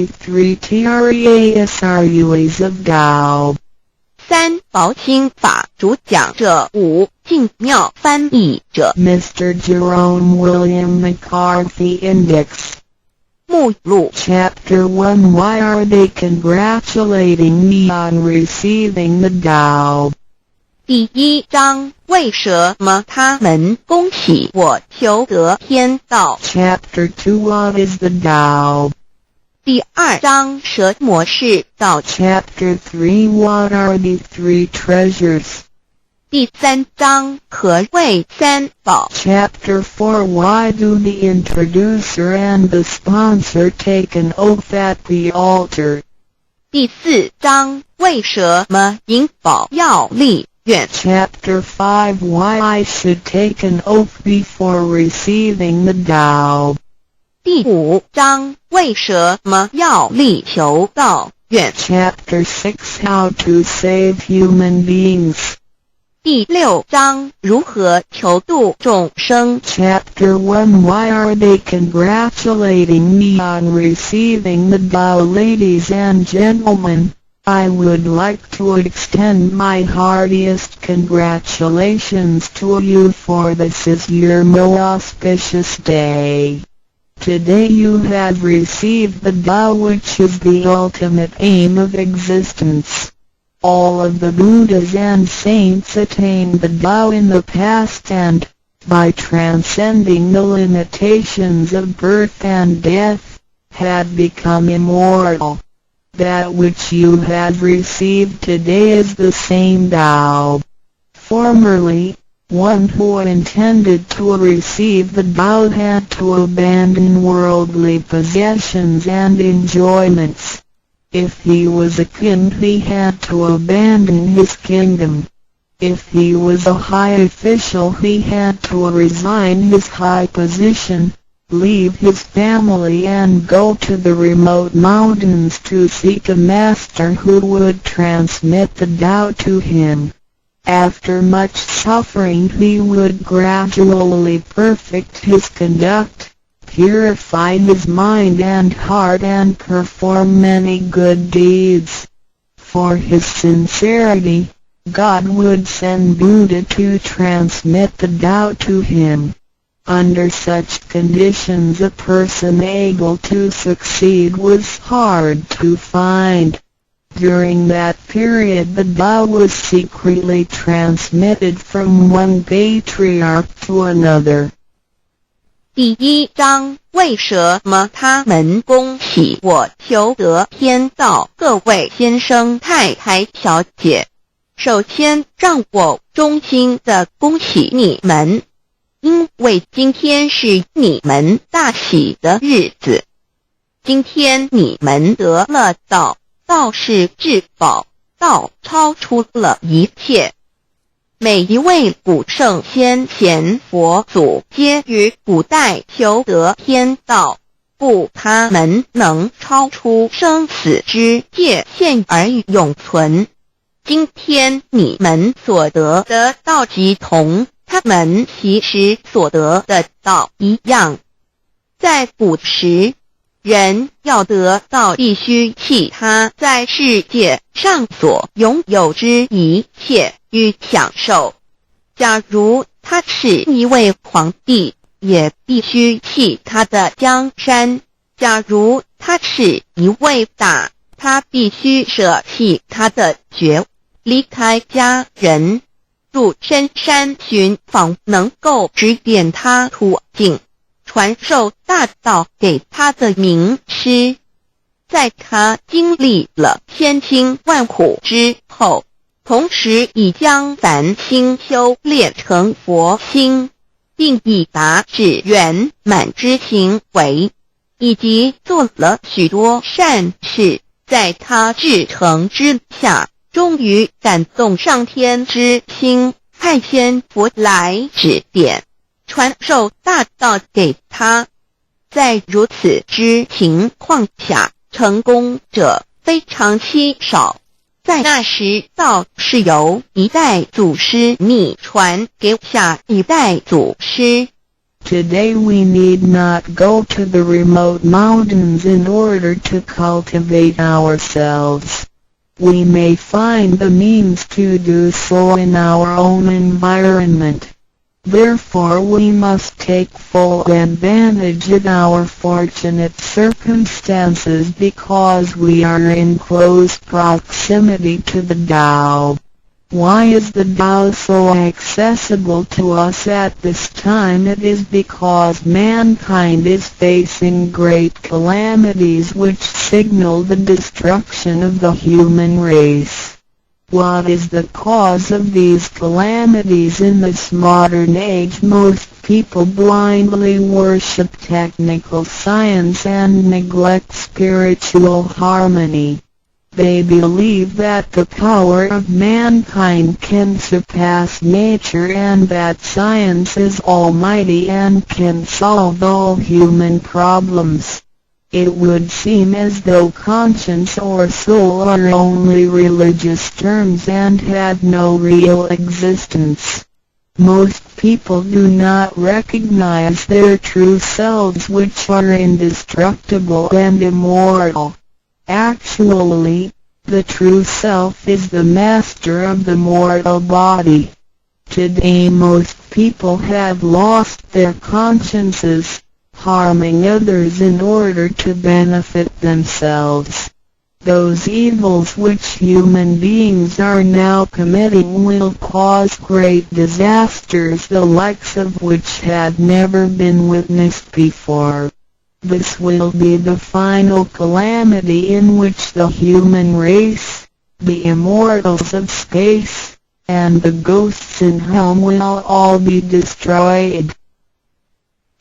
the 3 treasuries of Tao. 3. 薄清法主讲者。5. 净妙翻译者。Mr. Jerome William McCarthy Index. 目录 Chapter 1 Why are they congratulating me on receiving the Tao? 第1章，为什么他们恭喜我求得天道？ Chapter 2 What is the Tao? 第2章，什么是道？ Chapter 3 What are the 3 treasures? 第3章，何谓3宝？ Chapter 4 Why do the introducer and the sponsor take an oath at the altar? 第4章，为什么引宝要立愿？ Chapter 5 Why I should take an oath before receiving the Tao? 第5章，为什么要立求道愿？ Chapter 6 How to save human beings. 第6章，如何求度众生？ Chapter 1 Why are they congratulating me on receiving the Tao? Ladies and gentlemen, I would like to extend my heartiest congratulations to you, for this is your most auspicious day. Today you have received the Tao, which is the ultimate aim of existence. All of the Buddhas and saints attained the Tao in the past and, by transcending the limitations of birth and death, had become immortal. That which you have received today is the same Tao. Formerly, one who intended to receive the Tao had to abandon worldly possessions and enjoyments. If he was a king, he had to abandon his kingdom. If he was a high official, he had to resign his high position, leave his family and go to the remote mountains to seek a master who would transmit the Tao to him. After much suffering he would gradually perfect his conduct, purify his mind and heart, and perform many good deeds. For his sincerity, God would send Buddha to transmit the Tao to him. Under such conditions a person able to succeed was hard to find. During that period the Tao was secretly transmitted from one patriarch to another. 第1章，为什么他们恭喜我求得天道？各位先生太太小姐，首先让我衷心地恭喜你们，因为今天是你们大喜的日子。今天你们得了道，道是至宝，道超出了一切。每一位古圣先贤佛祖皆于古代求得天道，故他们能超出生死之界限而永存。今天你们所得的道即同他们其实所得的道一样。在古时，人要得到必须弃他在世界上所拥有之一切与享受。假如他是一位皇帝，也必须弃他的江山；假如他是一位大，他必须舍弃他的爵，离开家人，入深山寻访能够指点他途径，传授大道给他的名师。在他经历了千辛万苦之后，同时已将凡心修炼成佛心，并已达至圆满之行为，以及做了许多善事，在他至诚之下，终于感动上天之心，派仙佛来指点，传授大道给他。在如此之情况下，成功者非常稀少。在那时，道是由一代祖师秘传给下一代祖师。Today we need not go to the remote mountains in order to cultivate ourselves. We may find the means to do so in our own environment. Therefore we must take full advantage of our fortunate circumstances because we are in close proximity to the Tao. Why is the Tao so accessible to us at this time? It is because mankind is facing great calamities which signal the destruction of the human race. What is the cause of these calamities in this modern age? Most people blindly worship technical science and neglect spiritual harmony. They believe that the power of mankind can surpass nature and that science is almighty and can solve all human problems. It would seem as though conscience or soul are only religious terms and have no real existence. Most people do not recognize their true selves, which are indestructible and immortal. Actually, the true self is the master of the mortal body. Today most people have lost their consciences, harming others in order to benefit themselves. Those evils which human beings are now committing will cause great disasters, the likes of which had never been witnessed before. This will be the final calamity in which the human race, the immortals of space, and the ghosts in hell will all be destroyed.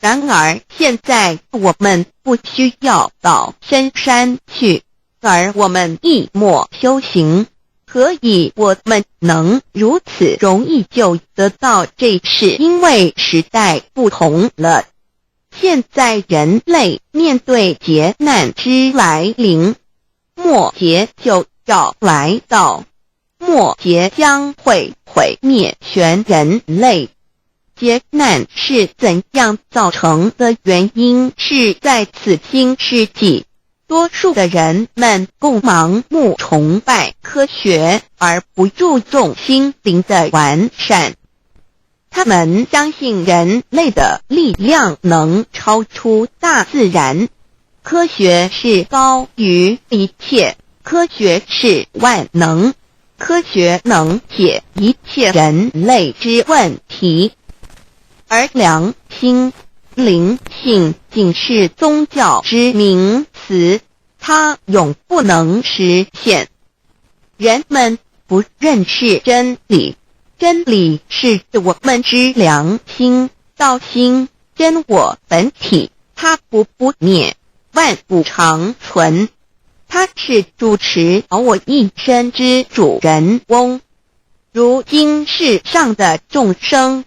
然而现在我们不需要到深山去，而我们一默修行。何以我们能如此容易就得到这事？因为时代不同了。现在人类面对劫难之来临，末劫就要来到，末劫将会毁灭全人类。劫难是怎样造成的？原因是在此新世纪，多数的人们共盲目崇拜科学，而不注重心灵的完善。他们相信人类的力量能超出大自然，科学是高于一切，科学是万能，科学能解一切人类之问题。而良心、灵性仅是宗教之名词，它永不能实现。人们不认识真理，真理是我们之良心、道心、真我本体，它不灭，万物长存。它是主持我一生之主人翁。如今世上的众生，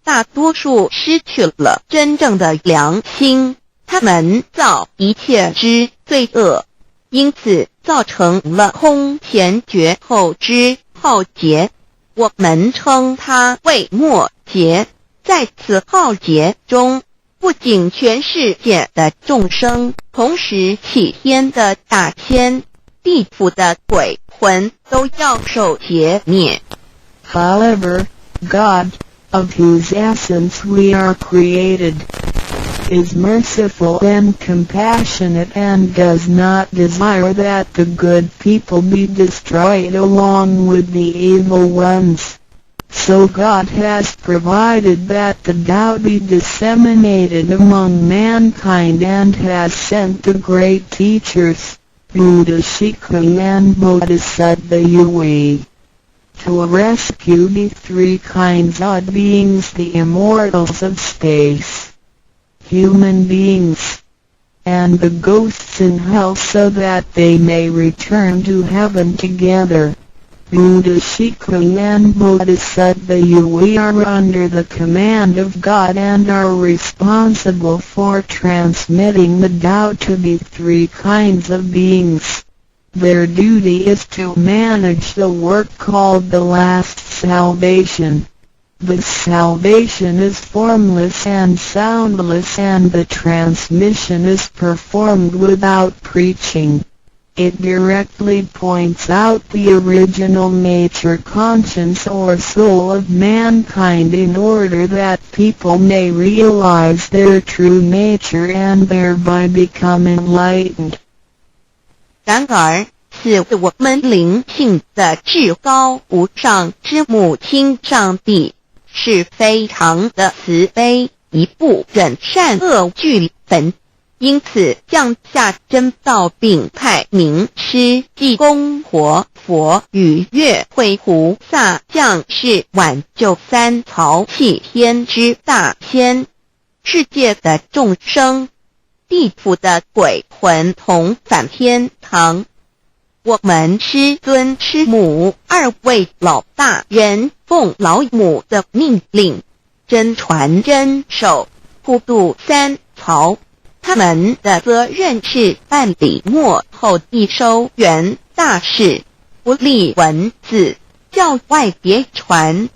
大多数失去了真正的良心，他们造一切之罪恶，因此造成了空前绝后之浩劫。我们称它为末劫。在此浩劫中，不仅全世界的众生，同时起天的大千、地府的鬼魂都要受劫灭。However, God, of whose essence we are created, is merciful and compassionate and does not desire that the good people be destroyed along with the evil ones. So God has provided that the Tao be disseminated among mankind and has sent the great teachers, Buddha Shikha and Bodhisattva Yue, to rescue the three kinds of beings, the immortals of space, human beings, and the ghosts in hell, so that they may return to heaven together. Buddha Shikha and Bodhisattva Yue are under the command of God and are responsible for transmitting the Tao to the three kinds of beings. Their duty is to manage the work called the last salvation. The salvation is formless and soundless, and the transmission is performed without preaching. It directly points out the original nature, conscience or soul of mankind, in order that people may realize their true nature and thereby become enlightened. 然而，是我们灵性的至高无上之母亲上帝，是非常的慈悲，一不忍善恶俱焚，因此降下真道，并派名师济公活佛与月慧菩萨降世，挽救三曹弃天之大仙，世界的众生，地府的鬼魂同返天堂。我们师尊师母二位老大人奉老母的命令，真传真守，普渡三曹。他们的责任是办理末后一收圆大事，不立文字，教外别传，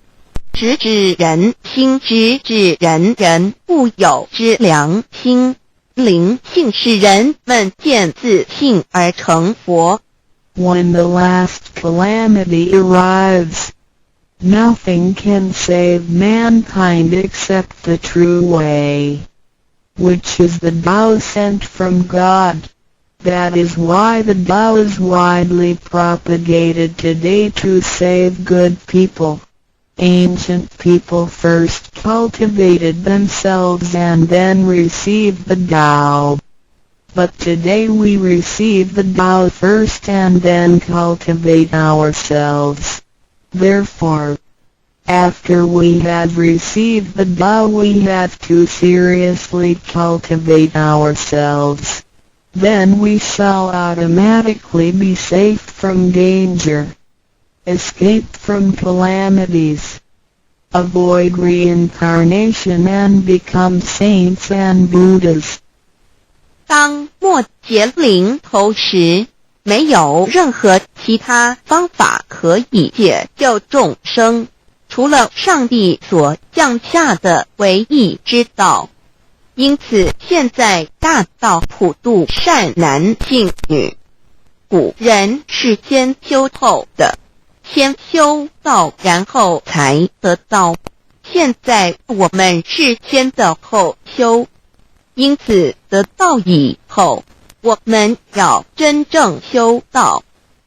直指人心，直指人人不有之良心。灵性使人们见自性而成佛。When the last calamity arrives, nothing can save mankind except the true way, which is the Tao sent from God. That is why the Tao is widely propagated today to save good people. Ancient people first cultivated themselves and then received the Tao. But today we receive the Tao first and then cultivate ourselves. Therefore, after we have received the Tao, we have to seriously cultivate ourselves. Then we shall automatically be safe from danger, escape from calamities, avoid reincarnation and become saints and Buddhas. 当末劫临头时，没有任何其他方法可以解救众生，除了上帝所降下的唯一之道。因此现在大道普渡善男信女，古人是先修后的，先修道然后才得道，现在我们是先的后修。因此得道以后，我们要真正修道，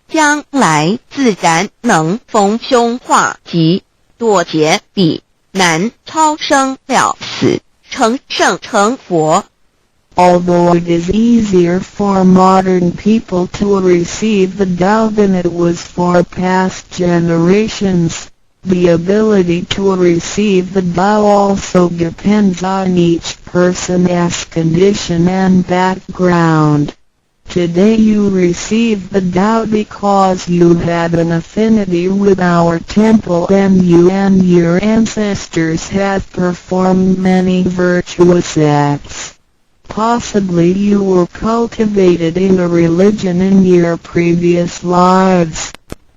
将来自然能逢凶化吉，躲劫彼难，超生了死，成圣成佛。Although it is easier for modern people to receive the Tao than it was for past generations, the ability to receive the Tao also depends on each person's condition and background. Today you receive the Tao because you had an affinity with our temple and you and your ancestors have performed many virtuous acts. Possibly you were cultivated in a religion in your previous lives.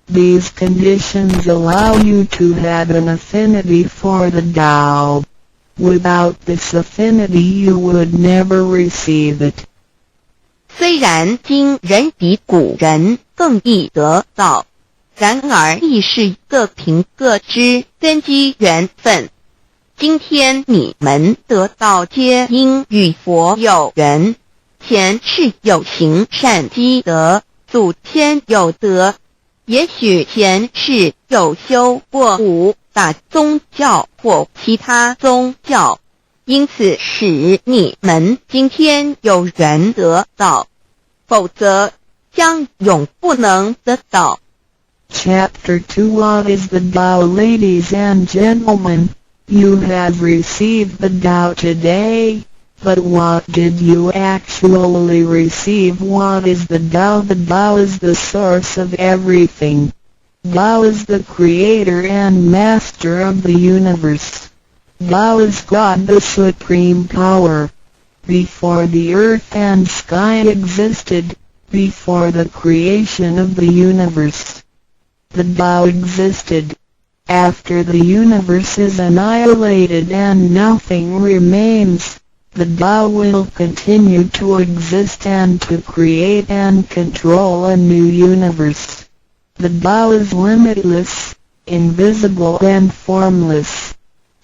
These conditions allow you to have an affinity for the Tao. Without this affinity you would never receive it. 虽然今人比古人更易得道，然而亦是各凭各之根基缘分。今天你们得道皆因与佛有缘，前世有行善积德，祖先有德，也许前世有修过武打宗教或其他宗教，因此使你们今天有缘得道，否则将永不能得道。Chapter 2 What is the Tao? Ladies and gentlemen, you have received the Tao today, but what did you actually receive? What is the Tao? The Tao is the source of everything. Tao is the creator and master of the universe. Tao is God, the supreme power. Before the earth and sky existed, before the creation of the universe, the Tao existed. After the universe is annihilated and nothing remains, the Tao will continue to exist and to create and control a new universe. The Tao is limitless, invisible and formless.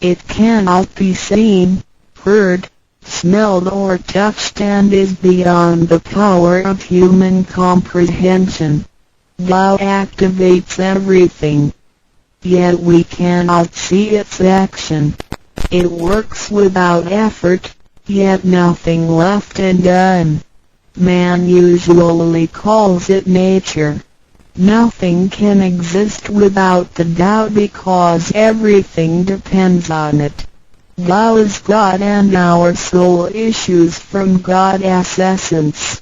It cannot be seen, heard, smelled or touched and is beyond the power of human comprehension. Tao activates everything. Yet we cannot see its action. It works without effort, yet nothing left undone. Man usually calls it nature. Nothing can exist without the Tao because everything depends on it. Tao is God and our soul issues from God's essence.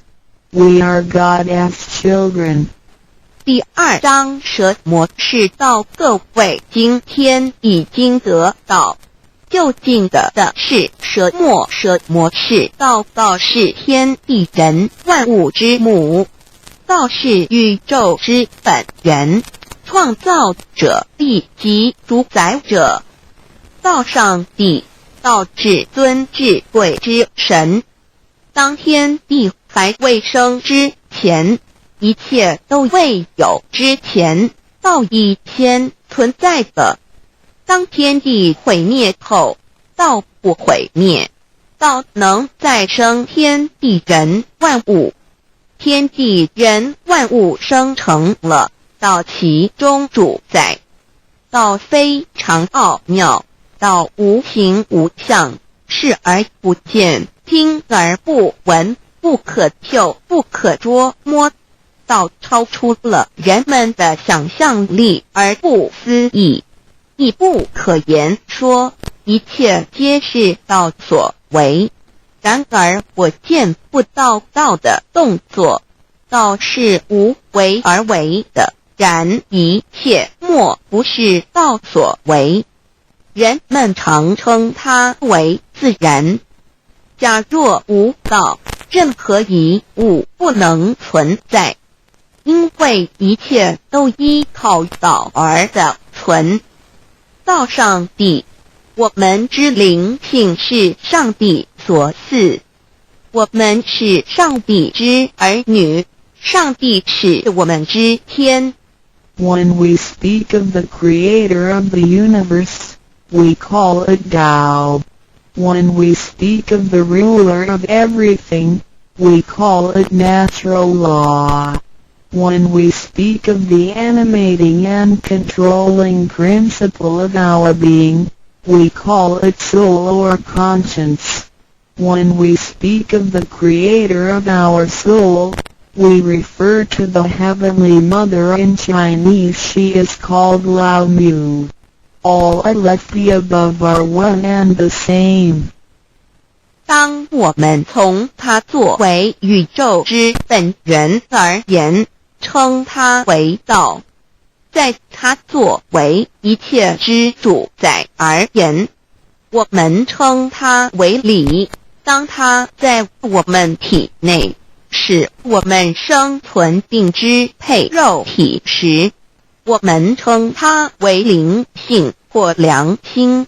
We are God's children. 第2章蛇魔是道，各位今天已经得到。究竟的是蛇魔是道，道是天地人万物之母，道是宇宙之本源，创造者亦即主宰者。道上帝，道至尊至贵之神。当天地还未生之前，一切都未有之前，道已先存在的。当天地毁灭后，道不毁灭，道能再生天地人万物。天地人万物生成了，道其中主宰。道非常奥妙，道无形无相，视而不见，听而不闻，不可嗅，不可捉摸。道超出了人们的想象力而不思议，亦不可言说，一切皆是道所为。然而我见不到道的动作，道是无为而为的，然一切莫不是道所为。人们常称它为自然。假若无道，任何一物不能存在，因为一切都依靠道而的存。道上帝，我们之灵性是上帝所赐，我们是上帝之儿女，上帝是我们之天。When we speak of the creator of the universe, we call it Tao. When we speak of the ruler of everything, we call it natural law. When we speak of the animating and controlling principle of our being, we call it soul or conscience. When we speak of the creator of our soul, we refer to the Heavenly Mother. In Chinese she is called Lao Mu. All like the above are one and the same. 当我们从它作为宇宙之本源而言，称它为道；在它作为一切之主宰而言，我们称它为理。当它在我们体内，使我们生存并支配肉体时，我们称它为灵性或良心，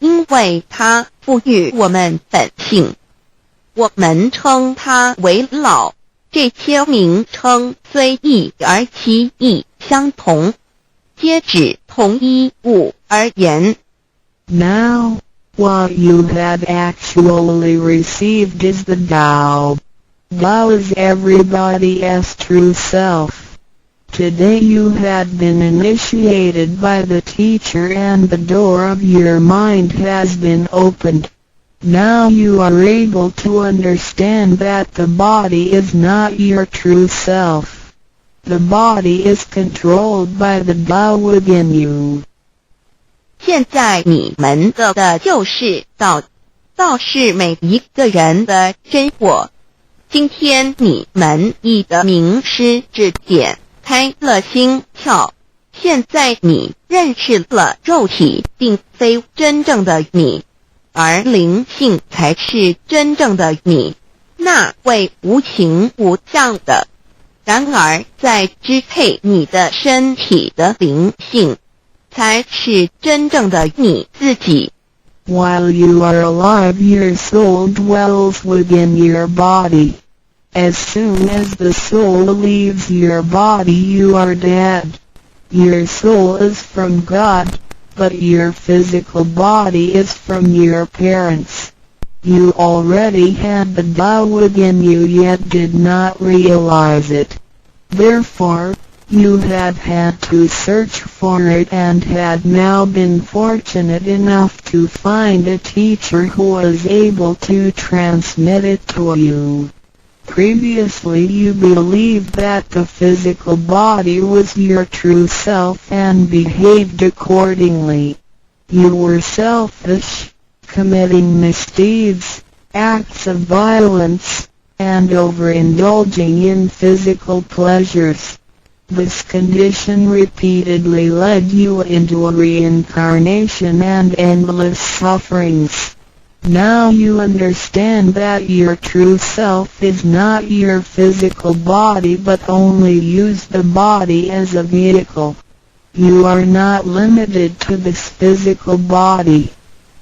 因为它赋予我们本性。我们称它为老，这些名称虽异而其意相同，皆指同一物而言。Now, what you have actually received is the Tao. Tao is everybody's true self. Today you have been initiated by the teacher and the door of your mind has been opened. Now you are able to understand that the body is not your true self. The body is controlled by the Tao within you. 现在你们的就是道，道是每一个人的真我。今天你们已得名师指点，开了心窍。现在你认识了肉体并非真正的你，而灵性才是真正的你，那位无形无相的。然而在支配你的身体的灵性，才是真正的你自己。While you are alive, your soul dwells within your body. As soon as the soul leaves your body, you are dead. Your soul is from God, but your physical body is from your parents. You already had the Tao within you, yet did not realize it. Therefore, you had to search for it and had now been fortunate enough to find a teacher who was able to transmit it to you. Previously you believed that the physical body was your true self and behaved accordingly. You were selfish, committing misdeeds, acts of violence, and overindulging in physical pleasures. This condition repeatedly led you into a reincarnation and endless sufferings. Now you understand that your true self is not your physical body but only use the body as a vehicle. You are not limited to this physical body.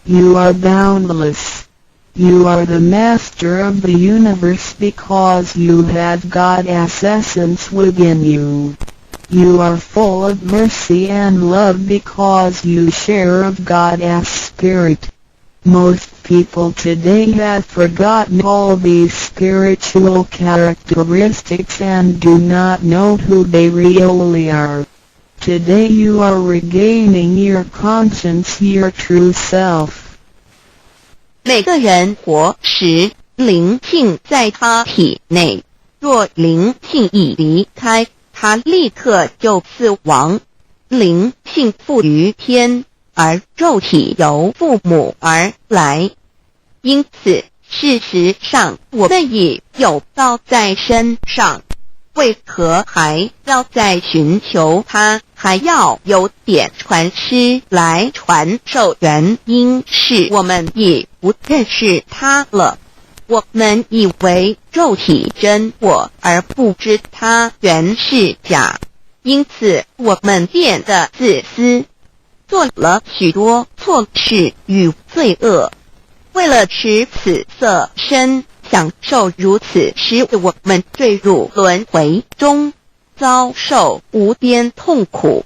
You are boundless. You are the master of the universe because you have God's essence within you. You are full of mercy and love because you share of God's spirit. Most people today have forgotten all these spiritual characteristics and do not know who they really are. Today you are regaining your conscience, your true self. 每个人活时，灵性在他体内，若灵性一离开，他立刻就死亡。灵性附于天，而肉体由父母而来。因此，事实上我们已有道在身上，为何还要再寻求它？还要有点传师来传授，原因是我们已不认识它了。我们以为肉体真我，而不知它原是假，因此我们变得自私，做了许多错事与罪恶。为了使此色身享受如此，使我们坠入轮回中，遭受无边痛苦。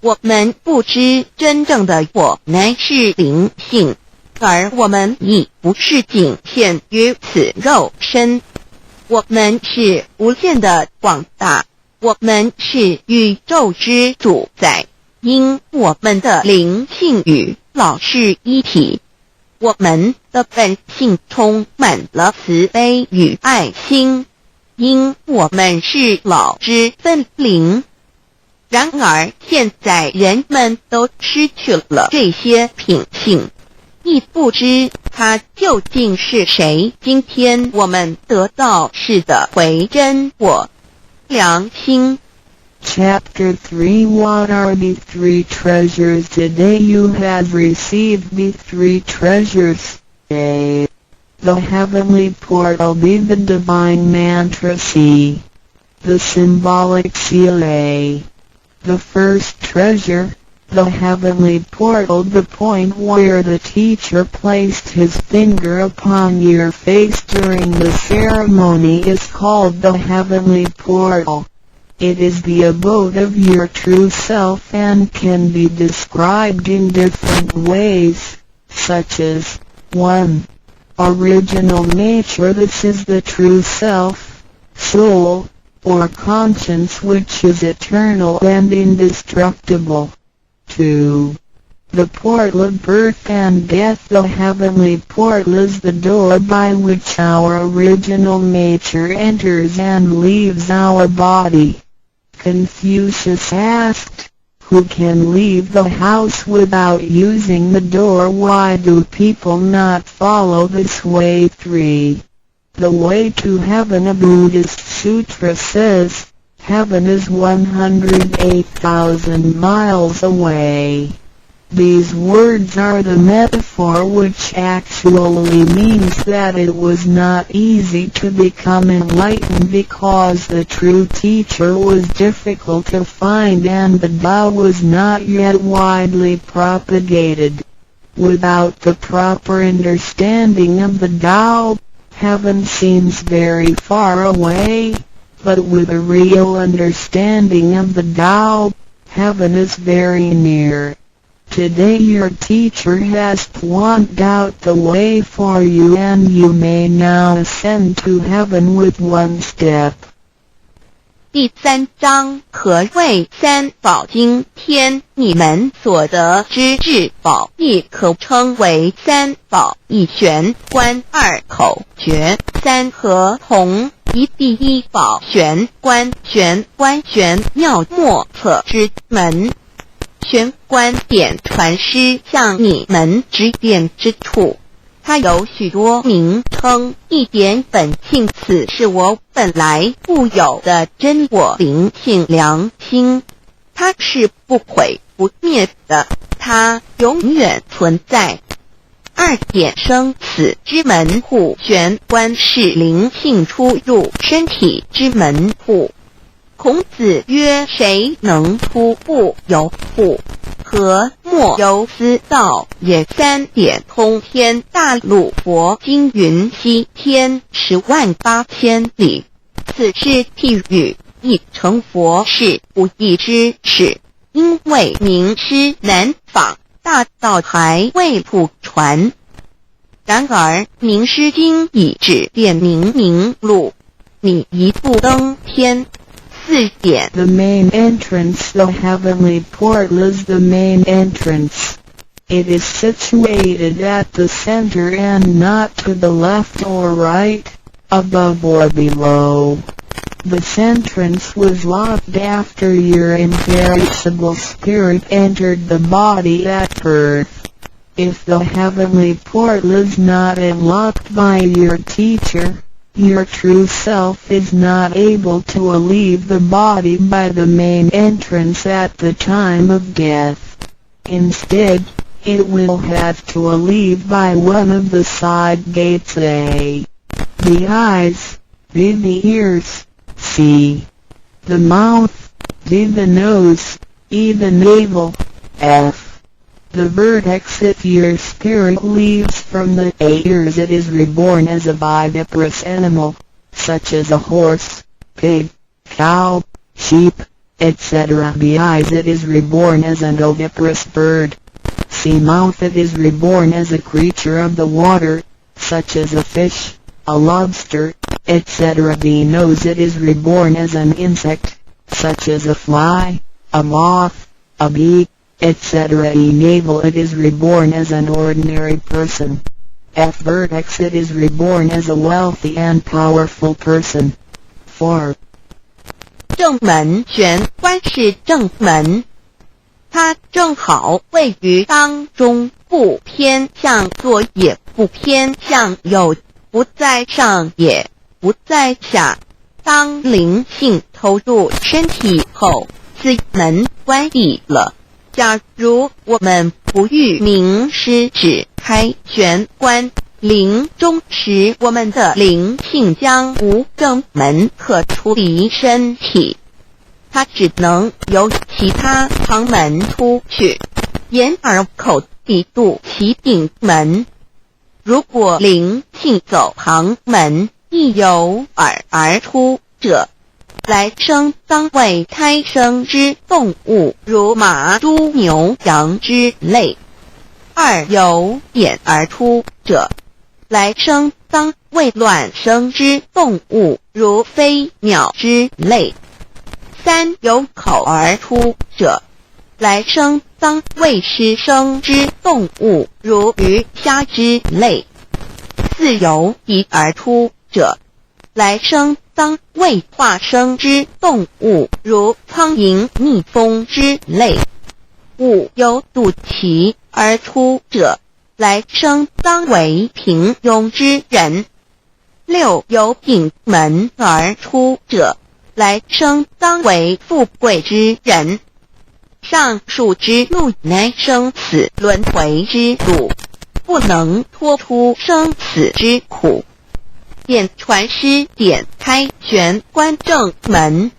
我们不知真正的我乃是灵性，而我们已不是仅限于此肉身。我们是无限的广大，我们是宇宙之主宰，因我们的灵性与老是一体。我们的本性充满了慈悲与爱心，因我们是老之分灵。然而现在人们都失去了这些品性，亦不知它究竟是谁。今天我们得到是的回真我良心。Chapter 3 What are the three treasures? Today you have received the three treasures. A. The heavenly portal. B. The divine mantra. C. The symbolic seal. A. The first treasure, the heavenly portal. The point where the teacher placed his finger upon your face during the ceremony is called the heavenly portal. It is the abode of your true self and can be described in different ways, such as 1. Original nature. This is the true self, soul, or conscience which is eternal and indestructible. 2. The portal of birth and death. The heavenly portal is the door by which our original nature enters and leaves our body. Confucius asked, who can leave the house without using the door? Why do people not follow this way? 3. The way to heaven. A Buddhist sutra says, heaven is 108,000 miles away. These words are the metaphor, which actually means that it was not easy to become enlightened because the true teacher was difficult to find and the Tao was not yet widely propagated. Without the proper understanding of the Tao, heaven seems very far away, but with a real understanding of the Tao, heaven is very near. Today your teacher has pointed out the way for you and you may now ascend to heaven with one step. 第3章，何谓三宝经天？你们所得之至宝，亦可称为三宝。一玄观，二口诀，三合同。一第一宝玄观，玄观玄妙莫测之门。玄观点传师向你们指点之处，它有许多名称，一点本性，此是我本来固有的真我灵性良心，它是不毁不灭的，它永远存在。二点生死之门户，玄观是灵性出入身体之门户。孔子曰：谁能出不由户？何莫由思道也。三点通天大陆佛经云：西天108000里，此是譬喻，亦成佛是不易之事，因为名师难访，大道还未普传。然而名师经已指点明路，你一步登天。4点 The main entrance, the heavenly portal, is the main entrance. It is situated at the center and not to the left or right, above or below. This entrance was locked after your imperishable spirit entered the body at birth. If the heavenly portal is not unlocked by your teacher, your true self is not able to leave the body by the main entrance at the time of death. Instead, it will have to leave by one of the side gates: A. The eyes, B. The ears, C. The mouth, D. The nose, E. The navel, F. The vertex. If your spirit leaves from the ears, it is reborn as a viviparous animal, such as a horse, pig, cow, sheep, etc. The eyes, it is reborn as an oviparous bird. C. Mouth, it is reborn as a creature of the water, such as a fish, a lobster, etc. The nose, it is reborn as an insect, such as a fly, a moth, a bee, etc. E. Navel, it is reborn as an ordinary person. F. Vertex, it is reborn as a wealthy and powerful person. 4. 正门，玄观是正门，它正好位于当中，不偏向左也不偏向右，不在上也不在下。当灵性投入身体后，此门关闭了。假如我们不遇名师指开玄关灵中时，我们的灵性将无正门可出离身体，它只能由其他旁门出去，眼耳口鼻肚其顶门。如果灵性走旁门，亦由耳而出者，来生当为胎生之动物，如马、猪、牛、羊之类；二由眼而出者，来生当为卵生之动物，如飞鸟之类；三由口而出者，来生当为湿生之动物，如鱼虾之类；四由鼻而出者，来生当为化生之动物，如苍蝇、蜜蜂之类；五由肚脐而出者，来生当为平庸之人；六由顶门而出者，来生当为富贵之人；上述之路乃生死轮回之路，不能脱出生死之苦。点传师点开玄关正门，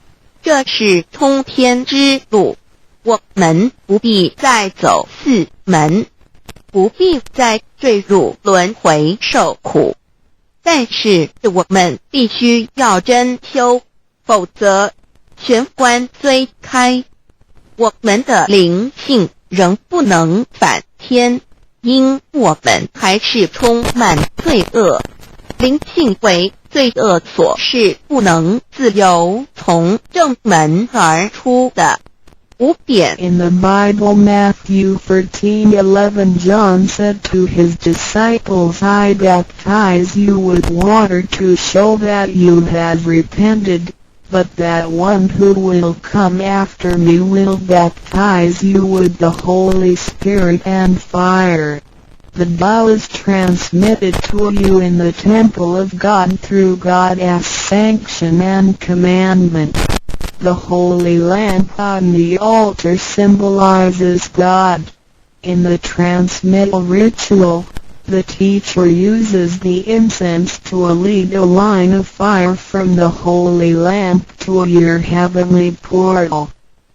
这是通天之路，我们不必再走四门，不必再坠入轮回受苦。但是我们必须要真修，否则玄关虽开，我们的灵性仍不能返天，因我们还是充满罪恶。灵性为罪恶所是不能自由从正门而出的。5点 In the Bible, Matthew 13:11, John said to his disciples, I baptize you with water to show that you have repented, but that one who will come after me will baptize you with the Holy Spirit and fire. The Tao is transmitted to you in the temple of God through God's sanction and commandment. The holy lamp on the altar symbolizes God. In the transmittal ritual, the teacher uses the incense to lead a line of fire from the holy lamp to your heavenly portal.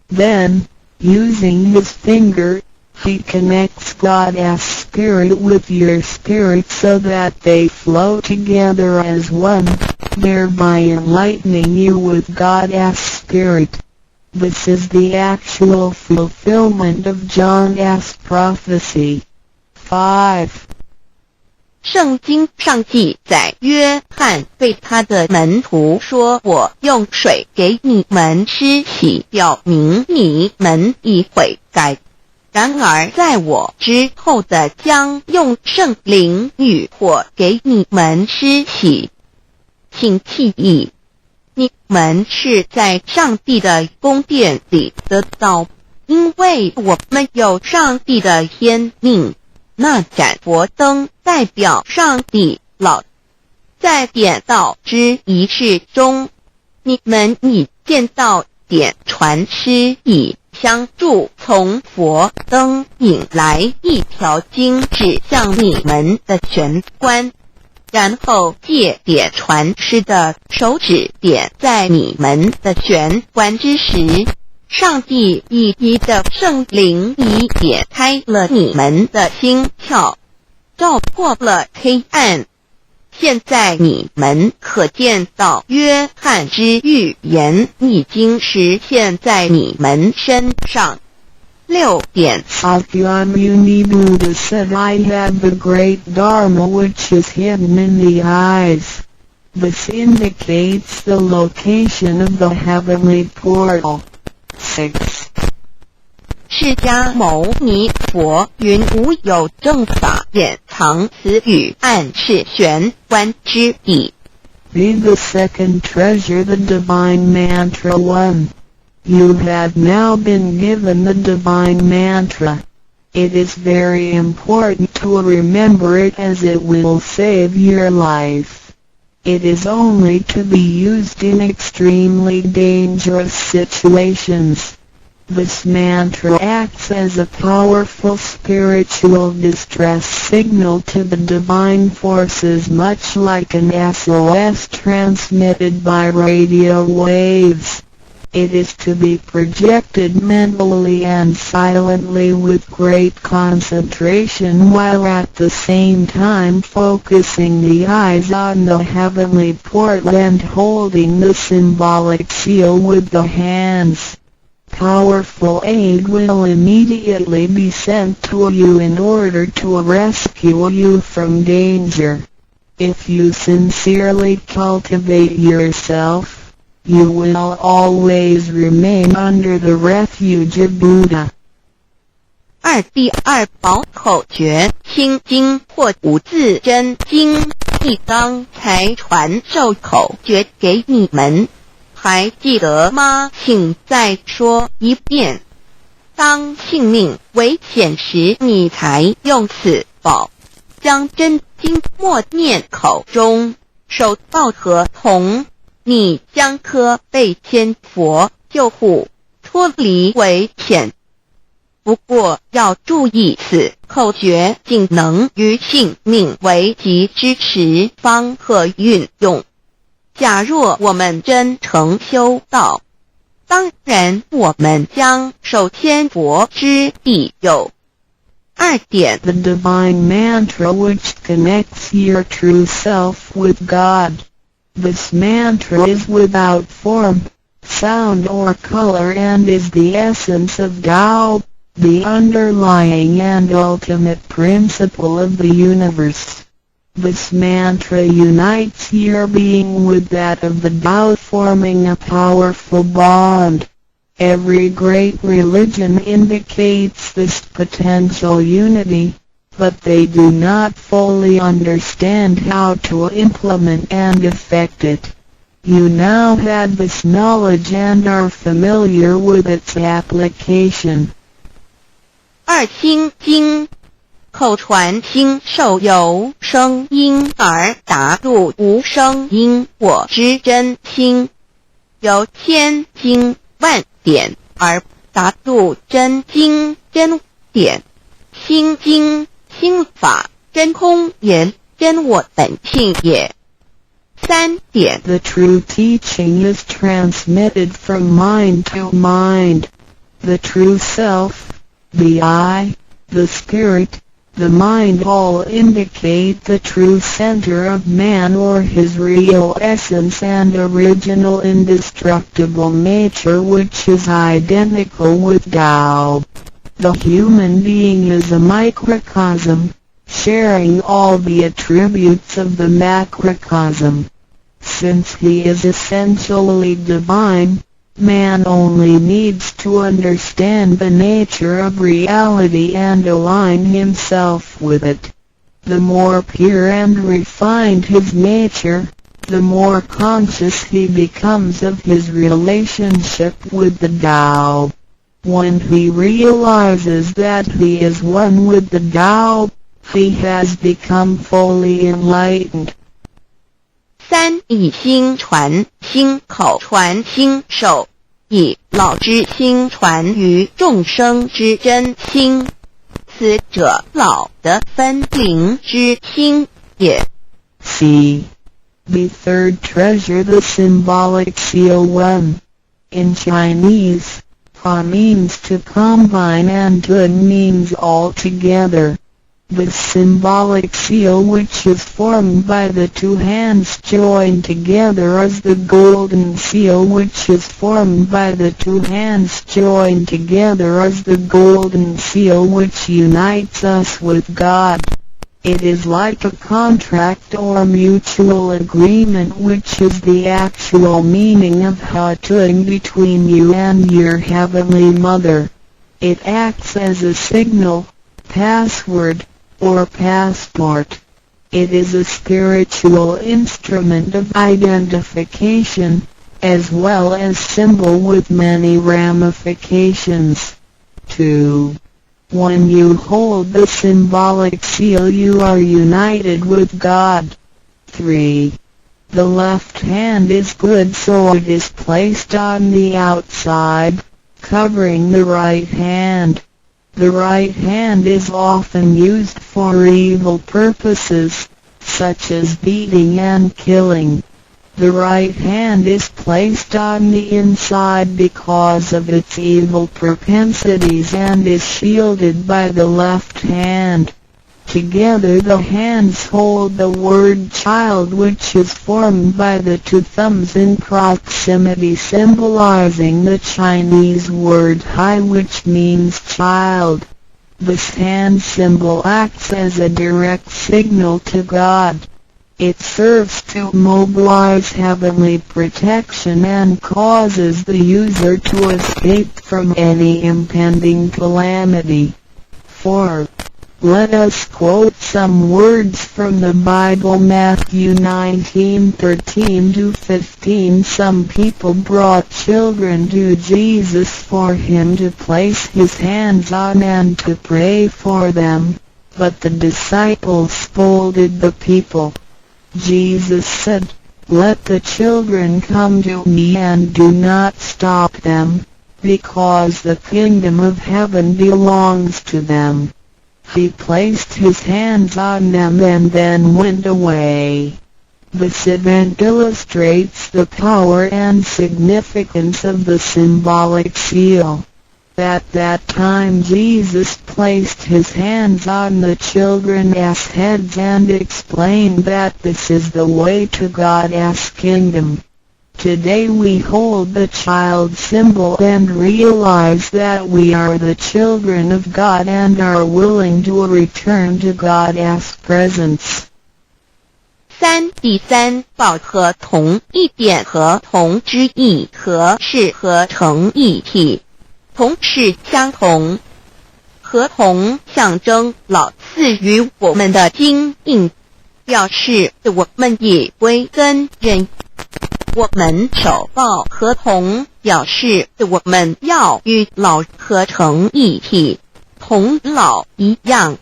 Then, using his finger, he connects God's spirit with your spirit so that they flow together as one, thereby enlightening you with God's spirit. This is the actual fulfillment of John's prophecy. 5. 圣经上记载，约翰对他的门徒说，我用水给你们施洗，表明你们已悔改。然而在我之后的将用圣灵与火给你们施洗。请记忆，你们是在上帝的宫殿里得到，因为我们有上帝的天命。那盏佛灯代表上帝老。在点道之仪式中，你们已见到点传师以相助从佛灯引来一条经指向你们的玄关，然后借点传师的手指点在你们的玄关之时，上帝以一的圣灵已点开了你们的心窍，照破了黑暗。现在你们可见到约翰之预言已经实现在你们身上。6点 Sakyamuni Buddha said, I have the great Dharma which is hidden in the eyes. This indicates the location of the heavenly portal. 6. 释迦牟尼佛云无有正法掩藏此语，暗示玄关之地。Be the second treasure, the divine mantra 1. You have now been given the divine mantra. It is very important to remember it as it will save your life. It is only to be used in extremely dangerous situations. This mantra acts as a powerful spiritual distress signal to the divine forces, much like an SOS transmitted by radio waves. It is to be projected mentally and silently with great concentration, while at the same time focusing the eyes on the heavenly portal and holding the symbolic seal with the hands. Powerful aid will immediately be sent to you in order to rescue you from danger. If you sincerely cultivate yourself, you will always remain under the refuge of Buddha. 第二宝口诀心经或五字真经，一刚才传授口诀给你们。还记得吗？请再说一遍。当性命危险时，你才用此宝，将真经默念口中，手抱合同，你将可被千佛救护，脱离危险。不过要注意，此口诀仅能于性命危急之时方可运用。假若我们真诚修道，当然我们将受千佛之庇佑。2点 The divine mantra which connects your true self with God. This mantra is without form, sound or color and is the essence of Tao, the underlying and ultimate principle of the universe. This mantra unites your being with that of the Tao, forming a powerful bond. Every great religion indicates this potential unity, but they do not fully understand how to implement and effect it. You now have this knowledge and are familiar with its application. 2心经，口传心授由声音而达入无声因果之真心，由千经万典而达入真经真典。心经心法真空也，真我本性也。3点 The true teaching is transmitted from mind to mind. The true self, the I, the spirit, the mind all indicate the true center of man or his real essence and original indestructible nature, which is identical with Tao. The human being is a microcosm, sharing all the attributes of the macrocosm. Since he is essentially divine, man only needs to understand the nature of reality and align himself with it. The more pure and refined his nature, the more conscious he becomes of his relationship with the Tao. When he realizes that he is one with the Tao, he has become fully enlightened. 3以心传心口传心授，以老之心传于众生之真心，此者老的分灵之心也。C. The third treasure, the symbolic seal 1. In Chinese, Pa means to combine and Tun means all together. The symbolic seal, which is formed by the two hands joined together, is the golden seal, which is formed by the two hands joined together, is the golden seal which unites us with God. It is like a contract or mutual agreement, which is the actual meaning of Hatun between you and your Heavenly Mother. It acts as a signal, password, or passport. It is a spiritual instrument of identification, as well as symbol with many ramifications. 2. When you hold the symbolic seal, you are united with God. 3. The left hand is good, so it is placed on the outside, covering the right hand. The right hand is often used for evil purposes, such as beating and killing. The right hand is placed on the inside because of its evil propensities and is shielded by the left hand. Together the hands hold the word child, which is formed by the two thumbs in proximity, symbolizing the Chinese word hai, which means child. This hand symbol acts as a direct signal to God. It serves to mobilize heavenly protection and causes the user to escape from any impending calamity. 4. Let us quote some words from the Bible. Matthew 19:13-15. Some people brought children to Jesus for him to place his hands on and to pray for them, but the disciples scolded the people. Jesus said, "Let the children come to me and do not stop them, because the kingdom of heaven belongs to them. He placed his hands on them and then went away. This event illustrates the power and significance of the symbolic seal. At that time Jesus placed his hands on the children's heads and explained that this is the way to God's kingdom. Today we hold the child symbol and realize that we are the children of God and are willing to return to God's presence. 3. 第三，抱合同，一点合同之意，合是合成一体，同是相同。合同象征老赐予我们的经印，表示我们已归根认。我们守抱合同，表示我们要与老合成一体，同老一样，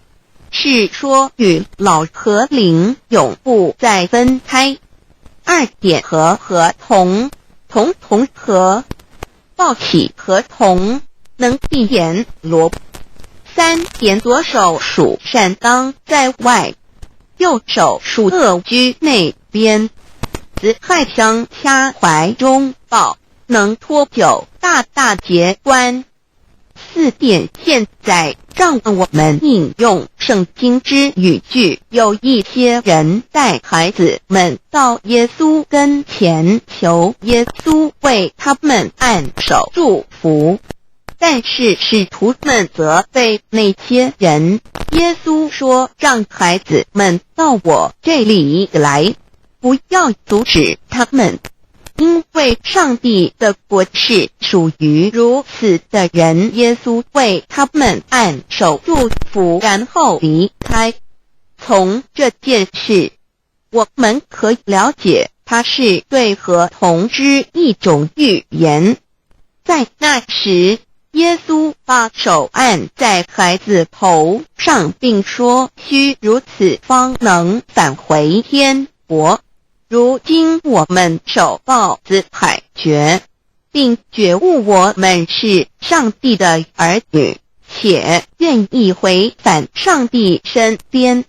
是说与老和灵永不再分开。2点合同，同合，抱起合同，能避免罗。3点左手属善当在外，右手属恶居内边。子亥相掐怀中抱，能脱臼大节关。4点现在让我们引用圣经之语句，有一些人带孩子们到耶稣跟前，求耶稣为他们按手祝福，但是使徒们责备那些人。耶稣说，让孩子们到我这里来，不要阻止他们，因为上帝的国是属于如此的人。耶稣为他们按手祝福，然后离开。从这件事，我们可以了解，它是对合同之一种预言。在那时，耶稣把手按在孩子头上，并说，须如此方能返回天国。如今我们守抱子海觉，并觉悟我们是上帝的儿女，且愿意回返上帝身边。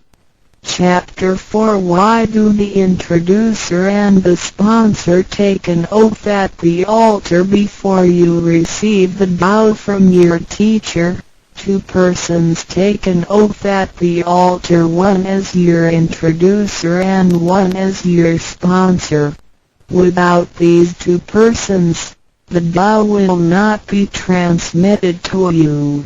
Chapter 4 Why do the introducer and the sponsor take an oath at the altar before you receive the vow from your teacher? 2 persons take an oath at the altar, one as your introducer and one as your sponsor. Without these 2 persons, the vow will not be transmitted to you.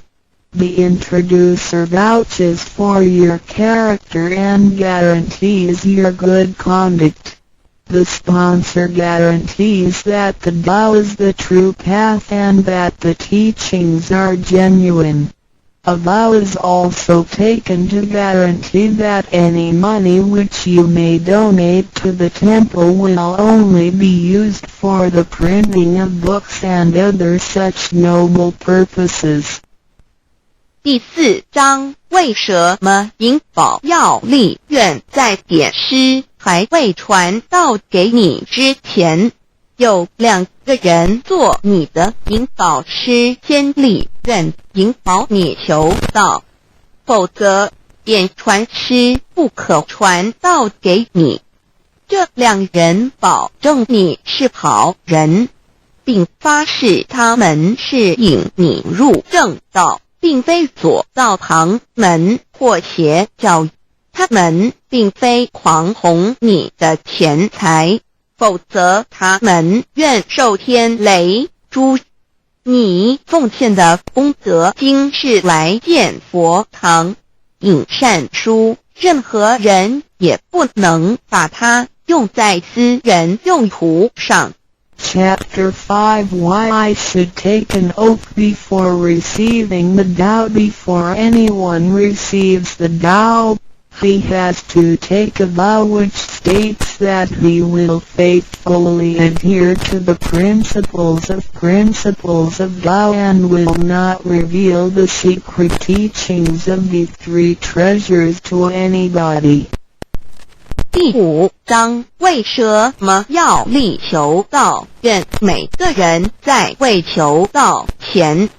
The introducer vouches for your character and guarantees your good conduct. The sponsor guarantees that the vow is the true path and that the teachings are genuine. A vow is also taken to guarantee that any money which you may donate to the temple will only be used for the printing of books and other such noble purposes. 第4章，为什么银宝要立愿在点诗还未传道给你之前，有2个人做你的引导师，先立愿引导你求道，否则点传师不可传道给你。这2人保证你是好人，并发誓他们是引你入正道，并非左道旁门或邪教。他们并非狂哄你的钱财，否则他们愿受天雷诛。你奉献的功德金是来建佛堂、引善书，任何人也不能把它用在私人用途上。Chapter 5 Why I should take an oath before receiving the vow. Before anyone receives the vow, he has to take a vow which states that he will faithfully adhere to the principles of vow and will not reveal the secret teachings of the 3 treasures to anybody. 第5章为什么要力求道？愿每个人在为求道前，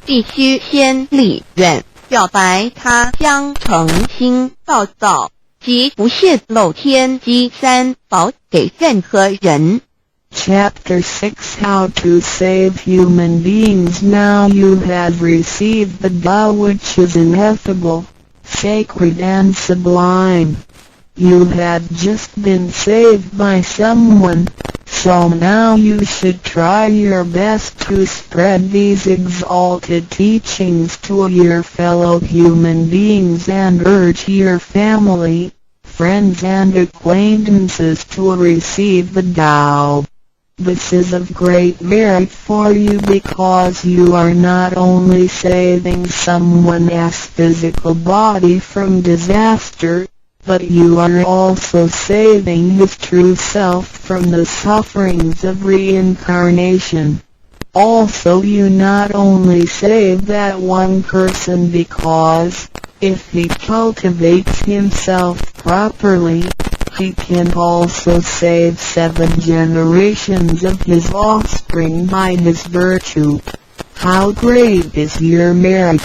必须先立愿，表白他将诚心道道，即不泄露天机3宝给任何人。Chapter 6 How to Save Human Beings. Now you have received the Tao, which is ineffable, sacred and sublime. You have just been saved by someone, so now you should try your best to spread these exalted teachings to your fellow human beings and urge your family, friends and acquaintances to receive the Tao. This is of great merit for you because you are not only saving someone's physical body from disaster, but you are also saving his true self from the sufferings of reincarnation. Also, you not only save that one person because, if he cultivates himself properly, he can also save 7 generations of his offspring by his virtue. How great is your merit!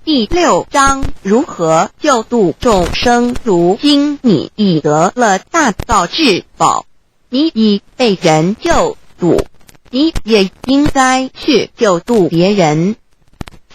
第6章如何救度众生。如今你已得了大道至宝，你已被人救度，你也应该去救度别人。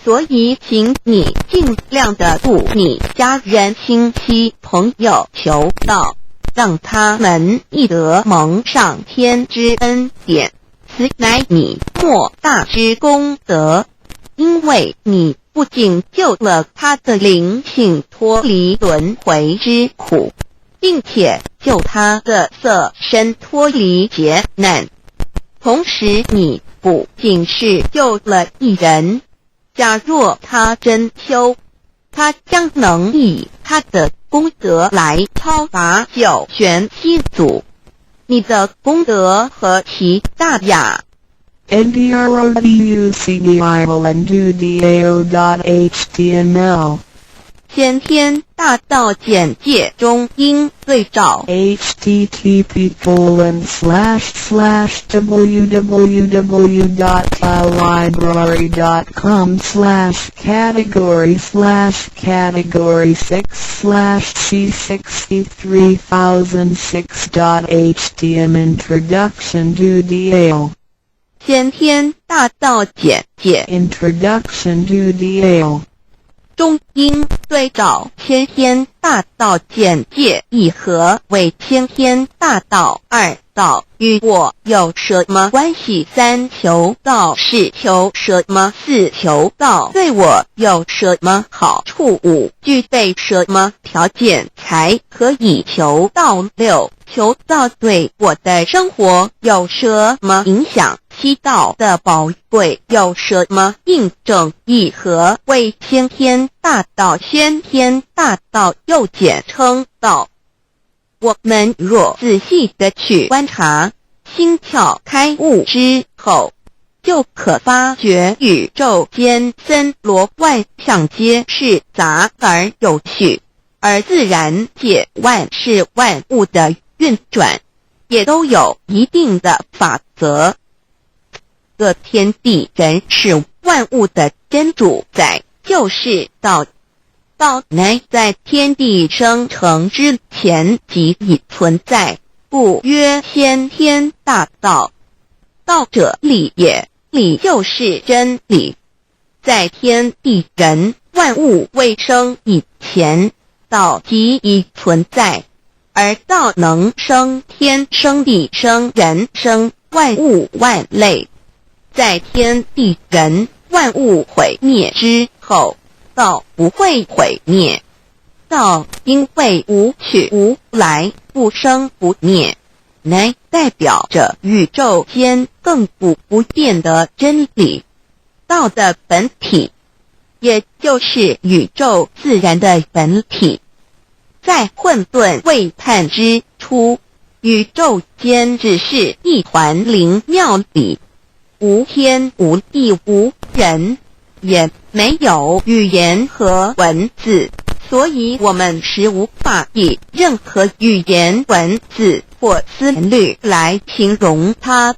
所以请你尽量的度你家人、亲戚、朋友求道，让他们亦得蒙上天之恩典，此乃你莫大之功德。因为你不仅救了他的灵性脱离轮回之苦，并且救他的色身脱离劫难，同时你不仅是救了一人，假若他真修，他将能以他的功德来超拔九玄七祖。你的功德何其大呀！ndrodudao.html 先天大道简介中应对照 http://www.library.com/category/c63006.htm Introduction to DAO 先天大道简介 Introduction to DAO 中应对照先天大道简介一和为先天大道2道与我有什么关系？3求道是求什么？4求道对我有什么好处？5具备什么条件才可以求道？6求道对我的生活有什么影响？7道的宝贵有什么印证？一和为先天大道，先天大道又简称道。我们若仔细地去观察，心窍开悟之后，就可发觉宇宙间森罗万象皆是杂而有序，而自然界万事万物的运转也都有一定的法则。这天地人是万物的真主宰，就是道。道乃在天地生成之前即已存在，故曰先天大道。道者理也，理就是真理。在天地人万物未生以前，道即已存在，而道能生天、生地、生人、生万物万类。在天地人万物毁灭之后，道不会毁灭。道因为无去无来，不生不灭，乃代表着宇宙间亘古不变的真理。道的本体，也就是宇宙自然的本体。在混沌未判之初，宇宙间只是一团灵妙理，无天无地无人，也没有语言和文字，所以我们实无法以任何语言文字或思虑来形容它。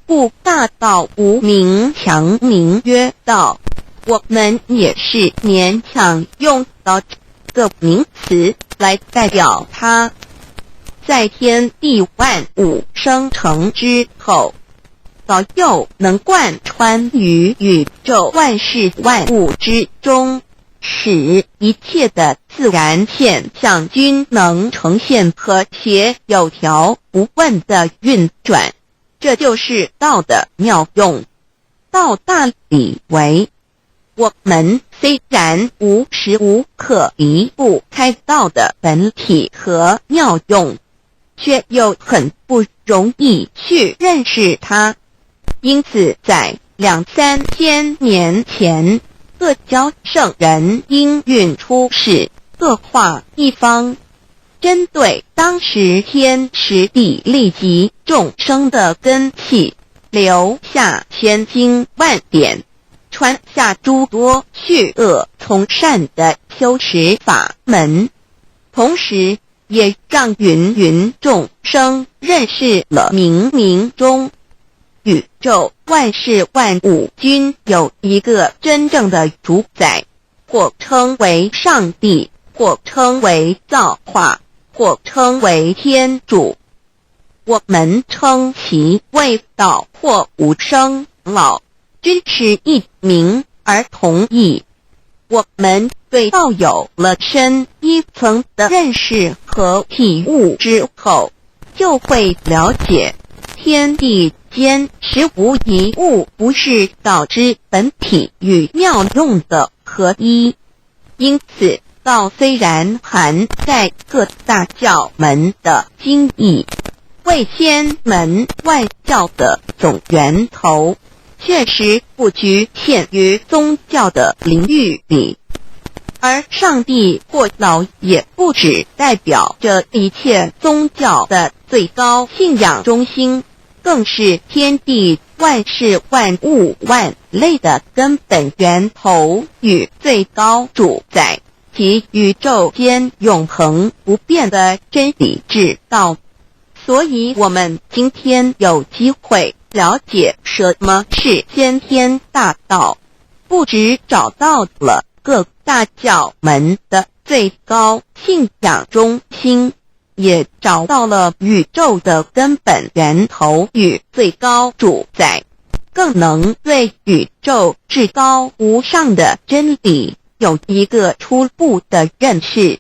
故大道无名强名曰道，我们也是勉强用到这个名词来代表它。在天地万物生成之后，道又能贯穿于宇宙万事万物之中，使一切的自然现象均能呈现和谐有条不紊的运转。这就是道的妙用。道大理为，我们虽然无时无刻离不开道的本体和妙用，却又很不容易去认识它。因此在2-3千年前，各教圣人应运出世，各化一方，针对当时天时地利及众生的根器，留下千经万典，传下诸多去恶从善的修持法门，同时也让芸芸众生认识了冥冥中宇宙万事万物均有一个真正的主宰，或称为上帝，或称为造化，或称为天主。我们称其为道或无生老，均是一名而同义。我们对道有了深一层的认识和体悟之后，就会了解天地间实无一物不是道之本体与妙用的合一。因此道虽然含在各大教门的经义，为仙门万教的总源头，确实不局限于宗教的领域里。而上帝或老也不只代表着一切宗教的最高信仰中心，更是天地万事万物万类的根本源头与最高主宰，及宇宙间永恒不变的真理之道。所以我们今天有机会了解什么是先天大道，不只找到了各大教门的最高信仰中心，也找到了宇宙的根本源头与最高主宰，更能对宇宙至高无上的真理有一个初步的认识。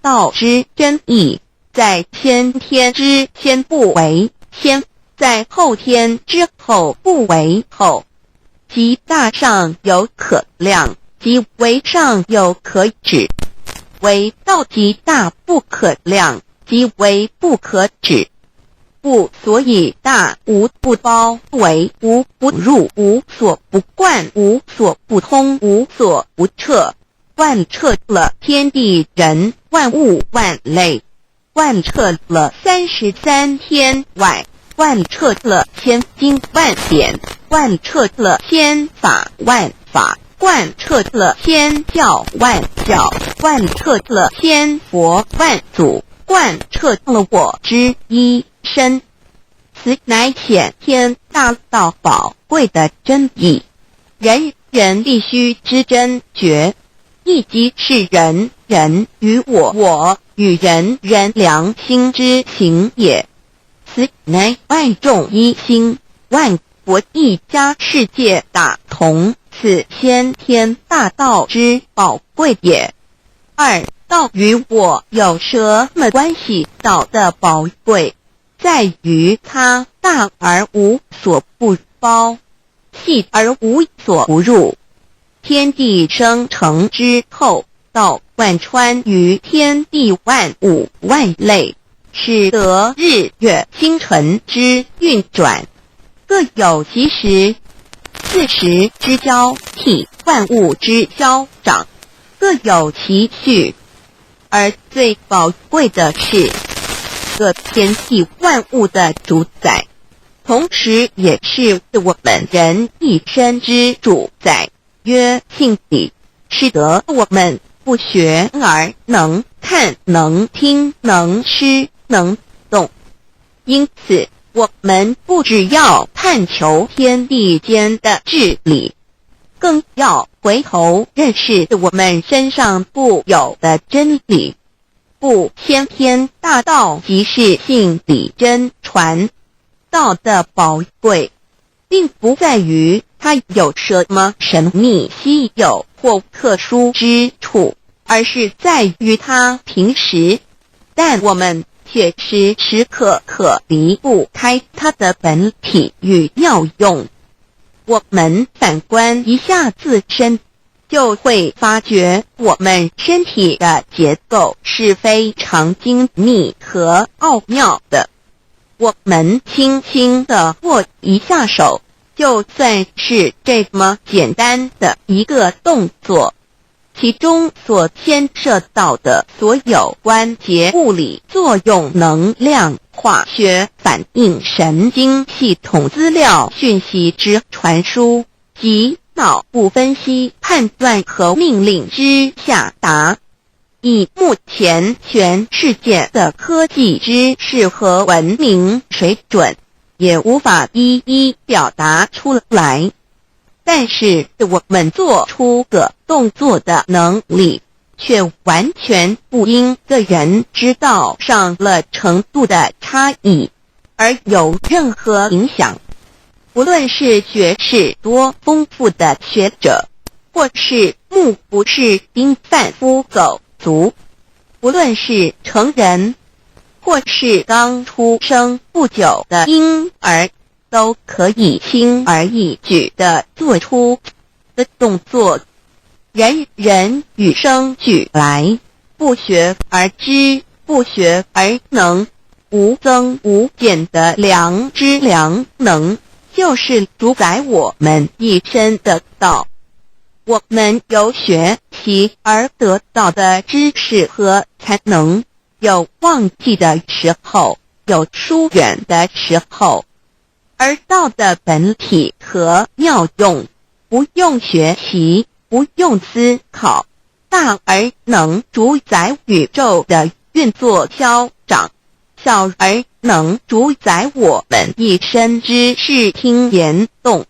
道之真义，在先天之先不为先，在后天之后不为后，即大上有可量，即为上有可止，为道即大不可量，即为不可止。故所以大无不包，为无不入，无所不贯，无所不通，无所不彻，贯彻了天地人万物万类，贯彻了33天外，贯彻了千经万典，贯彻了千法万法，贯彻了千教万教，贯彻了千佛万祖，贯彻了我之一身。此乃显天大道宝贵的真义，人人必须知真觉，亦即是人人与我，我与人人良心之行也。此乃万众一心，万国一家，世界大同，此先天大道之宝贵也。二，道与我有什么关系？道的宝贵在于它大而无所不包，细而无所不入。天地生成之后，道贯穿于天地万物万类，使得日月星辰之运转各有其时，四时之交替，万物之消长各有其序。而最宝贵的是各天地万物的主宰，同时也是我们人一生之主宰，曰性理，使得我们不学而能看、能听、能吃、能动。因此，我们不只要探求天地间的治理，更要回头认识我们身上固有的真理。不，先天大道即是性理真传。道的宝贵，并不在于它有什么神秘、稀有或特殊之处，而是在于它平时，但我们却时时刻刻离不开它的本体与妙用。我们反观一下自身，就会发觉我们身体的结构是非常精密和奥妙的。我们轻轻地握一下手，就算是这么简单的一个动作，其中所牵涉到的所有关节物理作用、能量、化学反应、神经系统资料讯息之传输及脑部分析、判断和命令之下达，以目前全世界的科技知识和文明水准，也无法一一表达出来。但是我们做出个动作的能力，却完全不因个人知道上了程度的差异而有任何影响。无论是学识多丰富的学者，或是目不识丁贩夫走卒，无论是成人，或是刚出生不久的婴儿，都可以轻而易举地做出的动作。人人与生俱来，不学而知，不学而能，无增无减的良知良能，就是主宰我们一生的道。我们有学习而得到的知识和才能，有忘记的时候，有疏远的时候，而道的本体和妙用，不用学习，不用思考，大而能主宰宇宙的运作消长，小而能主宰我们一生之视听言动。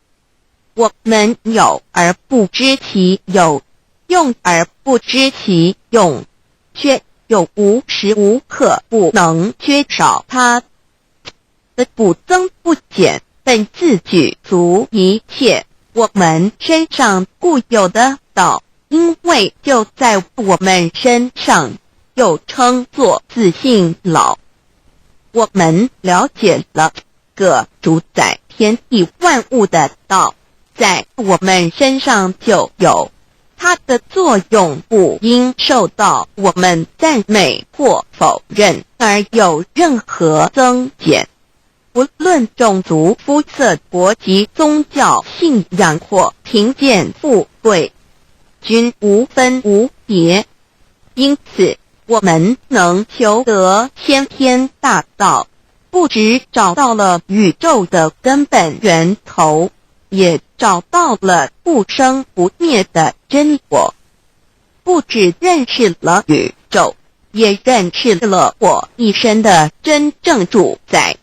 我们有而不知其有，用而不知其用，却又无时无刻不能缺少它的不增不减，本自具足一切我们身上固有的道，因为就在我们身上，又称作自性老。我们了解了个主宰天地万物的道，在我们身上就有，它的作用不应受到我们赞美或否认而有任何增减。无论种族、肤色、国籍、宗教、信仰或贫贱富贵，均无分无别。因此，我们能求得先天大道，不只找到了宇宙的根本源头，也找到了不生不灭的真我。不只认识了宇宙，也认识了我一生的真正主宰。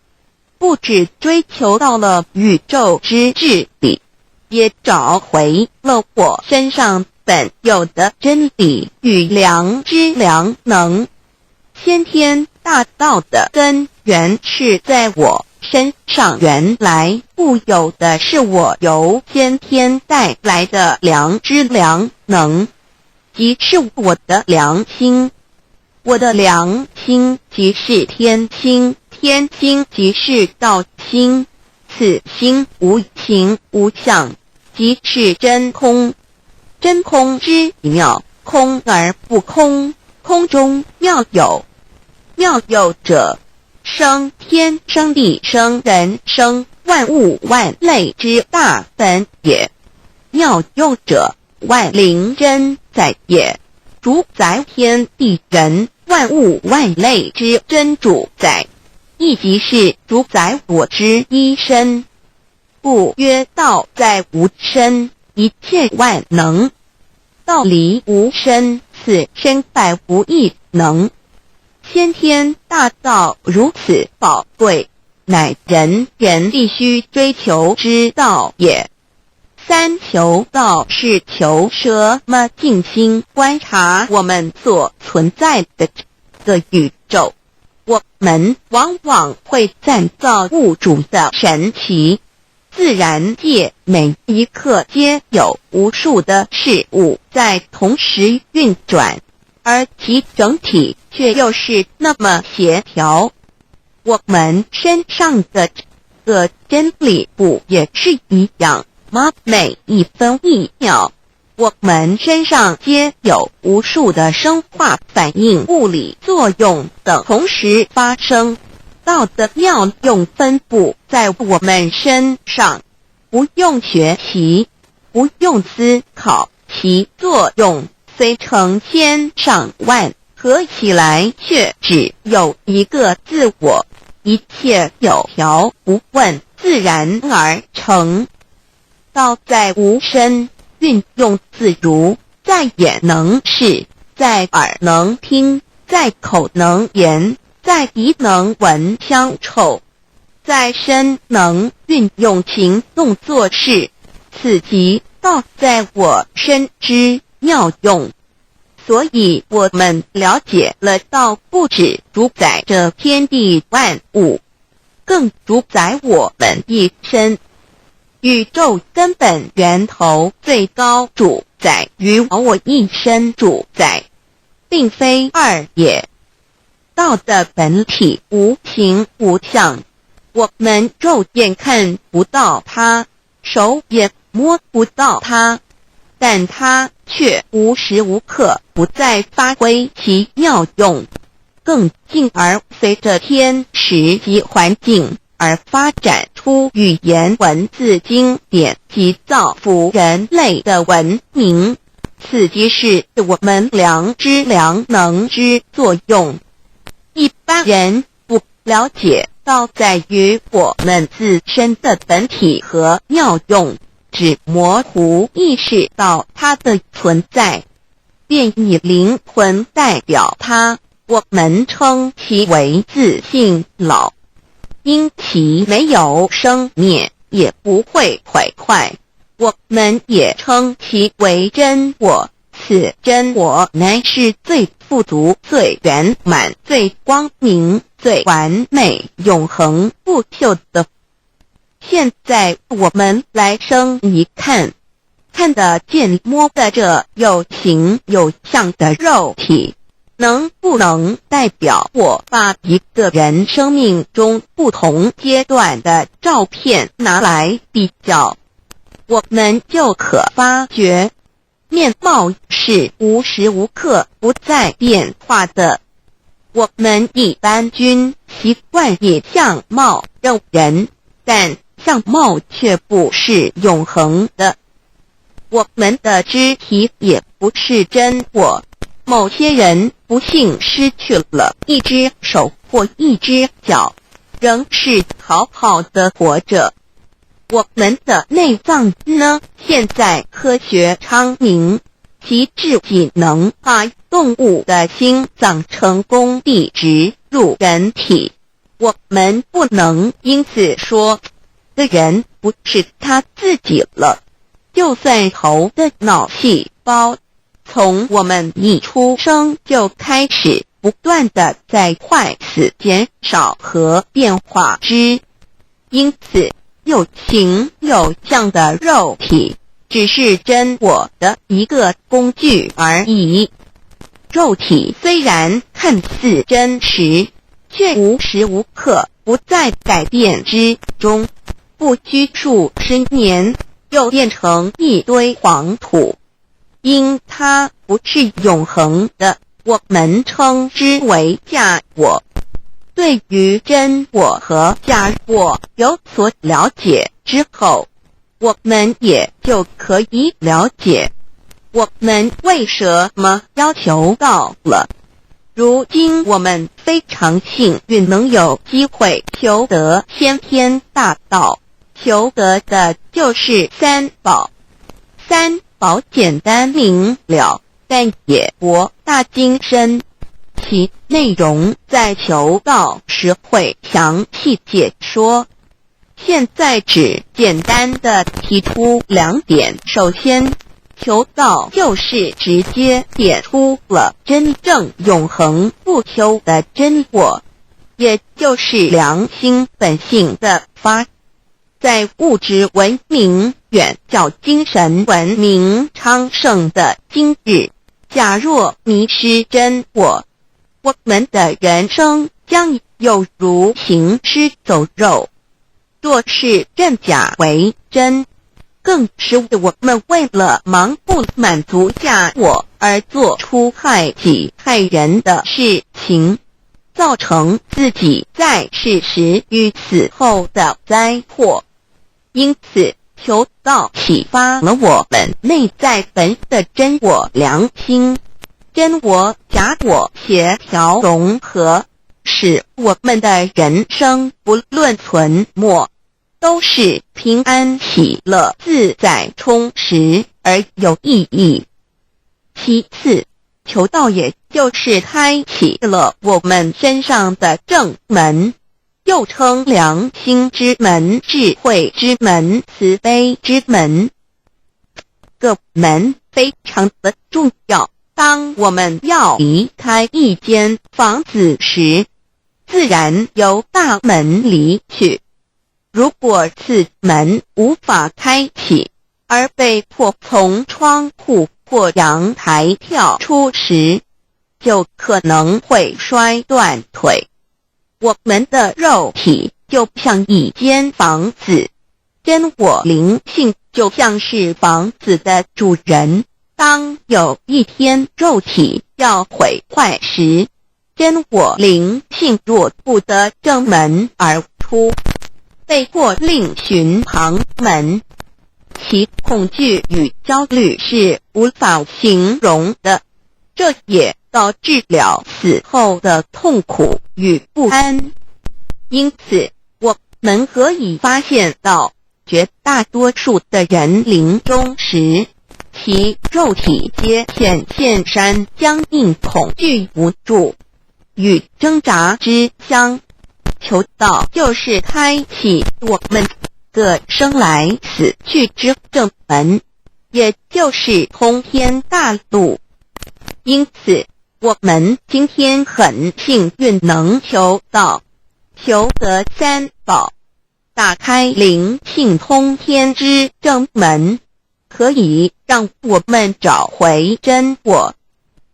不只追求到了宇宙之治理，也找回了我身上本有的真理与良知良能。先天大道的根源是在我身上，原来固有的是我由先天带来的良知良能，即是我的良心。我的良心即是天心，天心即是道心，此心无形无相，即是真空。真空之妙，空而不空，空中妙有。妙有者，生天生地生人生万物万类之大本也。妙有者，万灵真在也，主宰天地人万物万类之真主宰，亦即是主宰我之一身。故曰道在无身，一切万能。道离无身，此身败无异能。先天大道如此宝贵，乃人人必须追求之道也。三求道是求什么？静心观察我们所存在的这个宇宙，我们往往会赞造物主的神奇。自然界每一刻皆有无数的事物在同时运转，而其整体却又是那么协调。我们身上的这个真理不也是一样吗？每一分一秒，我们身上皆有无数的生化反应、物理作用等同时发生。道的妙用分布在我们身上，不用学习，不用思考，其作用虽成千上万，合起来却只有一个自我。一切有条不紊，自然而成。道在无声，运用自如，在眼能视，在耳能听，在口能言，在鼻能闻香臭，在身能运用行动做事，此即道在我身之妙用。所以我们了解了道不只主宰这天地万物，更主宰我们一身。宇宙根本源头最高主宰与我一身主宰，并非二也。道的本体无形无相，我们肉眼看不到它，手也摸不到它，但它却无时无刻不在发挥其妙用，更进而随着天时及环境而发展出语言文字经典及造福人类的文明，此即是我们良知良能之作用。一般人不了解道在于我们自身的本体和妙用，只模糊意识到它的存在，便以灵魂代表它，我们称其为自性老。因其没有生灭，也不会毁坏，我们也称其为真我。此真我乃是最富足、最圆满、最光明、最完美、永恒不朽的。现在我们来生一看，看得见摸得着有形有相的肉体，能不能代表我把一个人生命中不同阶段的照片拿来比较，我们就可发觉面貌是无时无刻不在变化的。我们一般均习惯以相貌认人，但相貌却不是永恒的。我们的肢体也不是真我，某些人不幸失去了一只手或一只脚，仍是好好的活着。我们的内脏呢？现在科学昌明，其自己能把动物的心脏成功地植入人体。我们不能因此说的人不是他自己了。就算头的脑细胞从我们一出生就开始不断的在坏死减少和变化之，因此有形有相的肉体只是真我的一个工具而已。肉体虽然看似真实，却无时无刻不在改变之中，不拘数十年又变成一堆黄土。因它不是永恒的，我们称之为假我。对于真我和假我有所了解之后，我们也就可以了解我们为什么要求道了。如今我们非常幸运能有机会求得先天大道，求得的就是三宝。三宝简单明了，但也博大精深，其内容在求道时会详细解说。现在只简单的提出2点。首先，求道就是直接点出了真正永恒不朽的真我，也就是良心本性的发。在物质文明远较精神文明昌盛的今日，假若迷失真我，我们的人生将有如行尸走肉。若是认假为真，更是我们为了盲目满足假我而做出害己害人的事情，造成自己在世时与死后的灾祸。因此，求道启发了我们内在本的真我良心，真我假我协调融合，使我们的人生不论存没，都是平安喜乐自在充实而有意义。其次，求道也就是开启了我们身上的正门，又称良心之门、智慧之门、慈悲之门。各门非常的重要。当我们要离开一间房子时，自然由大门离去。如果此门无法开启，而被迫从窗户或阳台跳出时，就可能会摔断腿。我们的肉体就像一间房子，真我灵性就像是房子的主人。当有一天肉体要毁坏时，真我灵性若不得正门而出，被迫另寻旁门，其恐惧与焦虑是无法形容的，这也导致了死后的痛苦与不安。因此，我们可以发现到，绝大多数的人临终时，其肉体皆显现山僵硬、恐惧无助与挣扎之相。求道就是开启我们个生来死去之正门，也就是通天大路。因此，我们今天很幸运能求道，求得3宝，打开灵性通天之正门，可以让我们找回真我，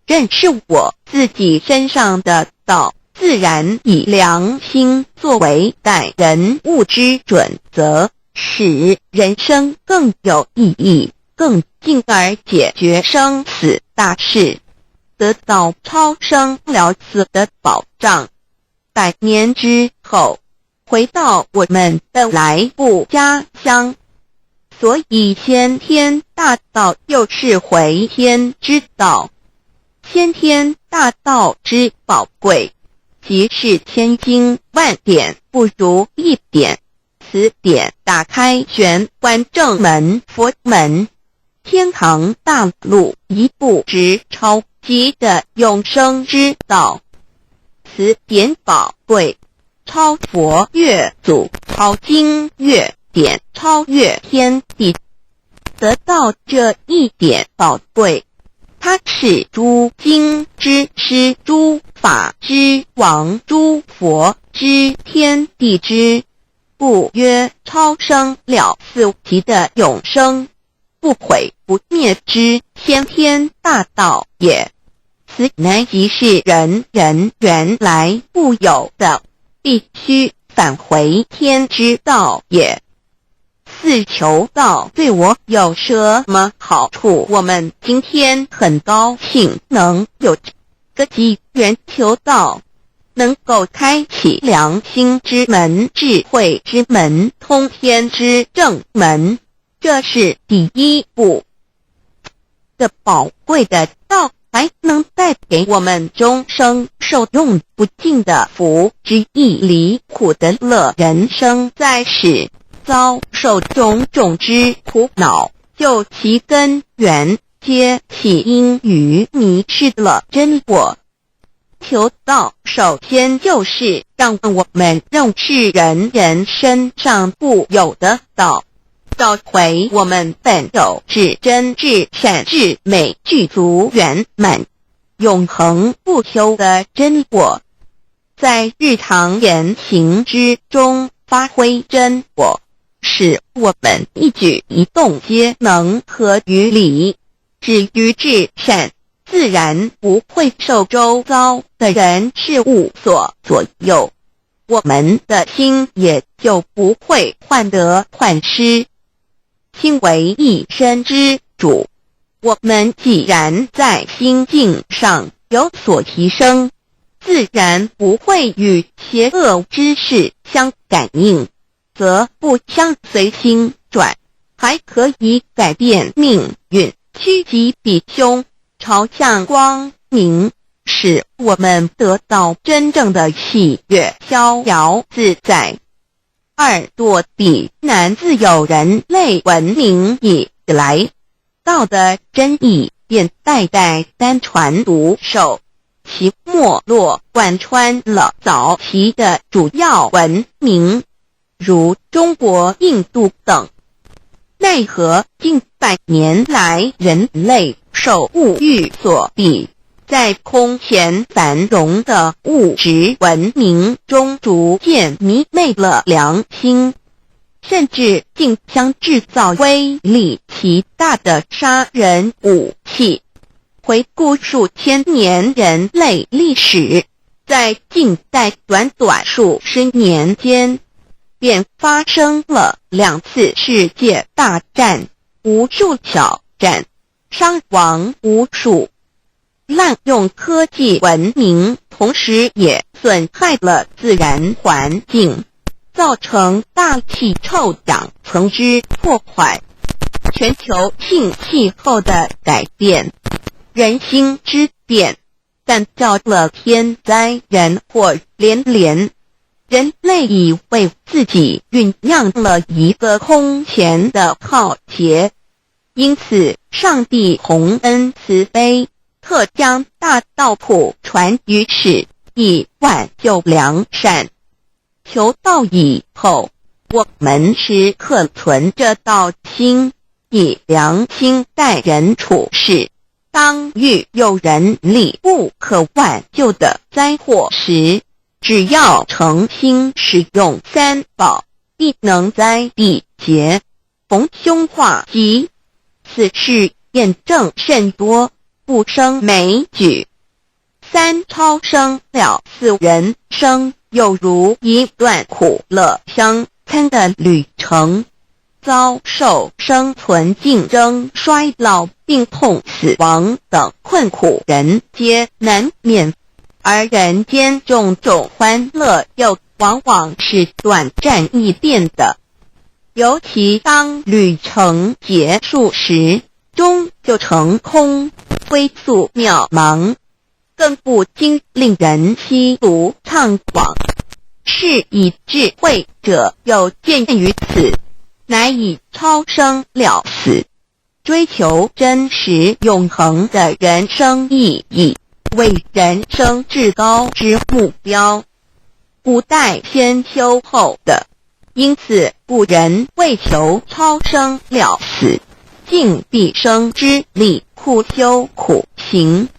认识我自己身上的道，自然以良心作为待人物之准则，使人生更有意义，更进而解决生死大事，得到超生了死的保障。100年之后，回到我们的来部家乡。所以先天大道又是回天之道，先天大道之宝贵，即是千经万典不如一点。此典打开玄关正门佛门，天堂大路一步直超级的永生之道。此典宝贵，超佛越祖，超经越典，超越天地。得到这一点宝贵，它是诸经之师，诸法之王，诸佛之天地之不曰超生了死极的永生，不毁不灭之先天大道也。此乃即是人人原来固有的，必须返回天之道也。四求道对我有什么好处？我们今天很高兴能有这个机缘求道，能够开启良心之门、智慧之门、通天之正门，这是第一步。这宝贵的道还能带给我们终生受用不尽的福之益，离苦的乐，人生在世遭受种种之苦恼，就其根源皆起因于迷失了真我。求道首先就是让我们认识人身上固有的道，找回我们本有至真至善至美具足圆满永恒不朽的真我，在日常言行之中发挥真我，使我们一举一动皆能合于理，止于至善，自然不会受周遭的人事物所左右，我们的心也就不会患得患失。心为一身之主，我们既然在心境上有所提升，自然不会与邪恶之事相感应，则不相随心转，还可以改变命运，趋吉避凶，朝向光明，使我们得到真正的喜悦，逍遥自在。二多比南自有人类文明以来，道的真意便代代单传独授，其没落贯穿了早期的主要文明，如中国、印度等。奈何近百年来人类受物欲所逼，在空前繁荣的物质文明中逐渐迷昧了良心，甚至竟将制造威力极大的杀人武器。回顾数千年人类历史，在近代短数十年间，便发生了2次世界大战，无数小战，伤亡无数。滥用科技文明，同时也损害了自然环境，造成大气臭氧层之破坏，全球性气候的改变，人心之变，但造了天灾人祸连连。人类已为自己酝酿了一个空前的浩劫，因此上帝洪恩慈悲，特将大道谱传于世，以挽救良善。求道以后，我们时刻存着道心，以良心待人处事。当遇有人力不可挽救的灾祸时，只要诚心使用三宝，必能灾必劫，逢凶化吉。此事验证甚多，不胜枚举。3超生了4人生，有如一段苦乐相参的旅程，遭受生存竞争、衰老、病痛、死亡等困苦，人皆难免。而人间种种欢乐又往往是短暂易变的，尤其当旅程结束时，终究成空，灰速渺茫，更不禁令人凄独怅惘。是以智慧者有见于此，乃以超生了死，追求真实永恒的人生意义为人生至高之目标，不待先修后的。因此古人为求超生了死，尽毕生之力，苦修苦行，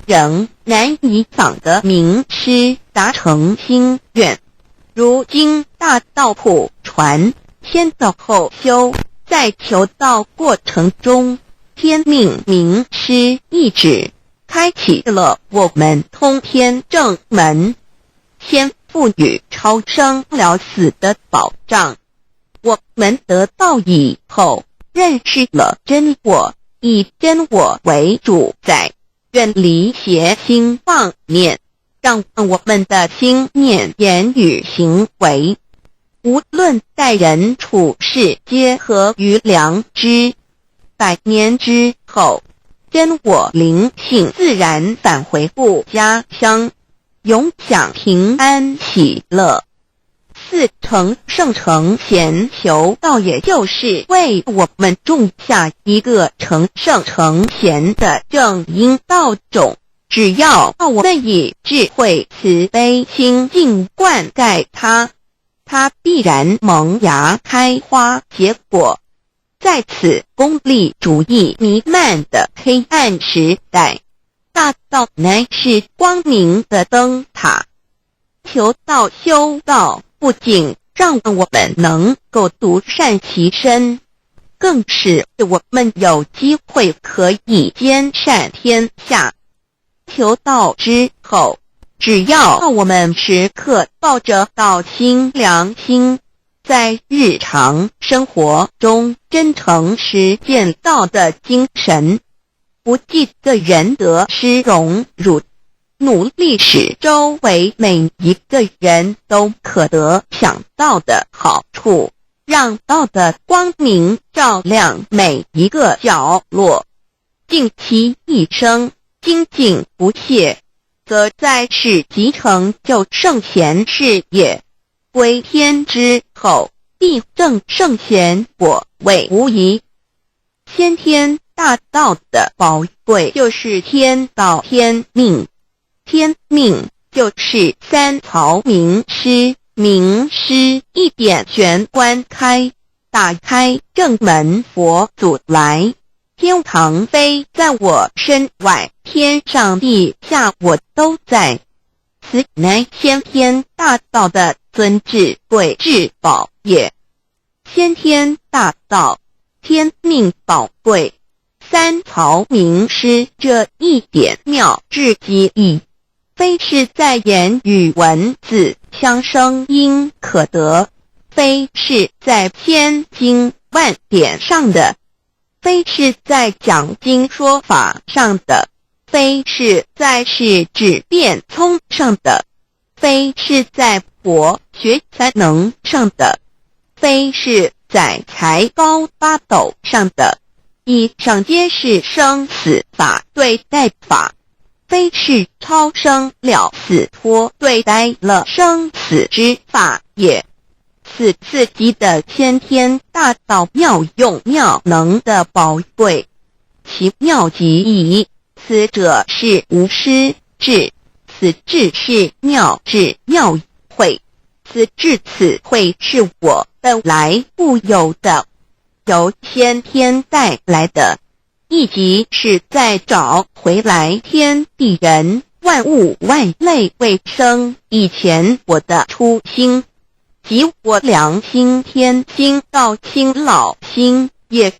仍难以访得名师，达成心愿。如今大道谱传，先道后修，在求道过程中，天命名师一指，开启了我们通天正门，先赋予超生了死的保障。我们得道以后，认识了真我，以真我为主宰，远离邪心妄念，让我们的心念、言语、行为，无论待人处事，皆合于良知。100年之后，真我灵性自然返回故家乡，永享平安喜乐。四成圣成贤求道，也就是为我们种下一个成圣成贤的正因道种。只要我们以智慧慈悲清净灌溉它，它必然萌芽开花结果。在此功利主义弥漫的黑暗时代，大道乃是光明的灯塔。求道修道不仅让我们能够独善其身，更使我们有机会可以兼善天下。求道之后，只要我们时刻抱着道心良心，在日常生活中真诚实践道的精神，不计个人得失荣辱，努力使周围每一个人都可得享道的好处，让道的光明照亮每一个角落，尽其一生精进不懈，则在世即成就圣贤事业，归天之后必证圣贤果位无疑。先天大道的宝贵就是天道天命，天命就是三曹名师，名师一点玄关开，打开正门佛祖来。天堂飞在我身外，天上地下我都在，此乃先天大道的尊至贵至宝也。先天大道，天命宝贵，三曹名师这一点妙至极意，非是在言语文字相声音可得，非是在千经万典上的，非是在讲经说法上的，非是在是智辩聪上的，非是在博学才能上的，非是在才高八斗上的，以上皆是生死法对待法，非是超生了死脱对待了生死之法也。此自己的先天大道妙用妙能的宝贵，其妙极矣。此者是无师智，此智是妙智妙慧，此智此慧是我本来固有的，由先天带来的，亦即是在找回来天地人万物万类为生以前我的初心，即我良心天心道心老心也。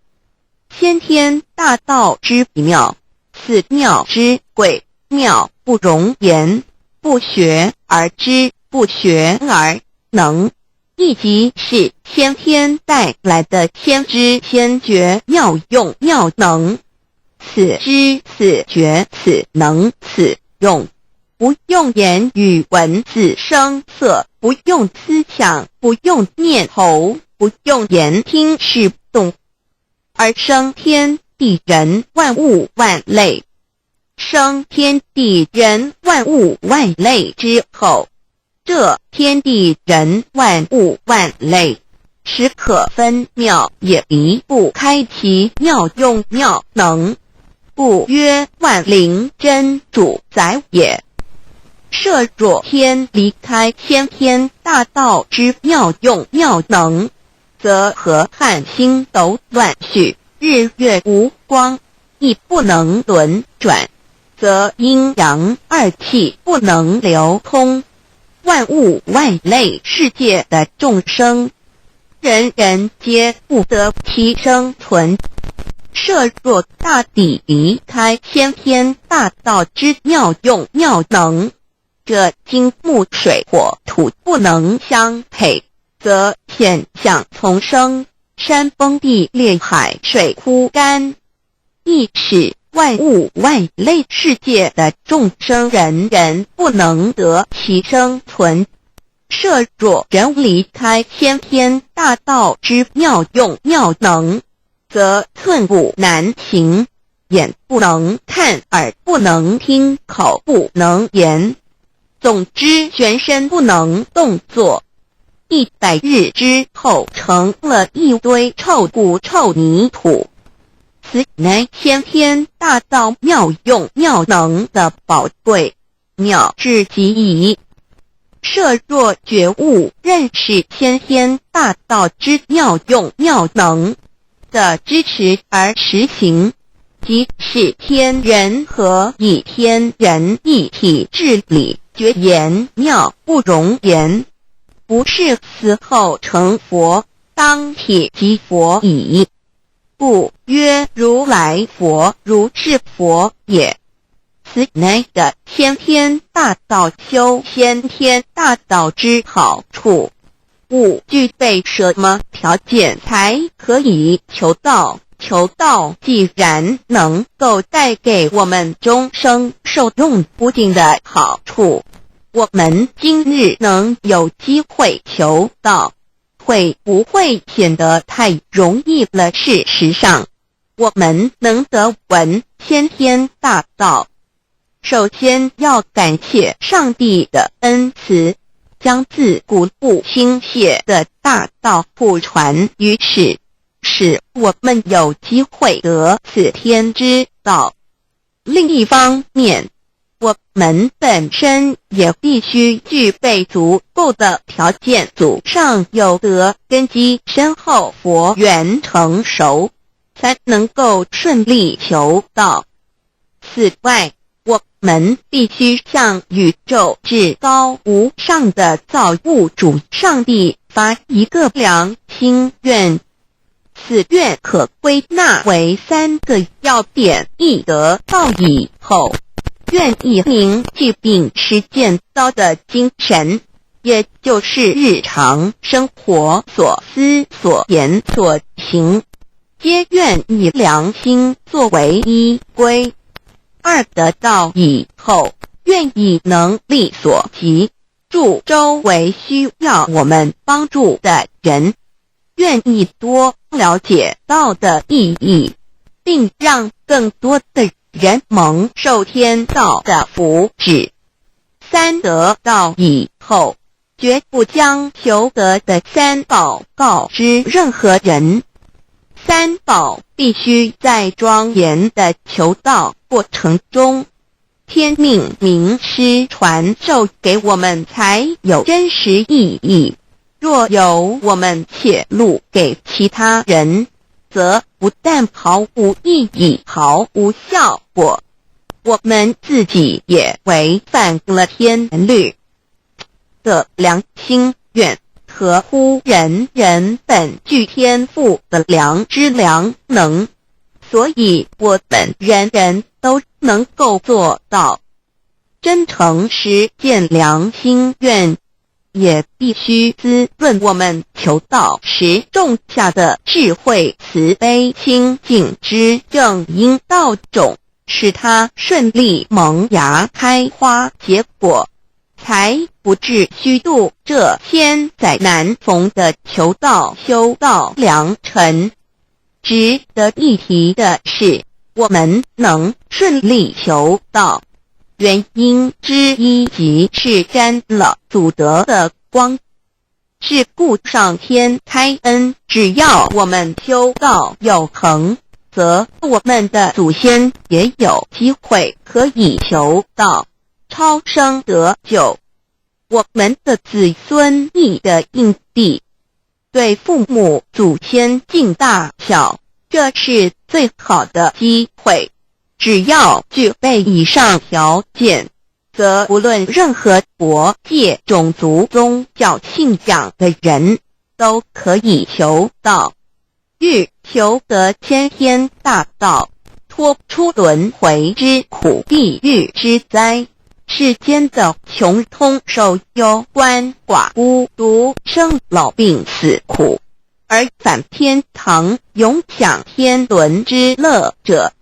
先天大道之妙，此妙之贵，妙不容言，不学而知，不学而能，亦即是先天带来的先知先觉妙用妙能。此知此觉此能此用，不用言语文字声色，不用思想，不用念头，不用言听是动，而生天地人万物万类。生天地人万物万类之后，这天地人万物万类实可分妙，也离不开其妙用妙能，故曰万灵真主宰也。设若天离开先天大道之妙用妙能，则河汉星斗乱序，日月无光，亦不能轮转，则阴阳二气不能流通，万物万类世界的众生，人人皆不得其生存。设若大地离开先天大道之妙用妙能，这金木水火土不能相配，则险象丛生，山崩地裂，海水枯干，亦使万物万类世界的众生人人不能得其生存。设若人离开先天大道之妙用妙能，则寸步难行，眼不能看，耳不能听，口不能言，总之全身不能动作， 100日之后成了一堆臭骨臭泥土。此乃先天大道妙用妙能的宝贵，妙至极矣。设若觉悟认识先天大道之妙用妙能的支持而实行，即是天人合一，天人一体治理，绝言妙不容言，不是死后成佛，当体即佛矣。故曰如来佛，如是佛也。此乃的先天大道修先天大道之好处。勿具备什么条件才可以求道？求道既然能够带给我们终生受用不尽的好处，我们今日能有机会求道，会不会显得太容易了？事实上，我们能得闻先天大道，首先要感谢上帝的恩慈，将自古不倾泻的大道普传于世，使我们有机会得此天之道。另一方面，我们本身也必须具备足够的条件，祖上有德，根基深厚，佛缘成熟，才能够顺利求道。此外，我们必须向宇宙至高无上的造物主上帝发一个良心愿，此愿可归纳为3个要点：一得道以后，愿以明具并实践道的精神，也就是日常生活所思所言所行，皆愿以良心作为依归。2得道以后，愿以能力所及，助周围需要我们帮助的人，愿意多了解道的意义，并让更多的人蒙受天道的福祉。3得道以后，绝不将求得的3宝告知任何人。3宝必须在庄严的求道过程中，天命名师传授给我们，才有真实意义。若由我们泄露给其他人，则不但毫无意义，毫无效果，我们自己也违反了天律的良心愿，合乎人人本具天赋的良知良能，所以我们人人都能够做到。真诚实践良心愿，也必须滋润我们求道时种下的智慧、慈悲、清净之正因道种，使它顺利萌芽开花结果，才不至虚度这千载难逢的求道修道良辰。值得一提的是，我们能顺利求道，原因之一即是沾了祖德的光，是故上天开恩，只要我们修道有恒，则我们的祖先也有机会可以求道超生得救。我们的子孙亦的印地，对父母祖先敬大小，这是最好的机会。只要具备以上条件，则无论任何国界、种族、宗教信仰的人，都可以求道。欲求得先天大道，脱出轮回之苦、地狱之灾，世间的穷通受忧、鳏寡孤独、生老病死苦，而返天堂永享天伦之乐者，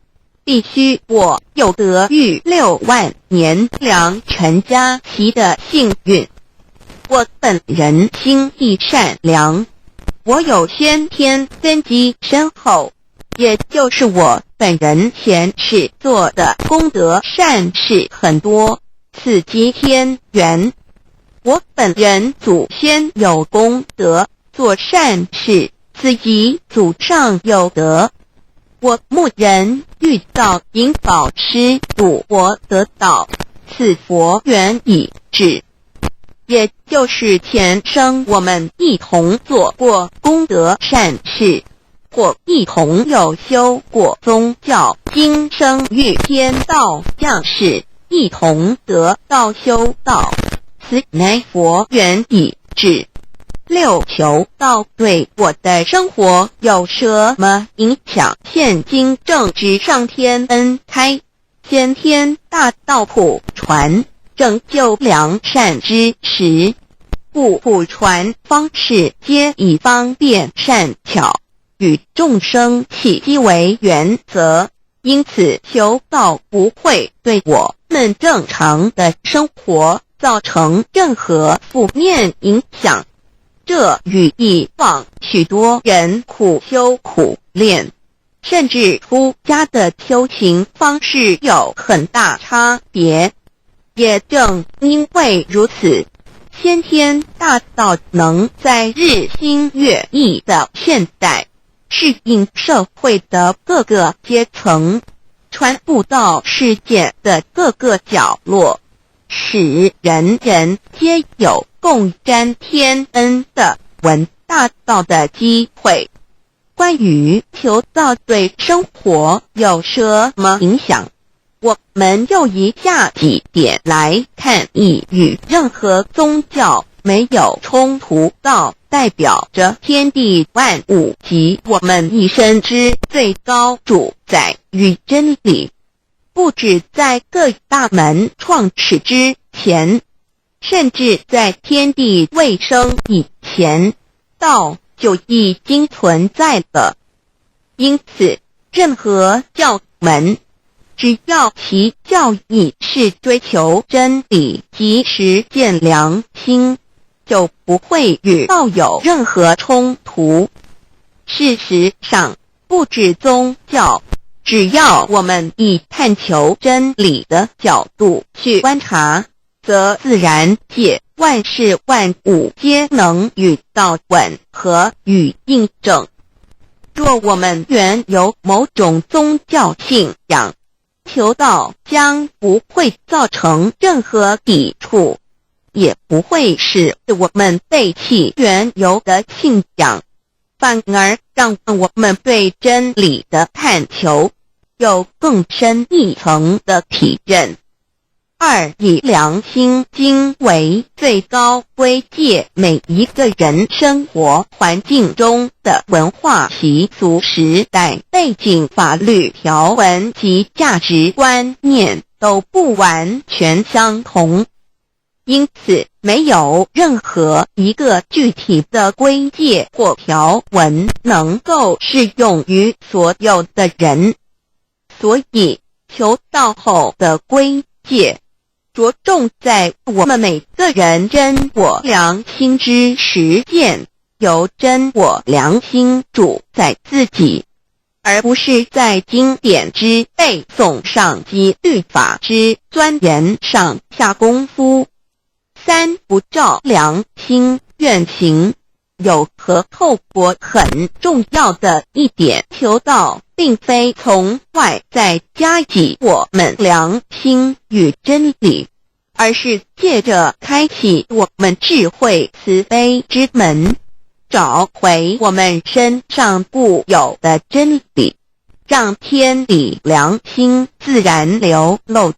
必须我有得遇6万年良辰佳期的幸运。我本人心地善良，我有先天根基深厚，也就是我本人前世做的功德善事很多，此即天缘。我本人祖先有功德，做善事，此即祖上有德。我牧人欲造引导师度我得道，此佛缘已至。也就是前生我们一同做过功德善事，或一同有修过宗教，今生遇天道降世，一同得道修道，此乃佛缘已至。六求道对我的生活有什么影响？现今正值上天恩开，先天大道普传，拯救良善之时，故普传方式皆以方便善巧，与众生契机为原则，因此求道不会对我们正常的生活造成任何负面影响。这与以往许多人苦修苦练，甚至出家的修行方式有很大差别。也正因为如此，先天大道能在日新月异的现代适应社会的各个阶层，传布到世界的各个角落，使人人皆有共沾天恩的闻大道的机会。关于求道对生活有什么影响，我们就以下几点来看。一、与任何宗教没有冲突，道代表着天地万物及我们一生之最高主宰与真理。不止在各大门创始之前，甚至在天地未生以前，道就已经存在了。因此，任何教门，只要其教义是追求真理及实践良心，就不会与道有任何冲突。事实上，不止宗教，只要我们以探求真理的角度去观察，则自然界万事万物皆能与道吻合与印证。若我们原有某种宗教信仰，求道将不会造成任何抵触，也不会使我们背弃原有的信仰，反而让我们对真理的探求有更深一层的体认。二、以良心经为最高规戒每一个人生活环境中的文化习俗、时代背景、法律条文及价值观念都不完全相同，因此没有任何一个具体的规戒或条文能够适用于所有的人。所以求道后的规戒着重在我们每个人真我良心之实践，由真我良心主宰自己，而不是在经典之背诵上及律法之钻研上下功夫。三、不照良心愿行。有和透过很重要的一点，求道并非从外在加给我们良心与真理，而是借着开启我们智慧慈悲之门，找回我们身上固有的真理，让天理良心自然流露。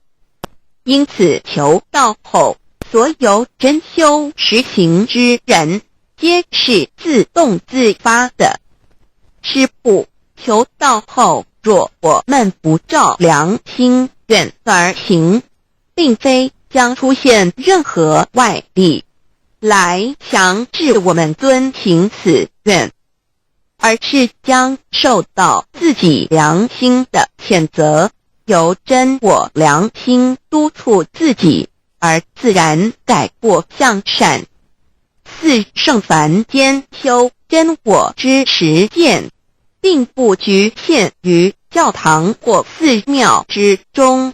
因此求道后，所有真修实行之人皆是自动自发的。师父，求道后，若我们不照良心愿而行，并非将出现任何外力来强制我们遵行此愿，而是将受到自己良心的谴责，由真我良心督促自己，而自然改过向善。四、圣凡间修真我之实践，并不局限于教堂或寺庙之中。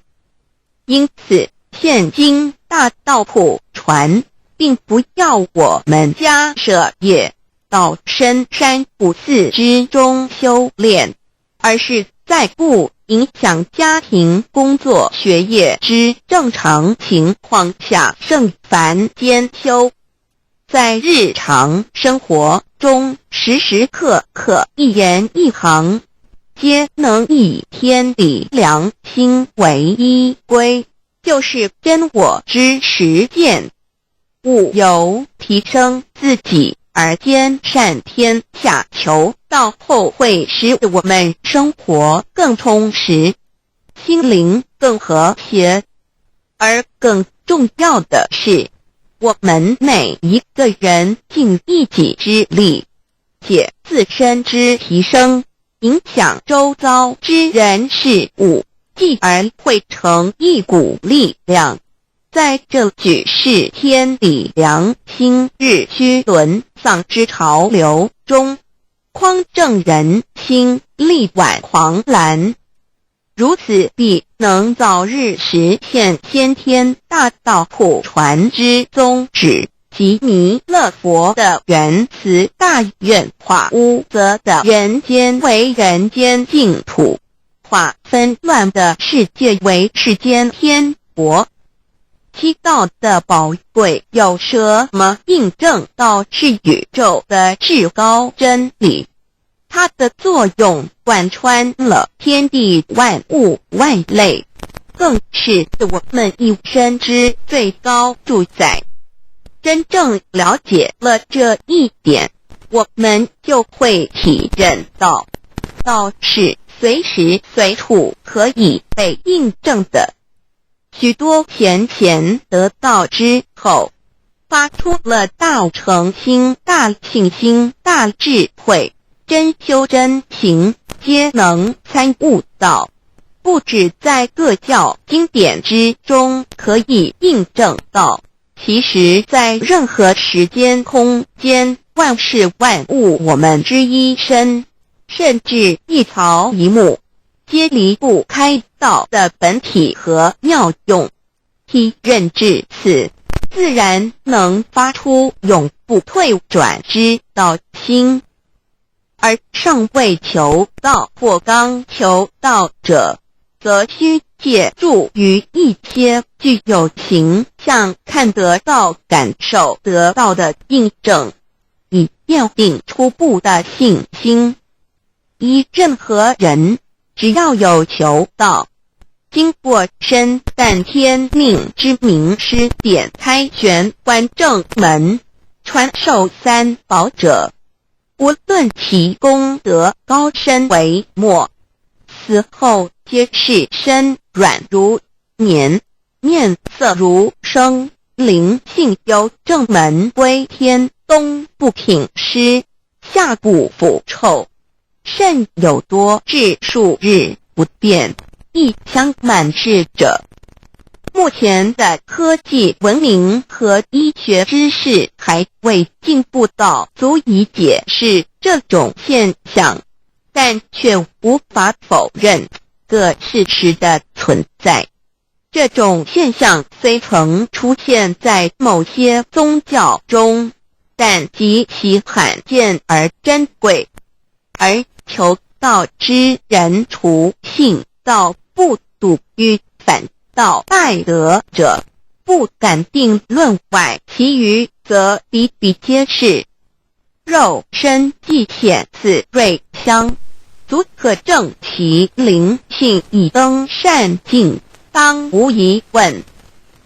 因此，现今大道普传并不要我们家舍业到深山古寺之中修炼，而是在不影响家庭、工作、学业之正常情况下圣凡兼修。在日常生活中，时时刻刻一言一行，皆能以天理良心为依归，就是真我之实践。务由提升自己而兼善天下，求到后会使我们生活更充实，心灵更和谐。而更重要的是，我们每一个人尽一己之力，且自身之提升，影响周遭之人事物，继而汇成一股力量，在这举世天理良心日趋沦丧之潮流中，匡正人心，力挽狂澜。如此必能早日实现先天大道普传之宗旨及弥勒佛的原慈大愿，化污浊的人间为人间净土，化纷乱的世界为世间天国。七道的宝贵有什么印证到是宇宙的至高真理？它的作用贯穿了天地万物万类，更是我们一生之最高主宰。真正了解了这一点，我们就会体认到，道是随时随处可以被印证的。许多贤贤得道之后，发出了大诚心、大信心、大智慧，真修真行，皆能参悟到，不止在各教经典之中可以印证到，其实在任何时间空间、万事万物我们之一身，甚至一草一木，皆离不开道的本体和妙用。体认至此，自然能发出永不退转之道心。而尚未求道或刚求道者，则需借助于一些具有形象、看得到、感受得到的印证，以奠定初步的信心。依任何人，只要有求道，经过身但天命之名师点开玄关正门，传授三宝者，无论其功德高深为末，死后皆是身软如棉，面色如生，灵性由正门归天，东不品湿，下不腐臭，甚有多至数日不变，一腔满志者。目前的科技文明和医学知识还未进步到足以解释这种现象，但却无法否认个事实的存在。这种现象虽曾出现在某些宗教中，但极其罕见而珍贵，而求道之人除信道不笃于反道拜德者，不敢定论外，其余则比比皆是。肉身既显此瑞香，足可证其灵性已登善境，当无疑问。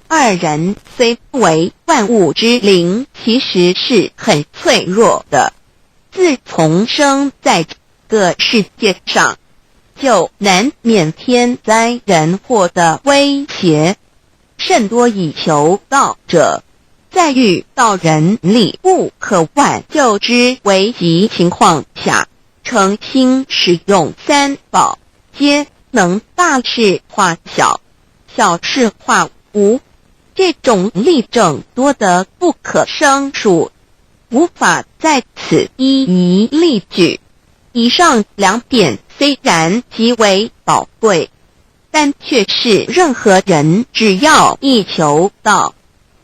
二人虽不为万物之灵，其实是很脆弱的。自从生在这个世界上，就难免天灾人祸的威胁，甚多以求道者，在遇到人力不可挽救之危急情况下，诚心使用三宝，皆能大事化小，小事化无。这种例证多得不可胜数，无法在此一一例举。以上两点虽然极为宝贵，但却是任何人只要一求道，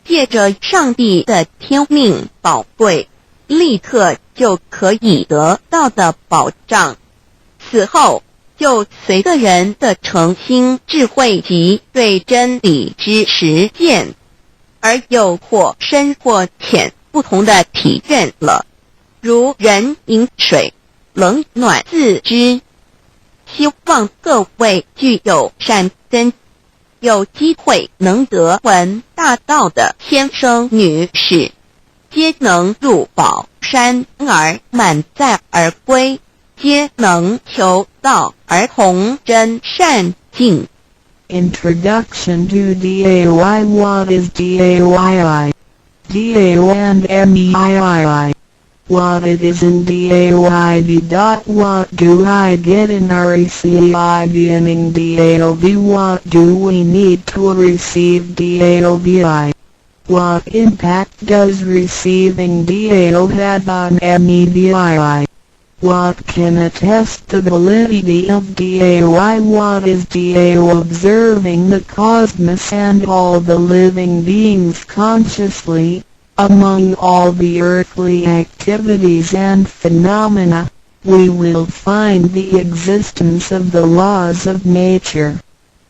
借着上帝的天命宝贵，立刻就可以得到的保障。此后就随个人的诚心智慧及对真理之实践，而有或深或浅不同的体验了。如人饮水，冷暖自知。希望各位具有善根，有机会能得闻大道的先生女士，皆能入宝山而满载而归，皆能求道而同真善境。 Introduction to DAY. What is DAYI? DAO and MEII. What it is in DAYD. What do I get in RECI beginning DAOB? What do we need to receive DAOBI? What impact does receiving DAO have on MEDII? What can attest the validity of DAOI? What is DAO? Observing the cosmos and all the living beings consciously. Among all the earthly activities and phenomena, we will find the existence of the laws of nature.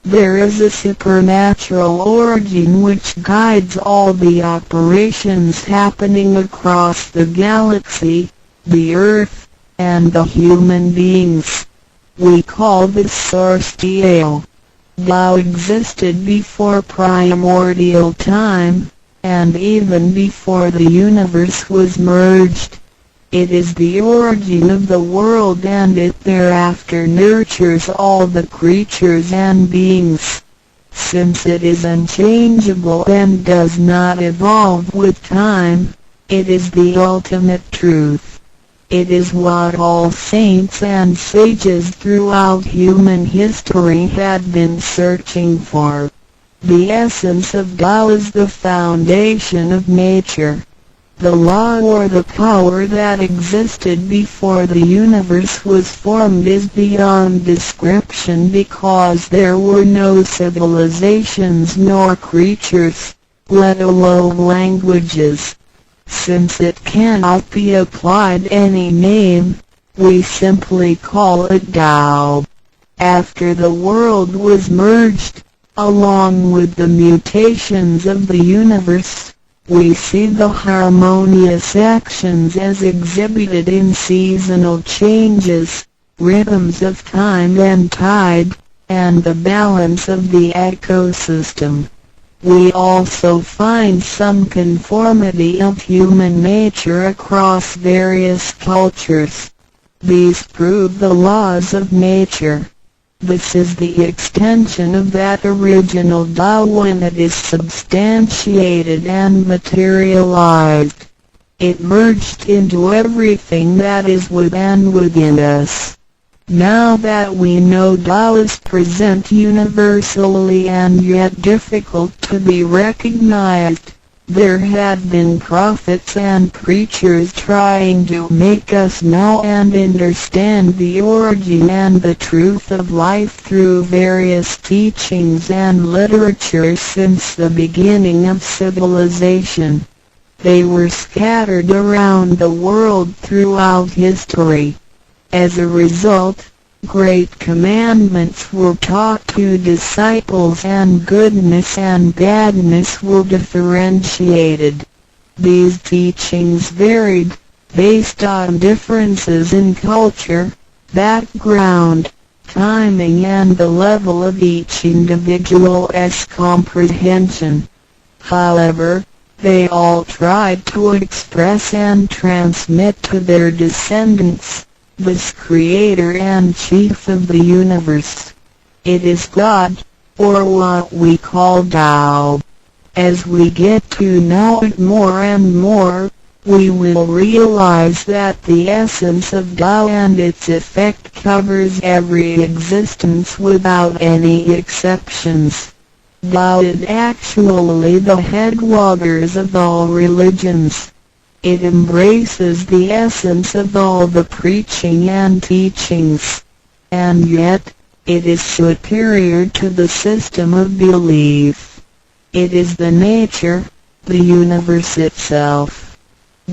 There is a supernatural origin which guides all the operations happening across the galaxy, the earth, and the human beings. We call this source DAO. DAO existed before primordial time, and even before the universe was merged. It is the origin of the world, and it thereafter nurtures all the creatures and beings. Since it is unchangeable and does not evolve with time, it is the ultimate truth. It is what all saints and sages throughout human history had been searching for. The essence of Tao is the foundation of nature. The law or the power that existed before the universe was formed is beyond description, because there were no civilizations nor creatures, let alone languages. Since it cannot be applied any name, we simply call it Tao. After the world was merged, along with the mutations of the universe, we see the harmonious actions as exhibited in seasonal changes, rhythms of time and tide, and the balance of the ecosystem. We also find some conformity of human nature across various cultures. These prove the laws of nature. This is the extension of that original Tao when it is substantiated and materialized. It merged into everything that is within us. Now that we know Tao is present universally and yet difficult to be recognized, there have been prophets and preachers trying to make us know and understand the origin and the truth of life through various teachings and literature since the beginning of civilization. They were scattered around the world throughout history. As a result, great commandments were taught to disciples and goodness and badness were differentiated. These teachings varied, based on differences in culture, background, timing and the level of each individual's comprehension. However, they all tried to express and transmit to their descendants this Creator and Chief of the universe. It is God, or what we call Tao. As we get to know it more and more, we will realize that the essence of Tao and its effect covers every existence without any exceptions. Tao is actually the headwaters of all religions. It embraces the essence of all the preaching and teachings, and yet, it is superior to the system of belief. It is the nature, the universe itself.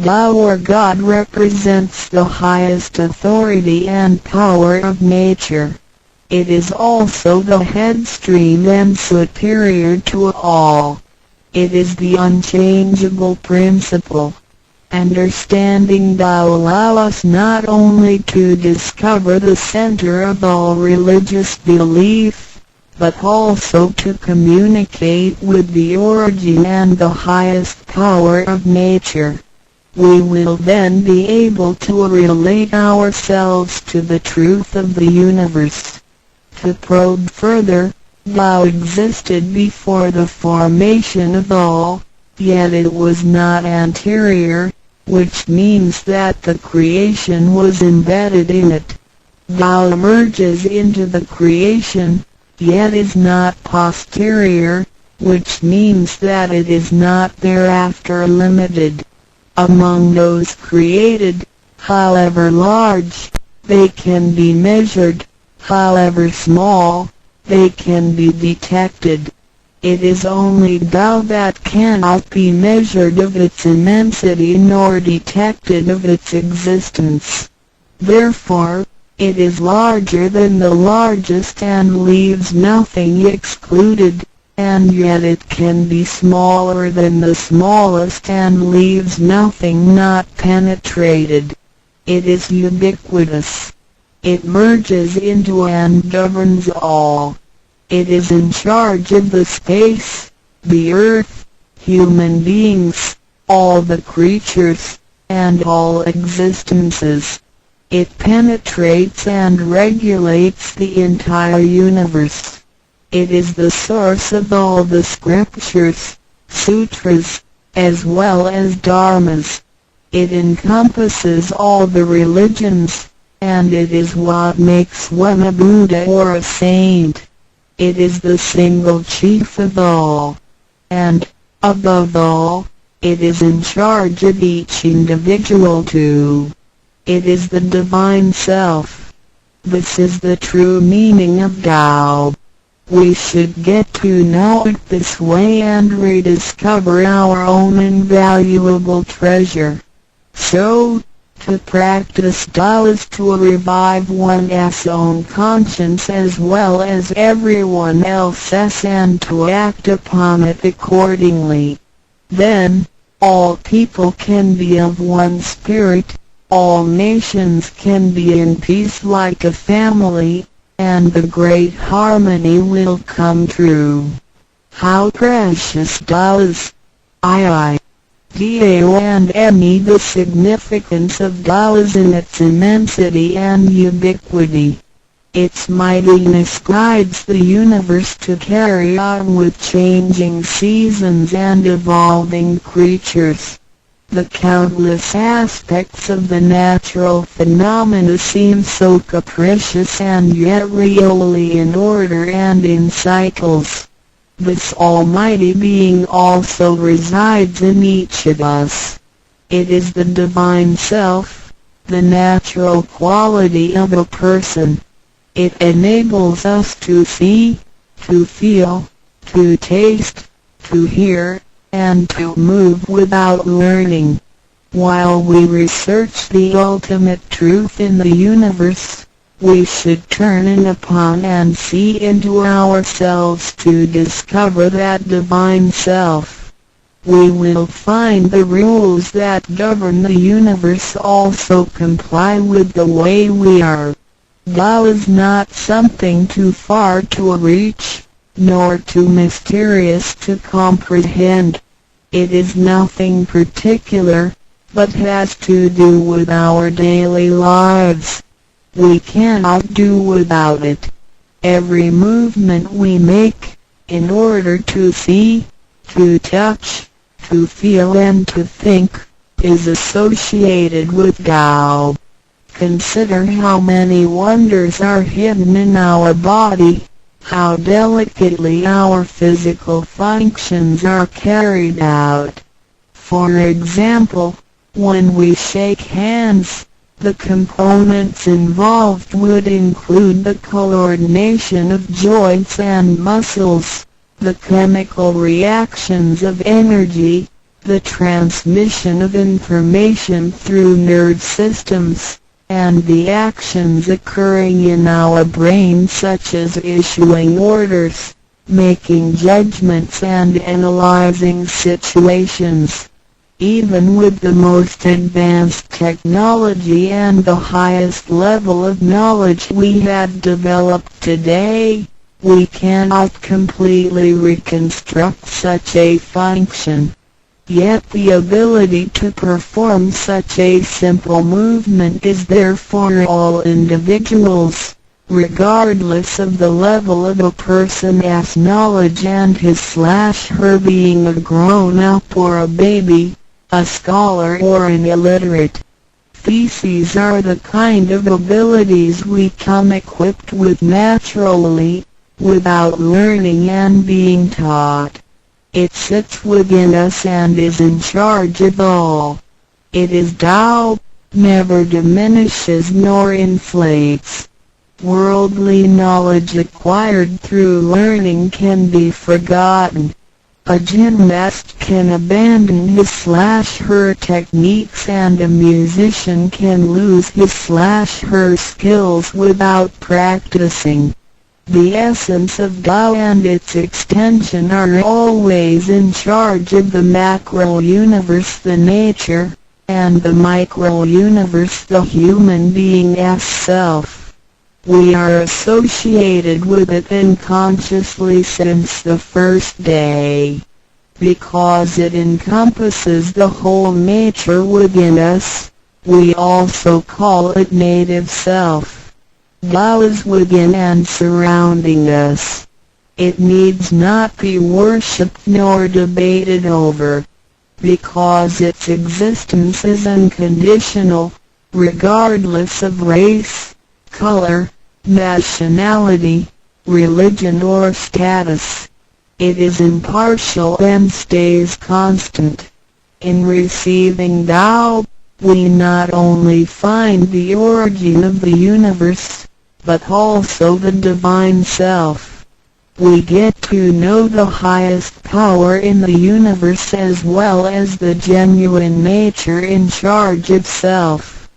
Tao or God represents the highest authority and power of nature. It is also the headstream and superior to all. It is the unchangeable principle. Understanding Tao allows us not only to discover the center of all religious belief, but also to communicate with the origin and the highest power of nature. We will then be able to relate ourselves to the truth of the universe. To probe further, Tao existed before the formation of all, yet it was not anterior, which means that the creation was embedded in it. Tao emerges into the creation, yet is not posterior, which means that it is not thereafter limited. Among those created, however large, they can be measured, however small, they can be detected. It is only Tao that cannot be measured of its immensity nor detected of its existence. Therefore, it is larger than the largest and leaves nothing excluded, and yet it can be smaller than the smallest and leaves nothing not penetrated. It is ubiquitous. It merges into and governs all. It is in charge of the space, the earth, human beings, all the creatures, and all existences. It penetrates and regulates the entire universe. It is the source of all the scriptures, sutras, as well as dharmas. It encompasses all the religions, and it is what makes one a Buddha or a saint. It is the single chief of all. And, above all, it is in charge of each individual too. It is the Divine Self. This is the true meaning of Tao. We should get to know it this way and rediscover our own invaluable treasure. So, to practice Tao is to revive one's own conscience as well as everyone else's and to act upon it accordingly. Then, all people can be of one spirit, all nations can be in peace like a family, and the great harmony will come true. How precious Tao is! Tao and me. The significance of Tao is in its immensity and ubiquity. Its mightiness guides the universe to carry on with changing seasons and evolving creatures. The countless aspects of the natural phenomena seem so capricious and yet really in order and in cycles. This almighty being also resides in each of us. It is the Divine Self, the natural quality of a person. It enables us to see, to feel, to taste, to hear, and to move without learning. While we research the ultimate truth in the universe, we should turn in upon and see into ourselves to discover that Divine Self. We will find the rules that govern the universe also comply with the way we are. Tao is not something too far to reach, nor too mysterious to comprehend. It is nothing particular, but has to do with our daily lives. We cannot do without it. Every movement we make, in order to see, to touch, to feel and to think, is associated with Tao. Consider how many wonders are hidden in our body, how delicately our physical functions are carried out. For example, when we shake hands, the components involved would include the coordination of joints and muscles, the chemical reactions of energy, the transmission of information through nerve systems, and the actions occurring in our brain such as issuing orders, making judgments and analyzing situations. Even with the most advanced technology and the highest level of knowledge we have developed today, we cannot completely reconstruct such a function. Yet the ability to perform such a simple movement is there for all individuals, regardless of the level of a person's knowledge and his/her being a grown-up or a baby, a scholar or an illiterate. These are the kind of abilities we come equipped with naturally, without learning and being taught. It sits within us and is in charge of all. It is Tao, never diminishes nor inflates. Worldly knowledge acquired through learning can be forgotten. A gymnast can abandon his/her techniques and a musician can lose his/her skills without practicing. The essence of Tao and its extension are always in charge of the macro-universe, the nature, and the micro-universe, the human being's self. We are associated with it unconsciously since the first day. Because it encompasses the whole nature within us, we also call it native self. Tao is within and surrounding us. It needs not be worshipped nor debated over, because its existence is unconditional, regardless of race, color, nationality, religion or status. It is impartial and stays constant. In receiving Tao, we not only find the origin of the universe, but also the divine self. We get to know the highest power in the universe as well as the genuine nature in charge of self.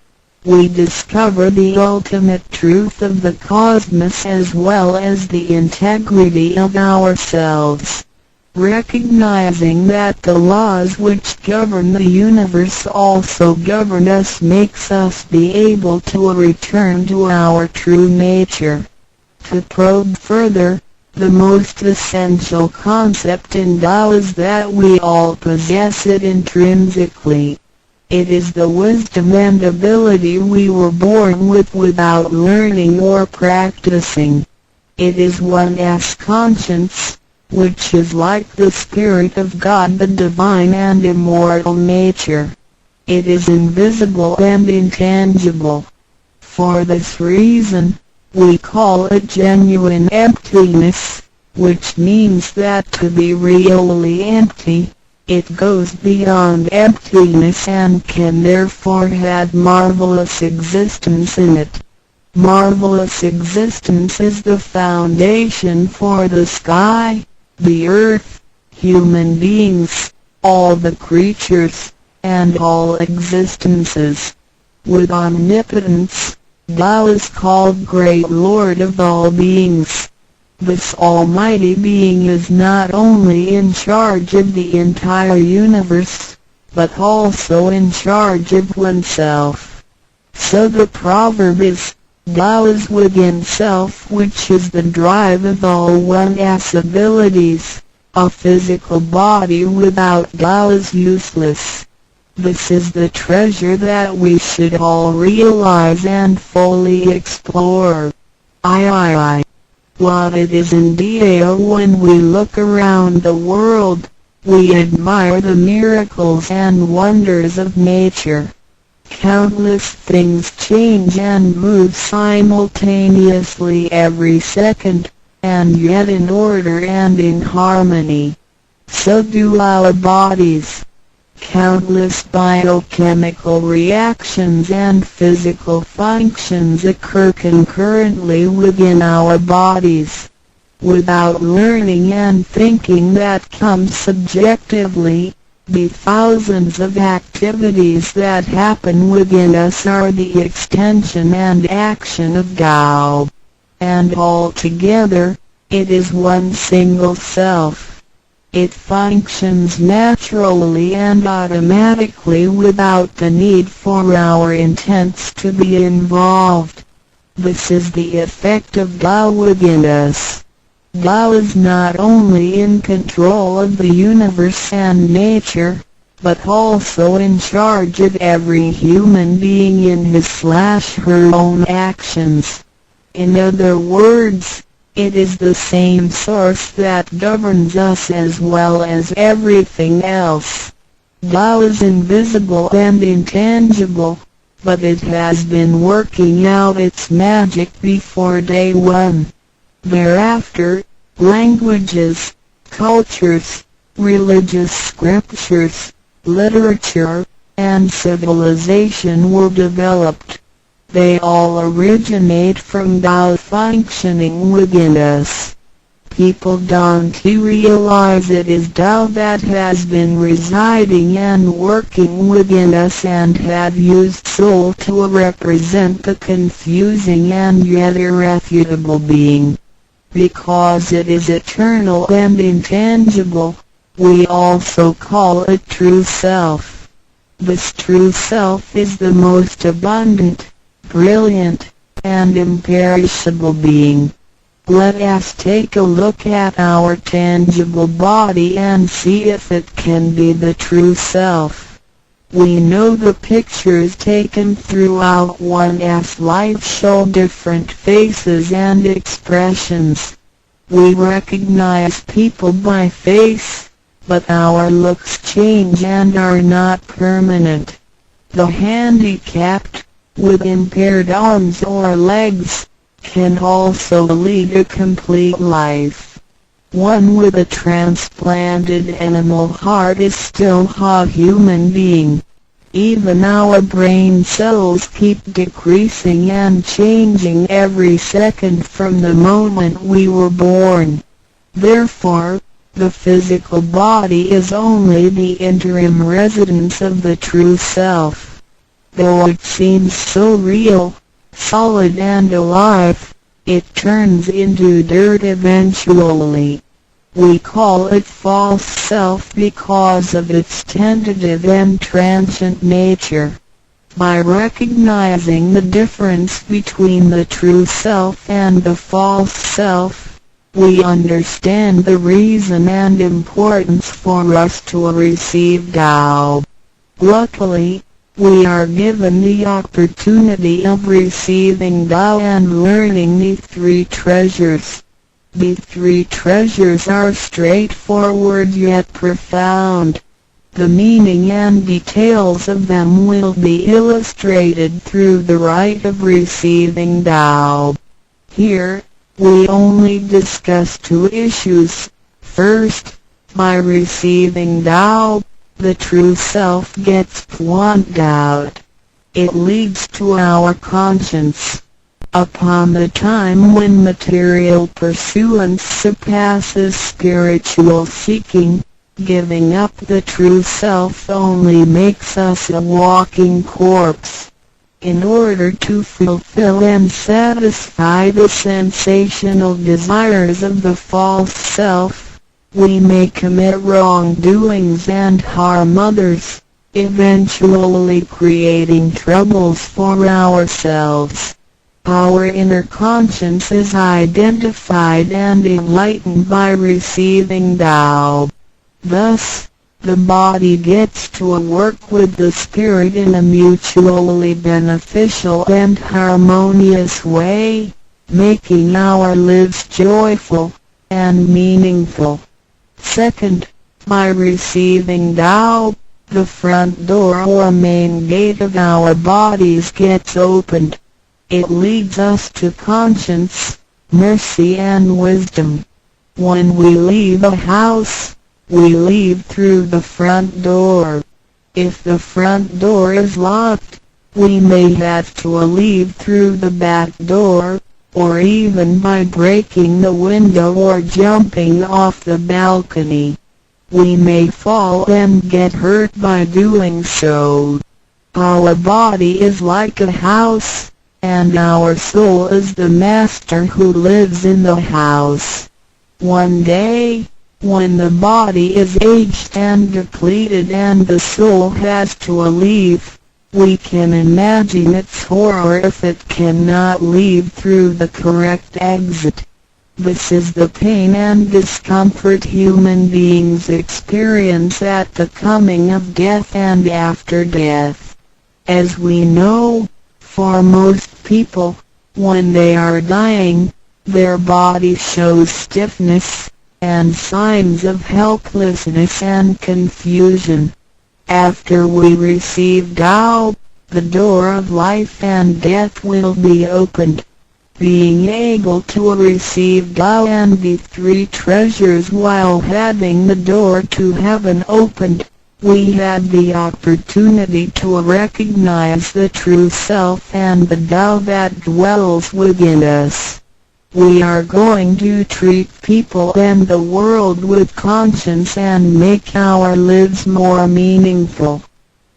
We discover the ultimate truth of the cosmos as well as the integrity of ourselves. Recognizing that the laws which govern the universe also govern us makes us be able to return to our true nature. To probe further, the most essential concept in Tao is that we all possess it intrinsically. It is the wisdom and ability we were born with without learning or practicing. It is one's conscience, which is like the Spirit of God, the divine and immortal nature. It is invisible and intangible. For this reason, we call it genuine emptiness, which means that to be really empty, it goes beyond emptiness and can therefore have marvelous existence in it. Marvelous existence is the foundation for the sky, the earth, human beings, all the creatures, and all existences. With omnipotence, Tao is called Great Lord of all beings. This almighty being is not only in charge of the entire universe, but also in charge of oneself. So the proverb is, Tao is within self, which is the drive of all one's abilities. A physical body without Tao is useless. This is the treasure that we should all realize and fully explore. What it is indeed when we look around the world, we admire the miracles and wonders of nature. Countless things change and move simultaneously every second, and yet in order and in harmony. So do our bodies. Countless biochemical reactions and physical functions occur concurrently within our bodies. Without learning and thinking that comes subjectively, The thousands of activities that happen within us are the extension and action of Tao. And altogether, it is one single self. It functions naturally and automatically without the need for our intents to be involved. This is the effect of Tao within us. Tao is not only in control of the universe and nature, but also in charge of every human being in his/her own actions. In other words, it is the same source that governs us as well as everything else. Tao is invisible and intangible, but it has been working out its magic before day one. Thereafter, languages, cultures, religious scriptures, literature, and civilization were developed. They all originate from Tao functioning within us. People don't realize it is Tao that has been residing and working within us and have used soul to represent the confusing and yet irrefutable being. Because it is eternal and intangible, we also call it true self. This true self is the most abundant, brilliant, and imperishable being. Let us take a look at our tangible body and see if it can be the true self. We know the pictures taken throughout one's life show different faces and expressions. We recognize people by face, but our looks change and are not permanent. The handicapped, with impaired arms or legs, can also lead a complete life. One with a transplanted animal heart is still a human being. Even our brain cells keep decreasing and changing every second from the moment we were born. Therefore, the physical body is only the interim residence of the true self. Though it seems so real, solid and alive, it turns into dirt eventually. We call it false self because of its tentative and transient nature. By recognizing the difference between the true self and the false self, we understand the reason and importance for us to receive Tao. Luckily, we are given the opportunity of receiving Tao and learning the three treasures. The three treasures are straightforward yet profound. The meaning and details of them will be illustrated through the rite of receiving Tao. Here, we only discuss two issues. First, by receiving Tao, the true self gets plucked out. It leads to our conscience. Upon the time when material pursuance surpasses spiritual seeking, giving up the true self only makes us a walking corpse. In order to fulfill and satisfy the sensational desires of the false self, we may commit wrongdoings and harm others, eventually creating troubles for ourselves. Our inner conscience is identified and enlightened by receiving Tao. Thus, the body gets to work with the spirit in a mutually beneficial and harmonious way, making our lives joyful and meaningful. Second, by receiving Tao, the front door or main gate of our bodies gets opened. It leads us to conscience, mercy and wisdom. When we leave a house, we leave through the front door. If the front door is locked, we may have to leave through the back door, or even by breaking the window or jumping off the balcony. We may fall and get hurt by doing so. Our body is like a house, and our soul is the master who lives in the house. One day, when the body is aged and depleted and the soul has to leave, we can imagine its horror if it cannot leave through the correct exit. This is the pain and discomfort human beings experience at the coming of death and after death. As we know, for most people, when they are dying, their body shows stiffness, and signs of helplessness and confusion. After we receive Tao, the door of life and death will be opened. Being able to receive Tao and the three treasures while having the door to heaven opened, we had the opportunity to recognize the true self and the Tao that dwells within us. We are going to treat people and the world with conscience and make our lives more meaningful.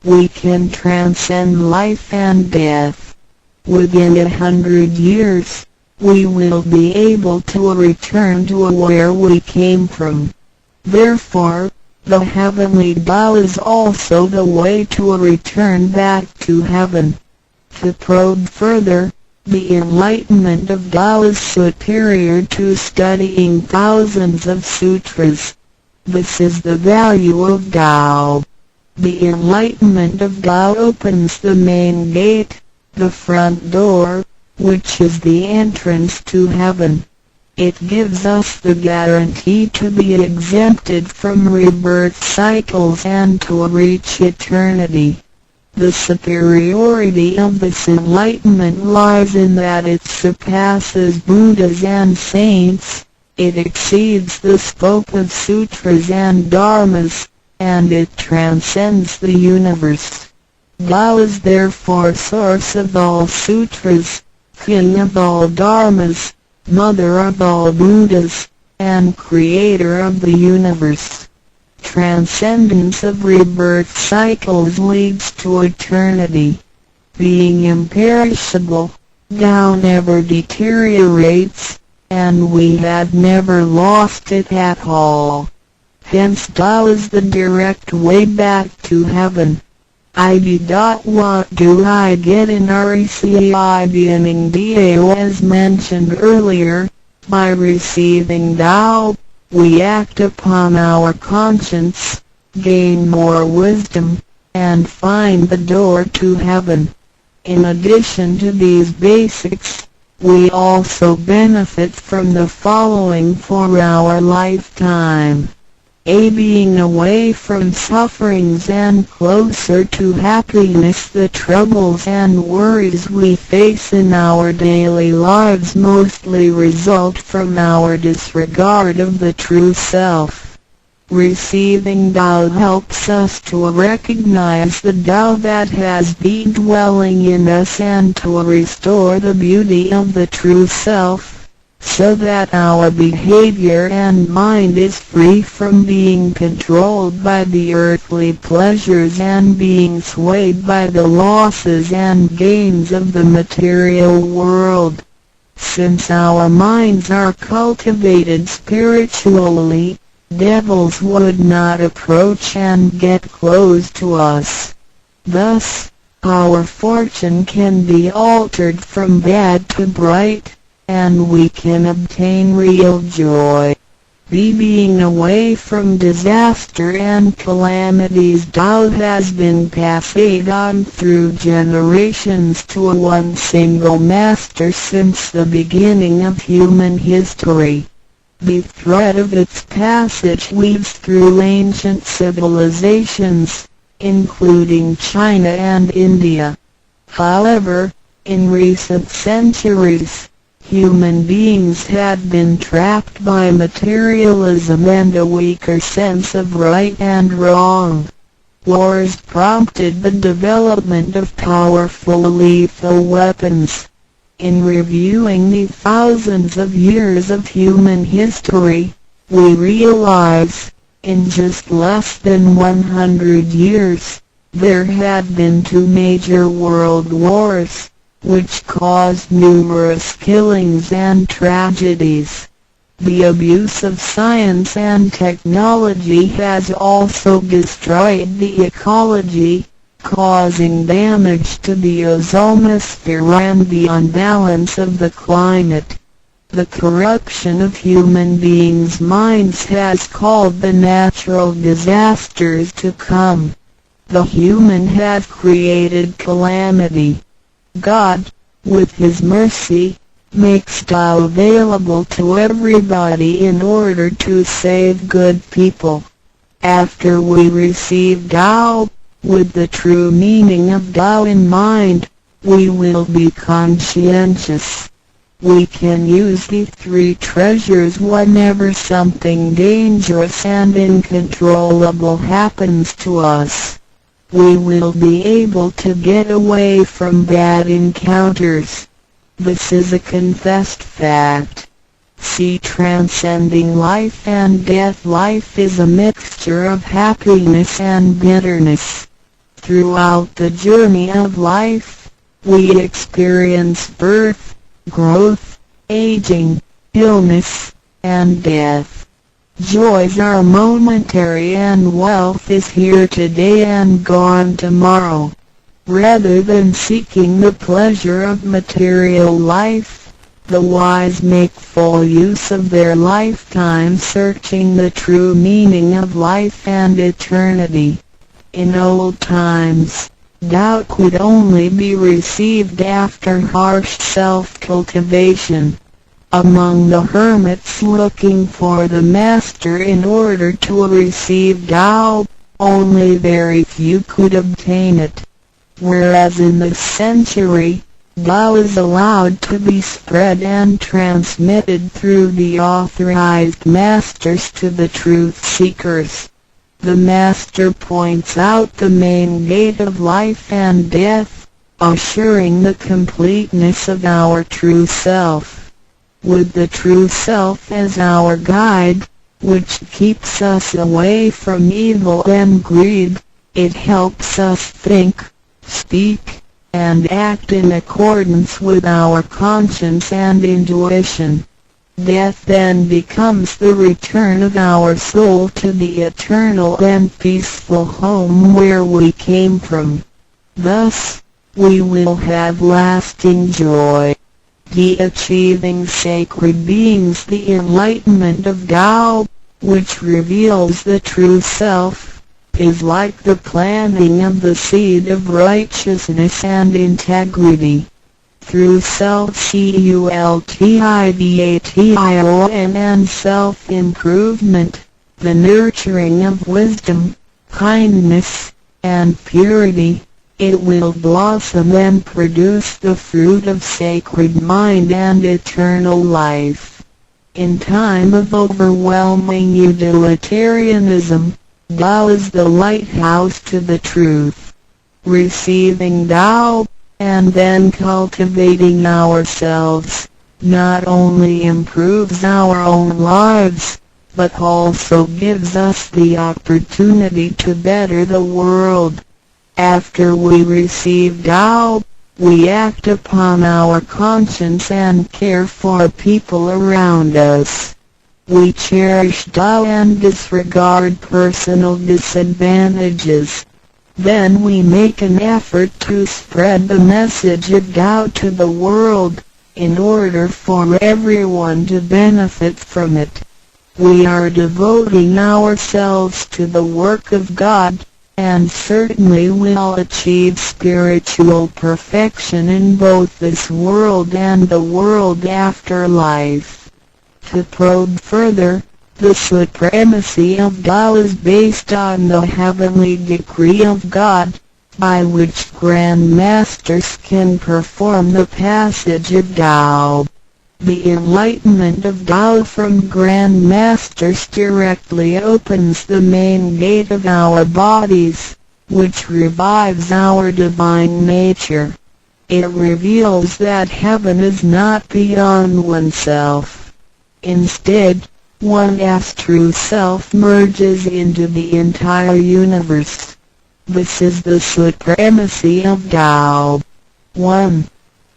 We can transcend life and death. Within 100 years, we will be able to return to where we came from. Therefore, the heavenly Tao is also the way to return back to heaven. To probe further, the enlightenment of Tao is superior to studying thousands of sutras. This is the value of Tao. The enlightenment of Tao opens the main gate, the front door, which is the entrance to heaven. It gives us the guarantee to be exempted from rebirth cycles and to reach eternity. The superiority of this enlightenment lies in that it surpasses Buddhas and saints, it exceeds the scope of sutras and dharmas, and it transcends the universe. Tao is therefore source of all sutras, king of all dharmas, mother of all Buddhas, and creator of the universe. Transcendence of rebirth cycles leads to eternity. Being imperishable, Tao never deteriorates, and we had never lost it at all. Hence Tao is the direct way back to heaven. What do I get in RECI beginning DAO? As mentioned earlier, by receiving Tao, we act upon our conscience, gain more wisdom, and find the door to heaven. In addition to these basics, we also benefit from the following for our lifetime. Being away from sufferings and closer to happiness. The troubles and worries we face in our daily lives mostly result from our disregard of the true self. Receiving Tao helps us to recognize the Tao that has been dwelling in us and to restore the beauty of the true self, so that our behavior and mind is free from being controlled by the earthly pleasures and being swayed by the losses and gains of the material world. Since our minds are cultivated spiritually, devils would not approach and get close to us. Thus, our fortune can be altered from bad to bright, and we can obtain real joy. Being away from disaster and calamities. Tao has been passed on through generations to one single master since the beginning of human history. The thread of its passage weaves through ancient civilizations, including China and India. However, in recent centuries, human beings had been trapped by materialism and a weaker sense of right and wrong. Wars prompted the development of powerful lethal weapons. In reviewing the thousands of years of human history, we realize, In just less than 100 years, there had been 2 major world wars, which caused numerous killings and tragedies. The abuse of science and technology has also destroyed the ecology, causing damage to the ozonosphere and the unbalance of the climate. The corruption of human beings' minds has called the natural disasters to come. The human have created calamity. God, with His mercy, makes Tao available to everybody in order to save good people. After we receive Tao, with the true meaning of Tao in mind, we will be conscientious. We can use the 3 treasures whenever something dangerous and uncontrollable happens to us. We will be able to get away from bad encounters. This is a confessed fact. See, transcending life and death. Life is a mixture of happiness and bitterness. Throughout the journey of life, we experience birth, growth, aging, illness, and death. Joys are momentary and wealth is here today and gone tomorrow. Rather than seeking the pleasure of material life, the wise make full use of their lifetime searching the true meaning of life and eternity. In old times, Tao could only be received after harsh self-cultivation. Among the hermits looking for the master in order to receive Tao, only very few could obtain it. Whereas in this century, Tao is allowed to be spread and transmitted through the authorized masters to the truth seekers. The master points out the main gate of life and death, assuring the completeness of our true self. With the true self as our guide, which keeps us away from evil and greed, it helps us think, speak, and act in accordance with our conscience and intuition. Death then becomes the return of our soul to the eternal and peaceful home where we came from. Thus, we will have lasting joy. The achieving sacred beings, the enlightenment of Tao, which reveals the true self, is like the planting of the seed of righteousness and integrity. Through self-cultivation and self-improvement, the nurturing of wisdom, kindness, and purity, it will blossom and produce the fruit of sacred mind and eternal life. In time of overwhelming utilitarianism, Tao is the lighthouse to the truth. Receiving Tao, and then cultivating ourselves, not only improves our own lives, but also gives us the opportunity to better the world. After we receive Tao, we act upon our conscience and care for people around us. We cherish Tao and disregard personal disadvantages. Then we make an effort to spread the message of Tao to the world, in order for everyone to benefit from it. We are devoting ourselves to the work of God, and certainly will achieve spiritual perfection in both this world and the world after life. To probe further, the supremacy of Tao is based on the heavenly decree of God, by which Grand Masters can perform the passage of Tao. The enlightenment of Tao from Grand Masters directly opens the main gate of our bodies, which revives our divine nature. It reveals that heaven is not beyond oneself. Instead, One's true self merges into the entire universe. This is the supremacy of Tao. 1.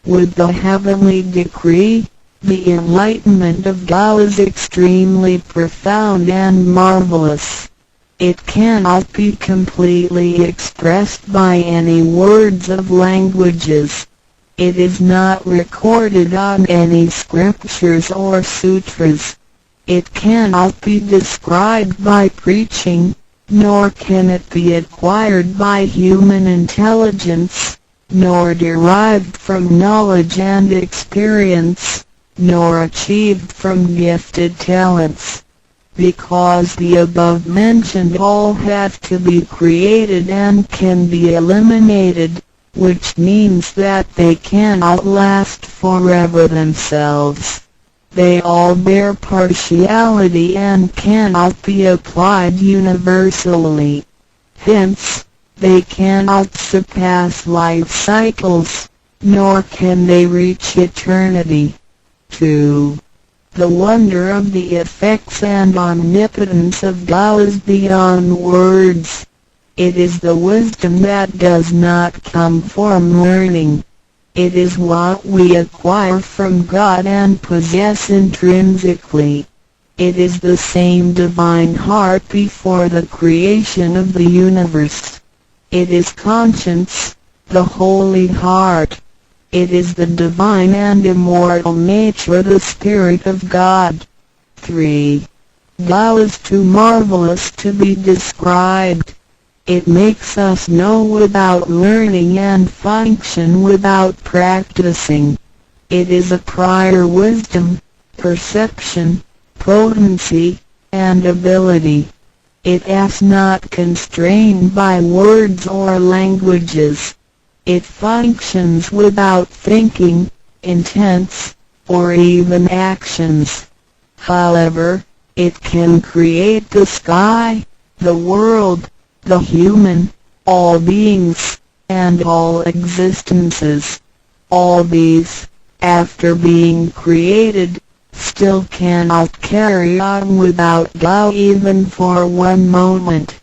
With the heavenly decree, the enlightenment of Tao is extremely profound and marvelous. It cannot be completely expressed by any words of languages. It is not recorded on any scriptures or sutras. It cannot be described by preaching, nor can it be acquired by human intelligence, nor derived from knowledge and experience, nor achieved from gifted talents. Because the above-mentioned all have to be created and can be eliminated, which means that they cannot last forever themselves. They all bear partiality and cannot be applied universally. Hence, they cannot surpass life cycles, nor can they reach eternity. 2. The wonder of the effects and omnipotence of Tao is beyond words. It is the wisdom that does not come from learning. It is what we acquire from God and possess intrinsically. It is the same divine heart before the creation of the universe. It is conscience, the holy heart. It is the divine and immortal nature, the Spirit of God. 3. Tao is too marvelous to be described. It makes us know without learning and function without practicing. It is a prior wisdom, perception, potency, and ability. It is not constrained by words or languages. It functions without thinking, intents, or even actions. However, it can create the sky, the world, the human, all beings, and all existences. All these, after being created, still cannot carry on without Tao even for one moment.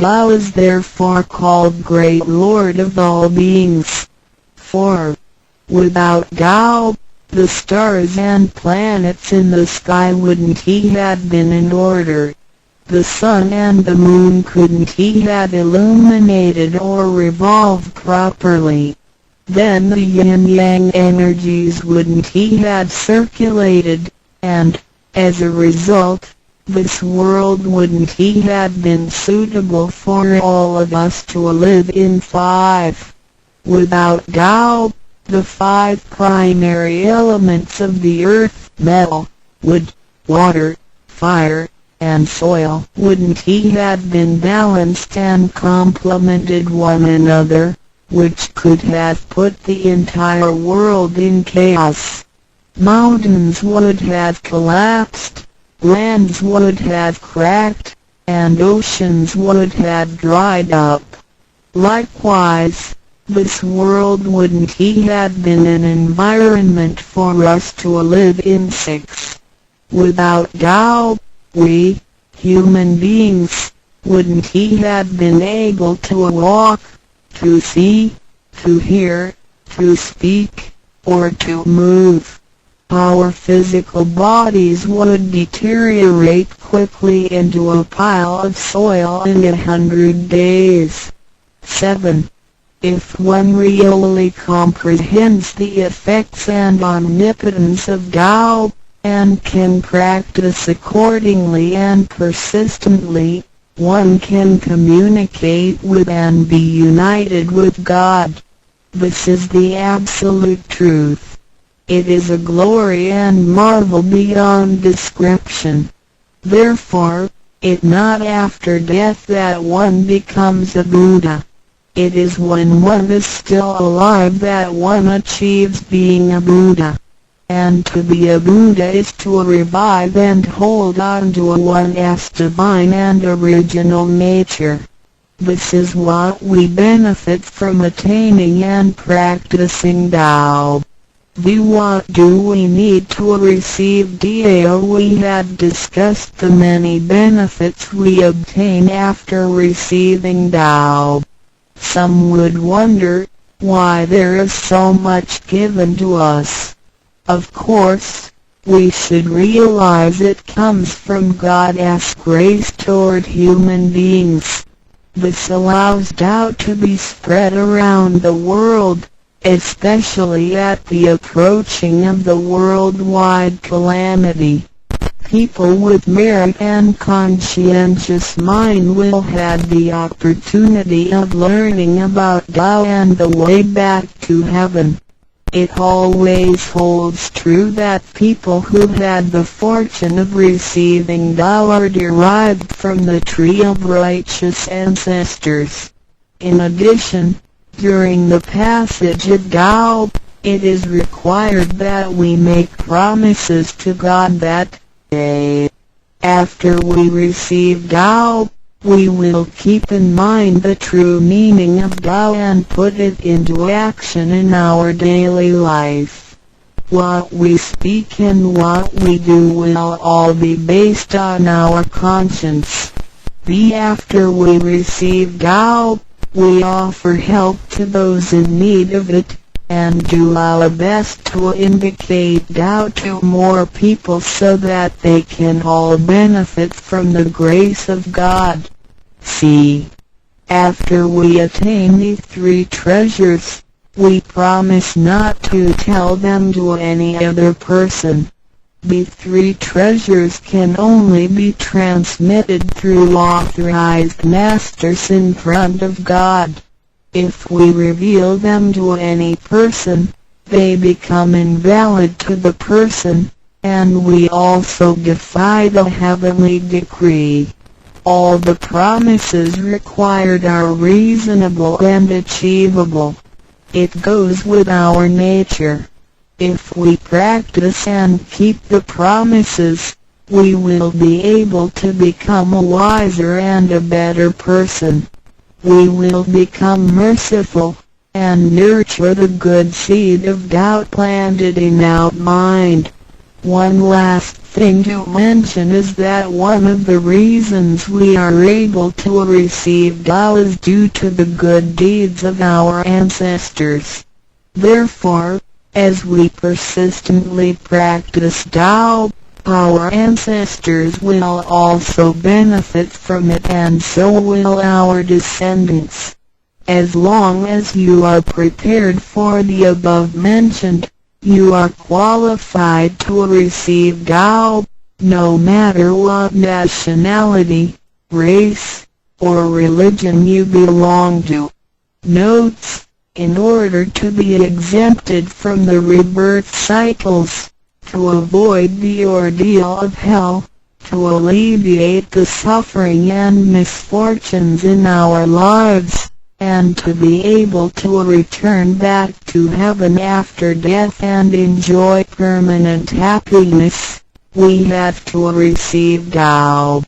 Tao is therefore called Great Lord of all beings. 4. Without Tao, the stars and planets in the sky wouldn't have been in order. The sun and the moon couldn't have illuminated or revolved properly. Then the yin-yang energies wouldn't have circulated, and, as a result, this world wouldn't have been suitable for all of us to live in. 5. Without Tao, the 5 primary elements of the earth, metal, wood, water, fire, and soil, wouldn't have been balanced and complemented one another, which could have put the entire world in chaos. Mountains would have collapsed, lands would have cracked, and oceans would have dried up. Likewise, this world wouldn't have been an environment for us to live in. 6. Without Tao, we, human beings, wouldn't have been able to walk, to see, to hear, to speak, or to move. Our physical bodies would deteriorate quickly into a pile of soil in 100 days. 7. If one really comprehends the effects and omnipotence of Tao, and can practice accordingly and persistently, one can communicate with and be united with God. This is the absolute truth. It is a glory and marvel beyond description. Therefore, it not after death that one becomes a Buddha. It is when one is still alive that one achieves being a Buddha. And to be a Buddha is to revive and hold on to one's divine and original nature. This is what we benefit from attaining and practicing Tao. What do we need to receive Dao? We had discussed the many benefits we obtain after receiving Dao. Some would wonder why there is so much given to us. Of course, we should realize it comes from God's grace toward human beings. This allows Tao to be spread around the world, especially at the approaching of the worldwide calamity. People with merit and conscientious mind will have the opportunity of learning about Tao and the way back to heaven. It always holds true that people who had the fortune of receiving Tao are derived from the tree of righteous ancestors. In addition, during the passage of Tao, it is required that we make promises to God that, after we receive Tao, we will keep in mind the true meaning of Tao and put it into action in our daily life. What we speak and what we do will all be based on our conscience. After we receive Tao, we offer help to those in need of it, and do our best to indicate Tao to more people so that they can all benefit from the grace of God. After we attain these three treasures, we promise not to tell them to any other person. The three treasures can only be transmitted through authorized masters in front of God. If we reveal them to any person, they become invalid to the person, and we also defy the heavenly decree. All the promises required are reasonable and achievable. It goes with our nature. If we practice and keep the promises, we will be able to become a wiser and a better person. We will become merciful, and nurture the good seed of doubt planted in our mind. One last thing to mention is that one of the reasons we are able to receive Tao is due to the good deeds of our ancestors. Therefore, as we persistently practice Tao, our ancestors will also benefit from it, and so will our descendants. As long as you are prepared for the above mentioned, you are qualified to receive Tao, no matter what nationality, race, or religion you belong to. Notes: in order to be exempted from the rebirth cycles, to avoid the ordeal of hell, to alleviate the suffering and misfortunes in our lives, and to be able to return back to heaven after death and enjoy permanent happiness, we have to receive Tao.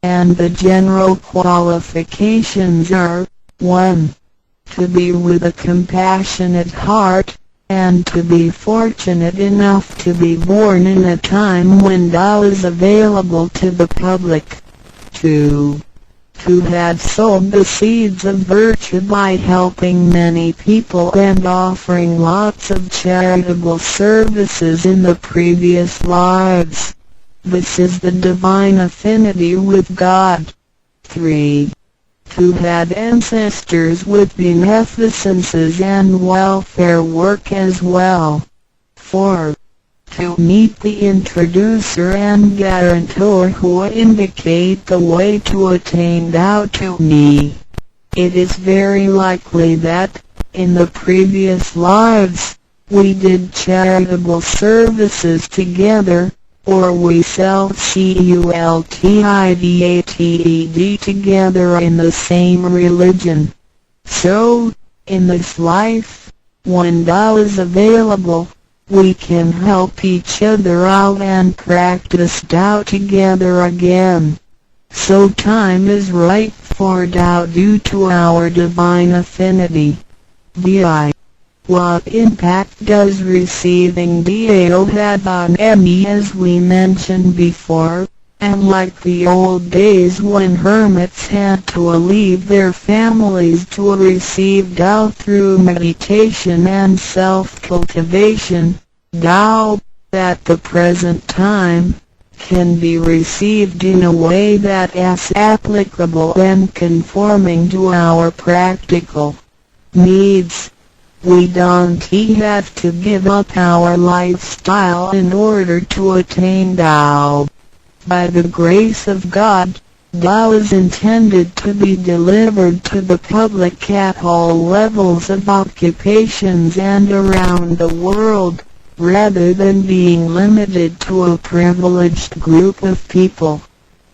And the general qualifications are: 1. To be with a compassionate heart, and to be fortunate enough to be born in a time when Tao is available to the public. 2. To have sown the seeds of virtue by helping many people and offering lots of charitable services in the previous lives. This is the divine affinity with God. 3. To have ancestors with beneficences and welfare work as well. 4. To meet the introducer and guarantor who indicate the way to attain Tao to me. It is very likely that, in the previous lives, we did charitable services together, or we cultivated together in the same religion. So, in this life, when Tao is available, we can help each other out and practice Tao together again. So time is right for Tao due to our divine affinity. What impact does receiving Dao have on me? As we mentioned before, and like the old days when hermits had to leave their families to receive Dao through meditation and self-cultivation, Dao, at the present time, can be received in a way that is applicable and conforming to our practical needs. We don't have to give up our lifestyle in order to attain Tao. By the grace of God, Tao is intended to be delivered to the public at all levels of occupations and around the world, rather than being limited to a privileged group of people.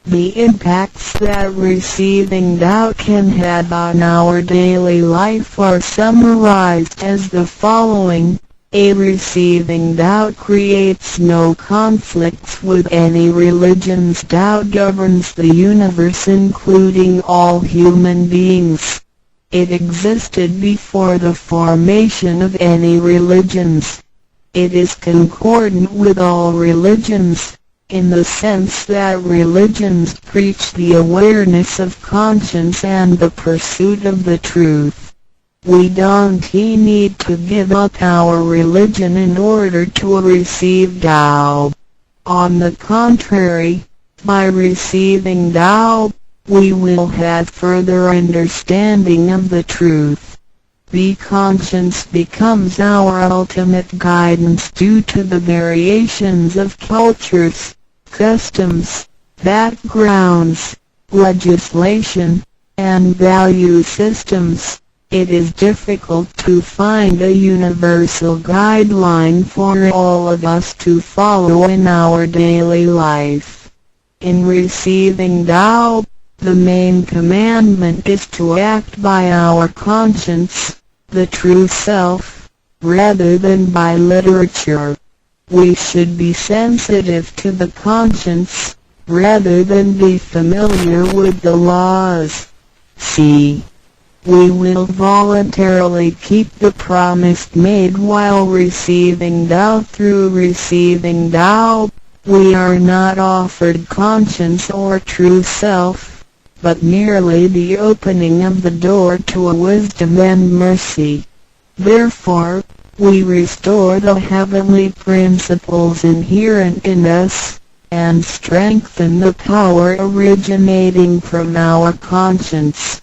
The impacts that receiving Tao can have on our daily life are summarized as the following. Receiving Tao creates no conflicts with any religions. Tao governs the universe, including all human beings. It existed before the formation of any religions. It is concordant with all religions, in the sense that religions preach the awareness of conscience and the pursuit of the truth. We don't need to give up our religion in order to receive Tao. On the contrary, by receiving Tao, we will have further understanding of the truth. The conscience becomes our ultimate guidance due to the variations of cultures, customs, backgrounds, legislation, and value systems. It is difficult to find a universal guideline for all of us to follow in our daily life. In receiving Tao, the main commandment is to act by our conscience, the true self, rather than by literature. We should be sensitive to the conscience, rather than be familiar with the laws. C. We will voluntarily keep the promise made while receiving Tao. Through receiving Tao, we are not offered conscience or true self, but merely the opening of the door to a wisdom and mercy. Therefore, we restore the heavenly principles inherent in us, and strengthen the power originating from our conscience.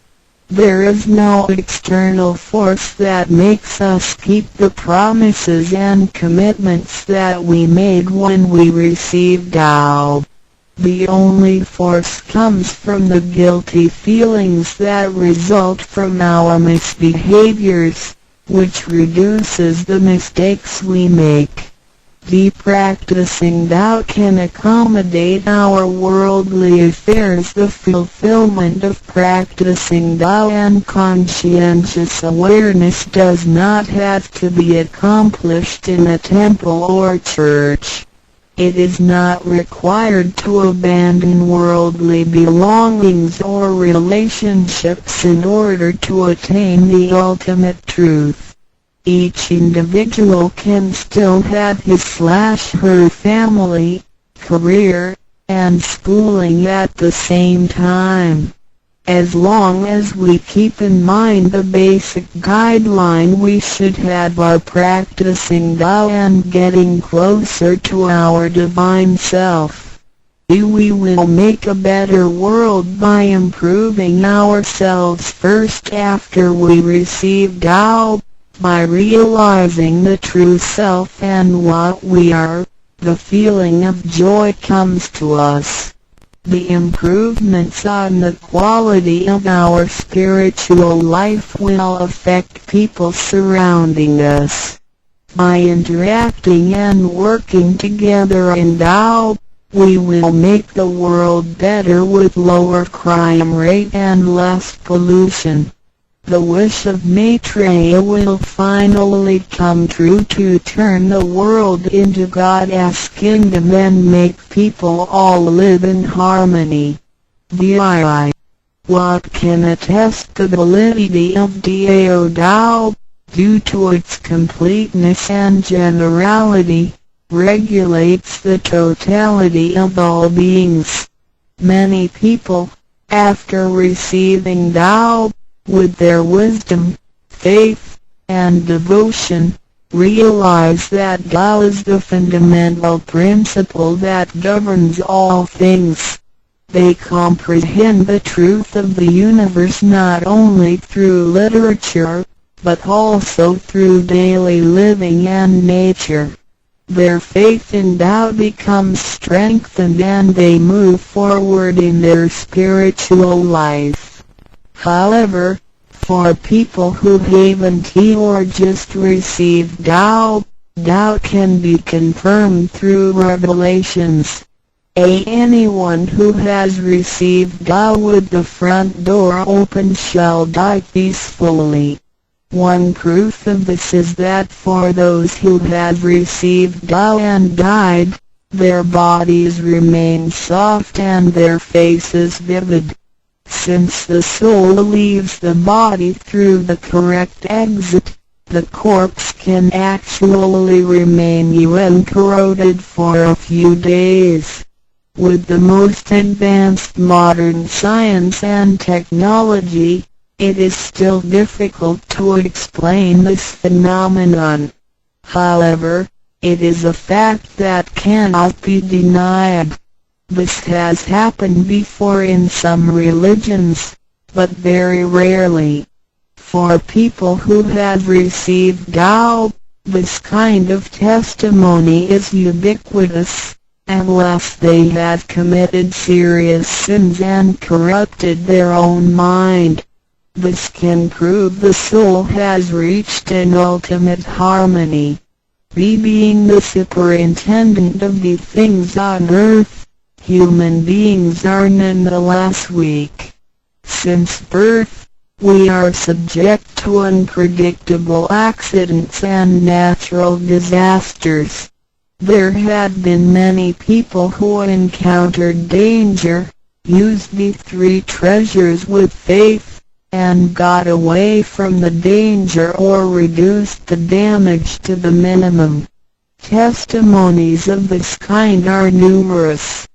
There is no external force that makes us keep the promises and commitments that we made when we received Tao. The only force comes from the guilty feelings that result from our misbehaviors, which reduces the mistakes we make. The practicing Tao can accommodate our worldly affairs. The fulfillment of practicing Tao and conscientious awareness does not have to be accomplished in a temple or church. It is not required to abandon worldly belongings or relationships in order to attain the ultimate truth. Each individual can still have his/her family, career, and schooling at the same time. As long as we keep in mind the basic guideline, we should have our practicing Tao and getting closer to our divine self. We will make a better world by improving ourselves first after we receive Tao. By realizing the true self and what we are, the feeling of joy comes to us. The improvements on the quality of our spiritual life will affect people surrounding us. By interacting and working together in Tao, we will make the world better with lower crime rate and less pollution. The wish of Maitreya will finally come true to turn the world into God's kingdom and make people all live in harmony. VII. What can attest the validity of Dao Tao? due to its completeness and generality, regulates the totality of all beings. Many people, after receiving Tao, with their wisdom, faith, and devotion, realize that Tao is the fundamental principle that governs all things. They comprehend the truth of the universe not only through literature, but also through daily living and nature. Their faith in Tao becomes strengthened and they move forward in their spiritual life. However, for people who haven't or just received Tao, Tao can be confirmed through revelations. Anyone who has received Tao with the front door open shall die peacefully. One proof of this is that for those who have received Tao and died, their bodies remain soft and their faces vivid. Since the soul leaves the body through the correct exit, the corpse can actually remain uncorroded for a few days. With the most advanced modern science and technology, it is still difficult to explain this phenomenon. However, it is a fact that cannot be denied. This has happened before in some religions, but very rarely. For people who have received Tao, this kind of testimony is ubiquitous, unless they have committed serious sins and corrupted their own mind. This can prove the soul has reached an ultimate harmony. Being the superintendent of the things on earth, human beings are nonetheless weak. Since birth, we are subject to unpredictable accidents and natural disasters. There had been many people who encountered danger, used the three treasures with faith, and got away from the danger or reduced the damage to the minimum. Testimonies of this kind are numerous.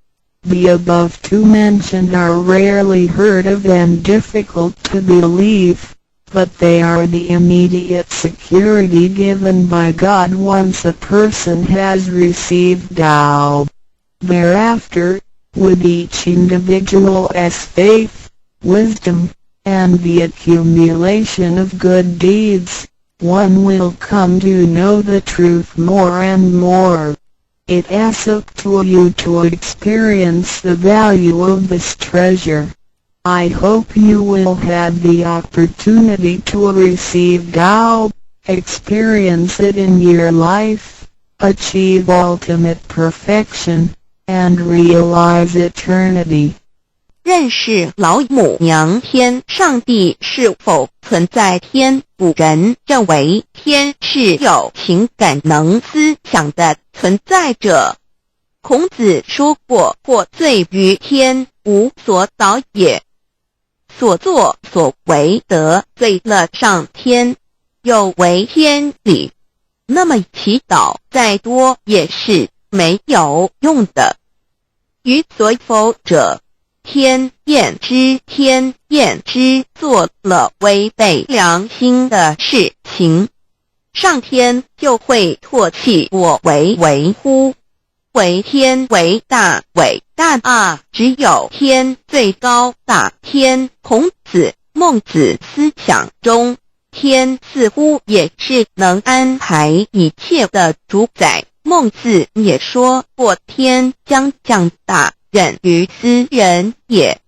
The above two mentioned are rarely heard of and difficult to believe, but they are the immediate security given by God once a person has received Tao. Thereafter, with each individual's faith, wisdom, and the accumulation of good deeds, one will come to know the truth more and more. It is up to you to experience the value of this treasure. I hope you will have the opportunity to receive Tao, experience it in your life, achieve ultimate perfection, and realize eternity. 认识老母娘天上帝是否存在？天古人认为天是有情感能思想的存在者。孔子说过，或罪于天，无所导也。所作所为得罪了上天，有违天理，那么祈祷再多也是没有用的。于所否者，天厌之，做了违背良心的事情，上天就会唾弃我为乎。为天为大啊！只有天最高大天。孔子、孟子思想中，天似乎也是能安排一切的主宰。孟子也说过，天将降大任于斯人也，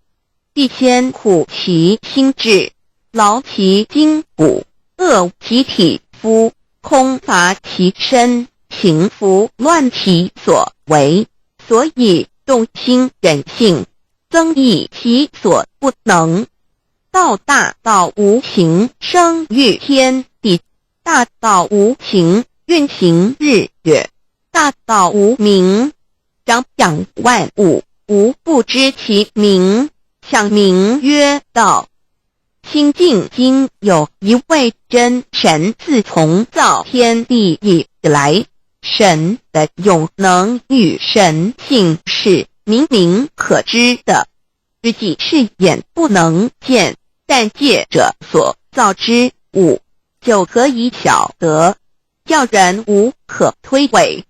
必先苦其心志，劳其筋骨，饿其体肤，空乏其身，情服乱其所为，所以动心忍性，增益其所不能。道大道无形，生育天地；大道无情，运行日月；大道无名，长养万物，无不知其名，想名曰道。清净经有一位真神，自从造天地以来，神的永能与神性是明明可知的，实际是眼不能见，但借着所造之物，就可以晓得，叫人无可推诿。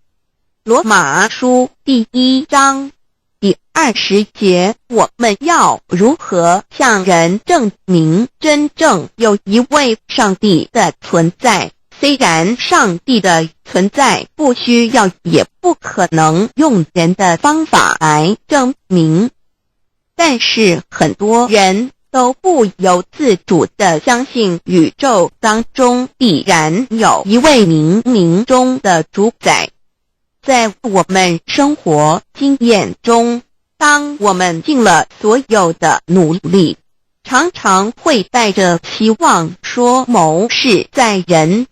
罗马书第1章第20节，我们要如何向人证明真正有一位上帝的存在？虽然上帝的存在不需要也不可能用人的方法来证明，但是很多人都不由自主地相信宇宙当中必然有一位冥冥中的主宰。在我们生活经验中，当我们尽了所有的努力，常常会带着希望说谋事在人，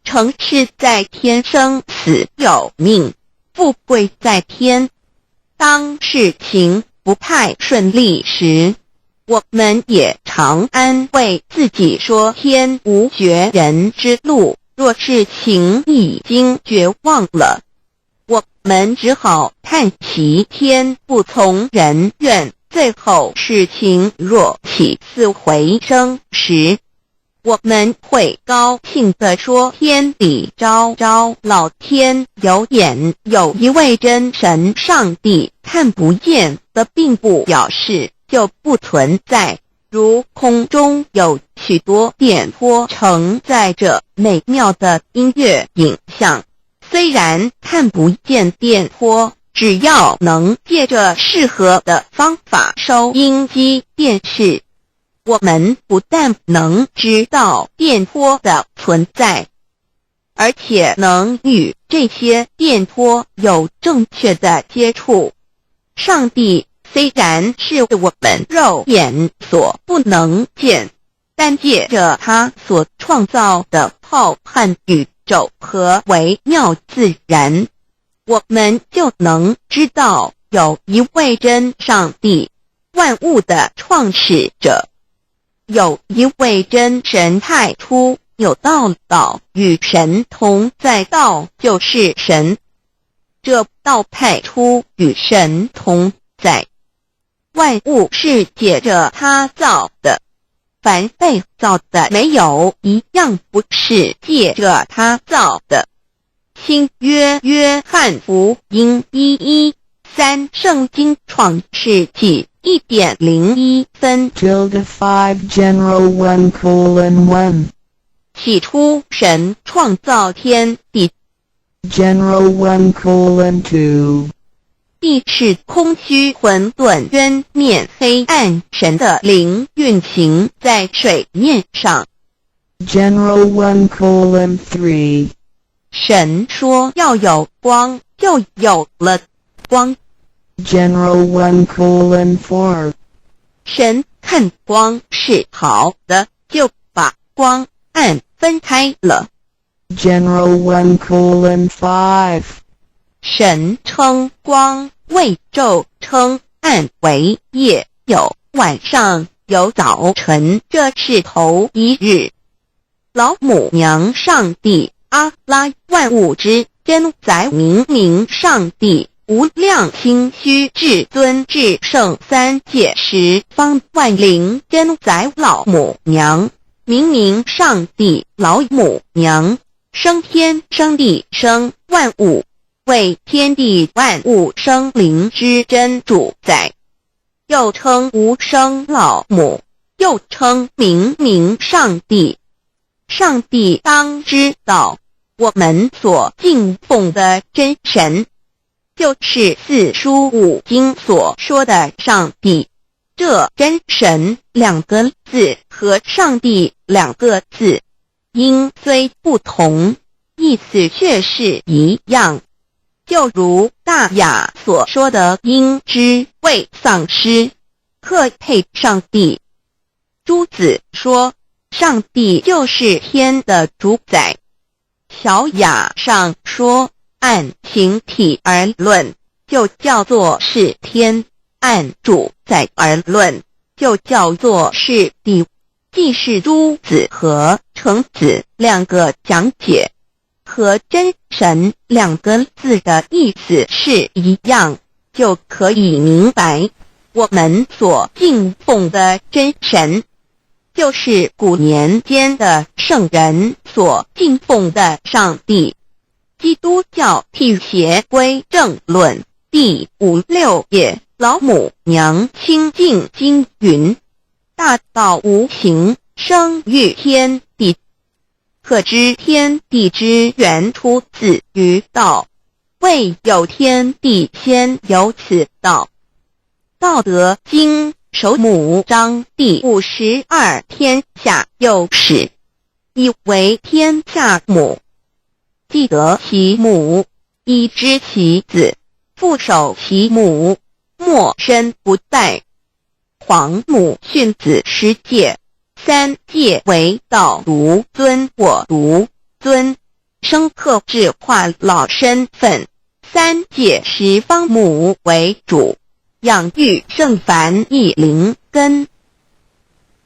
成事在天，生死有命，富贵在天。当事情不太顺利时，我们也常安慰自己说天无绝人之路，若事情已经绝望了，我们只好叹息天不从人愿。最后事情若起死回生时，我们会高兴地说天理昭昭，老天有眼，有一位真神上帝，看不见的并不表示就不存在。如空中有许多电波承载着美妙的音乐影像，虽然看不见电波，只要能借着适合的方法收音机电视，我们不但能知道电波的存在，而且能与这些电波有正确的接触。上帝虽然是我们肉眼所不能见，但借着他所创造的浩瀚宇宙和微妙自然，我们就能知道有一位真上帝，万物的创始者，有一位真神太初有道，道与神同在，道就是神，这道太初与神同在。万物是借着他造的，凡被造的没有一样不是借着他造的。新约约翰福音1:13，圣经创世纪1.01分 5 General 1:1 起初神创造天地， General 1:2 地是空虚混沌渊面黑暗，神的灵运行在水面上。 General 1:3 神说要有光，就有了光。 General 1:4 神看光是好的，就把光暗分开了。 General 1:5 神称光为昼，称暗为夜，有晚上，有早晨，这是头一日。老母娘上帝阿拉，万物之真宰，明明上帝，无量清虚至尊至圣三界十方万灵真宰，老母娘，明明上帝，老母娘，生天生地生万物，为天地万物生灵之真主宰，又称无生老母，又称明明上帝。上帝当知道，我们所敬奉的真神，就是四书五经所说的上帝。这真神两个字和上帝两个字，音虽不同，意思却是一样。就如大雅所说的鹰之谓丧尸，克配上帝。朱子说上帝就是天的主宰。小雅上说按形体而论，就叫做是天；按主宰而论，就叫做是地。既是诸子和程子两个讲解，和真神两个字的意思是一样，就可以明白，我们所敬奉的真神，就是古年间的圣人所敬奉的上帝。基督教辟邪归正论第56页，老母娘清净经云：大道无形，生育天地，可知天地之源出自于道，未有天地，先有此道。道德经首母章第52，天下有始，以为天下母。既得其母，以知其子，父守其母，莫身不殆。皇母训子十戒，三戒为道独尊我独尊，生克制化老身份。三戒十方母为主，养育圣凡一灵根。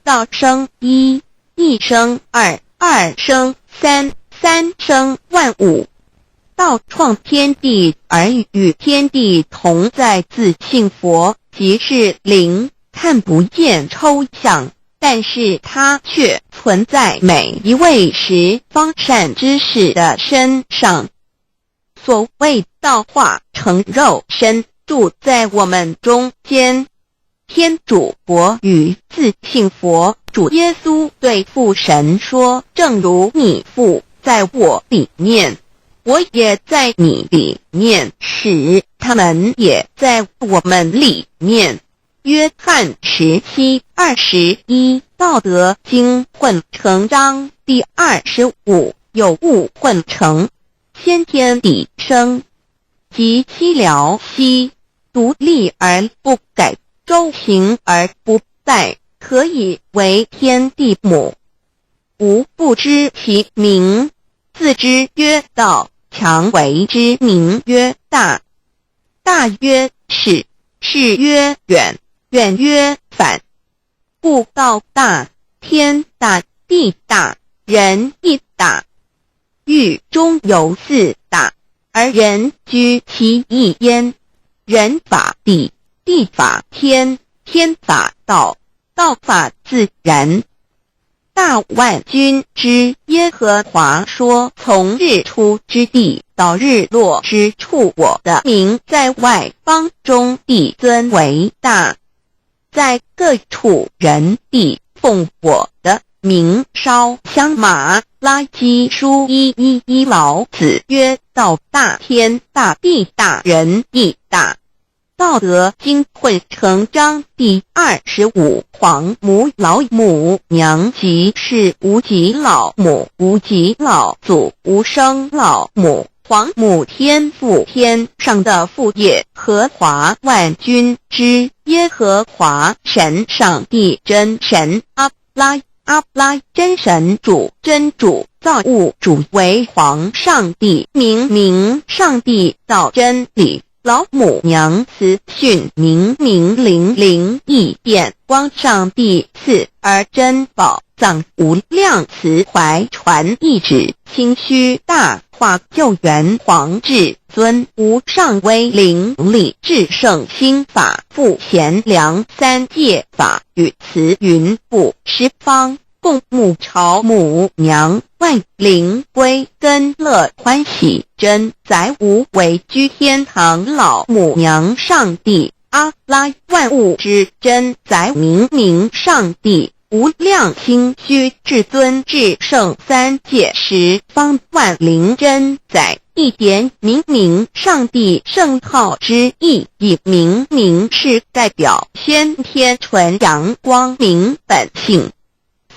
道生一，一生二，二生三，三生万物。道创天地而与天地同在，自性佛，即是灵，看不见抽象，但是它却存在每一位十方善知识的身上。所谓道化成肉身，住在我们中间。天主佛与自性佛主耶稣对父神说：正如你父在我里面，我也在你里面，使他们也在我们里面。约翰17:21，道德经混成章第25，有物混成，先天地生，即七辽息，独立而不改，周行而不殆，可以为天地母。吾不知其名，自之曰道，强为之名曰大。大曰始，始曰远，远曰反。故道大，天大，地大，人亦大。域中有四大，而人居其一焉。人法地，地法天，天法道，道法自然。大万军之耶和华说：从日出之地到日落之处，我的名在外邦中必尊为大。在各处人必奉我的名烧香。马拉基书1:11，老子曰：道大，天大，地大，人亦大。道德经混成章第25，皇母老母娘，即是无极老母，无极老祖，无生老母。皇母天父，天上的父，耶和华万军之耶和华神，上帝真神，阿拉真神主，真主造物主，为皇上帝，明上帝造真理。老母娘慈训明灵异变光，上帝赐而珍宝藏，无量慈怀传一旨，清虚大化救援皇至尊，无上威灵力至圣心法，复贤良三界法，与慈云布十方，共沐朝母娘，万灵归根乐欢喜，真载无为居天堂。老母娘上帝，阿拉万物之真载，明上帝，无量清虚至尊至圣三界十方万灵真载，一点明上帝圣号之意，以明是代表先天纯阳光明本性。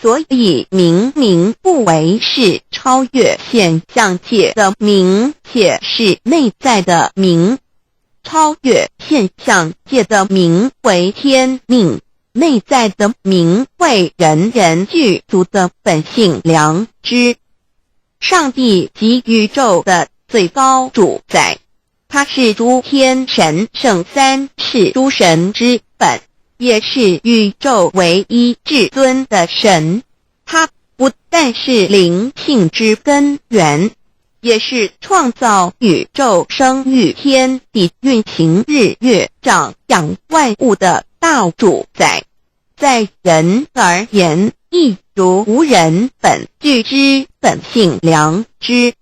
所以明不为是超越现象界的明，且是内在的明。超越现象界的明为天命，内在的明为人人具足的本性良知。上帝即宇宙的最高主宰，他是诸天神圣三世诸神之本，也是宇宙唯一至尊的神。他不但是灵性之根源，也是创造宇宙生育天地运行日月长养万物的大主宰。在人而言，亦如无人本具之本性良知，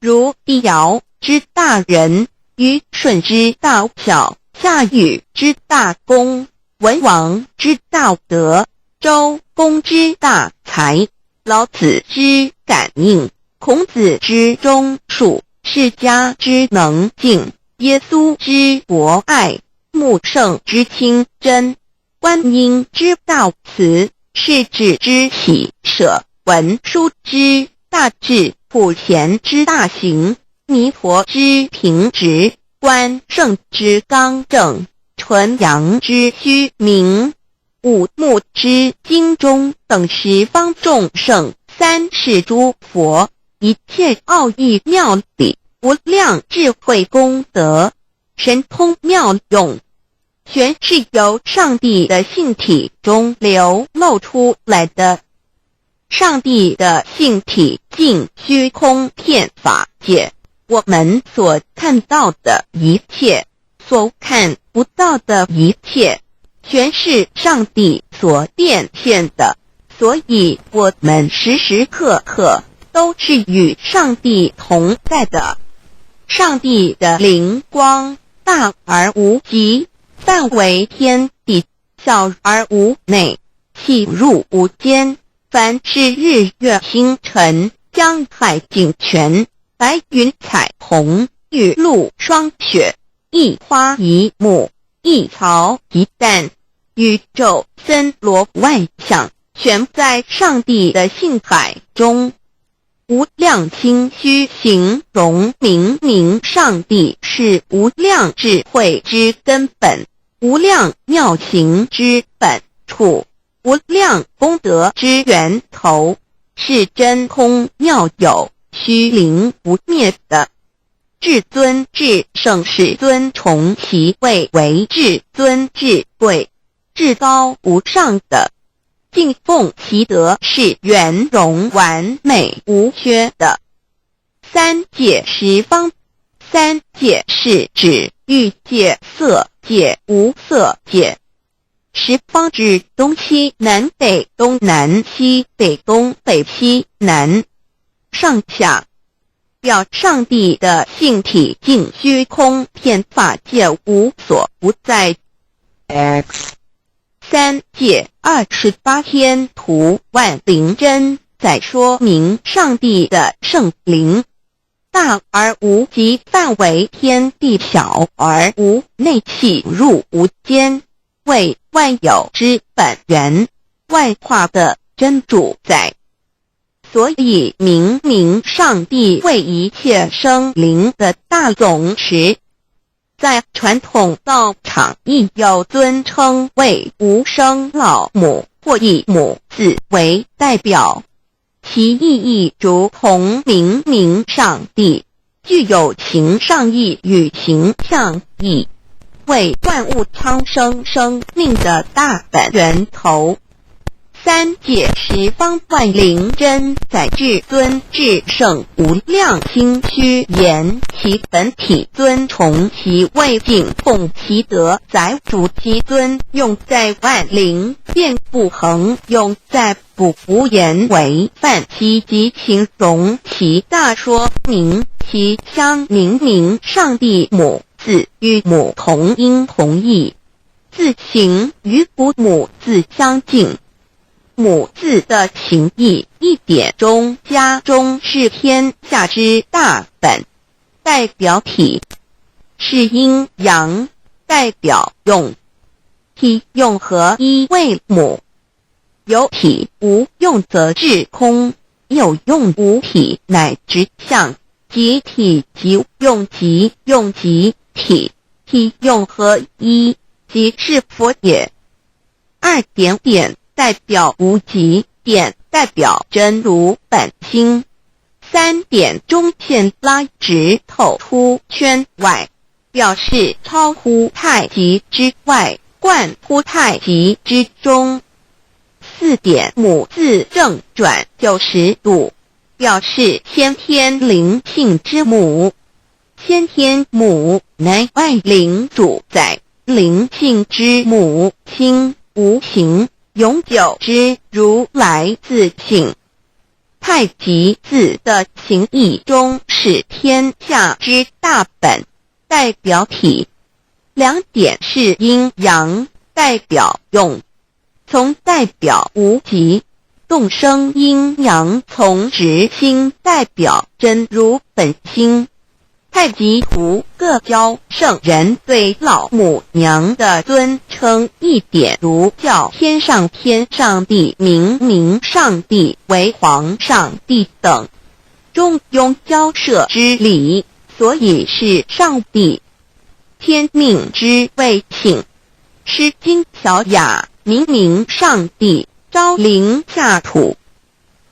如帝尧之大仁，虞舜之大巧，夏禹之大功，文王之道德，周公之大才，老子之感应，孔子之忠恕，释迦之能静，耶稣之博爱，穆圣之清真，观音之道慈，世子之喜舍，文殊之大智，普贤之大行，弥陀之平直，关圣之刚正，纯阳之虚明，五目之精中，等十方众圣，三世诸佛，一切奥义妙理，无量智慧功德，神通妙用，全是由上帝的性体中流露出来的。上帝的性体尽虚空遍法界，我们所看到的一切，所看不到的一切，全是上帝所变现的，所以我们时时刻刻都是与上帝同在的。上帝的灵光大而无极，范围天地，小而无内，细入无间。凡是日月星辰，江海井泉，白云彩虹，雨露霜雪，一花一木，一草一蛋，宇宙森罗万象，全在上帝的性海中。无量心虚形容明明上帝是无量智慧之根本，无量妙行之本处，无量功德之源头，是真空妙有，虚灵不灭的。至尊至圣世尊崇其位为至尊至贵，至高无上的，敬奉其德是圆融完美无缺的。三界十方，三界是指欲界、色界、无色界。十方指东西南北东南西北东北西南上下，表上帝的性体尽虚空遍法界无所不在。 X 三界28天图万灵真，在说明上帝的圣灵大而无极，范围天地，小而无内，细入无间，为万有之本源，万化的真主宰。所以明明上帝为一切生灵的大总持，在传统道场亦有尊称为无生老母，或以母字为代表，其意义如同明明上帝具有形上义与形象义，为万物昌生生命的大本源头。三界十方万灵真，在至尊至圣无量心虚言其本体尊崇其位，敬奉其德，载主其尊，用在万灵遍不恒，用在不无言为范其及形容其大，说明其相明上帝母字与母同音同义，字形与不母字相近。母字的情义一点中加中，是天下之大本，代表体；是阴阳，代表用。体用合一为母，有体无用则至空，有用无体乃直相，即体即用，即用即体，体用合一，即是佛也。二点点代表无极，点代表真如本心，三点中线拉直透出圈外，表示超乎太极之外，贯乎太极之中。4点母字正转90度，表示先天灵性之母。先天母乃外灵主宰，灵性之母亲无形永久之如来自性。太极字的形义中是天下之大本，代表体。2点是阴阳，代表用。从代表无极，动生阴阳，从直心代表真如本心。太极图各教圣人对老母娘的尊称1点，如叫天上帝、明上帝为皇上帝等，中庸交涉之礼，所以是上帝。天命之谓性，诗经小雅明上帝，昭灵下土，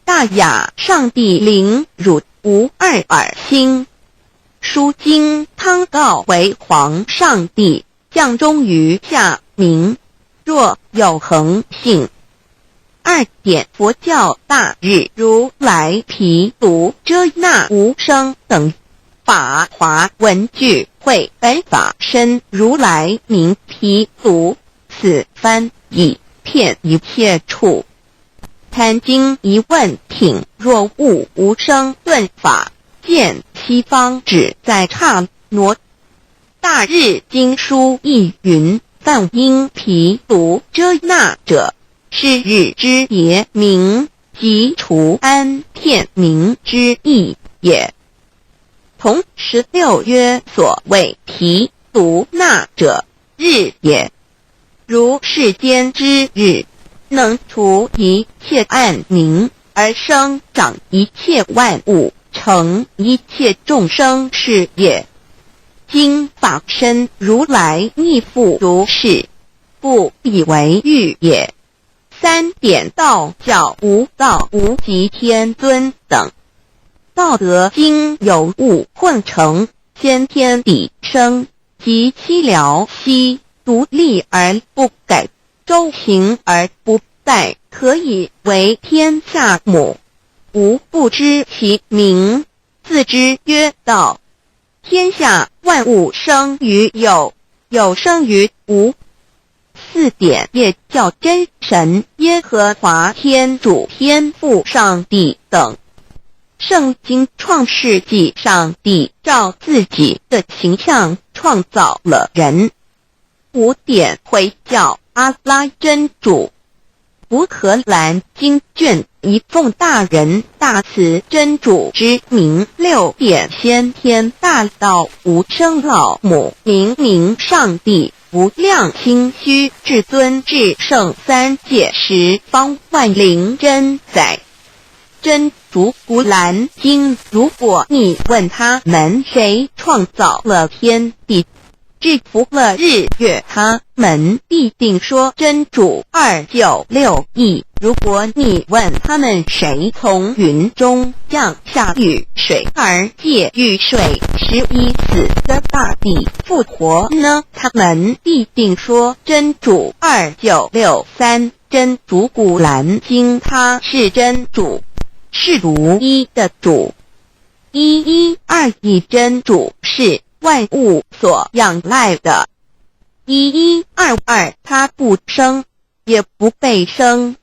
大雅上帝灵汝无二耳心。书经汤告为皇上帝，降忠于下民，若有恒性。2点佛教大日如来毗卢遮那无生等法华文具会本法身如来名毗卢，此翻译遍一切处。坛经一问品，若悟无生顿法，见西方只在刹那。大日经书亦云，梵音毗卢遮那者，是日之别名，即除安片名之意也。同16曰，所谓毗卢那者，日也。如世间之日，能除一切暗明，而生长一切万物，成一切众生是也。今法身如来亦复如是，不以为喻也。3点道教无道无极天尊等。道德经有物混成，先天地生，即七辽息，独立而不改，周行而不殆，可以为天下母。吾不知其名，自之曰道。天下万物生于有，有生于无。4点也叫真神、耶和华天主、天父上帝等。圣经创世纪，上帝照自己的形象创造了人。5点回教阿拉真主。乌克兰经卷一奉大人大慈真主之名。6点先天大道无生老母明上帝无量清虚至尊至圣三界十方万灵真宰。真主古兰经，如果你问他们谁创造了天地，制服了日月，他们必定说真主296亿。如果你问他们谁从云中降下雨水而借雨水使已死的大地复活呢，他们必定说真主2963。真主古兰经，他是真主，是如一的主。112真主是万物所仰赖的。1122他不生，也不被生。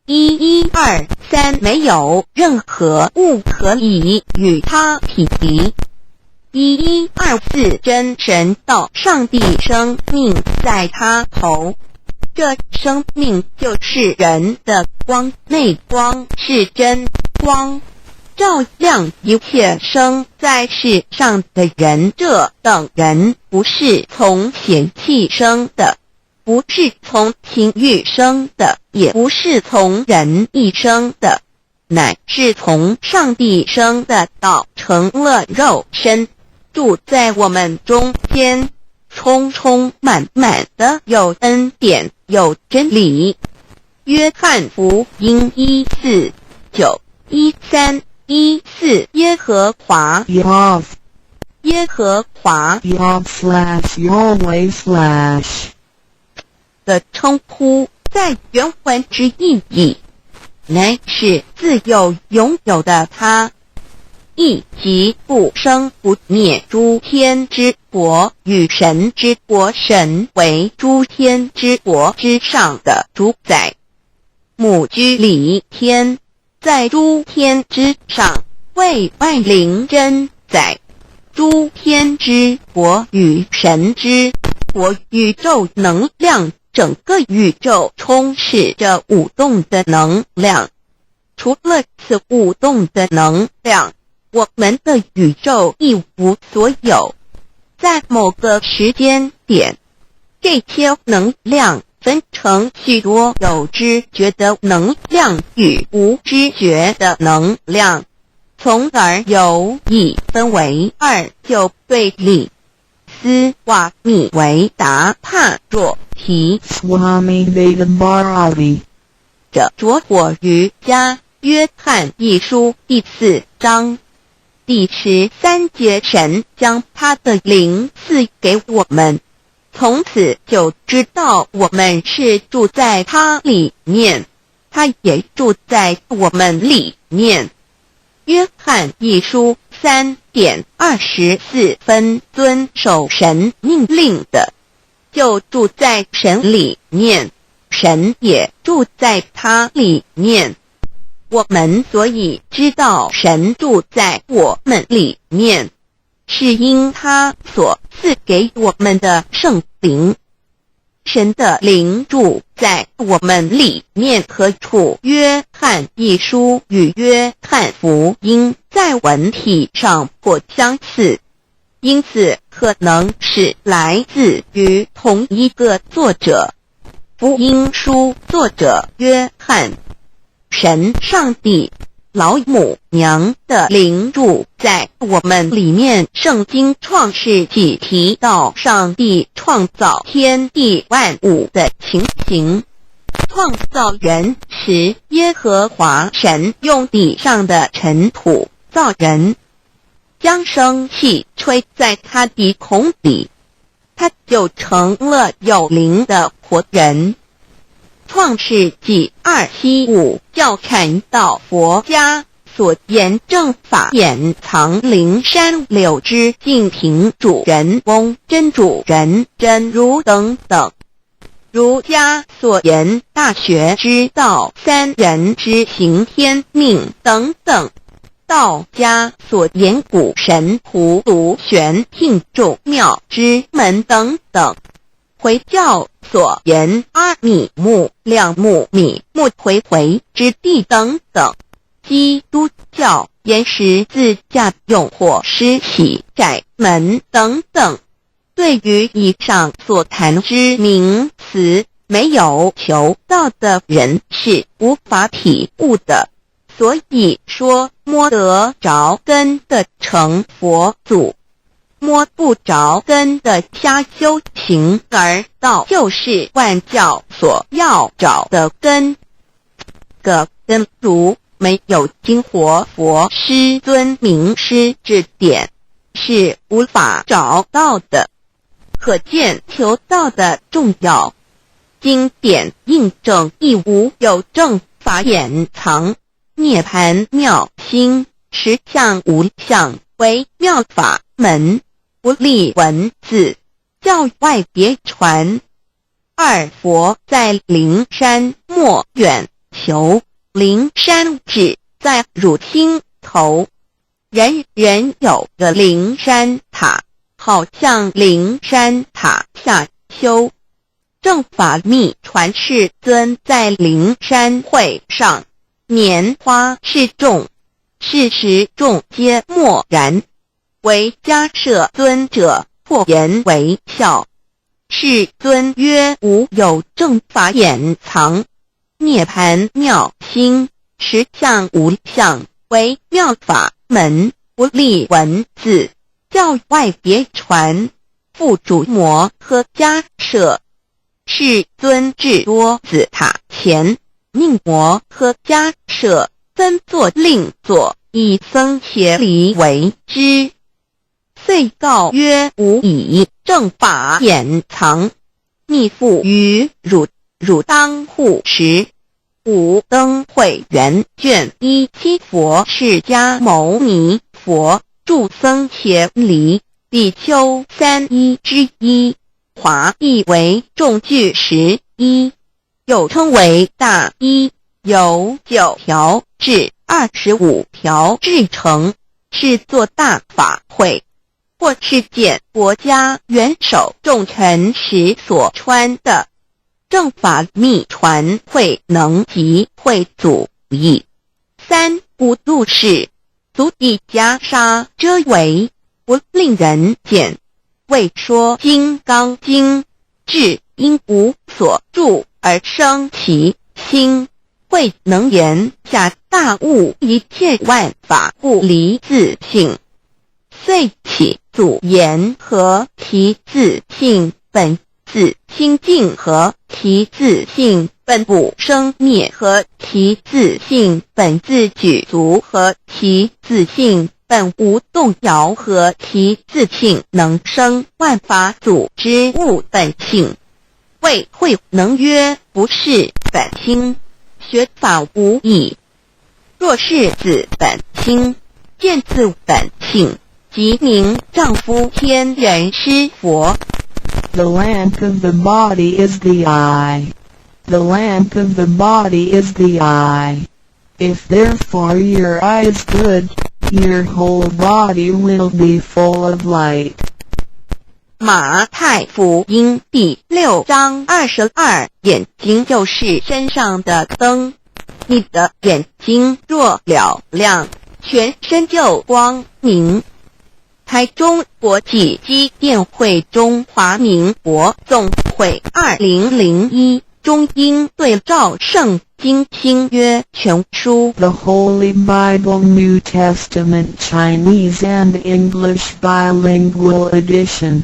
1123没有任何物可以与他匹敌。1124真神道上帝生命在他头，这生命就是人的光，内光是真光，照亮一切生在世上的人。这等人不是从血气生的，不是从情欲生的，也不是从人意生的，乃是从上帝生的道成了肉身，住在我们中间，充充满满的有恩典，有真理。约翰福音1491314耶和华 Yav 耶和华 Yav /Yahweh/ 的称呼，在原文之意义，乃是自有拥有的他，亦即不生不灭诸天之国与神之国，神为诸天之国之上的主宰，母居里天，在诸天之上，为外灵真宰。诸天之国与神之国，宇宙能量，整个宇宙充斥着舞动的能量。除了此舞动的能量，我们的宇宙一无所有。在某个时间点，这些能量分成许多有知觉的能量与无知觉的能量，从而有意分为二就对立。斯瓦米维达帕若提 Swami Vedabharati 着着火于家约翰一书第4章第13节，神将他的灵赐给我们，从此就知道我们是住在他里面，他也住在我们里面。约翰一书3:24，遵守神命令的，就住在神里面，神也住在他里面。我们所以知道神住在我们里面，是因他所赐给我们的圣灵。神的灵住在我们里面何处？约翰一书与约翰福音在文体上颇相似，因此可能是来自于同一个作者。福音书作者约翰，神上帝老母娘的灵住在我们里面。圣经创世纪提到上帝创造天地万物的情形。创造人时，耶和华神用地上的尘土造人，将生气吹在他鼻孔里，他就成了有灵的活人。创世纪2:75教阐到佛家所言正法掩藏灵山柳之净瓶主人翁真主人真如等等。儒家所言大学之道三人之行天命等等。道家所言古神荼毒玄牝众妙之门等等。回教所言阿米木亮木米木回回之地等等。基督教言十字架用火施洗窄门等等。对于以上所谈之名词，没有求道的人是无法体悟的，所以说摸得着根的成佛祖，摸不着根的瞎修行而道，就是万教所要找的根。个根如没有经活佛师尊名师指点，是无法找到的。可见求道的重要。经典印证亦无有正法掩藏，涅盘妙心实相无相为妙法门，不立文字，教外别传。二佛在灵山莫远求，灵山只在汝心头，人人有个灵山塔，好像灵山塔下修。正法密传世尊在灵山会上，拈花示众，是时众皆默然，唯迦摄尊者破颜为笑。世尊曰：无有正法掩藏，涅盘妙心实相无相为妙法门，不立文字，教外别传。复主摩诃迦摄。世尊至多子塔前，命摩诃迦摄分作另作，以僧协离为之。遂告曰：无以正法掩藏，密附于汝，汝当护持。五灯会元卷一七佛释迦牟尼佛著僧伽梨比丘3之一，华译为众句11，又称为大一，由9条至25条制成，是作大法会，或是见国家元首重臣时所穿的。正法密传会能及会祖义。3不入世，足以袈裟遮为，不令人见。为说金刚经，至因无所住而生其心，会能言下大悟一切万法不离自性。遂起祖言和其自性本自清净和其自性本不生灭和其自性本自具足和其自性本无动摇和其自性能生万法组之物本性。谓会能曰不是本心，学法无益。若是自本心，见自本性，即名丈夫天人师佛。The lamp of the body is the eye. The lamp of the body is the eye. If therefore your eye is good, your whole body will be full of light. 马太福音第6章22，眼睛就是身上的灯。你的眼睛若了亮，全身就光明。台中国际机电会中华民国总会2001中英对照圣经新约全书 The Holy Bible New Testament Chinese and English Bilingual Edition.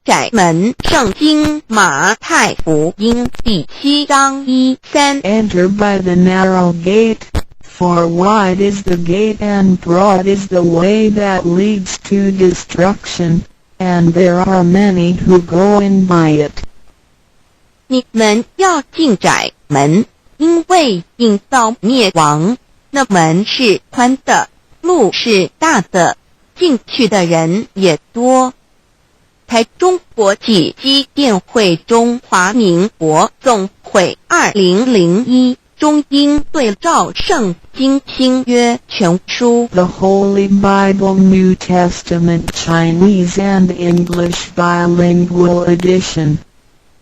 窄门圣经马太福音第7章1-3 Enter by the narrow gate, for wide is the gate and broad is the way that leads to destruction, and there are many who go in by it. 你们要进窄门，因为引到灭亡。那门是宽的，路是大的，进去的人也多。台中国际机电会中华民国总会2001中英对照圣经新约全书 The Holy Bible New Testament Chinese and English Bilingual Edition.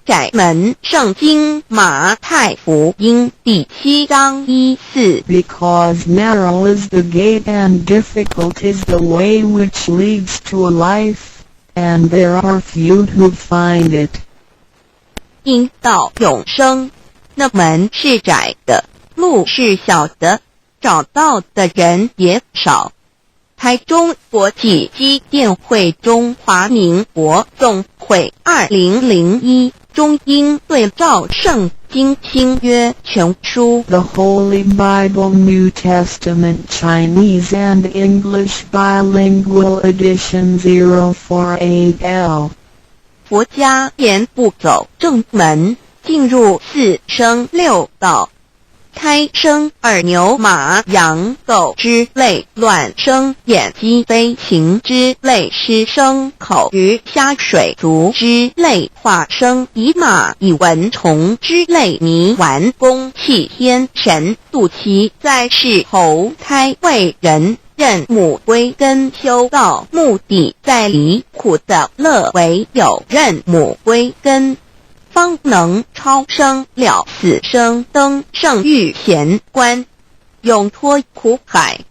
窄门圣经马太福音第7章1-4 Because narrow is the gate and difficult is the way which leads to life, and there are few who find it. 因到永生，那门是窄的，路是小的，找到的人也少。台中国际机电会中华民国总会2001中英对照圣经新约全书 The Holy Bible New Testament Chinese and English Bilingual Edition 048L. 佛家言不走正门，进入4生6道。胎生耳牛马羊狗之类，卵生眼鸡飞禽之类，湿生口鱼虾水族之类，化生以马以蚊虫之类，泥丸公气天神度其在世投胎为人，任母归根修道，目的在离苦的乐，唯有任母归根，方能超生了死生，登圣域贤官，永脱苦海。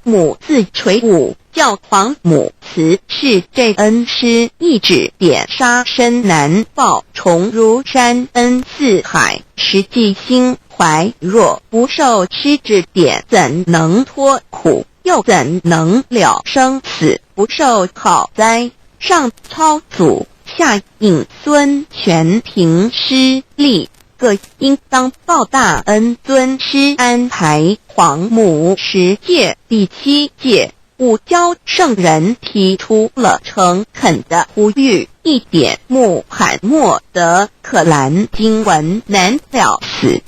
母自垂武，教皇母慈是这恩师，一指点杀身难报，重如山恩似海，实际心怀若不受师指点，怎能脱苦？又怎能了生死？不受好灾，上超祖，下引孙，全凭师力，各应当报大恩。尊师安排皇母10届，第7届五教圣人提出了诚恳的呼吁，一点穆罕默德可兰经文难了死。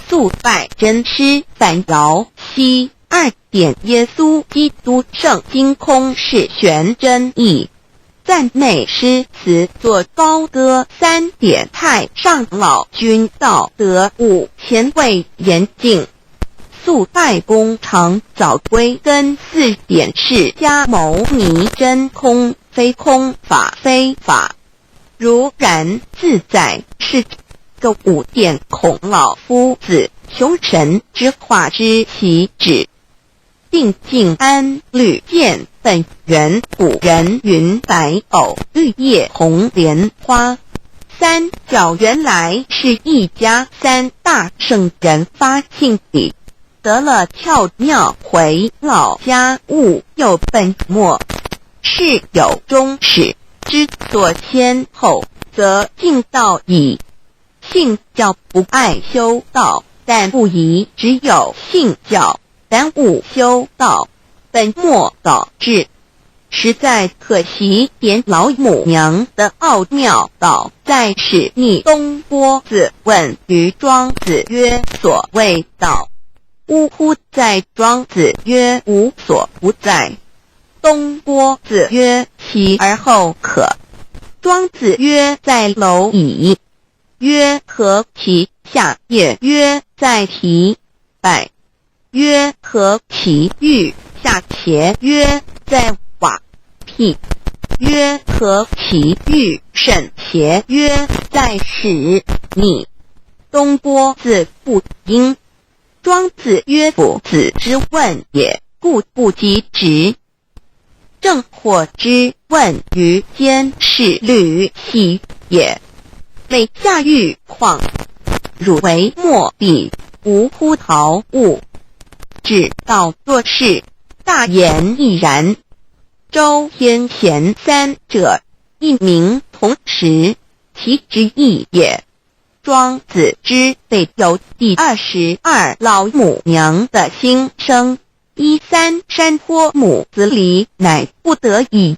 肃拜真师反摇西2点耶稣基督圣经空是玄真义。赞美诗词作高歌3点太上老君道德5前卫严谨。肃拜功常早归根4点释迦牟尼真空非空法非法如然自在是个5点孔老夫子雄神之化之其旨。定静安绿见本源古人云白藕绿叶红莲花。三角原来是一家3大圣人发庆礼，得了巧妙回老家务又本末，是有终始之所先后，则敬道矣。信教不爱修道，但不宜只有信教，耽误修道，本末倒置。实在可惜，点老母娘的奥妙道在使逆东坡子问于庄子曰：所谓道，呜呼在庄子曰：无所不在。东坡子曰：其而后可。庄子曰：在蝼蚁。曰：何其下？也曰：在蹄。百。曰：何其欲？下且曰：在瓦辟。曰：何其欲？甚且曰：在始。逆。东坡子不应。庄子曰：夫子之问也，故不及直。正火之问于监视履兮也。每下欲况，汝为莫必，无乎陶物。只道作事，大言亦然。周天贤3者，一名同时，其之义也。庄子之北有第22老母娘的心声，13山坡母子离，乃不得已。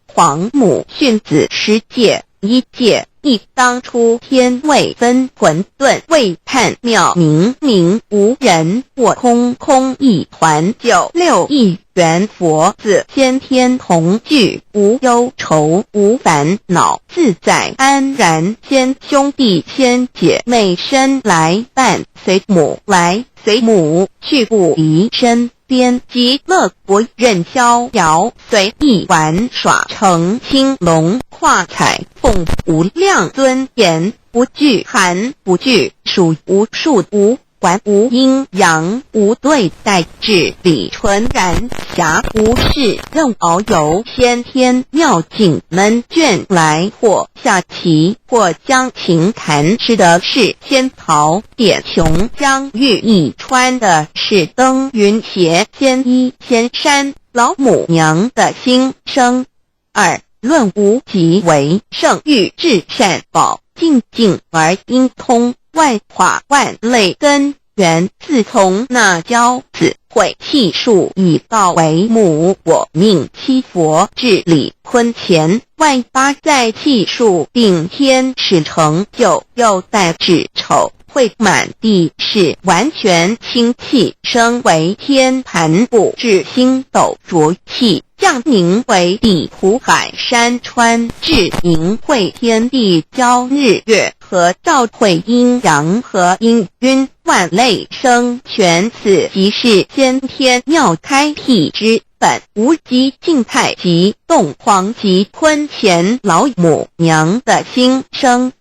皇母训子10戒，1戒亦当初天未分混沌，未判妙明明无人，我空空一团，96亿元佛子先天同聚，无忧愁无烦恼，自在安然。先兄弟先姐妹生来伴，随母来随母去，不离身边。极乐国任逍遥，随意玩耍，成青龙跨彩凤，无量尊严，不惧寒不惧暑，无数无还无阴阳，无对待，至理纯然，暇无事任遨游，先天妙境门卷来，或下棋，或将琴弹，吃的是仙桃，点琼浆玉一穿的是登云鞋，仙衣仙山。老母娘的心声。2论无极为圣欲至善宝，静静而应通，万化万类根源。自从那骄子会气数以道为母，我命七佛治理坤乾，万八在气数定天使成就，又待至丑会满地是完全清气，升为天盘部，至星斗浊气，降凝为地土海山川，至凝会天地交日月和照会阴阳和阴晕，万类生全。此即是先天妙开辟之本，无极静态及动黄及坤乾老母娘的心声。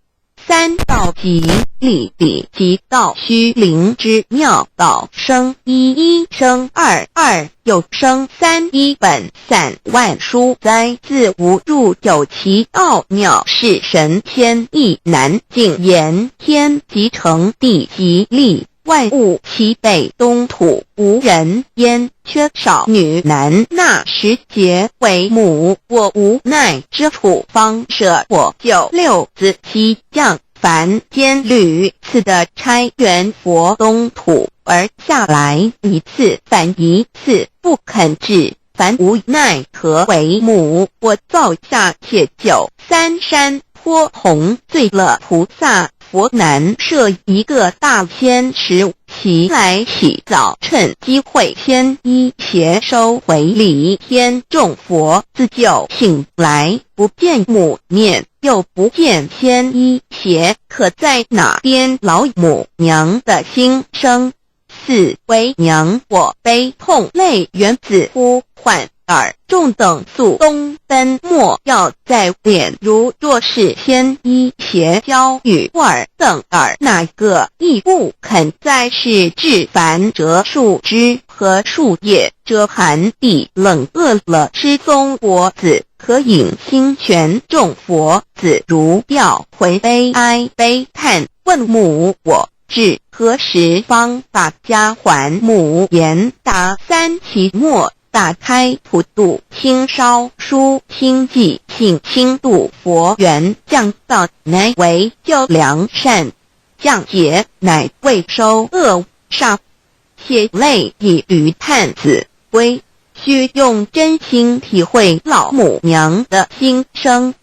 3道即理理即道虚灵之妙道生一生二又生3，一本散万殊哉，自无入有其奥妙，是神天意难尽言。天即成地即立，万物其北东土，无人焉，缺少女男，纳10节为母。我无奈之处，方舍我96子西降凡间屡次的差援佛东土，而下来一次反一次，不肯至，凡无奈何为母，我造下且九三山颇弘罪了菩萨。佛南设一个大仙池，其来洗澡，趁机会先衣邪收回礼天众佛，自救醒来，不见母面，又不见仙衣邪，可在哪边老母娘的心声？四为娘我悲痛泪源自呼唤耳众等速东奔，莫要在脸，如若是仙衣邪教与尔等耳，哪个亦不肯在世至凡折树枝和树叶，遮寒地冷饿了失踪佛子，可引心泉众佛子如调回悲哀悲叹，问母我至何时方把家还？母言答三期末，打开普度清烧书清寂性清度佛缘，降道乃为救良善，降劫乃为收恶煞，血泪以余叹子归，须用真心体会老母娘的心声，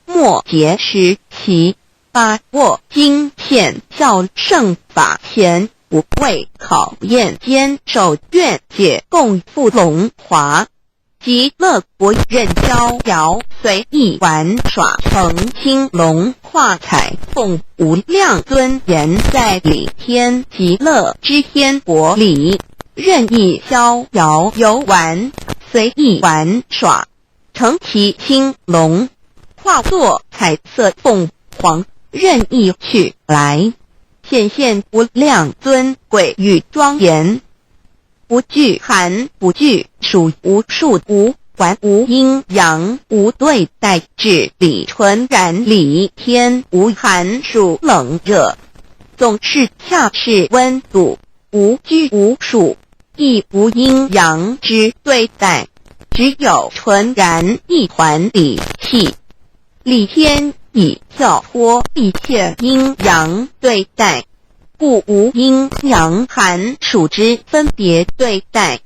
莫结识其把握经现效圣法前，不畏考验，坚守愿解共赴龙华，极乐国任逍遥，随意玩耍，乘青龙跨彩凤，无量尊严在里天极乐之天国里，任意逍遥游玩，随意玩耍，乘其青龙，化作彩色凤凰，任意去来，显现无量尊贵与庄严，不惧寒，不惧暑，无数无还，无阴阳，无对待，至理纯然理天，无寒暑冷热，总是恰是温度，无拘无束，亦无阴阳之对待，只有纯然一环理气，理天以跳脱一切阴阳对待，故无阴阳寒暑之分别对待，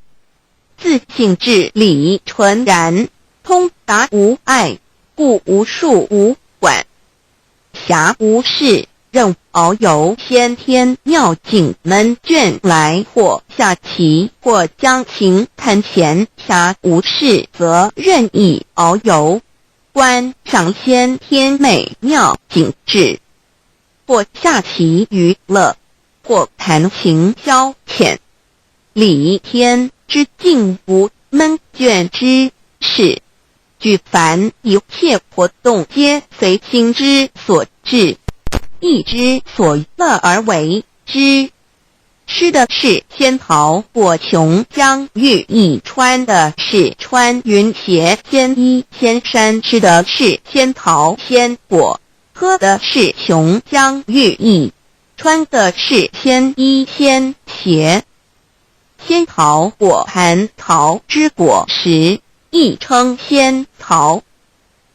自性至理纯然，通达无碍，故无数无管辖无事，任遨游先天妙境门卷来，或下棋，或将琴弹弦，暇无事则任意遨游，观赏先天美妙景致，或下棋娱乐，或弹琴消遣，理天之境无闷倦之事，举凡一切活动皆随心之所至，意之所乐而为之。吃的是仙桃果琼浆玉一穿的是穿云鞋仙衣仙衫，吃的是仙桃仙果，喝的是琼浆玉液，穿的是仙衣仙鞋。仙桃果蟠桃之果实，亦称仙桃。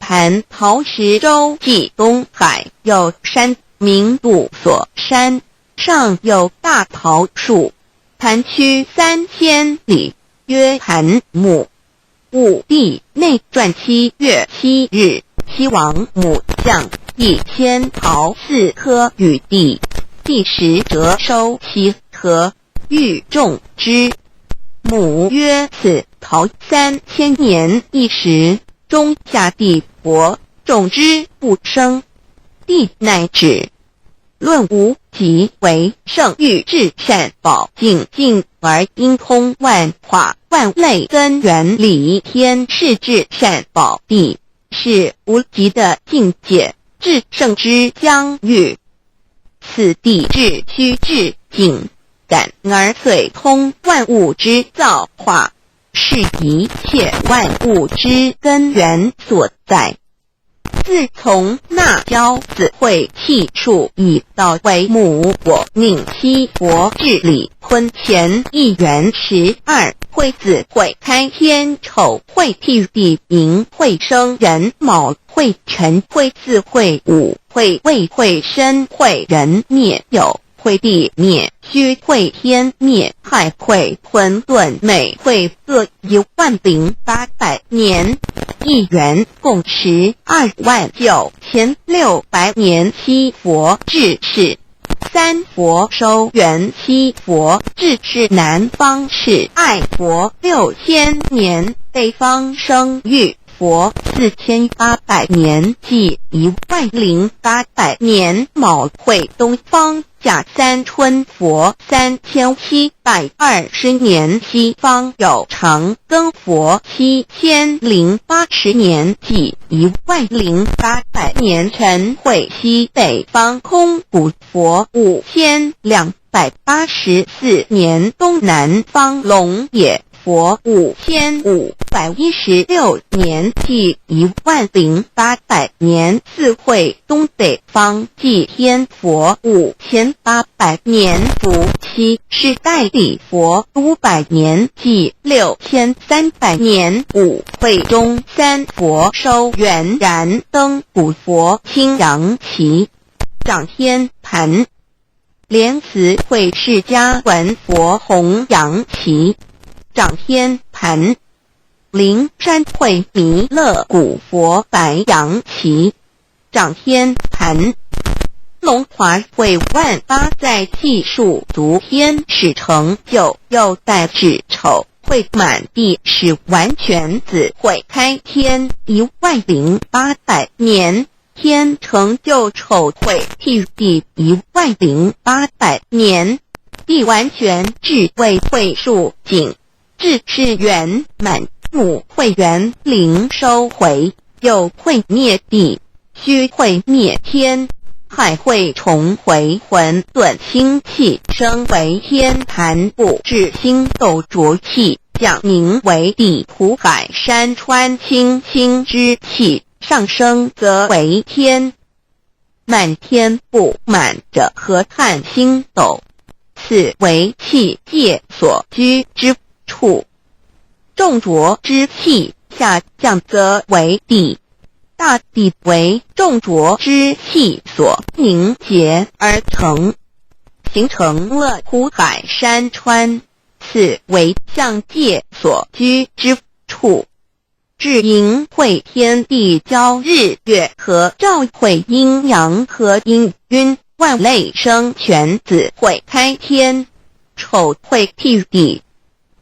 蟠桃实洲际东海有山名度所山，上有大桃树，盘曲3000里，曰蟠木。武帝内传7月7日，西王母降一仙桃4颗与地，第10折收其核，欲种之。母曰：此桃3000年一时，中下地薄，种之不生。帝乃止。论无极为圣欲至善宝净净而因通万化万类根源理天是至善宝地，是无极的境界，至圣之疆域。此地至虚至境感而遂通万物之造化，是一切万物之根源所在。自从那教子会气数以道为母，我宁西佛治理坤乾一元12，会子会开天丑，会替地寅，会生人卯，会辰，会巳，会午，会未，会申，会人灭酉，会会地灭，虚会天灭，亥会混沌，每会各10800年。1元共129600年。七佛治世。三佛收元七佛治世，南方是爱佛6000年，北方生玉佛4800年，即10800年。卯会东方甲三春佛3720年，西方有长庚佛7080年，即10800年。辰会西北方空谷佛5284年，东南方龙野佛5516年，即10800年。四会东北方祭天佛5800年，伏羲是代理佛500年，即6300年。五会中三佛收元燃灯古佛青阳旗，掌天盘。莲慈会释迦文佛红阳旗，掌天盘。灵山会弥勒古佛白羊旗，掌天盘。龙华会万八在技术足天使成就，又带指丑会满地是完全子会开天10800年。天成就丑会替地10800年。地完全智慧会数景，智是圆满。母会元灵收回，又会灭地，虚会灭天。亥会重回混沌星气，升为天坛布置星斗浊气，降名为地土海山川清清之气，上升则为天。满天布满着河汉星斗，此为气界所居之处。重浊之气下降则为地，大地为重浊之气所凝结而成，形成了土海山川，此为象界所居之处。至阴会天地交日月和照会阴阳和阴晕，万类生全子会开天。丑会替地，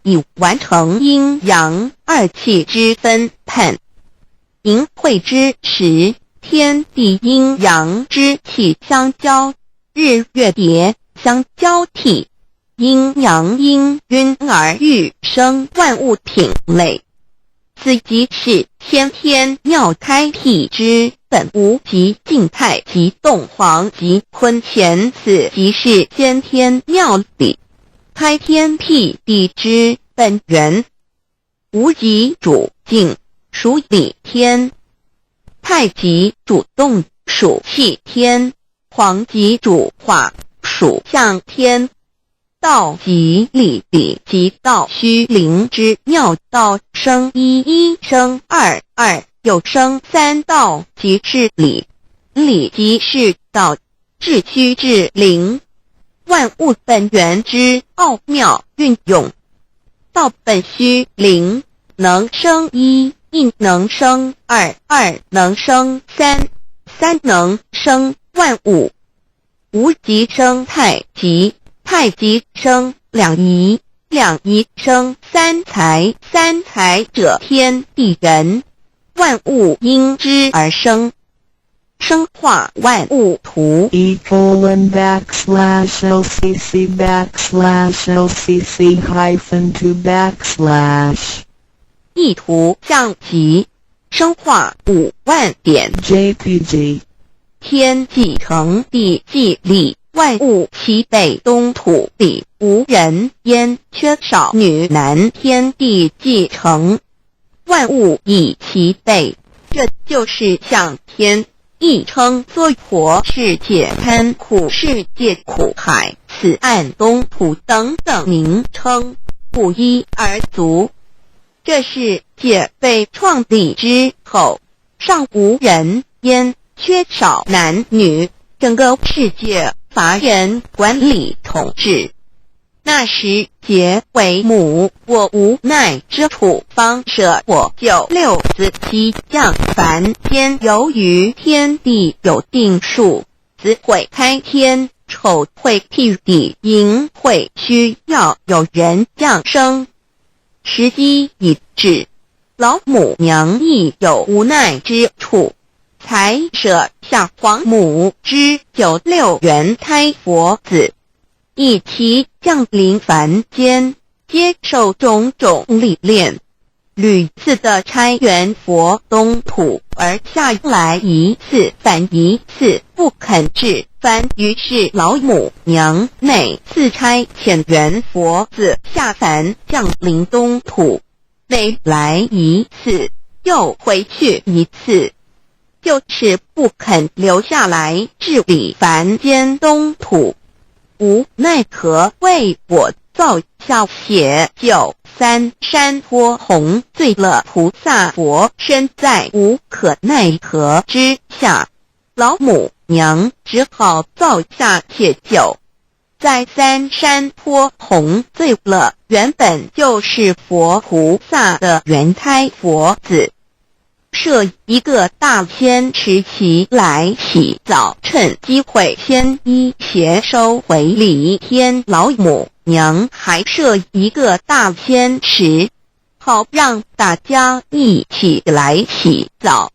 以完成阴阳二气之分判。寅会之时，天地阴阳之气相交，日月叠相交替，阴阳阴晕而育生万物品类。此即是先天妙开辟之本无极静态即动黄即坤乾，此即是先天妙理开天辟地之本源。无极主静，属理天；太极主动，属气天；黄极主化，属象天。道即理，理即道虚灵之妙道，生一，一生二，二又生三道，即是理。理即是道，至虚至灵，万物本源之奥妙运用。道本虚灵，能生一，一能生二，二能生三，三能生万物。无极生太极，太极生两仪，两仪生三才，三才者天地人，万物因之而生，生化万物图。://LCC_LCC-2 意图象极，生化5万点 JPG 天既成地既立，万物其北东土地，无人焉，缺少女男，天地既成，万物以其北，这就是象天，亦称作活世界、贪苦世界、苦海、此岸东土等等名称，不一而足。这世界被创立之后，尚无人焉，缺少男女，整个世界乏人管理统治。那时结为母，我无奈之处，方舍我就六子七将。凡间由于天地有定数，子会开天，丑会替地，寅会需要有人降生。时机已至，老母娘亦有无奈之处，才舍下皇母之96元胎佛子，以其降临凡间，接受种种历练，屡次的差援佛东土，而下来一次反一次不肯至番，于是老母娘每次差遣援佛子下凡降临东土，每来一次又回去一次，就是不肯留下来治理凡间东土。无奈何为我造下血就3山坡红醉了菩萨佛，身在无可奈何之下，老母娘只好造下铁酒，在3山坡红醉了原本就是佛菩萨的原胎佛子，设一个大仙池期来洗澡，趁机会先衣邪收回礼天。老母娘还设一个大仙池，好让大家一起来洗澡，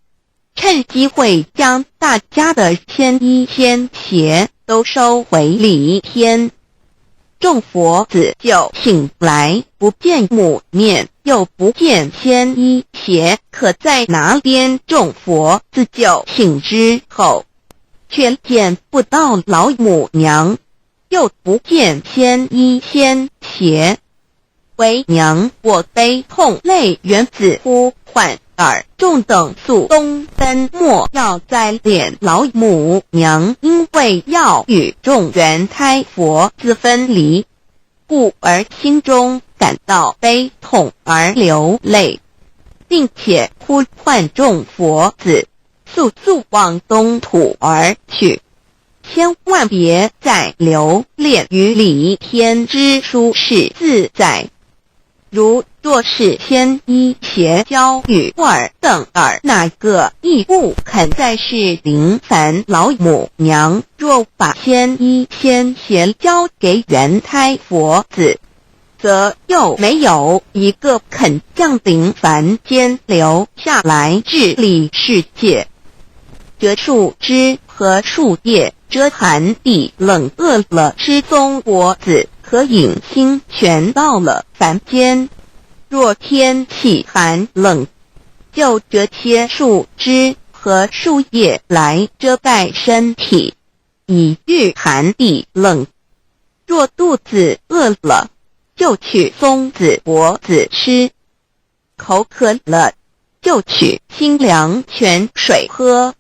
趁机会将大家的仙衣仙鞋都收回礼天。众佛子就醒来，不见母面，又不见仙衣鞋可在哪边。众佛子就醒之后，却见不到老母娘，又不见仙衣仙鞋，为娘我悲痛泪源自呼唤耳。众等速东奔，莫要再敛老母娘，因为要与众原胎佛子分离，故而心中感到悲痛而流泪，并且呼唤众佛子速速往东土而去，千万别再留恋于礼天之舒适自在。如若是仙衣鞋交与尔等儿，哪个亦不肯再是临凡老母娘。若把仙衣仙鞋交给原胎佛子，则又没有一个肯降临凡间留下来治理世界。这树枝和树叶遮寒地冷，饿了吃松果子，可饮清泉，到了凡间。若天气寒冷，就折些树枝和树叶来遮盖身体，以御寒地冷。若肚子饿了，就取松子果子吃；口渴了，就取清凉泉水喝。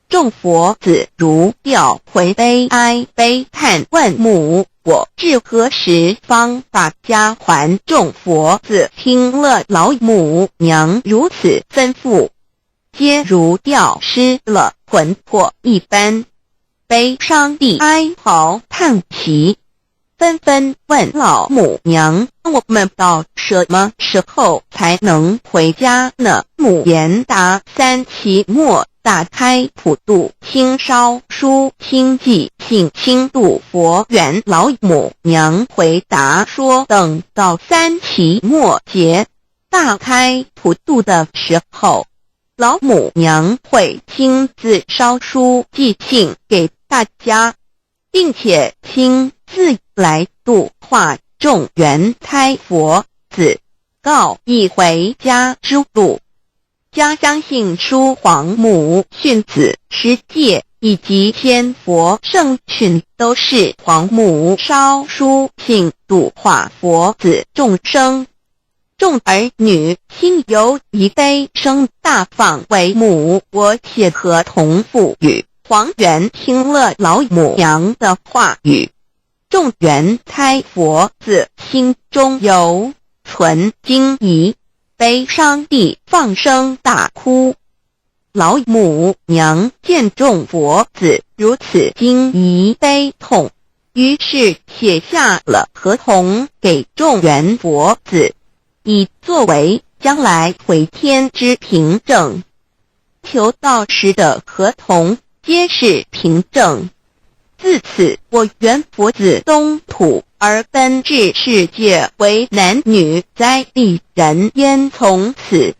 众佛子如调回悲哀悲叹，问母我至何时方把家还？众佛子听了老母娘如此吩咐，皆如吊失了魂魄一般，悲伤地哀嚎叹息，纷纷问老母娘：我们到什么时候才能回家呢？母言答：3期末打开普度，清烧书清寂，请清度佛缘。老母娘回答说：等到3期末节大开普度的时候，老母娘会亲自烧书寄信给大家，并且亲自来度化众原胎佛子，告一回家之路。将相信书皇母训子十戒以及千佛圣训都是皇母烧书信度化佛子众生。众儿女心由以悲生大放为母，我且合同赋予。皇元听了老母娘的话语，众原胎佛子心中有存惊疑，悲伤地放声大哭。老母娘见众佛子如此惊疑悲痛，于是写下了合同给众缘佛子，以作为将来回天之凭证。求道时的合同皆是凭证。自此，我缘佛子东土而奔至世界为男女在地人焉。从此，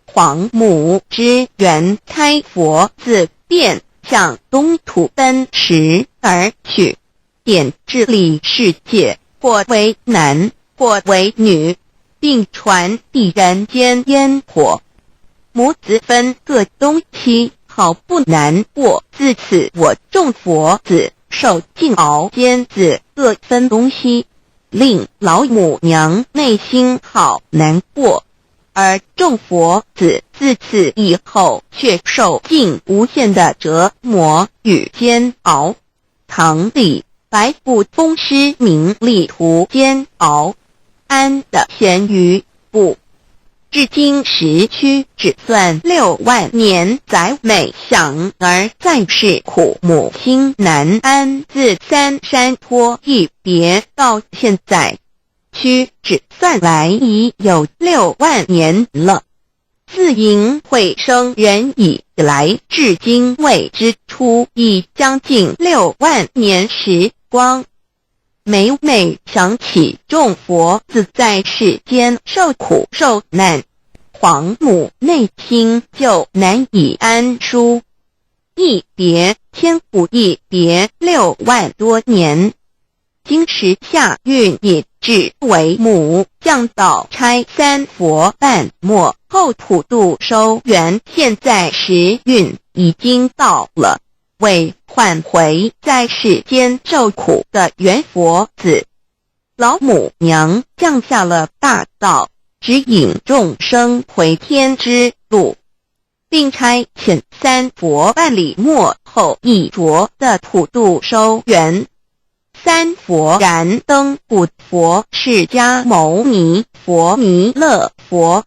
皇母之缘开佛子便向东土奔驰而去，点治理世界，或为男，或为女，并传递人间烟火。母子分各东西，好不难过。自此，我众佛子受尽熬煎子各分东西，令老母娘内心好难过。而众佛子自此以后却受尽无限的折磨与煎熬。唐李白不通师名利图煎熬，安得闲于不？至今时区只算6万年，载每想而在世苦，母亲难安。自三山托一别到现在，屈指算来已有6万年了。自寅会生人以来，至今未知出，已将近6万年时光。每每想起众佛子在世间受苦受难，皇母内心就难以安舒。一别千古，一别6万多年。今时下运也至为母降道差3佛半末后普度收圆，现在时运已经到了，为换回在世间受苦的缘佛子，老母娘降下了大道，指引众生回天之路，并差遣3佛半里末后一着的普度收圆。3佛燃灯古佛、释迦牟尼佛、弥勒佛，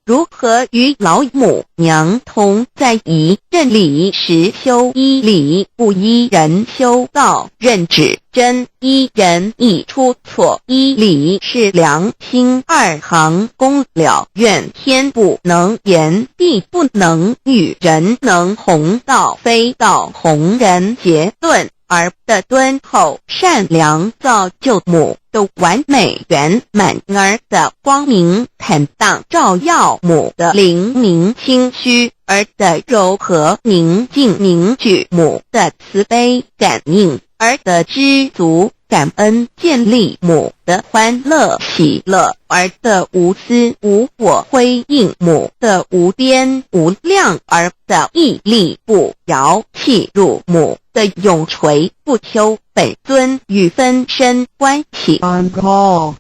如何与老母娘同在一任理时修一理，不依人修道，任指真一人一出错，一理是良心，2行功了，愿天不能言，地不能喻，人能弘道，非道弘人。结论而的敦厚善良，造就母的完美圆满，儿的光明坦荡，照耀母的灵明清虚，儿的柔和宁静凝聚，母的慈悲感应，儿的知足感恩建立，母的欢乐喜乐，儿的无私无我辉映，母的无边无量，儿的屹立不摇弃入，母的永垂不朽。本尊与分身关系。 On call.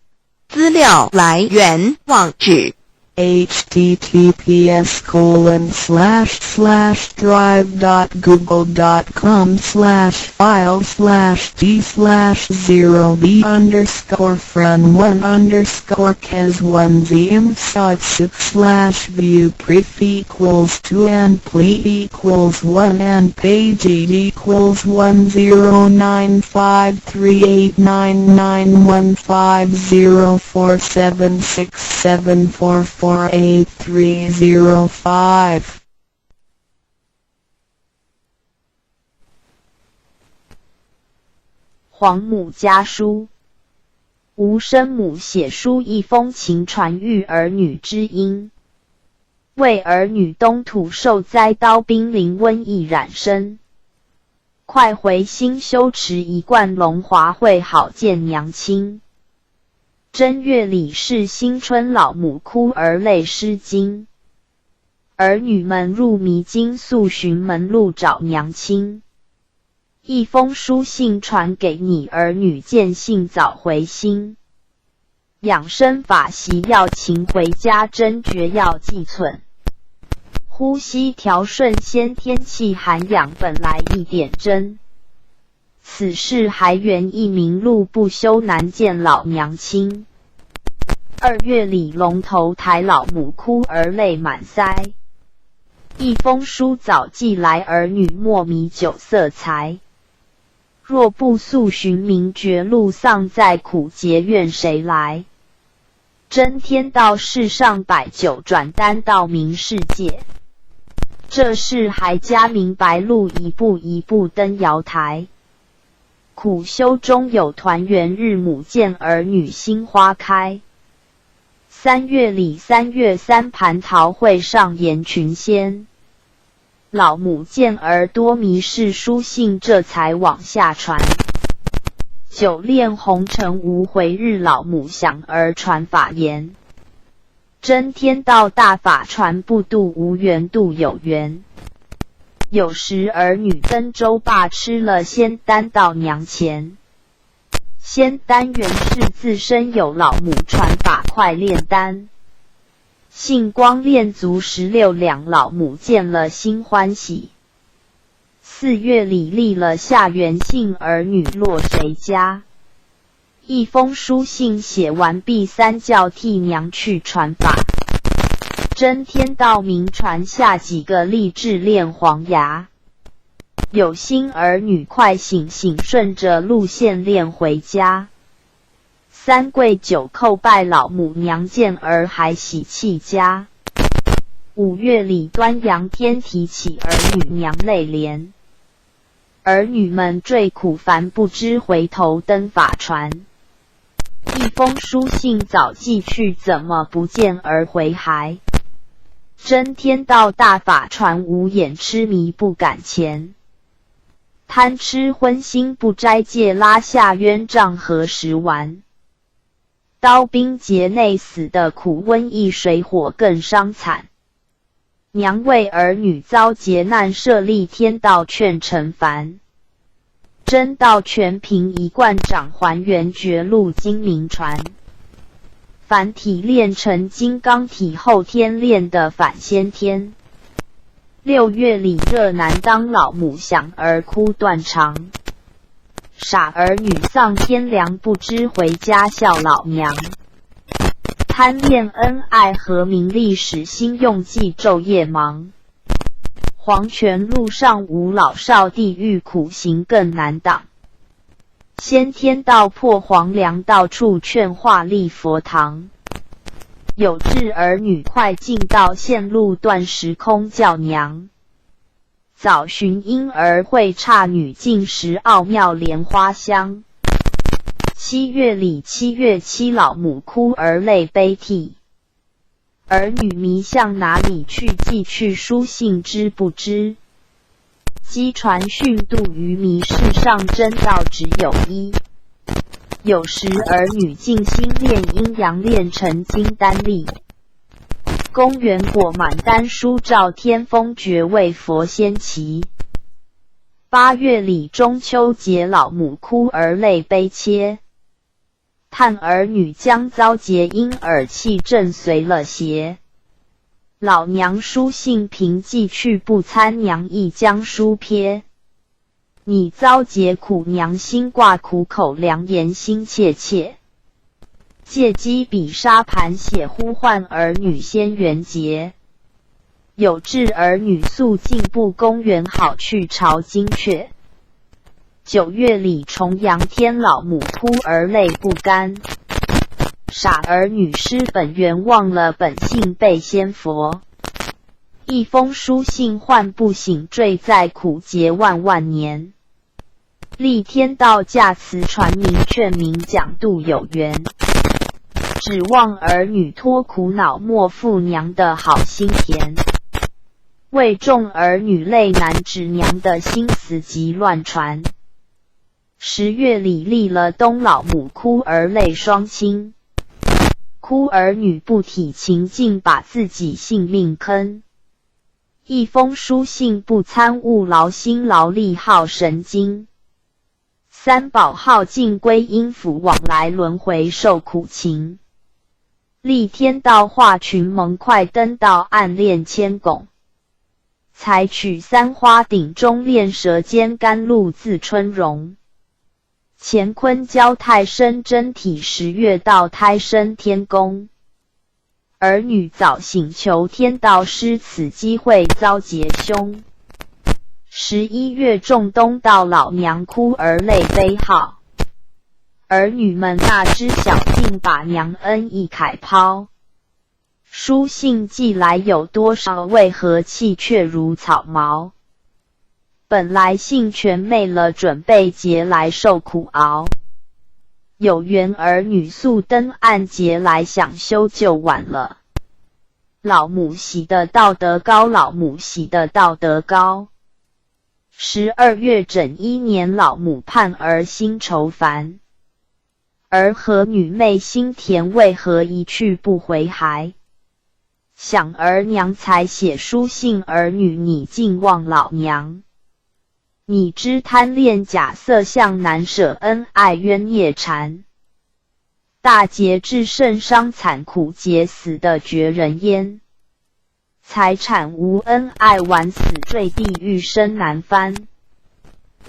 资料来源网址 https://drive.google.com/file/d/0b_cas1zm/view pref equals 2 and ple equals 1 and page equals 109538991504767744830. 皇母家书。吴生母写书一封情，传育儿女之音。为儿女东土受灾，刀兵临瘟疫染身，快回新修持一贯龙华会，好见娘亲。正月里是新春，老母哭儿泪湿巾。儿女们入迷津，速寻门路找娘亲。一封书信传给你，儿女见信早回心。养生法习要勤回家，真诀要记存。呼吸调顺先天气涵养，本来一点真。此事还缘一名路不修，难见老娘亲。2月里龙头抬，老母哭儿泪满腮。一封书早寄来，儿女莫迷酒色财。若不速寻明觉路，丧在苦节怨谁来？真天道世上摆酒，转单到明世界。这事还加明白路，一步一步登瑶台。苦修中有团圆日，母见儿女心花开。3月里3月3，蟠桃会上言群仙。老母见儿多迷事，书信这才往下传。久恋红尘无回日，老母想儿传法言。真天道大法传不度，无缘度有缘。有时儿女登舟罢，吃了仙丹到娘前。仙丹原是自身有，老母传法快炼丹。杏光炼足16两，老母见了心欢喜。4月里立了下元姓，儿女落谁家？一封书信写完毕，3叫替娘去传法。真天道明传下几个立志炼黄牙。有心儿女快醒醒，顺着路线练回家。3跪9叩拜，老母娘见儿还喜气家。5月里端阳天，提起儿女娘泪涟。儿女们坠苦烦，不知回头登法传。一封书信早寄去，怎么不见儿回还？真天道大法传，无眼痴迷不敢前。贪吃荤腥不斋戒，拉下冤账何时完？刀兵劫内死的苦，瘟疫水火更伤惨。娘为儿女遭劫难，设立天道劝陈凡。真道全凭一贯掌，还原绝路精明传。凡体炼成金刚体，后天炼的反先天。6月里热难当，老母想儿哭断肠。傻儿女丧天良，不知回家孝老娘。贪恋恩爱和名利，使心用计，昼夜忙。黄泉路上无老少，地狱苦行更难挡。先天道破黄梁，到处劝化立佛堂。有志儿女快进道，线路断时空叫娘。早寻婴儿会，差女进食奥妙莲花香。7月里7月7，老母哭儿泪悲涕。儿女迷向哪里去？寄去书信知不知？机传讯度愚迷，世上真道只有一。有时儿女静心炼阴阳，炼成金丹力。公园果满丹书，照天风绝味佛仙奇。8月里中秋节，老母哭儿泪悲切。叹儿女将遭劫，因耳气震随了邪。老娘书信凭寄去，不参娘亦将书瞥。你遭劫苦，娘心挂苦口，良言心切切。借机笔沙盘写，呼唤儿女先圆结。有志儿女速进步，公园好去朝金阙。9月里重阳天，老母哭儿泪不甘。傻儿女失本源，忘了本性被仙佛。一封书信唤不醒，坠在苦劫万万年。立天道驾慈传明，劝明讲度有缘。指望儿女脱苦恼，莫负娘的好心田。为众儿女泪难止，娘的心思急乱传。10月里立了东，老母哭儿泪双倾。哭儿女不体情境，把自己性命坑。一封书信不参悟，劳心劳力耗神经。三宝耗尽归阴府，往来轮回受苦情。立天道化群蒙，快登道暗炼千拱。采取三花顶中，炼舌尖甘露自春荣。乾坤交太深真体，10月到胎生天宫。儿女早醒求天道，失此机会遭劫凶。11月仲冬到，老娘哭儿泪悲号。儿女们那知晓竟把娘恩义慨抛。书信寄来有多少？为何气却如草毛？本来信全昧了，准备节来受苦熬。有缘儿女速登岸，节来想修就晚了。老母喜的道德高，老母喜的道德高。12月整1年，老母盼儿心愁烦。儿和女妹心甜，为何一去不回还？想儿娘才写书信，儿女你竟忘老娘。你知贪恋假色相，难舍恩爱冤孽缠。大劫至甚伤，惨苦劫死的绝人烟。财产无恩爱，晚死坠地狱生难翻。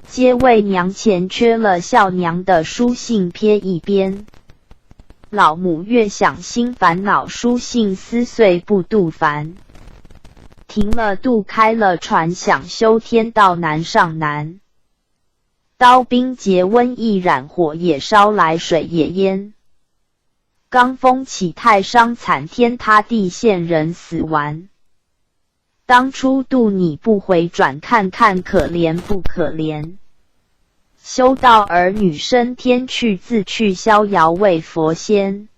皆为娘钱缺了，笑娘的书信撇一边。老母越想心烦恼，书信撕碎不度烦。停了渡，开了船，想修天道难上难。刀兵劫瘟疫染火，也烧来水也淹。罡风起太伤惨，天塌地陷人死完。当初渡你不回转，看看可怜不可怜。修道儿女升天去，自去逍遥为佛仙。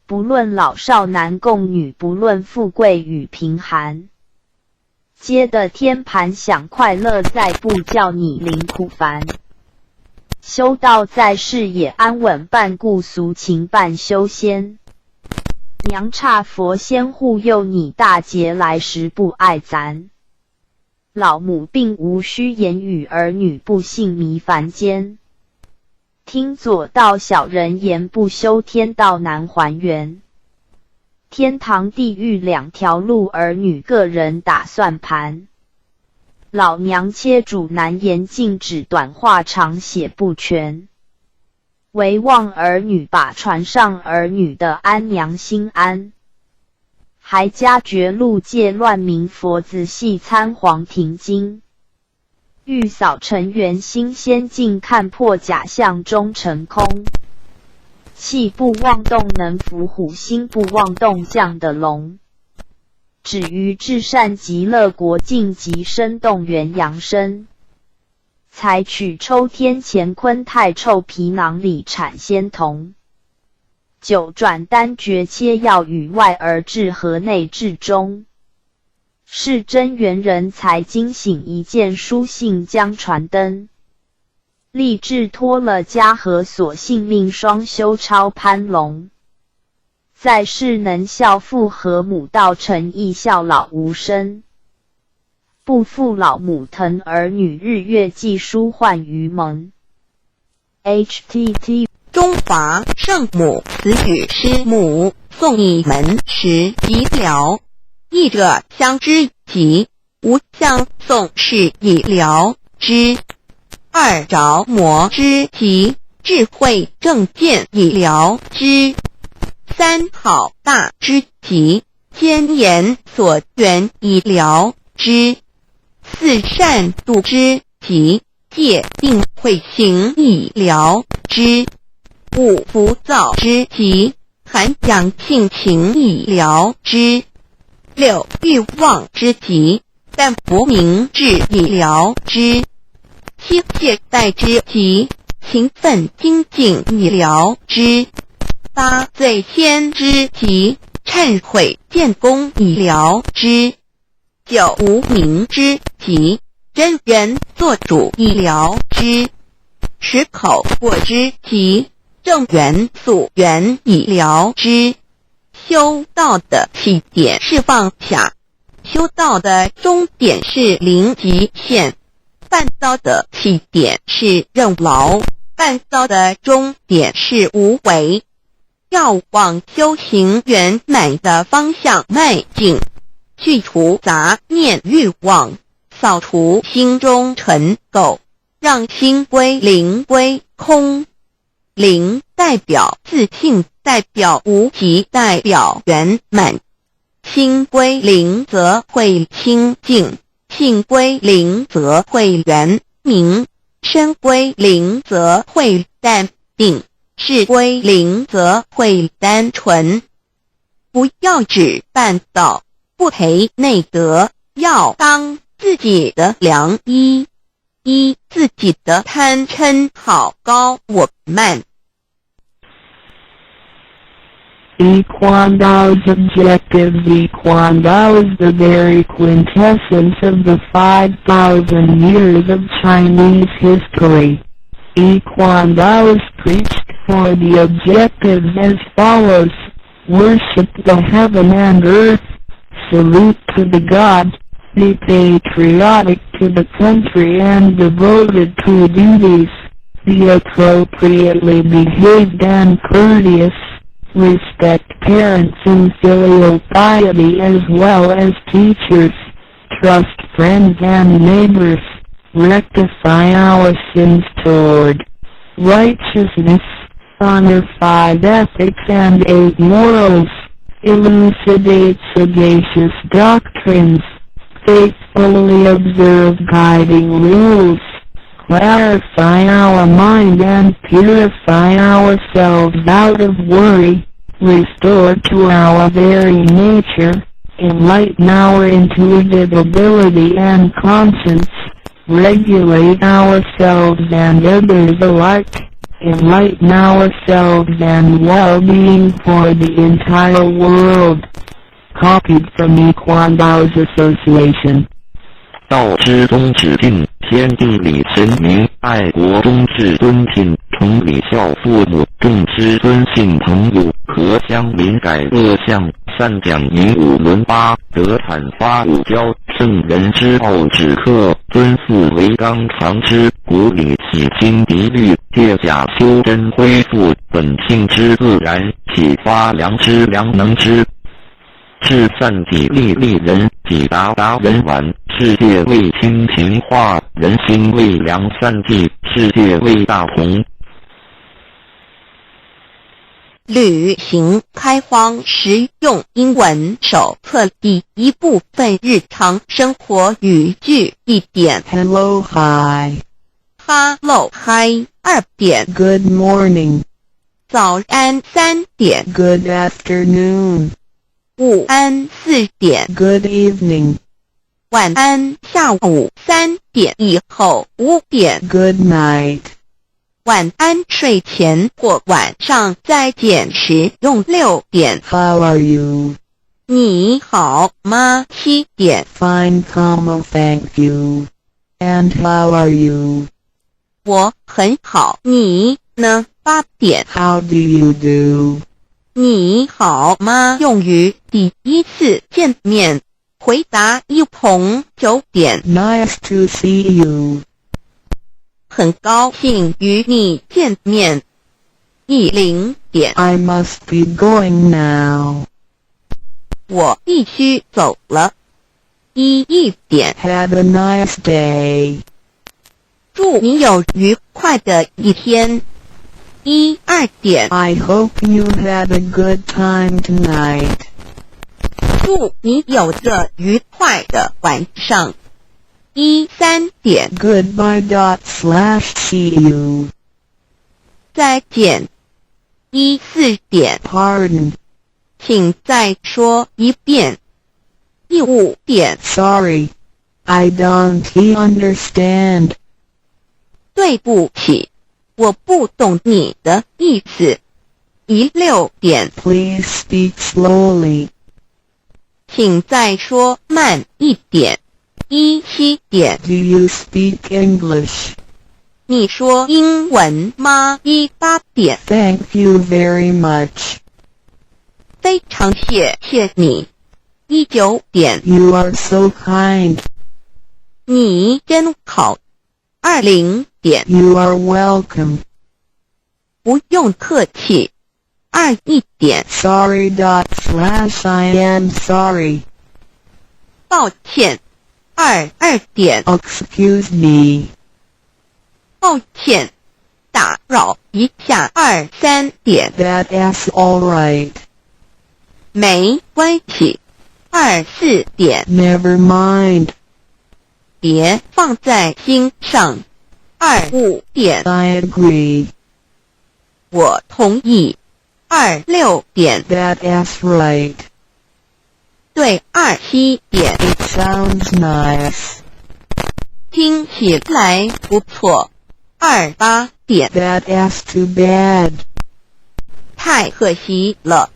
不论老少男共女，不论富贵与贫寒。皆的天盘享快乐，再不叫你临苦烦。修道在世也安稳，半故俗情半修仙。娘差佛仙护佑你，大劫来时不爱咱。老母并无需言语，儿女不信迷凡间。听左道小人言，不修天道难还原。天堂地狱两条路，儿女个人打算盘。老娘切主难言，禁止短话长写不全。唯望儿女把船上，儿女的安娘心安。还加绝路界乱民，佛子细参黄庭经。欲扫尘缘心先净，看破假象终成空。气不妄动能伏虎，心不妄动降的龙。止于至善极乐国，尽极生动元阳身。采取抽天乾坤太臭皮囊里产仙童。九转丹诀切要与外而治，和内治中。是真元人才惊醒，一件书信将传灯。立志脱了家和所，性命双修超攀龙。在世能孝父和母，道成义孝老无生。不负老母疼，儿女日月记书唤于蒙。htt 中华圣母词语诗母送你们时已了。译者相知己，吾相送是已了之。二着魔之极，智慧正见已了之。三好大之极，兼言所缘已了之。四善度之极，戒定慧行已了之。五浮躁之极，涵养性情已了之。六欲望之极，但不明智已了之。七懈怠之极，勤奋精进已了之。八罪愆之极，忏悔建功已了之。九无名之极，真人做主已了之。十口过之极，正缘溯源已了之。修道的起点是放下，修道的终点是临极限。办道的起点是任劳，办道的终点是无为。要往修行圆满的方向迈进，去除杂念欲望，扫除心中尘垢，让心归零归空。零代表自信，代表无即代表圆满。心归零则会清净，性归零则会圆明，身归零则会淡定，事归零则会单纯。不要只办道，不培内德，要当自己的良医。自己的贪嗔好高我慢。Equandao's objectives. Equandao is the very quintessence of the 5,000 years of Chinese history. Equandao is preached for the objectives as follows: worship the heaven and earth, salute to the gods, be patriotic to the country and devoted to duties, be appropriately behaved and courteous, respect parents in filial piety as well as teachers, trust friends and neighbors, rectify our sins toward righteousness, honor 5 ethics and 8 morals, elucidate sagacious doctrines, faithfully observe guiding rules, clarify our mind and purify ourselves out of worry, restore to our very nature, enlighten our intuitive ability and conscience, regulate ourselves and others alike, enlighten ourselves and well-being for the entire world. Copied from Equandao's Association. 道之宗旨定，天地理神明，爱国忠志敦亲，崇礼孝父母，重知尊信朋友，和乡邻改恶向，善讲明五伦八德，阐发五教，圣人之道止克，尊父为纲常之，古礼起心涤虑，借假修真，恢复本性之自然，启发良知良能之。至善己利利人，己达达人晚，世界为清平化，人心为良善济，世界为大同。旅行开荒实用英文手册第一部分日常生活语句1点 Hello, hi. Hello, hi 2点 Good morning. 早安3点 Good afternoon. 午安4点 Good evening. 晚安下午3点以后5点 Good night. 晚安睡前或晚上再见时用6点 How are you? 你好吗7点 Fine, thank you. And how are you? 我很好你呢8点 How do you do? 你好吗用于第一次见面回答一同9点 Nice to see you. 很高兴与你见面10点 I must be going now. 我必须走了1点 Have a nice day. 祝你有愉快的一天2点 I hope you had a good time tonight. 祝你有个愉快的晚上3点 Goodbye. See you. 再见4点 Pardon. 请再说一遍5点 Sorry. I don't understand. 对不起我不懂你的意思6点 Please speak slowly. 请再说慢一点7点 Do you speak English? 你说英文吗8点 Thank you very much. 非常谢谢你9点 You are so kind. 你真好20点 You are welcome. 不用客气21点 Sorry. I am sorry. 抱歉2点 Excuse me. 抱歉打扰一下23点。 That's alright. 没关系。24点。 Never mind. 别放在心上。25点。 I agree. 我同意。26点。 That's right. 对，27点。 It sounds nice. 听起来不错。28点。 That's too bad. 太可惜了。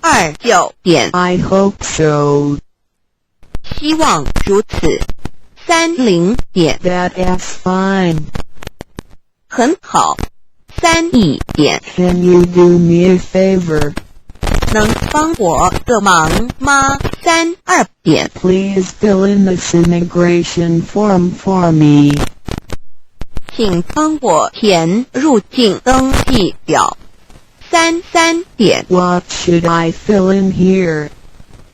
29点。 I hope so. 希望如此。30点。 That's fine. 很好。31点。 Can you do me a favor? 能帮我个忙吗？32点。 Please fill in this immigration form for me. 请帮我填入境登记表。33点。 What should I fill in here?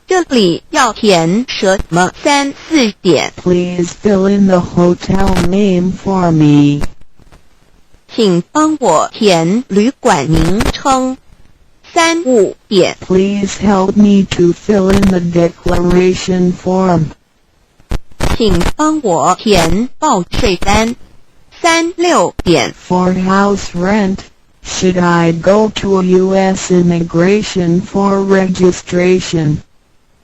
这里要填什么？34点。 Please fill in the hotel name for me. 请帮我填旅馆名称。35点。 Please help me to fill in the declaration form. 请帮我填报税单。36点。 For house rent, should I go to a U.S. immigration for registration?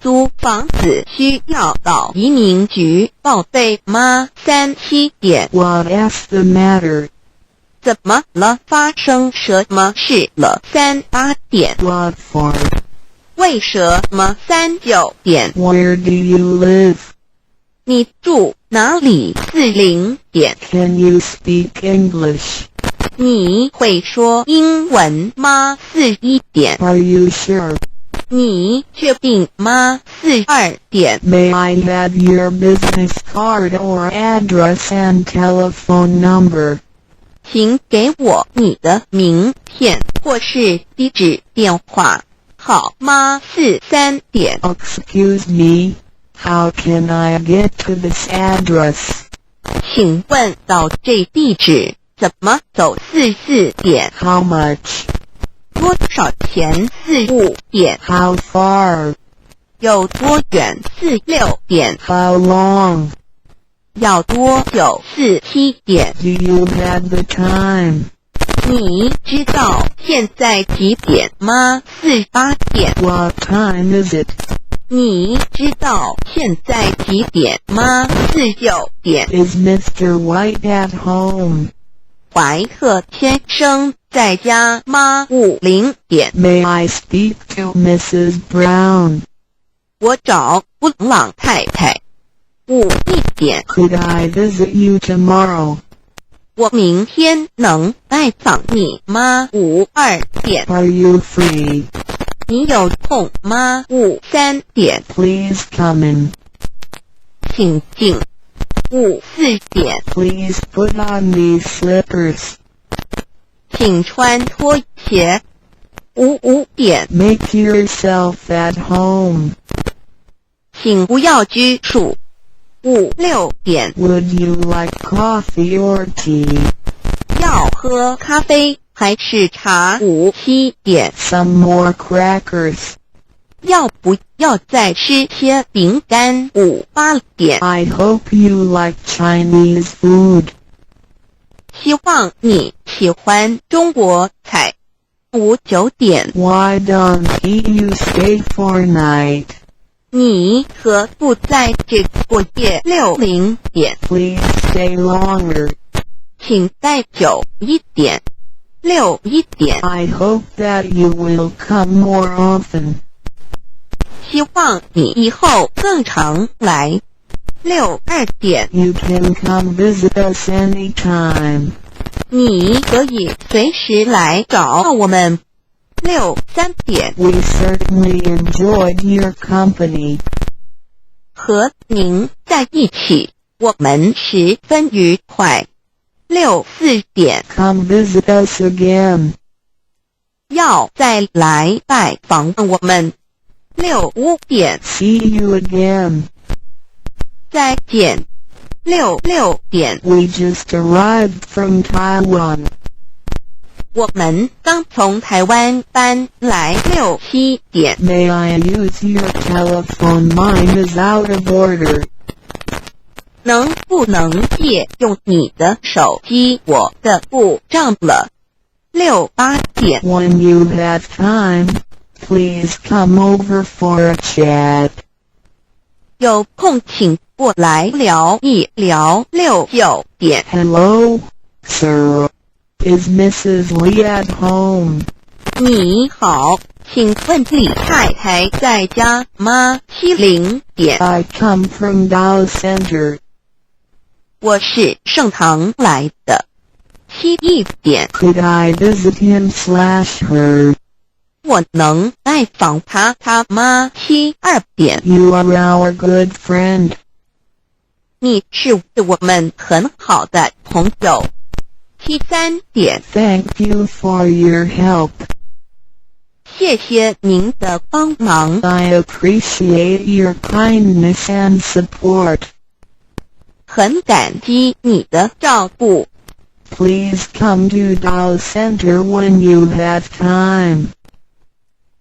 租房子需要到移民局报备吗？37点。 What's the matter? 怎么了？发生什么事了？38点。 What for? 为什么？39点。 Where do you live? 你住哪里？40点。 Can you speak English? 你会说英文吗？41点。 Are you sure? 你确定吗？42点。 May I have your business card or address and telephone number? 请给我你的名片或是地址电话，好吗？43点。 Excuse me, how can I get to this address? 请问到这地址怎么走？44点。 How much? 多少钱？45点。 How far? 有多远？46点。 How long? 要多久？47点。 Do you have the time? 你知道现在几点吗？48点。 What time is it? 你知道现在几点吗？49点。 Is Mr. White at home? 怀特先生在家吗？50点。 May I speak to Mrs. Brown? 我找布朗太太。51点。 Could I visit you tomorrow? 我明天能拜访你吗？52点。 Are you free? 你有空吗？53点。 Please come in. 请进。54点。 Please put on these slippers. 请穿拖鞋。55点。 Make yourself at home. 请不要拘束。56点。 Would you like coffee or tea? 要喝咖啡还是茶？57点。 Some more crackers. 要不要再吃些饼干？58点。 I hope you like Chinese food. 希望你喜欢中国菜。59点。 Why don't you stay for night? 你何不在这过夜？60点。 Please stay longer. 请待久一点。61点。 I hope that you will come more often. 希望你以后更常来。62点。 You can come visit us anytime. 你可以随时来找我们。63点。 We certainly enjoyed your company. 和您在一起，我们十分愉快。64点。 Come visit us again. 要再来拜访我们。65点。 See you again. 再见。66点。 We just arrived from Taiwan. 我们刚从台湾搬来6、7点。 May I use your telephone? Mine is out of order. 能不能借用你的手机？我的故障了。6、8点。 When you have time, please come over for a chat. 有空请过来聊一聊。6、9点。 Hello, sir. Is Mrs. Lee at home? 你好，请问李太太在家吗？7、0点。 I come from Dow Center. 我是盛堂来的。7、1点。 Could I visit him/her? 我能拜访他吗？7、2点。 You are our good friend. 你是我们很好的朋友。7、3点。 Thank you for your help. 谢谢您的帮忙。 I appreciate your kindness and support. 很感激你的照顾。 Please come to Dow Center when you have time.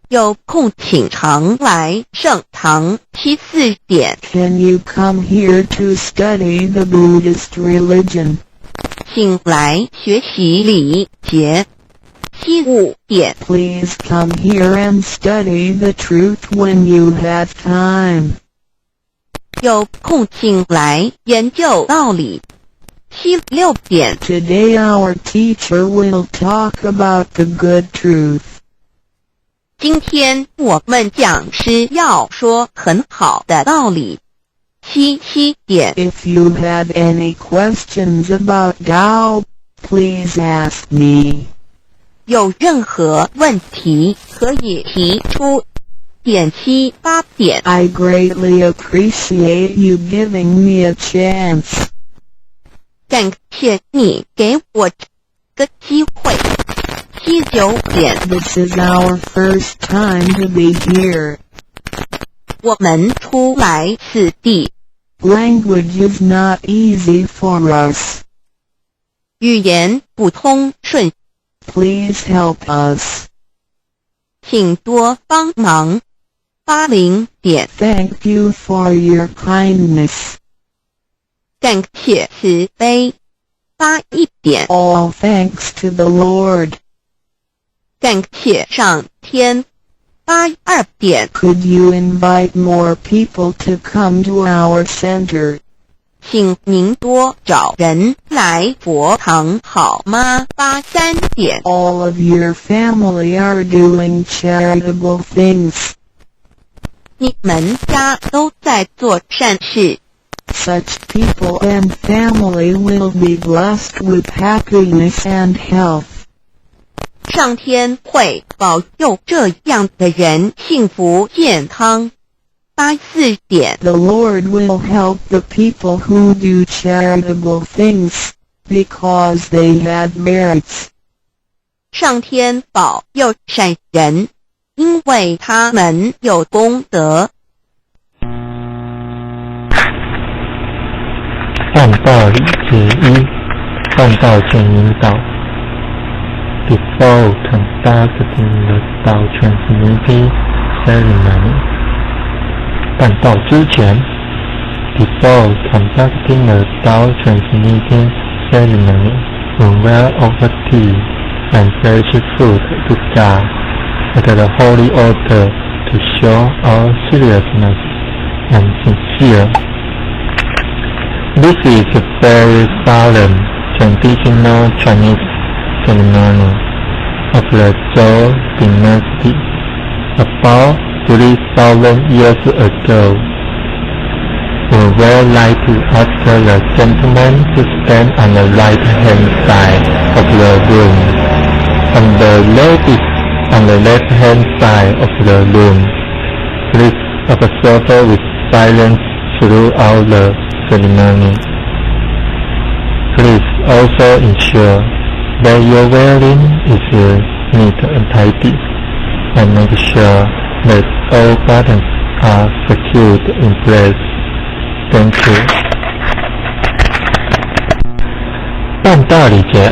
有空请常来盛堂。7、4点。 Can you come here to study the Buddhist religion? 请来学习礼节。7、5点。 Please come here and study the truth when you have time. 有空请来研究道理。7、6点。 Today our teacher will talk about the good truth. 今天我们讲师要说很好的道理。7、点。 If you have any questions about Tao, please ask me. 有任何问题可以提出。7、8点。 I greatly appreciate you giving me a chance. 感谢你给我这个机会。7、9点。 This is our first time to be here. 我们初来此地， Language is not easy for us. 语言不通顺， Please help us. 请多帮忙。8、0点。 Thank you for your kindness. 感谢慈悲。8、1点。 All thanks to the Lord. 感谢上天。8、2点。 Could you invite more people to come to our center? 请您多找人来佛堂好吗？8、3点。 All of your family are doing charitable things. 你们家都在做善事， Such people and family will be blessed with happiness and health. 上天会保佑这样的人幸福健康。8、4点。 The Lord will help the people who do charitable things, because they have merits. 上天保佑善人，因为他们有功德。办道理之一，办道前引导。Before conducting the Dao Transmitting Ceremony， 办道之前 ，Before conducting the Dao Transmitting Ceremony, when well over tea and fresh fruit to God at the holy altar to show our seriousness and sincere. This is a very solemn traditional Chinese ceremony of the Zhou dynasty about 3,000 years ago. We would like to ask the gentleman to stand on the right-hand side of the room, and the ladies on the left-hand side of the room. Please observe with silence throughout the ceremony. Please also ensure that your wearing is neat and tidy, and make sure that all buttons are secured in place. Thank you. 办道理节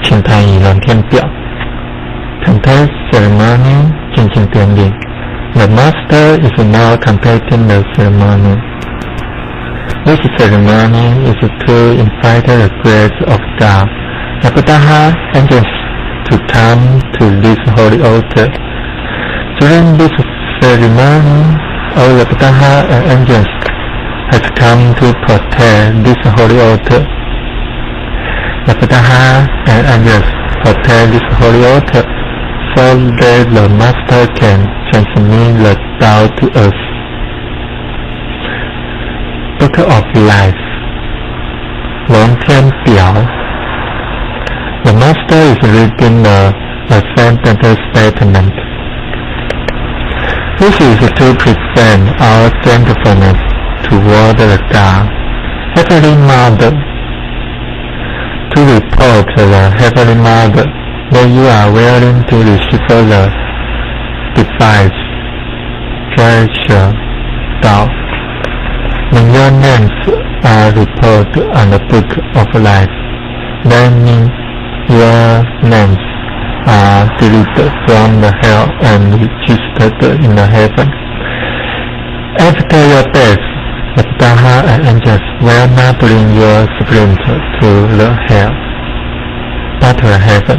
2，请谈议论填表。Contest ceremony 进行典礼。The master is now conducting the ceremony. This ceremony is to invite the grace of God, the Buddha angels, to come to this holy altar. During this ceremony, all the Buddha and angels has come to protect this holy altar. The Buddha and angels protect this holy altar so that the master can transmit the Tao to us. Book of Life 龙天表 The master is reading the ascended statement. This is to present our thankfulness toward the God, Heavenly Mother, to report the Heavenly Mother that you are willing to receive the device, treasure, Tao. When your names are reported on the Book of Life, that means your names are deleted from the hell and registered in the heaven. After your death, the Buddha and angels will not bring your spirit to the hell, but to the heaven.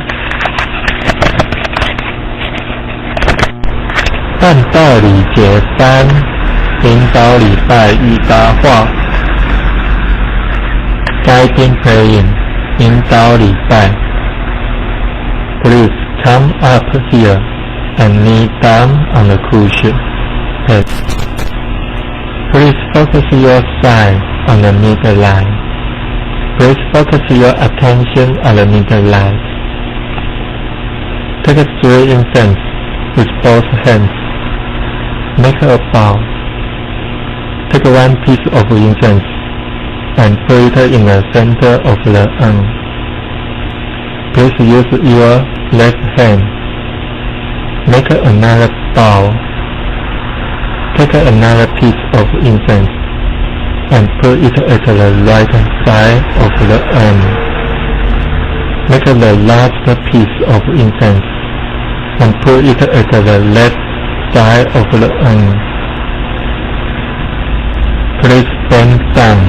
办道理节3领导礼拜与答话 Guiding praying 引导礼拜 Please come up here and kneel down on the cushion. Please focus your sight on the middle line. Please focus your attention on the middle line. Take 3 incense with both hands. Make a bow. Take 1 piece of incense and put it in the center of the urn. Please use your left hand. Make another bow. Take another piece of incense and put it at the right side of the urn. Make the last piece of incense and put it at the left side of the urn. Please bend down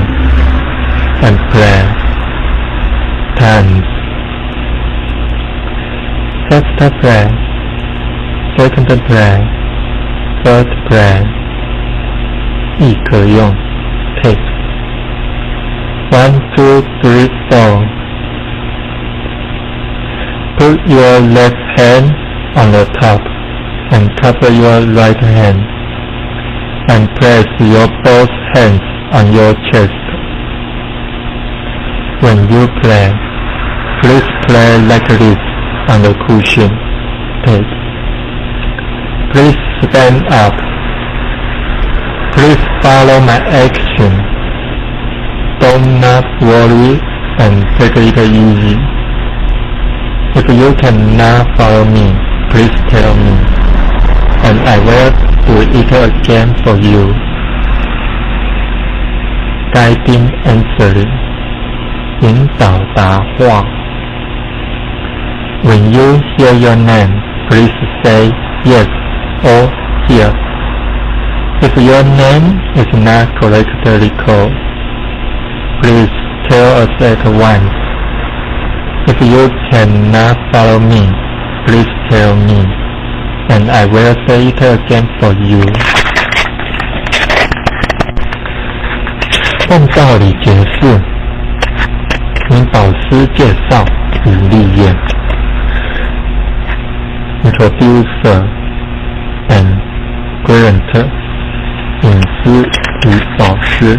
and pray. Times. First prayer, second prayer, third prayer. 亦可用 Take 1, 2, 3, 4. Put your left hand on the top and cover your right hand and place your both hands on your chest. When you pray, please pray like this on the cushion. Take. Please stand up. Please follow my action. Do not worry and take it easy. If you cannot follow me, please tell me, and I will do it again for you. Guiding answering 引导答话 When you hear your name, please say yes or here. If your name is not correctly called, please tell us at once. If you cannot follow me, please tell me, and I will say it again for you. 办道理结束，请导师介绍与历练。Introducer and Guarantor 隐私与导师。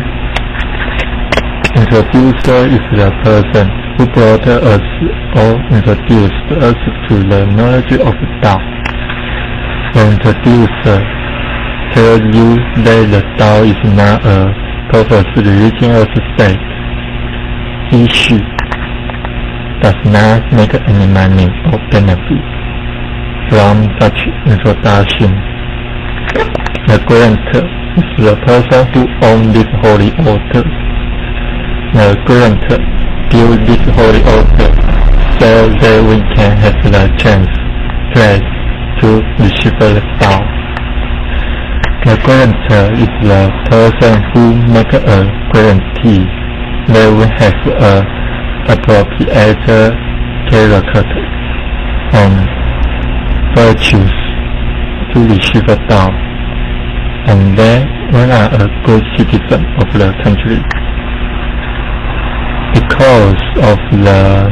Introducer is the person who brought us or introduced us to the knowledge of Tao. The introducer tells you that the Tao is not a purpose religious state. Issue does not make any money or benefit from such introduction. The grantor is the person who owns this holy altar. The grantor built this holy altar so that we can have the chance to receive the Tao. The guarantor is the person who makes a guarantee that we have a appropriate character and virtues to receive the Tao, and that we are a good citizen of the country. Because of the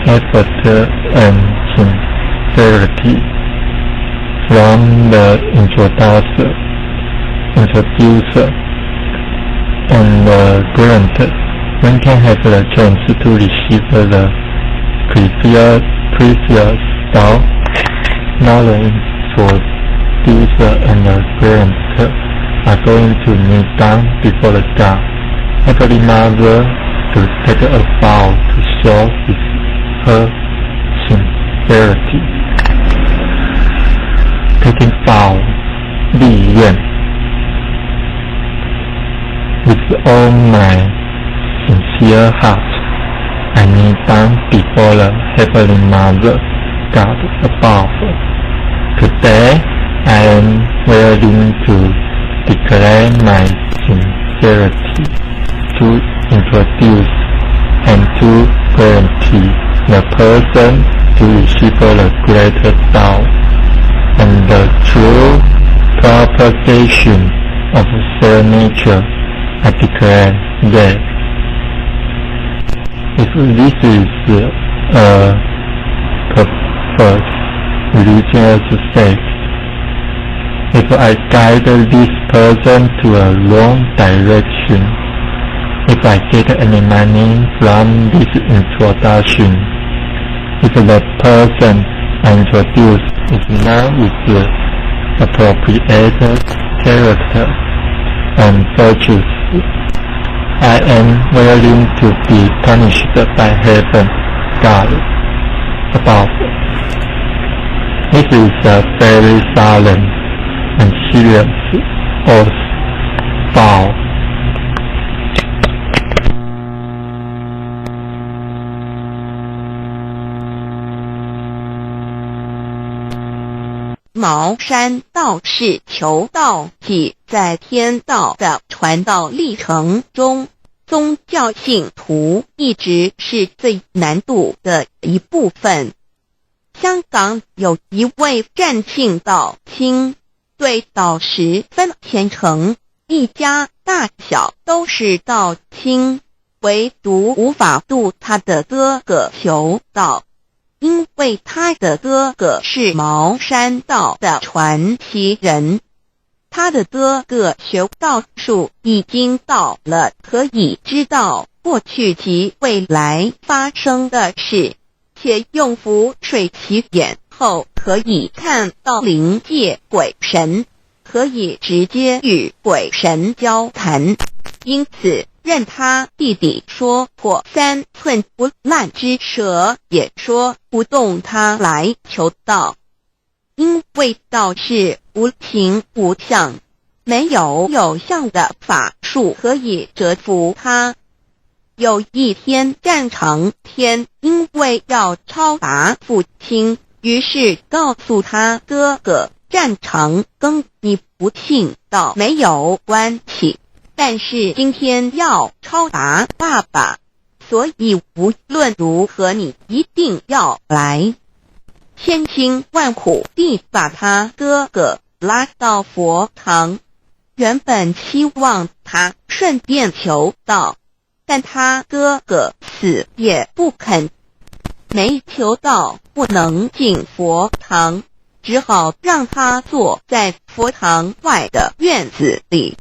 effort and sincerity from the introducer and the grantor, one can have the chance to receive the precious Tao. Now the introducer and the grantor are going to kneel down before the God, Heavenly Mother, to take a vow to show her sincerity. Taking vow, 立愿 with all my sincere heart, I kneel down before the Heavenly Mother, God above. Today, I am willing to declare my sincerity to introduce and to guarantee the person to receive the greater Tao and the true propagation of their nature. I declare that if this is a perfect religious sect, if I guide this person to a wrong direction, if I get any money from this introduction, if the person I introduce is not with the appropriate character and virtues, I am willing to be punished by heaven, God above. This is a very solemn and serious oath vow.茅山道士求道即在天道的传道历程中，宗教信徒一直是最难度的一部分。香港有一位湛庆道亲，对道十分虔诚，一家大小都是道亲，唯独无法度他的哥哥求道。因为他的哥哥是茅山道的传奇人，他的哥哥学道术已经到了可以知道过去及未来发生的事，且用符水其眼后可以看到灵界鬼神，可以直接与鬼神交谈，因此任他弟弟说破3寸不烂之舌，也说不动他来求道。因为道是无形无相，没有有相的法术可以折服他。有一天，湛长天因为要超达父亲，于是告诉他哥哥湛长跟你不信道没有关系，但是今天要超达爸爸，所以无论如何你一定要来。千辛万苦地把他哥哥拉到佛堂，原本期望他顺便求道，但他哥哥死也不肯，没求道不能进佛堂，只好让他坐在佛堂外的院子里。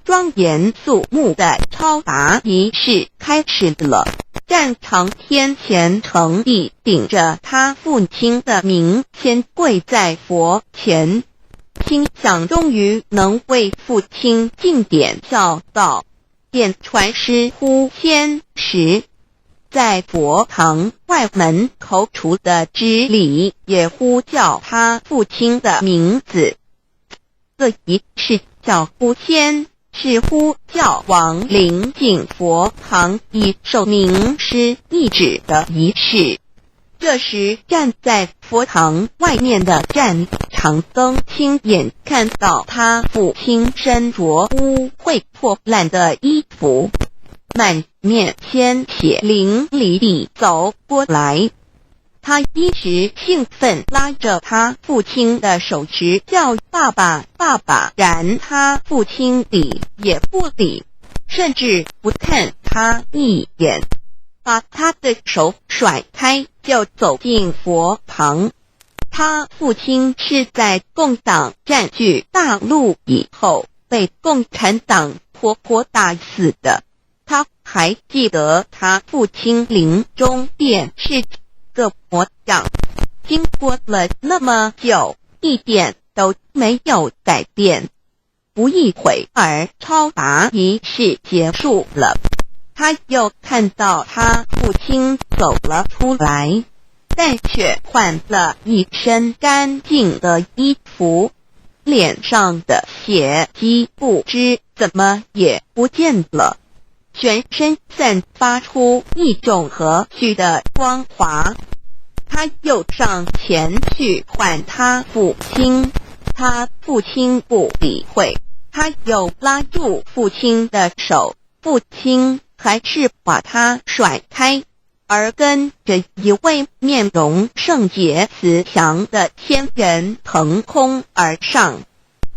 庄严肃穆的超达仪式开始了。湛长天虔诚地顶着他父亲的名，先跪在佛前，心想终于能为父亲尽点孝道，便传师呼仙时，在佛堂外门口处的支里也呼叫他父亲的名字。这仪式叫呼仙，是呼叫亡灵进佛堂以受名师意旨的仪式。这时站在佛堂外面的战长僧亲眼看到他父亲身着污秽破烂的衣服，满面鲜血淋漓地走过来。他一时兴奋，拉着他父亲的手指叫爸爸爸爸，然他父亲理也不理，甚至不看他一眼，把他的手甩开就走进佛堂。他父亲是在共党占据大陆以后被共产党活活打死的。他还记得他父亲临终便是个模样，经过了那么久，一点都没有改变。不一会儿，超拔仪式结束了，他又看到他父亲走了出来，但却换了一身干净的衣服，脸上的血迹不知怎么也不见了，全身散发出一种和煦的光华。他又上前去唤他父亲，他父亲不理会，他又拉住父亲的手，父亲还是把他甩开，而跟着一位面容圣洁慈祥的天人腾空而上，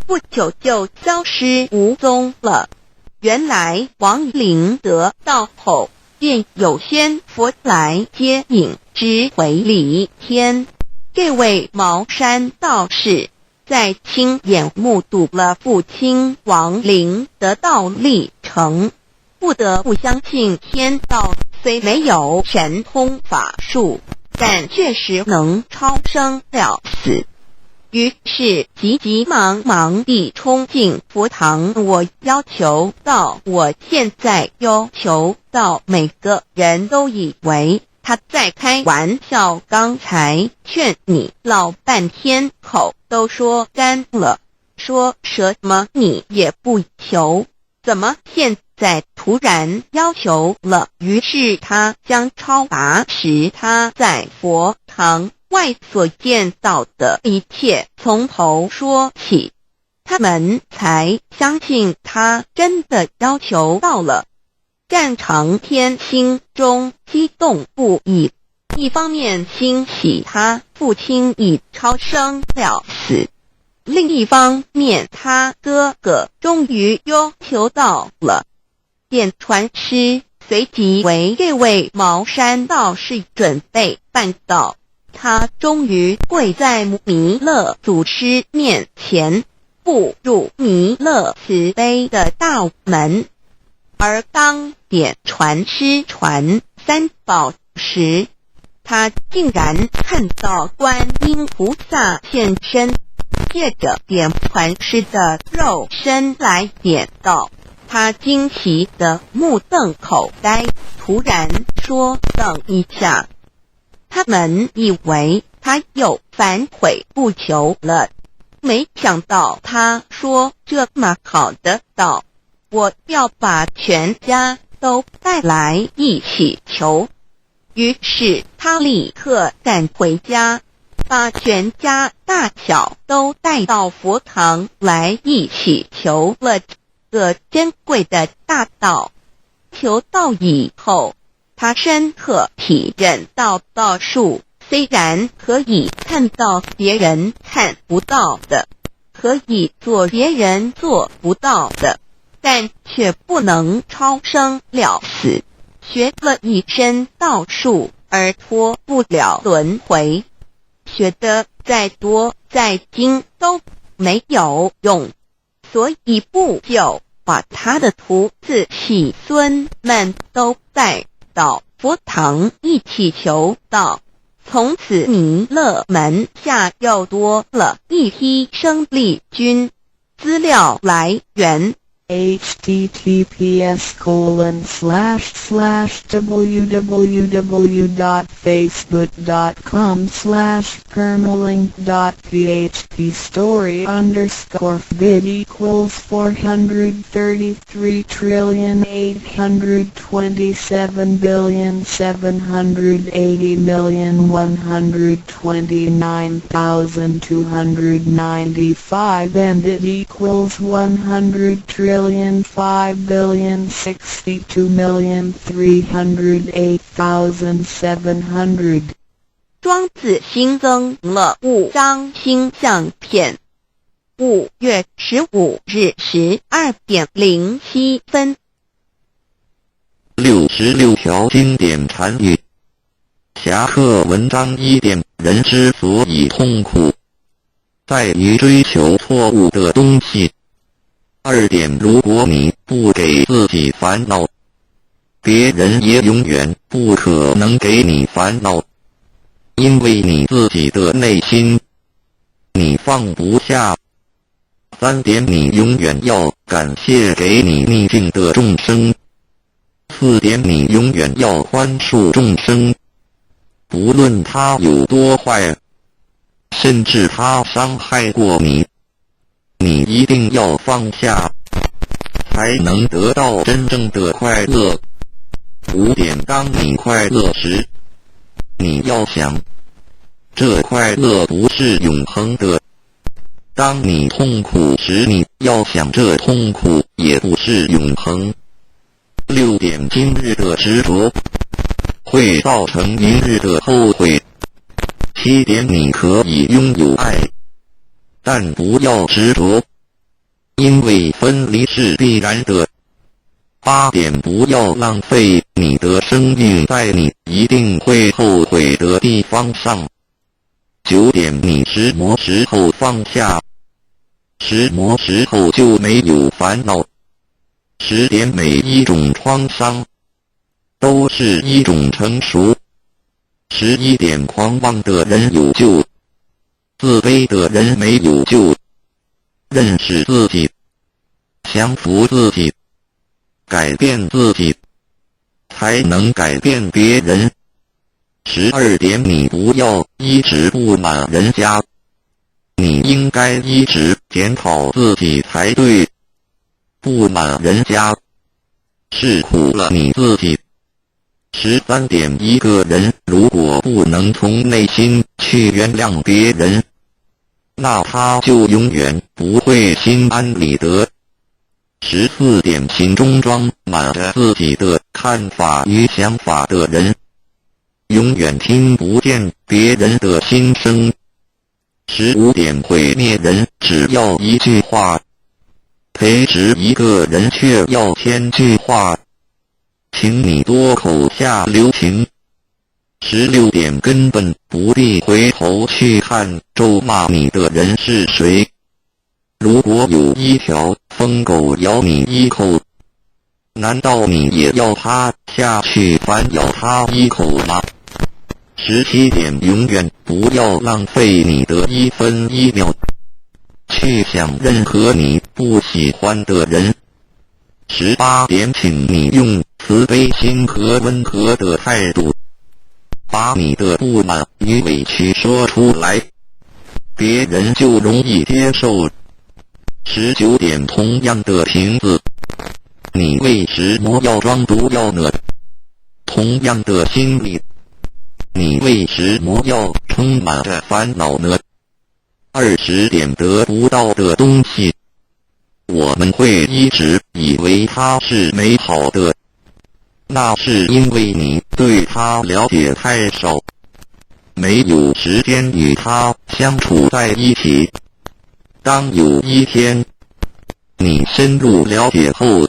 不久就消失无踪了。原来亡灵得道后，便有仙佛来接引之回离天。这位茅山道士在亲眼目睹了父亲亡灵得道历程，不得不相信天道虽没有神通法术，但确实能超生了死。于是急急忙忙地冲进佛堂，我现在要求到每个人都以为他在开玩笑，刚才劝你老半天，口都说干了，说什么你也不求，怎么现在突然要求了？于是他将超拔时他在佛堂外所见到的一切从头说起，他们才相信他真的要求到了。战长天心中激动不已，一方面欣喜他父亲已超生了死，另一方面他哥哥终于要求到了。便传师随即为这位茅山道士准备办道，他终于跪在弥勒祖师面前，步入弥勒慈悲的大门。而当点传师传三宝时，他竟然看到观音菩萨现身，借着点传师的肉身来点道。他惊奇的目瞪口呆，突然说等一下。他们以为他又反悔不求了，没想到他说这么好的道，我要把全家都带来一起求。于是他立刻赶回家，把全家大小都带到佛堂来一起求了个珍贵的大道。求道以后，他深刻体认到道术虽然可以看到别人看不到的，可以做别人做不到的，但却不能超生了死。学了一身道术而脱不了轮回，学得再多再精都没有用，所以不久把他的徒子媳孙们都带到佛堂一起求道。从此弥勒门下又多了一批生力军。资料来源： https://www.facebook.com/permalink.php story_vid equals 433,827,780,129,295 and it equals 100,005,062,308,700。庄子新增了5张星象片。5月15日12点07分。66条经典禅语。侠客文章1点，人之所以痛苦，在于追求错误的东西。2点，如果你不给自己烦恼，别人也永远不可能给你烦恼，因为你自己的内心，你放不下。3点，你永远要感谢给你逆境的众生。4点，你永远要宽恕众生，不论他有多坏，甚至他伤害过你，你一定要放下，才能得到真正的快乐。5点，当你快乐时，你要想，这快乐不是永恒的。当你痛苦时，你要想这痛苦也不是永恒。6点，今日的执着会造成明日的后悔。7点，你可以拥有爱，但不要执着，因为分离是必然的。8点，不要浪费你的生命在你一定会后悔的地方上。9点，你石磨时候放下，石磨时候就没有烦恼。10点，每一种创伤都是一种成熟。11点，狂妄的人有救，自卑的人没有救。认识自己，降服自己，改变自己，才能改变别人。12点，你不要一直不满人家，你应该一直检讨自己才对。不满人家，是苦了你自己。13点，一个人如果不能从内心去原谅别人，那他就永远不会心安理得。14点，心中装满着自己的看法与想法的人，永远听不见别人的心声。15点，毁灭人只要一句话，培植一个人却要1000句话，请你多口下留情。16点，根本不必回头去看咒骂你的人是谁。如果有一条疯狗咬你一口，难道你也要它下去反咬它一口吗？17点，永远不要浪费你的1分1秒去想任何你不喜欢的人。18点，请你用慈悲心和温和的态度，把你的不满与委屈说出来，别人就容易接受。19点，同样的瓶子，你为什么要装毒药呢？同样的心理，你为什么要充满着烦恼呢？20点，得不到的东西，我们会一直以为它是美好的，那是因为你对它了解太少，没有时间与它相处在一起。当有一天你深入了解后，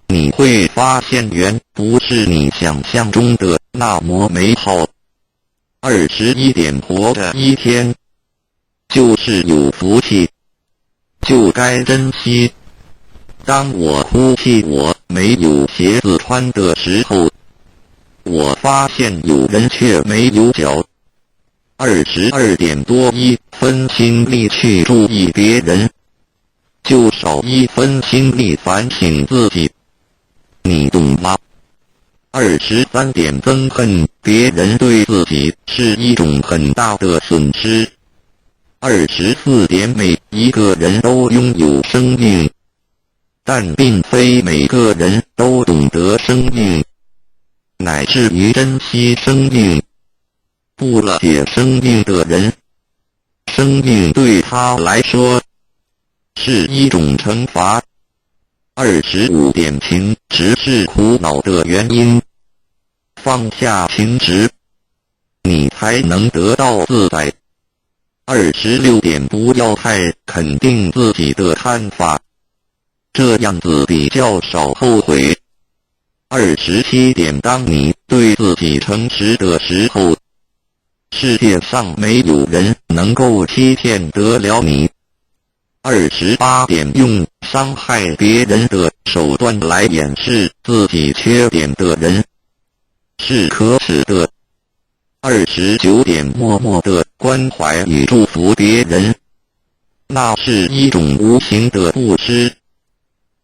你会发现原不是你想象中的那么美好。21点，活着一天就是有福气，就该珍惜。当我哭泣我没有鞋子穿的时候，我发现有人却没有脚。22点，多一分心力去注意别人，就少1分心力反省自己，你懂吗？23点憎恨别人对自己是一种很大的损失。24点每一个人都拥有生命，但并非每个人都懂得生命，乃至于珍惜生命。不了解生命的人，生命对他来说是一种惩罚。25点情执是苦恼的原因，放下情执，你才能得到自在。26点不要太肯定自己的看法，这样子比较少后悔。27点当你对自己诚实的时候，世界上没有人能够欺骗得了你。28点用伤害别人的手段来掩饰自己缺点的人是可耻的。29点默默的关怀与祝福别人，那是一种无形的布施。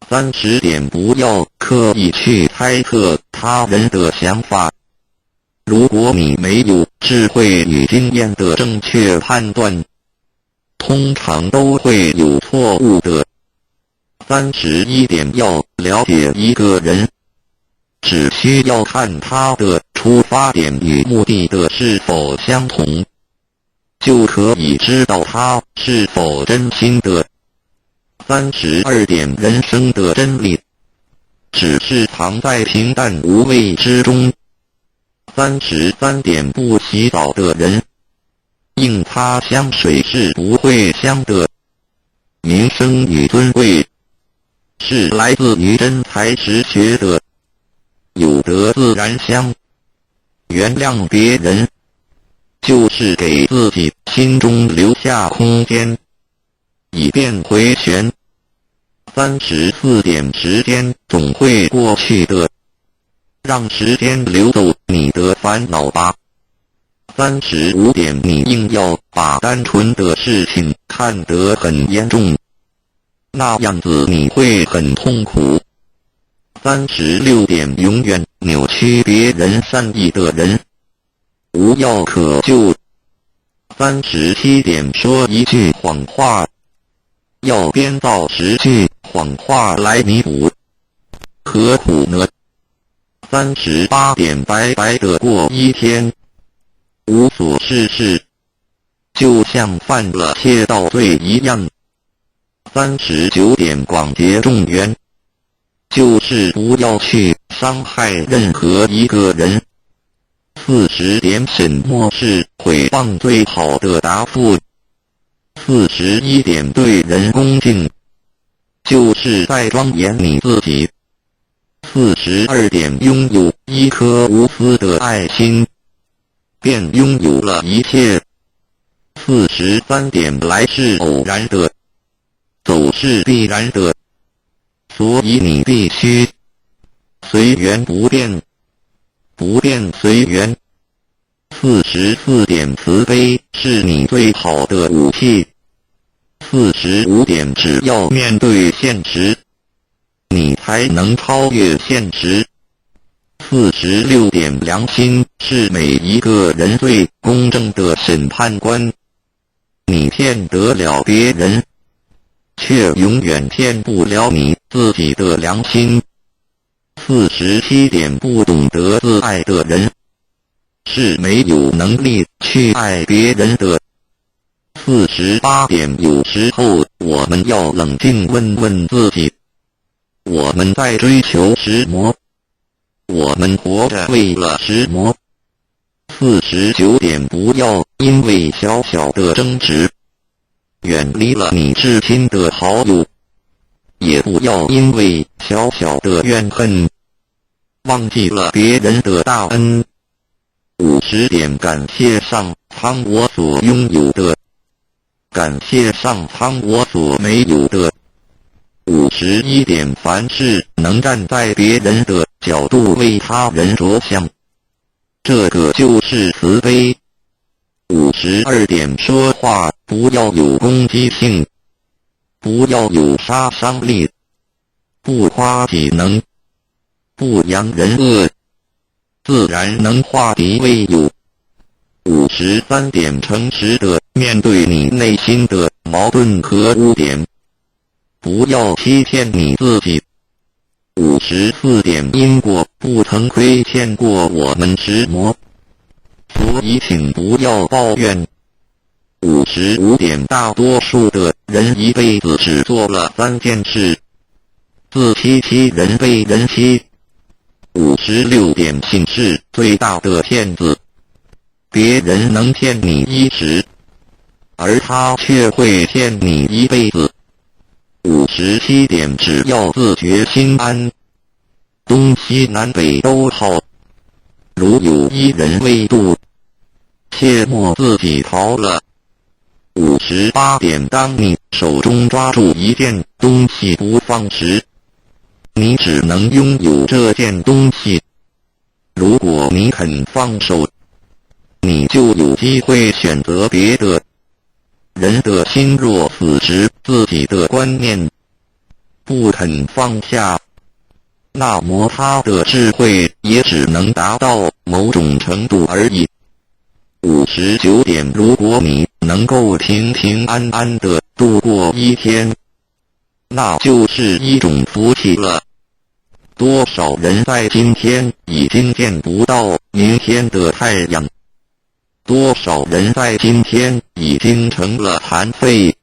30点不要刻意去猜测他人的想法，如果你没有智慧与经验的正确判断，通常都会有错误的。31点要了解一个人，只需要看他的出发点与目的的是否相同，就可以知道他是否真心的。32点人生的真理，只是藏在平淡无味之中。33点不洗澡的人，硬擦香水是不会香的。名声与尊贵是来自于真才实学的，有德自然香。原谅别人，就是给自己心中留下空间，以便回旋。34点时间总会过去的，让时间流走你的烦恼吧。35点你硬要把单纯的事情看得很严重，那样子你会很痛苦。36点永远扭曲别人善意的人，无药可救。37点说一句谎话，要编造10句谎话来弥补，何苦呢？38点白白的过一天，无所事事，就像犯了窃盗罪一样。39点广结众缘，就是不要去伤害任何一个人。40点什么是诽谤最好的答复？41点对人恭敬，就是在庄严你自己。42点拥有一颗无私的爱心，便拥有了一切。43点来是偶然的，走是必然的，所以你必须随缘不变，不变随缘。44点慈悲是你最好的武器。45点只要面对现实，你才能超越现实。46点良心是每一个人最公正的审判官，你骗得了别人，却永远骗不了你自己的良心。47点不懂得自爱的人，是没有能力去爱别人的。48点有时候我们要冷静问问自己，我们在追求什么？我们活着为了什么？49点不要因为小小的争执远离了你至亲的好友，也不要因为小小的怨恨忘记了别人的大恩。50点感谢上苍我所拥有的，感谢上苍我所没有的。51点凡事能站在别人的角度为他人着想，这个就是慈悲。52点说话不要有攻击性，不要有杀伤力，不夸己能，不扬人恶，自然能化敌为友。53点，诚实的面对你内心的矛盾和污点，不要欺骗你自己。54点，因果不曾亏欠过我们石魔，所以请不要抱怨。55点，大多数的人一辈子只做了3件事：自欺欺人，被人欺。56点，信是最大的骗子，别人能骗你一时，而他却会骗你一辈子。57点，只要自觉心安，东西南北都好。如有一人未渡，切莫自己逃了。58点，当你手中抓住一件东西不放时，你只能拥有这件东西。如果你肯放手，你就有机会选择别的。人的心若死执自己的观念，不肯放下，那么他的智慧也只能达到某种程度而已。59点，如果你能够平平安安地度过一天，那就是一种福气了。多少人在今天已经见不到明天的太阳，多少人在今天已经成了残废，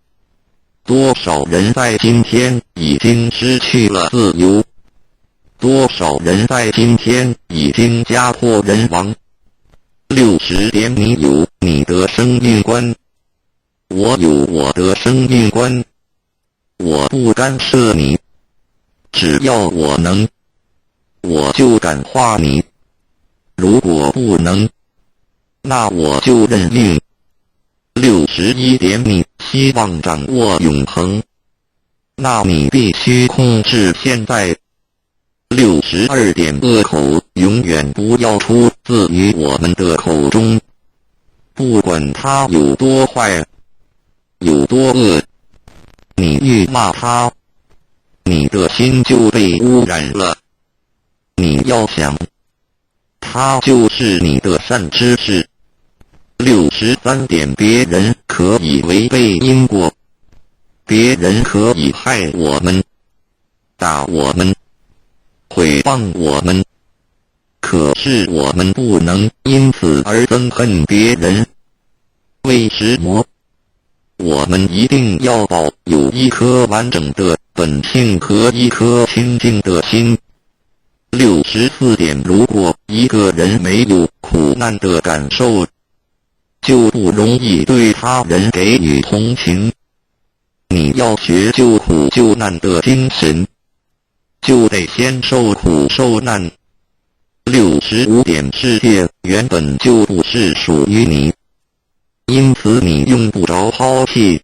多少人在今天已经失去了自由，多少人在今天已经家破人亡。60点，你有你的生命观，我有我的生命观，我不干涉你，只要我能，我就感化你，如果不能，那我就认命。61点，你希望掌握永恒，那你必须控制现在。62点，恶口永远不要出自于我们的口中，不管他有多坏，有多恶，你愈骂他，你的心就被污染了。你要想，他就是你的善知识。63点，别人可以违背因果，别人可以害我们，打我们，毁谤我们，可是我们不能因此而憎恨别人。为石魔，我们一定要保有一颗完整的本性和一颗清净的心。64点，如果一个人没有苦难的感受，就不容易对他人给予同情。你要学救苦救难的精神，就得先受苦受难。65点，世界原本就不是属于你，因此你用不着抛弃。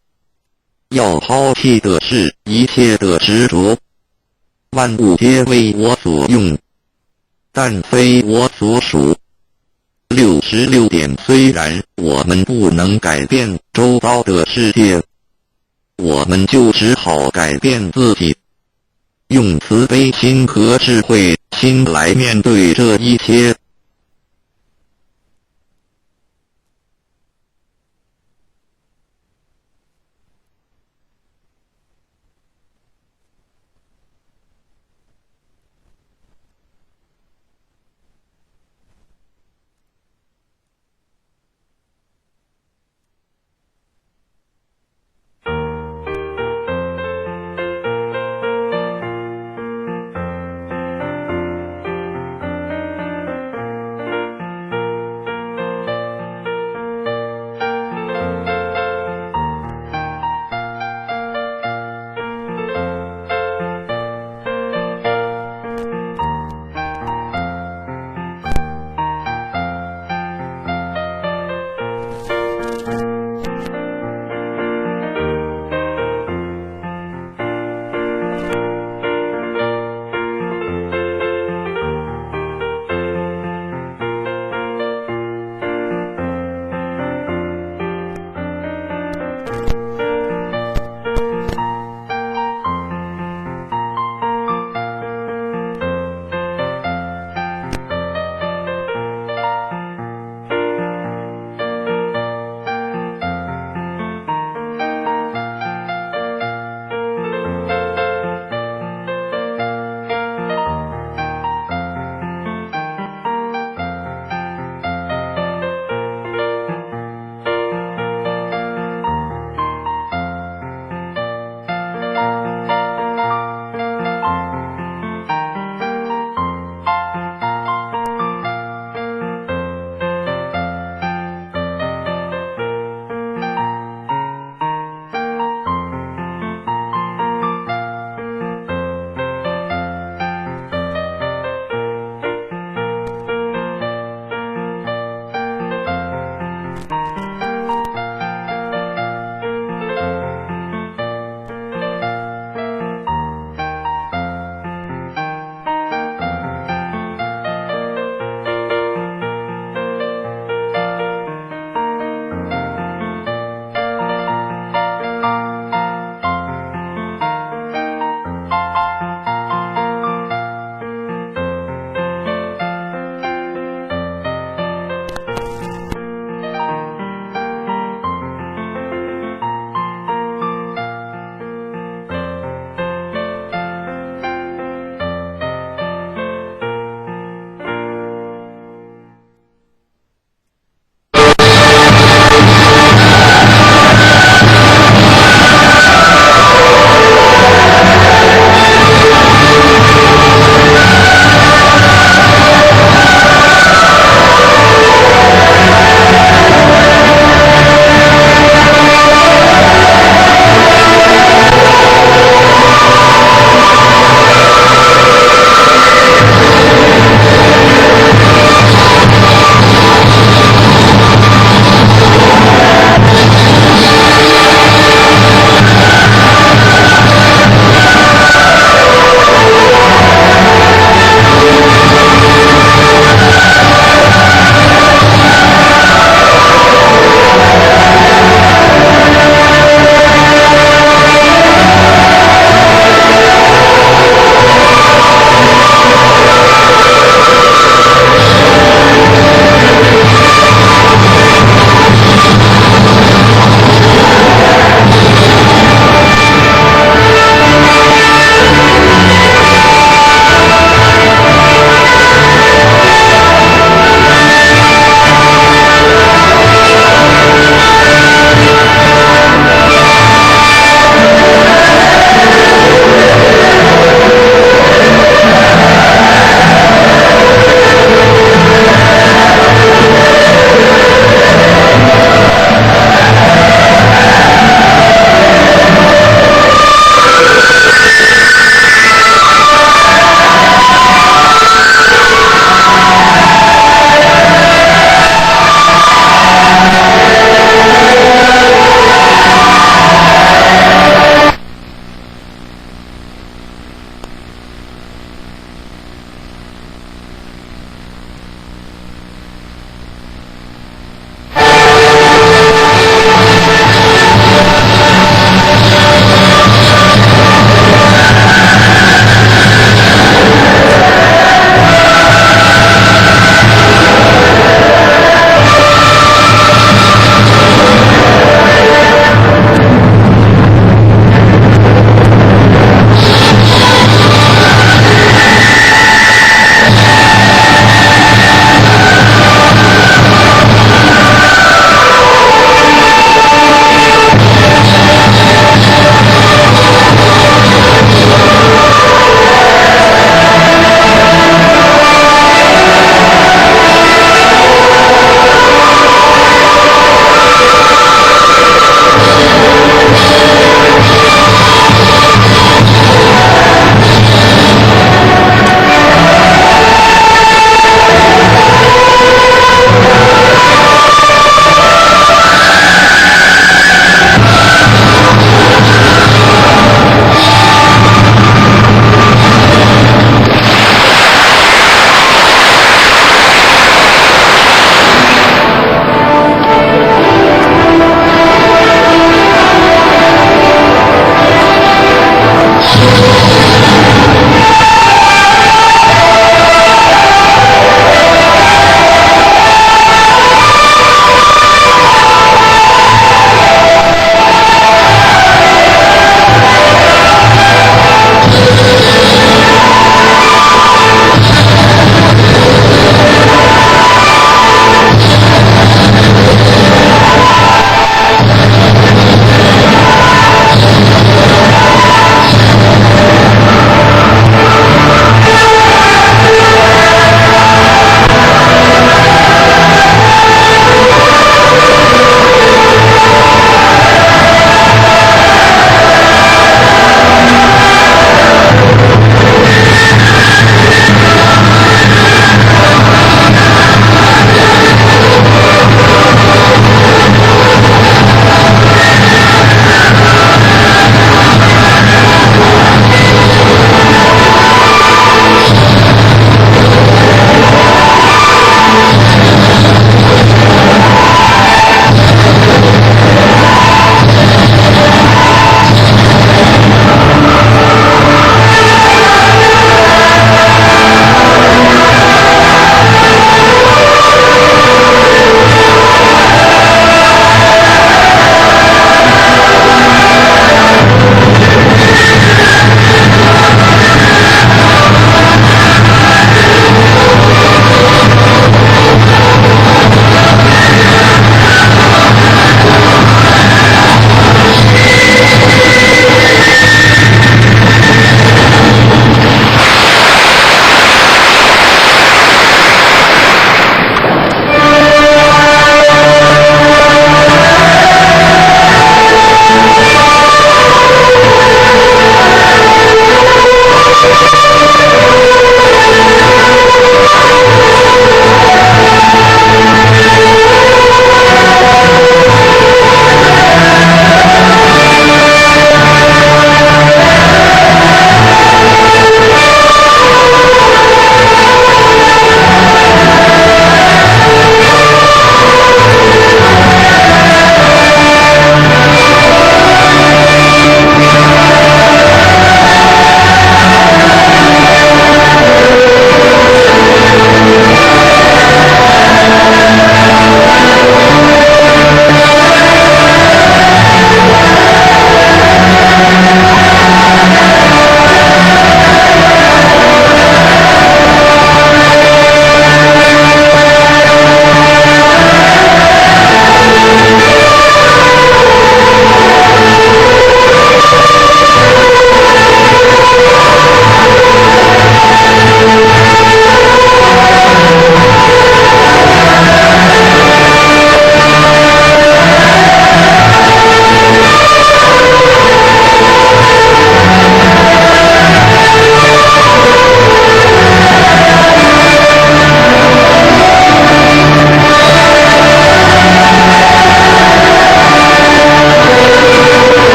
要抛弃的是一切的执着。万物皆为我所用，但非我所属。66点，虽然我们不能改变周遭的世界，我们就只好改变自己，用慈悲心和智慧心来面对这一切。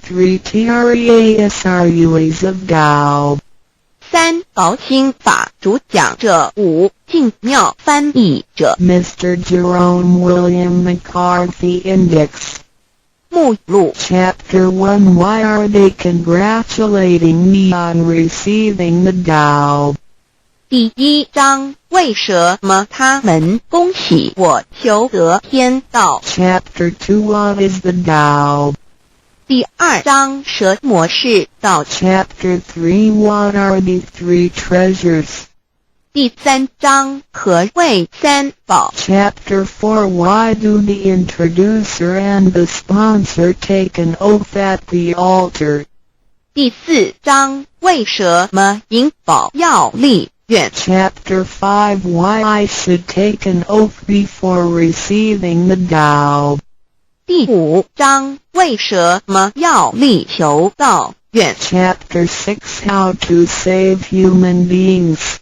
3 Triasrues of Tao. 三搞清法主讲者，五静妙翻译者。 Mr. Jerome William McCarthy Index. 目录 Chapter 1 Why are they congratulating me on receiving the Tao? 第一章，为什么他们恭喜我求得天道？ Chapter 2 What is the Tao? 第二章，蛇魔是道。 Chapter 3 What are the three treasures? 第三章，何谓三宝？ Chapter 4 Why do the introducer and the sponsor take an oath at the altar? 第四章，为什么引宝要立愿？ Chapter 5 Why I should take an oath before receiving the Tao? 第五章，为什么要立求道愿？ Chapter 6 How to save human beings.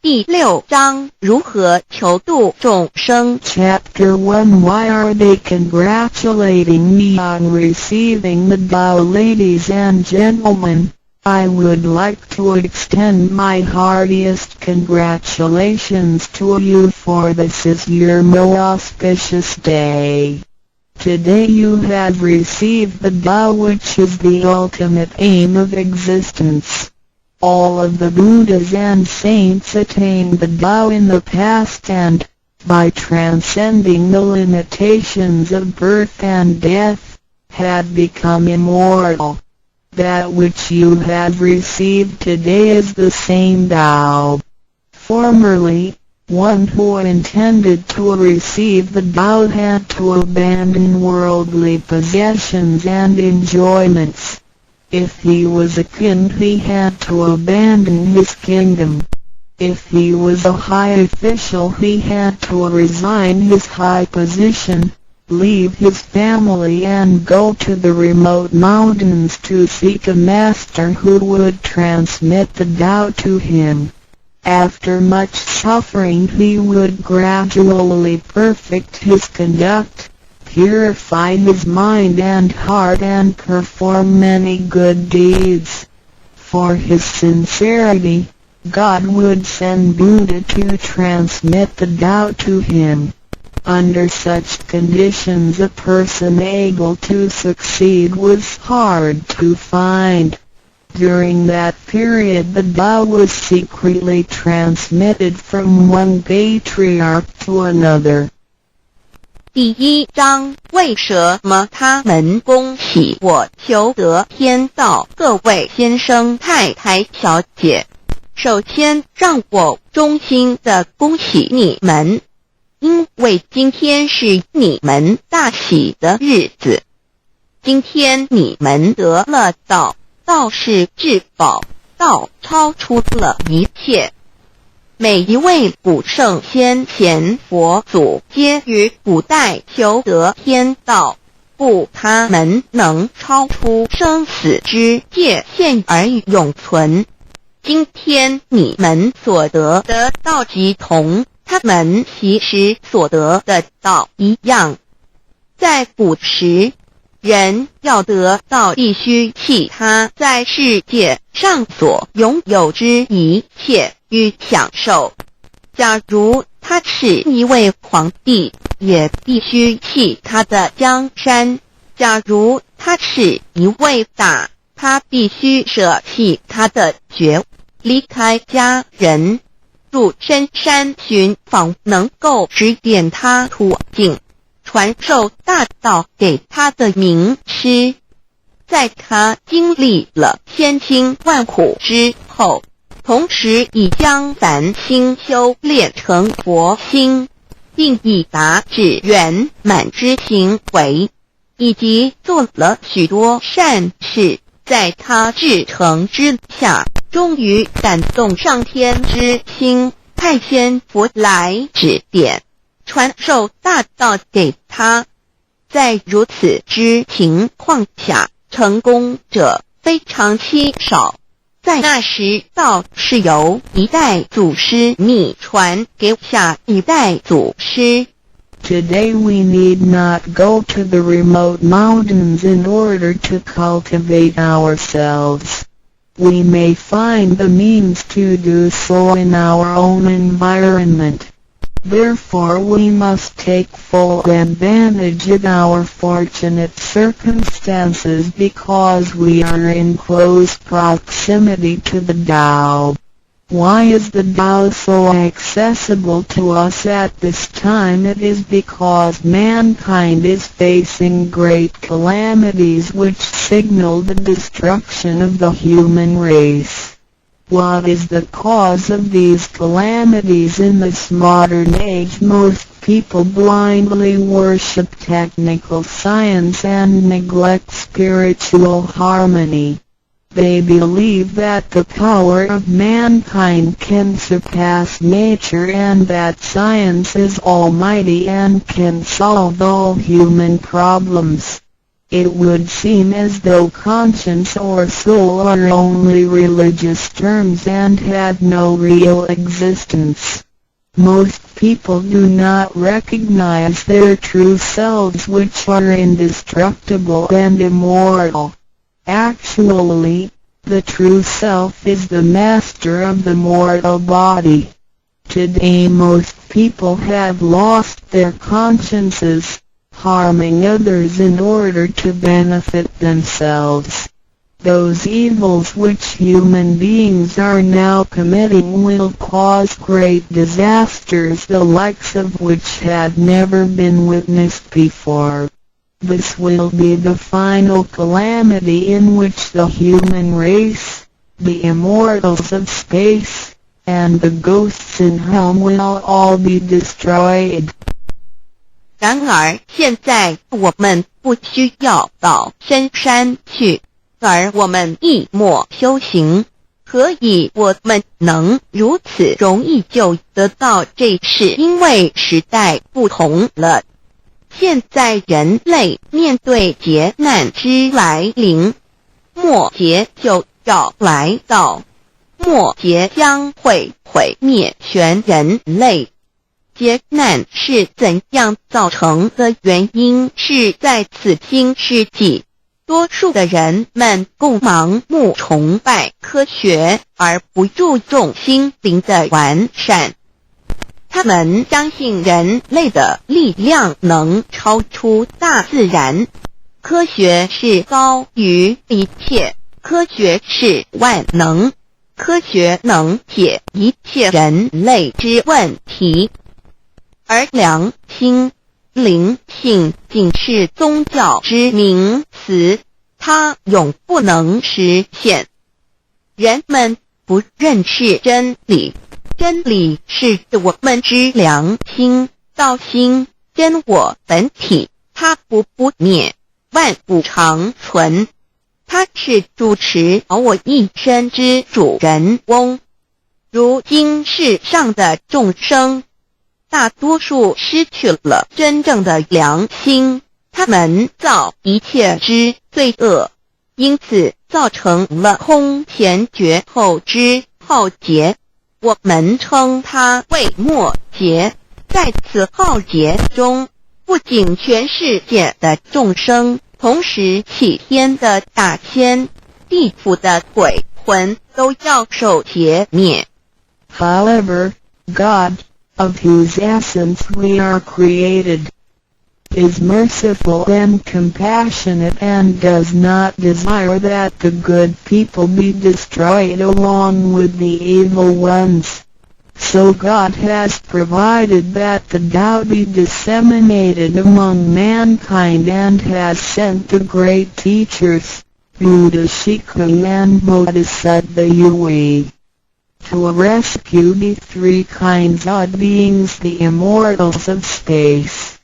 第六章，如何求度众生？ Chapter 1 Why are they congratulating me on receiving the Tao? Ladies and gentlemen, I would like to extend my heartiest congratulations to you, for this is your most auspicious day. Today you have received the Tao, which is the ultimate aim of existence. All of the Buddhas and saints attained the Tao in the past and, by transcending the limitations of birth and death, had become immortal. That which you have received today is the same Tao. Formerly, one who intended to receive the Tao had to abandon worldly possessions and enjoyments. If he was a king, he had to abandon his kingdom. If he was a high official, he had to resign his high position, leave his family and go to the remote mountains to seek a master who would transmit the Tao to him. After much suffering he would gradually perfect his conduct, purify his mind and heart and perform many good deeds. For his sincerity, God would send Buddha to transmit the Tao to him. Under such conditions a person able to succeed was hard to find. During that period the Tao was secretly transmitted from one patriarch to another. 第一章，为什么他们恭喜我求得天道？各位先生、太太、小姐，首先让我衷心的恭喜你们，因为今天是你们大喜的日子。今天你们得了道，道是至宝，道超出了一切。每一位古圣先贤佛祖皆于古代求得天道，故他们能超出生死之界限而永存。今天你们所得的道即同他们其实所得的道一样。在古时，人要得道必须弃他在世界上所拥有之一切与享受。假如他是一位皇帝，也必须弃他的江山；假如他是一位大，他必须舍弃他的爵，离开家人，入深山寻访能够指点他途径，传授大道给他的名师。在他经历了千辛万苦之后，同时已将凡心修炼成佛心，并已达至圆满之行为，以及做了许多善事，在他至诚之下，终于感动上天之心，派仙佛来指点，传授大道给他。在如此之情况下，成功者非常稀少。在那时，道是由一代祖师秘传给下一代祖师。Today we need not go to the remote mountains in order to cultivate ourselves. We may find the means to do so in our own environment. Therefore we must take full advantage of our fortunate circumstances because we are in close proximity to the Tao. Why is the Tao so accessible to us at this time? It is because mankind is facing great calamities which signal the destruction of the human race. What is the cause of these calamities in this modern age? Most people blindly worship technical science and neglect spiritual harmony. They believe that the power of mankind can surpass nature and that science is almighty and can solve all human problems. It would seem as though conscience or soul are only religious terms and had no real existence. Most people do not recognize their true selves, which are indestructible and immortal. Actually, the true self is the master of the mortal body. Today most people have lost their consciences, harming others in order to benefit themselves. Those evils which human beings are now committing will cause great disasters, the likes of which had never been witnessed before. This will be the final calamity in which the human race, the immortals of space, and the ghosts in hell will all be destroyed. 然而现在我们不需要到深山去，而我们一默修行。何以我们能如此容易就得到这事？因为时代不同了。现在人类面对劫难之来临，末劫就要来到，末劫将会毁灭全人类。劫难是怎样造成的？原因是在此新世纪，多数的人们共盲目崇拜科学，而不注重心灵的完善。他们相信人类的力量能超出大自然，科学是高于一切，科学是万能，科学能解一切人类之问题。而良心、灵性仅是宗教之名词，它永不能实现。人们不认识真理。真理是我们之良心、道心、真我本体，它不灭，万物长存。它是主持我一生之主人翁。如今世上的众生，大多数失去了真正的良心，他们造一切之罪恶，因此造成了空前绝后之浩劫。我们称它为末劫。在此浩劫中，不仅全世界的众生，同时起天的大仙、地府的鬼魂都要受劫灭。However, God, of whose essence we are created, is merciful and compassionate and does not desire that the good people be destroyed along with the evil ones. So God has provided that the Tao be disseminated among mankind and has sent the great teachers, Buddha Shikung and Bodhisattva Yui, to rescue the three kinds of beings, the immortals of space,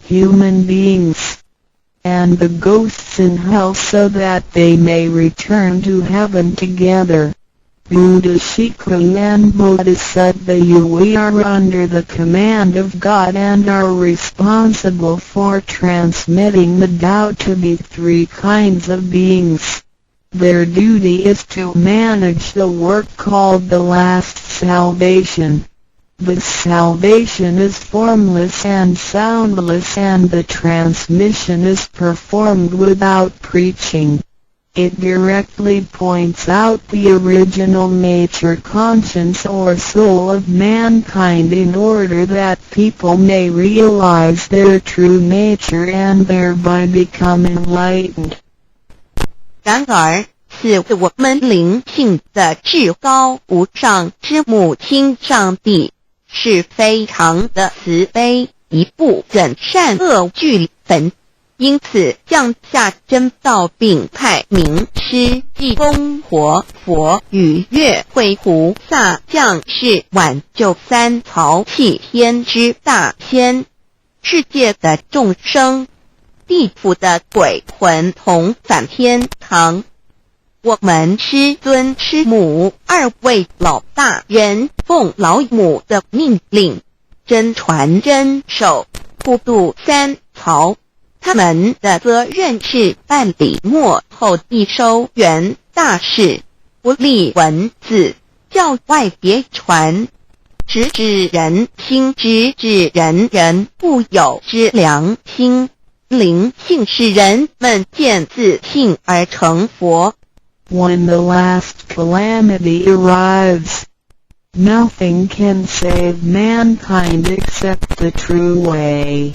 human beings, and the ghosts in hell, so that they may return to heaven together. Buddha Shikung and Bodhisattva Yui are under the command of God and are responsible for transmitting the Tao to the three kinds of beings. Their duty is to manage the work called the last salvation. The salvation is formless and soundless, and the transmission is performed without preaching. It directly points out the original nature, conscience or soul of mankind, in order that people may realize their true nature and thereby become enlightened. 然而，是我们灵性的至高无上之母亲上帝，是非常的慈悲，一不忍善恶俱焚，因此降下真道，并派名师济公活佛与月慧菩萨降世，挽救三曹弃天之大仙，世界的众生，地府的鬼魂同返天堂。我们师尊师母二位老大人奉老母的命令，真传真守，普渡三曹。他们的责任是办理末后一收圆大事，不立文字，教外别传，直指人心，直指人人不有之良心。灵性使人们见自性而成佛。When the last calamity arrives, nothing can save mankind except the true way,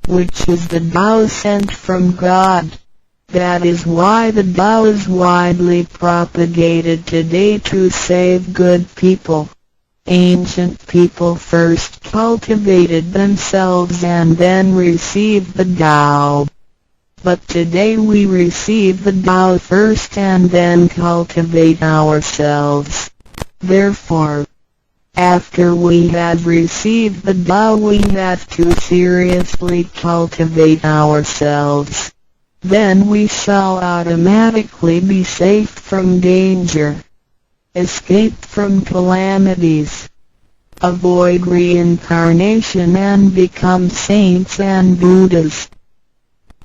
which is the Tao sent from God. That is why the Tao is widely propagated today to save good people. Ancient people first cultivated themselves and then received the Tao. But today we receive the Tao first and then cultivate ourselves. Therefore, after we have received the Tao, we have to seriously cultivate ourselves. Then we shall automatically be safe from danger, escape from calamities, avoid reincarnation and become saints and Buddhas.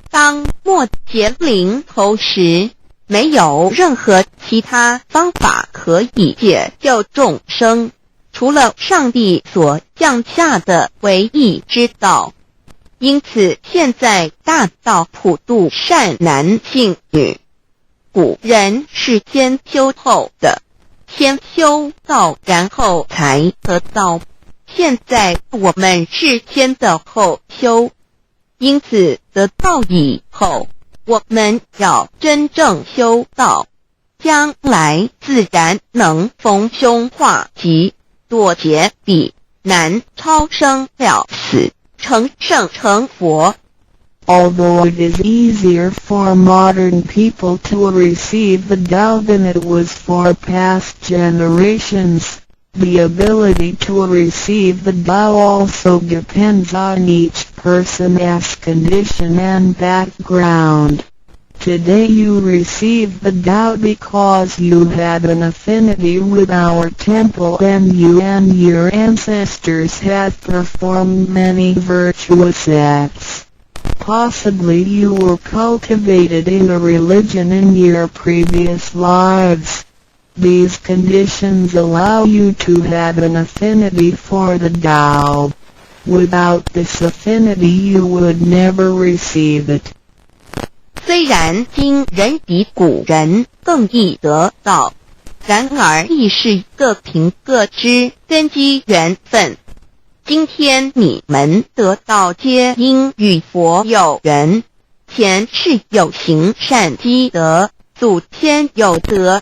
当末劫临头时，没有任何其他方法可以解救众生，除了上帝所降下的唯一之道。因此现在大道普渡善男信女，古人是先修后的，先修道然后才得道，现在我们是先的后修，因此得道以后，我们要真正修道，将来自然能逢凶化吉，躲劫彼难，超生了死，成圣成佛。Although it is easier for modern people to receive the Tao than it was for past generations, the ability to receive the Tao also depends on each person's condition and background. Today you receive the Tao because you had an affinity with our temple and you and your ancestors have performed many virtuous acts. Possibly you were cultivated in a religion in your previous lives. These conditions allow you to have an affinity for the Tao. Without this affinity you would never receive it. 虽然今人比古人更易得道，然而亦是各凭各之，根基缘分。今天你们得道皆因与佛有缘，前世有行善积德，祖先有德，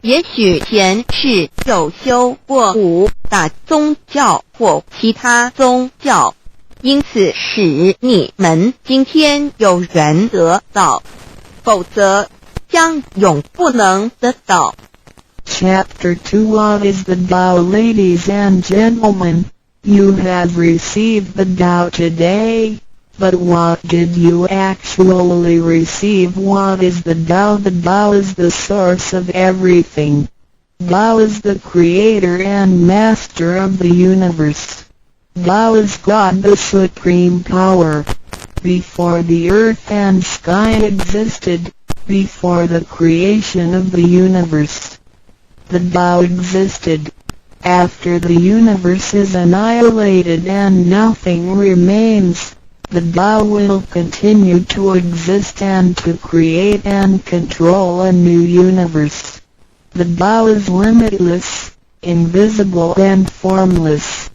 也许前世有修过五大宗教或其他宗教，因此使你们今天有缘得道，否则将永不能得道。Chapter 2 What is the Tao? Ladies and gentlemen, you have received the Tao today, but what did you actually receive? What is the Tao? The Tao is the source of everything. Tao is the creator and master of the universe. Tao is God, the supreme power. Before the earth and sky existed, before the creation of the universe, the Tao existed. After the universe is annihilated and nothing remains, the Tao will continue to exist and to create and control a new universe. The Tao is limitless, invisible and formless.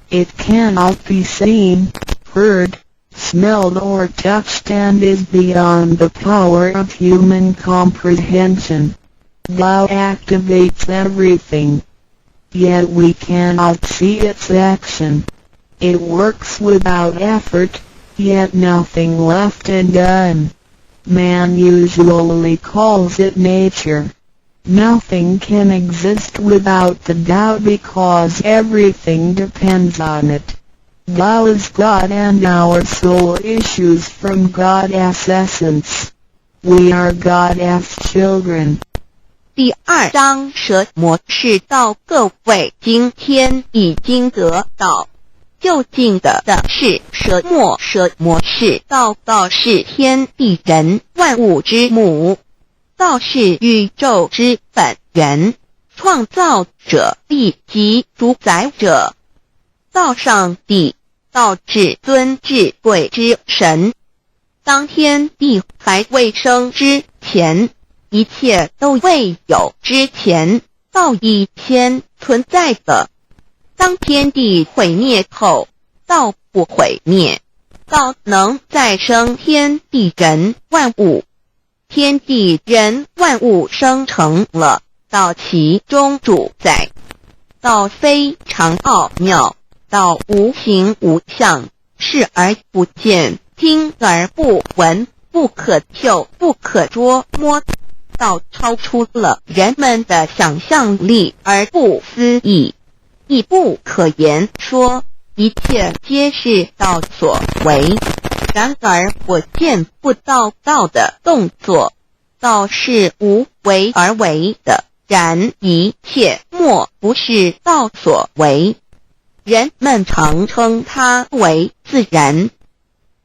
It cannot be seen, heard, smelled or touched and is beyond the power of human comprehension. Tao activates everything. Yet we cannot see its action. It works without effort, yet nothing left undone. Man usually calls it nature. Nothing can exist without the Tao because everything depends on it. Tao is God and our soul issues from God's essence. We are God's children. 第2章蛇魔是道，各位今天已经得到究竟的是蛇魔，蛇魔是道，道是天地人万物之母，道是宇宙之本源，创造者亦即主宰者。道上帝，道至尊至贵之神。当天地还未生之前，一切都未有之前，道已先存在的。当天地毁灭后，道不毁灭，道能再生天地人万物。天地人万物生成了道其中主宰。道非常奥妙，道无形无相，视而不见，听而不闻，不可嗅，不可捉摸。道超出了人们的想象力而不思议，亦不可言说，一切皆是道所为。然而我见不到道的动作，道是无为而为的，然一切莫不是道所为。人们常称它为自然。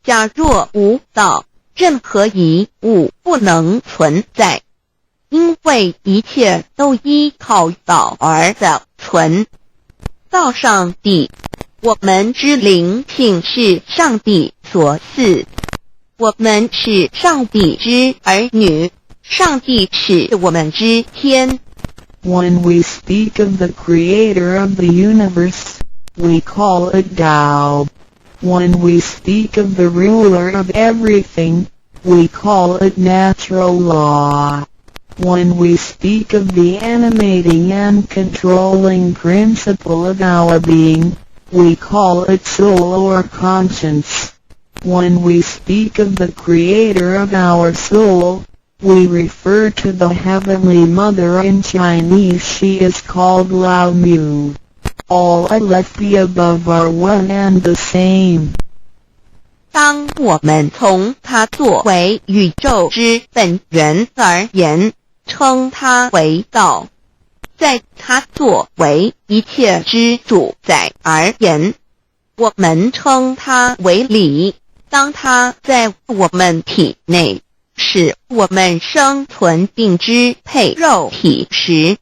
假若无道，任何一物不能存在。因为一切都依靠道而的存。道上帝，我们之灵性是上帝所赐，我们是上帝之儿女，上帝是我们之天。When we speak of the creator of the universe, we call it Tao. When we speak of the ruler of everything, we call it natural law. When we speak of the animating and controlling principle of our being, we call it soul or conscience. When we speak of the creator of our soul, we refer to the Heavenly Mother. In Chinese she is called Lao Mu. All of the above are one and the same. 当我们从它作为宇宙之本源而言，称它为道；在它作为一切之主宰而言，我们称它为理。当它在我们体内，使我们生存并支配肉体时，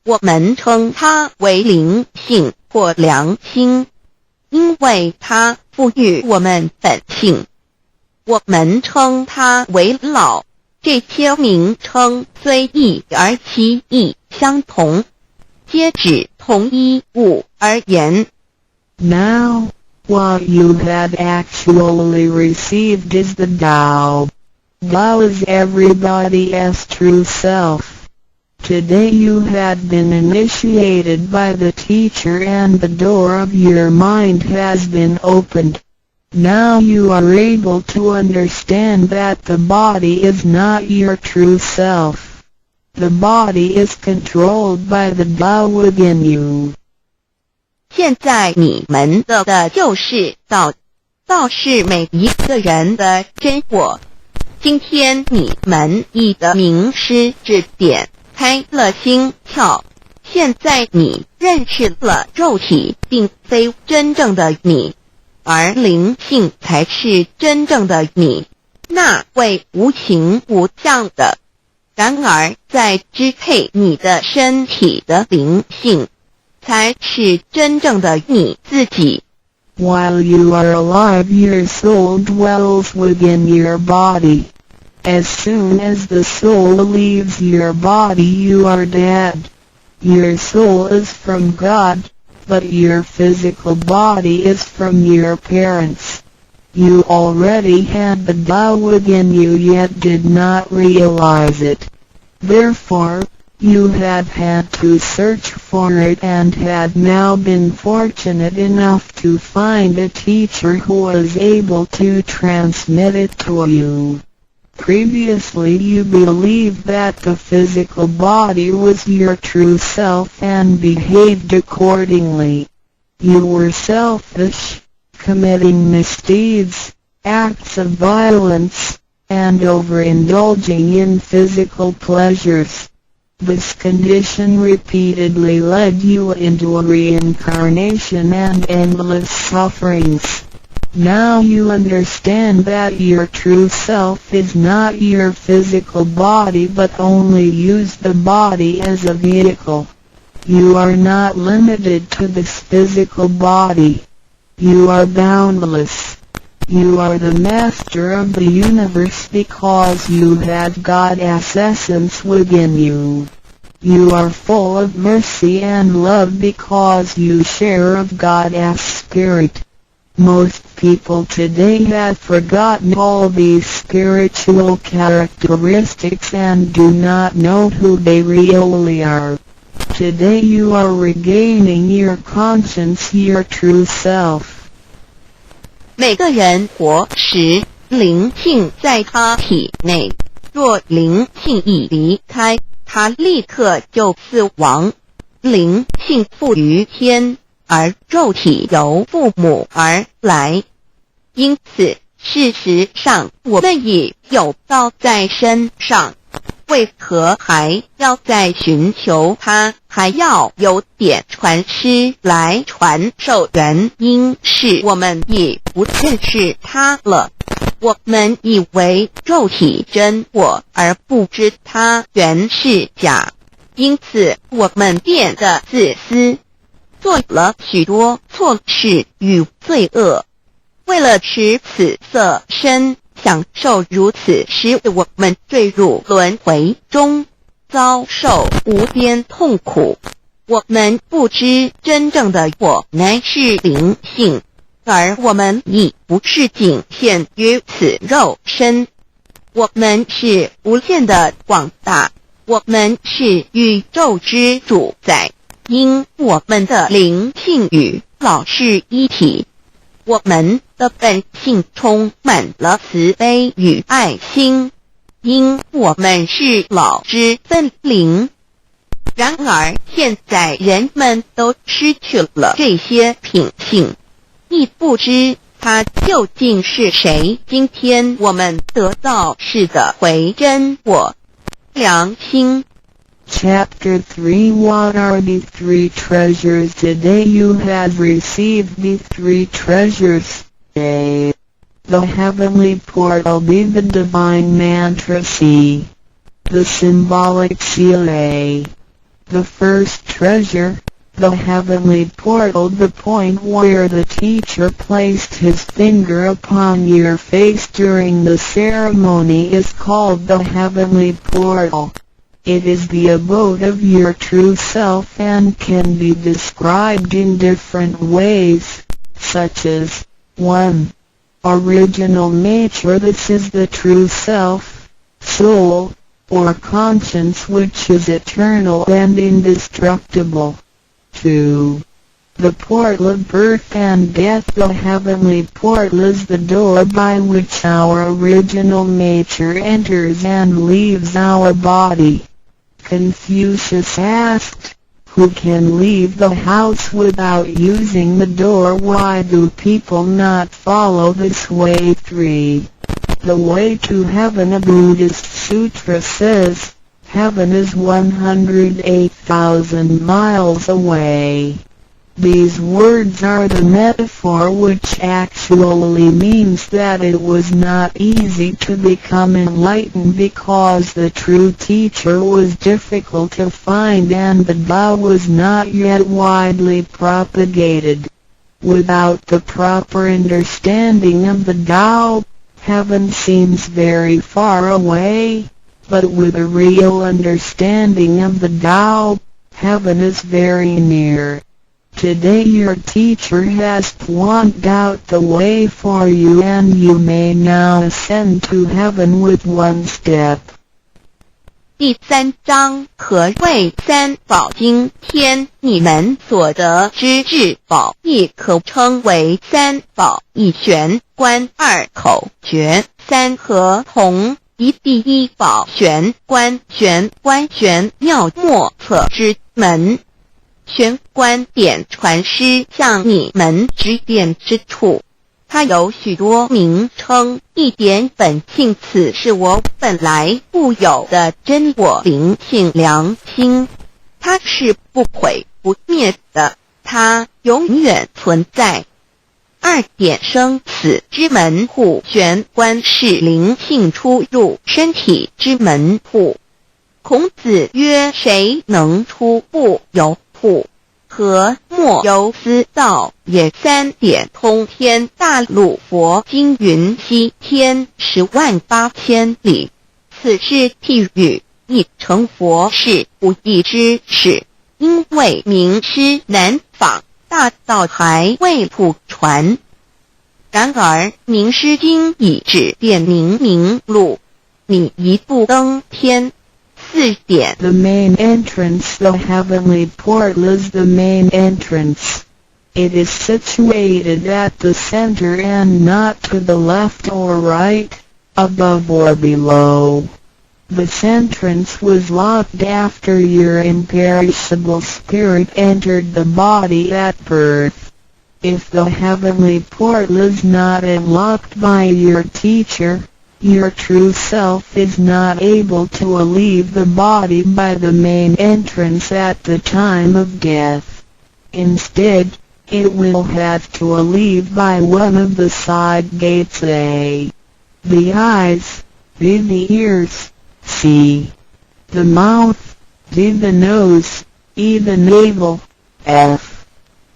我们称它为灵性或良心，因为它赋予我们本性。我们称它为老。这些名称虽异而其意相同，皆指同一物而言。Now, what you have actually received is the Tao. Tao is everybody's true self. Today you have been initiated by the teacher and the door of your mind has been opened. Now you are able to understand that the body is not your true self. The body is controlled by the Tao within you. 现在你们的就是道，道是每一个人的真我。今天你们已得名师指点，开了心窍。现在你认识了肉体并非真正的你。而灵性才是真正的你，那位无形无相的。然而在支配你的身体的灵性，才是真正的你自己。While you are alive, your soul dwells within your body. As soon as the soul leaves your body, you are dead. Your soul is from God, but your physical body is from your parents. You already had the Tao within you yet did not realize it. Therefore, you had to search for it and had now been fortunate enough to find a teacher who was able to transmit it to you. Previously you believed that the physical body was your true self and behaved accordingly. You were selfish, committing misdeeds, acts of violence, and overindulging in physical pleasures. This condition repeatedly led you into a reincarnation and endless sufferings. Now you understand that your true self is not your physical body but only use the body as a vehicle. You are not limited to this physical body. You are boundless. You are the master of the universe because you have God's essence within you. You are full of mercy and love because you share of God's spirit. Most people today have forgotten all these spiritual characteristics and do not know who they really are. Today you are regaining your conscience, your true self. 每个人活时，灵性在他体内，若灵性一离开，他立刻就死亡。灵性附于天，而肉体由父母而来。因此，事实上我们已有道在身上，为何还要再寻求它，还要有点传师来传授？原因是我们已不认识它了。我们以为肉体真我，而不知它原是假，因此我们变得自私，做了许多错事与罪恶。为了使此色身享受如此，使我们坠入轮回中，遭受无边痛苦。我们不知真正的我乃是灵性，而我们已不是仅限于此肉身。我们是无限的广大，我们是宇宙之主宰，因我们的灵性与老是一体。我们的本性充满了慈悲与爱心，因我们是老之分灵。然而现在人们都失去了这些品性，亦不知它究竟是谁。今天我们得到是的回真我良心。Chapter 3 What are the three treasures? Today you have received the three treasures. A. The heavenly portal. B. The divine mantra. C. The symbolic seal. A. The first treasure, the heavenly portal. The point where the teacher placed his finger upon your face during the ceremony is called the heavenly portal. It is the abode of your true self and can be described in different ways, such as 1. Original nature. This is the true self, soul, or conscience which is eternal and indestructible. 2. The portal of birth and death. The heavenly portal is the door by which our original nature enters and leaves our body. Confucius asked, who can leave the house without using the door? Why do people not follow this way? 3. The way to heaven. A Buddhist sutra says, heaven is 108,000 miles away. These words are the metaphor which actually means that it was not easy to become enlightened because the true teacher was difficult to find and the Tao was not yet widely propagated. Without the proper understanding of the Tao, heaven seems very far away, but with a real understanding of the Tao, heaven is very near. Today your teacher has pointed out the way for you and you may now ascend to heaven with one step. 第3章何谓三宝经天，你们所得之至宝，亦可称为三宝：一玄观，二口诀，三合同。第一宝玄观，玄观玄妙莫测之门。玄观点传师向你们指点之处，它有许多名称，一点本性，此是我本来固有的真我灵性良心，它是不毁不灭的，它永远存在。二点生死之门户，玄观是灵性出入身体之门户。孔子曰：谁能出不由户？何莫由思道也。三点通天大陆佛经云：西天108000里，此是譬喻，亦成佛是不易之事，因为名师难访，大道还未普传。然而名师经已指点明路，你一步登天。4点 The main entrance, the heavenly portal is the main entrance. It is situated at the center and not to the left or right, above or below. This entrance was locked after your imperishable spirit entered the body at birth. If the heavenly portal is not unlocked by your teacher, your true self is not able to leave the body by the main entrance at the time of death. Instead, it will have to leave by one of the side gates: A. The eyes, B. The ears, C. The mouth, D. The nose, E. The navel, F.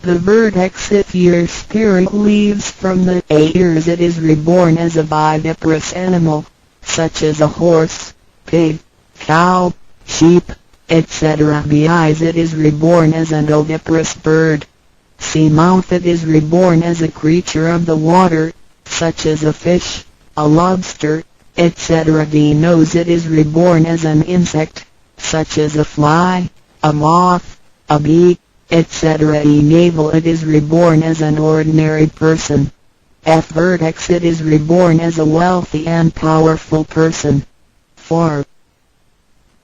The vertex. If your spirit leaves from the ears, it is reborn as a viviparous animal, such as a horse, pig, cow, sheep, etc. The eyes, it is reborn as an oviparous bird. C. Mouth, it is reborn as a creature of the water, such as a fish, a lobster, etc. The nose, it is reborn as an insect, such as a fly, a moth, a bee, etc. E. Navel, it is reborn as an ordinary person. F. Vertex, it is reborn as a wealthy and powerful person. 4.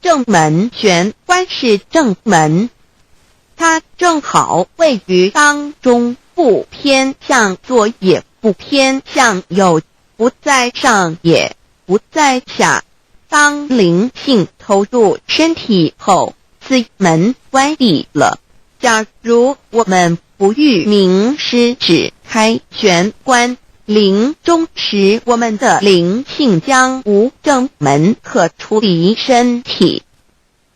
正门玄观是正门，它正好位于当中，不偏向左也不偏向右，不在上也不在下。当灵性投入身体后，此门关闭了。假如我们不欲名师指开玄关，临终时我们的灵性将无正门可出离身体，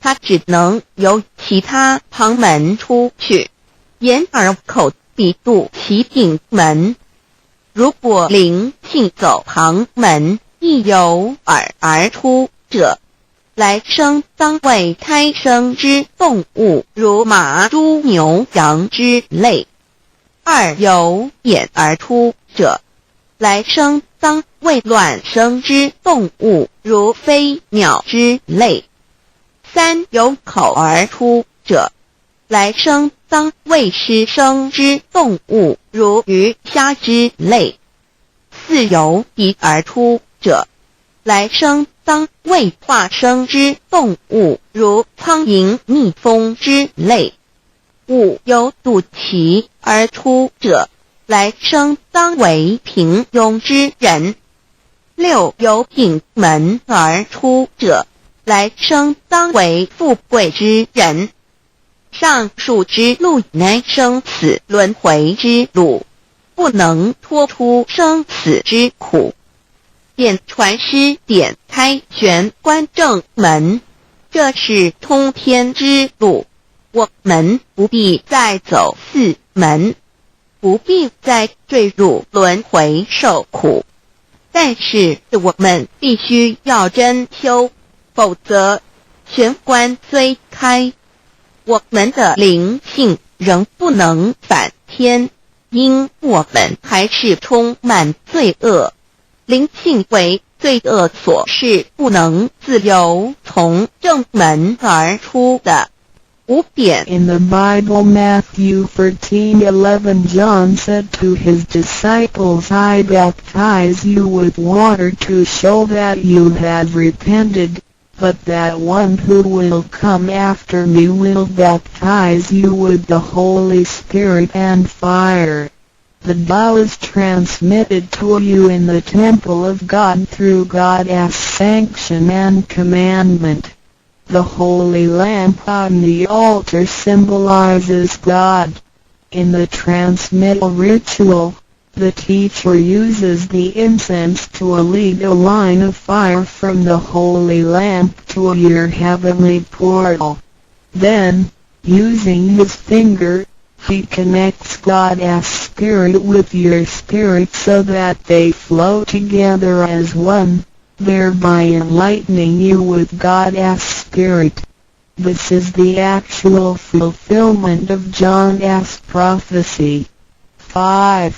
它只能由其他旁门出去，眼耳口鼻肚脐顶门。如果灵性走旁门，亦由耳而出者，来生当为胎生之动物，如马、猪、牛、羊之类；二由眼而出者，来生当为卵生之动物，如飞鸟之类；三由口而出者，来生当为湿生之动物，如鱼、虾之类；四由鼻而出者，来生当为化生之动物，如苍蝇、蜜蜂之类；五由肚脐而出者，来生当为平庸之人；六由顶门而出者，来生当为富贵之人；上述之路乃生死轮回之路，不能脱出生死之苦。点传师点开玄关正门，这是通天之路，我们不必再走四门，不必再坠入轮回受苦。但是我们必须要真修，否则玄关虽开，我们的灵性仍不能返天，因我们还是充满罪恶，灵性为罪恶所是不能自由从正门而出的。5点 In the Bible, Matthew 13:11, John said to his disciples, I baptize you with water to show that you have repented, but that one who will come after me will baptize you with the Holy Spirit and fire. The Tao is transmitted to you in the temple of God through God's sanction and commandment. The holy lamp on the altar symbolizes God. In the transmittal ritual, the teacher uses the incense to lead a line of fire from the holy lamp to your heavenly portal. Then, using his finger, he connects God's spirit with your spirit so that they flow together as one, thereby enlightening you with God's Spirit. This is the actual fulfillment of John's prophecy. 5.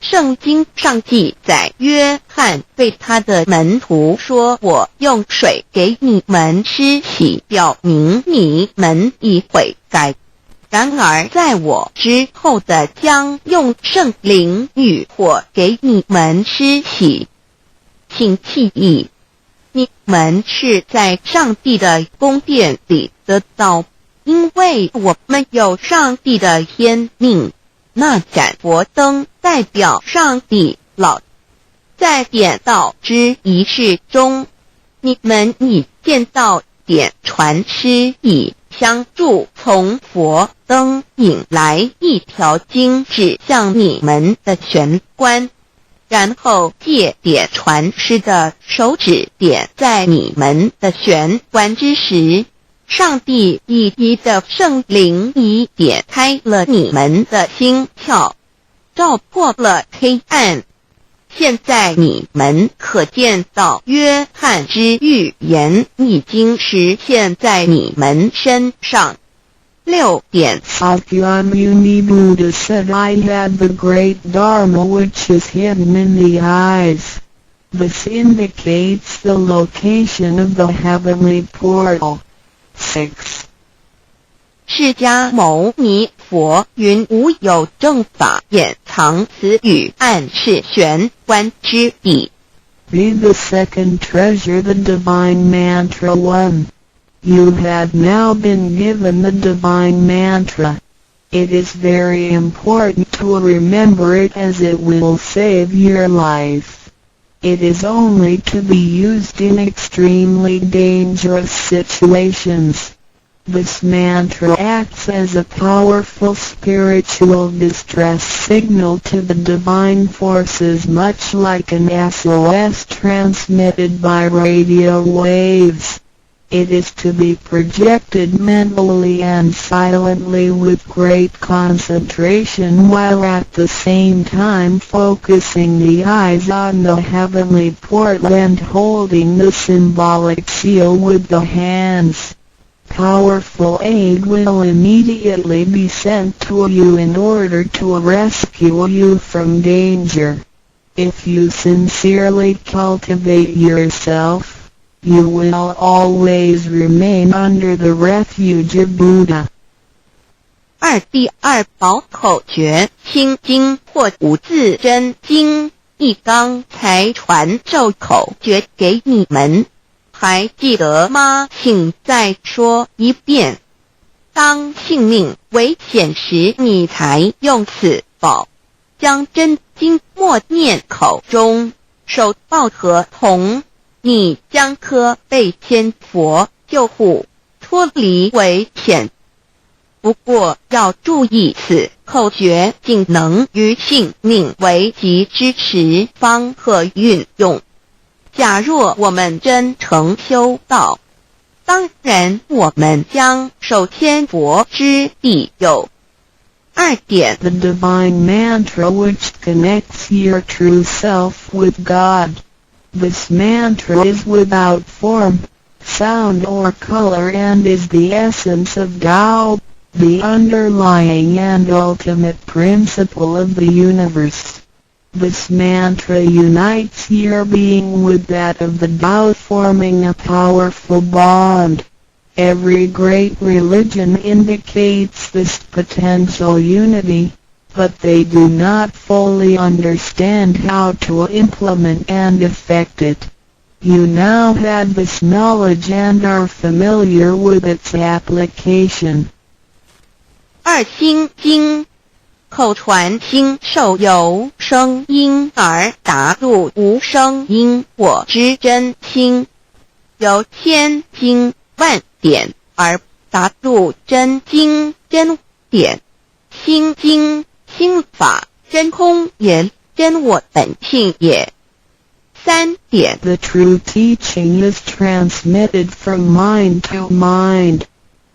圣经上记载，约翰对他的门徒说，我用水给你们施洗，表明你们已悔改。然而在我之后的将用圣灵与火给你们施洗。请记忆，你们是在上帝的宫殿里得到，因为我们有上帝的天命。那盏佛灯代表上帝老。在点道之仪式中，你们已见到点传师以香柱从佛灯引来一条经指向你们的玄关，然后借点传师的手指点在你们的玄关之时，上帝以你的圣灵已点开了你们的心窍，照破了黑暗。现在你们可见到约翰之预言已经实现在你们身上。6点 Sakyamuni Buddha said, I had the great Dharma which is hidden in the eyes. This indicates the location of the heavenly portal. 6. 释迦牟尼佛云无有正法掩藏此语，暗示玄关之地。Be the second treasure, the divine mantra 1. You have now been given the divine mantra. It is very important to remember it as it will save your life. It is only to be used in extremely dangerous situations. This mantra acts as a powerful spiritual distress signal to the divine forces, much like an SOS transmitted by radio waves. It is to be projected mentally and silently with great concentration, while at the same time focusing the eyes on the heavenly portal and holding the symbolic seal with the hands. Powerful aid will immediately be sent to you in order to rescue you from danger. If you sincerely cultivate yourself, you will always remain under the refuge of Buddha. 第二宝口诀：心经或五字真经。一刚才传授口诀给你们，还记得吗？请再说一遍。当性命危险时，你才用此宝。将真经默念口中，手抱合同，你将可被天佛救护，脱离危险。不过要注意，此口诀仅能于性命危急之时方可运用。假若我们真诚修道，当然我们将受天佛之庇佑。2点 The divine mantra which connects your true self with God. This mantra is without form, sound or color and is the essence of Tao, the underlying and ultimate principle of the universe. This mantra unites your being with that of the Tao, forming a powerful bond. Every great religion indicates this potential unity, but they do not fully understand how to implement and effect it. You now have this knowledge and are familiar with its application. 2心经，口传心授由声音而达入无声因果之真心，由千经万典而达入真经真典。心经心法真空言真我本性也。3点 The true teaching is transmitted from mind to mind.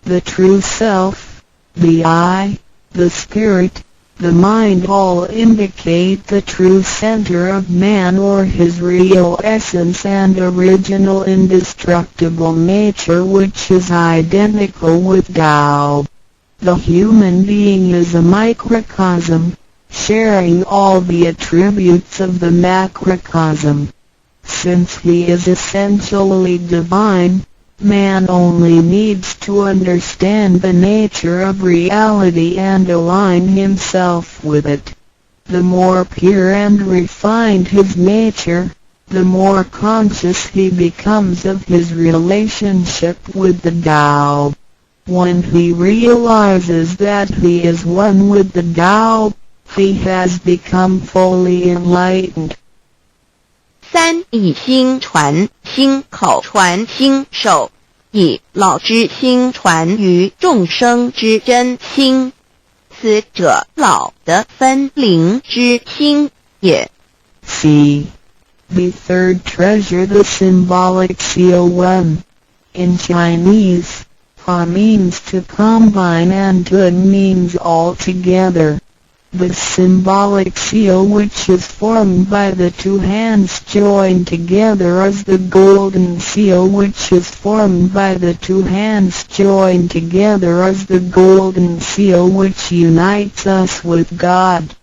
The true self, the I, the spirit, the mind all indicate the true center of man or his real essence and original indestructible nature, which is identical with Tao. The human being is a microcosm, sharing all the attributes of the macrocosm. Since he is essentially divine, man only needs to understand the nature of reality and align himself with it. The more pure and refined his nature, the more conscious he becomes of his relationship with the Tao. When he realizes that he is one with the Tao, he has become fully enlightened. 3以心传心口传心授，以老之心传于众生之真心，此者老的分灵之心也。C. The third treasure, the symbolic seal 1. In Chinese, Ha means to combine and Tun means all together. The symbolic seal, which is formed by the two hands joined together, is the golden seal, which is formed by the two hands joined together, is the golden seal which unites us with God.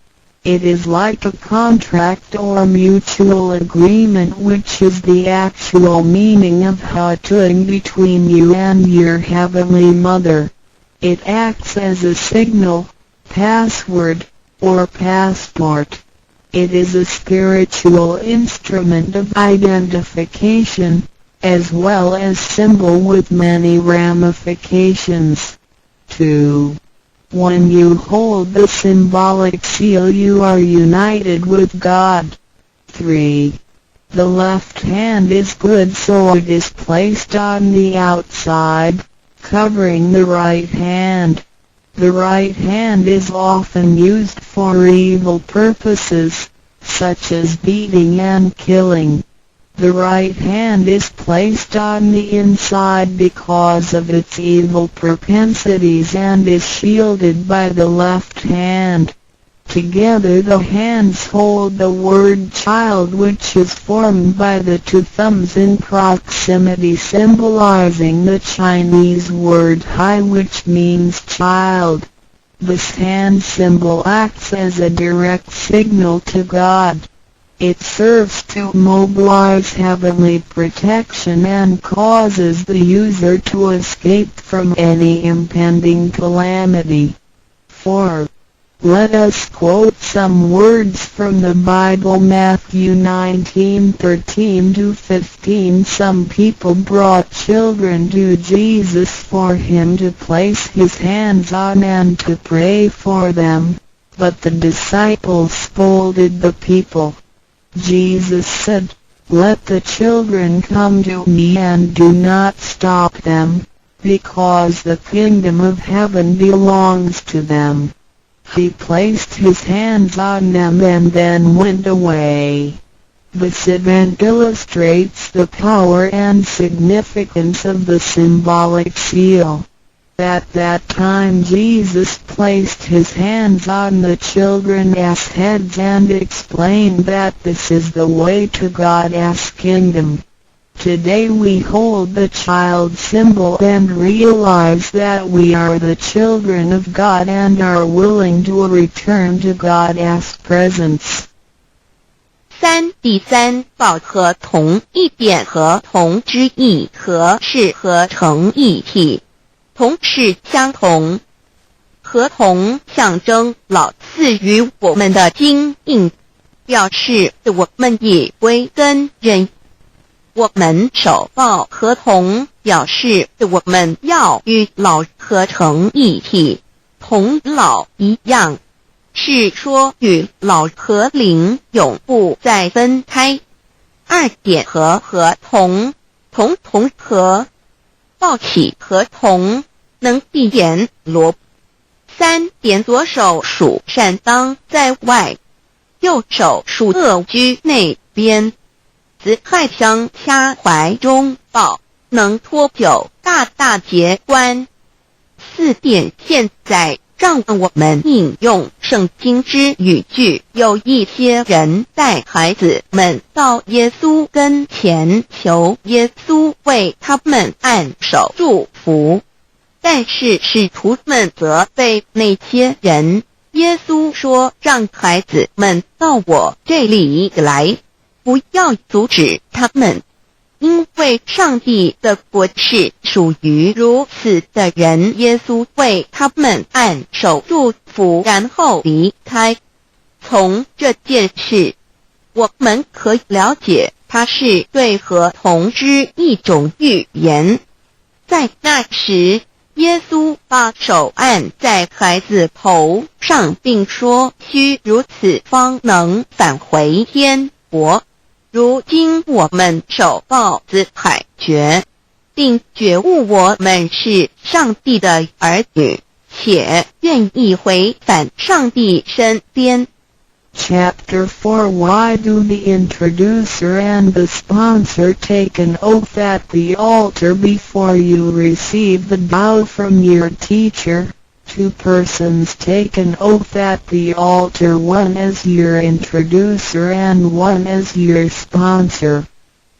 It is like a contract or mutual agreement, which is the actual meaning of Ha-Tung between you and your Heavenly Mother. It acts as a signal, password, or passport. It is a spiritual instrument of identification, as well as symbol with many ramifications. 2. When you hold the symbolic seal, you are united with God. 3. The left hand is good, so it is placed on the outside, covering the right hand. The right hand is often used for evil purposes, such as beating and killing. The right hand is placed on the inside because of its evil propensities and is shielded by the left hand. Together the hands hold the word child, which is formed by the two thumbs in proximity, symbolizing the Chinese word hai, which means child. This hand symbol acts as a direct signal to God. It serves to mobilize heavenly protection and causes the user to escape from any impending calamity. 4. Let us quote some words from the Bible. Matthew 19:13-15. Some people brought children to Jesus for him to place his hands on and to pray for them, but the disciples scolded the people. Jesus said, "Let the children come to me and do not stop them, because the kingdom of heaven belongs to them. He placed his hands on them and then went away. This event illustrates the power and significance of the symbolic seal. At that time Jesus placed his hands on the children's heads and explained that this is the way to God's kingdom. Today we hold the child symbol and realize that we are the children of God and are willing to return to God's presence. 3. 第三，抱合同一点合同之意，合是合成一体，同是相同，合同象征老赐予我们的经印，表示我们以为根人。我们守抱合同，表示我们要与老合成一体，同老一样，是说与老和灵永不再分开。2点合同，同合，抱起合同，能避免罗。3点左手属善当在外，右手属恶居内边。子亥相掐怀中抱，能脱臼大节关。4点现在让我们引用圣经之语句，有一些人带孩子们到耶稣跟前，求耶稣为他们按手祝福，但是使徒们责备那些人。耶稣说，让孩子们到我这里来，不要阻止他们，因为上帝的国是属于如此的人。耶稣为他们按手祝福，然后离开。从这件事，我们可以了解，它是对合同之一种预言。在那时，耶稣把手按在孩子头上，并说，须如此方能返回天国。如今我们守抱子海觉，并觉悟我们是上帝的儿女，且愿意回返上帝身边。Chapter 4 Why do the introducer and the sponsor take an oath at the altar before you receive the vow from your teacher? 2 persons take an oath at the altar, one as your introducer and one as your sponsor.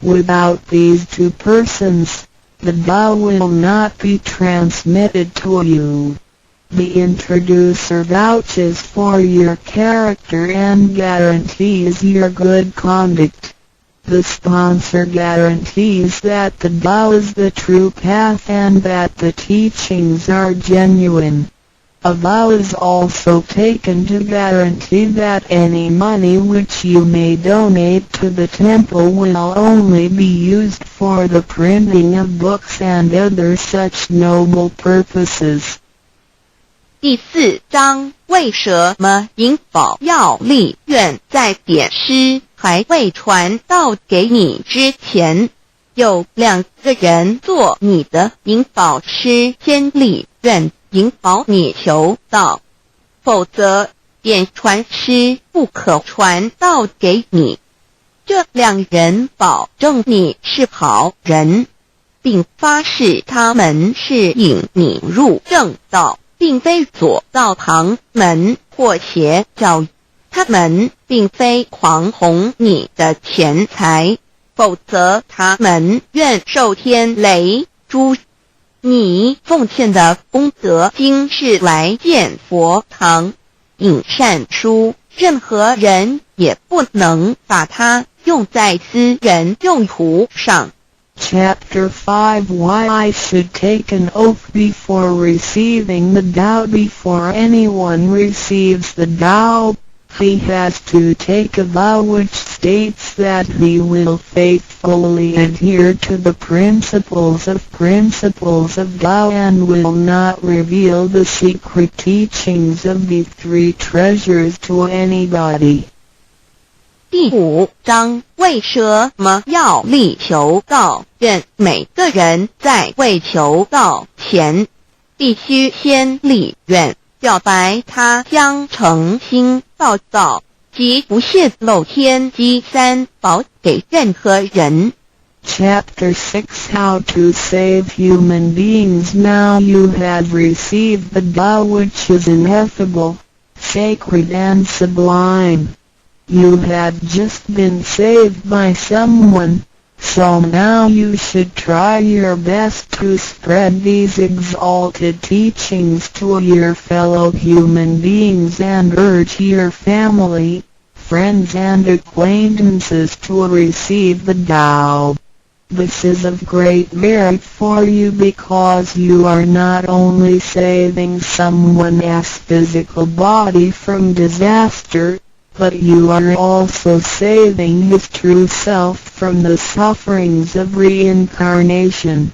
Without these 2 persons, the vow will not be transmitted to you. The introducer vouches for your character and guarantees your good conduct. The sponsor guarantees that the vow is the true path and that the teachings are genuine. A vow is also taken to guarantee that any money which you may donate to the temple will only be used for the printing of books and other such noble purposes. 第4章，为什么银宝要立愿在典诗还未传道给你之前，有2个人做你的银宝师，先立愿引保你求道，否则典传师不可传道给你。这2人保证你是好人，并发誓他们是引你入正道，并非左道旁门或邪教，他们并非狂哄你的钱财，否则他们愿受天雷诛。你奉献的功德金是来建佛堂、引善书，任何人也不能把它用在私人用途上。Chapter 5 Why I should take an oath before receiving the vow. Before anyone receives the vow, he has to take a vow which states that he will faithfully adhere to the principles of vow and will not reveal the secret teachings of the 3 treasures to anybody. 第5章为什么要力求道？愿每个人在为求道前，必须先立愿，表白他将诚心报道，即不泄露天机3宝给任何人。Chapter 6 How to Save Human Beings. Now you have received the Tao which is ineffable, sacred and sublime. You had just been saved by someone, so now you should try your best to spread these exalted teachings to your fellow human beings and urge your family, friends and acquaintances to receive the Tao. This is of great merit for you because you are not only saving someone's physical body from disaster, but you are also saving his true self from the sufferings of reincarnation.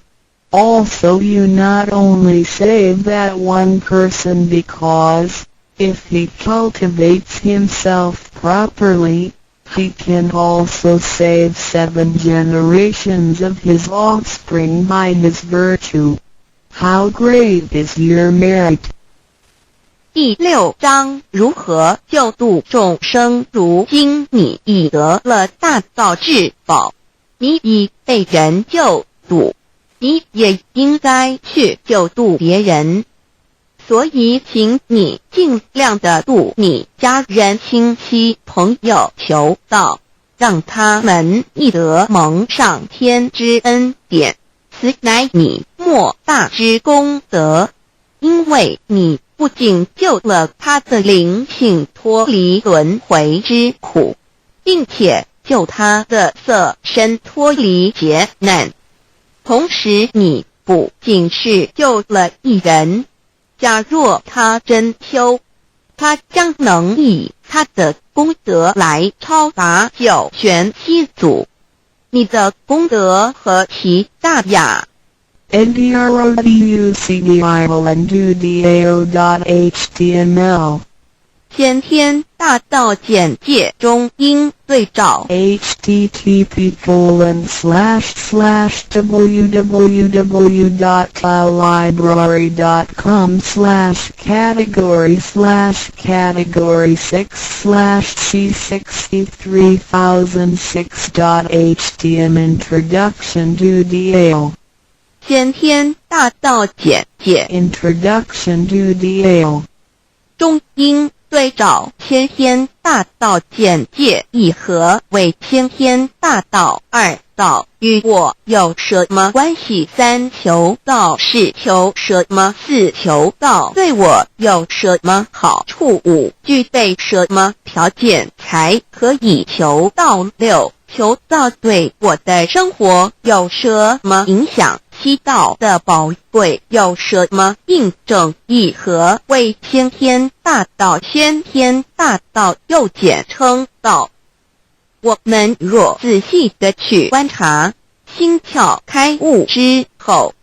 Also you not only save that one person because, if he cultivates himself properly, he can also save 7 generations of his offspring by his virtue. How great is your merit! 第6章如何救度众生。如今你已得了大道至宝，你已被人救度，你也应该去救度别人。所以请你尽量的度你家人、亲戚、朋友求道，让他们亦得蒙上天之恩典，此乃你莫大之功德。因为你不仅救了他的灵性脱离轮回之苦，并且救他的色身脱离劫难，同时你不仅是救了一人，假若他真修，他将能以他的功德来超拔9玄7祖。你的功德何其大呀！ndrodudao.html 先天大道简介中应对照 http://www.taolibrary.com/category/c63006.htm Introduction to DAO 先天大道简介 Introduction to DAO 中应对照先天大道简介一和为先天大道2道与我有什么关系？3求道是求什么？4求道对我有什么好处？5具备什么条件才可以求道？6求道对我的生活有什么影响？7道的宝贵有什么印证？一和为先天大道，先天大道又简称道。我们若仔细地去观察，心窍开悟之后，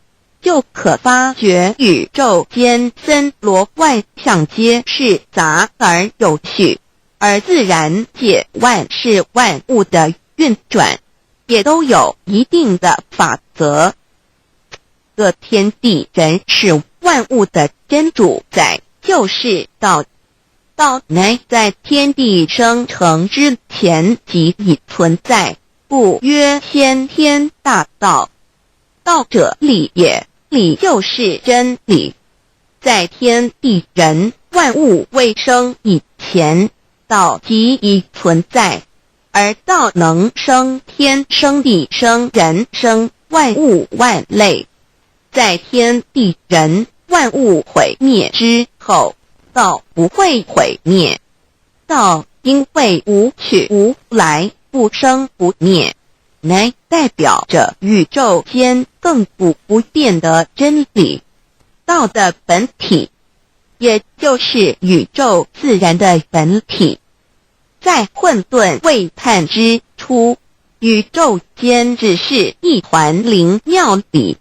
就可发觉宇宙间森罗万象皆是杂而有序，而自然界万事万物的运转也都有一定的法则。个天地人是万物的真主宰，就是道。道乃在天地生成之前即已存在，故曰先天大道。道者理也，理就是真理。在天地人万物未生以前，道即已存在，而道能生天、生地、生人、生万物万类。在天地人万物毁灭之后，道不会毁灭。道因为无去无来，不生不灭，乃代表着宇宙间亘古不变的真理。道的本体，也就是宇宙自然的本体。在混沌未判之初，宇宙间只是一团灵妙理，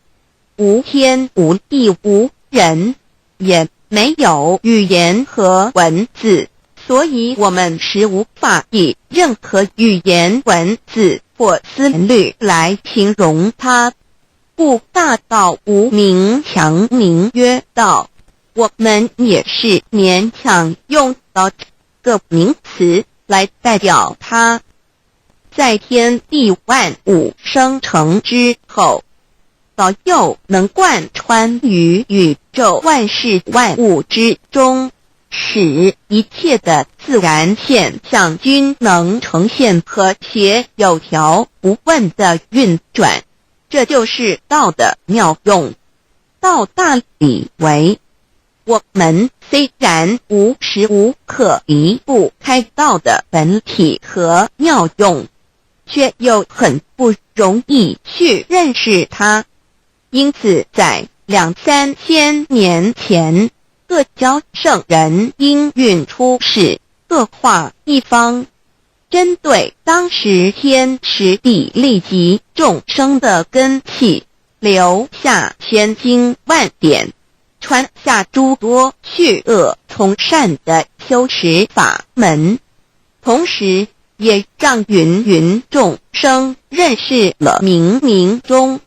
无天无地无人，也没有语言和文字，所以我们是无法以任何语言文字或思虑来形容它。故大道无名强名曰道，我们也是勉强用到这个名词来代表它。在天地万物生成之后，道又能贯穿于宇宙万事万物之中，使一切的自然现象均能呈现和谐有条不紊的运转。这就是道的妙用。道大理为，我们虽然无时无刻离不开道的本体和妙用，却又很不容易去认识它。因此在2-3千年前，各教圣人应运出世，各化一方，针对当时天时地利及众生的根器，留下千经万典，传下诸多去恶从善的修持法门，同时也让芸芸众生认识了冥冥中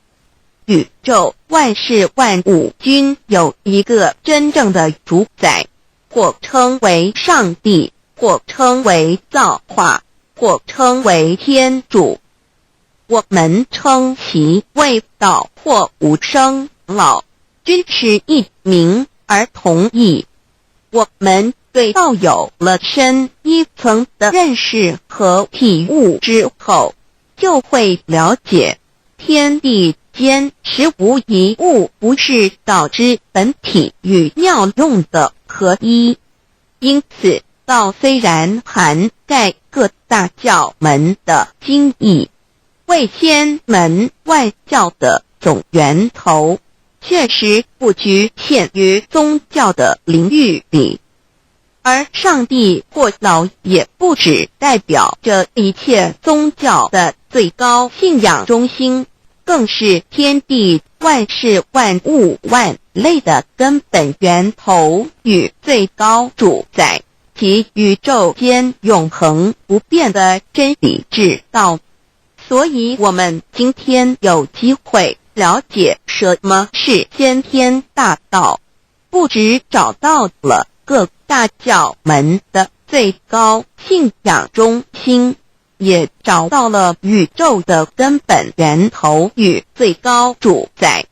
宇宙万事万物均有一个真正的主宰，或称为上帝，或称为造化，或称为天主。我们称其为道或无生老，均是一名而同义。我们对道有了深一层的认识和体悟之后，就会了解天地间实无一物不是道之本体与妙用的合一。因此道虽然涵盖各大教门的经义，为千门万教的总源头，确实不局限于宗教的领域里。而上帝或道也不只代表着一切宗教的最高信仰中心，更是天地万事万物万类的根本源头与最高主宰，及宇宙间永恒不变的真理之道。所以我们今天有机会了解什么是先天大道，不只找到了各大教门的最高信仰中心，也找到了宇宙的根本源头与最高主宰，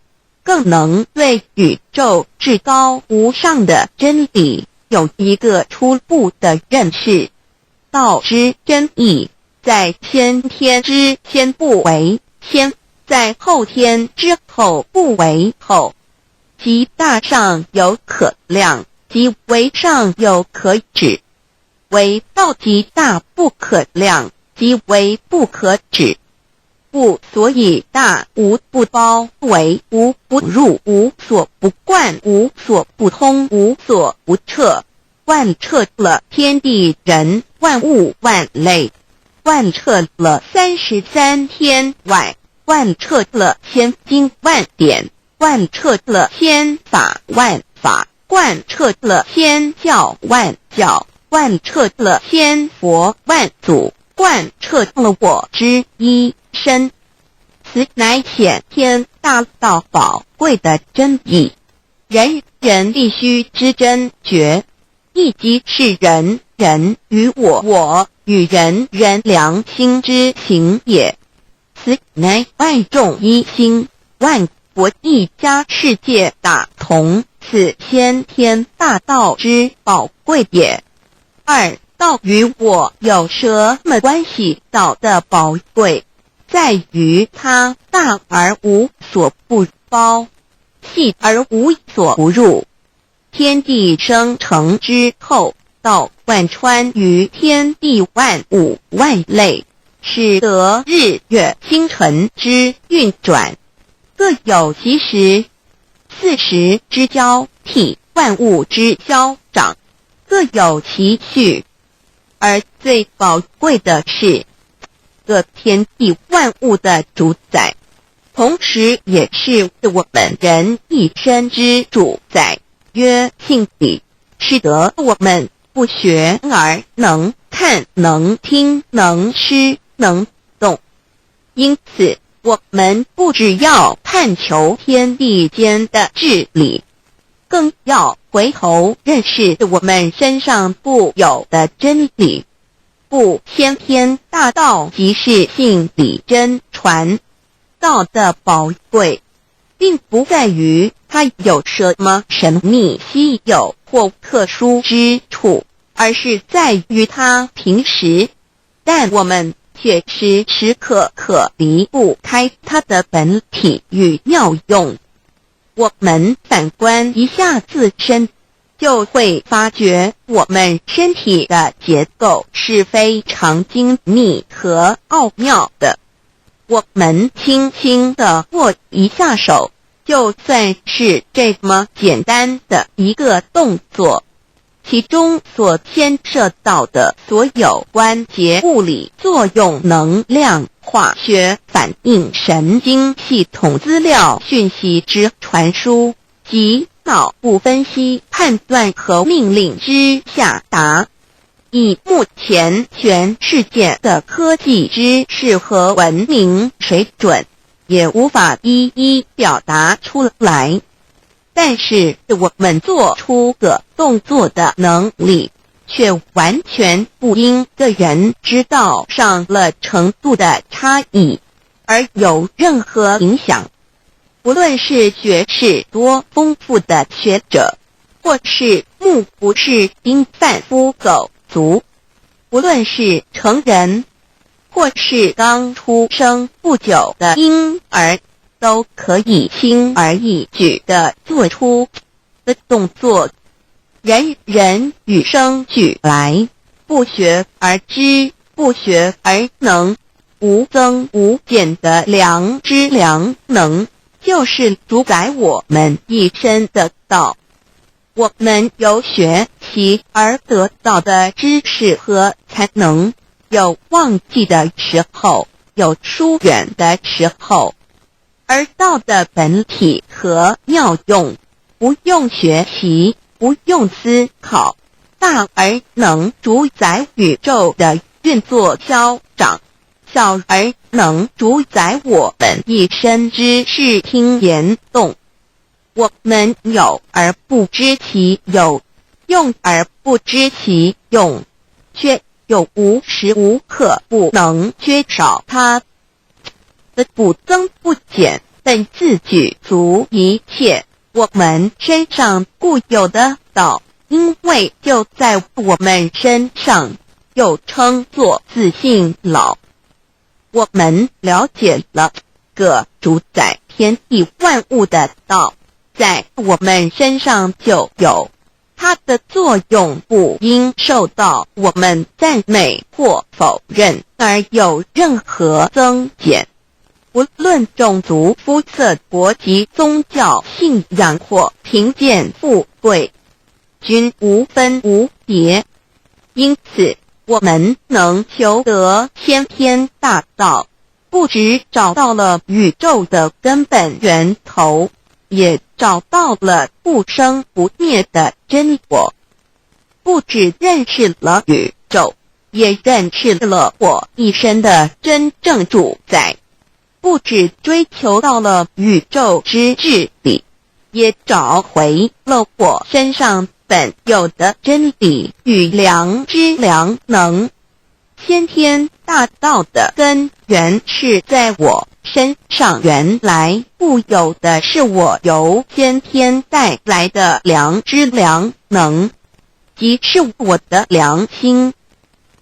更能对宇宙至高无上的真理有一个初步的认识。道之真义，在先天之先不为先，在后天之后不为后，即大上有可量，即为上有可止，为道即大不可量，即为不可止。故所以大无不包，为无不入，无所不贯，无所不通，无所不彻，贯彻了天地人万物万类，贯彻了33天外，贯彻了千经万典，贯彻了千法万法，贯彻了千教万教，贯彻了千佛万祖，贯彻了我之一身。此乃显天大道宝贵的真义，人人必须知真觉，亦即是人人与我，我与人人良心之行也。此乃万众一心，万国一家，世界大同，此先天大道之宝贵也。二，道与我有什么关系？道的宝贵在于它大而无所不包，细而无所不入。天地生成之后，道贯穿于天地万物万类，使得日月星辰之运转各有其时，4时之交替，万物之消长各有其序。而最宝贵的是各天地万物的主宰，同时也是我们人一生之主宰，曰性理，使得我们不学而能看、能听、能吃、能动。因此，我们不只要探求天地间的治理，更要回头认识我们身上固有的真理。故先天大道即是性理真传道的宝贵，并不在于它有什么神秘稀有或特殊之处，而是在于它平时，但我们却时时刻刻离不开它的本体与妙用。我们反观一下自身，就会发觉我们身体的结构是非常精密和奥妙的。我们轻轻地握一下手，就算是这么简单的一个动作，其中所牵涉到的所有关节物理作用、能量、化学反应、神经系统资料讯息之传输及脑部分析、判断和命令之下达，以目前全世界的科技知识和文明水准，也无法一一表达出来。但是我们做出个动作的能力，却完全不因个人知道上了程度的差异而有任何影响。无论是学识多丰富的学者，或是目不识丁贩夫狗族，无论是成人，或是刚出生不久的婴儿，都可以轻而易举地做出的动作。人人与生俱来，不学而知，不学而能，无增无减的良知良能，就是主宰我们一生的道。我们由学习而得到的知识和才能，有忘记的时候，有疏远的时候，而道的本体和妙用，不用学习，不用思考，大而能主宰宇宙的运作消长，小而能主宰我们一生之视听言动。我们有而不知其有，用而不知其用，却又无时无刻不能缺少它的不增不减，本自具足一切我们身上固有的道，因为就在我们身上，又称作自性老。我们了解了个主宰天地万物的道，在我们身上就有，它的作用不应受到我们赞美或否认而有任何增减。无论种族、肤色、国籍、宗教、信仰或贫贱富贵，均无分无别。因此，我们能求得先天大道，不只找到了宇宙的根本源头，也找到了不生不灭的真我。不只认识了宇宙，也认识了我一生的真正主宰。不只追求到了宇宙之治理，也找回了我身上本有的真理与良知良能。先天大道的根源是在我身上，原来固有的是我由先天带来的良知良能，即是我的良心。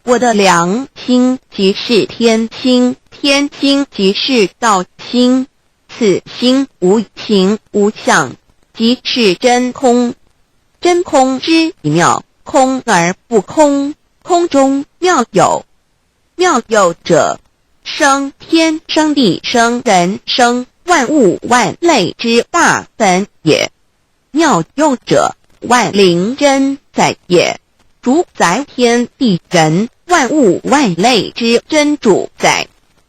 我的良心即是天心，天心即是道心，此心无形无相，即是真空。真空之妙，空而不空，空中妙有。妙有者，生天生地生人生万物万类之大本也。妙有者，万灵真在也，主宰天地人万物万类之真主宰，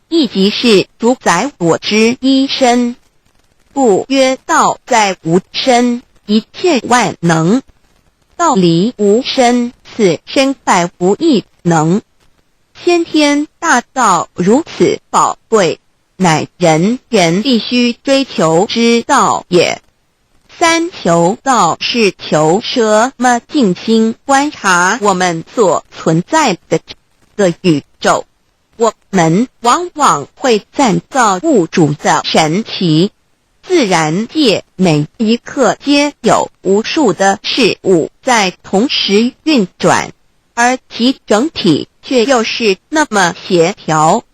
亦即是主宰我之一身。故曰道在无身，一切万能。道理无身，此身百无一能。先天大道如此宝贵，乃人人必须追求之道也。三求道是求什么？静心观察我们所存在的这个宇宙，我们往往会赞造物主的神奇。自然界每一刻皆有无数的事物在同时运转，而其整体却又是那么协调。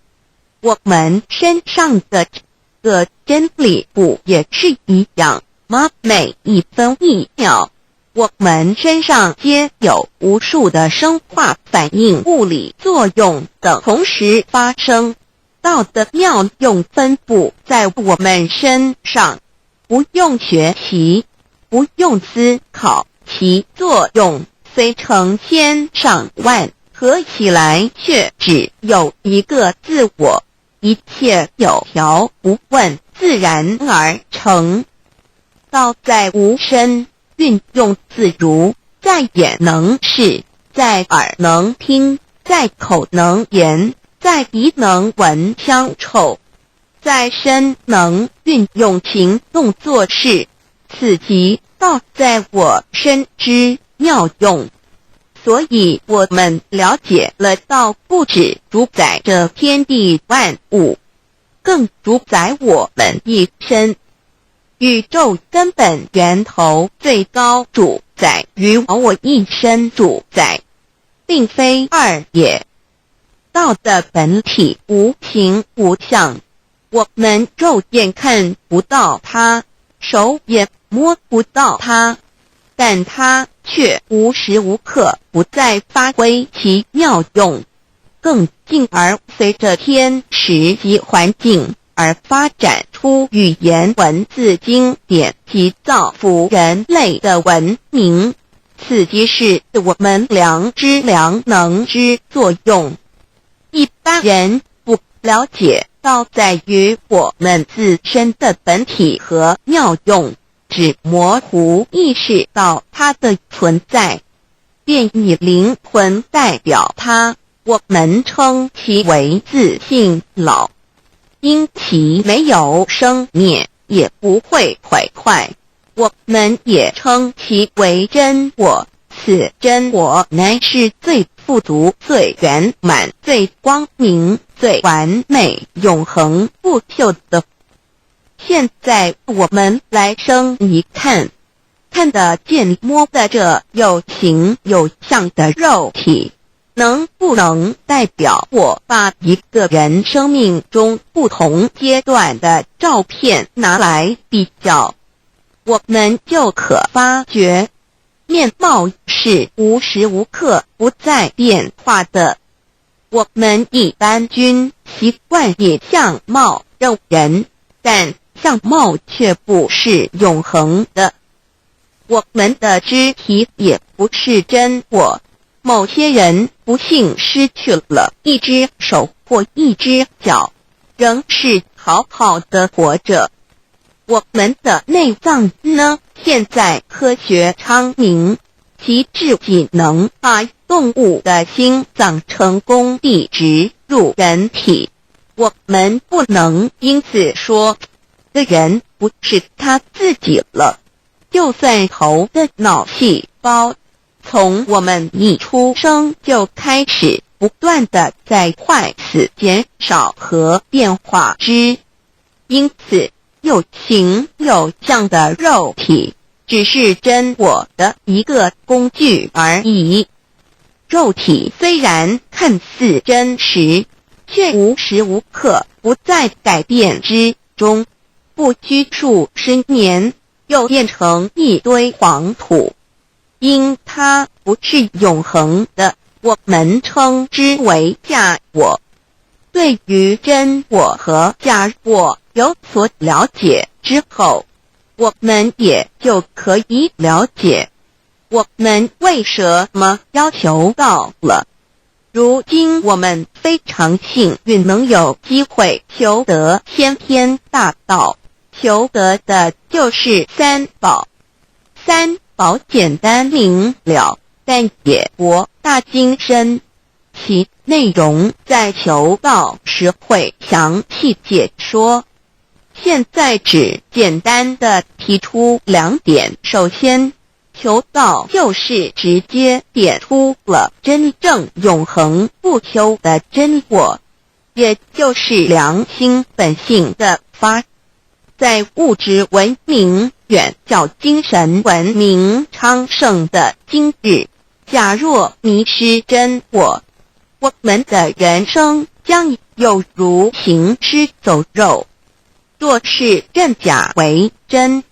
我们身上的这个真理不也是一样吗？每一分一秒，我们身上皆有无数的生化反应、物理作用等同时发生。道的妙用分布在我们身上，不用学习，不用思考，其作用虽成千上万，合起来却只有一个自我。一切有条不紊，自然而成。道在无身，运用自如，在眼能视，在耳能听，在口能言，在鼻能闻香臭，在身能运用行动做事，此即道在我身之妙用。所以我们了解了道不只主宰这天地万物，更主宰我们一身。宇宙根本源头最高主宰与我一身主宰，并非二也。道的本体无形无相，我们肉眼看不到它，手也摸不到它，但它却无时无刻不在发挥其妙用，更进而随着天时及环境而发展出语言文字经典及造福人类的文明，此即是我们良知良能之作用。一般人不了解道在于我们自身的本体和妙用，只模糊意识到它的存在，便以灵魂代表它，我们称其为自性老。因其没有生灭，也不会毁坏，我们也称其为真我。此真我乃是最富足、最圆满、最光明、最完美、永恒不朽的。现在我们来生一看，看得见摸得着有形有相的肉体，能不能代表我把一个人生命中不同阶段的照片拿来比较，我们就可发觉面貌是无时无刻不在变化的。我们一般均习惯以相貌认人，但相貌却不是永恒的。我们的肢体也不是真我，某些人不幸失去了一只手或一只脚，仍是好好的活着。我们的内脏呢？现在科学昌明，其至仅能把动物的心脏成功地植入人体。我们不能因此说这人不是他自己了。就算头的脑细胞从我们一出生就开始不断的在坏死、减少和变化之，因此有形有相的肉体只是真我的一个工具而已。肉体虽然看似真实，却无时无刻不在改变之中，不拘束10年又变成一堆黄土。因它不是永恒的，我们称之为假我。对于真我和假我有所了解之后，我们也就可以了解我们为什么要求道了。如今我们非常幸运能有机会求得先天大道，求得的就是三宝。三宝简单明了，但也博大精深，其内容在求道时会详细解说。现在只简单的提出2点。首先，求道就是直接点出了真正永恒不朽的真我，也就是良心本性的发。在物质文明远较精神文明昌盛的今日，假若迷失真我，我们的人生将有如行尸走肉。若是认假为真，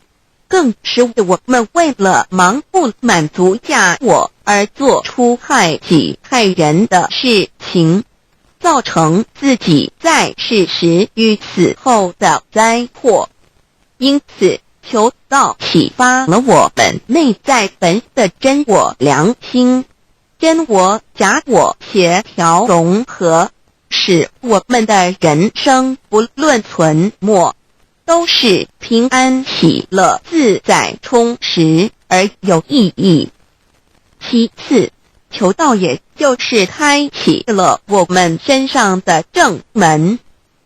更是我们为了盲目满足假我而做出害己害人的事情，造成自己在世时与死后的灾祸。因此，求道启发了我们内在本的真我良心，真我假我协调融合，使我们的人生不论存没，都是平安喜乐自在充实而有意义。其次，求道也就是开启了我们身上的正门，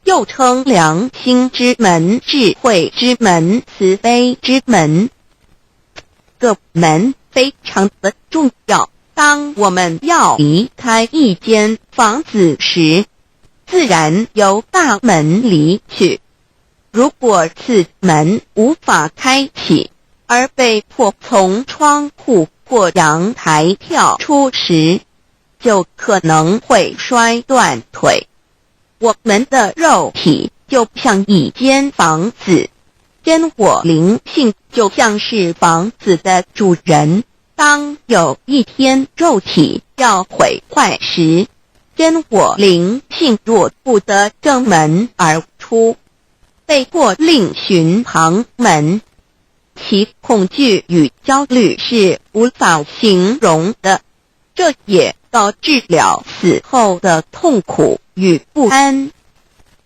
又称良心之门、智慧之门、慈悲之门。这门非常的重要。当我们要离开一间房子时，自然由大门离去。如果此门无法开启，而被迫从窗户或阳台跳出时，就可能会摔断腿。我们的肉体就像一间房子，真我灵性就像是房子的主人。当有一天肉体要毁坏时，真我灵性若不得正门而出，被迫另寻旁门，其恐惧与焦虑是无法形容的，这也导致了死后的痛苦与不安。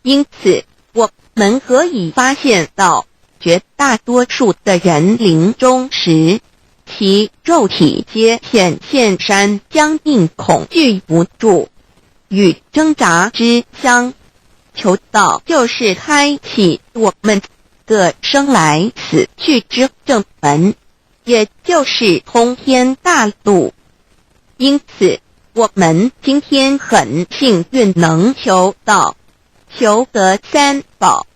因此，我们可以发现到，绝大多数的人临终时，其肉体皆显现山僵硬恐惧无助与挣扎之相。求道就是开启我们的生来死去之正门，也就是通天大路。因此，我们今天很幸运能求道，求得三宝，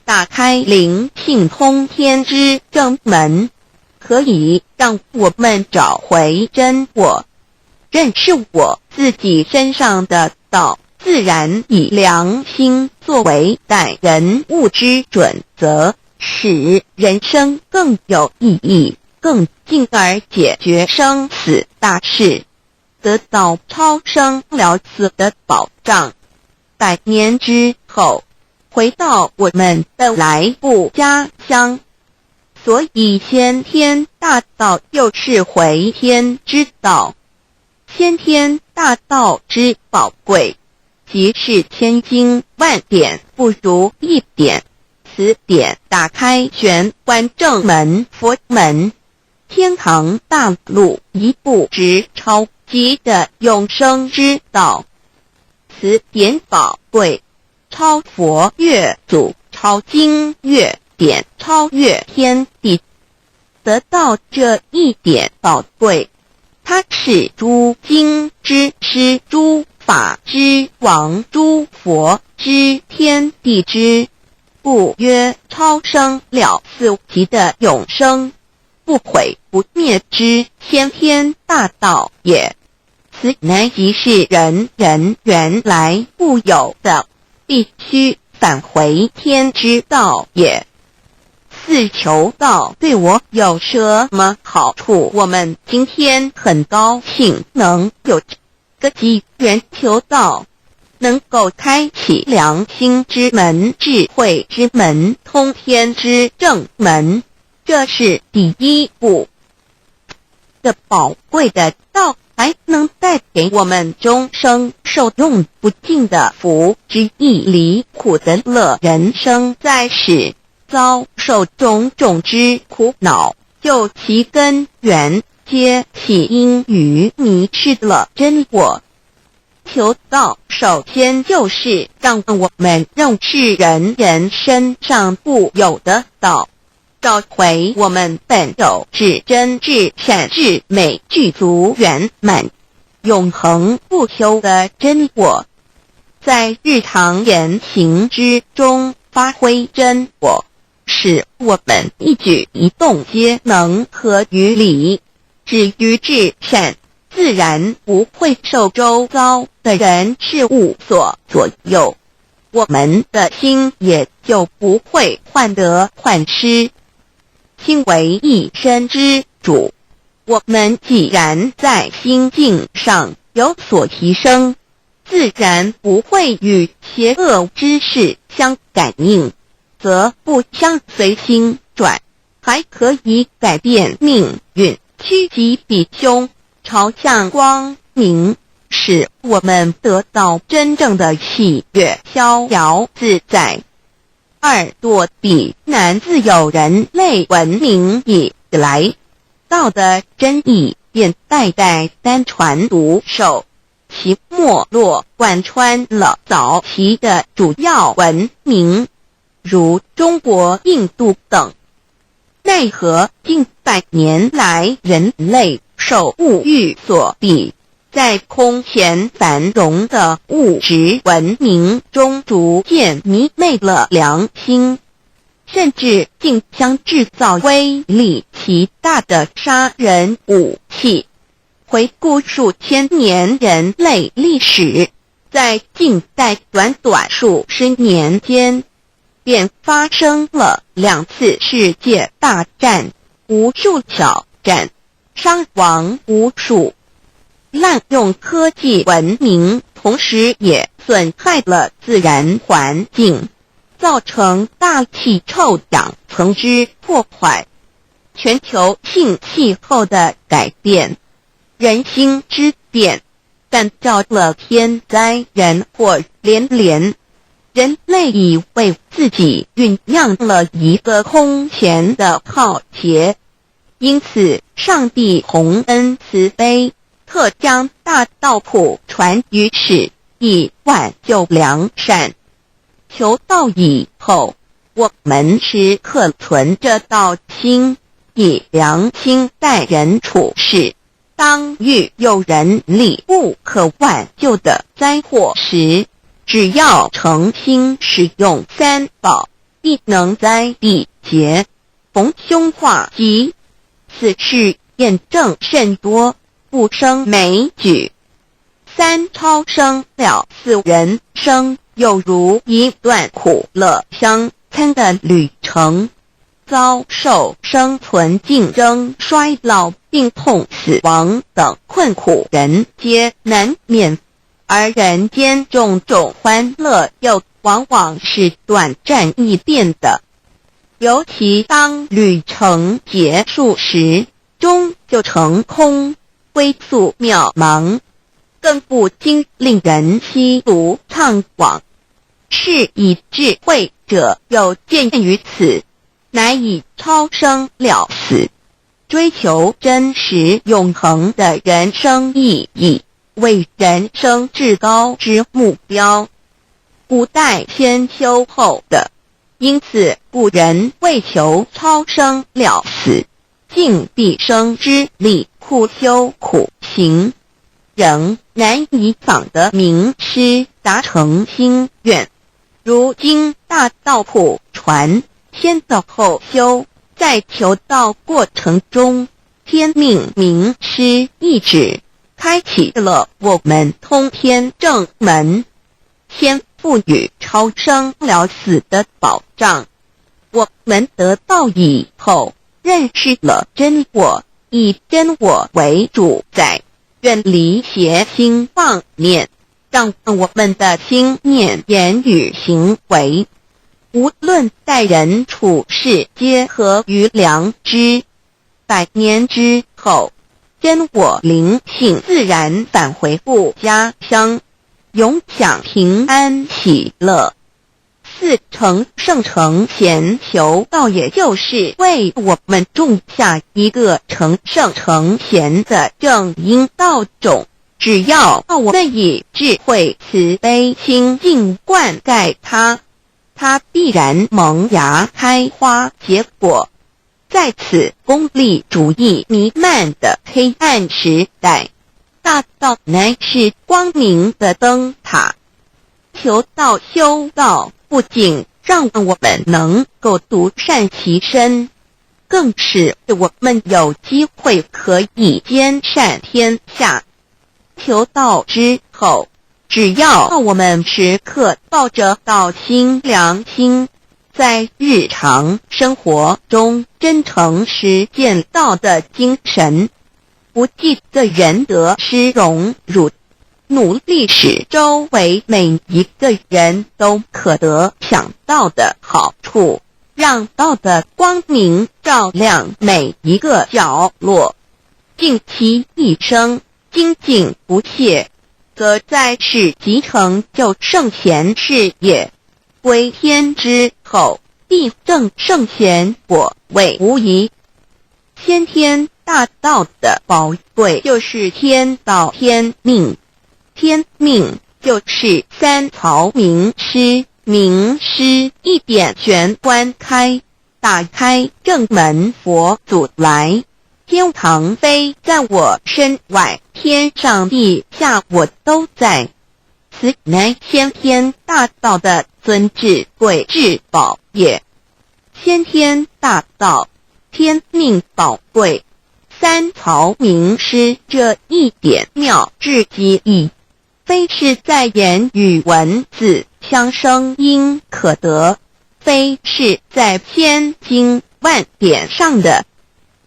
打开灵性通天之正门，可以让我们找回真我，认识我自己身上的道，自然以良心作为待人物之准则，使人生更有意义，更进而解决生死大事，得到超生了死的保障。100年之后，回到我们的来部家乡。所以先天大道又是回天之道，先天大道之宝贵，即是千经万典不如一点。此典打开玄关正门佛门，天堂大路一步直超级的永生之道。此典宝贵，超佛越祖，超经越典，超越天地。得到这一点宝贵，它是诸经之师，诸法之王，诸佛之天地之，故曰超生了死极的永生，不毁不灭之先天大道也。此乃即是人人原来固有的，必须返回天之道也。四求道对我有什么好处？我们今天很高兴能有这个机缘求道，能够开启良心之门、智慧之门、通天之正门，这是第一步。这宝贵的道还能带给我们终生受用不尽的福之益，离苦得乐。人生在世，遭受种种之苦恼，就其根源，皆起因于迷失了真我。求道首先就是让我们认识人人身上固有的道，找回我们本有至真至善至美具足圆满永恒不朽的真我，在日常言行之中发挥真我，使我们一举一动皆能合于理，止于至善，自然不会受周遭的人事物所左右，我们的心也就不会患得患失。心为一身之主，我们既然在心境上有所提升，自然不会与邪恶之事相感应，则不相随心转，还可以改变命运，趋吉避凶，朝向光明，使我们得到真正的喜悦，逍遥自在。二多比难自有人类文明以来，道的真意便代代单传独授，其没落贯穿了早期的主要文明，如中国、印度等。奈何近百年来人类受物欲所逼，在空前繁荣的物质文明中逐渐迷昧了良心，甚至竟将制造威力极大的杀人武器。回顾数千年人类历史，在近代短短数十年间，便发生了2次世界大战，无数挑战，伤亡无数。滥用科技文明，同时也损害了自然环境，造成大气臭氧层之破坏，全球性气候的改变，人心之变，感召了天灾人祸连连。人类已为自己酝酿了一个空前的浩劫，因此上帝洪恩慈悲，特将大道谱传于世，以挽救良善。求道以后，我们时刻存着道心，以良心待人处事。当遇有人力不可挽救的灾祸时，只要诚心使用3宝，必能灾必劫，逢凶化吉。此事验证甚多，不胜枚举。3超生了4人生，有如一段苦乐相参的旅程，遭受生存竞争、衰老、病痛、死亡等困苦，人皆难免。而人间种种欢乐又往往是短暂易变的，尤其当旅程结束时，终就成空，归宿渺茫，更不禁令人凄独怅惘。是以智慧者有鉴于此，乃以超生了死，追求真实永恒的人生意义为人生至高之目标，古代先修后的，因此古人为求超生了死，尽毕生之力，苦修苦行，仍难以访得名师，达成心愿。如今大道谱传，先道后修，在求道过程中，天命名师一指，开启了我们通天正门，先赋予超生了死的保障。我们得道以后，认识了真我，以真我为主宰，远离邪心妄念，让我们的心念、言语、行为，无论待人处事，皆合于良知。100年之后，真我灵性自然返回故家乡，永享平安喜乐。四成圣成贤求道，也就是为我们种下一个成圣成贤的正因道种。只要我们以智慧、慈悲、清净灌溉它，它必然萌芽、开花、结果。在此功利主义弥漫的黑暗时代，大道乃是光明的灯塔。求道修道，不仅让我们能够独善其身，更使我们有机会可以兼善天下。求道之后，只要我们时刻抱着道心、良心，在日常生活中真诚实践道的精神，不计个人得失荣辱，努力使周围每一个人都可得享到的好处，让道的光明照亮每一个角落，尽其一生精进不懈，则在世即成就圣贤事业。归天之后，必证圣贤果位无疑。先天大道的宝贵就是天道天命，天命就是三曹名师，名师一点玄关开，打开正门佛祖来。天堂非在我身外，天上地下我都在。此乃先天大道的尊至贵至宝也。先天大道，天命宝贵，三曹名师这一点妙至极意，非是在言语文字相声音可得，非是在千经万典上的，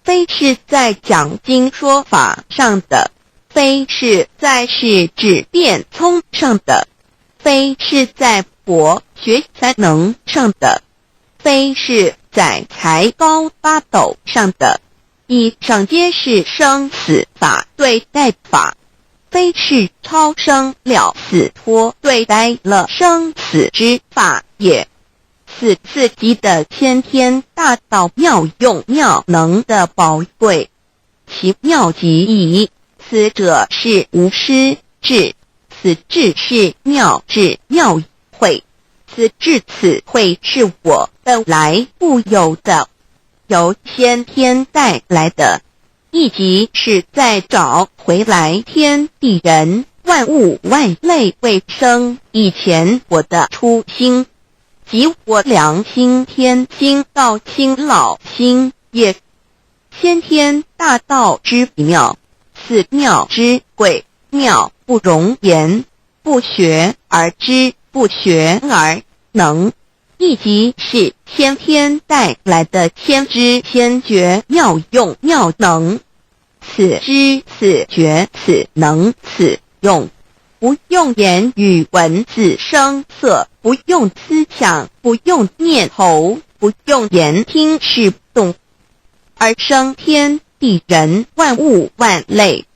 非是在讲经说法上的，非是在是智辩聪上的，非是在博学才能上的，非是在才高八斗上的。以上皆是生死法对待法，非是超生了死脱对待了生死之法也。此自己的先天大道妙用妙能的宝贵，其妙极矣。此者是无师智，此智是妙智妙慧，此智此慧是我本来固有的，由先天带来的，亦即是在找回来天地人万物万类未生以前我的初心，即我良心天心道心老心也。先天大道之妙，此妙之贵，妙不容言，不学而知，不学而能，亦即是先天带来的先知先觉妙用妙能。此知此觉此能此用，不用言语文字声色，不用思想，不用念头，不用言听是动，而生天地人万物万类。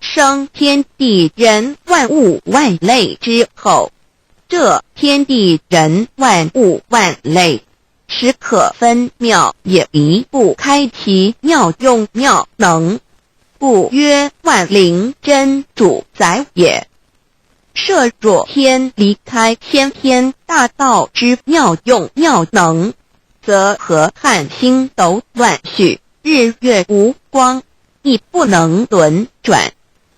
生天地人万物万类之后，这天地人万物万类实可分妙，也离不开其妙用妙能，故曰万灵真主宰也。设若天离开先天大道之妙用妙能，则河汉星斗乱序，日月无光，亦不能轮转，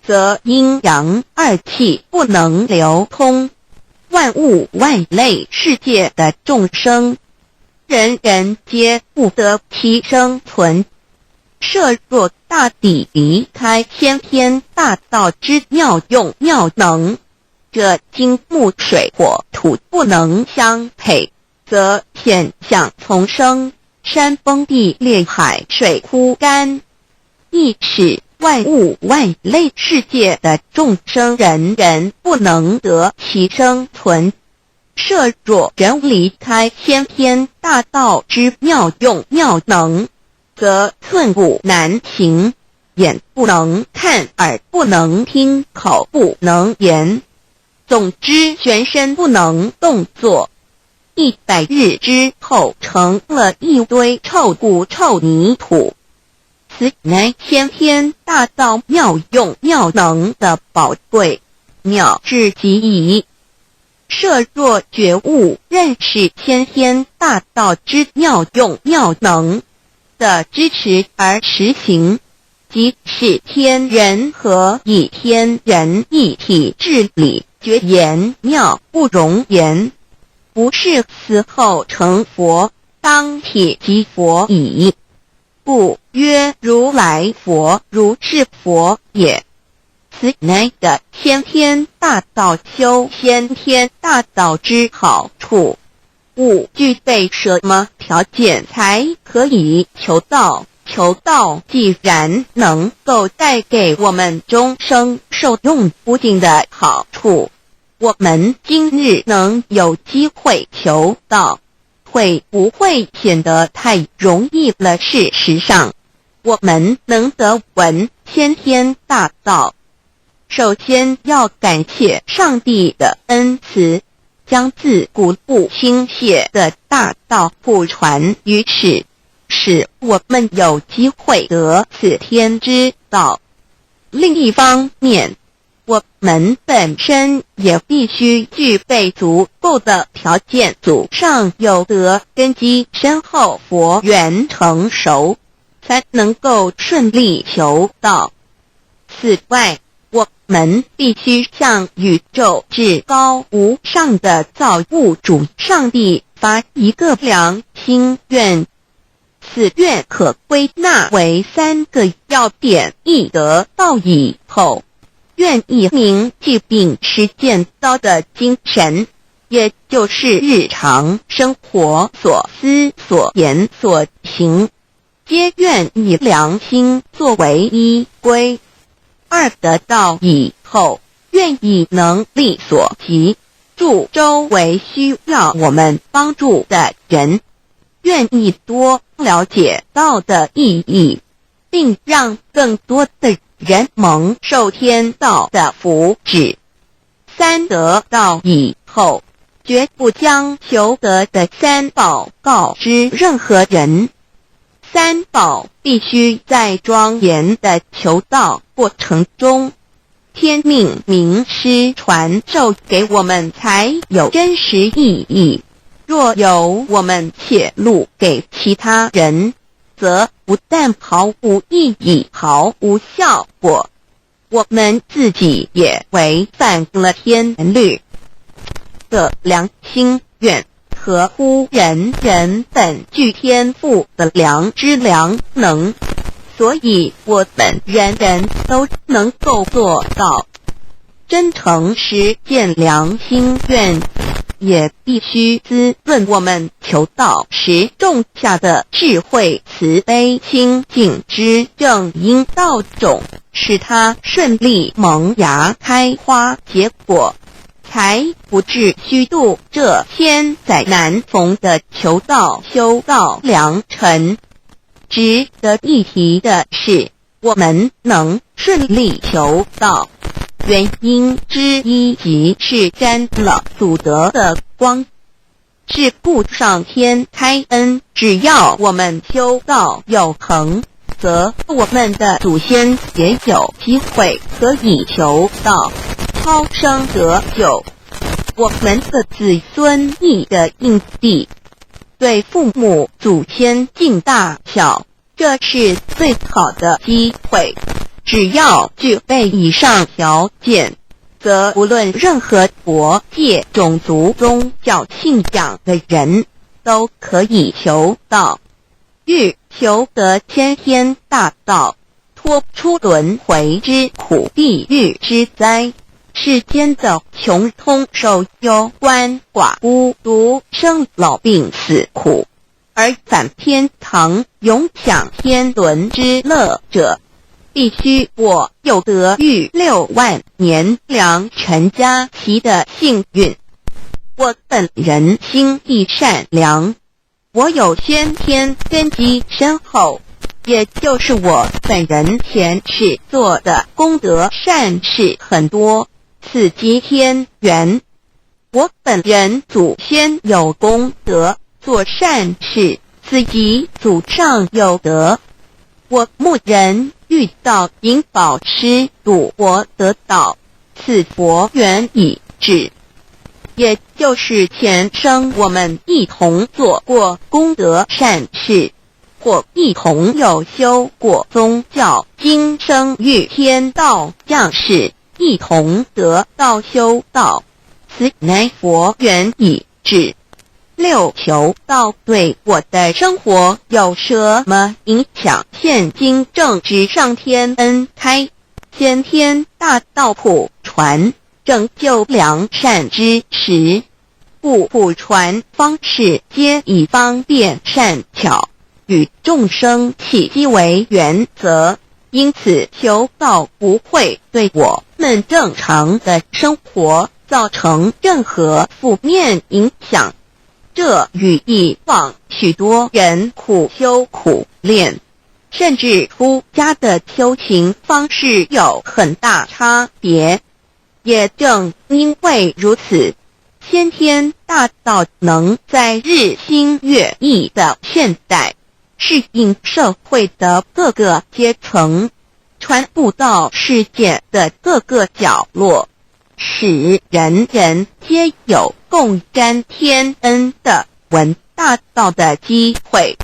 则阴阳二气不能流通，万物万类世界的众生，人人皆不得其生存。设若大地离开先天大道之妙用妙能，这金木水火土不能相配，则险象丛生，山崩地裂，海水枯干，亦使万物万类世界的众生人人不能得其生存。设若人离开先天大道之妙用妙能，则寸步难行，眼不能看，耳不能听，口不能言，总之全身不能动作， 100日之后成了一堆臭骨臭泥土。此乃先天大道妙用妙能的宝贵，妙至极矣。设若觉悟认识先天大道之妙用妙能的支持而实行，即是天人合一，天人一体治理，绝言妙不容言，不是死后成佛，当体即佛矣。故曰如来佛，如是佛也。此乃的先天大道修先天大道之好处。勿具备什么条件才可以求道？求道既然能够带给我们终生受用不尽的好处，我们今日能有机会求道，会不会显得太容易了？事实上，我们能得闻先天大道，首先要感谢上帝的恩慈，将自古不倾泻的大道普传于世，使我们有机会得此天之道。另一方面，我们本身也必须具备足够的条件，祖上有德，根基深厚，佛缘成熟，才能够顺利求道。此外，我们必须向宇宙至高无上的造物主上帝发一个良心愿，此愿可归纳为3个要点：一得道以后，愿以明记并实践道的精神，也就是日常生活所思所言所行，皆愿以良心作为依归。2得道以后，愿以能力所及，助周围需要我们帮助的人，愿意多了解道的意义，并让更多的人蒙受天道的福祉。3得道以后，绝不将求得的3宝告知任何人。3宝必须在庄严的求道过程中，天命名师传授给我们，才有真实意义。若由我们泄露给其他人，则不但毫无意义，毫无效果，我们自己也违反了天律。的良心愿合乎人本具天赋的良知良能，所以我们人人都能够做到。真诚实践良心愿，也必须滋润我们求道时种下的智慧、慈悲、清净之正因道种，使它顺利萌芽、开花结果，才不至虚度这千载难逢的求道修道良辰。值得一提的是，我们能顺利求道，原因之一即是沾了祖德的光，是故上天开恩，只要我们修道有恒，则我们的祖先也有机会可以求道，超生得救。我们的子孙亦的印地，对父母祖先敬大小，这是最好的机会。只要具备以上条件，则无论任何国界、种族、宗教信仰的人，都可以求道。欲求得先天大道，脱出轮回之苦、地狱之灾，世间的穷通受忧、鳏寡孤独、生老病死苦，而返天堂永享天伦之乐者，必须我有得遇6万年良辰佳期的幸运。我本人心地善良，我有先天根基深厚，也就是我本人前世做的功德善事很多，此即天缘。我本人祖先有功德，做善事，自己祖上有德。我牧人遇到引导师度我得道，此佛缘已至。也就是前生我们一同做过功德善事，或一同有修过宗教，今生遇天道降世，一同得道修道，此乃佛缘已至。六求道对我的生活有什么影响？现今正值上天恩开，先天大道普传，拯救良善之时，故普传方式皆以方便善巧，与众生契机为原则，因此求道不会对我们正常的生活造成任何负面影响。这与以往许多人苦修苦练，甚至出家的修行方式有很大差别。也正因为如此，先天大道能在日新月异的现代适应社会的各个阶层，传布到世界的各个角落，使人人皆有共沾天恩的闻大道的机会。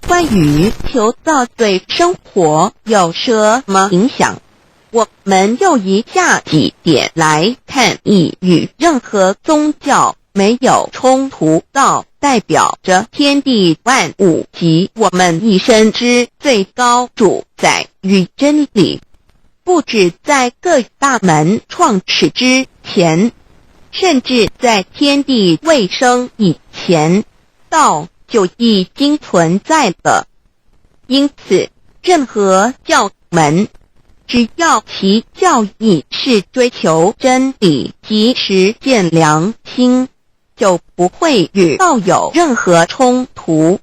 关于求道对生活有什么影响，我们又以下几点来看。一、与任何宗教没有冲突，道代表着天地万物及我们一生之最高主宰与真理。不止在各大门创始之前，甚至在天地未生以前，道就已经存在了。因此，任何教门，只要其教义是追求真理及实践良心，就不会与道有任何冲突。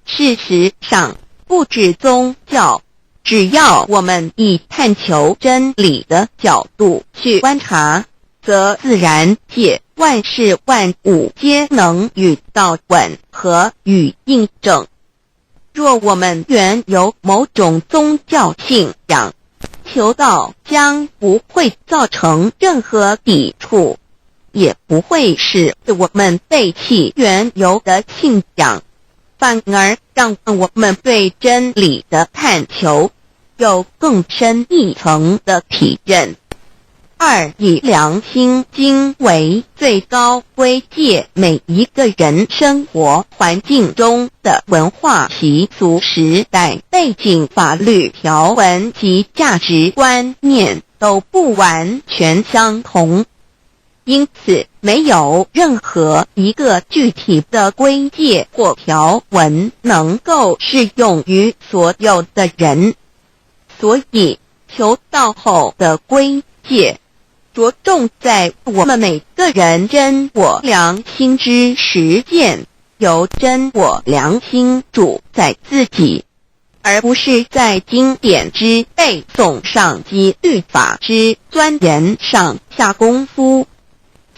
事实上，不止宗教，只要我们以探求真理的角度去观察，则自然界万事万物皆能与道吻合与印证。若我们原有某种宗教信仰，求道将不会造成任何抵触，也不会使我们背弃原有的信仰，反而让我们对真理的探求有更深一层的体认。二、以良心经为最高规戒每一个人生活环境中的文化习俗、时代背景、法律条文及价值观念都不完全相同，因此没有任何一个具体的规戒或条文能够适用于所有的人。所以求道后的规戒着重在我们每个人真我良心之实践，由真我良心主宰自己，而不是在经典之背诵上及律法之钻研上下功夫。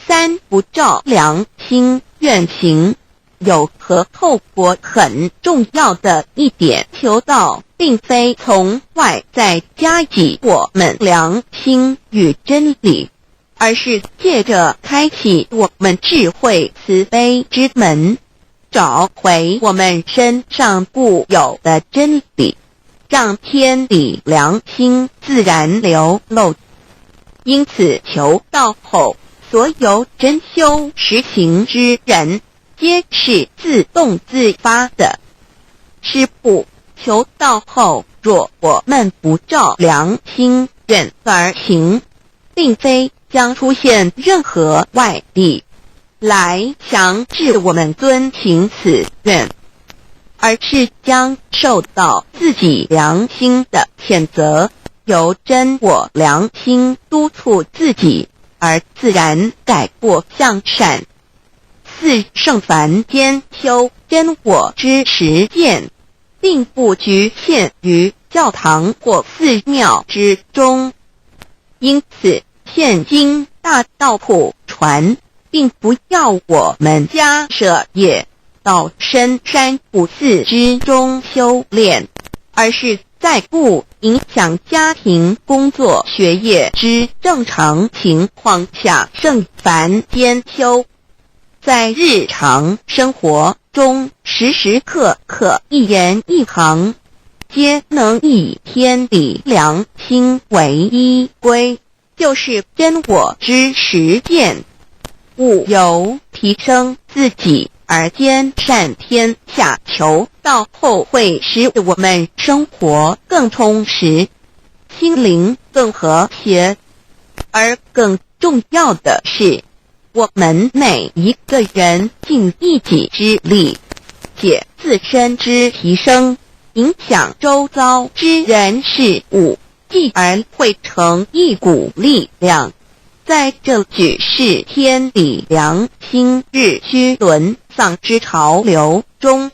三、不照良心愿行。有和透过很重要的一点，求道并非从外在加给我们良心与真理，而是借着开启我们智慧慈悲之门，找回我们身上固有的真理，让天理良心自然流露。因此求道后，所有真修实行之人皆是自动自发的。是不求道后，若我们不照良心愿而行，并非将出现任何外力来强制我们遵行此愿，而是将受到自己良心的谴责，由真我良心督促自己，而自然改过向善。四、圣凡间修真我之实践，并不局限于教堂或寺庙之中。因此，现今大道普传并不要我们家舍业到深山不寺之中修炼，而是在不影响家庭、工作、学业之正常情况下圣凡兼修。在日常生活中，时时刻刻一言一行，皆能以天理良心为依归，就是真我之实践。务由提升自己而兼善天下，求到后会使我们生活更充实，心灵更和谐。而更重要的是，我们每一个人尽一己之力，借自身之提升，影响周遭之人事物，继而汇成一股力量。在这举世天理良心日趋沦丧之潮流中，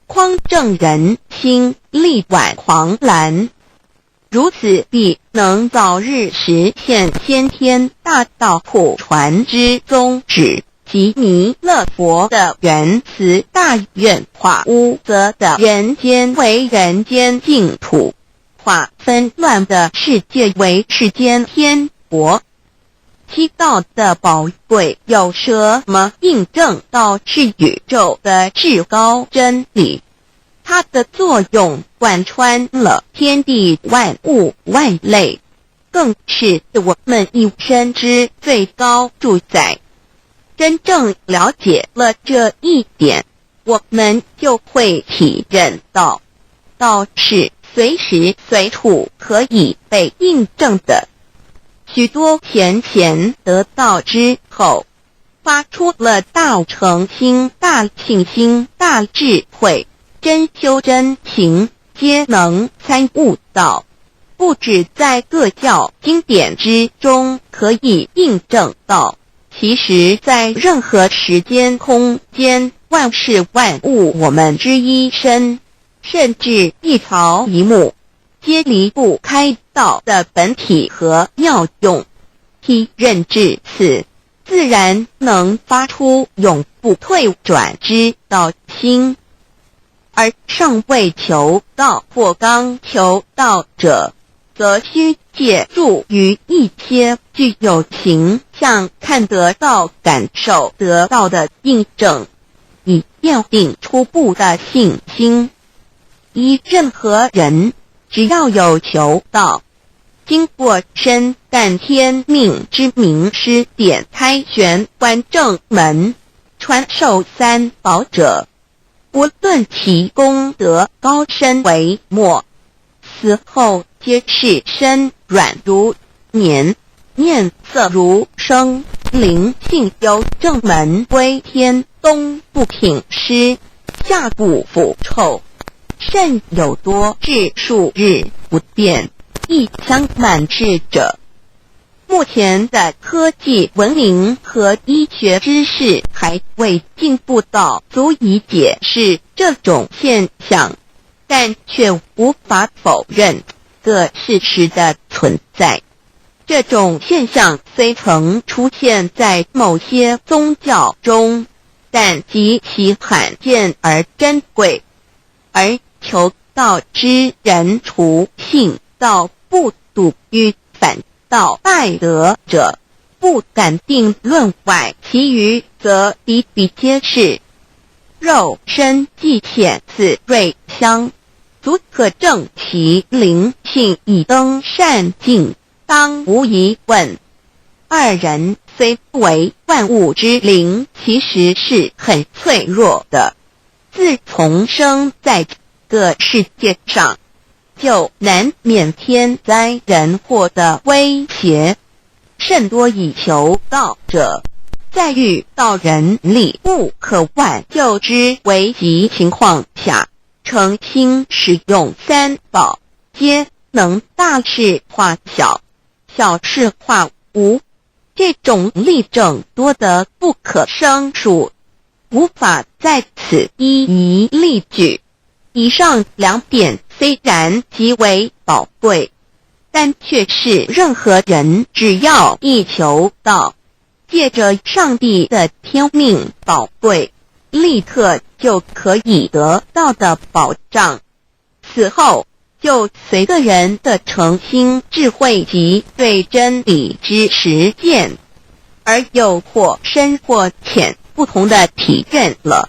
匡正人心，力挽狂澜，如此必能早日实现先天大道普传之宗旨及弥勒佛的原慈大愿，化污浊的人间为人间净土，化纷乱的世界为世间天国。七道的宝贵有什么印证到是宇宙的至高真理？它的作用贯穿了天地万物万类，更是我们一生之最高主宰。真正了解了这一点，我们就会体认到，道是随时随处可以被印证的。许多贤贤得道之后，发出了大诚心、大信心、大智慧，真修真行，皆能参悟到，不止在各教经典之中可以印证到，其实在任何时间空间、万事万物我们之一身，甚至一草一木，皆离不开道的本体和妙用。体认至此，自然能发出永不退转之道心。而尚未求道或刚求道者，则需借助于一些具有形象看得到、感受得到的印证，以奠定初步的信心。依任何人，只要有求道，经过身干天命之名师点开玄关正门，传授三宝者，无论其功德高深为末，死后皆是身软如棉，面色如生，灵性由正门归天，东不品湿，下不腐臭，甚有多至数日不变，一腔满志者。目前的科技文明和医学知识还未进步到足以解释这种现象，但却无法否认个事实的存在。这种现象虽曾出现在某些宗教中，但极其罕见而珍贵，而求道之人除信道不笃于反道拜德者，不敢定论外，其余则比比皆是。肉身既显此瑞香，足可证其灵性已登善境，当无疑问。二人虽不为万物之灵，其实是很脆弱的。自从生在这个世界上，就难免天灾人祸的威胁，甚多以求道者，在遇到人力不可挽救之危急情况下，诚心使用三宝，皆能大事化小，小事化无。这种例证多得不可胜数，无法在此一一例举。以上两点虽然极为宝贵，但却是任何人只要一求道，借着上帝的天命宝贵，立刻就可以得到的保障。此后就随个人的诚心、智慧及对真理之实践，而有或深或浅不同的体验了。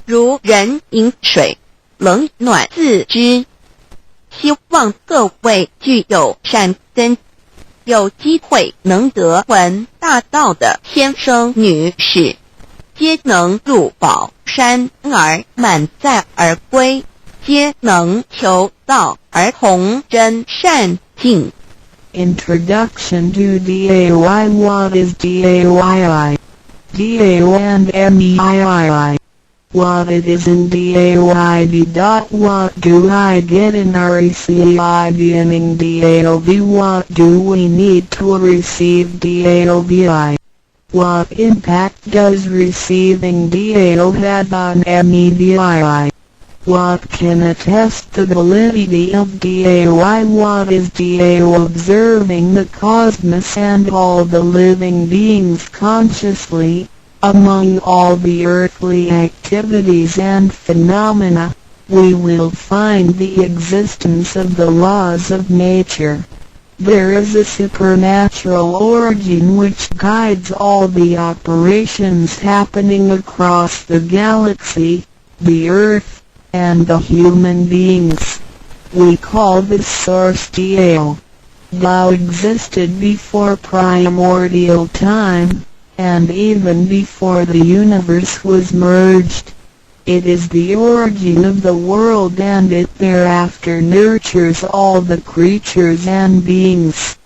如人饮水，冷暖自知。希望各位具有善根，有机会能得闻大道的先生女士，皆能入宝山而满载而归，皆能求道而同真善境。 Introduction to DAY. What is DAYI? DAO and MEII. What it is in DAYD. What do I get in RECI beginning DAOB? What do we need to receive DAOBI? What impact does receiving DAO have on MEDII? What can attest the validity of DAOI? What is DAO? Observing the cosmos and all the living beings consciously, among all the earthly activities and phenomena, we will find the existence of the laws of nature. There is a supernatural origin which guides all the operations happening across the galaxy, the earth, and the human beings. We call this source DAO. Tao existed before primordial time, and even before the universe was merged. It is the origin of the world, and it thereafter nurtures all the creatures and beings.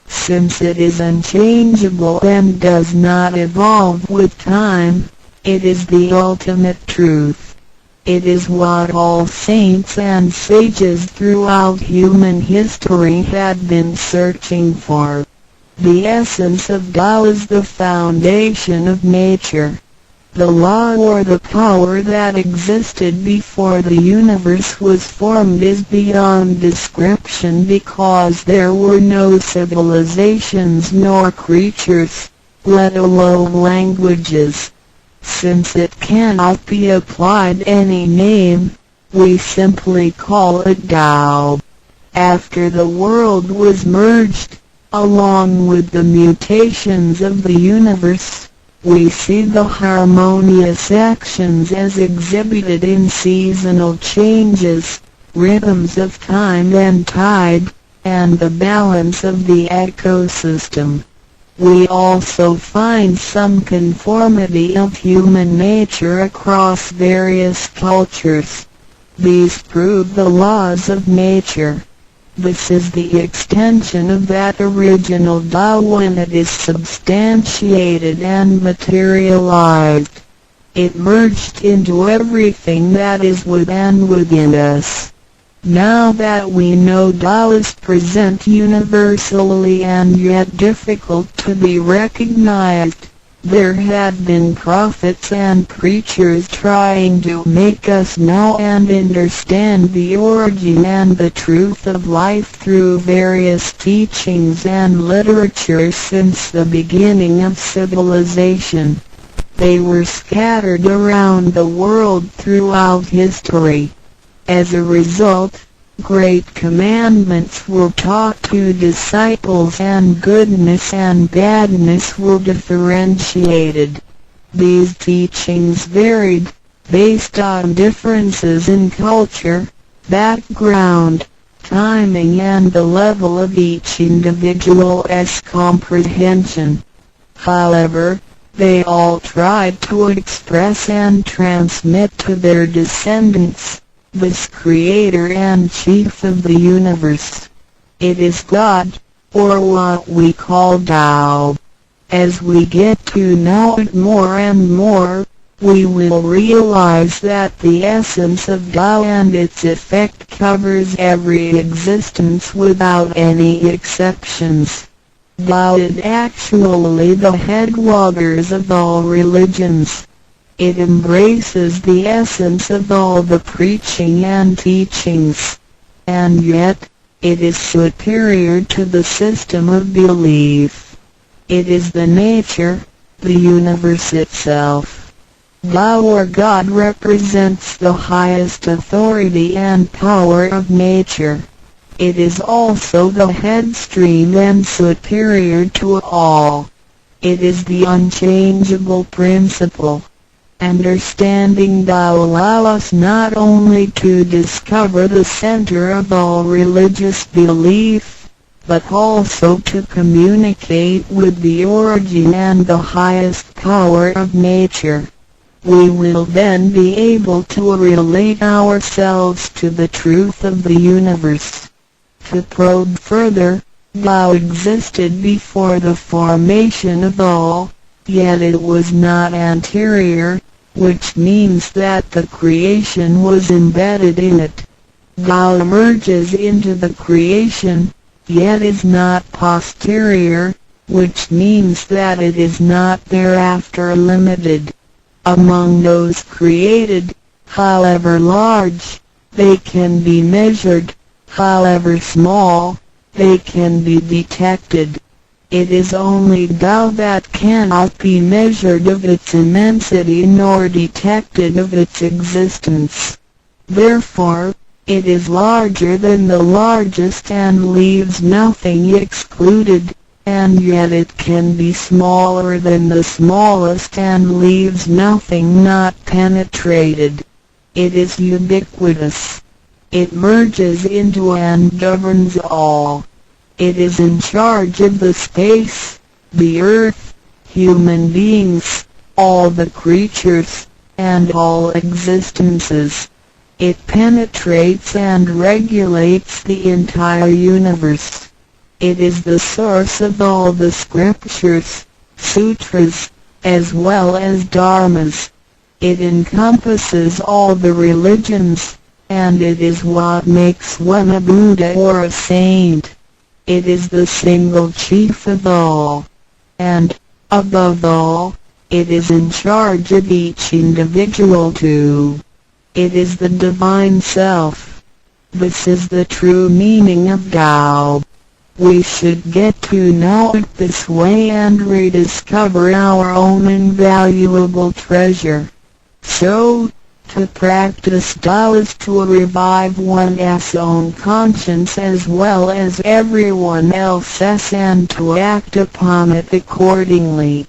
Since it is unchangeable and does not evolve with time, it is the ultimate truth. It is what all saints and sages throughout human history had been searching for. The essence of Tao is the foundation of nature. The law or the power that existed before the universe was formed is beyond description, because there were no civilizations nor creatures, let alone languages. Since it cannot be applied any name, we simply call it Tao. After the world was merged, along with the mutations of the universe, we see the harmonious actions as exhibited in seasonal changes, rhythms of time and tide, and the balance of the ecosystem. We also find some conformity of human nature across various cultures. These prove the laws of nature. This is the extension of that original Tao when it is substantiated and materialized. It merged into everything that is within us. Now that we know Tao is present universally and yet difficult to be recognized, there have been prophets and preachers trying to make us know and understand the origin and the truth of life through various teachings and literature since the beginning of civilization. They were scattered around the world throughout history. As a result, great commandments were taught to disciples and goodness and badness were differentiated. These teachings varied, based on differences in culture, background, timing and the level of each individual's comprehension. However, they all tried to express and transmit to their descendants this Creator and Chief of the universe. It is God, or what we call Tao. As we get to know it more and more, we will realize that the essence of Tao and its effect covers every existence without any exceptions. Tao is actually the headwaters of all religions. It embraces the essence of all the preaching and teachings, and yet, it is superior to the system of belief. It is the nature, the universe itself. Tao or God represents the highest authority and power of nature. It is also the headstream and superior to all. It is the unchangeable principle. Understanding Tao allows us not only to discover the center of all religious belief, but also to communicate with the origin and the highest power of nature. We will then be able to relate ourselves to the truth of the universe. To probe further, Tao existed before the formation of all, yet it was not anterior, which means that the creation was embedded in it. Tao emerges into the creation, yet is not posterior, which means that it is not thereafter limited. Among those created, however large, they can be measured, however small, they can be detected. It is only Tao that cannot be measured of its immensity nor detected of its existence. Therefore, it is larger than the largest and leaves nothing excluded, and yet it can be smaller than the smallest and leaves nothing not penetrated. It is ubiquitous. It merges into and governs all. It is in charge of the space, the earth, human beings, all the creatures, and all existences. It penetrates and regulates the entire universe. It is the source of all the scriptures, sutras, as well as dharmas. It encompasses all the religions, and it is what makes one a Buddha or a saint. It is the single chief of all. And, above all, it is in charge of each individual too. It is the divine self. This is the true meaning of Tao. We should get to know it this way and rediscover our own invaluable treasure. So, to practice Tao is to revive one's own conscience as well as everyone else's and to act upon it accordingly.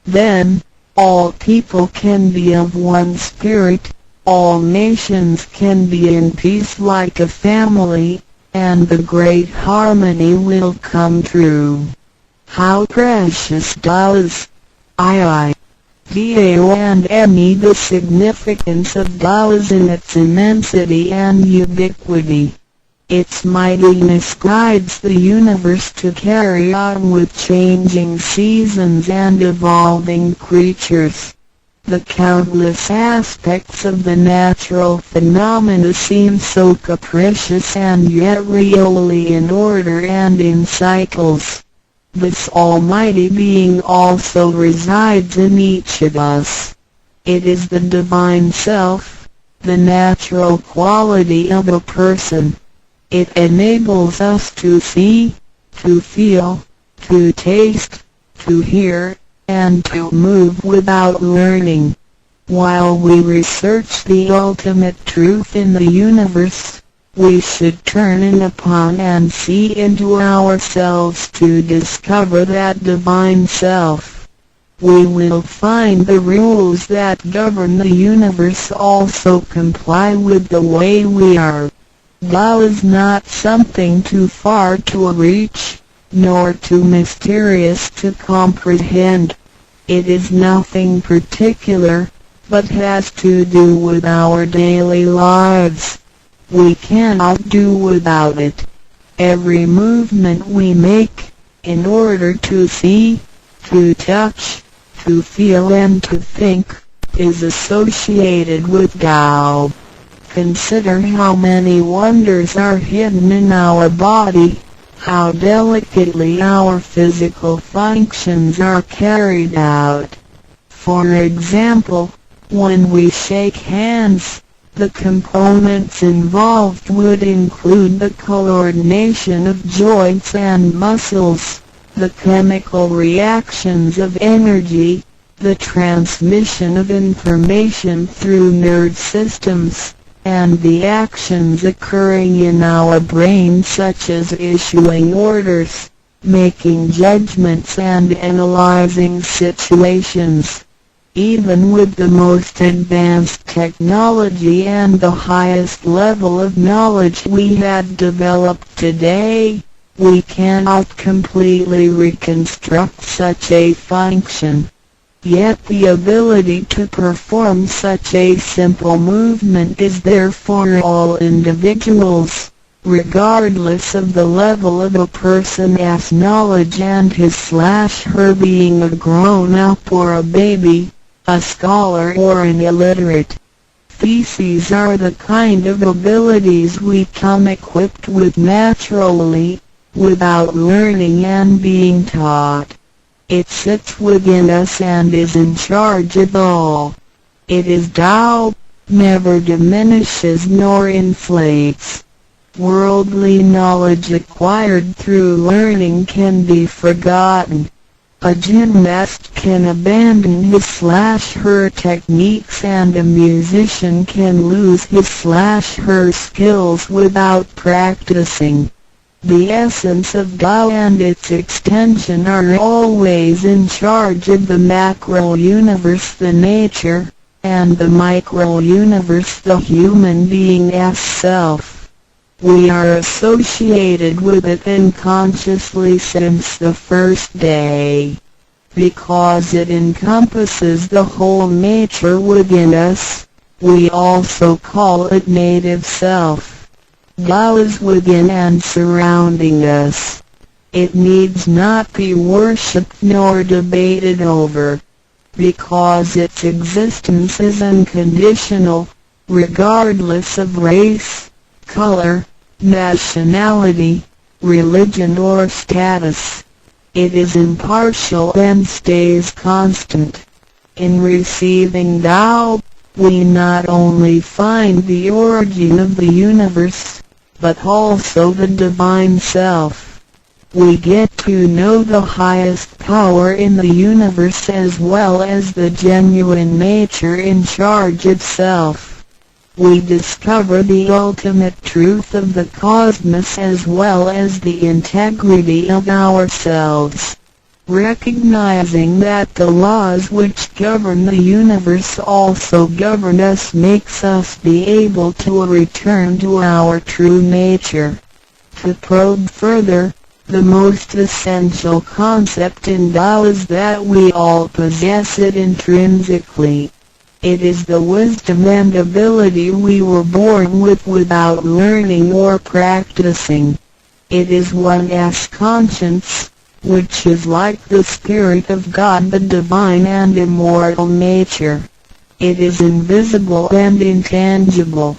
Then, all people can be of one spirit, all nations can be in peace like a family, and the great harmony will come true. How precious Tao is! Tao and me. The significance of Tao is in its immensity and ubiquity. Its mightiness guides the universe to carry on with changing seasons and evolving creatures. The countless aspects of the natural phenomena seem so capricious and yet really in order and in cycles. This almighty being also resides in each of us. It is the divine self, the natural quality of a person. It enables us to see, to feel, to taste, to hear, and to move without learning. While we research the ultimate truth in the universe, we should turn in upon and see into ourselves to discover that divine self. We will find the rules that govern the universe also comply with the way we are. Tao is not something too far to reach, nor too mysterious to comprehend. It is nothing particular, but has to do with our daily lives. We cannot do without it. Every movement we make, in order to see, to touch, to feel and to think, is associated with Tao. Consider how many wonders are hidden in our body, how delicately our physical functions are carried out. For example, when we shake hands, the components involved would include the coordination of joints and muscles, the chemical reactions of energy, the transmission of information through nerve systems, and the actions occurring in our brain such as issuing orders, making judgments and analyzing situations. Even with the most advanced technology and the highest level of knowledge we have developed today, we cannot completely reconstruct such a function. Yet the ability to perform such a simple movement is there for all individuals, regardless of the level of a person's knowledge and his/her being a grown-up or a baby, a scholar or an illiterate. These are the kind of abilities we come equipped with naturally, without learning and being taught. It sits within us and is in charge of all. It is Tao, never diminishes nor inflates. Worldly knowledge acquired through learning can be forgotten. A gymnast can abandon his/her techniques and a musician can lose his/her skills without practicing. The essence of Tao and its extension are always in charge of the macro-universe, the nature, and the micro-universe, the human being's self. We are associated with it unconsciously since the first day. Because it encompasses the whole nature within us, we also call it native self. Tao is within and surrounding us. It needs not be worshipped nor debated over, because its existence is unconditional, regardless of race, color, nationality, religion or status. It is impartial and stays constant. In receiving Tao, we not only find the origin of the universe, but also the divine self. We get to know the highest power in the universe as well as the genuine nature in charge of self. We discover the ultimate truth of the cosmos as well as the integrity of ourselves. Recognizing that the laws which govern the universe also govern us makes us be able to return to our true nature. To probe further, the most essential concept in Tao is that we all possess it intrinsically. It is the wisdom and ability we were born with without learning or practicing. It is one's conscience, which is like the Spirit of God, the divine and immortal nature. It is invisible and intangible.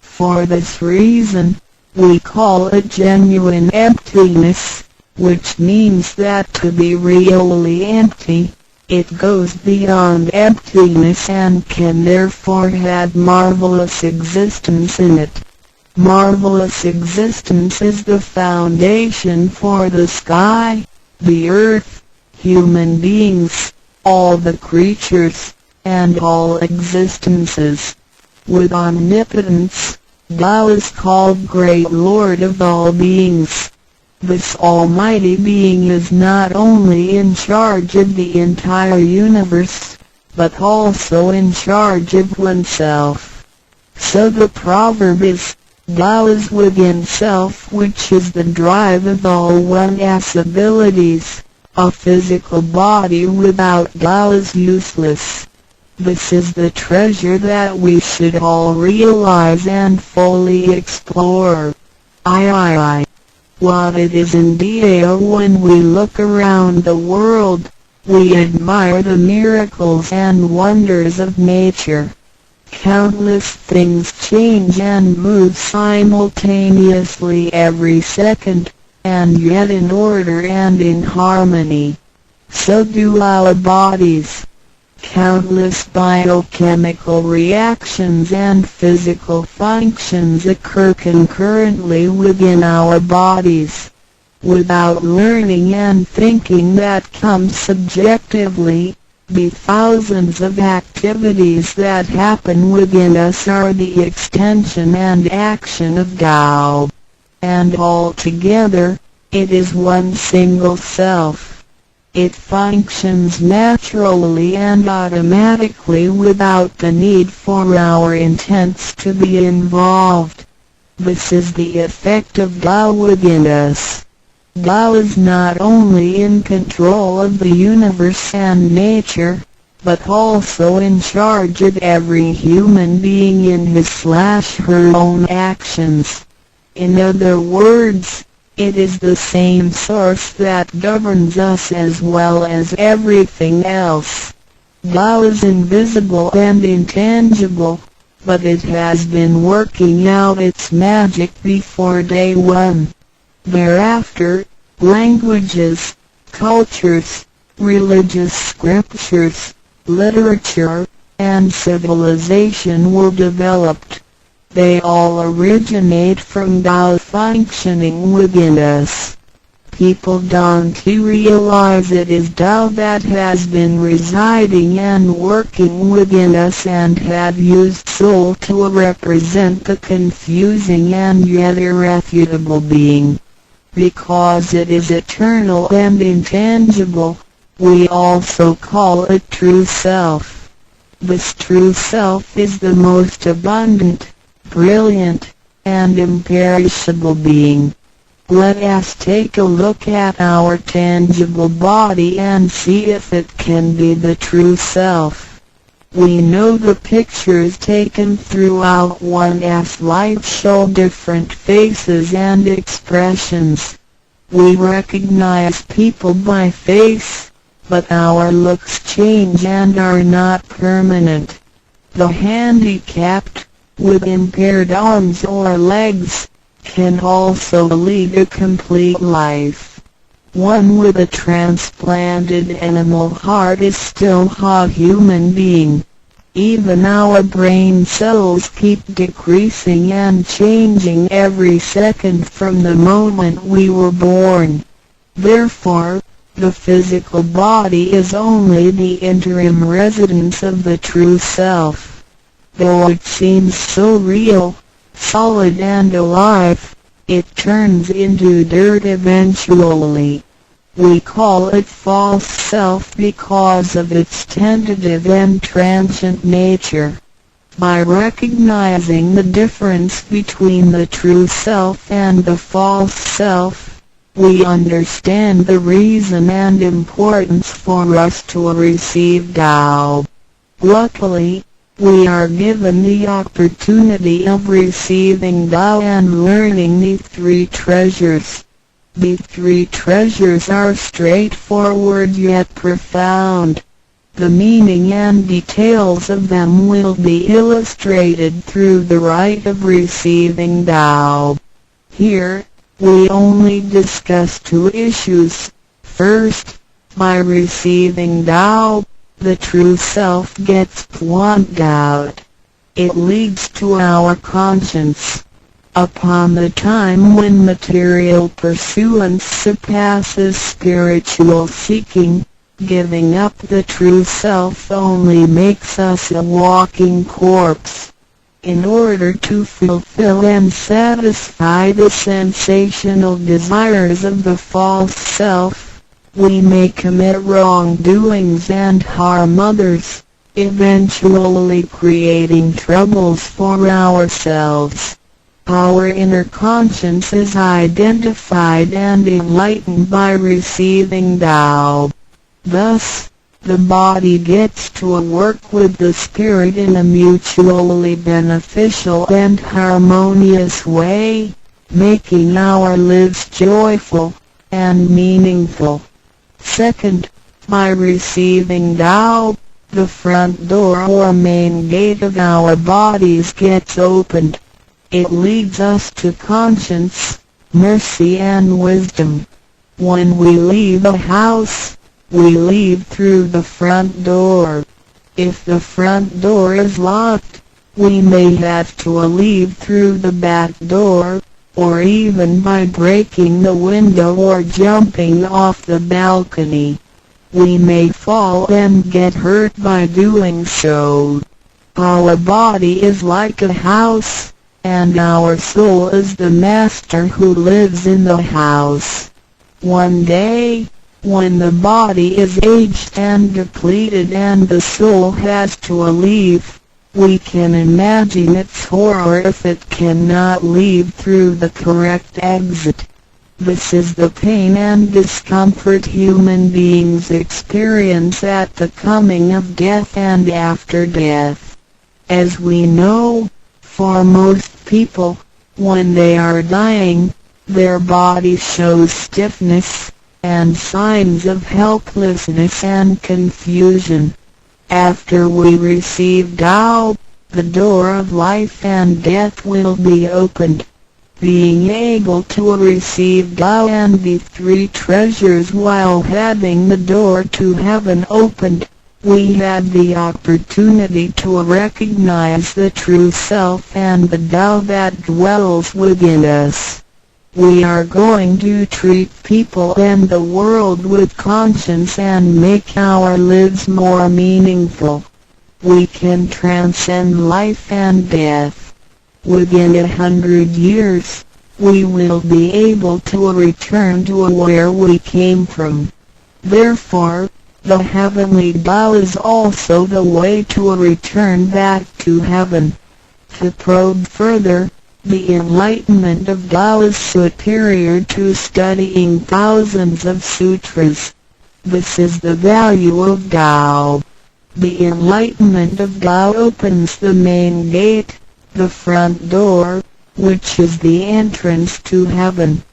For this reason, we call it genuine emptiness, which means that to be really empty, it goes beyond emptiness and can therefore have marvelous existence in it. Marvelous existence is the foundation for the sky, the earth, human beings, all the creatures, and all existences. With omnipotence, Tao is called Great Lord of all beings. This almighty being is not only in charge of the entire universe, but also in charge of oneself. So the proverb is, Tao is within self, which is the drive of all one's abilities. A physical body without Tao is useless. This is the treasure that we should all realize and fully explore. What it is indeed when we look around the world, we admire the miracles and wonders of nature. Countless things change and move simultaneously every second, and yet in order and in harmony. So do our bodies. Countless biochemical reactions and physical functions occur concurrently within our bodies. Without learning and thinking that comes subjectively, The thousands of activities that happen within us are the extension and action of Tao. And altogether, it is one single self. It functions naturally and automatically without the need for our intents to be involved. This is the effect of Tao within us. Tao is not only in control of the universe and nature, but also in charge of every human being in his/her own actions. In other words, it is the same source that governs us as well as everything else. Tao is invisible and intangible, but it has been working out its magic before day one. Thereafter, languages, cultures, religious scriptures, literature, and civilization were developed. They all originate from Tao functioning within us. People don't realize it is Tao that has been residing and working within us and have used soul to represent the confusing and yet irrefutable being. Because it is eternal and intangible, we also call it true self. This true self is the most abundant, brilliant, and imperishable being. Let us take a look at our tangible body and see if it can be the true self. We know the pictures taken throughout one's life show different faces and expressions. We recognize people by face, but our looks change and are not permanent. The handicapped, with impaired arms or legs, can also lead a complete life. One with a transplanted animal heart is still a human being. Even our brain cells keep decreasing and changing every second from the moment we were born. Therefore, the physical body is only the interim residence of the true self. Though it seems so real, solid and alive, it turns into dirt eventually. We call it false self because of its tentative and transient nature. By recognizing the difference between the true self and the false self, we understand the reason and importance for us to receive Tao. Luckily, we are given the opportunity of receiving Tao and learning the three treasures. The three treasures are straightforward yet profound. The meaning and details of them will be illustrated through the rite of receiving Tao. Here, we only discuss two issues. First, by receiving Tao, the true self gets plucked out. It leads to our conscience. Upon the time when material pursuance surpasses spiritual seeking, giving up the true self only makes us a walking corpse. In order to fulfill and satisfy the sensational desires of the false self, we may commit wrongdoings and harm others, eventually creating troubles for ourselves. Our inner conscience is identified and enlightened by receiving Tao. Thus, the body gets to work with the spirit in a mutually beneficial and harmonious way, making our lives joyful and meaningful. Second, by receiving Tao, the front door or main gate of our bodies gets opened. It leads us to conscience, mercy and wisdom. When we leave a house, we leave through the front door. If the front door is locked, we may have to leave through the back door, or even by breaking the window or jumping off the balcony. We may fall and get hurt by doing so. Our body is like a house, and our soul is the master who lives in the house. One day, when the body is aged and depleted and the soul has to leave, we can imagine its horror if it cannot leave through the correct exit. This is the pain and discomfort human beings experience at the coming of death and after death. As we know, for most people, when they are dying, their body shows stiffness and signs of helplessness and confusion. After we receive Tao, the door of life and death will be opened. Being able to receive Tao and the three treasures while having the door to heaven opened, we had the opportunity to recognize the true self and the Tao that dwells within us. We are going to treat people and the world with conscience and make our lives more meaningful. We can transcend life and death. Within 100 years, we will be able to return to where we came from. Therefore, the heavenly Tao is also the way to return back to heaven. To probe further, the enlightenment of Tao is superior to studying thousands of sutras. This is the value of Tao. The enlightenment of Tao opens the main gate, the front door, which is the entrance to heaven.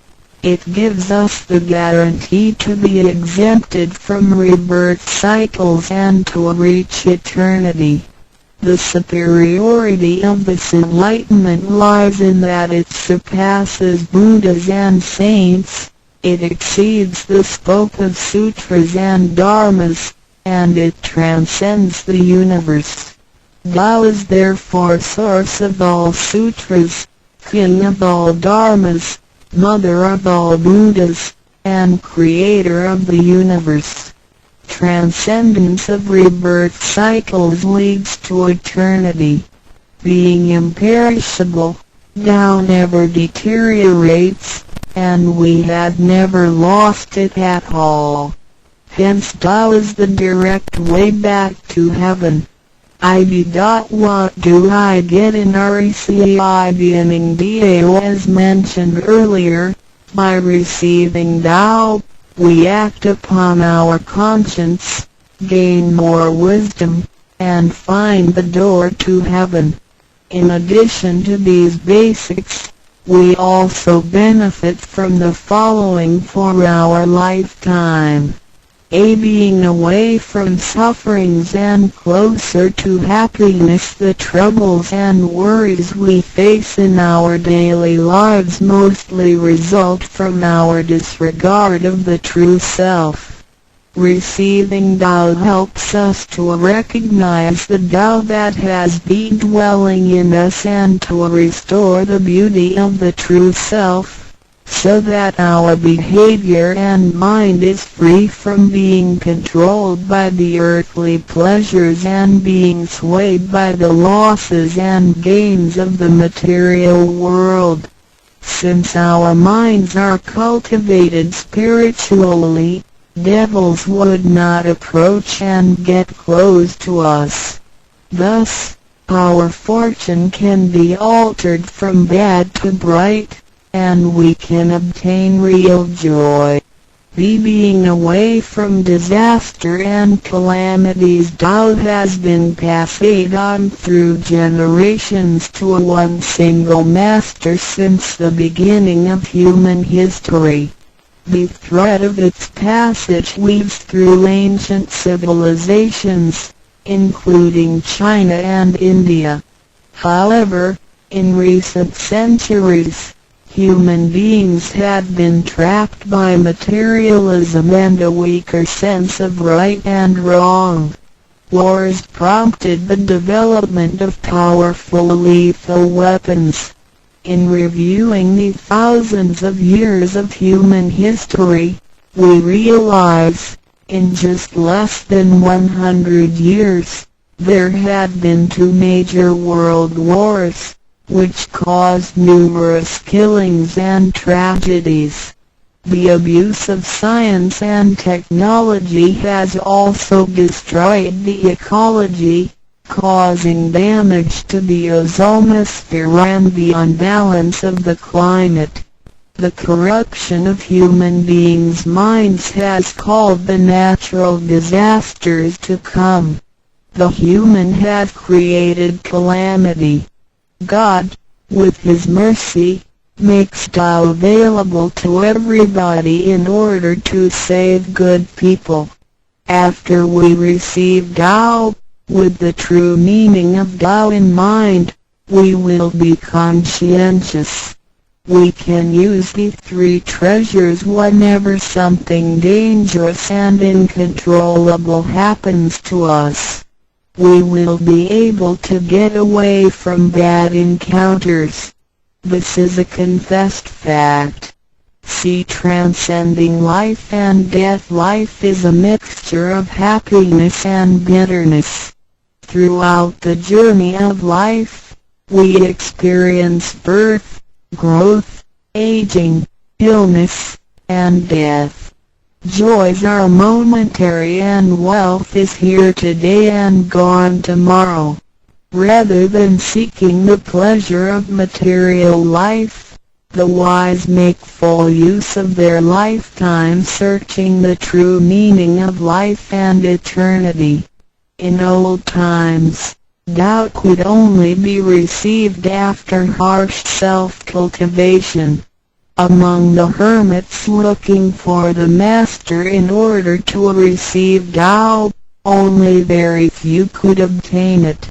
It gives us the guarantee to be exempted from rebirth cycles and to reach eternity. The superiority of this enlightenment lies in that it surpasses Buddhas and saints, it exceeds the scope of sutras and dharmas, and it transcends the universe. Tao is therefore source of all sutras, king of all dharmas, mother of all Buddhas, and creator of the universe. Transcendence of rebirth cycles leads to eternity. Being imperishable, Tao never deteriorates, and we had never lost it at all. Hence Tao is the direct way back to heaven. What do I get in RECI beginning DAO? As mentioned earlier, by receiving Tao, we act upon our conscience, gain more wisdom, and find the door to heaven. In addition to these basics, we also benefit from the following for our lifetime. Being away from sufferings and closer to happiness. The troubles and worries we face in our daily lives mostly result from our disregard of the true self. Receiving Tao helps us to recognize the Tao that has been dwelling in us and to restore the beauty of the true self, so that our behavior and mind is free from being controlled by the earthly pleasures and being swayed by the losses and gains of the material world. Since our minds are cultivated spiritually, devils would not approach and get close to us. Thus, our fortune can be altered from bad to bright, and we can obtain real joy. Being away from disaster and calamities. Tao has been passed on through generations to one single master since the beginning of human history. The thread of its passage weaves through ancient civilizations, including China and India. However, in recent centuries, human beings had been trapped by materialism and a weaker sense of right and wrong. Wars prompted the development of powerful lethal weapons. In reviewing the thousands of years of human history, we realize In just less than 100 years, there had been 2 major world wars, which caused numerous killings and tragedies. The abuse of science and technology has also destroyed the ecology, causing damage to the ozonosphere and the unbalance of the climate. The corruption of human beings' minds has called the natural disasters to come. The human has created calamity. God, with His mercy, makes Tao available to everybody in order to save good people. After we receive Tao, with the true meaning of Tao in mind, we will be conscientious. We can use the 3 treasures whenever something dangerous and uncontrollable happens to us. We will be able to get away from bad encounters. This is a confessed fact. See, transcending life and death. Life is a mixture of happiness and bitterness. Throughout the journey of life, we experience birth, growth, aging, illness, and death. Joys are momentary and wealth is here today and gone tomorrow. Rather than seeking the pleasure of material life, the wise make full use of their lifetime searching the true meaning of life and eternity. In old times, Tao could only be received after harsh self-cultivation. Among the hermits looking for the master in order to receive Tao, only very few could obtain it.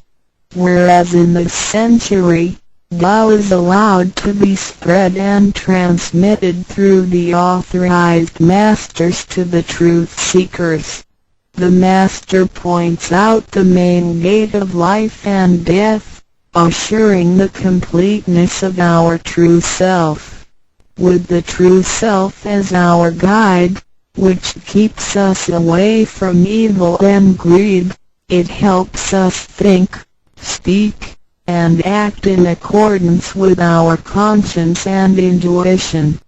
Whereas in this century, Tao is allowed to be spread and transmitted through the authorized masters to the truth seekers. The master points out the main gate of life and death, assuring the completeness of our true self. With the true self as our guide, which keeps us away from evil and greed, it helps us think, speak, and act in accordance with our conscience and intuition.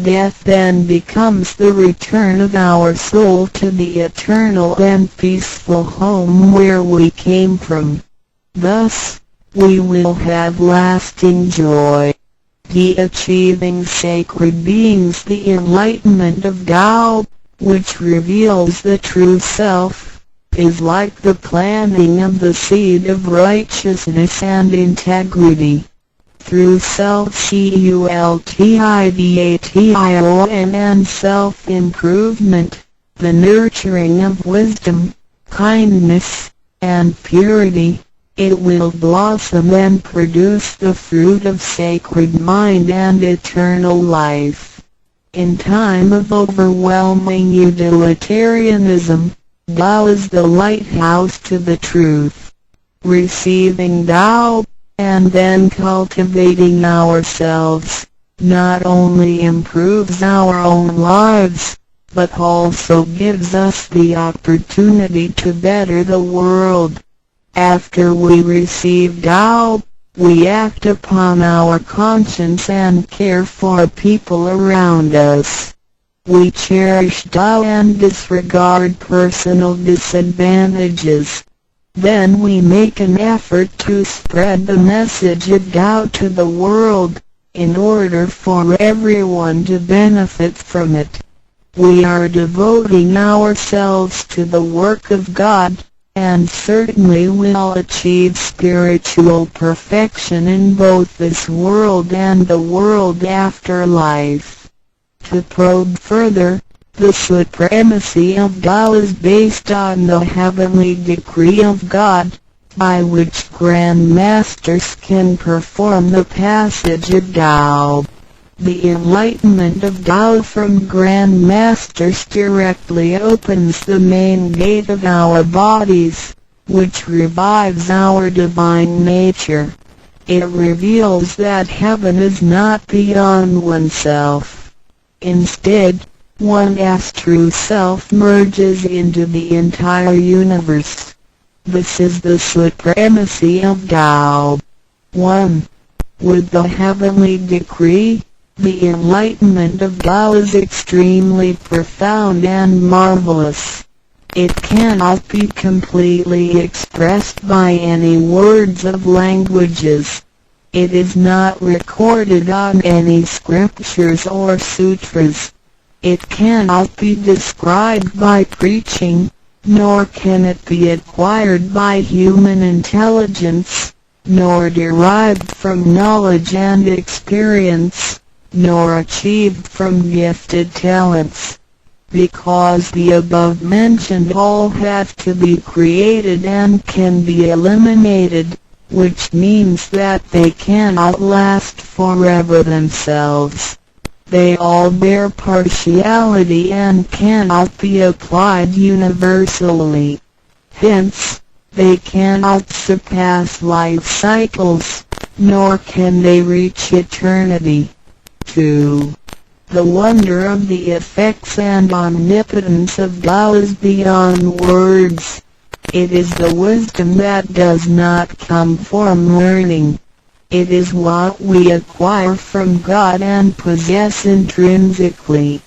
Death then becomes the return of our soul to the eternal and peaceful home where we came from. Thus, we will have lasting joy. The achieving sacred beings the enlightenment of Tao, which reveals the true self, is like the planting of the seed of righteousness and integrity. Through self-cultivation and self-improvement, the nurturing of wisdom, kindness, and purity, it will blossom and produce the fruit of sacred mind and eternal life. In time of overwhelming utilitarianism, Tao is the lighthouse to the truth. Receiving Tao, and then cultivating ourselves, not only improves our own lives, but also gives us the opportunity to better the world. After we receive Tao, we act upon our conscience and care for people around us. We cherish Tao and disregard personal disadvantages. Then we make an effort to spread the message of Tao to the world, in order for everyone to benefit from it. We are devoting ourselves to the work of God, and certainly will achieve spiritual perfection in both this world and the world after life. To probe further, the supremacy of Tao is based on the heavenly decree of God, by which Grand Masters can perform the passage of Tao. The enlightenment of Tao from Grand Masters directly opens the main gate of our bodies, which revives our divine nature. It reveals that heaven is not beyond oneself. Instead, One's true self merges into the entire universe. This is the supremacy of Tao. 1. With the heavenly decree, the enlightenment of Tao is extremely profound and marvelous. It cannot be completely expressed by any words of languages. It is not recorded on any scriptures or sutras. It cannot be described by preaching, nor can it be acquired by human intelligence, nor derived from knowledge and experience, nor achieved from gifted talents. Because the above-mentioned all have to be created and can be eliminated, which means that they cannot last forever themselves. They all bear partiality and cannot be applied universally. Hence, they cannot surpass life cycles, nor can they reach eternity. 2. The wonder of the effects and omnipotence of Tao is beyond words. It is the wisdom that does not come from learning. It is what we acquire from God and possess intrinsically.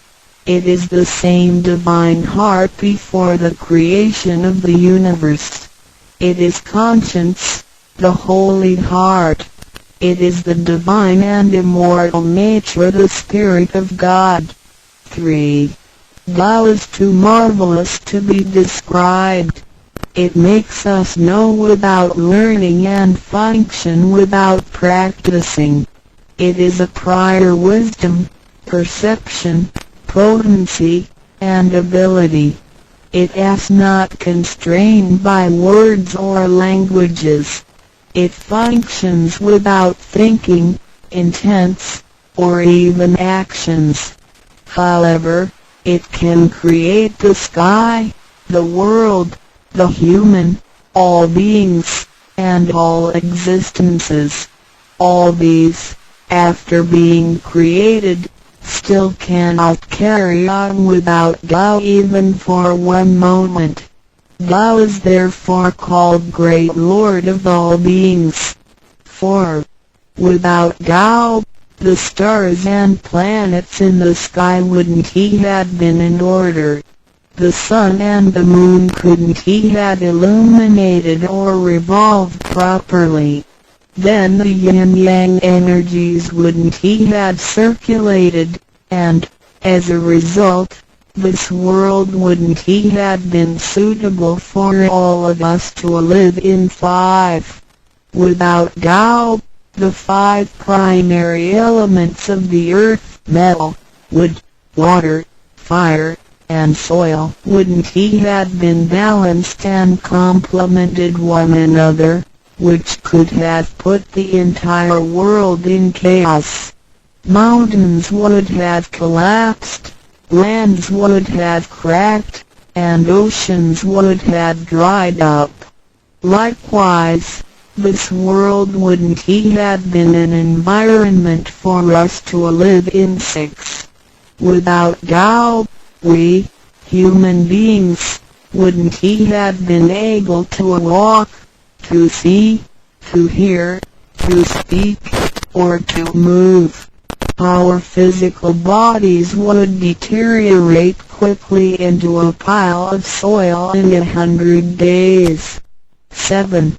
It is the same divine heart before the creation of the universe. It is conscience, the holy heart. It is the divine and immortal nature, the Spirit of God. 3. Tao is too marvelous to be described. It makes us know without learning and function without practicing. It is a prior wisdom, perception, potency, and ability. It is not constrained by words or languages. It functions without thinking, intents, or even actions. However, it can create the sky, the world, the human, all beings, and all existences. All these, after being created, still cannot carry on without Tao even for one moment. Tao is therefore called Great Lord of all beings. 4. Without Tao, the stars and planets in the sky wouldn't he had been in order. The sun and the moon couldn't he had illuminated or revolved properly. Then the yin-yang energies wouldn't he had circulated, and, as a result, this world wouldn't he had been suitable for all of us to live in. 5. Without Tao, the 5 primary elements of the earth, metal, wood, water, fire, and soil, wouldn't he had been balanced and complemented one another, which could have put the entire world in chaos. Mountains would have collapsed, lands would have cracked, and oceans would have dried up. Likewise, this world wouldn't he have been an environment for us to live in. 6. Without Tao, we, human beings, wouldn't he have been able to walk, to see, to hear, to speak, or to move. Our physical bodies would deteriorate quickly into a pile of soil in 100 days. 7.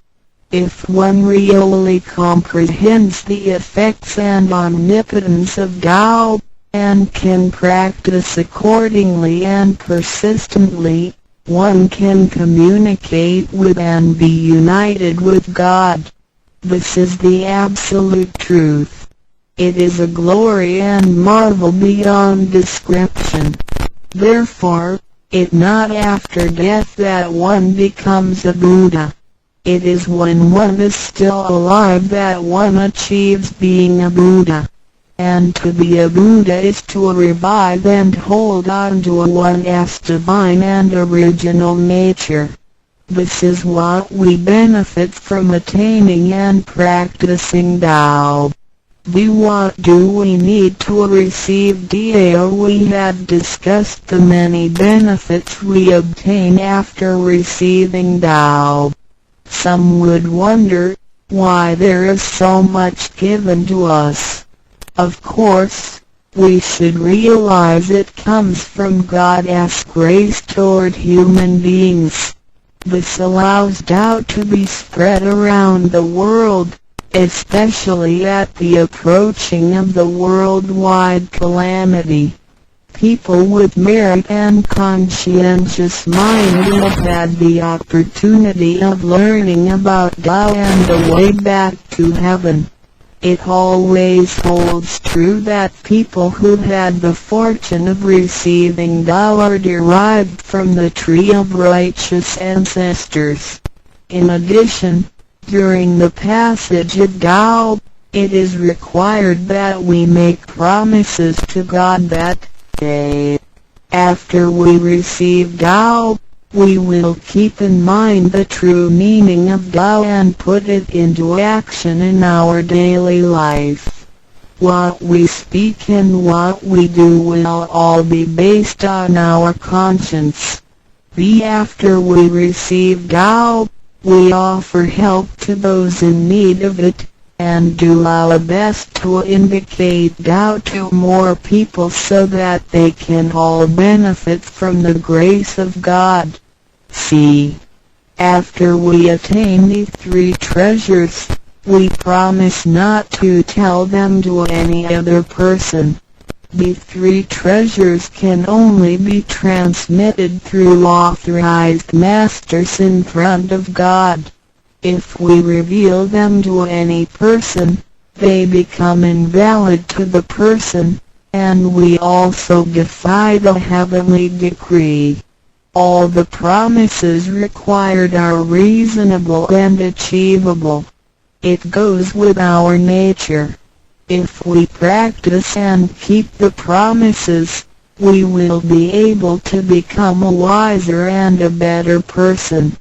If one really comprehends the effects and omnipotence of Tao, and can practice accordingly and persistently, one can communicate with and be united with God. This is the absolute truth. It is a glory and marvel beyond description. Therefore, it not after death that one becomes a Buddha. It is when one is still alive that one achieves being a Buddha. And to be a Buddha is to revive and hold on to one's divine and original nature. This is what we benefit from attaining and practicing Tao. What do we need to receive Tao? We had discussed the many benefits we obtain after receiving Tao. Some would wonder why there is so much given to us. Of course, we should realize it comes from God's grace toward human beings. This allows Tao to be spread around the world, especially at the approaching of the worldwide calamity. People with merit and conscientious mind will have had the opportunity of learning about Tao and the way back to heaven. It always holds true that people who had the fortune of receiving Tao are derived from the tree of righteous ancestors. In addition, during the passage of Tao, it is required that we make promises to God that, after we receive Tao, we will keep in mind the true meaning of Tao and put it into action in our daily life. What we speak and what we do will all be based on our conscience. After we receive Tao, we offer help to those in need of it, and do our best to indicate Tao to more people so that they can all benefit from the grace of God. After we attain these three treasures, we promise not to tell them to any other person. The three treasures can only be transmitted through authorized masters in front of God. If we reveal them to any person, they become invalid to the person, and we also defy the heavenly decree. All the promises required are reasonable and achievable. It goes with our nature. If we practice and keep the promises, we will be able to become a wiser and a better person.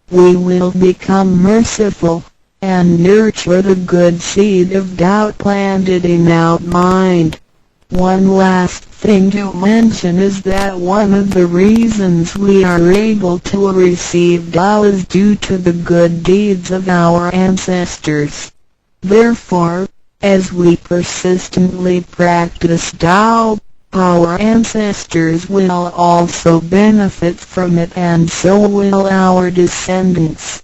We will become merciful, and nurture the good seed of Tao planted in our mind. One last thing to mention is that one of the reasons we are able to receive Tao is due to the good deeds of our ancestors. Therefore, as we persistently practice Tao, our ancestors will also benefit from it, and so will our descendants.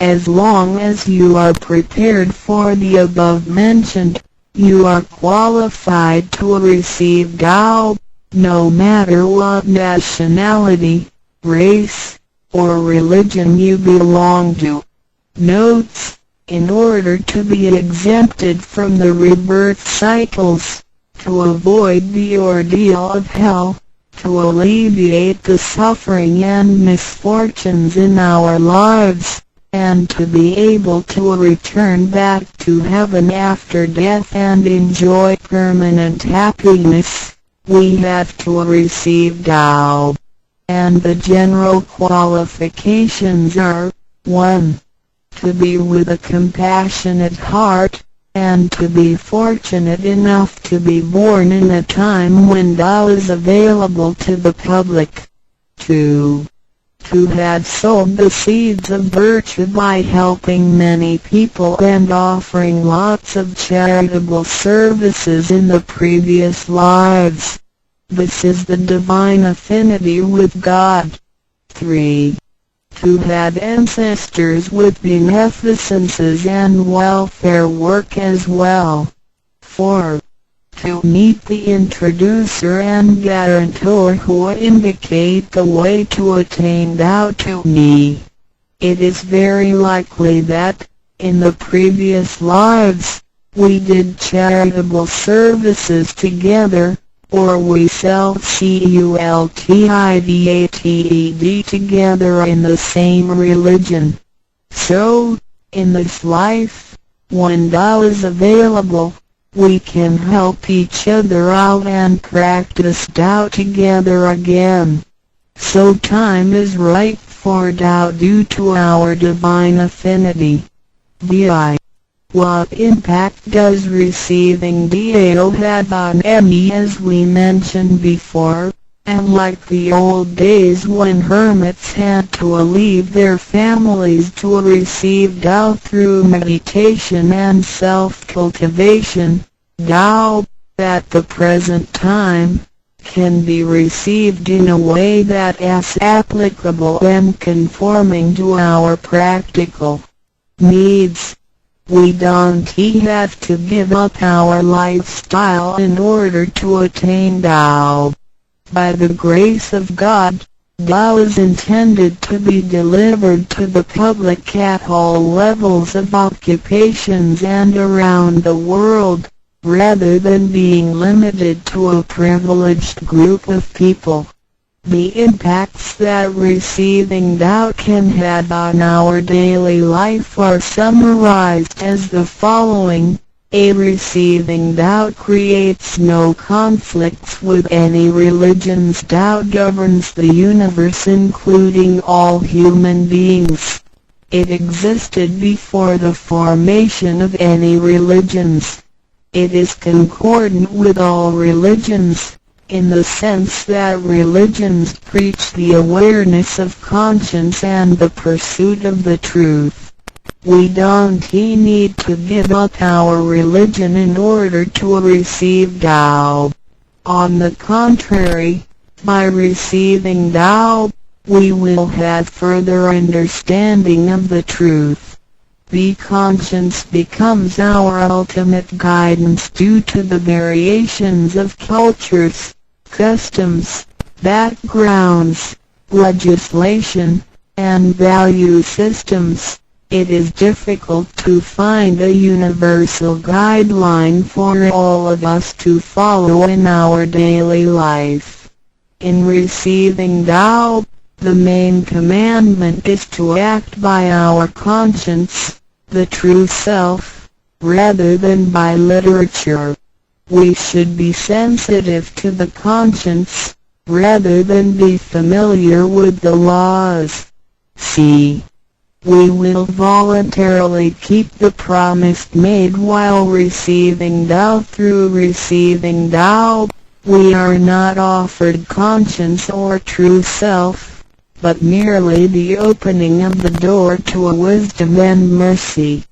As long as you are prepared for the above mentioned, you are qualified to receive Tao, no matter what nationality, race, or religion you belong to. Notes: in order to be exempted from the rebirth cycles, to avoid the ordeal of hell, to alleviate the suffering and misfortunes in our lives, and to be able to return back to heaven after death and enjoy permanent happiness, we have to receive Tao. And the general qualifications are: 1. To be with a compassionate heart, and to be fortunate enough to be born in a time when Tao is available to the public. 2. To have sowed the seeds of virtue by helping many people and offering lots of charitable services in the previous lives. This is the divine affinity with God. 3. To have ancestors with beneficences and welfare work as well. 4. To meet the introducer and guarantor who indicate the way to attain Tao to me. It is very likely that, in the previous lives, we did charitable services together, or we cultivated together in the same religion. So, in this life, when Tao is available, we can help each other out and practice Tao together again. So time is ripe for Tao due to our divine affinity. What impact does receiving Dao have on me? As we mentioned before, and like the old days when hermits had to leave their families to receive Dao through meditation and self-cultivation, Dao, at the present time, can be received in a way that is applicable and conforming to our practical needs. We don't have to give up our lifestyle in order to attain Dao. By the grace of God, Dao is intended to be delivered to the public at all levels of occupations and around the world, rather than being limited to a privileged group of people. The impacts that receiving Dao can have on our daily life are summarized as the following. Receiving Dao creates no conflicts with any religions. Dao governs the universe, including all human beings. It existed before the formation of any religions. It is concordant with all religions, in the sense that religions preach the awareness of conscience and the pursuit of the truth. We don't need to give up our religion in order to receive Dao. On the contrary, by receiving Dao, we will have further understanding of the truth. The conscience becomes our ultimate guidance due to the variations of cultures, customs, backgrounds, legislation, and value systems. It is difficult to find a universal guideline for all of us to follow in our daily life. In receiving Dao, the main commandment is to act by our conscience, the true self, rather than by literature. We should be sensitive to the conscience, rather than be familiar with the laws. C. We will voluntarily keep the promise made while receiving Dao. Through receiving Dao, we are not offered conscience or true self, but merely the opening of the door to a wisdom and mercy.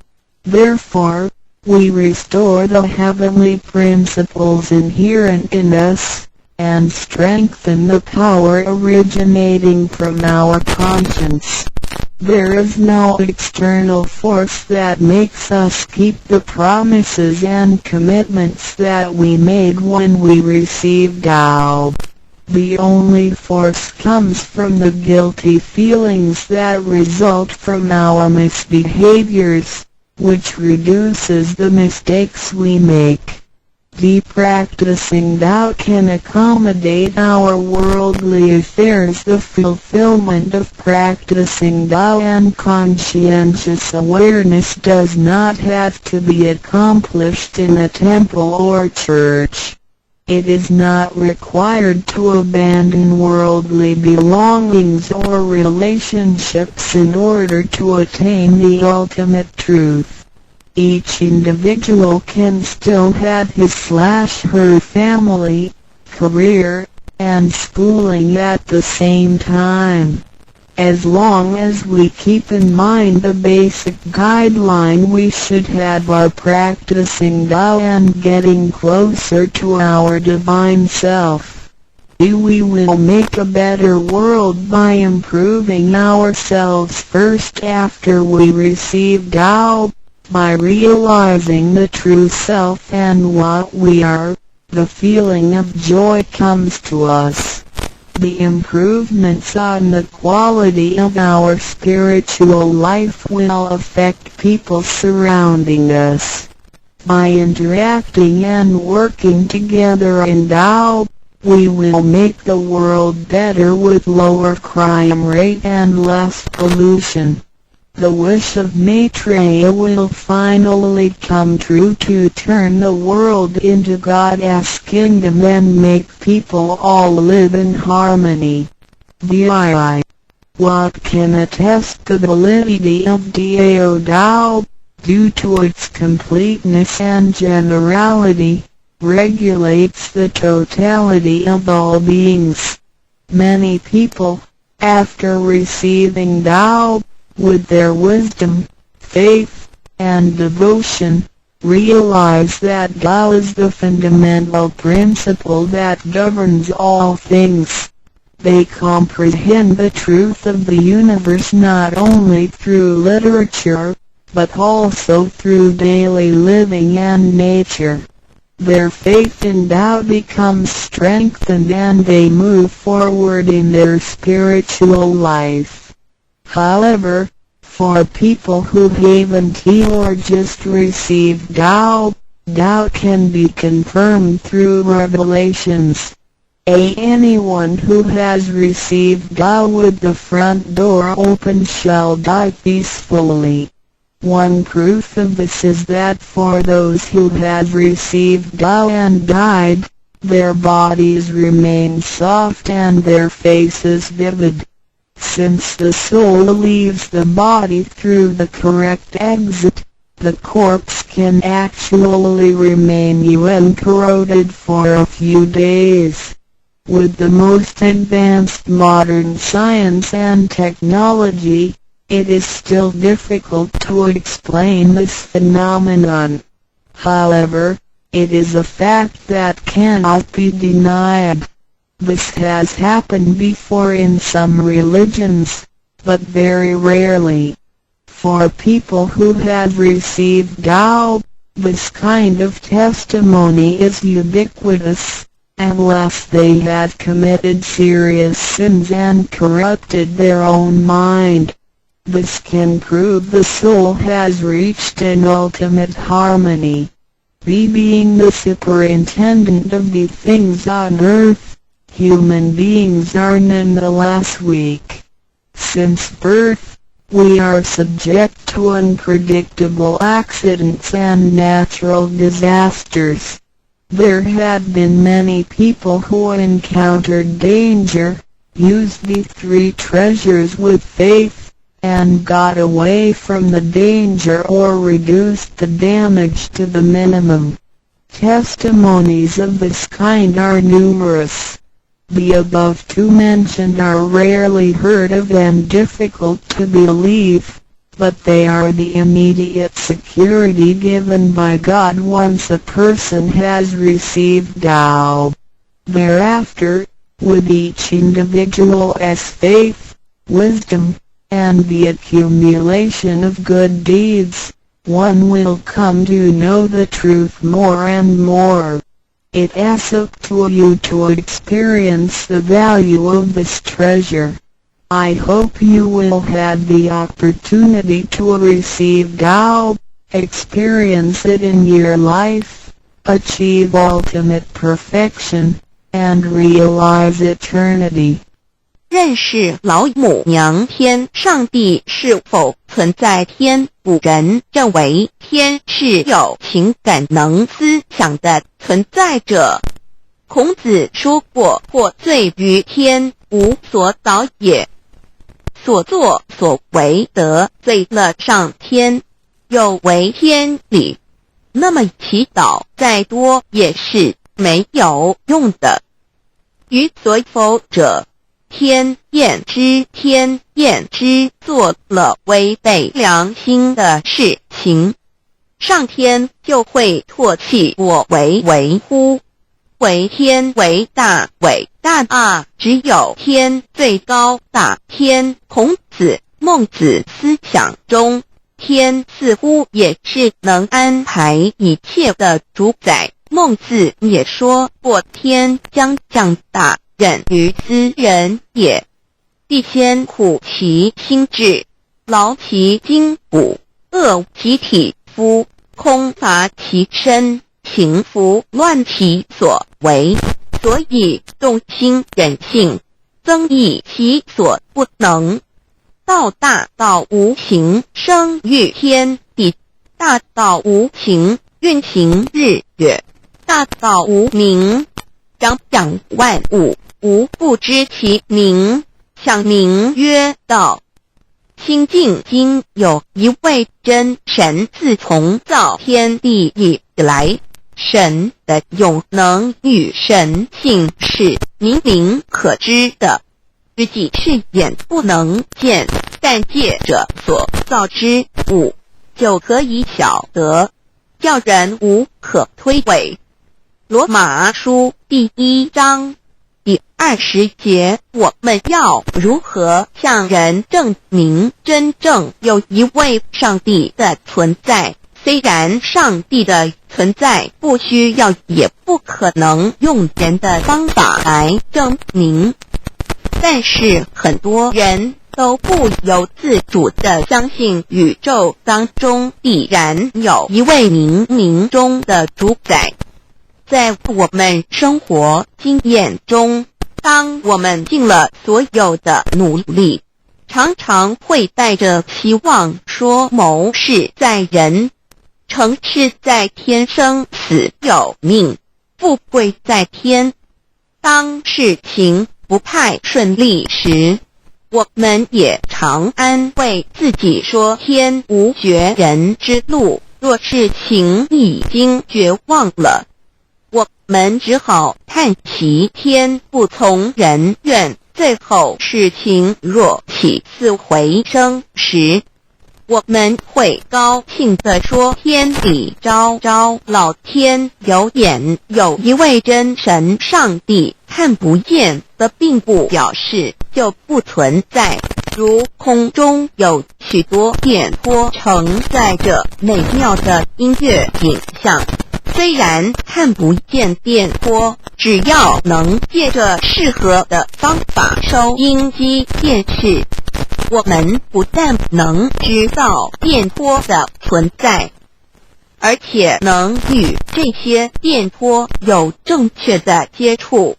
Therefore, we restore the heavenly principles inherent in us, and strengthen the power originating from our conscience. There is no external force that makes us keep the promises and commitments that we made when we received Dao. The only force comes from the guilty feelings that result from our misbehaviors, which reduces the mistakes we make. The practicing Dao can accommodate our worldly affairs. The fulfillment of practicing Dao and conscientious awareness does not have to be accomplished in a temple or church. It is not required to abandon worldly belongings or relationships in order to attain the ultimate truth. Each individual can still have his/her family, career, and schooling at the same time. As long as we keep in mind the basic guideline we should have our practicing Dao and getting closer to our divine self. We will make a better world by improving ourselves first after we receive Dao. By realizing the true self and what we are, the feeling of joy comes to us. The improvements on the quality of our spiritual life will affect people surrounding us. By interacting and working together in Dao, we will make the world better with lower crime rate and less pollution. The wish of Maitreya will finally come true to turn the world into God's kingdom and make people all live in harmony. VII. What can attest the validity of Dao? due to its completeness and generality, regulates the totality of all beings. Many people, after receiving Tao, with their wisdom, faith, and devotion, realize that Tao is the fundamental principle that governs all things. They comprehend the truth of the universe not only through literature, but also through daily living and nature. Their faith in Tao becomes strengthened and they move forward in their spiritual life. However, for people who haven't or just received Tao, Tao can be confirmed through revelations. Anyone who has received Tao with the front door open shall die peacefully. One proof of this is that for those who have received Tao and died, their bodies remain soft and their faces vivid. Since the soul leaves the body through the correct exit, the corpse can actually remain uncorroded for a few days. With the most advanced modern science and technology, it is still difficult to explain this phenomenon. However, it is a fact that cannot be denied. This has happened before in some religions, but very rarely. For people who have received Tao, this kind of testimony is ubiquitous, unless they had committed serious sins and corrupted their own mind. This can prove the soul has reached an ultimate harmony. Being the superintendent of the things on earth, human beings are nonetheless weak. Since birth, we are subject to unpredictable accidents and natural disasters. There have been many people who encountered danger, used the three treasures with faith, and got away from the danger or reduced the damage to the minimum. Testimonies of this kind are numerous. The above two mentioned are rarely heard of and difficult to believe, but they are the immediate security given by God once a person has received Tao. Thereafter, with each individual's faith, wisdom, and the accumulation of good deeds, one will come to know the truth more and more. It is up to you to experience the value of this treasure. I hope you will have the opportunity to receive Tao, experience it in your life, achieve ultimate perfection, and realize eternity. 认识老母娘天上帝是否存在？天古人认为天是有情感能思想的存在者。孔子说过，或罪于天，无所导也。所作所为得罪了上天，有违天理，那么祈祷再多也是没有用的。于所否者，天厌之，做了违背良心的事情，上天就会唾弃我为乎。为天为大啊，只有天最高大。天，孔子、孟子思想中，天似乎也是能安排一切的主宰。孟子也说过，天将降大任于斯人也，必先苦其心志，劳其筋骨，饿其体肤，空乏其身，情拂乱其所为，所以动心忍性，增益其所不能。道大道无形，生育天地；大道无形，运行日月；大道无名，掌养万物。无不知其名，想名曰道。清净经有一位真神，自从造天地以来，神的永能与神性是明明可知的，实际是眼不能见，但借着所造之物就可以晓得，叫人无可推诿。罗马书第1章第20节，我们要如何向人证明真正有一位上帝的存在？虽然上帝的存在不需要也不可能用人的方法来证明，但是很多人都不由自主地相信宇宙当中必然有一位冥冥中的主宰。在我们生活经验中，当我们尽了所有的努力，常常会带着期望说谋事在人，成事在天，生死有命，富贵在天。当事情不太顺利时，我们也常安慰自己说天无绝人之路，若事情已经绝望了，我们只好叹息天不从人愿。最后事情若起死回生时，我们会高兴地说天理昭昭，老天有眼，有一位真神上帝，看不见的并不表示就不存在。如空中有许多电波承载着美妙的音乐影像，虽然看不见电波，只要能借着适合的方法收音机电视，我们不但能知道电波的存在，而且能与这些电波有正确的接触。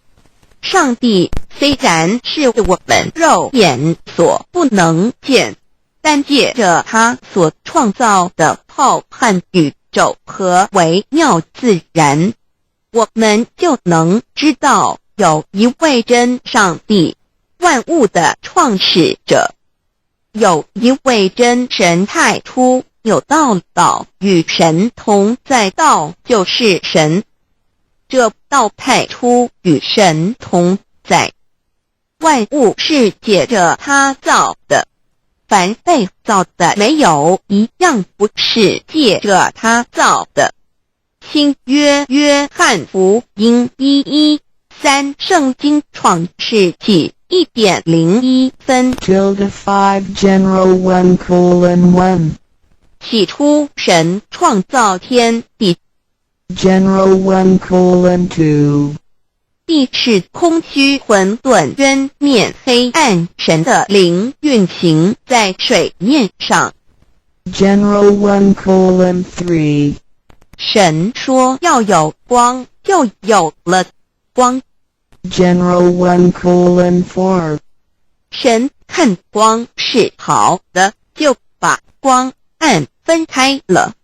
上帝虽然是我们肉眼所不能见，但借着他所创造的浩瀚宇宙和微妙自然，我们就能知道有一位真上帝，万物的创始者，有一位真神太初有道，道与神同在，道就是神，这道太初与神同在。万物是借着他造的，凡被造的没有一样不是借着他造的。新约约翰福音1:13，圣经创世纪1.01分 5 General 1:1 起初神创造天地， General 1:2 地是空虚混沌渊面黑暗，神的灵运行在水面上。 General 1:3 神说要有光，就有了光。 General 1:4 神看光是好的，就把光暗分开了。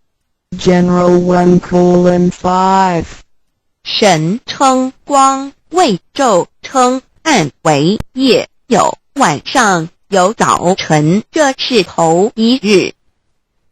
General 1:5 神称光为昼，称暗为夜，有晚上，有早晨，这是头一日。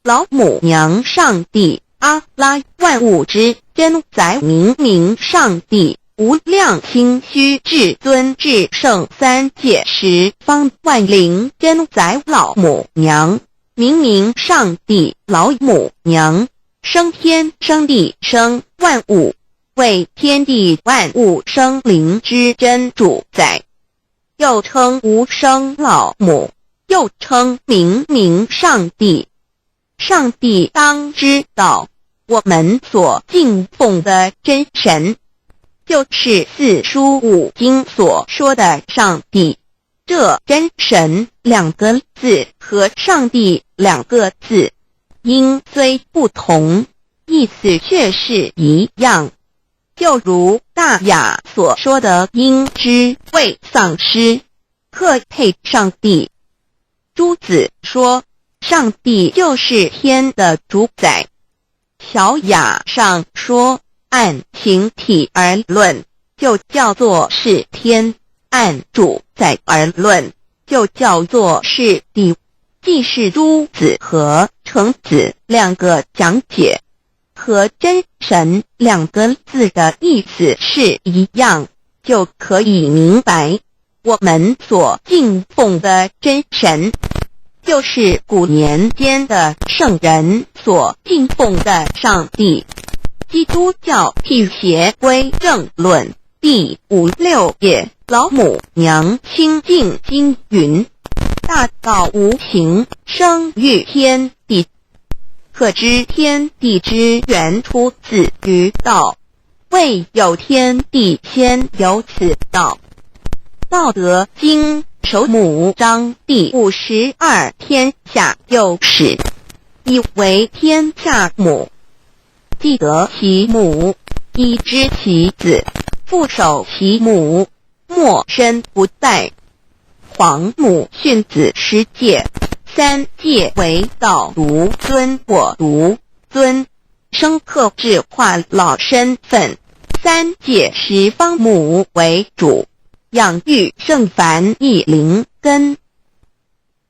老母娘上帝阿拉，万物之真宰明明上帝，无量清虚至尊至圣三界十方万灵真宰老母娘，明明上帝老母娘，生天生地生万物，为天地万物生灵之真主宰，又称无生老母，又称明明上帝。上帝当知道，我们所敬奉的真神，就是四书五经所说的上帝。这真神两个字和上帝两个字，音虽不同，意思却是一样。就如大雅所说的鹰之谓丧尸，克配上帝。朱子说上帝就是天的主宰。小雅上说按形体而论，就叫做是天；按主宰而论，就叫做是地。既是诸子和程子两个讲解，和真神两个字的意思是一样，就可以明白我们所敬奉的真神，就是古年间的圣人所敬奉的上帝。基督教辟邪归正论第56页，老母娘清净经云：大道无形，生育天地，可知天地之源出自于道，未有天地先有此道。道德经首母章第52，天下有始，以为天下母。既得其母，以知其子，父守其母，莫身不殆。皇母训子10戒，3戒为道独尊我独尊，生克制化老身份。3戒十方母为主，养育圣凡一灵根。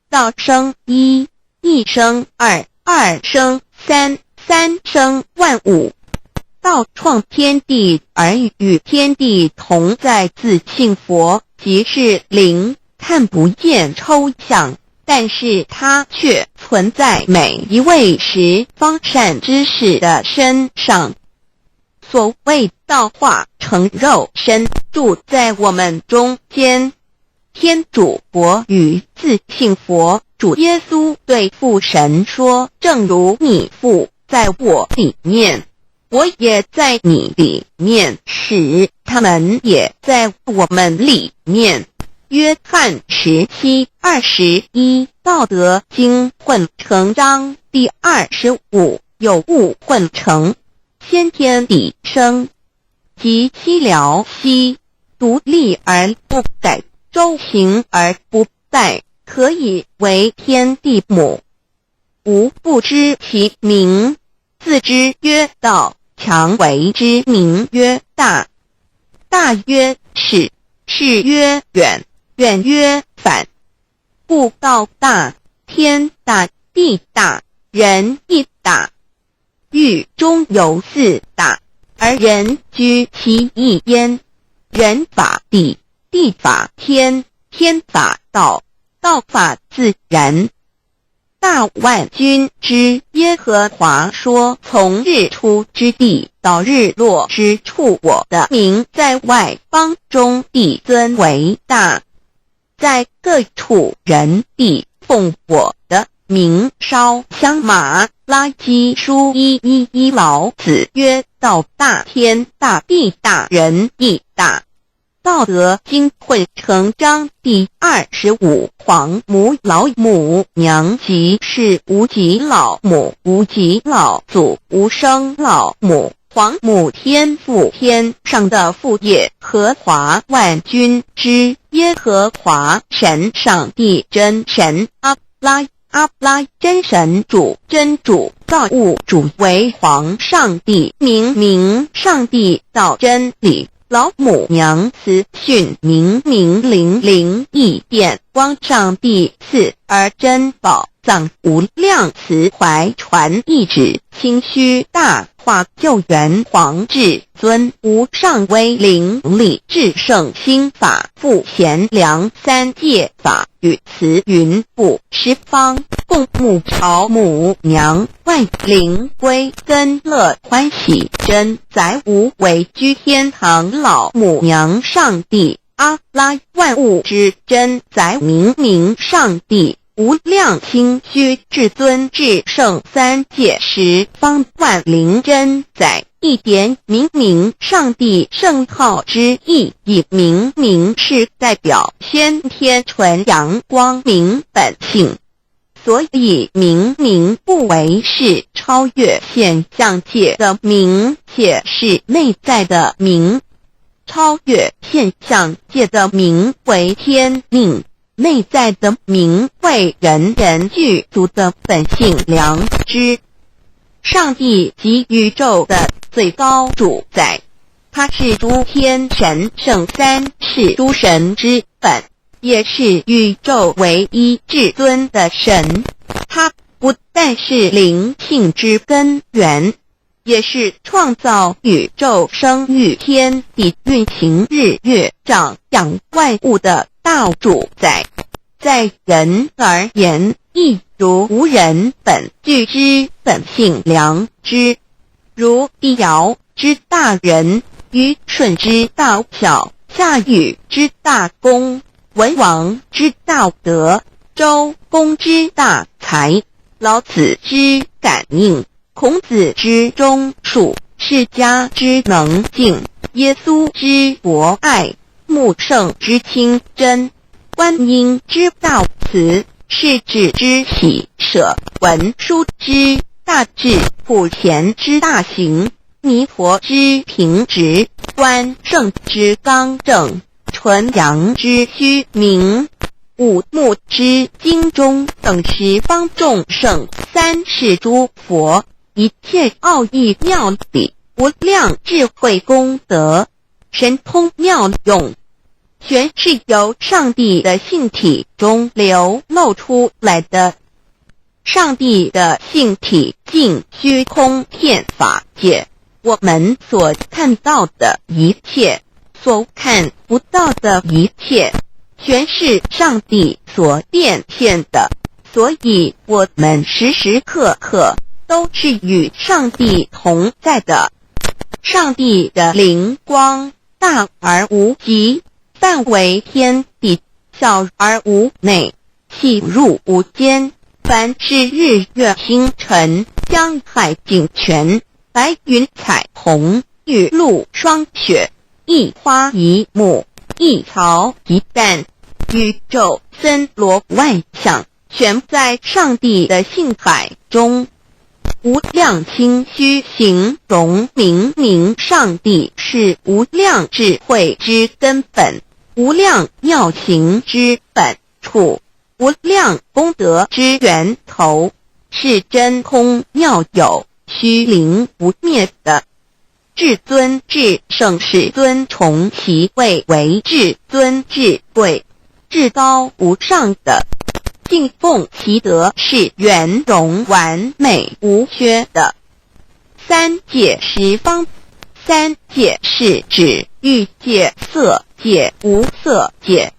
道生一，一生二，二生三，三生万物。道创天地而与天地同在，自性佛，即是灵，看不见抽象，但是它却存在每一位十方善知识的身上。所谓道化成肉身，住在我们中间。天主佛与自性佛主耶稣对父神说：正如你父在我里面，我也在你里面，使他们也在我们里面。约翰17:21，道德经混成章第25，有物混成，先天地生，即七辽息，独立而不殆，周行而不殆，可以为天地母。吾不知其名，自之曰道，强为之名曰大。大曰始，始曰远，远曰反。故道大，天大，地大，人亦大。欲中有四大，而人居其一焉。人法地，地法天，天法道，道法自然。大万军之耶和华说：从日出之地到日落之处，我的名在外邦中必尊为大。在各处人必奉我的名烧香马拉基书111，老子曰：道大，天大，地大，人亦大。道德经混成章第25，皇母老母娘，即是无极老母，无极老祖，无生老母。皇母天父，天上的父，耶和华万军之耶和华神，上帝真神，阿拉真神主，真主造物主，为皇上帝，明上帝道真理。老母娘慈训明灵义电光，上帝赐而珍宝藏无量，慈怀传一旨，清虚大化，救援皇至尊，无上威灵力，至圣心法，复贤良三界法，与慈云布十方，共沐朝母娘，万灵归根乐欢喜，真载无为居天堂，老母娘上帝，阿拉万物之真载，明上帝，无量清虚至尊至圣三界十方万灵真载，一点明上帝圣号之意，以明是代表先天纯阳光明本性，所以明不为是超越现象界的明，且是内在的明。超越现象界的明为天命，内在的明为人具足的本性良知。上帝即宇宙的最高主宰，他是诸天神圣三世诸神之本，也是宇宙唯一至尊的神。他不但是灵性之根源，也是创造宇宙生育天地运行日月长养万物的大主宰。在人而言，亦如无人本具之本性良知，如帝尧之大仁，虞舜之道小，夏禹之大功，文王之道德，周公之大才，老子之感应，孔子之忠恕，释迦之能静，耶稣之博爱，穆圣之清真，观音之道慈，世子之喜舍，文殊之大智，普贤之大行，弥陀之平直，关圣之刚正，纯阳之虚明，五目之精中，等十方众圣，三世诸佛，一切奥义妙理，无量智慧功德，神通妙用，全是由上帝的性体中流露出来的。上帝的性体尽虚空遍法界，我们所看到的一切，所看不到的一切，全是上帝所变现的，所以我们时时刻刻都是与上帝同在的。上帝的灵光大而无极，范围天地，小而无内，细入无间。凡是日月星辰，江海井泉，白云彩虹，雨露霜雪，一花一木，一草一蛋，宇宙森罗万象，全在上帝的性海中。无量心虚形容明明上帝是无量智慧之根本，无量妙行之本处，无量功德之源头，是真空妙有，虚灵不灭的。至尊至圣是尊崇其位为至尊至贵，至高无上的，敬奉其德是圆融完美无缺的。三界十方，三界是指欲界、色界、无色界。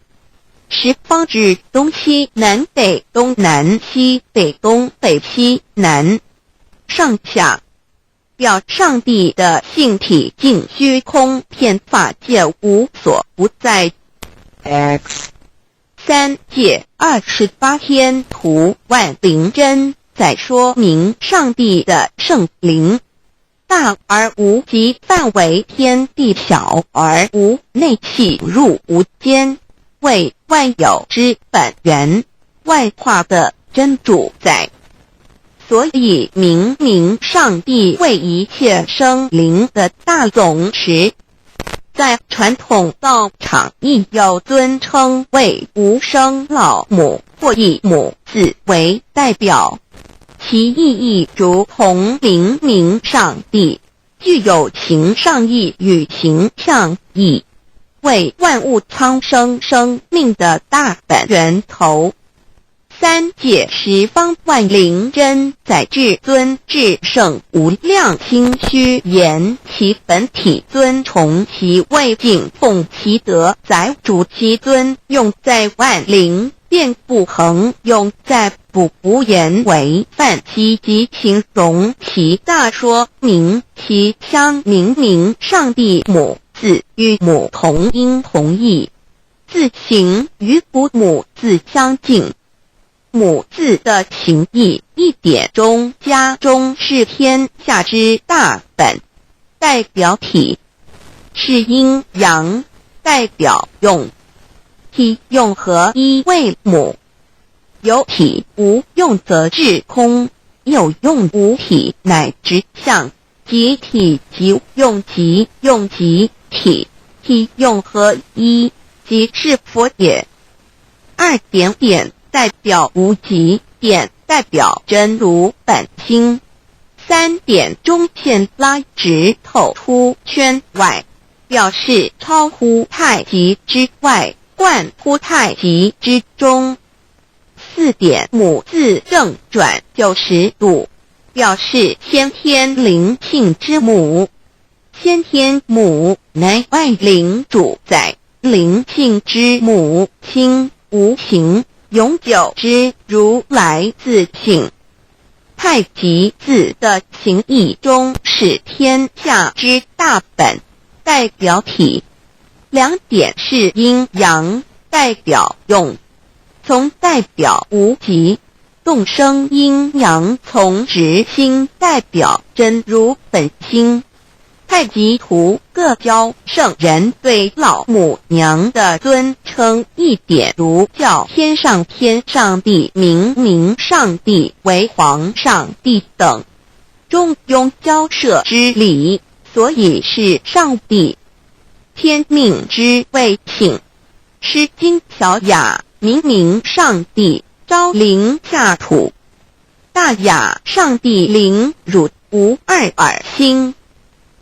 十方指东西南北东南西北东北西南上下，表上帝的性体尽虚空遍法界无所不在。 X 三界28天图万灵真，在说明上帝的圣灵大而无极，范围天地，小而无内，细入无间，为万有之本源，外化的真主宰。所以明明上帝为一切生灵的大总持，在传统道场亦有尊称为无生老母，或以母字为代表，其意义如同明明上帝具有形上义与形象义，为万物苍生生命的大本源头。三界十方万灵真，在至尊至圣无量心虚言其本体，尊崇其位，敬奉其德，载主其尊，用在万灵，便不恒用在不言为范其及形容其大，说明其相明明上帝母字与母同音同义，字形与不母字相近。母字的情义，一点中加中是天下之大本，代表体；是阴阳，代表用。体用合一为母，有体无用则至空，有用无体乃直相。即体即用，即用即体，体用合一，即是佛也。二点点代表无极，点代表真如本心，三点中线拉直透出圈外，表示超乎太极之外，贯乎太极之中。4点母字正转90度，表示先天灵性之母。先天母乃外灵主宰，灵性之母亲无形永久之如来自性。太极字的形义中是天下之大本，代表体。2点是阴阳，代表用。从代表无极，动生阴阳从直心，代表真如本心。太极图各教圣人对老母娘的尊称1点，如叫天上帝、明上帝为皇上帝等，中庸交涉之礼，所以是上帝。天命之谓性，诗经小雅明上帝，昭灵下土。大雅上帝灵汝无二耳心。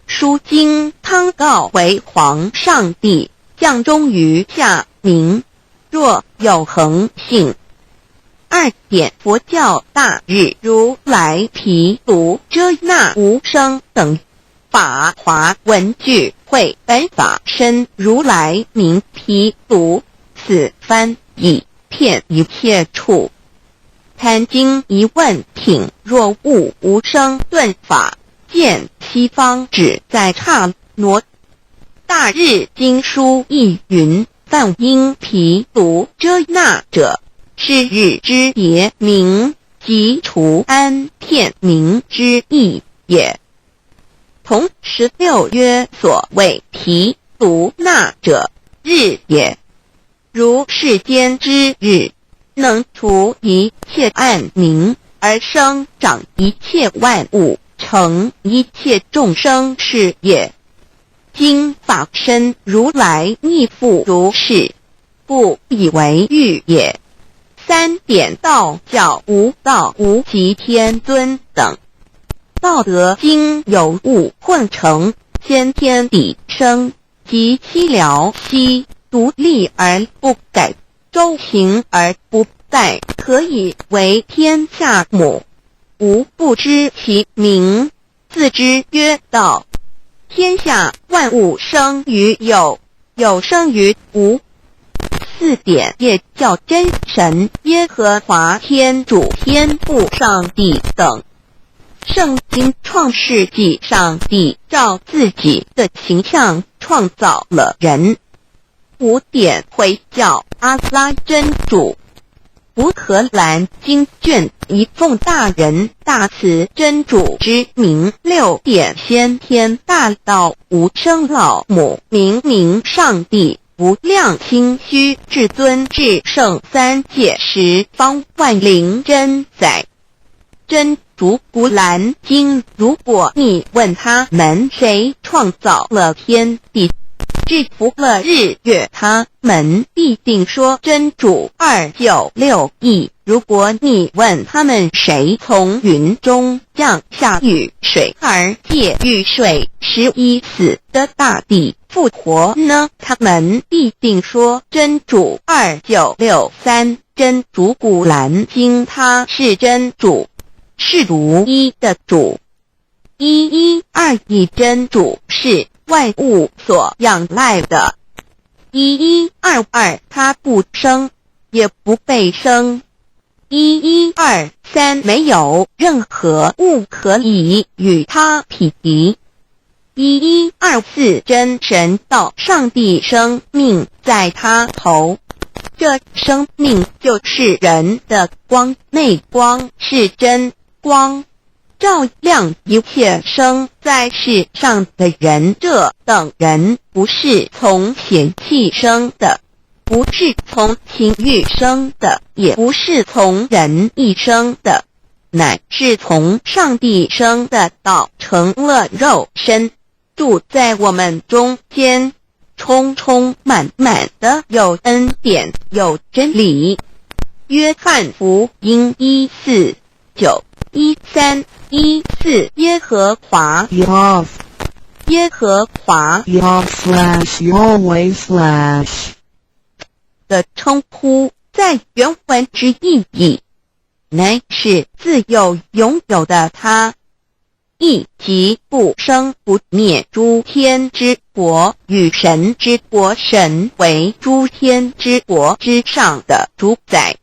书经汤告为皇上帝，降中于下民，若有恒性。2点佛教大日如来毗卢遮那无生等法华文具会本法身如来名毗卢，此翻以遍一切处。坛经一问品，若悟无生顿法，见西方只在刹那。大日经书亦云，梵音毗卢遮那者，是日之别名，即除安片名之意也。同16曰所谓毗卢那者，日也。如世间之日，能除一切暗明，而生长一切万物，成一切众生是也。今法身如来亦复如是，不以为喻也。3点道教无道无极天尊等。道德经有物混成，先天地生，即七辽息，独立而不改，周行而不殆，可以为天下母。吾不知其名，自之曰道。天下万物生于有，有生于无。4点也叫真神、耶和华天主、天父上帝等。圣经创世纪，上帝照自己的形象创造了人。5点回教阿拉真主。乌克兰经卷一奉大人大慈真主之名。6点先天大道无生老母明上帝无量清虚至尊至圣三界十方万灵真宰。真主古兰经，如果你问他们谁创造了天地，制服了日月，他们必定说真主296亿。如果你问他们谁从云中降下雨水而借雨水使已死的大地复活呢，他们必定说真主2963。真主古兰经，他是真主，是独一的主。112真主是万物所仰赖的。1122他不生，也不被生。1123没有任何物可以与他匹敌。1124真神道上帝生命在他头，这生命就是人的光，内光是真光，照亮一切生在世上的人。这等人不是从血气生的，不是从情欲生的，也不是从人意生的，乃是从上帝生的，道成了肉身，住在我们中间，充充满满的有恩典，有真理。约翰福音1491314耶和华 Yah 耶和华 Yah/Yahweh/ 称呼在原文之意义，乃是自有拥有的他，亦即不生不灭诸天之国与神之国，神为诸天之国之上的主宰，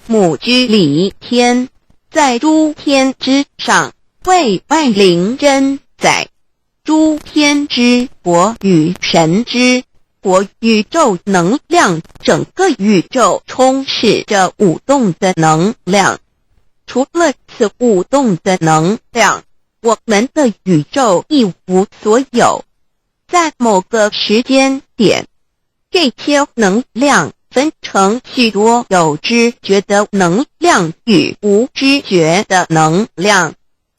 母居里天，在诸天之上，为外灵真宰。诸天之国与神之国，宇宙能量，整个宇宙充斥着舞动的能量。除了此舞动的能量，我们的宇宙一无所有。在某个时间点，这些能量分成许多有知觉的能量与无知觉的能量，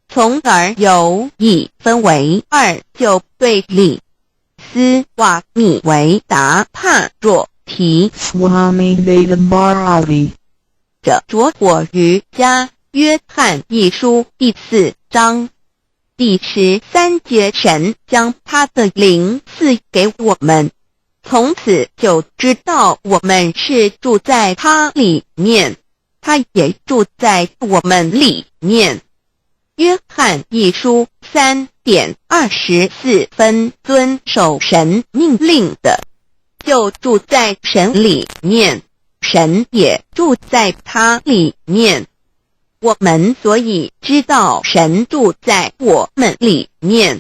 从而有一分为二，就对立。斯瓦米维达帕若提 Swami Vedabharati 着着火于家约翰一书第4章第13节，神将他的灵赐给我们，从此就知道我们是住在他里面，他也住在我们里面。约翰一书3:24，遵守神命令的，就住在神里面，神也住在他里面。我们所以知道神住在我们里面，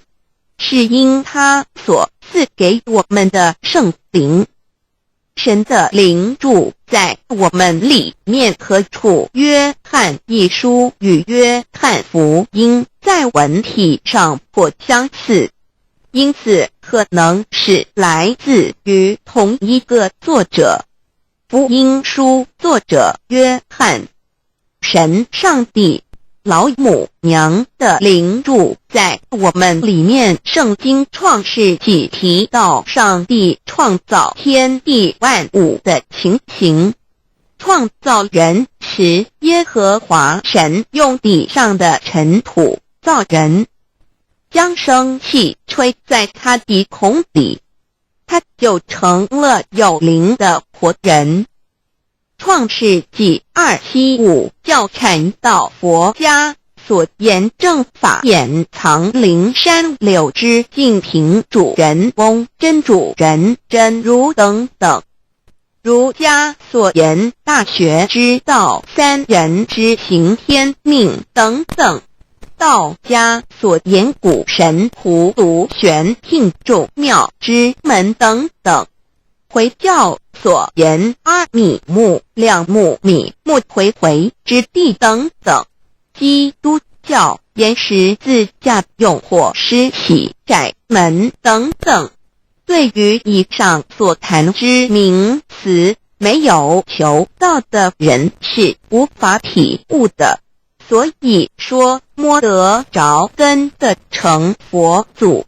是因他所赐给我们的圣灵。神的灵住在我们里面何处？约翰一书与约翰福音在文体上颇相似，因此可能是来自于同一个作者。福音书作者约翰，神上帝老母娘的灵住在我们里面。圣经创世纪提到上帝创造天地万物的情形，创造人时，耶和华神用地上的尘土造人，将生气吹在他鼻孔里，他就成了有灵的活人。创世纪275教阐到佛家所言正法掩藏灵山柳之净瓶主人翁真主人真如等等，儒家所言大学之道三人之行天命等等，道家所言古神荼毒玄牝众妙之门等等，回教所言阿米木两木米木回回之地等等，基督教言十字架用火施洗窄门等等。对于以上所谈之名词，没有求道的人是无法体悟的，所以说摸得着根的成佛祖，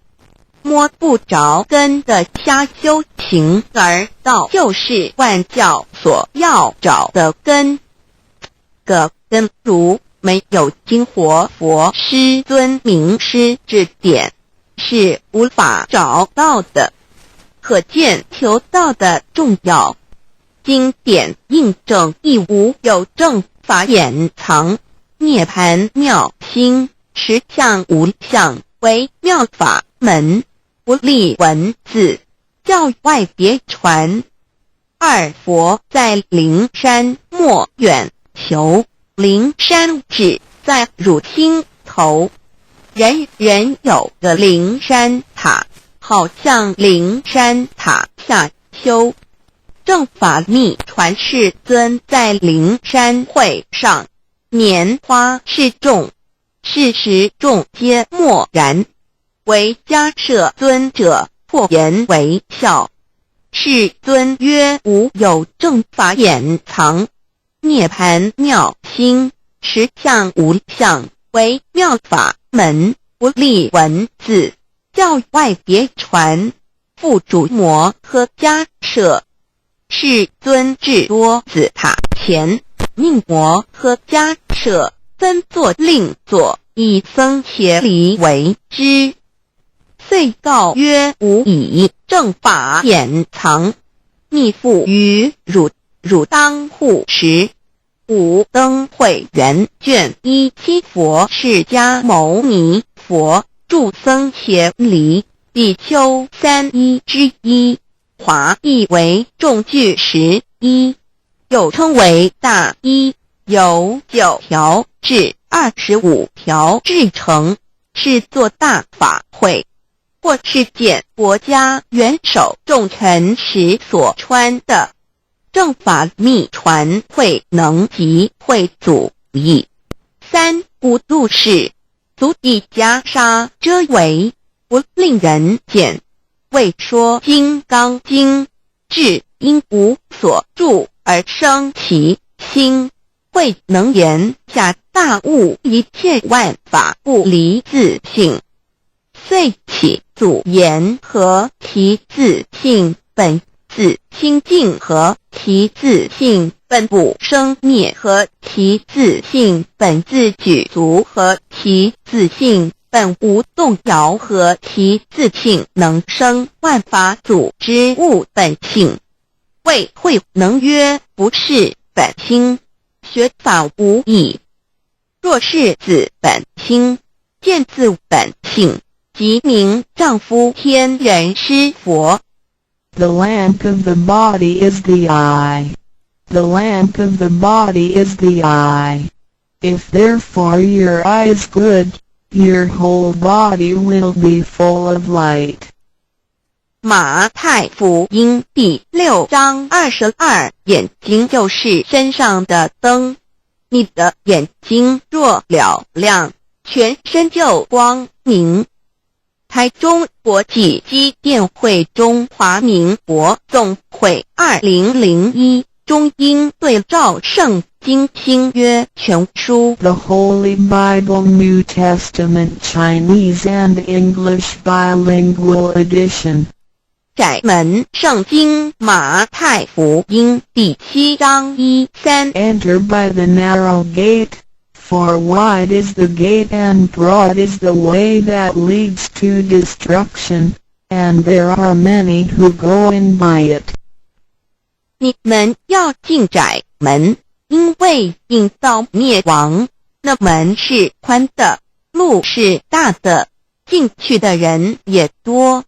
摸不着根的瞎修行而道，就是万教所要找的根。个根如没有经活佛师尊名师指点，是无法找到的。可见求道的重要。经典印证亦无有正法掩藏，涅盘妙心实相无相为妙法门，不立文字，教外别传。二佛在灵山莫远求，灵山只在汝心头，人人有个灵山塔，好像灵山塔下修。正法密传世尊在灵山会上拈花示众，是时众皆默然，唯迦摄尊者破颜为笑。世尊曰：无有正法掩藏，涅盘妙心实相无相为妙法门，不立文字，教外别传。复主摩诃迦摄。世尊至多子塔前，命摩诃迦摄分作令作，以僧伽梨为之。遂告曰：无以正法掩藏，逆复于汝汝当护持。五灯会元卷一七佛释迦牟尼佛著僧协离比丘3之一，华译为众句11，又称为大一，由9条至25条制成，是作大法会，或是见国家元首重臣时所穿的。正法密传会能及会祖义。3无度事，足以袈裟遮为，不令人见。为说金刚经，至因无所住而生其心，会能言下大悟一切万法不离自性，遂起祖言和其自性本自清净和其自性本不生灭和其自性本自具足和其自性本无动摇和其自性能生万法组之物本性。谓会能曰不是本心，学法无益。若是自本心，见自本性，即名丈夫天人师佛。The lamp of the body is the eye. The lamp of the body is the eye. If therefore your eye is good, your whole body will be full of light. 马太福音第6章22，眼睛就是身上的灯。你的眼睛若了亮，全身就光明。台中国际机电会中华民国总会2001中英对照圣经新约全书 The Holy Bible New Testament Chinese and English Bilingual Edition. 窄门圣经马太福音第7章1-3 Enter by the narrow gate, for wide is the gate and broad is the way that leads to destruction, and there are many who go in by it. 你们要进窄门，因为引到灭亡。那门是宽的，路是大的，进去的人也多。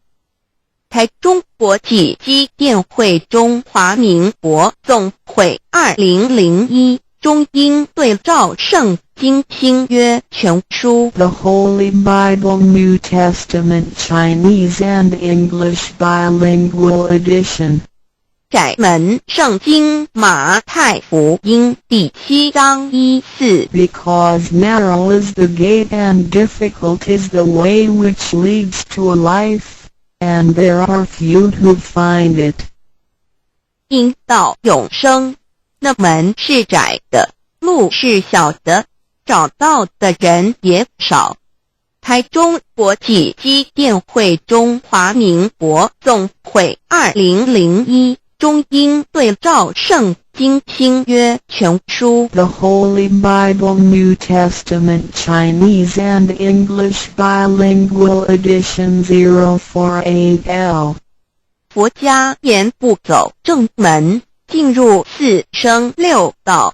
台中国际机电会中华民国总会2001中英对照圣经新约全书 The Holy Bible New Testament Chinese and English Bilingual Edition. 窄门圣经马太福音第7章1-4 Because narrow is the gate and difficult is the way which leads to life, and there are few who find it. 因到永生，那门是窄的，路是小的，找到的人也少。台中国际机电会中华民国总会2001中英对照圣经新约全书 The Holy Bible New Testament Chinese and English Bilingual Edition 048L. 佛家言不走正门，进入4生6道。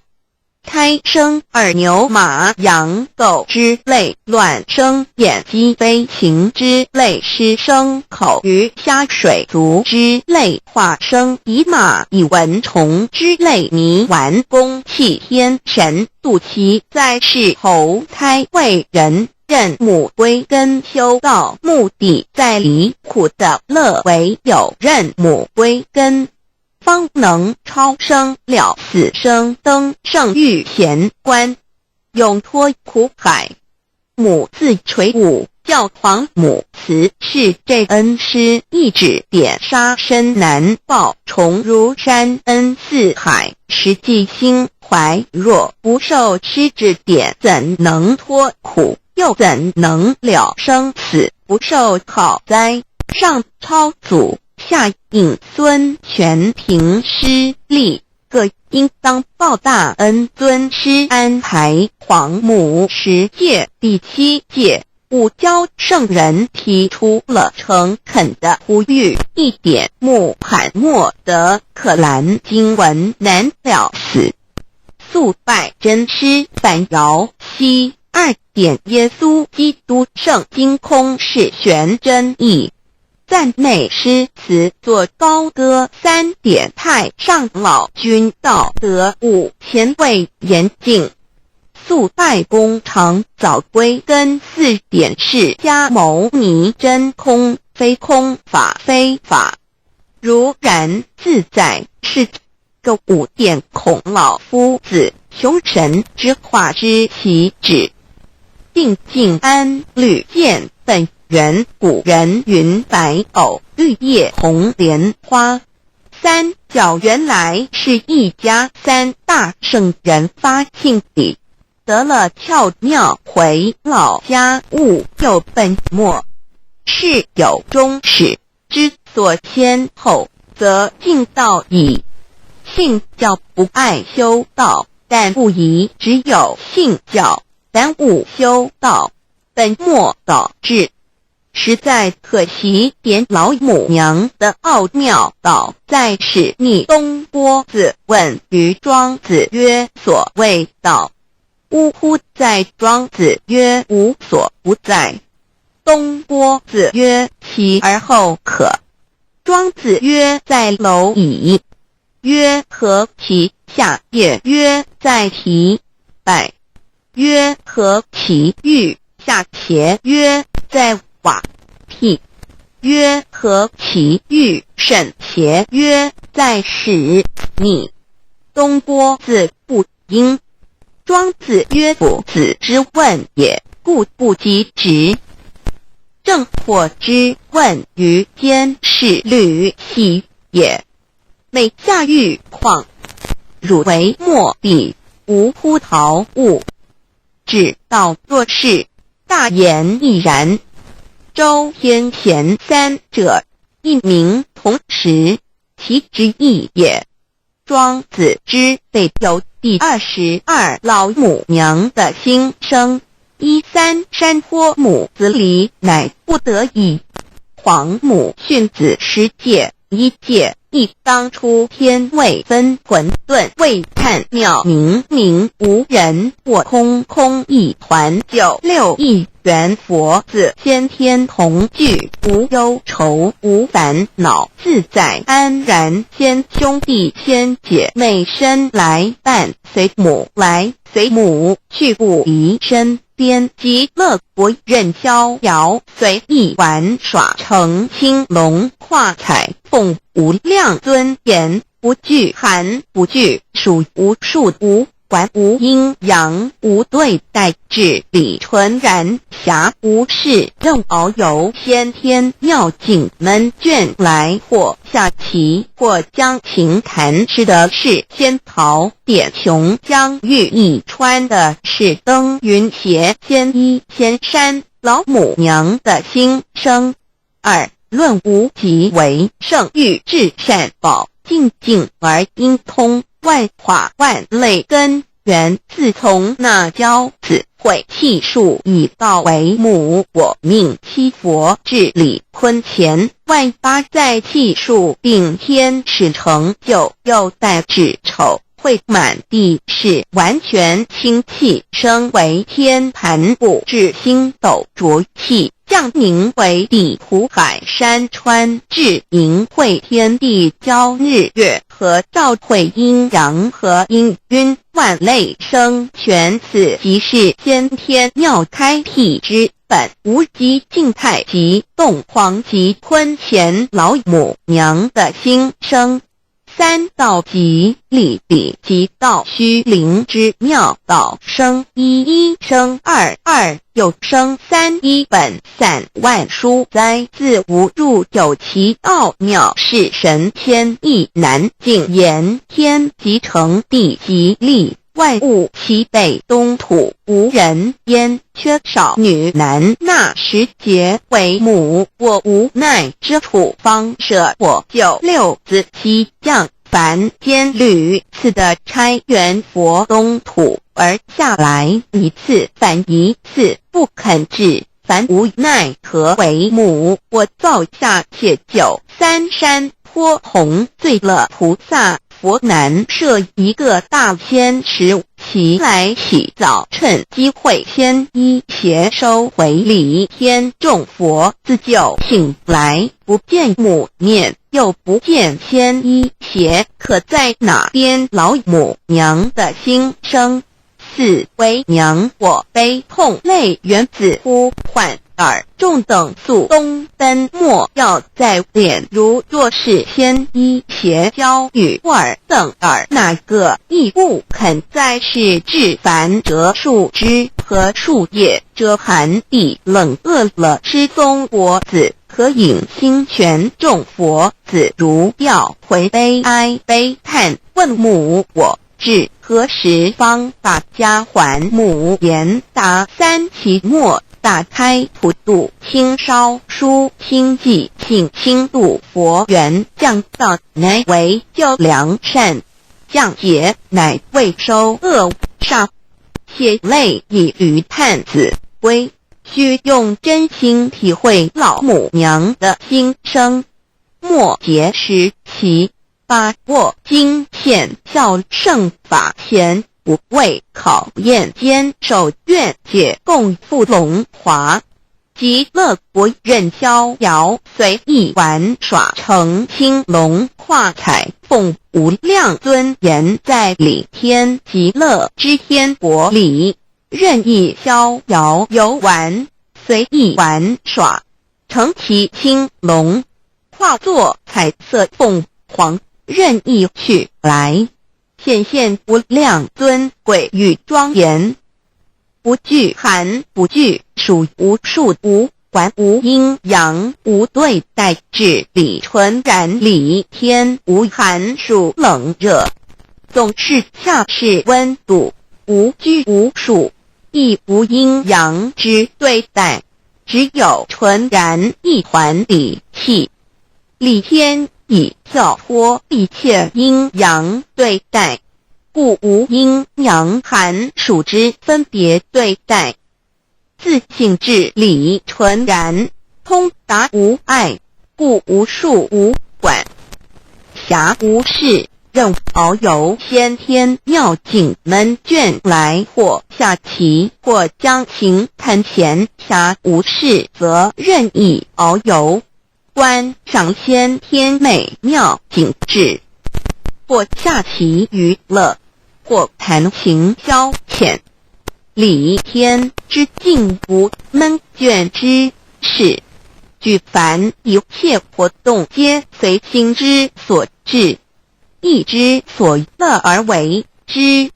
胎生耳牛马羊狗之类，卵生眼鸡飞禽之类，湿生口鱼虾水族之类，化生以马以蚊虫之类，泥丸公气天神度其在世投胎为人，任母归根修道，目的在离苦的乐，唯有任母归根，方能超生了死生，登圣域贤官，永脱苦海。母自垂武，教皇母慈是这恩师，一指点杀身难报，重如山恩似海，实际心怀若不受师指点，怎能脱苦？又怎能了生死？不受好灾，上超祖，下引孙，全凭师力，各应当报大恩。尊师安排皇母10届，第7届五教圣人提出了诚恳的呼吁，一点穆罕默德可兰经文难了死，肃拜真师反饶西2点耶稣基督圣经空是玄真义，赞美诗词作高歌3点太上老君道德5前卫严谨，肃拜工厂早归根4点释迦牟尼真空非空法非法，如然自在是个5点孔老夫子雄神之化之其旨，定静安律见本源古人云白藕绿叶红莲花，三角原来是一家3大圣人发庆礼，得了巧妙回老家务有本末，是有终始，之所先后则敬道矣。信教不爱修道，但不宜只有信教，耽误修道，本末倒置。实在可惜，点老母娘的奥妙道在使逆东波子问于庄子曰：所谓道，呜呼！在庄子曰：无所不在。东波子曰：其而后可。庄子曰：在蝼蚁。曰：何其下？也曰：在蹄。百。曰：何其欲？下且曰：在瓦辟。曰：何其欲？甚且曰：在始。逆。东波子不应。庄子曰：夫子之问也，故不及直。正火之问于间是履兮也。每下欲况，汝为莫必，无乎陶物。只道若是，大言亦然。周天贤3者，一名同时，其之义也。庄子之备有第22老母娘的心声，13山坡母子离，乃不得已。皇母训子10戒，1戒亦当初天未分混沌，未看妙明明无人，我空空一团，96亿元佛子先天同聚，无忧愁无烦恼，自在安然。先兄弟先姐妹生来伴，随母来随母去，不离身边，极乐国任逍遥，随意玩耍，成青龙跨彩凤，无量尊严，不惧寒不惧暑，无数无管无阴阳，无对待，至理纯然，暇无事任遨游，先天妙境门卷来，或下棋，或将琴弹，吃的是仙桃，点琼浆玉一穿的是登云鞋，仙衣仙山，老母娘的心声。2论无极为圣欲至善宝，静静而应通，万法万类根源，自从那教子会气数以道为母，我命七佛治理坤乾，万八在气数并天使成就，又待至丑会满地是完全清气，升为天盘布至星斗浊气，降凝为地土海山川，至明会天地交日月和照会阴阳和阴晕，万类生全，此即是先天妙开辟之本，无极静态及动黄及坤乾老母娘的心声。3道即理比即道虚灵之妙道生一生二又生3，一本散万书哉，自无入有其奥妙，是神天意难尽言，天即成地即立，万物其北东土，无人焉，缺少女男，纳10节为母，我无奈之处，方舍我96子西降凡间屡次的差援佛东土，而下来一次反一次，不肯至，凡无奈何为母，我造下且就三山坡洪罪了菩萨。佛南设一个大仙池，其来洗澡，趁机会先衣邪收回礼天众佛，自救醒来，不见母面，又不见仙衣邪，可在哪边老母娘的心声？四为娘我悲痛泪源自呼唤耳众等宿东奔莫要在脸，如若是仙衣邪教与尔等耳，哪个亦不肯在世至凡折树枝和树叶，遮寒地冷饿了失踪国子，可引心泉众佛子，如要回悲哀悲叹，问母我至何时方把家还？母言答三期末，打开普度清烧书清寂性清度佛缘，降道乃为救良善，降劫乃为收恶煞，血泪以于叹子归，须用真心体会老母娘的心声，莫结识其把握经现效圣法前，不为考验坚守愿解共赴龙华，极乐国任逍遥随意玩耍，乘青龙跨彩凤，无量尊严在里天极乐之天国里，任意逍遥游玩，随意玩耍，乘其青龙，化作彩色凤凰，任意去来，显现无量尊贵与庄严，不惧寒，不惧暑，无数无管，无阴阳，无对待，至理纯然理天，无寒暑冷热，总是恰是温度，无拘无束，亦无阴阳之对待，只有纯然一环理气。理天以跳脱一切阴阳对待，故无阴阳寒暑之分别对待，自性至理纯然，通达无碍，故无束无管，暇无事，任遨游先天妙境门卷来，或下棋，或将琴弹弦，暇无事则任意遨游，观赏先天美妙景致，或下棋娱乐，或弹琴消遣。理天之境无闷倦之事，举凡一切活动皆随心之所至，意之所乐而为之。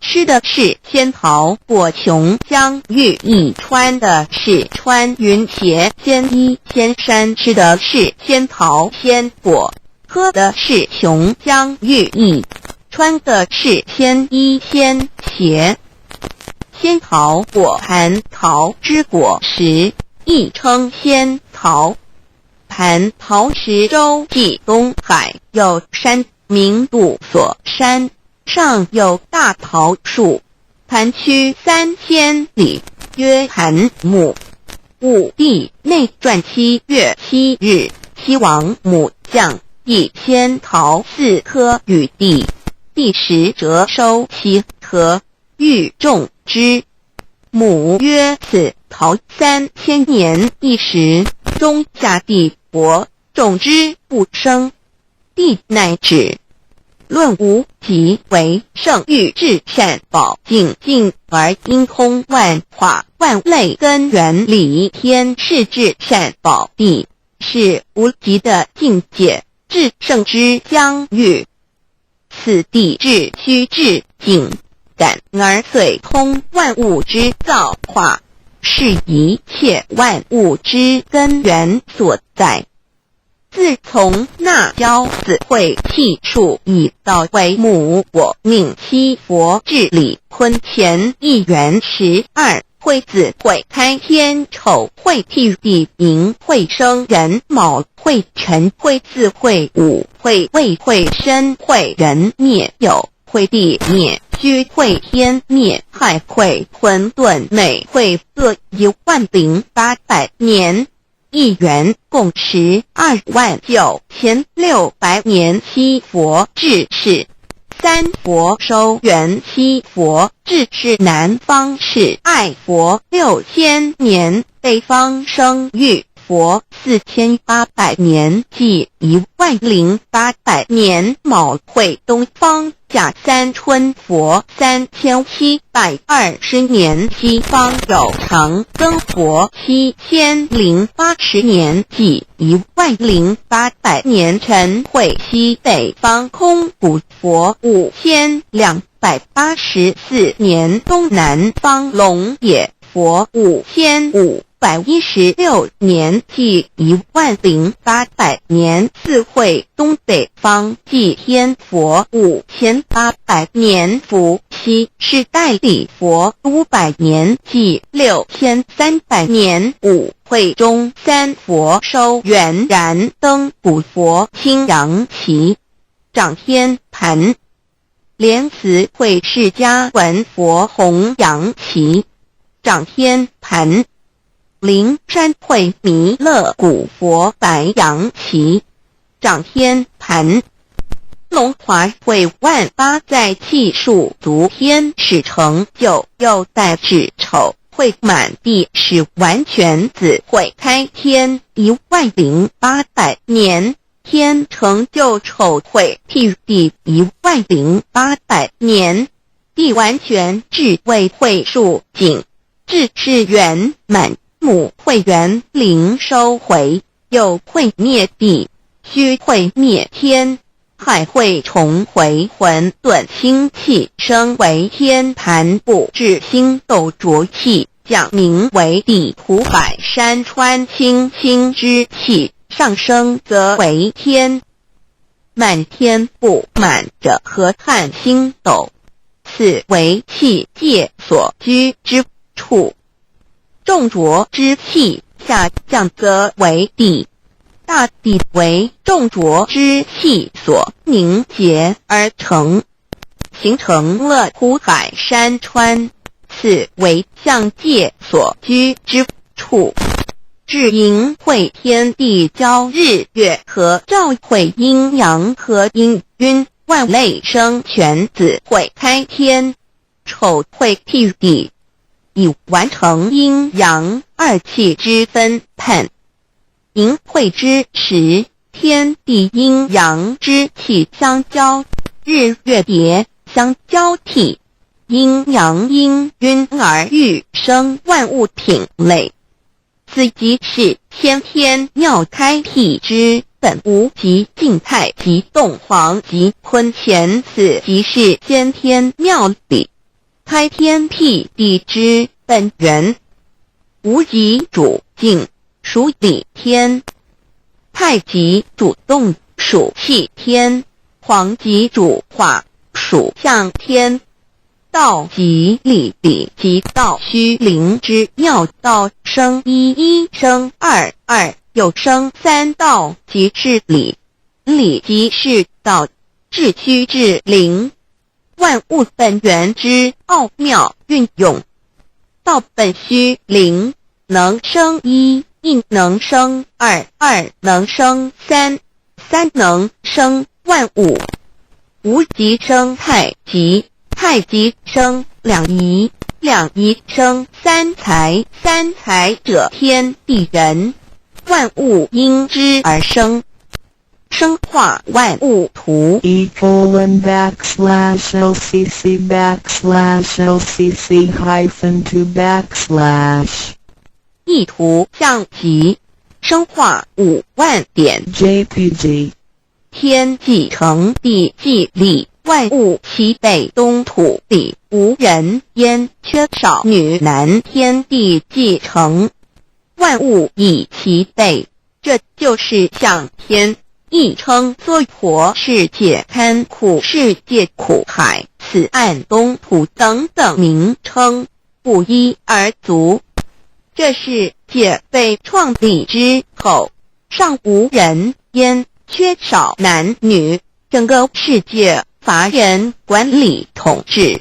吃的是仙桃果琼浆玉一，穿的是穿云鞋仙衣仙衫，吃的是仙桃仙果，喝的是琼浆玉一，穿的是仙衣仙鞋。仙桃果蟠桃之果实，亦称仙桃。蟠桃实洲际东海有山名度所山，上有大桃树，盘曲3000里，曰蟠木。武帝内传7月7日，西王母降一仙桃4颗与地，第10折收其壳，欲种之。母曰：此桃3000年一时，中下地薄，种之不生。帝乃止。论无极为圣欲至善宝净净而因空万化万类根源理天是至善宝地，是无极的境界，至圣之疆域。此地至虚至境感而遂通万物之造化，是一切万物之根源所在。自从那教子会气数以道为母，我命七佛治理坤乾1元12，会子会开天丑，会替地寅，会生人卯，会辰会巳，会午，会未，会申，会人灭酉，会地灭虚会天灭害会混沌美会各10800年，1元共129600年。七佛治世，三佛收元七佛治世，南方是爱佛6000年，北方生玉佛4800年，即10800年。卯会东方甲三春佛3720年，西方有长庚佛7080年，即10800年。辰会西北方空谷佛5284年，东南方龙野佛5516年，即10800年。四会东北方祭天佛5800年，伏羲是代理佛500年，即6300年。五会中三佛收元燃灯古佛青阳旗，掌天盘。莲慈会释迦文佛红阳旗，掌天盘。灵山会弥勒古佛白羊旗，掌天盘。龙华会万八在气数足天使成就，又带指丑会满地是完全子会开天10800年，天成就丑会譬地10800年，地完全智慧会数景，智是圆满。母会元灵收回，又会灭地，虚会灭天，海会重回混沌星气，生为天盘部至星斗浊气，讲名为地土百山川星星之气，上升则为天。满天部满着河汉星斗，此为气界所居之处。重浊之气下降则为地，大地为重浊之气所凝结而成，形成了湖海山川，此为象界所居之处。至阴会天地交日月和照会阴阳和阴晕，万类生全子会开天，丑会辟地，以完成阴阳二气之分判。寅会之时，天地阴阳之气相交，日月叠相交替，阴阳阴晕而育生万物品类。此即是先天妙开辟之本无极静态及动黄及坤乾，此即是先天妙理开天辟地之本源。无极主静，属理天；太极主动，属气天；黄极主化，属象天。道即理，理即道虚灵之妙道，生一，一生二，二又生三道，即是理。理即是道，至虚至灵，万物本源之奥妙运用。道本虚灵，能生一，一能生二，二能生三，三能生万物。无极生太极，太极生两仪，两仪生三才，三才者天地人，万物因之而生，生化万物图。://LCC_LCC_2/ 意图象极，生化5万点 JPG。天既成地既立，万物其北东土地，无人焉，缺少女男，天地既成，万物以其北，这就是象天。亦称娑婆世界、堪苦世界、苦海、此岸东土等等名称，不一而足。这世界被创立之后，尚无人焉，缺少男女，整个世界乏人管理统治，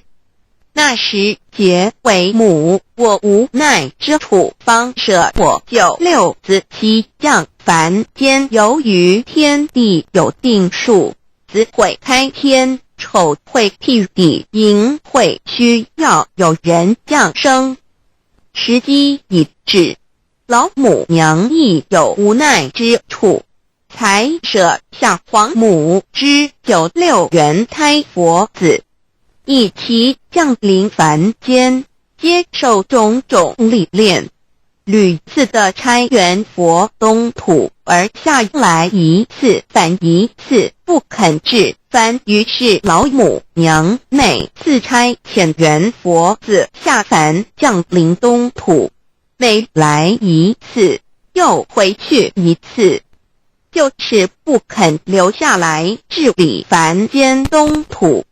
那时结为母，我无奈之处，方舍我9、6子7降凡间。由于天地有定数，子会开天，丑会替地，寅会需要有人降生，时机已至，老母娘亦有无奈之处，才舍下皇母之9、6元胎佛子，以其降临凡间，接受种种历练，屡次的差援佛东土，而下来一次反一次不肯至凡，于是老母娘每次差遣援佛子下凡降临东土，每来一次又回去一次，就是不肯留下来治理凡间东土。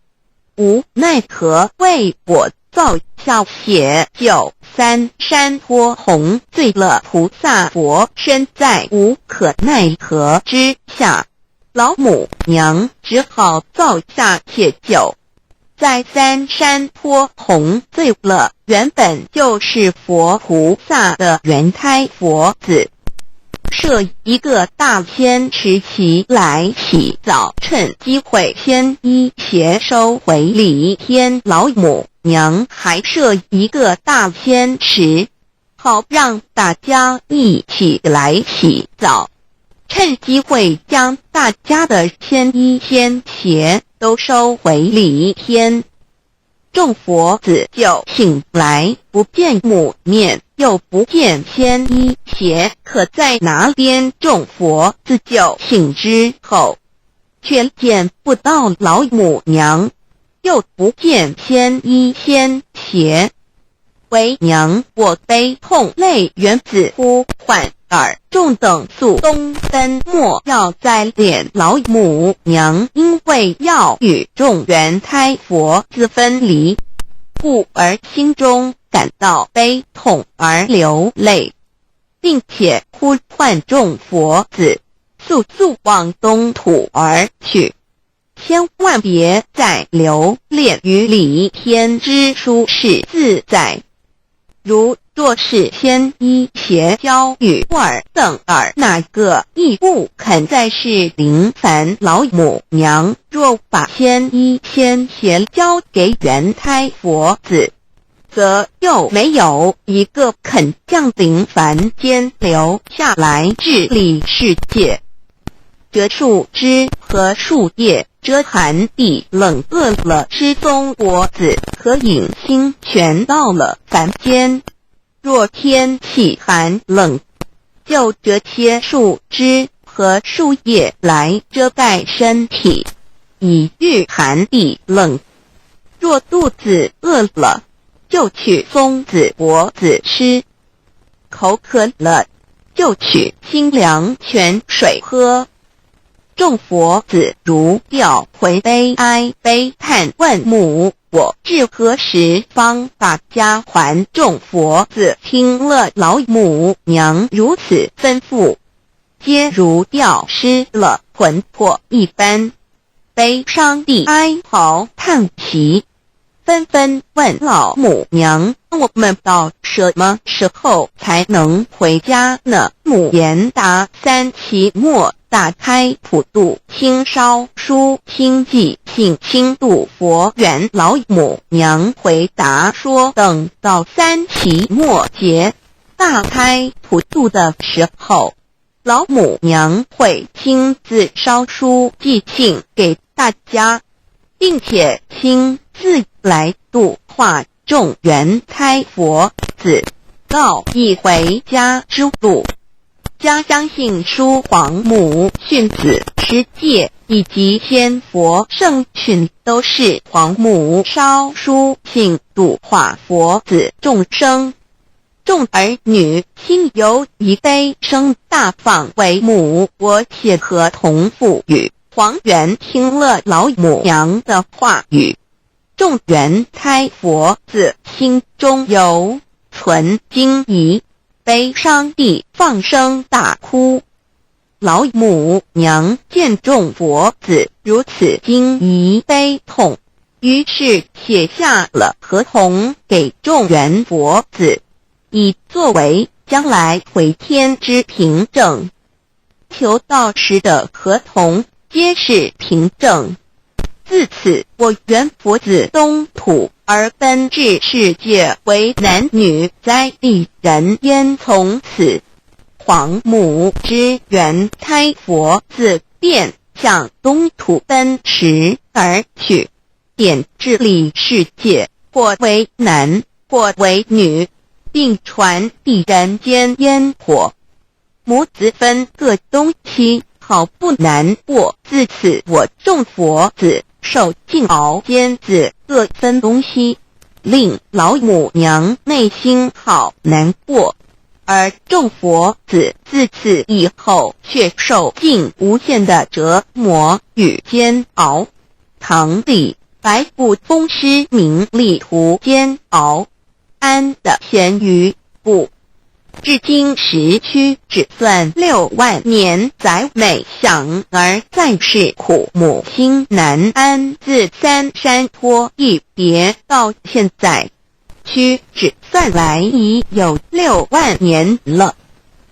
无奈何为我造下血93山坡红罪了菩萨佛，身在无可奈何之下，老母娘只好造下铁酒，在3山坡红罪了原本就是佛菩萨的原胎佛子，设一个大仙池其来洗澡，趁机会先衣邪收回礼天。老母娘还设一个大仙池，好让大家一起来洗澡，趁机会将大家的仙衣仙鞋都收回礼天。众佛子就醒来，不见母面，又不见仙衣鞋可在哪边。众佛子就醒之后，却见不到老母娘，又不见仙衣仙鞋，为娘我悲痛泪源自呼唤耳。众等速东奔，莫要再敛老母娘，因为要与众原胎佛子分离，故而心中感到悲痛而流泪，并且呼唤众佛子速速往东土而去，千万别再留恋于礼天之舒适自在。如若是仙衣鞋交与尔等儿，哪个亦不肯再是临凡老母娘。若把仙衣仙鞋交给原胎佛子，则又没有一个肯降临凡间留下来治理世界。这树枝和树叶遮寒地冷饿了失踪国子，可引星全到了凡间。若天气寒冷，就折些树枝和树叶来遮盖身体，以御寒地冷。若肚子饿了，就取松子果子吃；口渴了，就取清凉泉水喝。众佛子如调回悲哀悲叹，问母我至何时方把家还？众佛子听了老母娘如此吩咐，皆如吊失了魂魄一般，悲伤地哀嚎叹息，纷纷问老母娘：我们到什么时候才能回家呢？母言答：3期末打开普度清烧书清寂信清度佛缘。老母娘回答说，等到3期末节大开普度的时候，老母娘会亲自烧书寄信给大家，并且亲自来度化众原胎佛子，告一回家之路。家相信书皇母训子持戒以及仙佛圣训，都是皇母烧书信度化佛子众生。众儿女心由一悲生大放为母，我且合同父语。皇元听了老母娘的话语，众原胎佛子心中有存惊疑，悲伤地放声大哭。老母娘见众佛子如此惊疑悲痛，于是写下了合同给众元佛子，以作为将来回天之凭证。求道时的合同皆是凭证。自此，我元佛子东土而奔至世界为男女在地人焉。从此，黄母之元胎佛子便向东土奔驰而去，点治理世界，或为男，或为女，并传递人间烟火。母子分各东西，好不难过。自此，我众佛子受尽熬尖子，各分东西，令老母娘内心好难过。而众佛子自此以后却受尽无限的折磨与煎熬。唐帝白骨风师名利图煎熬，安的咸鱼不。至今时区只算6万年，载每想而在世苦，母亲难安。自三山托一别到现在，区只算来已有6万年了。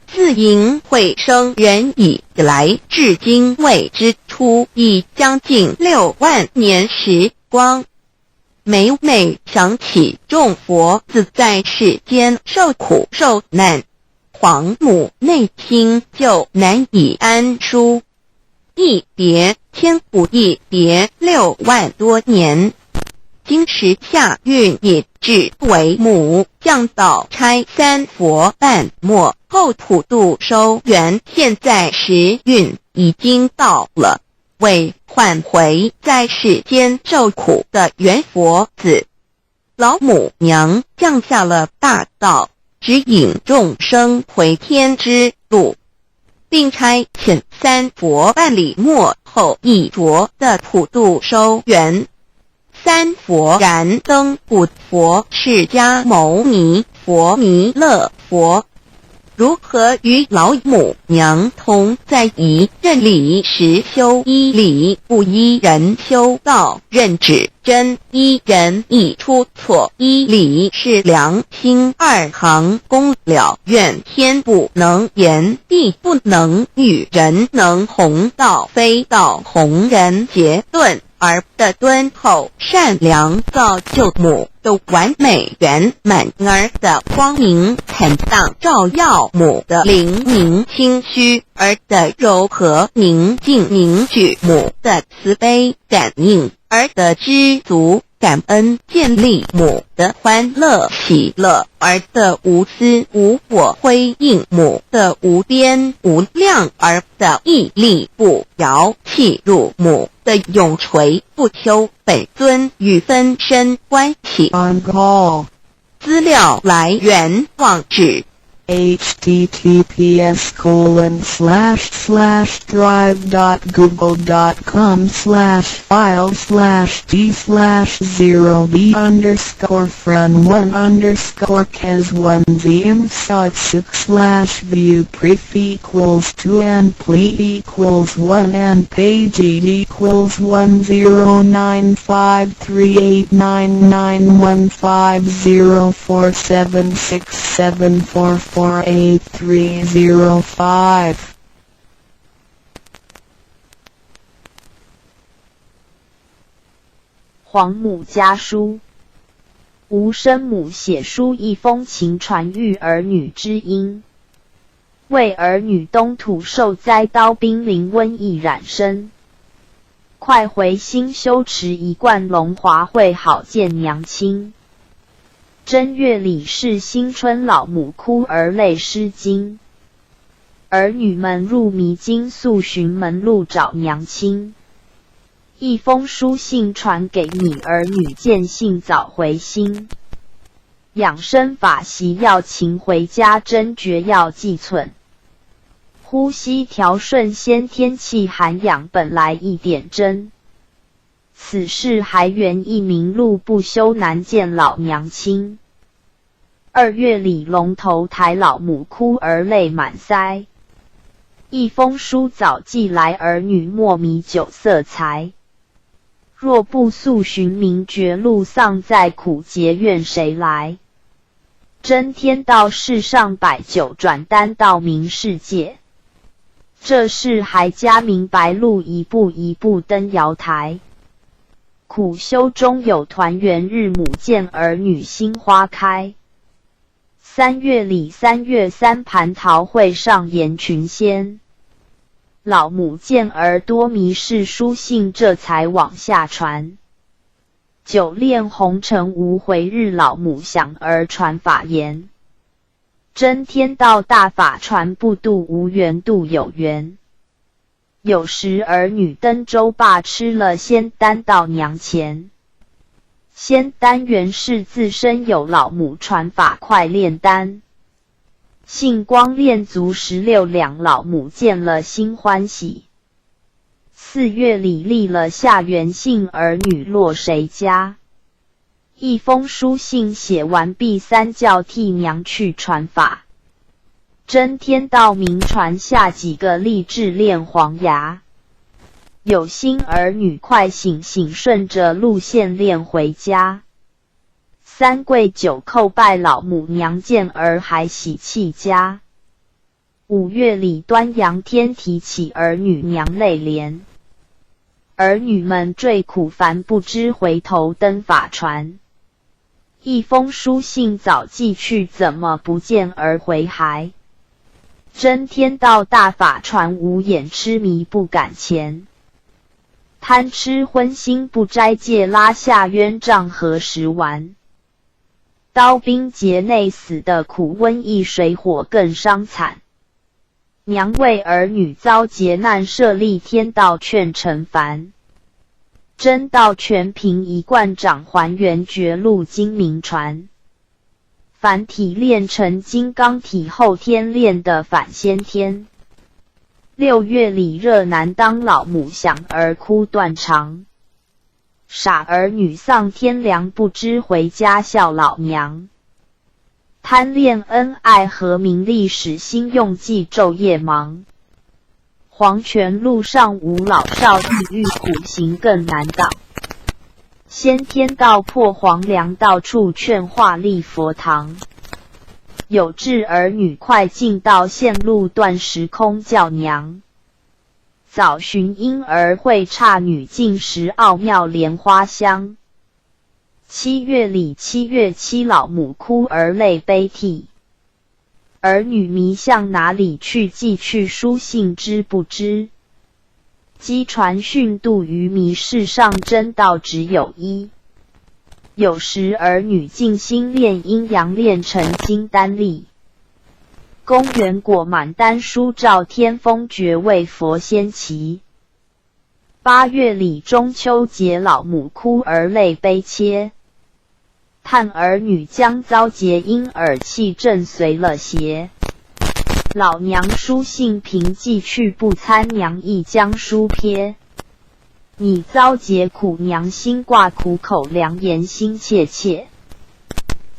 自寅会生人以来，至今未知出，已将近6万年时光。每每想起众佛子在世间受苦受难，黄母内心就难以安舒。一别千古，一别6万多年。今时下运也至为母降道差三佛半末，后普度收圆。现在时运已经到了，为换回在世间受苦的元佛子，老母娘降下了大道，指引众生回天之路，并差遣三佛办理末后一着的普度收圆。三佛燃灯古佛、释迦牟尼佛、弥勒佛，如何与老母娘同在一任理时修一理，不依人修道，任指真一人一出错，一理是良心二行公了愿，天不能言，地不能喻，人能弘道，非道弘人。结论而的敦厚善良，造就母的完美圆满，儿的光明坦荡，照耀母的灵明清虚，儿的柔和宁静凝聚母的慈悲感应，儿的知足感恩建立母的欢乐喜乐，儿的无私无我辉映母的无边无量，儿的屹立不摇弃入母的永垂不朽本尊与分身关系。 On call. 资料来源网址 https://drive.google.com/file/d/0b_cas1z_imsot6/view pref equals 2 and ple equals 1 and page equals 1095389915047674483005。黄母家书。吴生母写书一封情传育儿女之音，为儿女东土受灾刀兵临瘟疫染身，快回新修持一贯龙华会好见娘亲。正月里是新春，老母哭儿泪湿巾，儿女们入迷津速寻门路找娘亲。一封书信传给你，儿女见信早回心。养生法习要勤回家，真诀要记存。呼吸调顺先天气涵养本来一点真，此事还缘一名路不修难见老娘亲。2月里龙头抬，老母哭儿泪满腮。一封书早寄来，儿女莫迷酒色财。若不速寻名绝路，丧在苦节，愿谁来？真天道世上百九转，单道明世界。这事还家明白路，一步一步登瑶台。苦修中有团圆日，母见儿女心花开。3月里3月3，蟠桃会上言群仙。老母见儿多迷世书信，这才往下传。久恋红尘无回日，老母想儿传法言。真天道大法传不度，无缘度有缘。有时儿女登舟罢，吃了仙丹到娘前。仙丹原是自身有，老母传法快炼丹。杏光炼足16两，老母见了心欢喜。4月里立了下元姓，儿女落谁家？一封书信写完毕，3叫替娘去传法。真天道明传下几个立志炼黄牙。有心儿女快醒醒，顺着路线练回家。3跪9叩拜老母娘，见儿还喜气家。5月里端阳天，提起儿女娘泪怜。儿女们坠苦烦，不知回头登法传。一封书信早寄去，怎么不见儿回还？真天道大法传，无眼痴迷不敢前。贪吃荤腥不斋戒，拉下冤杖何时完？刀兵劫内死的苦，瘟疫水火更伤惨。娘为儿女遭劫难，设立天道劝陈凡。真道全凭一贯掌，还原绝路精明传。凡体炼成金刚体，后天炼的反先天。6月里热难当，老母想儿哭断肠。傻儿女丧天良，不知回家孝老娘。贪恋恩爱和名利，使心用计昼夜忙。黄泉路上无老少，地狱苦行更难挡。先天道破黄梁，到处劝化立佛堂。有志儿女快进道，线路断时空叫娘。早寻婴儿会，差女进食奥妙莲花香。7月里7月7，老母哭儿泪悲涕。儿女迷向哪里去？寄去书信知不知？机传训度愚迷，世上真道只有一。有时儿女静心炼阴阳，炼成金丹力。公园果满丹书，照天风绝为佛仙奇。8月里中秋节，老母哭儿泪悲切。叹儿女将遭劫，因耳气震随了邪。老娘书信凭寄去，不参娘亦将书瞥。你遭劫苦，娘心挂苦口，良言心切切。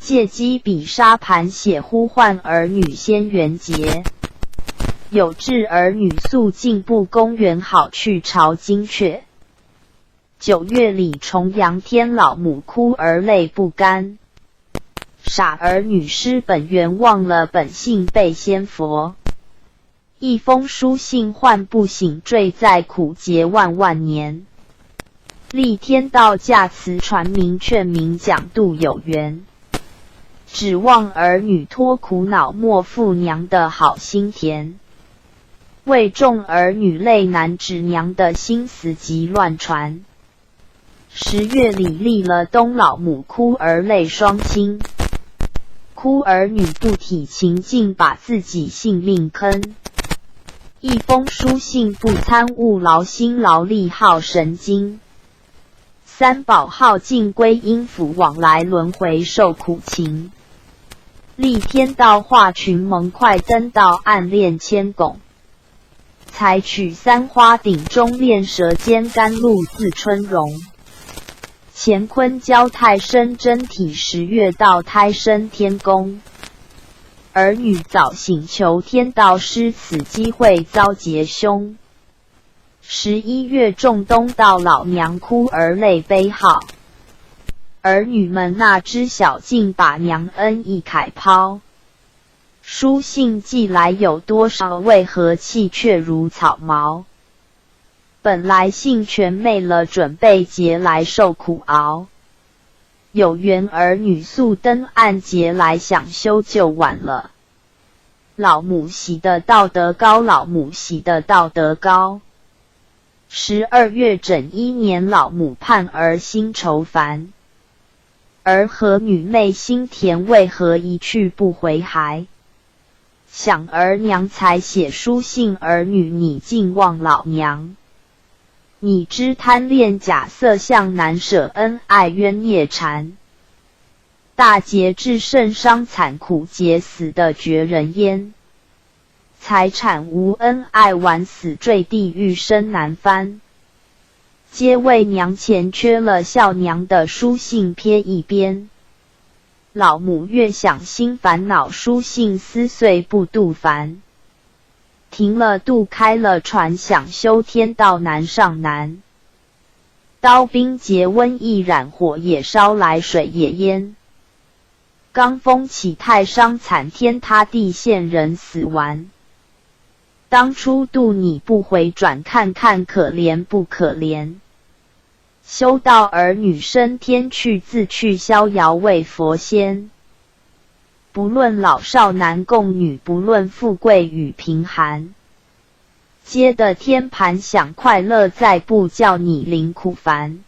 借机笔沙盘写，呼唤儿女先圆结。有志儿女速进步，公园好去朝金阙。9月里重阳天，老母哭儿泪不甘。傻儿女失本源，忘了本性被仙佛。一封书信唤不醒，坠在苦劫万万年。立天道驾慈传明，劝明讲度有缘。指望儿女脱苦恼，莫负娘的好心田。为众儿女泪难止，娘的心思急乱传。10月里立了东，老母哭儿泪双倾。哭儿女不体情境，把自己性命坑。一封书信不参悟，劳心劳力耗神经。三宝耗尽归阴府，往来轮回受苦情。立天道化群蒙，快登道暗恋千拱。采取三花顶中炼，舌尖甘露自春荣。乾坤交太升真体，10月到胎生天宫。儿女早醒求天道，失此机会遭劫凶。11月仲冬到，老娘哭儿泪悲号。儿女们那知晓，竟把娘恩义慨抛。书信寄来有多少？为何弃却如草毛？本来信全昧了，准备节来受苦熬。有缘儿女速登岸，节来想修就晚了。老母喜的道德高，老母喜的道德高。12月整1年，老母盼儿心愁烦。儿和女妹心甜，为何一去不回还？想儿娘才写书信，儿女你竟忘老娘。你知贪恋假色相，难舍恩爱冤孽缠。大节至甚伤惨苦，节死的绝人烟。财产无恩爱，晚死坠地狱身难翻。皆为娘钱缺了，笑娘的书信撇一边。老母越想心烦恼，书信撕碎不度烦。停了渡，开了船，想修天道难上难。刀兵劫瘟疫染火，也烧来水也淹。罡风起太伤惨，天塌地陷人死完。当初渡你不回转，看看可怜不可怜。修道儿女升天去，自去逍遥为佛仙。不论老少男共女，不论富贵与贫寒。皆的天盘享快乐，再不叫你临苦烦。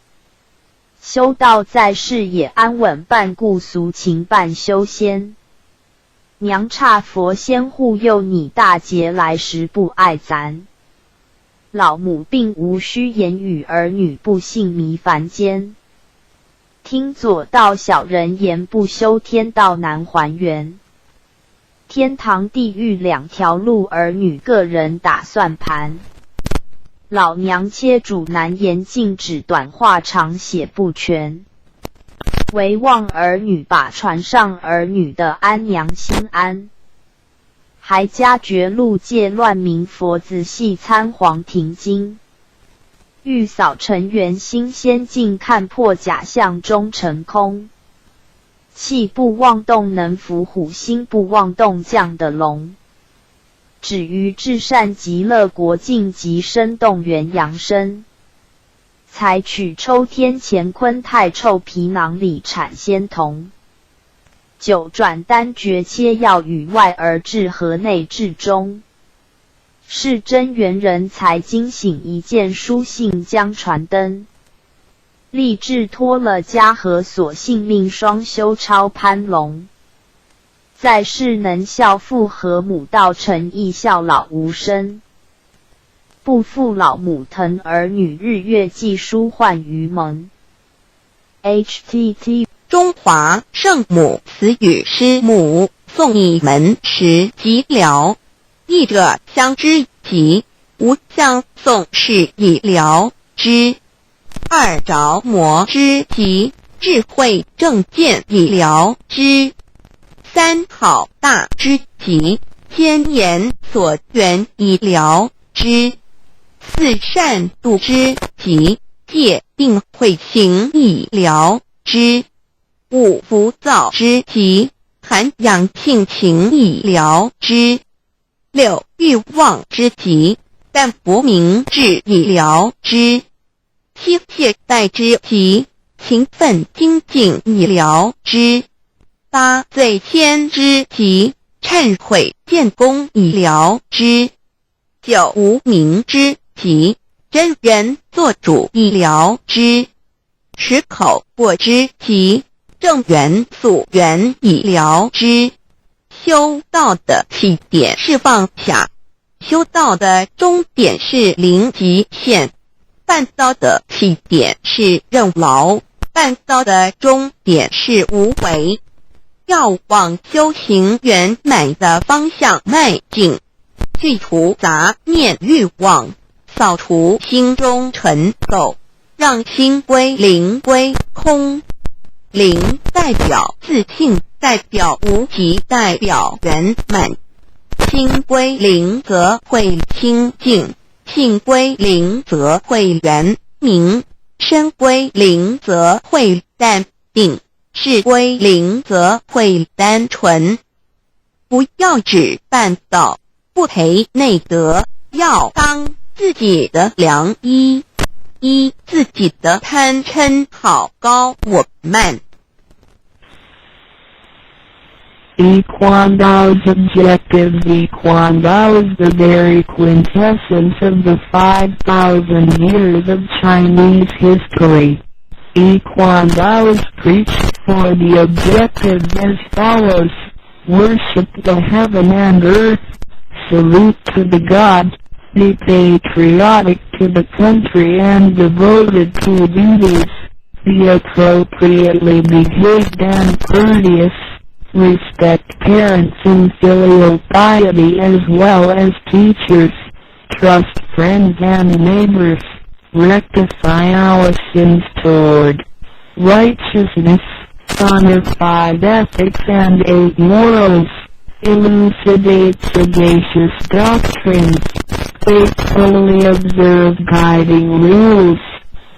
修道在世也安稳，半故俗情半修仙。娘差佛仙护佑你，大节来时不爱咱。老母并无需言语，儿女不信迷凡间。听左道小人言，不修天道难还原。天堂地狱两条路，儿女个人打算盘。老娘切主难言，禁止短话长写不全。唯望儿女把传上，儿女的安娘心安。还加绝路界乱民，佛子细参黄庭经。欲扫尘缘心先净，看破假象终成空。气不妄动能伏虎，心不妄动降的龙。止于至善极乐国，境极生动元阳身。采取抽天乾坤太臭皮囊里产仙童。九转丹诀切要与外而治，河内至中。是真元人才惊醒，一件书信将传灯。立志脱了家和所，性命双修超攀龙。在世能孝父和母，道成义孝老无声。不负老母疼，儿女日月寄书唤于盟。htt 中华圣母词语师母送你们10集了。译者相之集，无相送是以了之。二着魔之集，智慧正见以了之。三好大之集，天言所缘以了之。四善度之集，戒定慧行以了之。五浮躁之集，涵养性情以了之。六欲望之集，淡泊明志以了之。七懈怠之集，勤奋精进以了之。八罪愆之集，忏悔建功以了之。九无名之集，真人做主以了之。十口过之集，正缘溯源以了之。修道的起点是放下，修道的终点是临极限。办道的起点是任劳，办道的终点是无为。要往修行圆满的方向迈进，去除杂念欲望，扫除心中尘垢，让心归零归空。零代表自信，代表无极，代表圆满。心归零则会清净，姓归零则会圆明，身归零则会淡定，事归零则会单纯。不要只办道，不培内德，要当自己的良医。自己的贪嗔好高我慢。Yiquandao's objective. Yiquandao is the very quintessence of the 5,000 years of Chinese history. Yiquandao is preached for the objectives as follows: worship the heaven and earth, salute to the God, be patriotic to the country and devoted to duties, be appropriately behaved and courteous, respect parents in filial piety as well as teachers, trust friends and neighbors, rectify our sins toward righteousness, honor 5 ethics and 8 morals, elucidate sagacious doctrines, faithfully observe guiding rules,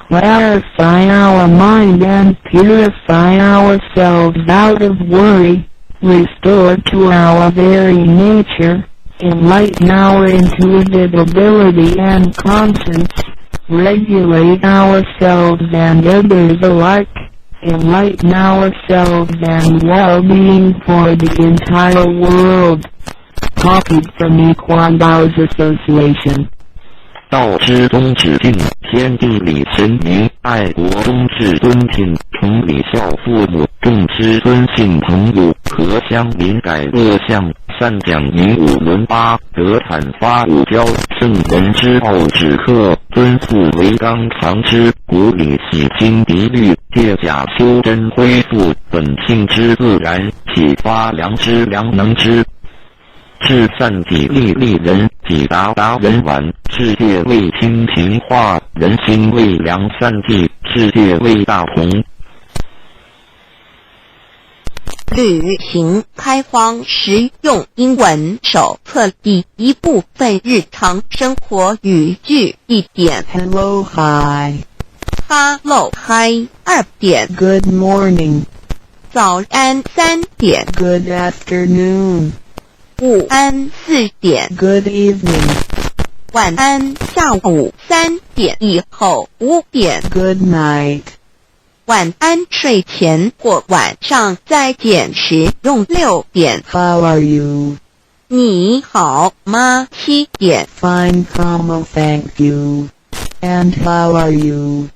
clarify our mind and purify ourselves out of worry, restore to our very nature, enlighten our intuitive ability and conscience, regulate ourselves and others alike, enlighten ourselves and well-being for the entire world. Copied from Yiquandao's Association. 道之宗旨定，天地理神明，爱国忠志敦亲，崇礼孝父母，重知尊信朋友，和乡邻改恶向，善讲明五伦八德，阐发五教，圣人之道止克，遵父为纲常之，古礼洗心涤虑，借假修真，恢复本性之自然，启发良知良能之。至善己利利人，己达达人晚，世界为亲情化，人心为良善计，世界为大同。旅行开荒实用英文手册第一部分日常生活语句1点 Hello, hi. Hello, hi 2点 Good morning. 早安3点 Good afternoon. 午安4点 Good evening. 晚安下午3点以后5点 Good night. 晚安睡前或晚上再见时用6点 How are you? 你好吗7点 Fine, thank you. And how are you?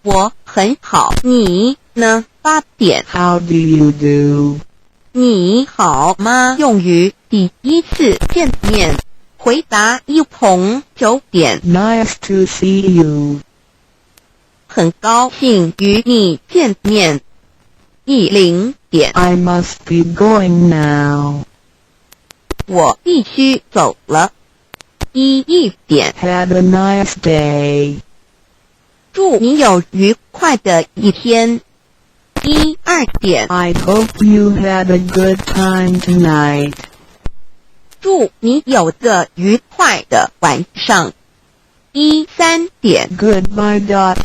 我很好你呢8点 How do you do? 你好吗用于第一次见面回答一同9点 Nice to see you. 很高兴与你见面10点 I must be going now. 我必须走了1点 Had a nice day. 祝你有愉快的一天2点 I hope you had a good time tonight. 祝你有个愉快的晚上3点 Goodbye.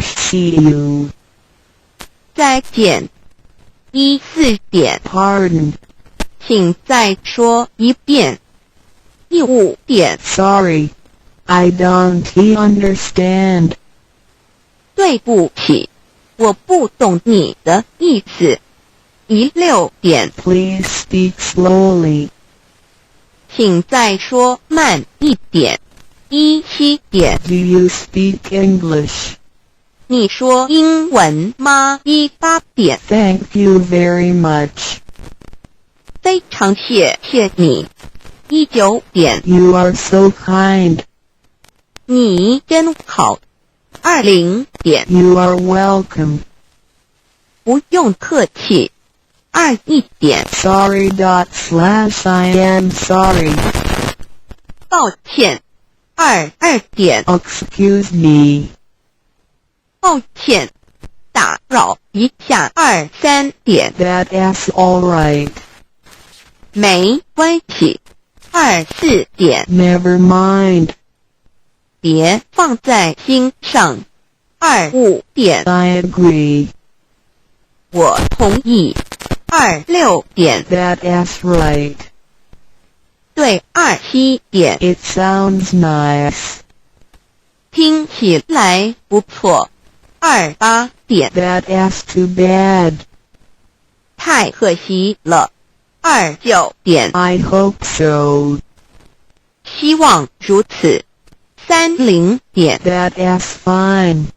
See you. 再见4点 Pardon. 请再说一遍5点 Sorry. I don't understand. 对不起我不懂你的意思6点 Please speak slowly. 请再说慢一点7点 Do you speak English? 你说英文吗8点 Thank you very much. 非常谢谢你9点 You are so kind. 你真好20点 You are welcome. 不用客气21点 Sorry. I am sorry. 抱歉2点 Excuse me. 抱歉打扰一下3点 That's all right. 没关系4点 Never mind. 别放在心上。25点， I agree. 我同意。26点， That's right. 对。27点， It sounds nice. 听起来不错。28点， That's too bad. 太可惜了。29点， I hope so. 希望如此。30点， That's fine.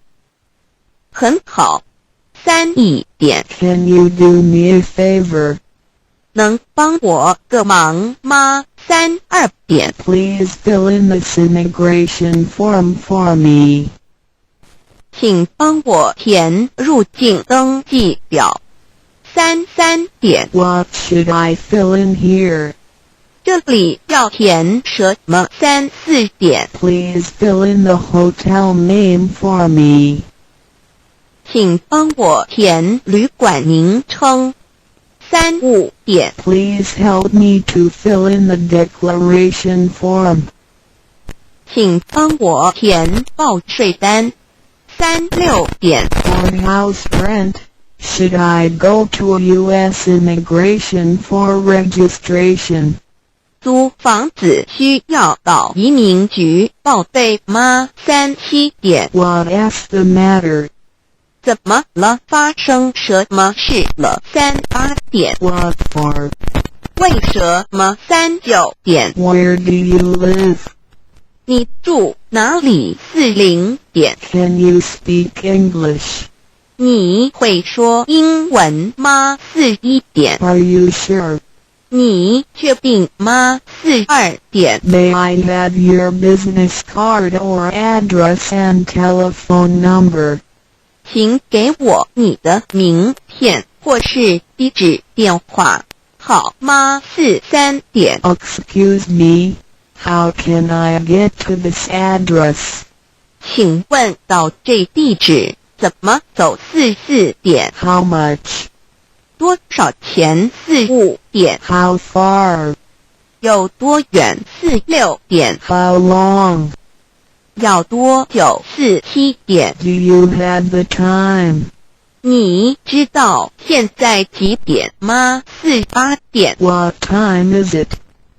很好。31点， Can you do me a favor? 能帮我个忙吗？32点， Please fill in this immigration form for me. 请帮我填入境登记表。33点， What should I fill in here? 这里要填什么？34点， Please fill in the hotel name for me. 请帮我填旅馆名称。35点， Please help me to fill in the declaration form. 请帮我填报税单。36点， For house rent, should I go to a U.S. immigration for registration? 租房子需要到移民局报备吗？37点， What's the matter? 怎么了？发生什么事了？38点， What for? 为什么？39点， Where do you live? 你住哪里？40点， Can you speak English? 你会说英文吗？41点， Are you sure? 你确定吗？42点， May I have your business card or address and telephone number? 请给我你的名片或是地址电话，好吗？43点， Excuse me, how can I get to this address? 请问到这地址怎么走？44点， How much? 多少钱？45点， How far? 有多远？46点， How long? 要多久？47点， Do you have the time? 你知道现在几点吗？48点， What time is it?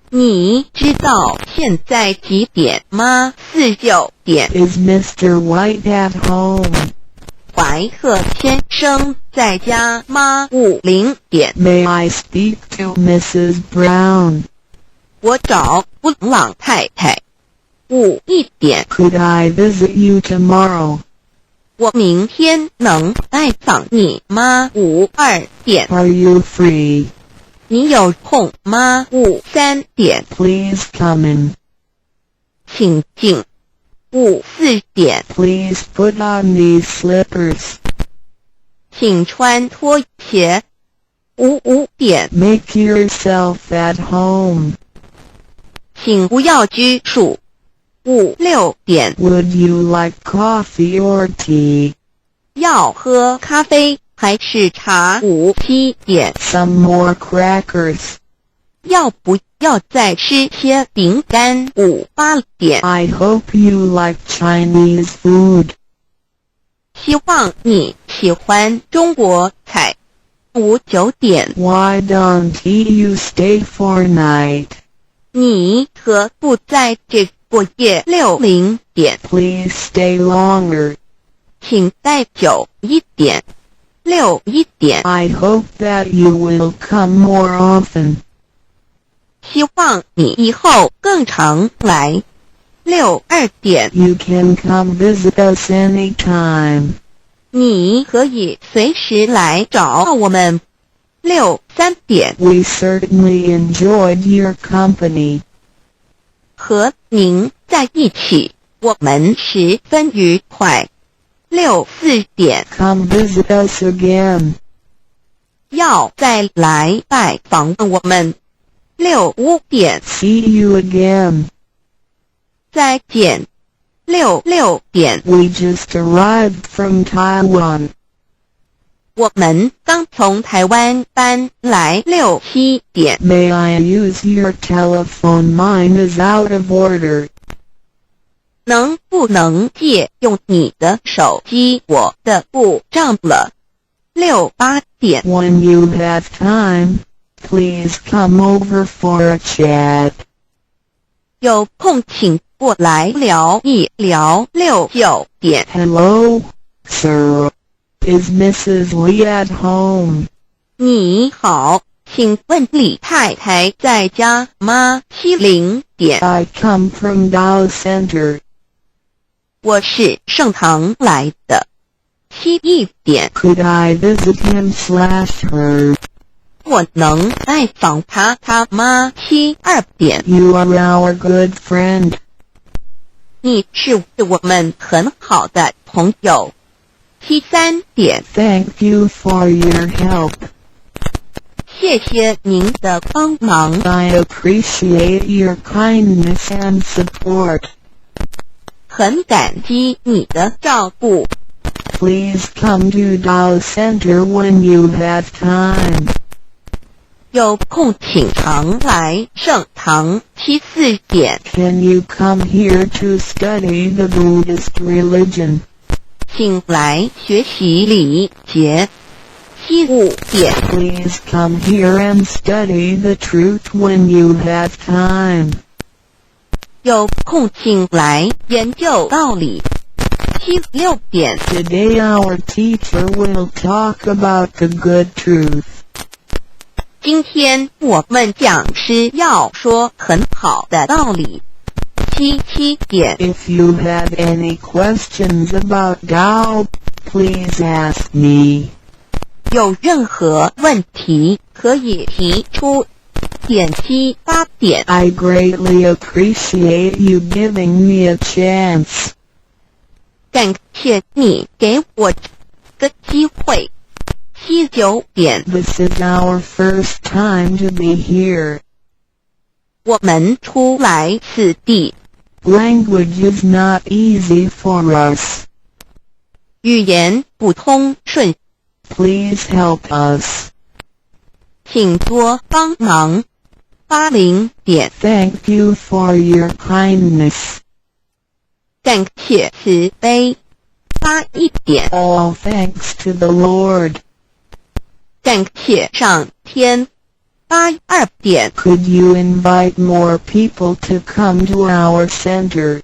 你知道现在几点吗？49点， Is Mr. White at home? 怀特先生在家吗？50点， May I speak to Mrs. Brown? 我找布朗太太。51点， Could I visit you tomorrow? 我明天能拜访你吗？52点， Are you free? 你有空吗？53点， Please come in. 请进。54点， Please put on these slippers. 请穿拖鞋。55点， Make yourself at home. 请不要拘束。56点， Would you like coffee or tea? 要喝咖啡还是茶？57点， Some more crackers. 要不要再吃些饼干？58点， I hope you like Chinese food. 希望你喜欢中国菜。59点， Why don't you stay for night? 你何不在这过夜？60点， Please stay longer. 请待久一点。61点， I hope that you will come more often. 希望你以后更常来。62点， You can come visit us anytime. 你可以随时来找我们。63点， We certainly enjoyed your company. 和您在一起，我们十分愉快。64点， Come visit us again. 要再来拜访我们。65点， See you again. 再见。66点， We just arrived from Taiwan. 我们刚从台湾搬来。67点， May I use your telephone? Mine is out of order. 能不能借用你的手机？我的故障了。68点。 When you have time, please come over for a chat. 有空请过来聊一聊。69点。 Hello, sir. Is Mrs. Lee at home? 你好，请问李太太在家吗？70点。 I come from Dow Center. 我是盛唐来的。71点。 Could I visit him/her? 我能拜访他吗？72点。 You are our good friend. 你是我们很好的朋友。73点。 Thank you for your help. 谢谢您的帮忙， I appreciate your kindness and support. 很感激你的照顾。 Please come to Dow Center when you have time. 有空请常来盛唐。74点。 Can you come here to study the Buddhist religion? 请来学习礼节。75点。 Please come here and study the truth when you have time. 有空请来研究道理。76点。 Today our teacher will talk about the good truth. 今天我们讲师要说很好的道理。77点。 If you have any questions about Tao, please ask me. 有任何问题可以提出。点78点。 I greatly appreciate you giving me a chance. 感谢你给我个机会。79点。 This is our first time to be here. 我们初来此地， Language is not easy for us. 语言不通顺， Please help us. 请多帮忙。80点。 Thank you for your kindness. 感谢慈悲。81点。 All thanks to the Lord. 感谢上天。82点。 Could you invite more people to come to our center?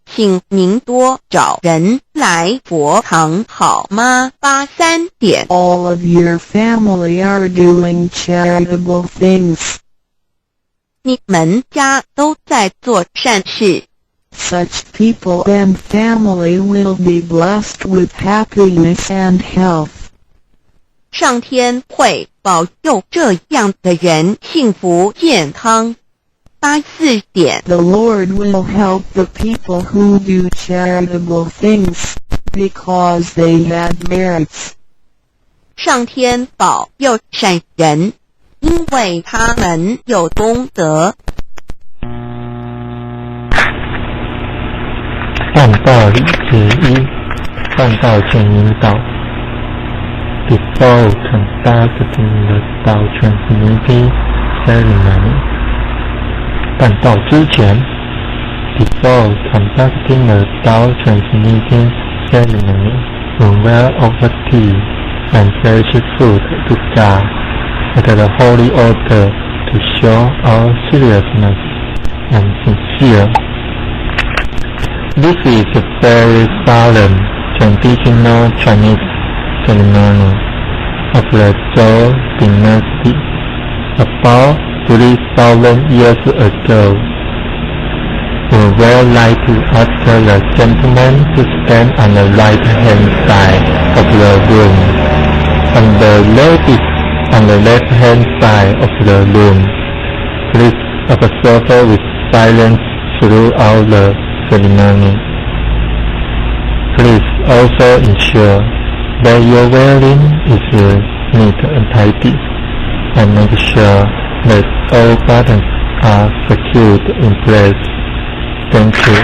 请您多找人来佛堂好吗？83点。 All of your family are doing charitable things. 你们家都在做善事， Such people and family will be blessed with happiness and health. 上天会保佑这样的人幸福健康。84点。 The Lord will help the people who do charitable things, because they have merits. 上天保佑善人，因为他们有功德。按道理之一，办道前引导。Before conducting the Dao transmitting ceremony. 办道之前 Before conducting the Dao transmitting ceremony, we offer tea and fresh food to God at the holy altar to show our seriousness and sincere. This is a very solemn traditional Chinese ceremony of the Zhou dynasty about 3,000 years ago. We would like to ask the gentleman to stand on the right-hand side of the room, and the ladies on the left-hand side of the room. Please observe with silence throughout the ceremony. Please also ensure that your wearing is neat and tidy, and make sure that all buttons are secured in place. Thank you.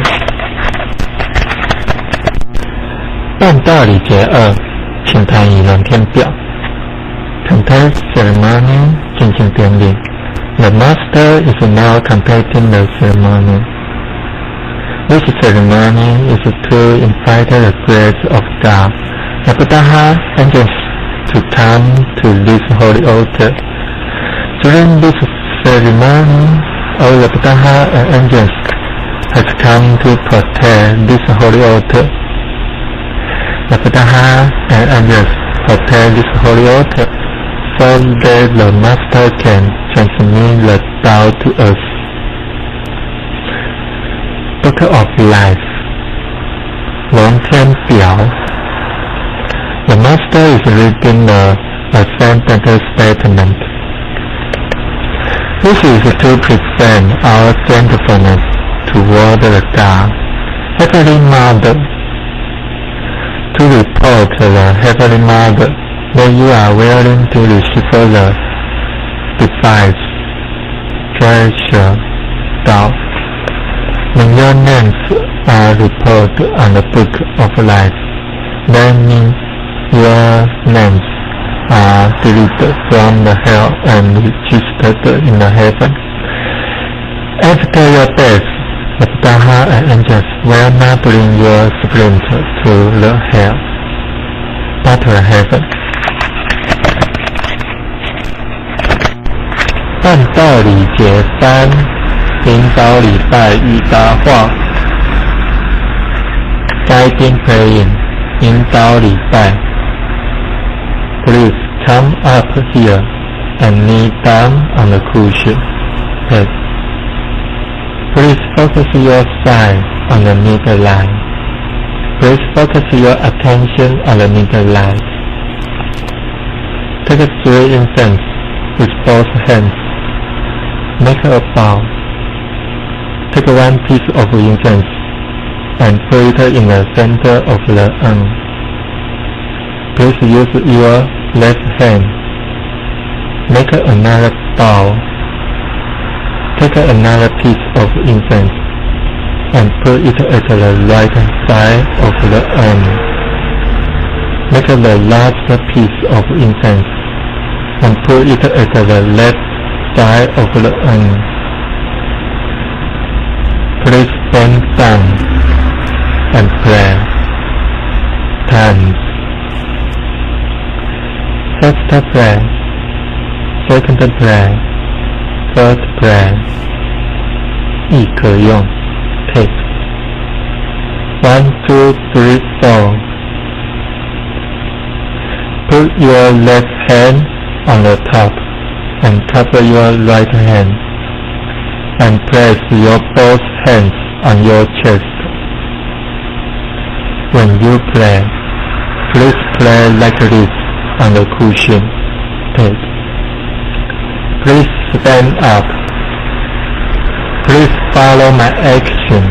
办道礼节2，请谈议论填表。Content ceremony 进行典礼。The master is now conducting the ceremony. This ceremony is to invite the grace of God, the Buddha, angels to come to this holy altar. During this ceremony, all the Buddha and angels has come to protect this holy altar. The Buddha and angels protect this holy altar so that the Master can transmit the Tao to us. Book of Life 龙天表 The Master is reading the Ascended Statement. This is to present our thankfulness toward the God, Heavenly Mother, to report the Heavenly Mother that you are willing to receive the device, treasure, Tao. When your names are reported on the Book of Life, that means your names are deleted from the hell and registered in the heaven. After your death, the Buddha and angels will not bring your spirit to the hell, but to the heaven. 办道礼节3领导礼拜与答话 Guiding praying 引导礼拜 Please come up here and kneel down on the cushion. Yes. Please focus your sight on the middle line. Please focus your attention on the middle line. Take 3 incense with both hands. Make a bow. Take 1 piece of incense and put it in the center of the urn. Please use your left hand. Make another bow. Take another piece of incense and put it at the right side of the urn. Make the last piece of incense and put it at the left side of the urn. Please bend down and pray. Times. First prayer, second prayer, third prayer. 亦可用 Take 1, 2, 3, 4. Put your left hand on the top and cover your right hand and place your both hands on your chest. When you pray, please pray like this on the cushion. Take. Please stand up. Please follow my action.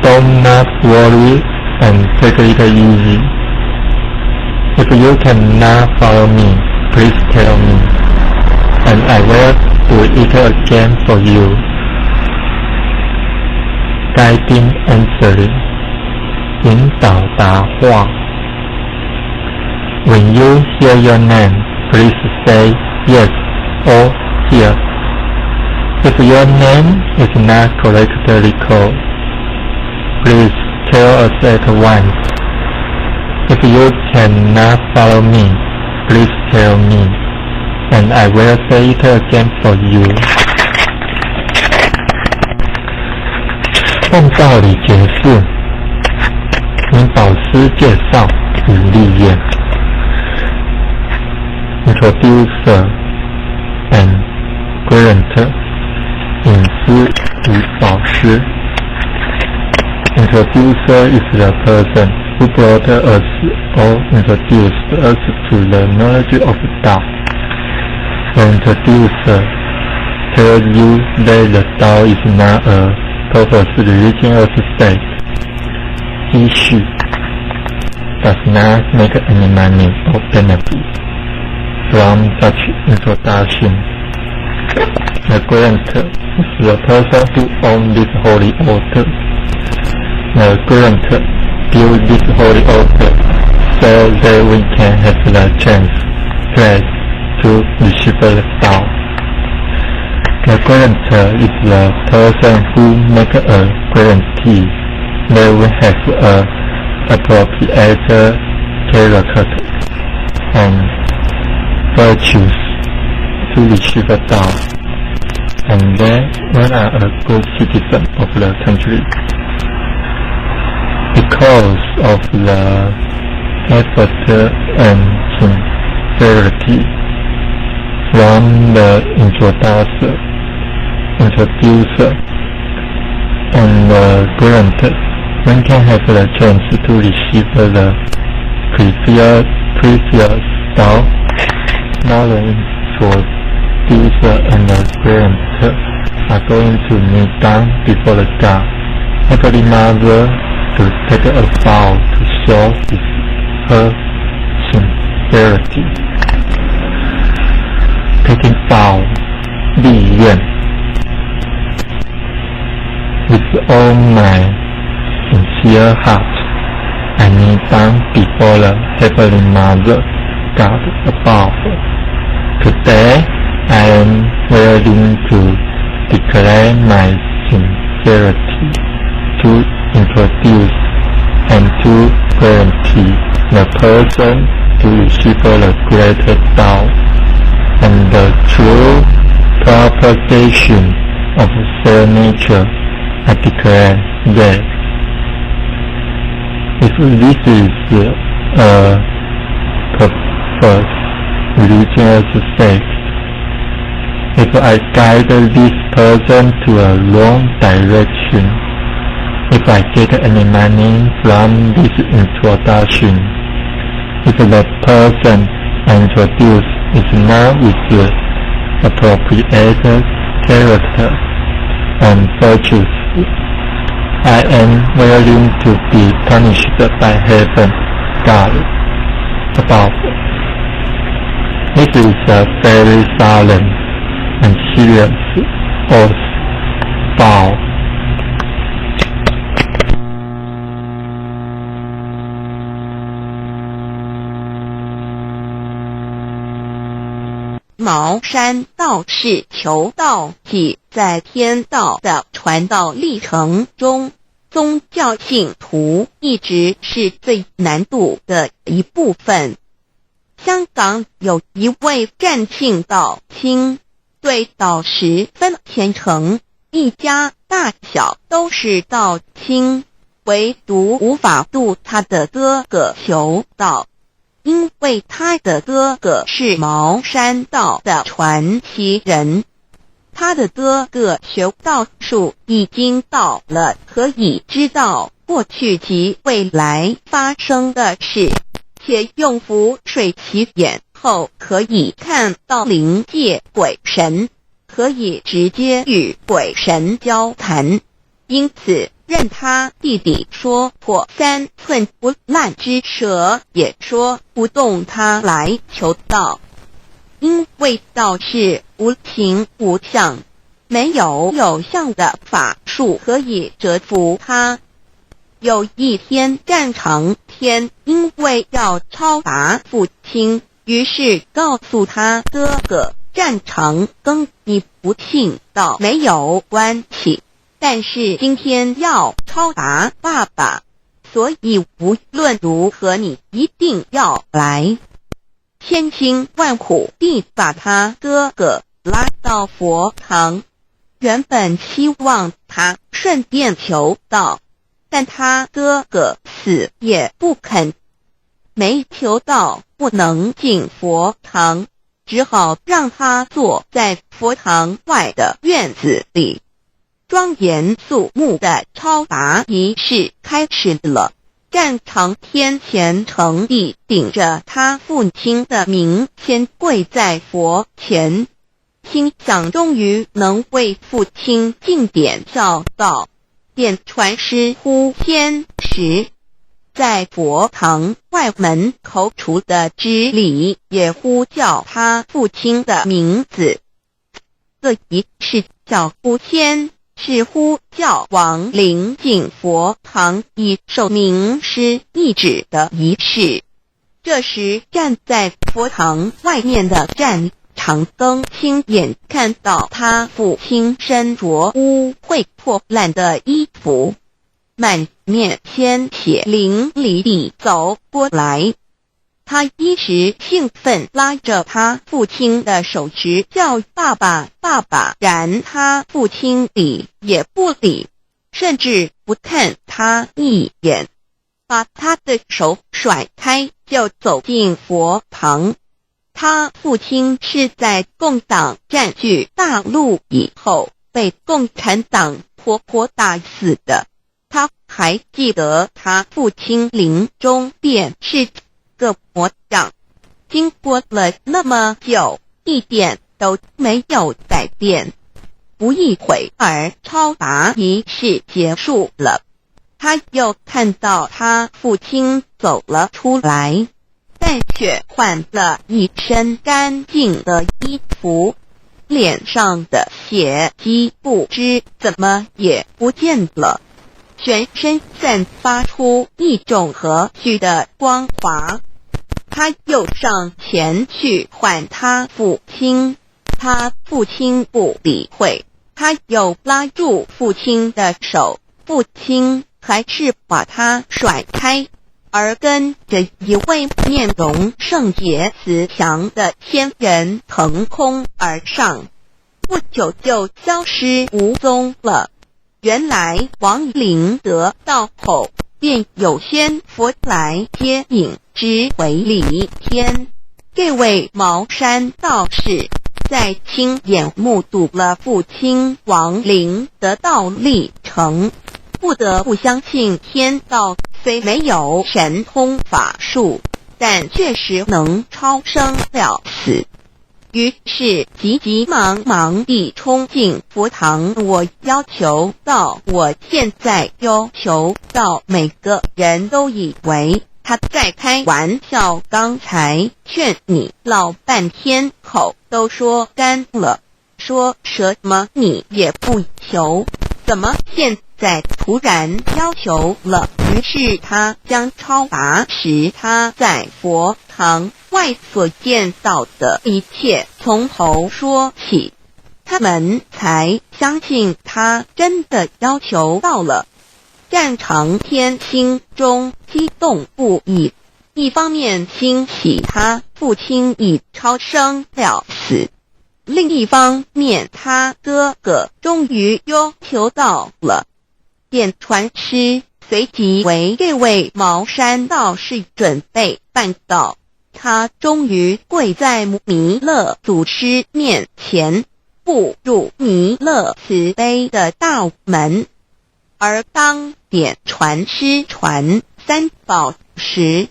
Do not worry and take it easy. If you cannot follow me, please tell me, and I will do it again for you. Guiding answering 引导答话 When you hear your name, please say yes or here. If your name is not correctly called, please tell us at once. If you cannot follow me, please tell me, and I will say it again for you. 办道理解释，名导师介绍与历练。Introducer and Guarantor 隐私与导师。Introducer is the person who brought us or introduced us to the knowledge of Tao. The introducer tells you that the Tao is not a purpose religious state. Issue does not make any money or benefit from such introduction. The grantor is the person who owns this holy altar. The grantor built this holy altar so that we can have the chance, place to receive the Tao. The guarantor is the person who makes a guarantee. They will have a appropriate character and virtues to receive a dowry, and they are a good citizen of the country. Because of the effort and sincerity from the introducer and the grantor, one can have the chance to receive the previous dowry. Now the introducer and the grantor are going to kneel down before the God. Heavenly Mother to take a vow to show her sincerity. Taking vow, 立愿 with all my sincere heart, I kneel down before the Heavenly Mother, God above. Today, I am willing to declare my sincerity to introduce and to guarantee the person to receive the greater dowry and the true propagation of their nature. I declare that if this is a purpose, religious sect, if I guide this person to a wrong direction, if I get any money from this introduction, if the person introduced is not with the appropriate character and virtues, I am willing to be punished by heaven, God above. This is a very solemn and serious oath vow.茅山道士求道即在天道的传道历程中，宗教信徒一直是最难度的一部分。香港有一位占庆道亲，对道十分虔诚，一家大小都是道亲，唯独无法度他的哥哥求道。因为他的哥哥是茅山道的传奇人，他的哥哥学道术已经到了可以知道过去及未来发生的事，且用符水洗眼后可以看到灵界鬼神，可以直接与鬼神交谈，因此任他弟弟说破3寸不烂之舌，也说不动他来求道。因为道是无形无相，没有有相的法术可以折服他。有一天占长天因为要超拔父亲，于是告诉他哥哥占长跟你不信道没有关系，但是今天要超拔爸爸，所以无论如何你一定要来。千辛万苦地把他哥哥拉到佛堂，原本希望他顺便求道，但他哥哥死也不肯，没求道不能进佛堂，只好让他坐在佛堂外的院子里。庄严肃穆的超拔仪式开始了，占长天虔诚地顶着他父亲的名先跪在佛前，心想终于能为父亲尽点孝道，便传师呼先时，在佛堂外门口处的支里也呼叫他父亲的名字。这仪式叫呼先，是呼叫亡灵进佛堂以受名师意旨的仪式。这时站在佛堂外面的占长庚亲眼看到他父亲身着污秽破烂的衣服，满面鲜血淋漓地走过来。他一时兴奋，拉着他父亲的手直叫爸爸爸爸，然他父亲理也不理，甚至不看他一眼，把他的手甩开就走进佛堂。他父亲是在共党占据大陆以后被共产党活活打死的，他还记得他父亲临终便是个模样，经过了那么久，一点都没有改变。不一会儿，超拔仪式结束了，他又看到他父亲走了出来，但却换了一身干净的衣服，脸上的血迹不知怎么也不见了，全身散发出一种和煦的光华。他又上前去唤他父亲，他父亲不理会，他又拉住父亲的手，父亲还是把他甩开，而跟着一位面容圣洁慈祥的仙人腾空而上，不久就消失无踪了。原来亡灵得道后，便有仙佛来接引，直回离天。这位茅山道士在亲眼目睹了父亲亡灵得道历程，不得不相信天道虽没有神通法术，但确实能超生了死。于是急急忙忙地冲进佛堂，我现在要求到每个人都以为他在开玩笑，刚才劝你老半天，口都说干了，说什么你也不求，怎么现在突然要求了？于是他将超拔时他在佛堂外所见到的一切从头说起，他们才相信他真的要求到了。战长天心中激动不已，一方面欣喜他父亲已超生了死，另一方面他哥哥终于要求到了。便传师随即为这位茅山道士准备办道，他终于跪在弥勒祖师面前，步入弥勒慈悲的道门。而当点传师传三宝时，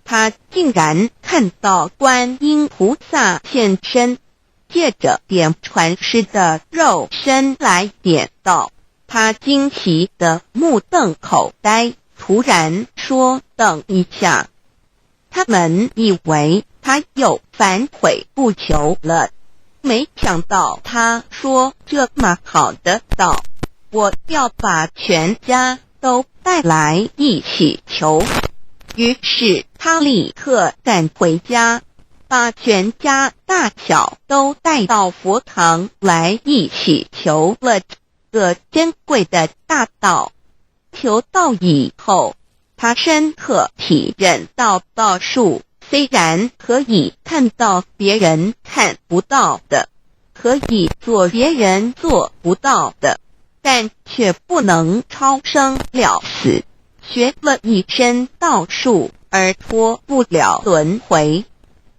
他竟然看到观音菩萨现身，借着点传师的肉身来点道。他惊奇的目瞪口呆，突然说：“等一下！”他们以为他又反悔不求了，没想到他说这么好的道，我要把全家都带来一起求。于是他立刻赶回家，把全家大小都带到佛堂来一起求了个珍贵的大道。求道以后，他深刻体认到道术虽然可以看到别人看不到的，可以做别人做不到的，但却不能超生了死。学了一身道术而脱不了轮回，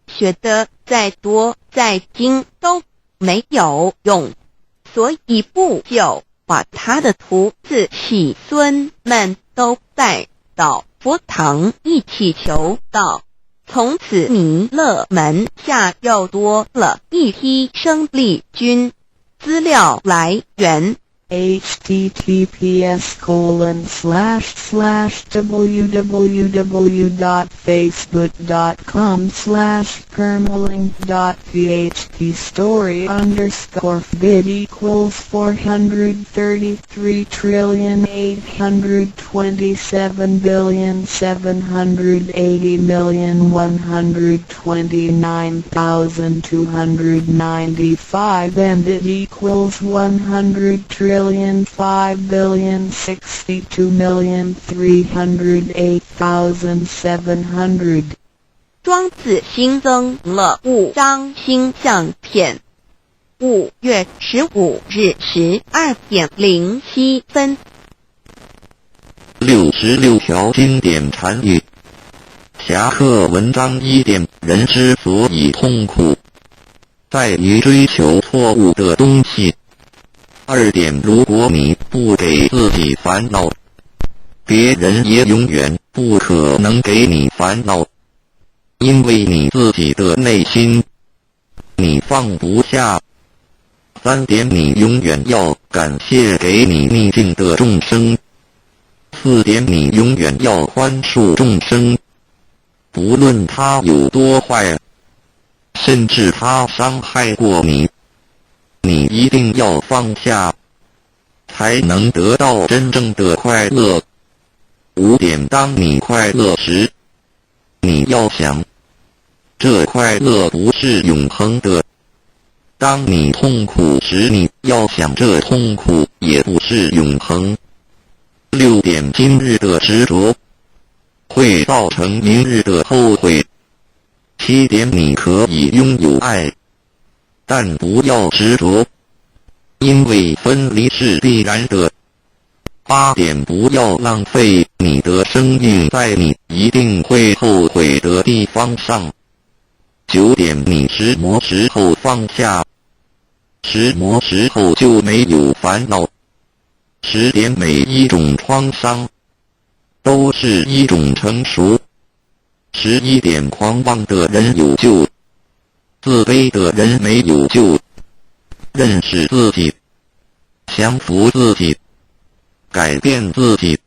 学得再多再精都没有用，所以不久把他的徒子喜孙们都带到佛堂一起求道。从此弥勒门下又多了一批生力军。资料来源： https://www.facebook.com/permalink.php_story_vid equals 433,827,129,295 and it equals 100,562,308,700。庄子新增了5张星象片。5月15日12点07分。66条经典禅语。侠客文章1点，人之所以痛苦，在于追求错误的东西。2点，如果你不给自己烦恼，别人也永远不可能给你烦恼，因为你自己的内心你放不下。3点，你永远要感谢给你逆境的众生。4点，你永远要宽恕众生，不论他有多坏，甚至他伤害过你，你一定要放下，才能得到真正的快乐。5点，当你快乐时，你要想，这快乐不是永恒的。当你痛苦时，你要想这痛苦也不是永恒。6点，今日的执着会造成明日的后悔。7点，你可以拥有爱，但不要执着，因为分离是必然的。8点，不要浪费你的生命在你一定会后悔的地方上。9点，你石磨时候放下，石磨时候就没有烦恼。10点，每一种创伤都是一种成熟。11点，狂妄的人有救，自卑的人没有救。认识自己，降服自己，改变自己，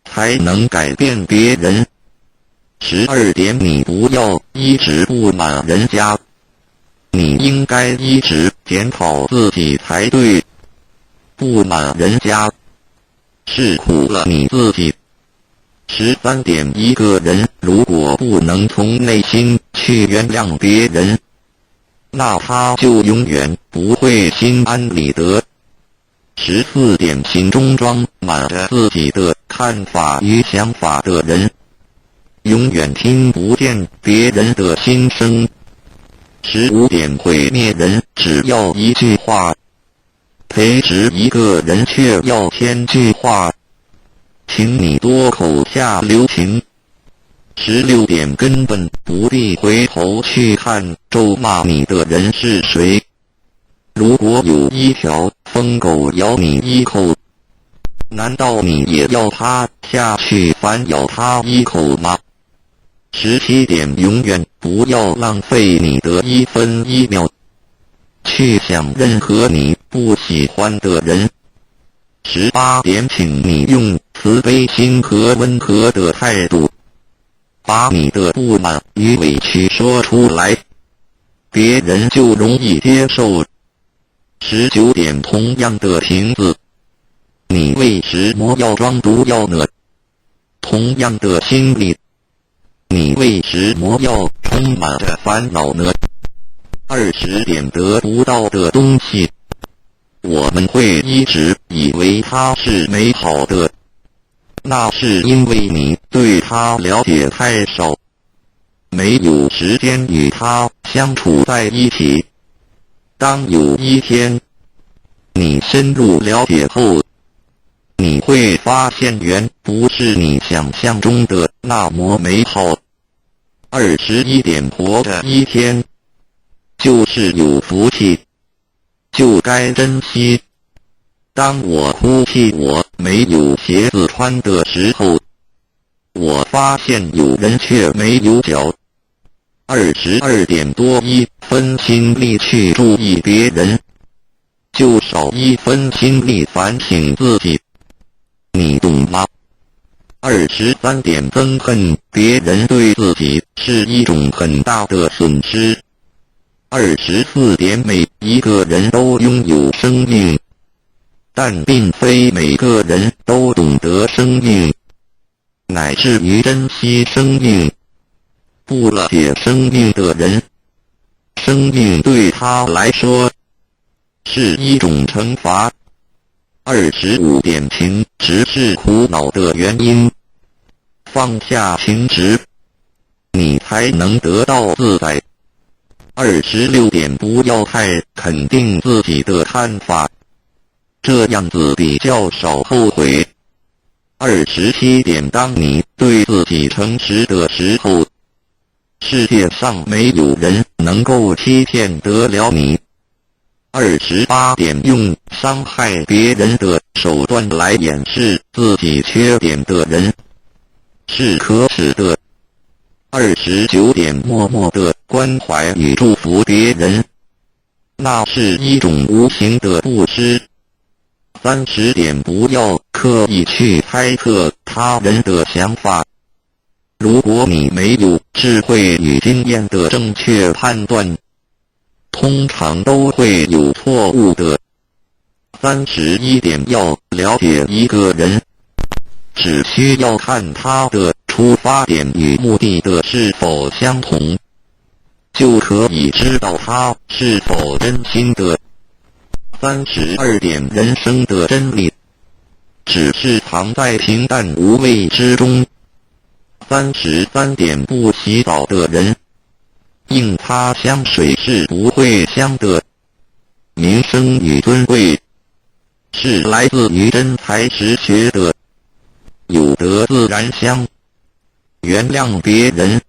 才能改变别人。12点，你不要一直不满人家，你应该一直检讨自己才对。不满人家，是苦了你自己。13点，一个人如果不能从内心去原谅别人，那他就永远不会心安理得。14点，心中装满着自己的看法与想法的人，永远听不见别人的心声。15点，毁灭人只要一句话，培植一个人却要1000句话，请你多口下留情。16点，根本不必回头去看咒骂你的人是谁。如果有一条疯狗咬你一口，难道你也要它下去反咬它一口吗？17点，永远不要浪费你的1分1秒去想任何你不喜欢的人。18点，请你用慈悲心和温和的态度，把你的不满与委屈说出来，别人就容易接受。19点，同样的瓶子，你为什么要装毒药呢？同样的心理，你为什么要充满着烦恼呢？20点，得不到的东西，我们会一直以为它是美好的，那是因为你对它了解太少，没有时间与它相处在一起。当有一天你深入了解后，你会发现原不是你想象中的那么美好。21点，活着一天就是有福气，就该珍惜。当我哭泣我没有鞋子穿的时候，我发现有人却没有脚。22点，多1分心力去注意别人，就少1分心力反省自己，你懂吗？23点憎恨别人对自己是一种很大的损失。24点每一个人都拥有生命，但并非每个人都懂得生命，乃至于珍惜生命。不了解生命的人，生命对他来说是一种惩罚。25点情执是苦恼的原因，放下情执，你才能得到自在。26点不要太肯定自己的看法，这样子比较少后悔。27点当你对自己诚实的时候，世界上没有人能够欺骗得了你。28点用伤害别人的手段来掩饰自己缺点的人是可耻的。29点默默地关怀与祝福别人，那是一种无形的布施。30点不要刻意去猜测他人的想法，如果你没有智慧与经验的正确判断，通常都会有错误的。31点要了解一个人，只需要看他的出发点与目的的是否相同，就可以知道他是否真心的。32点人生的真理只是藏在平淡无味之中。33点不洗澡的人，硬擦香水是不会香的。名声与尊贵是来自于真才实学的，有德自然香。原谅别人，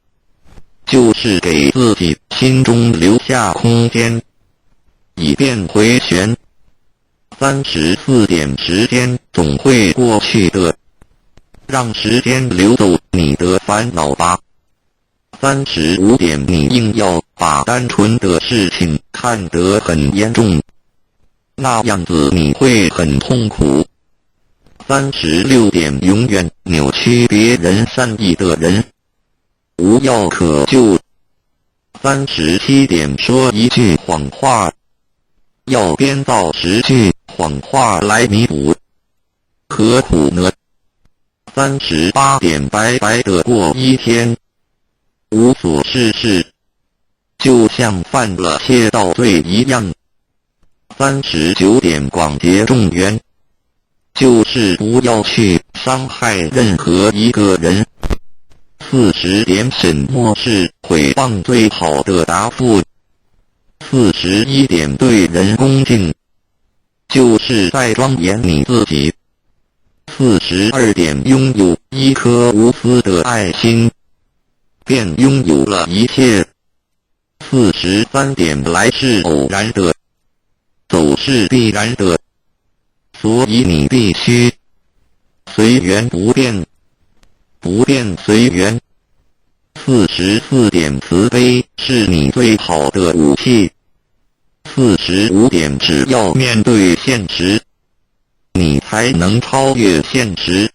就是给自己心中留下空间，以便回旋。34点时间总会过去的，让时间流走你的烦恼吧。35点你硬要把单纯的事情看得很严重，那样子你会很痛苦。36点永远扭曲别人善意的人，无药可救。37点说一句谎话，要编造10句谎话来弥补，何苦呢？38点白白的过一天，无所事事，就像犯了窃盗罪一样。39点广结众缘，就是不要去伤害任何一个人。40点什么是诽谤最好的答复？41点对人恭敬，就是在庄严你自己。42点拥有一颗无私的爱心，便拥有了一切。43点来是偶然的，走是必然的，所以你必须随缘不变，不变随缘。44点慈悲是你最好的武器。45点只要面对现实，你才能超越现实。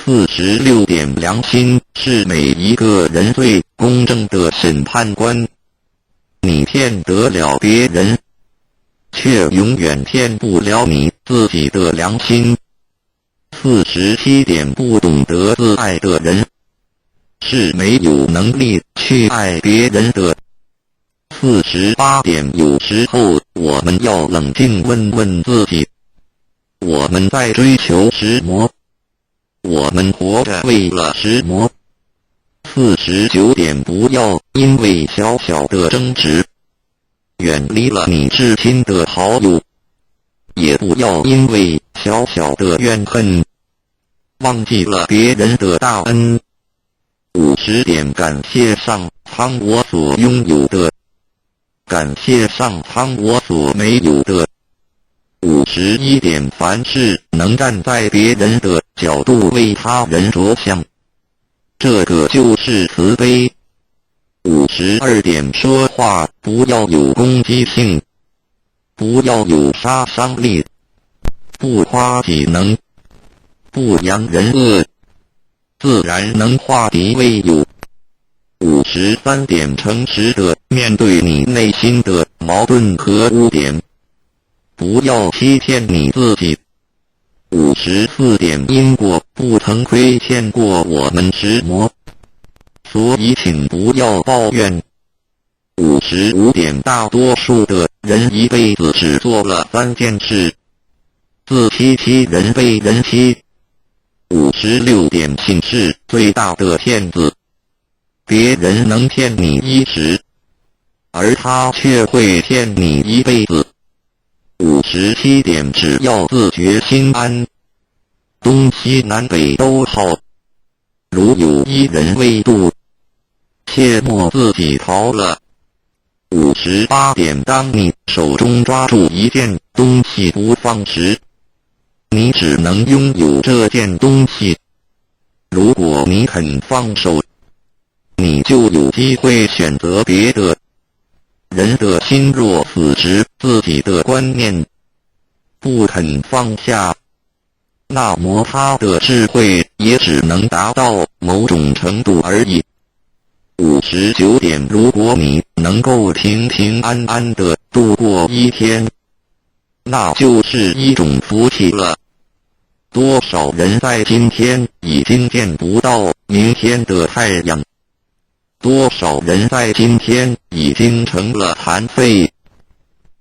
46点良心是每一个人最公正的审判官，你骗得了别人，却永远骗不了你自己的良心。47点不懂得自爱的人，是没有能力去爱别人的。48点有时候我们要冷静问问自己，我们在追求什么？我们活着为了什么？49点不要因为小小的争执远离了你至亲的好友，也不要因为小小的怨恨忘记了别人的大恩。50点感谢上苍我所拥有的，感谢上苍我所没有的。51点凡事能站在别人的角度为他人着想，这个就是慈悲。52点说话不要有攻击性，不要有杀伤力，不夸己能，不扬人恶，自然能化敌为友。53点诚实的面对你内心的矛盾和污点，不要欺骗你自己。54点因果不曾亏欠过我们石魔，所以请不要抱怨。55点大多数的人一辈子只做了3件事：自欺欺人被人欺。56点信是最大的骗子，别人能骗你一时，而他却会骗你一辈子。57点只要自觉心安，东西南北都好。如有一人未渡，切莫自己逃了。58点当你手中抓住一件东西不放时，你只能拥有这件东西。如果你肯放手，你就有机会选择别的。人的心若死执自己的观念，不肯放下，那么他的智慧也只能达到某种程度而已。59点如果你能够平平安安地度过一天，那就是一种福气了。多少人在今天已经见不到明天的太阳，多少人在今天已经成了残废，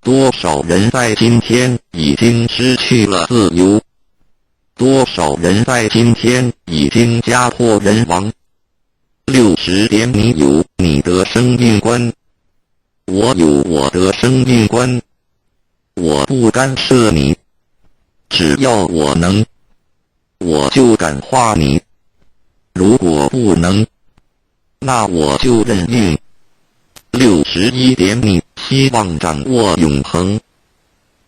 多少人在今天已经失去了自由，多少人在今天已经家破人亡。60点你有你的生命观，我有我的生命观，我不干涉你，只要我能，我就感化你，如果不能，那我就认命。61点你希望掌握永恒，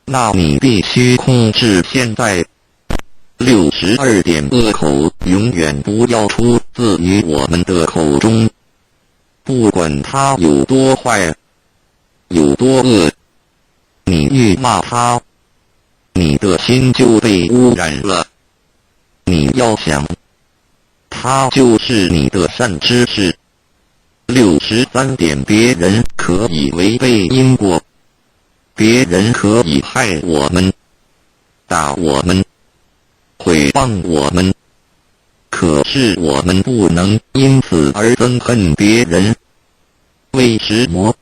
那你必须控制现在。62点恶口永远不要出自于我们的口中，不管他有多坏，有多恶，你愈骂他，你的心就被污染了。你要想，他就是你的善知识。63点别人可以违背因果，别人可以害我们，打我们，毁谤我们，可是我们不能因此而憎恨别人。为石魔，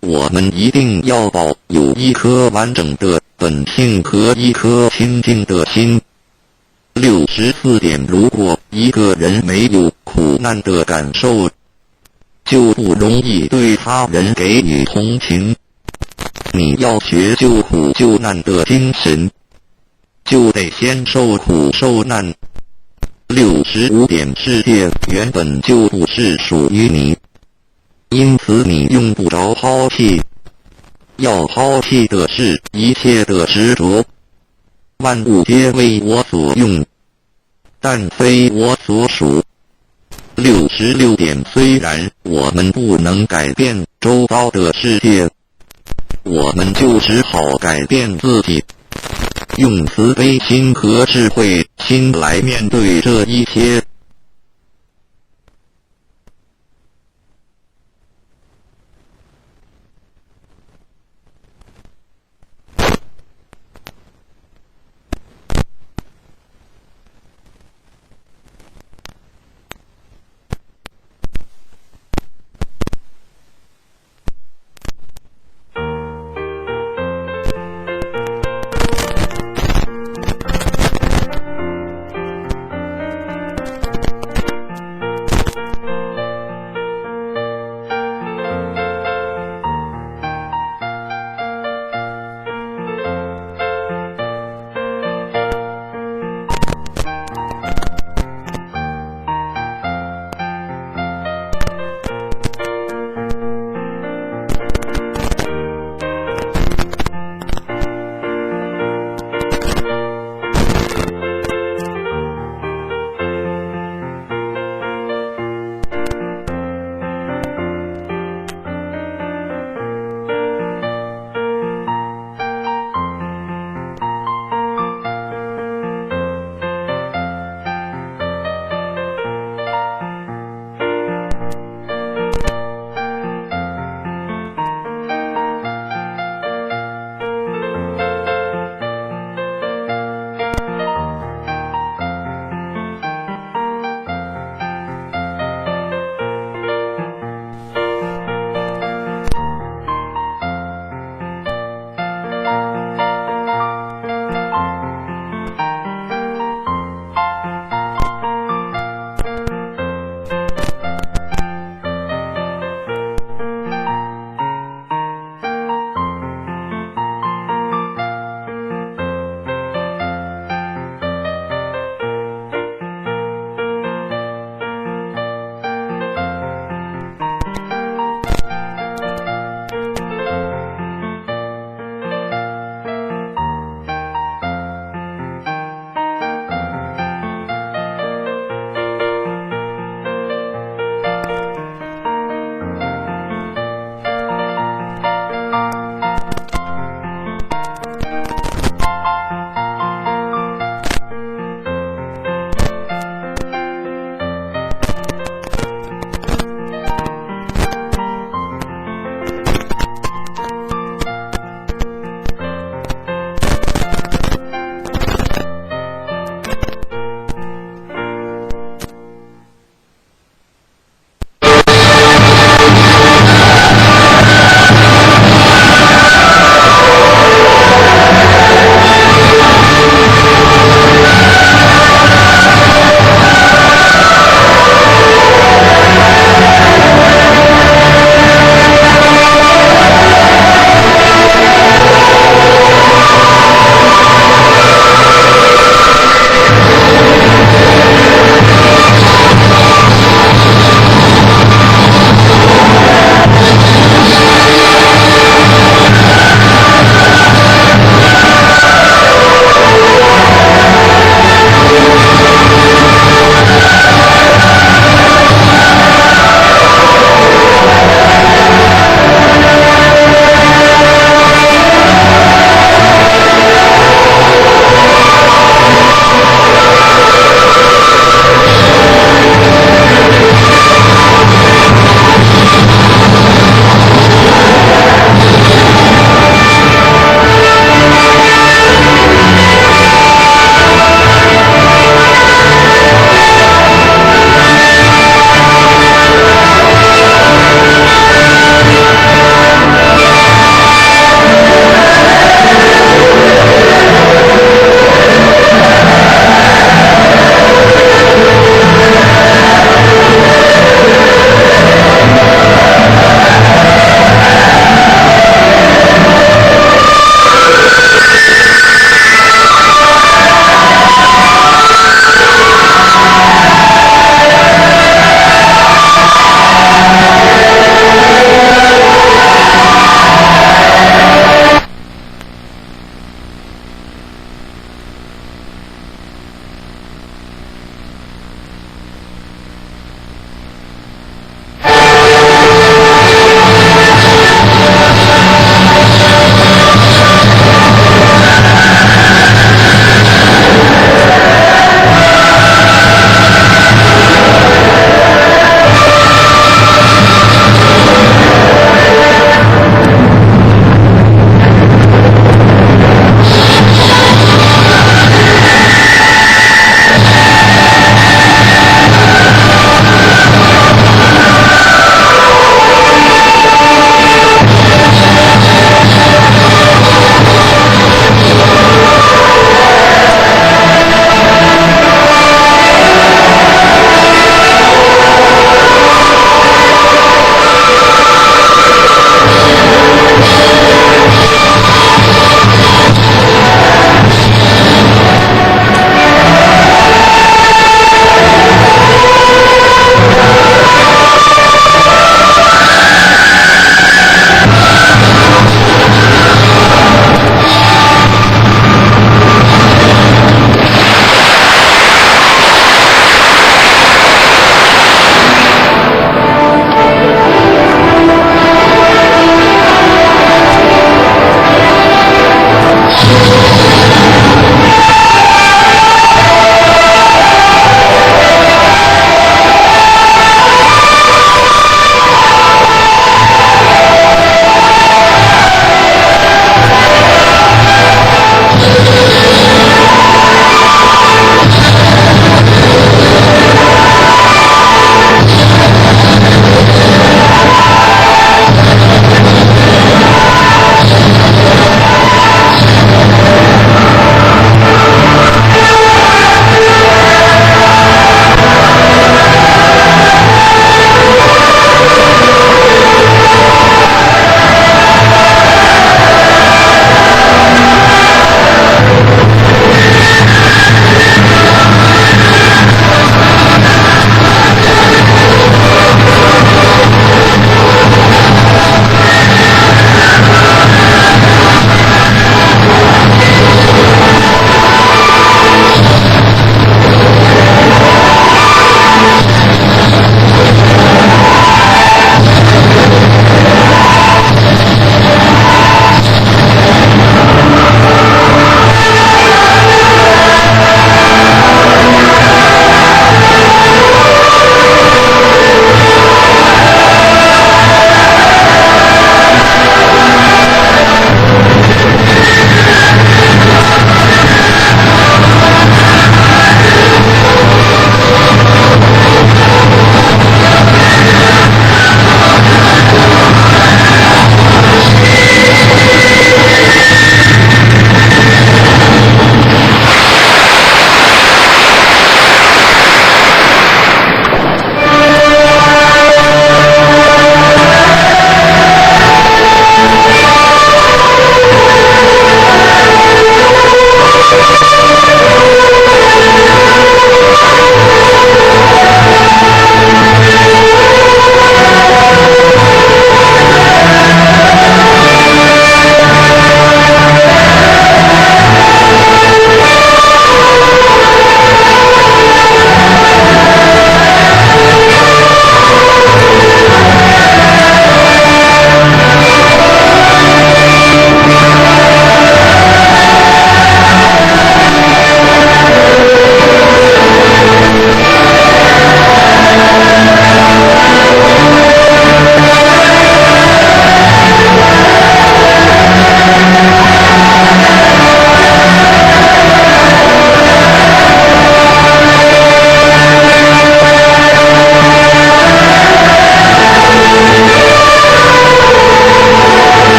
我们一定要保有一颗完整的本性和一颗清净的心。64点如果一个人没有苦难的感受，就不容易对他人给予同情。你要学救苦救难的精神，就得先受苦受难。65点世界原本就不是属于你，因此你用不着抛弃。要抛弃的是一切的执着。万物皆为我所用，但非我所属。66点虽然我们不能改变周遭的世界，我们就只好改变自己，用慈悲心和智慧心来面对这一切。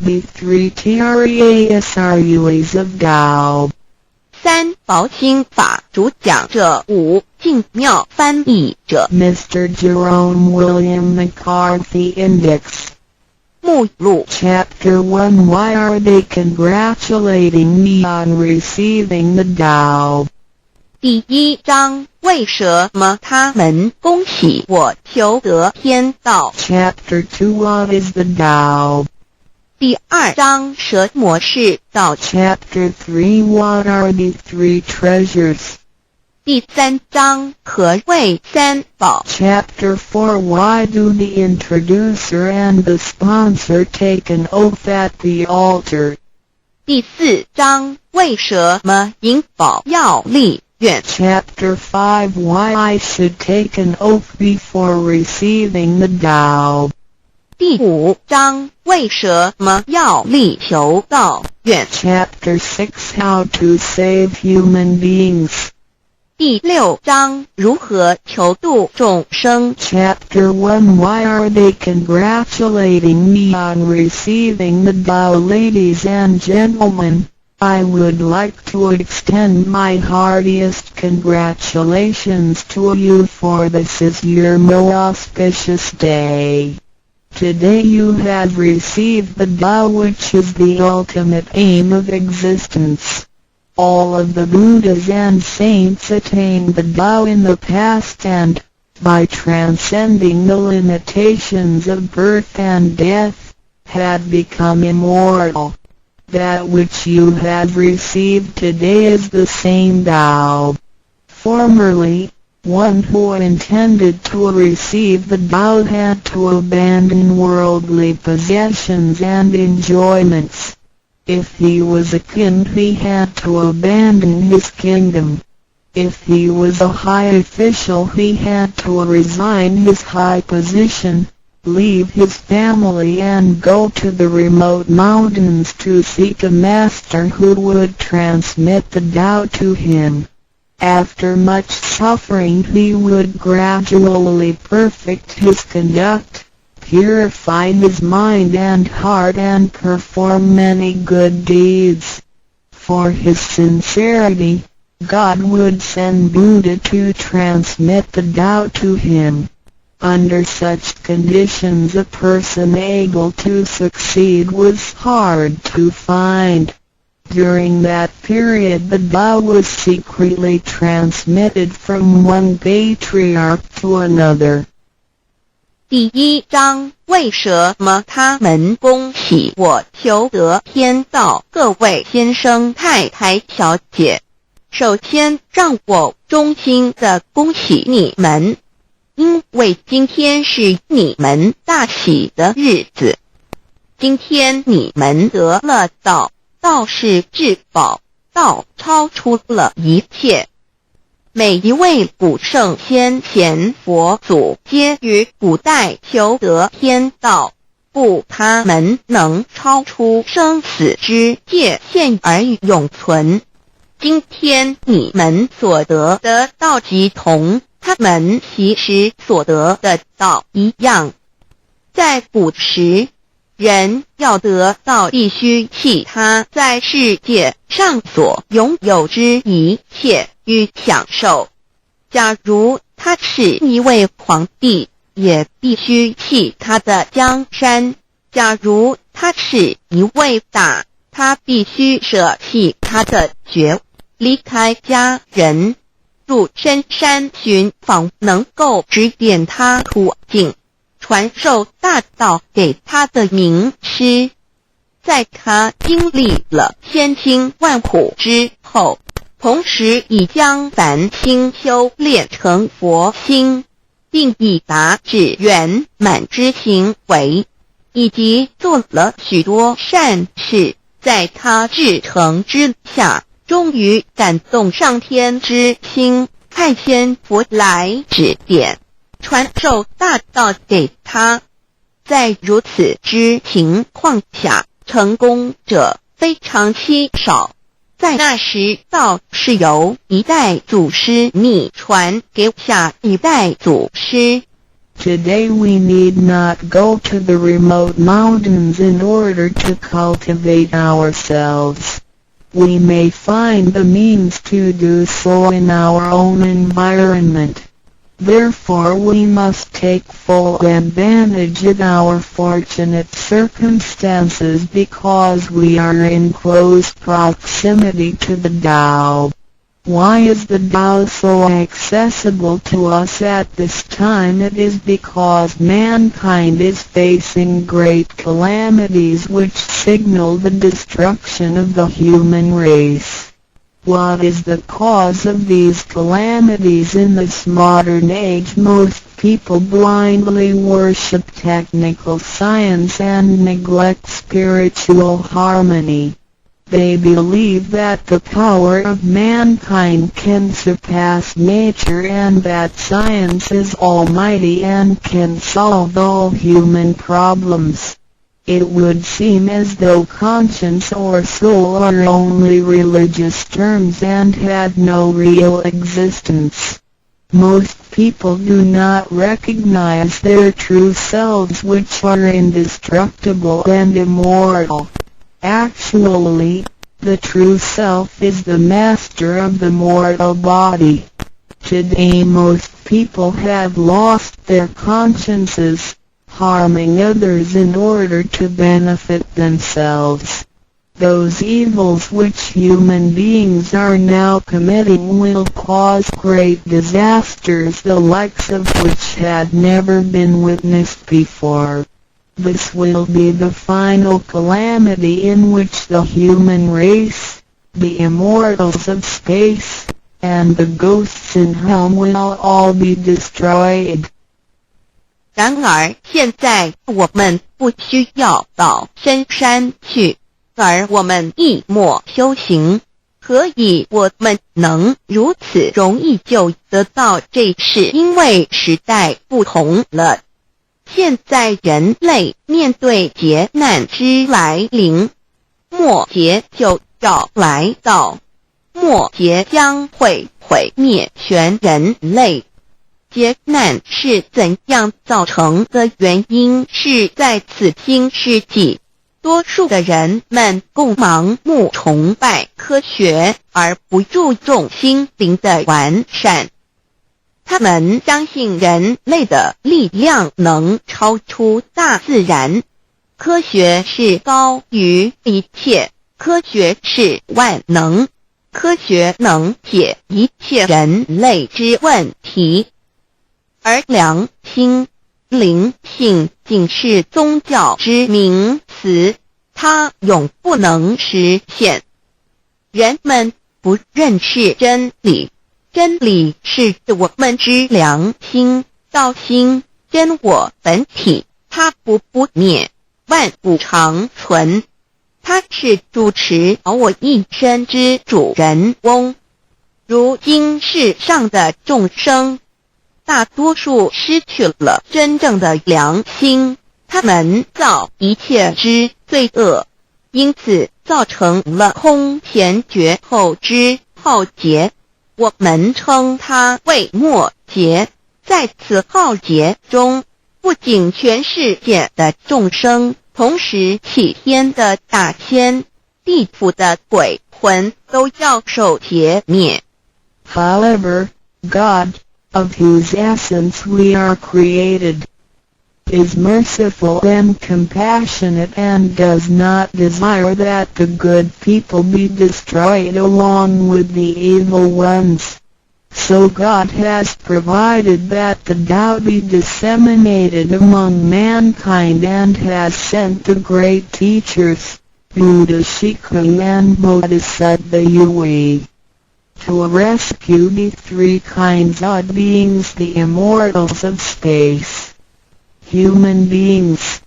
The three Triasuas of Tao. 三薄清法主讲者，五净妙翻译者。 Mr. Jerome William McCarthy Index. 目录 Chapter 1 Why are they congratulating me on receiving the Tao? 第一章，为什么他们恭喜我求得天道？ Chapter 2 What is the Tao? 第二章，蛇魔是道。 Chapter 3 What are the three treasures? 第三章，何谓三宝？ Chapter 4 Why do the introducer and the sponsor take an oath at the altar? 第四章，为什么引宝要立愿？ Chapter 5 Why I should take an oath before receiving the Tao? 第五章，为什么要立求道愿？ Chapter 6 How to save human beings. 第六章，如何求度众生？ Chapter 1 Why are they congratulating me on receiving the Tao? Ladies and gentlemen, I would like to extend my heartiest congratulations to you, for this is your most auspicious day. Today you have received the Tao, which is the ultimate aim of existence. All of the Buddhas and saints attained the Tao in the past and, by transcending the limitations of birth and death, had become immortal. That which you have received today is the same Tao. Formerly, one who intended to receive the Tao had to abandon worldly possessions and enjoyments. If he was a king, he had to abandon his kingdom. If he was a high official, he had to resign his high position, leave his family and go to the remote mountains to seek a master who would transmit the Tao to him. After much suffering he would gradually perfect his conduct, purify his mind and heart and perform many good deeds. For his sincerity, God would send Buddha to transmit the Tao to him. Under such conditions a person able to succeed was hard to find. During that period the Tao was secretly transmitted from one patriarch to another. 第1章，为什么他们恭喜我求得天道？各位先生太太小姐，首先让我衷心地恭喜你们，因为今天是你们大喜的日子。今天你们得了道，道是至宝，道超出了一切。每一位古圣先贤佛祖皆于古代求得天道，故他们能超出生死之界限而永存。今天你们所得的道即同他们其时所得的道一样。在古时，人要得道必须弃他在世界上所拥有之一切与享受。假如他是一位皇帝，也必须弃他的江山；假如他是一位大，他必须舍弃他的爵，离开家人，入深山寻访能够指点他途径，传授大道给他的名师。在他经历了千辛万苦之后，同时已将凡心修炼成佛心，并已达至圆满之行为，以及做了许多善事，在他至诚之下，终于感动上天之心，派仙佛来指点，传授大道给他。在如此之情况下，成功者非常稀少。在那时，道是由一代祖师秘传给下一代祖师。Today we need not go to the remote mountains in order to cultivate ourselves. We may find the means to do so in our own environment. Therefore we must take full advantage of our fortunate circumstances because we are in close proximity to the Tao. Why is the Tao so accessible to us at this time? It is because mankind is facing great calamities which signal the destruction of the human race. What is the cause of these calamities? In this modern age, most people blindly worship technical science and neglect spiritual harmony. They believe that the power of mankind can surpass nature and that science is almighty and can solve all human problems. It would seem as though conscience or soul are only religious terms and had no real existence. Most people do not recognize their true selves, which are indestructible and immortal. Actually, the true self is the master of the mortal body. Today most people have lost their consciences, harming others in order to benefit themselves. Those evils which human beings are now committing will cause great disasters, the likes of which had never been witnessed before. This will be the final calamity in which the human race, the immortals of space, and the ghosts in hell will all be destroyed. 然而现在我们不需要到深山去，而我们一默修行。何以我们能如此容易就得到？这是因为时代不同了。现在人类面对劫难之来临，末劫就要来到，末劫将会毁灭全人类。劫难是怎样造成的？原因是在此新世纪，多数的人们共盲目崇拜科学，而不注重心灵的完善。他们相信人类的力量能超出大自然，科学是高于一切，科学是万能，科学能解一切人类之问题。而良心、灵性仅是宗教之名词，它永不能实现。人们不认识真理，真理是我们之良心、道心、真我本体，它不灭，万物长存。它是主持我一生之主人翁。如今世上的众生，大多数失去了真正的良心，他们造一切之罪恶，因此造成了空前绝后之浩劫。我们称它为末劫。在此浩劫中，不仅全世界的众生，同时起天的大千、地府的鬼魂都要受劫灭。However, God, of whose essence we are created, is merciful and compassionate and does not desire that the good people be destroyed along with the evil ones. So God has provided that the Tao be disseminated among mankind and has sent the great teachers, Buddha Shiku and Bodhisattva Yui, to rescue the three kinds of beings, the immortals of space, human beings,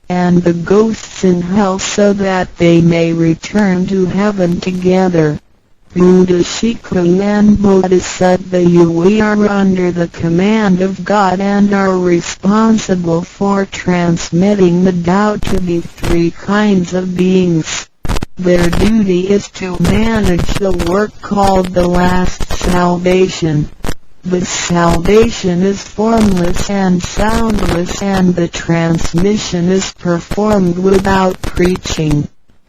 and the ghosts in hell, so that they may return to heaven together. Buddha Shiku and Bodhisattva Yui are under the command of God and are responsible for transmitting the Tao to the three kinds of beings. Their duty is to manage the work called the last salvation. This salvation is formless and soundless, and the transmission is performed without preaching.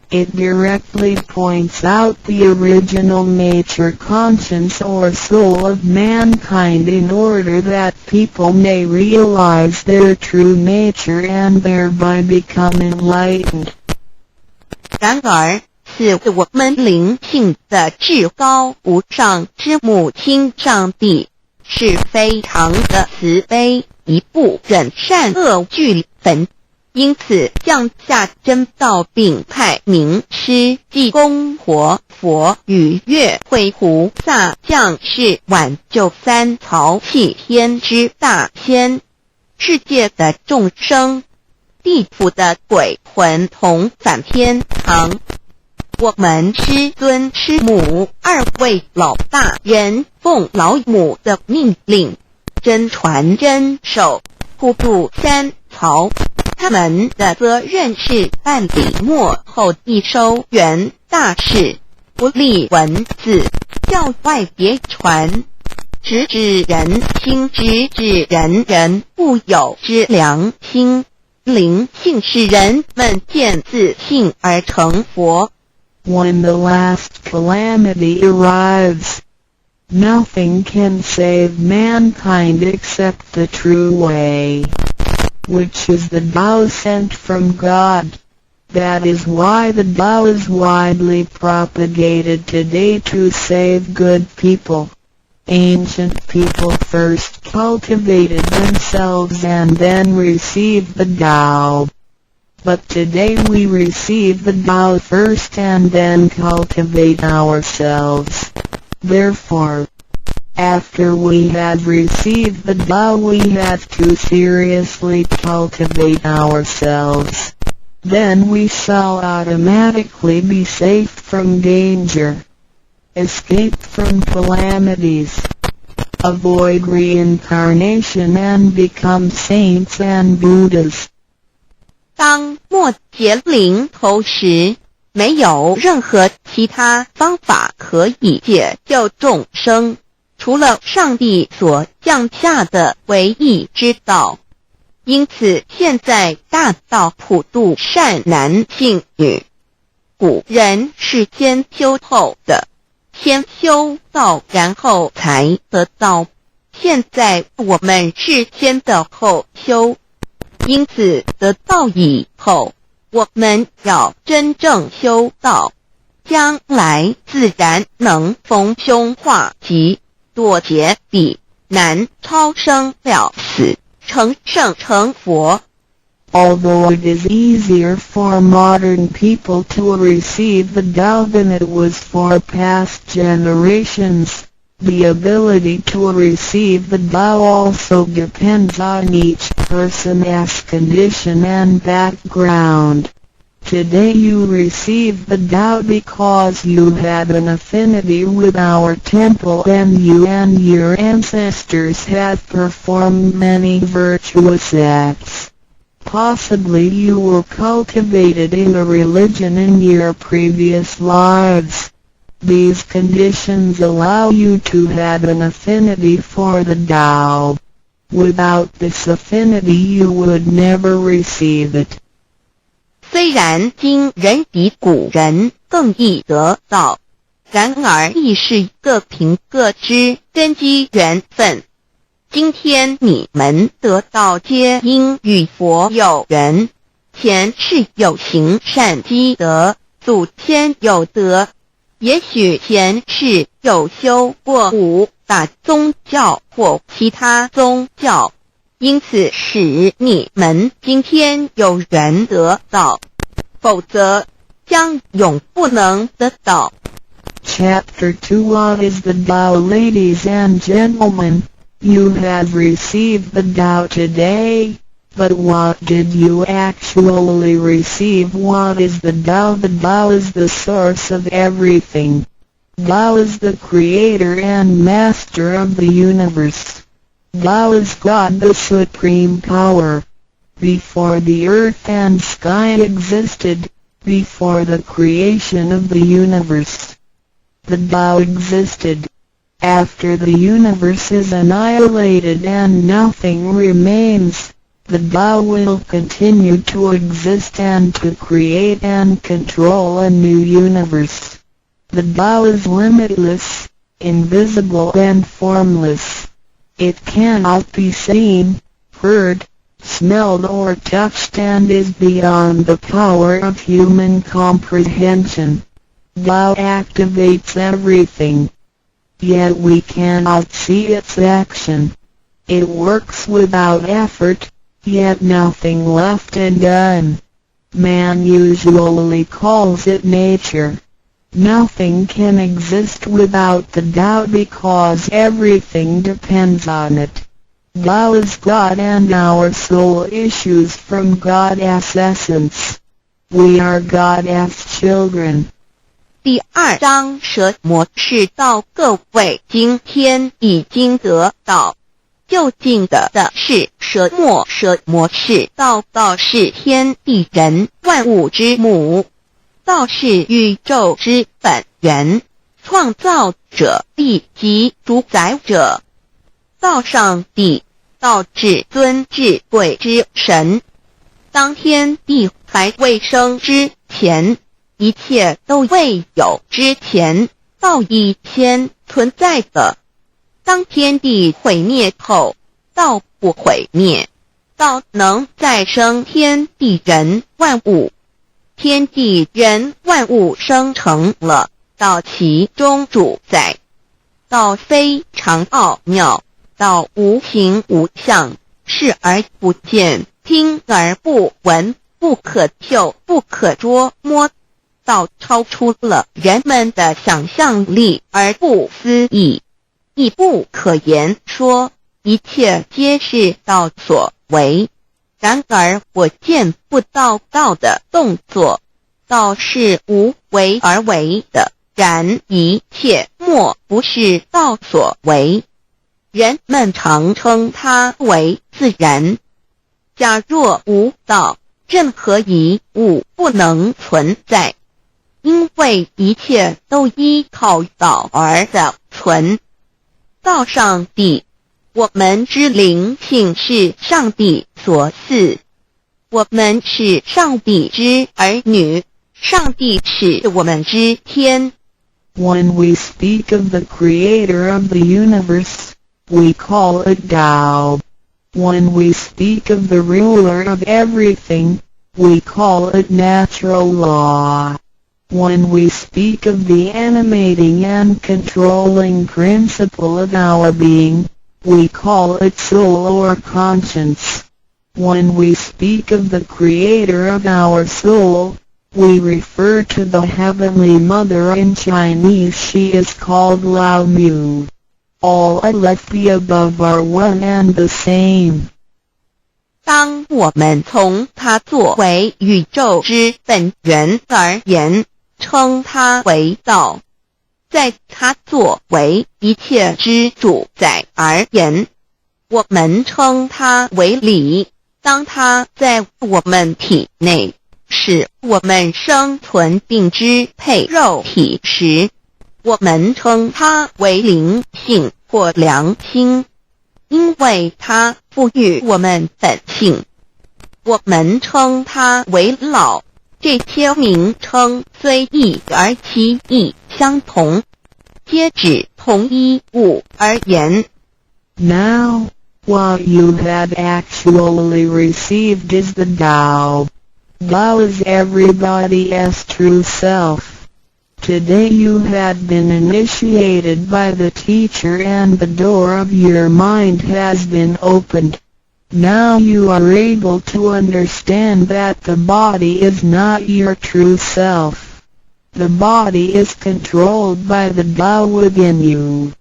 It directly points out the original nature, conscience or soul of mankind in order that people may realize their true nature and thereby become enlightened. 然而，是我们灵性的至高无上之母亲上帝，是非常的慈悲，一不忍善恶俱焚，因此降下真道，并派名师济公活佛与月慧菩萨降世，挽救三曹弃天之大仙。世界的众生，地府的鬼魂同返天堂。我们师尊师母二位老大人奉老母的命令，真传真守，护住三曹。他们的责任是办理末后一收圆大事，不立文字，教外别传，直指人心，直指人人固有之良心。灵性使人们见自性而成佛。When the last calamity arrives, nothing can save mankind except the true way, which is the Tao sent from God. That is why the Tao is widely propagated today to save good people. Ancient people first cultivated themselves and then received the Tao. But today we receive the Tao first and then cultivate ourselves. Therefore, after we have received the Tao, we have to seriously cultivate ourselves. Then we shall automatically be safe from danger, escape from calamities, avoid reincarnation and become saints and Buddhas. 当末劫临头时，没有任何其他方法可以解救众生，除了上帝所降下的唯一之道。因此现在大道普度善男信女。古人是先修后的，先修道然后才得道，现在我们是先的后修，因此得道以后，我们要真正修道，将来自然能逢凶化吉，躲劫彼难，超生了死，成圣成佛。Although it is easier for modern people to receive the Tao than it was for past generations, the ability to receive the Tao also depends on each person's condition and background. Today you receive the Tao because you had an affinity with our temple and you and your ancestors have performed many virtuous acts. Possibly you were cultivated in a religion in your previous lives. These conditions allow you to have an affinity for the Tao. Without this affinity you would never receive it. 虽然今人比古人更易得道，然而亦是各凭各知，根基缘分。今天你们得道皆因与佛有缘，前世有行善积德，祖先有德，也许前世有修过五大宗教或其他宗教，因此使你们今天有缘得道，否则将永不能得道。 Chapter 2 What is the Tao? Ladies and gentlemen, you have received the Tao today, but what did you actually receive? What is the Tao? The Tao is the source of everything. Tao is the creator and master of the universe. Tao is God, the supreme power. Before the earth and sky existed, before the creation of the universe, the Tao existed. After the universe is annihilated and nothing remains, the Tao will continue to exist and to create and control a new universe. The Tao is limitless, invisible and formless. It cannot be seen, heard, smelled or touched and is beyond the power of human comprehension. Tao activates everything. Yet we cannot see its action. It works without effort, yet nothing left undone. Man usually calls it nature. Nothing can exist without the Tao because everything depends on it. Tao is God and our soul issues from God's essence. We are God's children. 第2章蛇魔是道，各位今天已经得道。究竟的是蛇魔，蛇魔是道，道是天地人万物之母，道是宇宙之本源，创造者地及主宰者。道上帝，道至尊至贵之神。当天地还未生之前，一切都未有之前，道已先存在的。当天地毁灭后，道不毁灭，道能再生天地人万物。天地人万物生成了，道其中主宰。道非常奥妙，道无形无相，视而不见，听而不闻，不可嗅，不可捉摸。道超出了人们的想象力而不思议，亦不可言说，一切皆是道所为。然而我见不到道的动作，道是无为而为的，然一切莫不是道所为。人们常称它为自然。假若无道，任何一物不能存在。因为一切都依靠道而的存。道上帝，我们之灵性是上帝所赐。我们是上帝之儿女，上帝是我们之天。When we speak of the creator of the universe, we call it Tao. When we speak of the ruler of everything, we call it natural law. When we speak of the animating and controlling principle of our being, we call it soul or conscience. When we speak of the creator of our soul, we refer to the Heavenly Mother. In Chinese she is called Lao Mu. All of the above are one and the same. 当我们从它作为宇宙之本源而言，称它为道；在它作为一切之主宰而言，我们称它为理。当它在我们体内使我们生存并支配肉体时，我们称它为灵性或良心，因为它赋予我们本性。我们称它为老，这些名称虽异而其意相同，皆指同一物而言。Now, what you have actually received is the Tao. Tao is everybody's true self. Today you have been initiated by the teacher and the door of your mind has been opened. Now you are able to understand that the body is not your true self. The body is controlled by the Tao within you.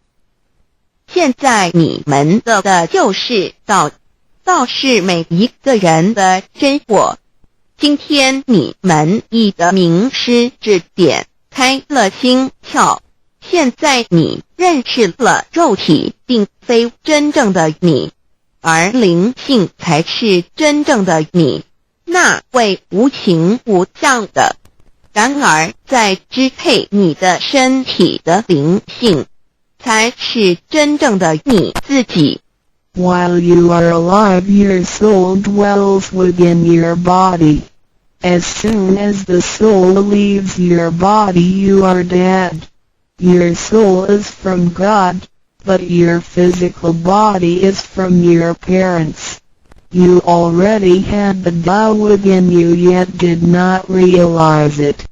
现在你们的就是道，道是每一个人的真我。今天你们已得名师指点，开了心窍。现在你认识了肉体并非真正的你，而灵性才是真正的你，那位无形无相的。然而在支配你的身体的灵性，才是真正的你自己。While you are alive, your soul dwells within your body. As soon as the soul leaves your body, you are dead. Your soul is from God, but your physical body is from your parents. You already had the Tao within you yet did not realize it.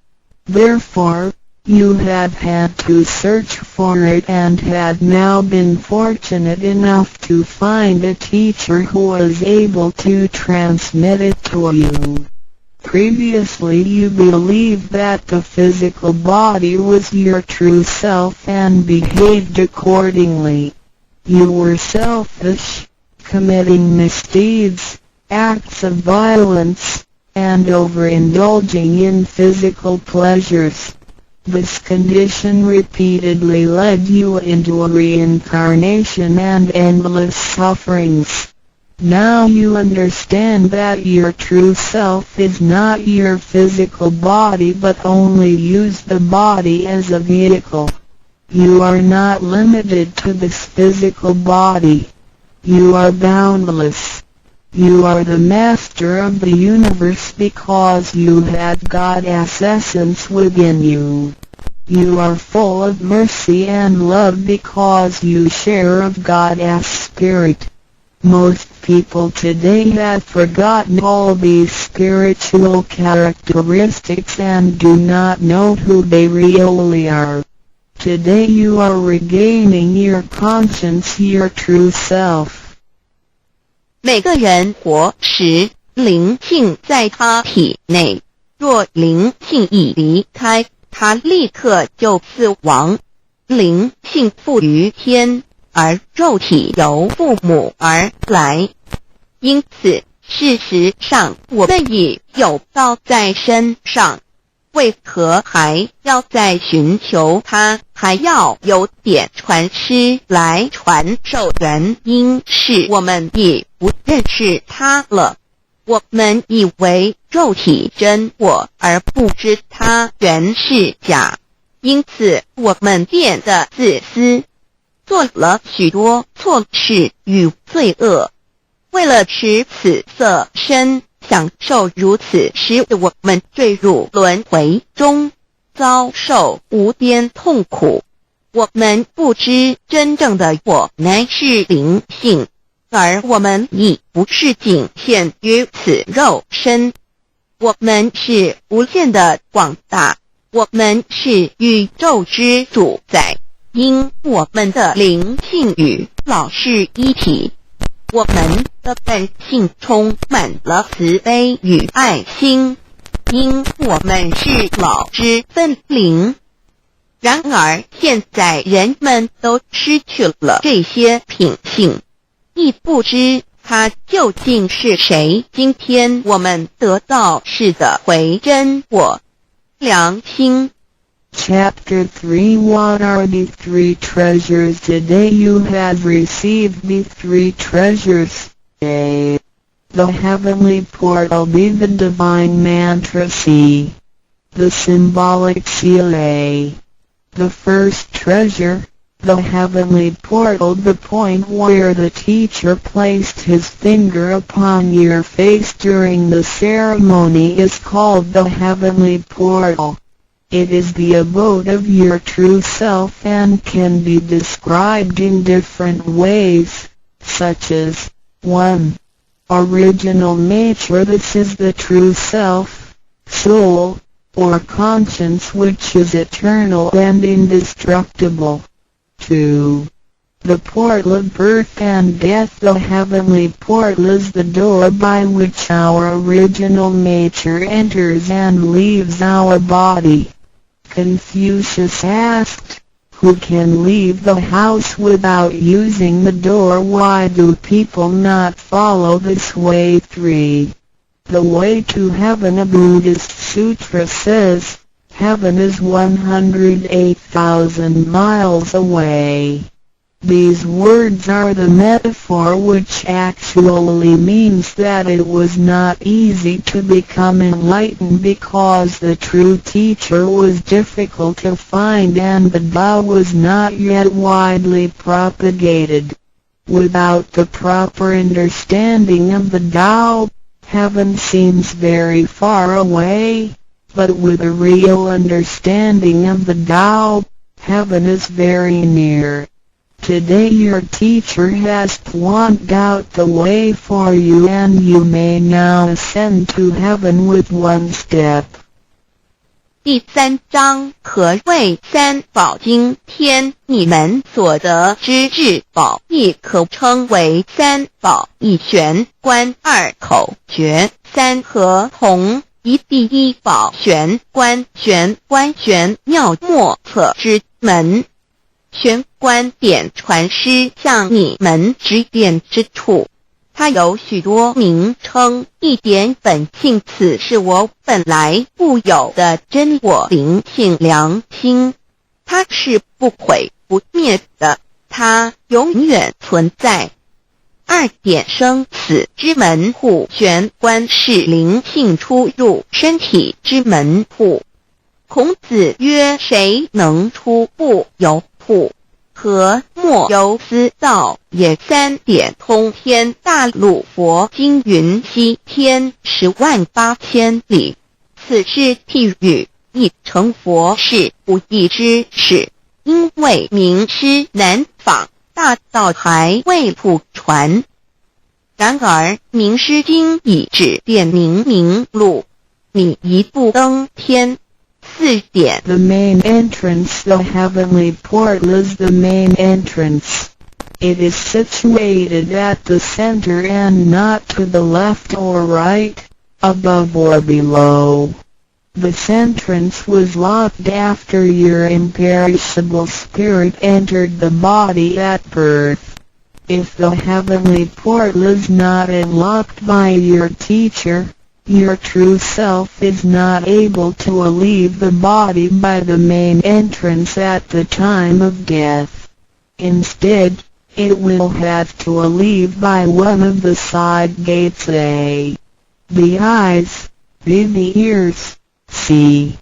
Therefore, you have had to search for it and had now been fortunate enough to find a teacher who was able to transmit it to you. Previously you believed that the physical body was your true self and behaved accordingly. You were selfish, committing misdeeds, acts of violence, and overindulging in physical pleasures. This condition repeatedly led you into a reincarnation and endless sufferings. Now you understand that your true self is not your physical body but only use the body as a vehicle. You are not limited to this physical body. You are boundless. You are the master of the universe because you had God's essence within you. You are full of mercy and love because you share of God's spirit. Most people today have forgotten all these spiritual characteristics and do not know who they really are. Today you are regaining your conscience, your true self. 每个人活时，灵性在他体内，若灵性已离开，他立刻就死亡。灵性附于天，而肉体由父母而来。因此，事实上我们已有道在身上，为何还要再寻求它？还要有点传师来传授？原因是我们已不认识它了。我们以为肉体真我，而不知它原是假，因此我们变得自私，做了许多错事与罪恶。为了使此色身享受如此，使我们坠入轮回中，遭受无边痛苦。我们不知真正的我乃是灵性，而我们已不是仅限于此肉身。我们是无限的广大，我们是宇宙之主宰，因我们的灵性与老是一体。我们的本性充满了慈悲与爱心，因我们是老之分灵。然而现在人们都失去了这些品性，亦不知他究竟是谁。今天我们得到是的回真我良心。Chapter 3 What are the three treasures? Today you have received the three treasures. A. The heavenly portal. B. The divine mantra. C. The symbolic seal. A. The first treasure, the heavenly portal. The point where the teacher placed his finger upon your face during the ceremony is called the heavenly portal. It is the abode of your true self and can be described in different ways, such as 1. Original nature. This is the true self, soul, or conscience which is eternal and indestructible. 2. The portal of birth and death. The heavenly portal is the door by which our original nature enters and leaves our body. Confucius asked, who can leave the house without using the door? Why do people not follow this way? 3. The way to heaven. A Buddhist sutra says, heaven is 108,000 miles away. These words are the metaphor which actually means that it was not easy to become enlightened because the true teacher was difficult to find and the Tao was not yet widely propagated. Without the proper understanding of the Tao, heaven seems very far away, but with a real understanding of the Tao, heaven is very near. Today your teacher has pointed out the way for you and you may now ascend to heaven with one step. 第3章何谓三宝经天？你们所得之至宝，亦可称为三宝。一玄关，二口诀，三合同。一第一宝玄关，玄关玄妙莫测之门。玄关点传师向你们指点之处，它有许多名称，一点本性，此是我本来固有的真我灵性良心，它是不毁不灭的，它永远存在。二点生死之门户，玄关是灵性出入身体之门户。孔子曰：谁能出不由户？何莫由思道也。三点通天大陆佛经云：西天108000里，此是譬喻，亦成佛是不易之事，因为名师难访，大道还未普传。然而名师经已指点明路，你一步登天。4点 The main entrance. The heavenly portal is the main entrance. It is situated at the center and not to the left or right, above or below. This entrance was locked after your imperishable spirit entered the body at birth. If the heavenly portal is not unlocked by your teacher, your true self is not able to leave the body by the main entrance at the time of death. Instead, it will have to leave by one of the side gates. A. The eyes. B. The ears. C.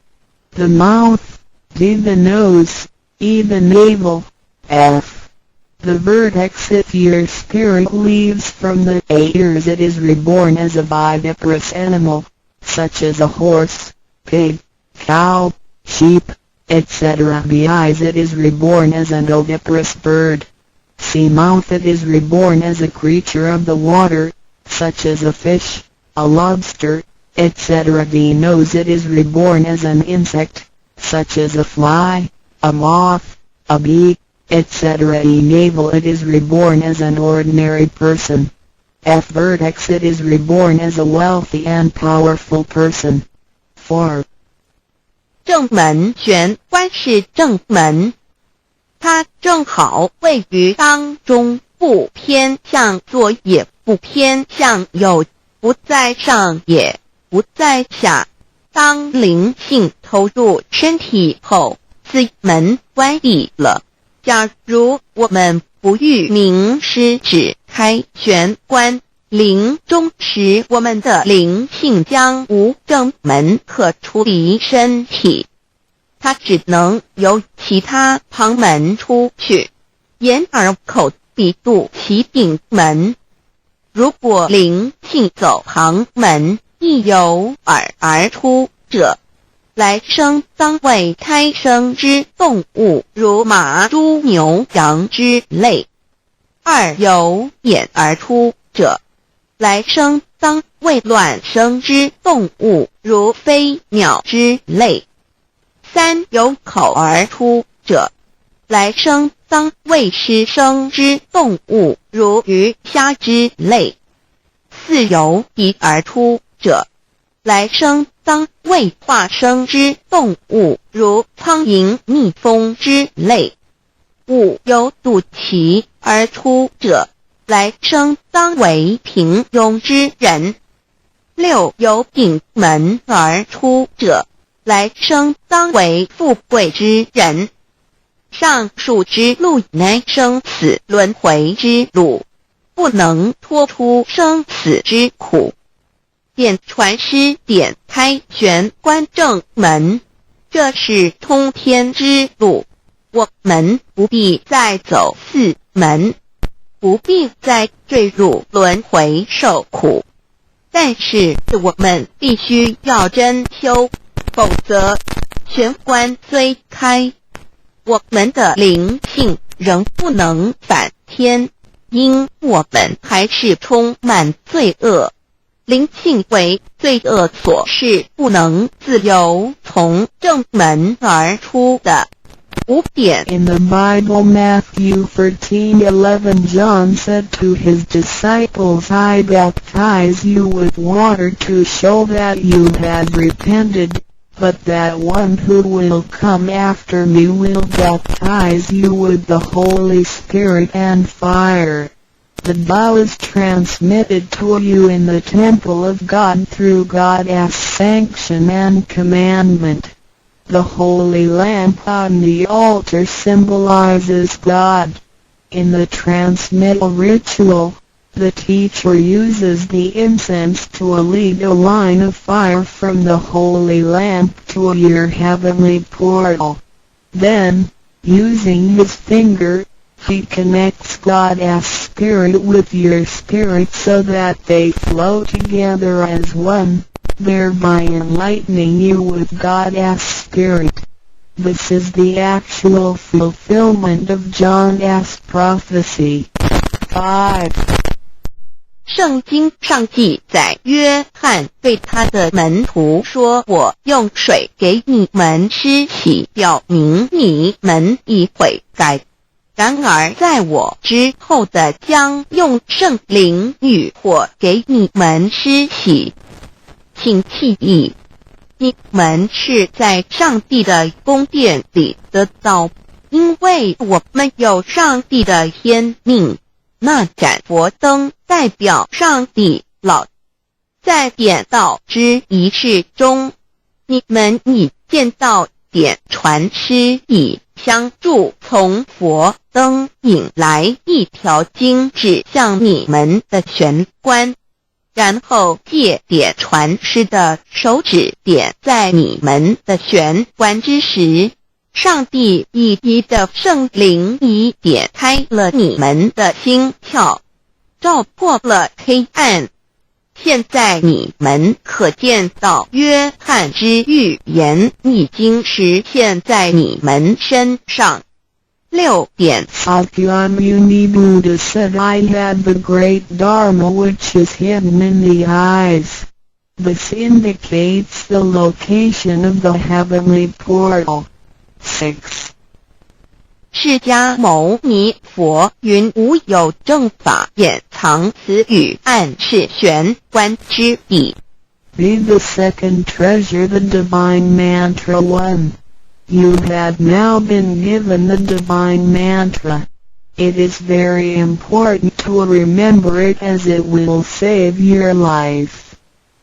The mouth. D. The nose. E. The navel. F. The vertex. If your spirit leaves from the ears, it is reborn as a viviparous animal, such as a horse, pig, cow, sheep, etc. Bees. It is reborn as an oviparous bird. Sea mouth. It is reborn as a creature of the water, such as a fish, a lobster, etc. The nose. It is reborn as an insect, such as a fly, a moth, a bee, etc. E navel. It is reborn as an ordinary person. F vertex. It is reborn as a wealthy and powerful person. 4. 正门玄关是正门，它正好位于当中，不偏向左也不偏向右，不在上也不在下。当灵性投入身体后，此门关闭了。假如我们不欲名师指开玄关，临终时我们的灵性将无正门可出离身体，它只能由其他旁门出去，眼耳口鼻肚脐顶门。如果灵性走旁门，亦由耳而出者，来生当为胎生之动物，如马、猪、牛、羊之类；二由眼而出者，来生当为卵生之动物，如飞鸟之类；三由口而出者，来生当为湿生之动物，如鱼虾之类；四由鼻而出者，来生当为化生之动物，如苍蝇、蜜蜂之类；五由肚脐而出者，来生当为平庸之人；六由顶门而出者，来生当为富贵之人。上述之路乃生死轮回之路，不能脱出生死之苦。点传师点开玄关正门，这是通天之路，我们不必再走四门，不必再坠入轮回受苦。但是我们必须要真修，否则玄关虽开，我们的灵性仍不能返天，因我们还是充满罪恶。灵性为罪恶所是不能自由从正门而出的。5点 In the Bible, Matthew 13:11, John said to his disciples, I baptize you with water to show that you had repented, but that one who will come after me will baptize you with the Holy Spirit and fire. The vow is transmitted to you in the temple of God through God's sanction and commandment. The holy lamp on the altar symbolizes God. In the transmittal ritual, the teacher uses the incense to lead a line of fire from the holy lamp to your heavenly portal. Then, using his finger, he connects God's Spirit with your spirit so that they flow together as one, thereby enlightening you with God's Spirit. This is the actual fulfillment of John's prophecy. 5. 圣经上记载，约翰对他的门徒说，我用水给你们施洗，表明你们已悔改。然而在我之后的将用圣灵与火给你们施洗。请记忆，你们是在上帝的宫殿里得到，因为我们有上帝的天命。那盏佛灯代表上帝老。在点道之仪式中，你们已见到点传师以相助从佛灯引来一条经指向你们的玄关，然后借点传师的手指点在你们的玄关之时，上帝以一的圣灵已点开了你们的心窍，照破了黑暗。现在你们可见到约翰之预言已经实现在你们身上。6点 Sakyamuni Buddha said, I had the great Dharma which is hidden in the eyes. This indicates the location of the heavenly portal. 6. 释迦牟尼佛云无有正法掩藏此语，暗示玄关之地。Read the second treasure, the divine mantra 1. You have now been given the divine mantra. It is very important to remember it as it will save your life.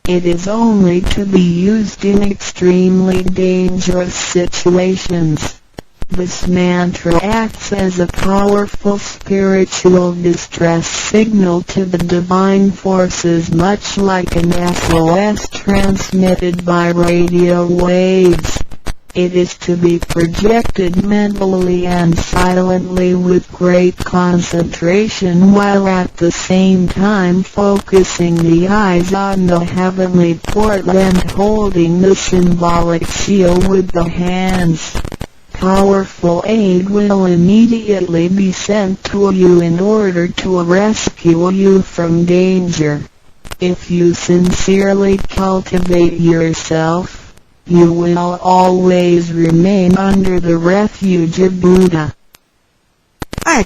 It is only to be used in extremely dangerous situations. This mantra acts as a powerful spiritual distress signal to the divine forces, much like an SOS transmitted by radio waves. It is to be projected mentally and silently with great concentration, while at the same time focusing the eyes on the heavenly portal and holding the symbolic seal with the hands. Powerful aid will immediately be sent to you in order to rescue you from danger. If you sincerely cultivate yourself, you will always remain under the refuge of Buddha.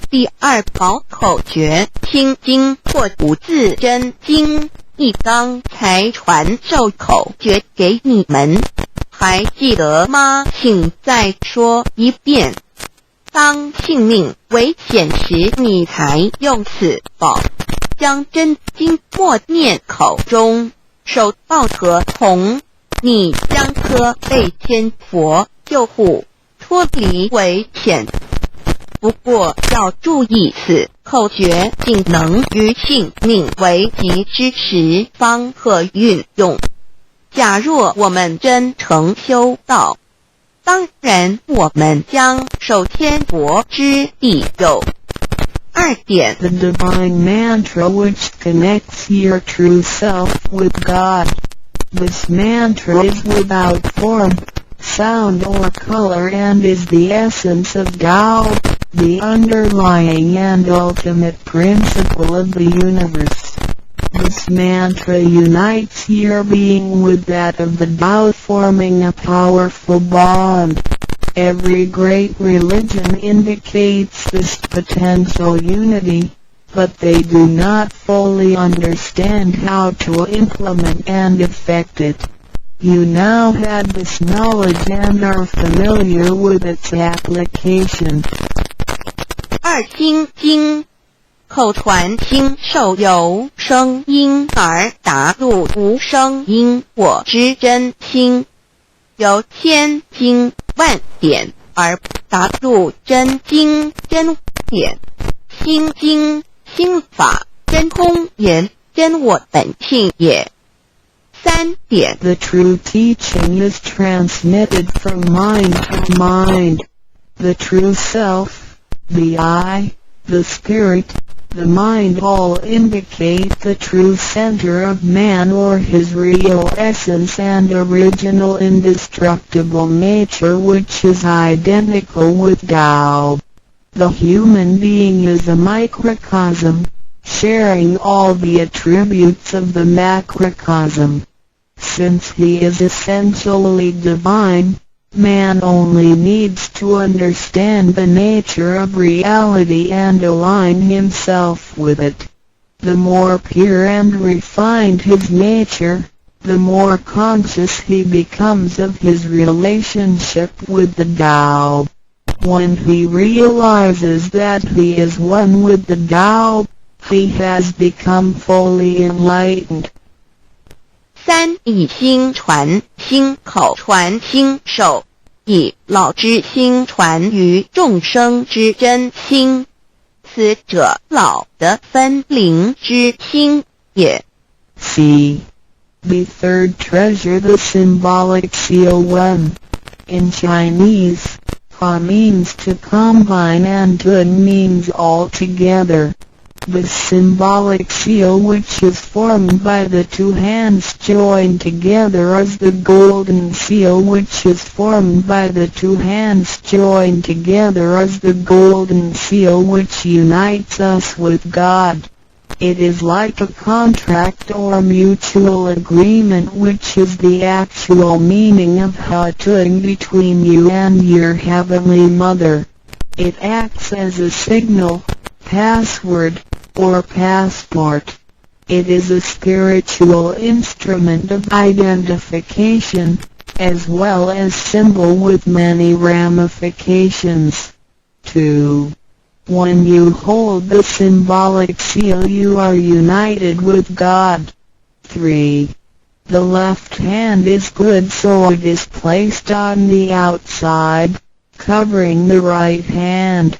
第二宝口诀，心经或五字真经，一刚才传授口诀给你们。还记得吗？请再说一遍。当性命危险时，你才用此宝，将真经默念口中，手抱合同，你将可被天佛救护，脱离危险。不过要注意，此口诀仅能于性命危急之时方可运用。假若我们真诚修道，当然我们将受天国之庇佑。2点 The divine mantra which connects your true self with God. This mantra is without form, sound or color and is the essence of Tao, the underlying and ultimate principle of the universe. This mantra unites your being with that of the Tao, forming a powerful bond. Every great religion indicates this potential unity, but they do not fully understand how to implement and effect it. You now have this knowledge and are familiar with its application. 2心经口传心授由声音而达入无声因果之真心，由千经万典而达入真经真典。心经心法真空言真我本性也。3点 The true teaching is transmitted from mind to mind. The true self, the I, the spirit, the mind all indicate the true center of man or his real essence and original indestructible nature, which is identical with Tao. The human being is a microcosm, sharing all the attributes of the macrocosm. Since he is essentially divine, man only needs to understand the nature of reality and align himself with it. The more pure and refined his nature, the more conscious he becomes of his relationship with the Tao. When he realizes that he is one with the Tao, he has become fully enlightened. 3以心传心口传心手，以老之心传于众生之真心，此者老的分灵之心也。C. The third treasure, the symbolic seal 1. In Chinese, Pa means to combine and Tud means all together. The symbolic seal, which is formed by the two hands joined together, is the golden seal, which is formed by the two hands joined together, is the golden seal which unites us with God. It is like a contract or mutual agreement, which is the actual meaning of Hatung between you and your Heavenly Mother. It acts as a signal, password, or passport. It is a spiritual instrument of identification, as well as symbol with many ramifications. 2. When you hold the symbolic seal, you are united with God. 3. The left hand is good, so it is placed on the outside, covering the right hand.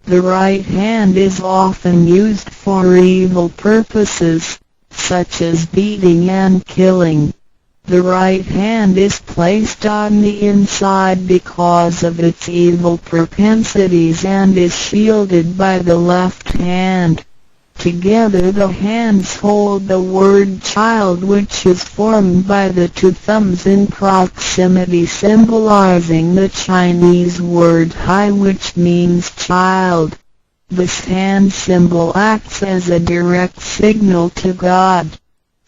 The right hand is often used for evil purposes, such as beating and killing. The right hand is placed on the inside because of its evil propensities and is shielded by the left hand. Together the hands hold the word child, which is formed by the two thumbs in proximity, symbolizing the Chinese word hai, which means child. This hand symbol acts as a direct signal to God.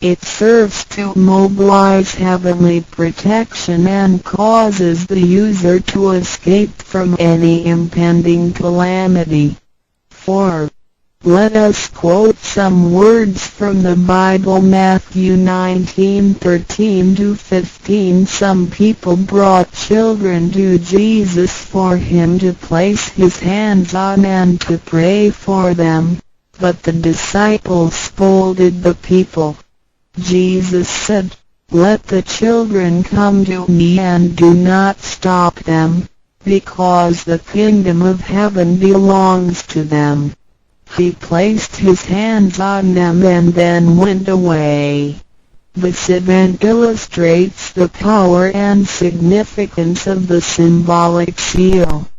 It serves to mobilize heavenly protection and causes the user to escape from any impending calamity. 4. Let us quote some words from the Bible. Matthew 19:13-15. Some people brought children to Jesus for him to place his hands on and to pray for them, but the disciples scolded the people. Jesus said, "Let the children come to me and do not stop them, because the kingdom of heaven belongs to them." He placed his hands on them and then went away. This event illustrates the power and significance of the symbolic seal.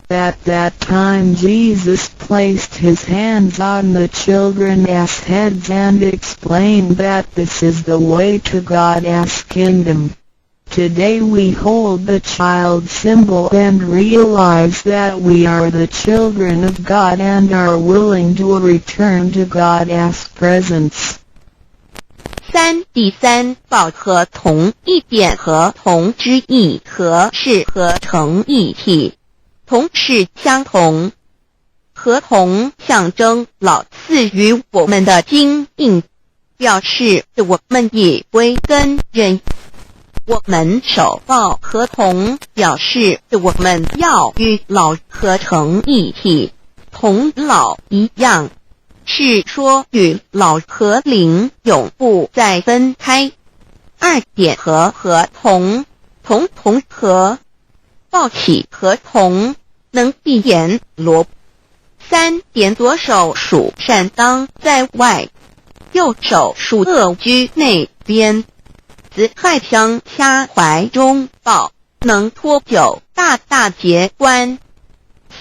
At that time Jesus placed his hands on the children's heads and explained that this is the way to God's kingdom. Today we hold the child symbol and realize that we are the children of God and are willing to return to God's presence. 3. 第三，报和同一点和同之意和是合成一体，同是相同，和同象征老赐予我们的经印，表示我们也归根人。我们守抱合同，表示我们要与老合成一体，同老一样，是说与老和灵永不再分开。2点和合同，同同和，抱起合同，能闭眼罗。3点左手属善当在外，右手属恶居内边。子亥相掐怀中抱，能脱臼大大节关。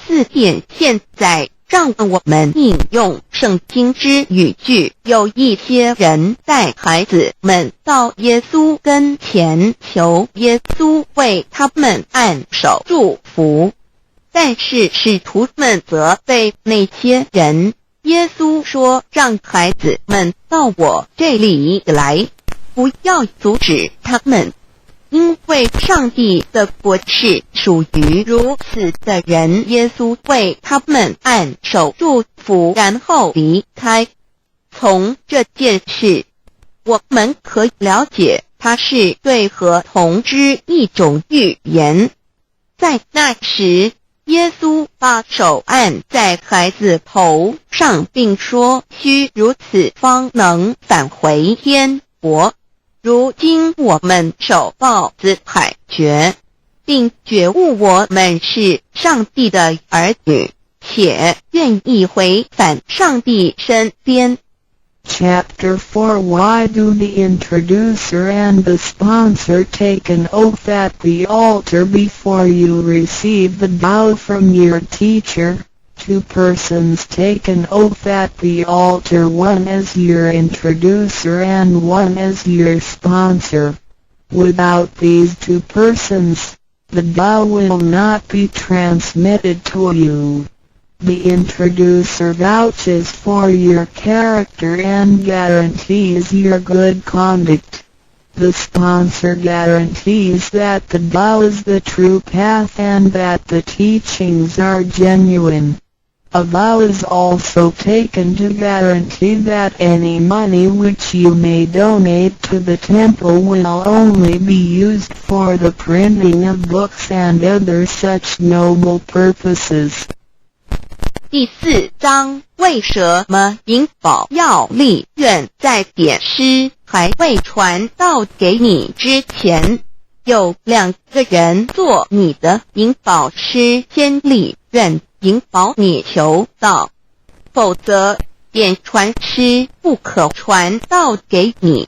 4点现在让我们引用圣经之语句，有一些人带孩子们到耶稣跟前，求耶稣为他们按手祝福，但是使徒们责备那些人。耶稣说，让孩子们到我这里来，不要阻止他们，因为上帝的国是属于如此的人。耶稣为他们按手祝福，然后离开。从这件事，我们可以了解，它是对合同之一种预言。在那时，耶稣把手按在孩子头上，并说，须如此方能返回天国。如今我们守抱子海觉，并觉悟我们是上帝的儿女，且愿意回返上帝身边。Chapter 4 Why do the introducer and the sponsor take an oath at the altar before you receive the Tao from your teacher? Two persons take an oath at the altar, one as your introducer and one as your sponsor. Without these two persons, the Tao will not be transmitted to you. The introducer vouches for your character and guarantees your good conduct. The sponsor guarantees that the Tao is the true path and that the teachings are genuine. A vow is also taken to guarantee that any money which you may donate to the temple will only be used for the printing of books and other such noble purposes. 第4章为什么银宝要立愿在典师还未传道给你之前，有2个人做你的银宝师先立愿引导你求道，否则典传师不可传道给你。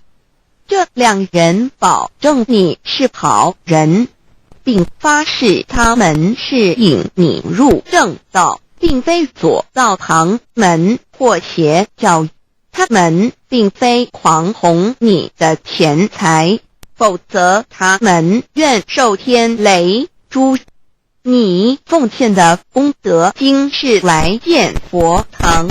这2人保证你是好人，并发誓他们是引你入正道，并非左道旁门或邪教。他们并非狂哄你的钱财，否则他们愿受天雷诛。你奉献的功德经是来见佛堂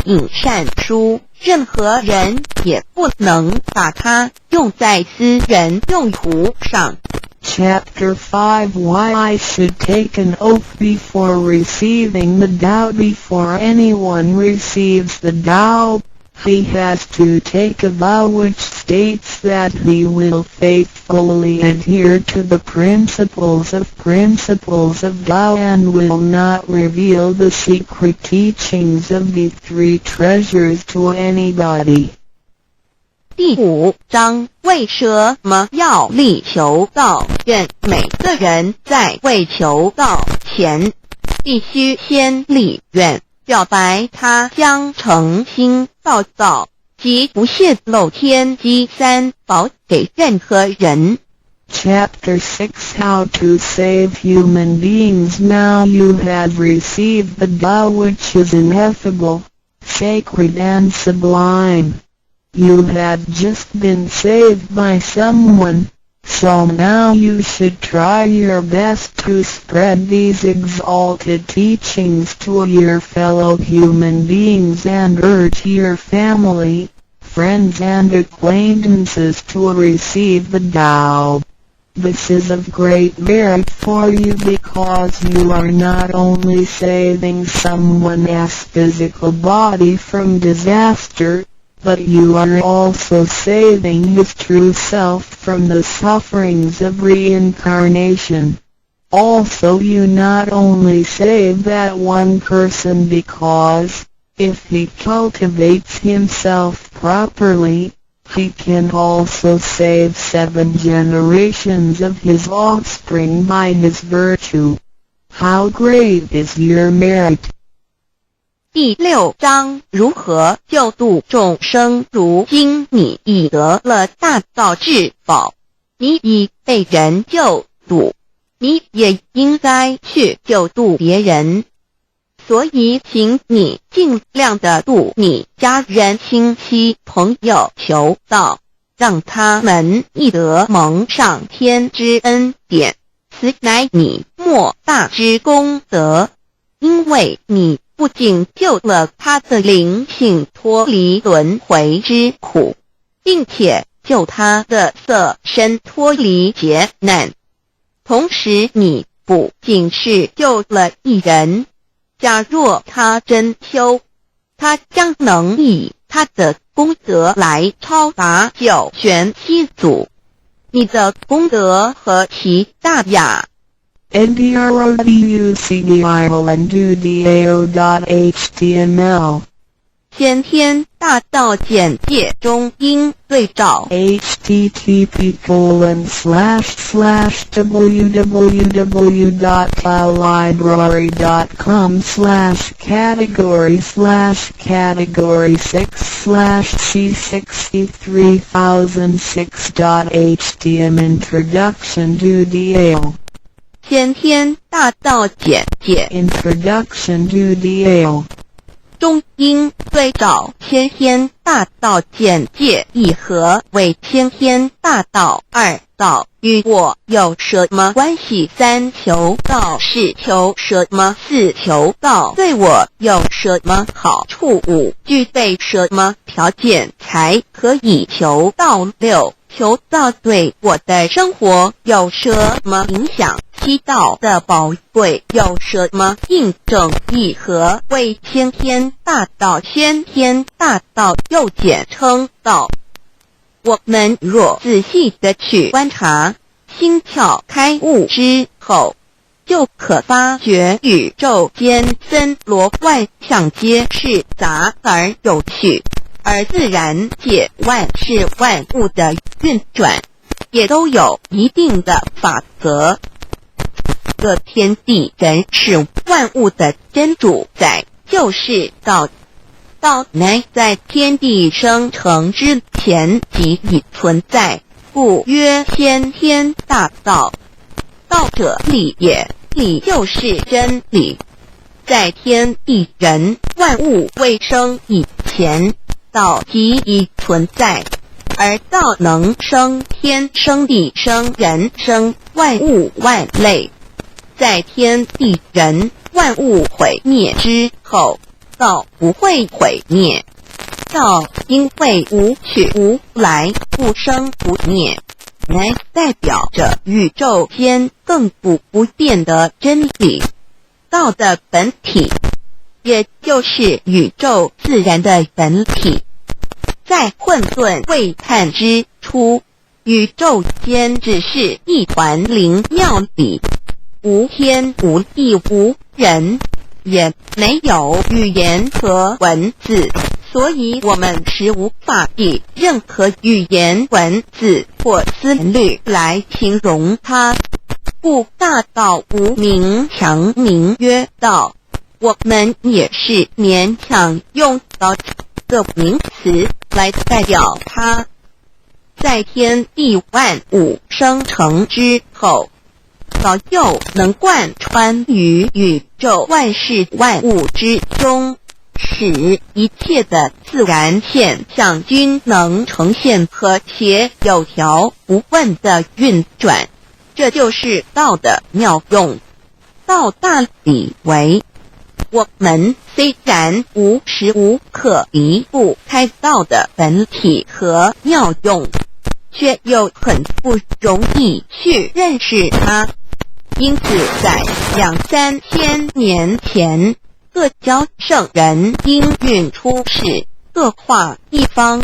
引善书，任何人也不能把它用在私人用途上。Chapter 5 Why I should take an oath before receiving the Tao. Before anyone receives the Tao, he has to take a vow which states that he will faithfully adhere to the principles of Tao and will not reveal the secret teachings of the 3 treasures to anybody. 第5章为什么要立求道愿？每个人在为求道前，必须先立愿，表白他将诚心报道及不泄露天机3宝给任何人。Chapter 6 How to save human beings. Now you have received the Tao which is ineffable, sacred and sublime. You have just been saved by someone, so now you should try your best to spread these exalted teachings to your fellow human beings and urge your family, friends and acquaintances to receive the Tao. This is of great merit for you because you are not only saving someone's physical body from disaster, but you are also saving his true self from the sufferings of reincarnation. Also you not only save that one person because, if he cultivates himself properly, he can also save 7 generations of his offspring by his virtue. How great is your merit! 第6章如何救度众生。如今你已得了大道至宝，你已被人救度，你也应该去救度别人。所以请你尽量的度你家人、亲戚、朋友求道，让他们亦得蒙上天之恩典，此乃你莫大之功德。因为你不仅救了他的灵性脱离轮回之苦，并且救他的色身脱离劫难，同时你不仅是救了一人，假若他真修，他将能以他的功德来超达9玄7祖。你的功德何其大呀NDRODUCDILANDUDAO.html 先天大道简介中应对照 http://www.cloudlibrary.com/category/category6/c63006.htm Introduction to DL 先天大道简介 Introduction to DL 中应对照先天大道简介一和为先天大道二道与我有什么关系？三求道是求什么？四求道对我有什么好处？五具备什么条件才可以求道？六求道对我的生活有什么影响？七道的宝贵有什么印证？一和为先天大道，先天大道又简称道。我们若仔细地去观察，心窍开悟之后，就可发觉宇宙间森罗万象皆是杂而有序，而自然界万事万物的运转也都有一定的法则。这天地人是万物的真主宰，就是道。道乃在天地生成之前即已存在，故曰先天大道。道者理也，理就是真理。在天地人万物未生以前，道即已存在，而道能生天、生地、生人、生万物万类。在天地人万物毁灭之后，道不会毁灭。道因为无去无来，不生不灭，乃代表着宇宙间亘古不变的真理。道的本体，也就是宇宙自然的本体。在混沌未判之初，宇宙间只是一团灵妙理，无天无地无人，也没有语言和文字，所以我们是无法以任何语言、文字或思虑来形容它。故大道无名，强名曰道。我们也是勉强用到这个名词来代表它。在天地万物生成之后，道又能贯穿于宇宙万事万物之中，使一切的自然现象均能呈现和谐有条不紊的运转。这就是道的妙用。道大理为，我们虽然无时无刻离不开道的本体和妙用，却又很不容易去认识它。因此在2、3千年前，各教圣人应运出世，各化一方，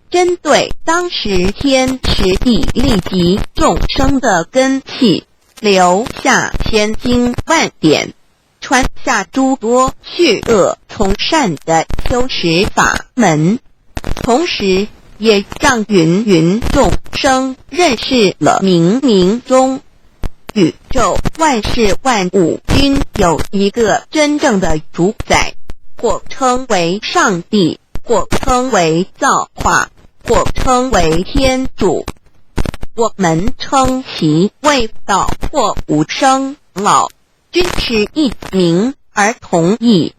针对当时天时地利及众生的根器，留下千经万典，传下诸多去恶从善的修持法门，同时也让芸芸众生认识了冥冥中宇宙万事万物均有一个真正的主宰，或称为上帝，或称为造化，或称为天主。我们称其为道或无生老，均是一名而同义。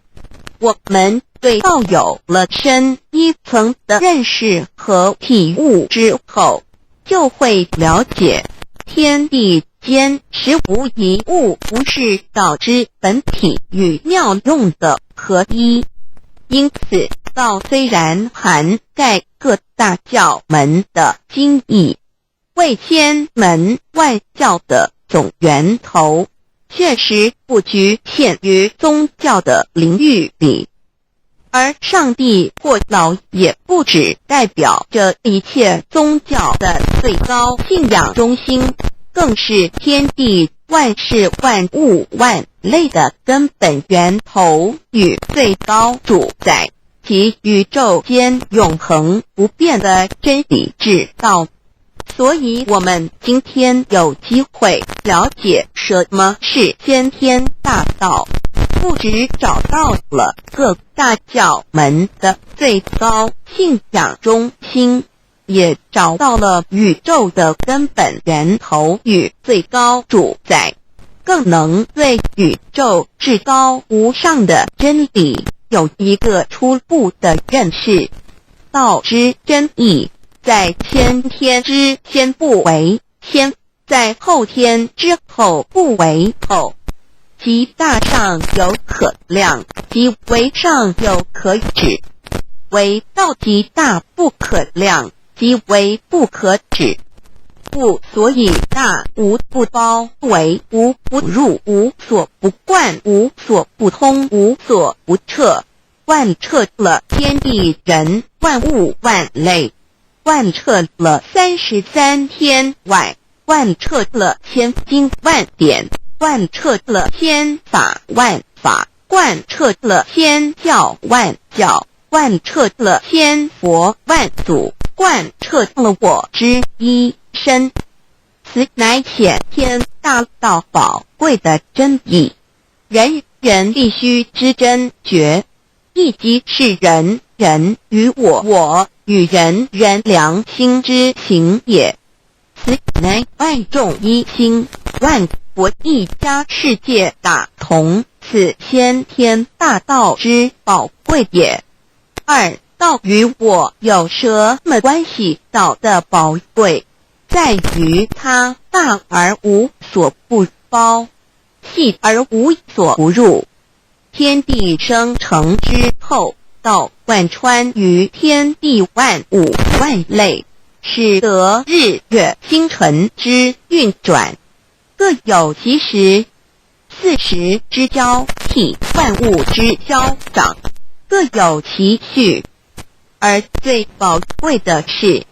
我们对道有了深一层的认识和体悟之后，就会了解天地间实无一物不是道之本体与妙用的合一。因此道虽然涵盖各大教门的经义，为千门万教的总源头，确实不局限于宗教的领域里。而上帝或老也不只代表着一切宗教的最高信仰中心，更是天地万事万物万类的根本源头与最高主宰。及宇宙间永恒不变的真理之道。所以我们今天有机会了解什么是先天大道，不只找到了各大教门的最高信仰中心，也找到了宇宙的根本源头与最高主宰，更能对宇宙至高无上的真理有一个初步的认识。道之真义，在先天之先不为先，在后天之后不为后。即大上有可量，即为上有可指。为道即大不可量，即为不可指。故所以大无不包，为无不入，无所不贯，无所不通，无所不彻。贯彻了天地人万物万类，贯彻了33天外，贯彻了千经万典，贯彻了千法万法，贯彻了千教万教，贯彻了千佛万祖，贯彻了我之一身。此乃显天大道宝贵的真义，人人必须知真觉，亦即是人人与我与人人良心之行也。此乃万众一心，万国一家，世界大同，此先天大道之宝贵也。二，道与我有什么关系？道的宝贵在于它大而无所不包，细而无所不入。天地生成之后，道贯穿于天地万物万类，使得日月星辰之运转各有其时，四时之交替，万物之消长各有其序。而最宝贵的是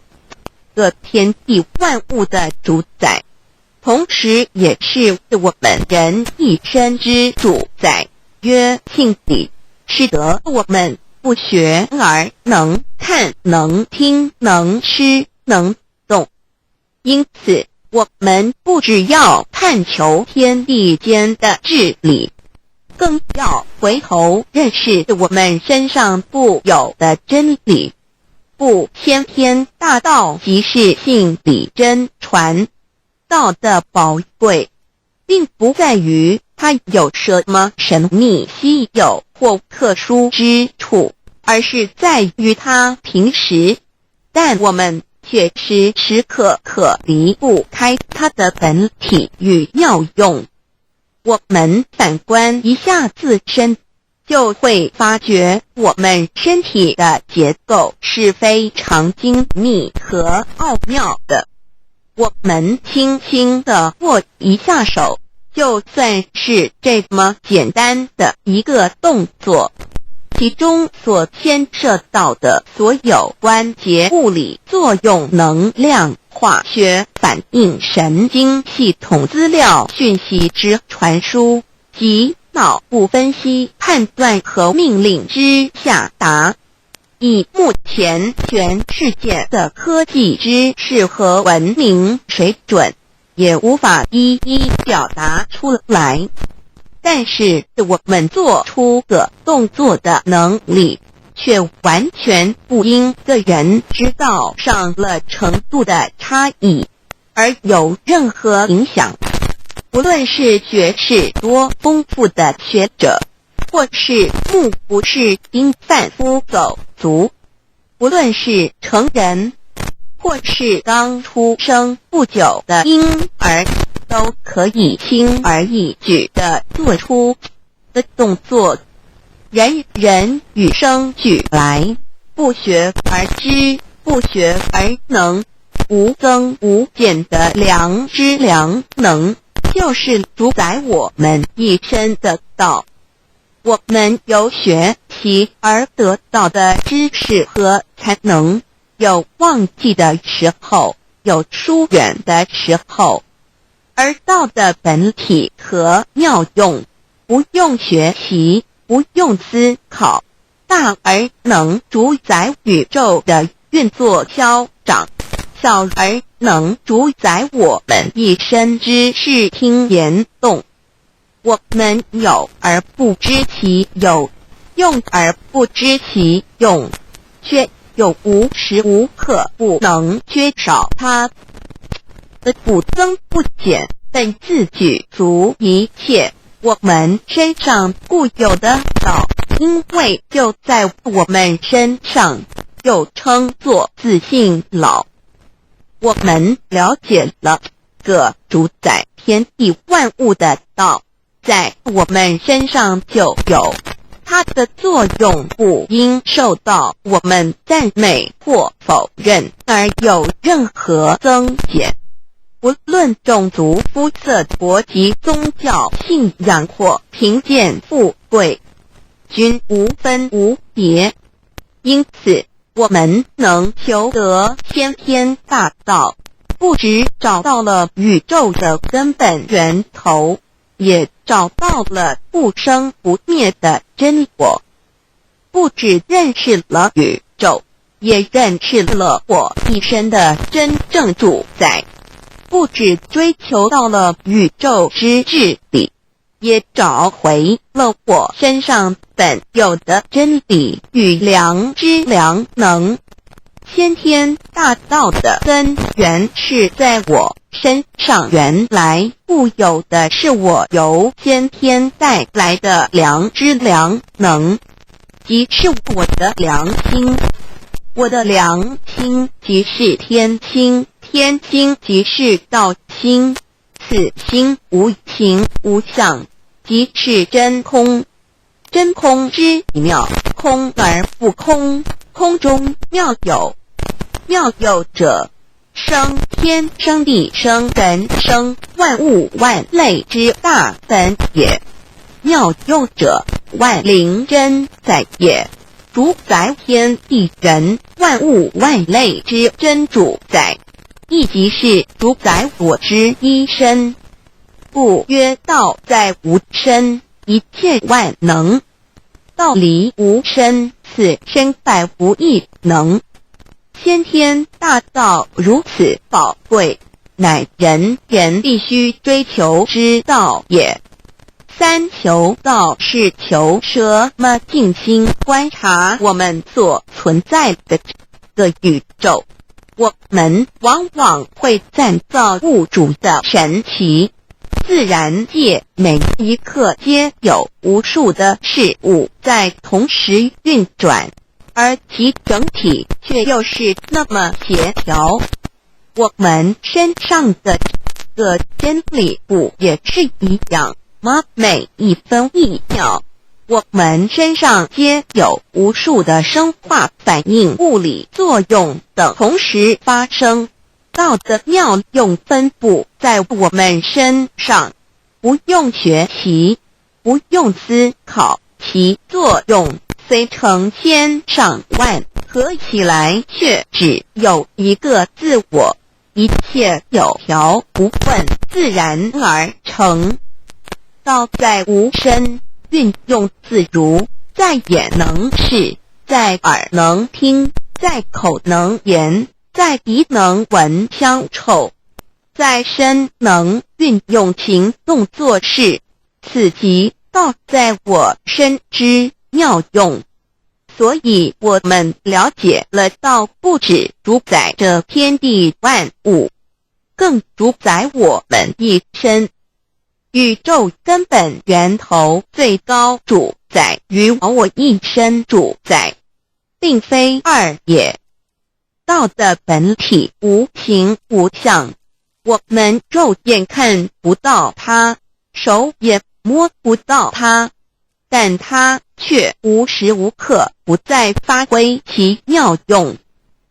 各天地万物的主宰，同时也是我们人一生之主宰，曰性理，使得我们不学而能看，能听，能吃，能动。因此我们不只要探求天地间的治理，更要回头认识我们身上固有的真理。故先天大道即是性理真传。道的宝贵并不在于它有什么神秘稀有或特殊之处，而是在于它平时，但我们却时时刻刻离不开它的本体与妙用。我们反观一下自身，就会发觉我们身体的结构是非常精密和奥妙的。我们轻轻地握一下手，就算是这么简单的一个动作，其中所牵涉到的所有关节物理作用、能量、化学反应、神经系统资料讯息之传输及脑部分析、判断和命令之下达，以目前全世界的科技知识和文明水准，也无法一一表达出来。但是我们做出个动作的能力，却完全不因个人知道上了程度的差异而有任何影响。无论是学识多丰富的学者，或是目不识丁贩夫走卒，无论是成人，或是刚出生不久的婴儿，都可以轻而易举地做出的动作。人人与生俱来，不学而知，不学而能，无增无减的良知良能，就是主宰我们一生的道。我们有学习而得到的知识和才能，有忘记的时候，有疏远的时候，而道的本体和妙用，不用学习，不用思考，大而能主宰宇宙的运作消长，小而能主宰我们一生之视听言动。我们有而不知其有，用而不知其用，却又无时无刻不能缺少它的不增不减，本自具足一切我们身上固有的道，因为就在我们身上，又称作自性老。我们了解了个主宰天地万物的道，在我们身上就有，它的作用不应受到我们赞美或否认而有任何增减。无论种族、肤色、国籍、宗教、信仰或贫贱富贵，均无分无别。因此，我们能求得先天大道，不只找到了宇宙的根本源头，也找到了不生不灭的真我。不只认识了宇宙，也认识了我一生的真正主宰。不只追求到了宇宙之治理，也找回了我身上本有的真理与良知良能。先天大道的根源是在我身上，原来固有的是我由先天带来的良知良能，即是我的良心。我的良心即是天心，天心即是道心，此心无形无相，即是真空。真空之妙，空而不空，空中妙有。妙有者，生天生地生人生万物万类之大本也。妙有者，万灵真在也，主宰天地人万物万类之真主宰，亦即是主宰我之一身。故曰道在无身，一切万能；道离无身，此身百无一能。先天大道如此宝贵，乃人人必须追求之道也。三求道是求什么？静心观察我们所存在的这个宇宙，我们往往会赞造物主的神奇。自然界每一刻皆有无数的事物在同时运转，而其整体却又是那么协调。我们身上的这个真理不也是一样吗？每一分一秒，我们身上皆有无数的生化反应、物理作用等同时发生。道的妙用分布在我们身上，不用学习，不用思考，其作用虽成千上万，合起来却只有一个自我，一切有条不紊，自然而成。道在无身，运用自如，在眼能视，在耳能听，在口能言，在鼻能闻香臭，在身能运用行动做事，此即道在我身之妙用。所以我们了解了道不只主宰着天地万物，更主宰我们一身。宇宙根本源头最高主宰与我一身主宰，并非二也。道的本体无形无相，我们肉眼看不到它，手也摸不到它，但它却无时无刻不在发挥其妙用，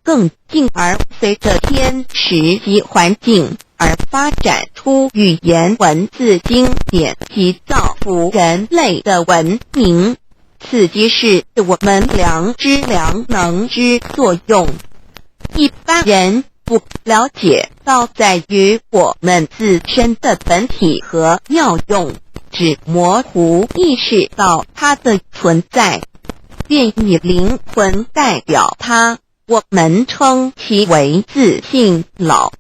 更进而随着天时及环境而发展出语言文字经典及造福人类的文明，此即是我们良知良能之作用。一般人不了解道在于我们自身的本体和妙用，只模糊意识到它的存在。便以灵魂代表它，我们称其为自性老。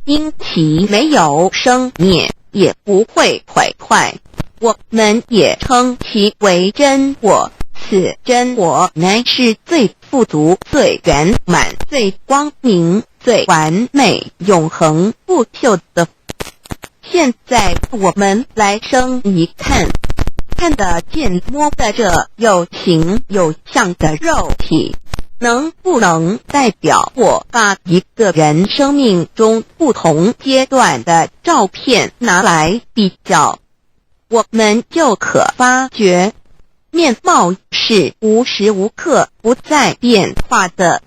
因其没有生灭，也不会毁坏，我们也称其为真我。此真我乃是最富足、最圆满、最光明、最完美、永恒不朽的。现在我们来生一看，看得见摸得着有形有相的肉体，能不能代表我把一个人生命中不同阶段的照片拿来比较，我们就可发觉面貌是无时无刻不在变化的。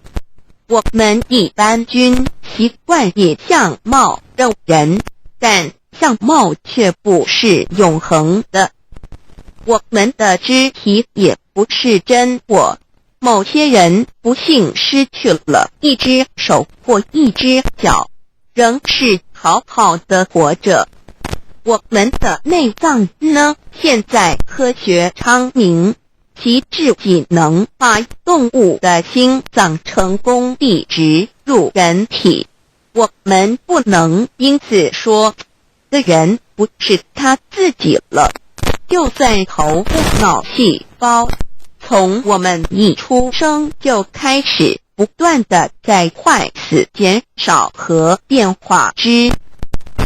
我们一般均习惯以相貌认人，但相貌却不是永恒的。我们的肢体也不是真我，某些人不幸失去了一只手或一只脚，仍是好好的活着。我们的内脏呢？现在科学昌明，其至仅能把动物的心脏成功地植入人体。我们不能因此说个人不是他自己了。就算头部脑细胞从我们一出生就开始不断的在坏死、减少和变化之，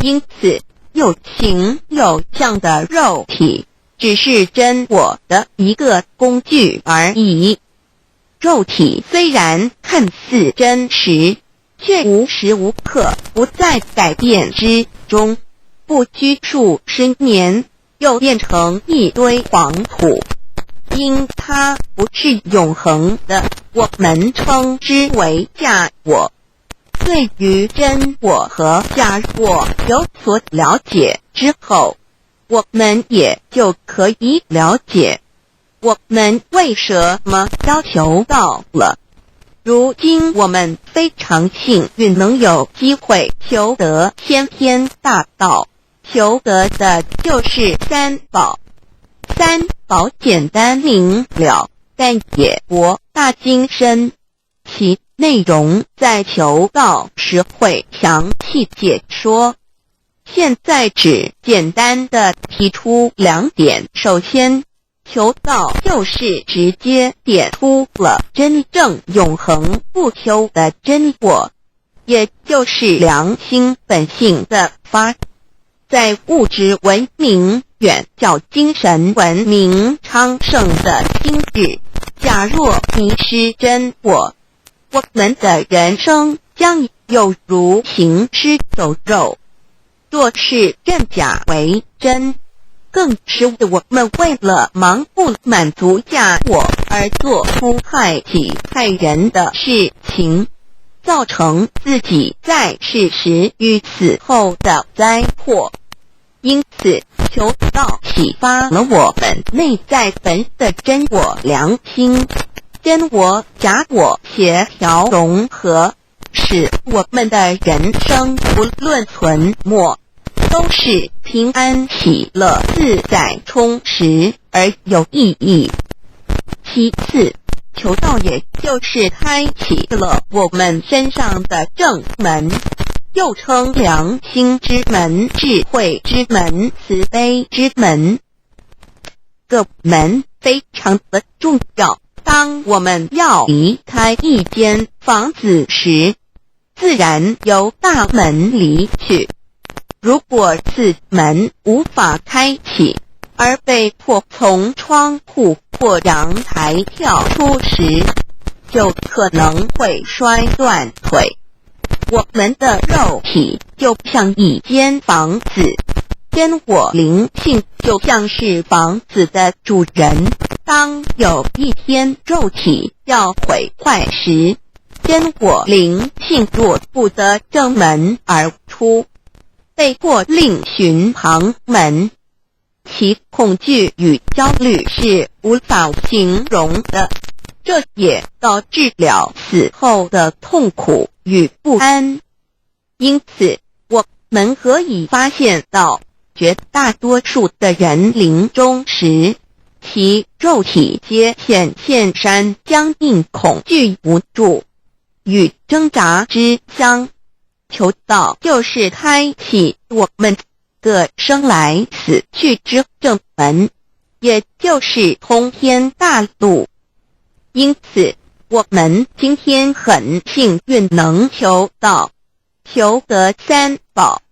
因此有形有相的肉体只是真我的一个工具而已。肉体虽然看似真实，却无时无刻不在改变之中，不拘数十年又变成一堆黄土。因它不是永恒的，我们称之为假我。对于真我和假我有所了解之后，我们也就可以了解我们为什么要求道了。如今我们非常幸运能有机会求得先天大道，求得的就是三宝。三宝简单明了，但也博大精深，其内容在求道时会详细解说。现在只简单的提出两点。首先，求道就是直接点出了真正永恒不朽的真我，也就是良心本性的发。在物质文明远较精神文明昌盛的今日，假若迷失真我，我们的人生将有如行尸走肉。若是认假为真，更是我们为了盲目满足假我而做出害己害人的事情，造成自己在世时与死后的灾祸。因此，求道启发了我们内在本的真我良心，真我假我协调融合，使我们的人生不论存没，都是平安喜乐自在充实而有意义。其次，求道也就是开启了我们身上的正门，又称良心之门、智慧之门、慈悲之门。这门非常的重要。当我们要离开一间房子时，自然由大门离去。如果此门无法开启，而被迫从窗户或阳台跳出时，就可能会摔断腿。我们的肉体就像一间房子，真我灵性就像是房子的主人。当有一天肉体要毁坏时，真我灵性若不得正门而出，被迫另寻旁门，其恐惧与焦虑是无法形容的。这也导致了死后的痛苦与不安。因此，我们可以发现到，绝大多数的人临终时，其肉体皆显现山僵硬恐惧无助与挣扎之相。求道就是开启我们个生来死去之正门，也就是通天大路。因此我们今天很幸运能求道，求得三宝，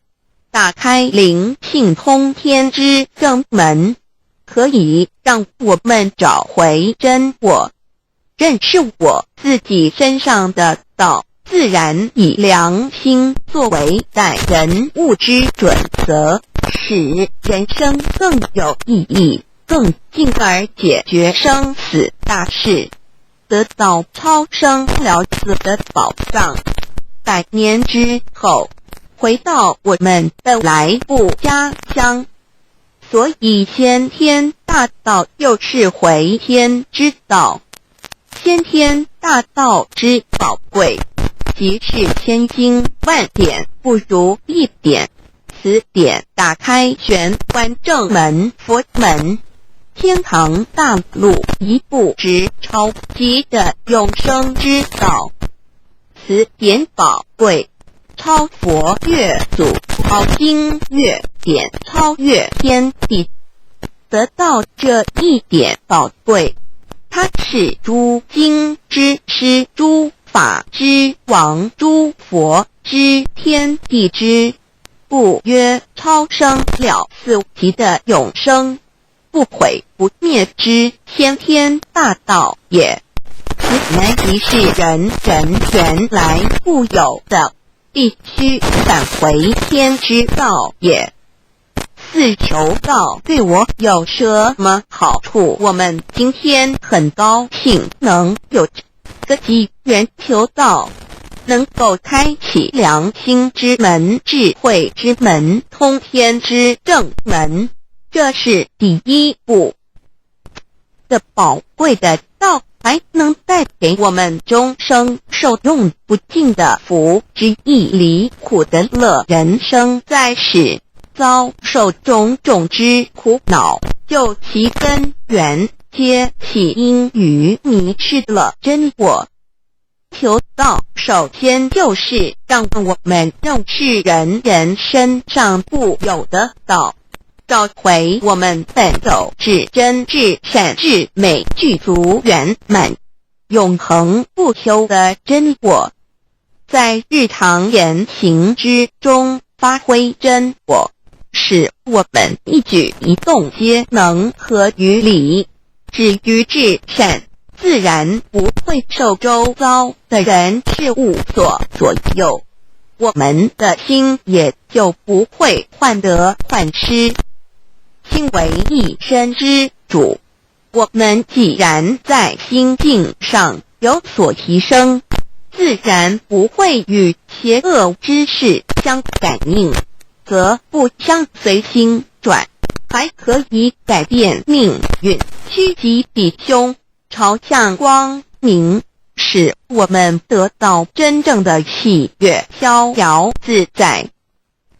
打开灵性通天之正门，可以让我们找回真我，认识我自己身上的道，自然以良心作为待人物之准则，使人生更有意义，更进而解决生死大事，得到超生了死的宝藏。100年之后，回到我们的来不家乡。所以先天大道就是回天之道，先天大道之宝贵，即是千经万典不如一点，此点打开玄关正门佛门，天堂大路一步直超级的永生之道，此点宝贵，超佛越祖，超经越典，超越天地。得到这一点宝贵，它是诸经之师，诸法之王，诸佛之天地之不曰超生了死极的永生不毁不灭之先天大道也。此乃即是人原来固有的，必须返回天之道也。四求道对我有什么好处？我们今天很高兴能有这个机缘求道，能够开启良心之门、智慧之门、通天之正门，这是第一步。这宝贵的道还能带给我们终生受用不尽的福之益，离苦得乐。人生在世，遭受种种之苦恼，就其根源皆起因于迷失了真我。求道首先就是让我们认识人身上固有的道，找回我们本有至真至善至美具足圆满永恒不朽的真我，在日常言行之中发挥真我，使我们一举一动皆能合于理，止于至善，自然不会受周遭的人事物所左右，我们的心也就不会患得患失。心为一身之主，我们既然在心境上有所提升，自然不会与邪恶之事相感应，则不相随心转，还可以改变命运，趋吉避凶，朝向光明，使我们得到真正的喜悦，逍遥自在。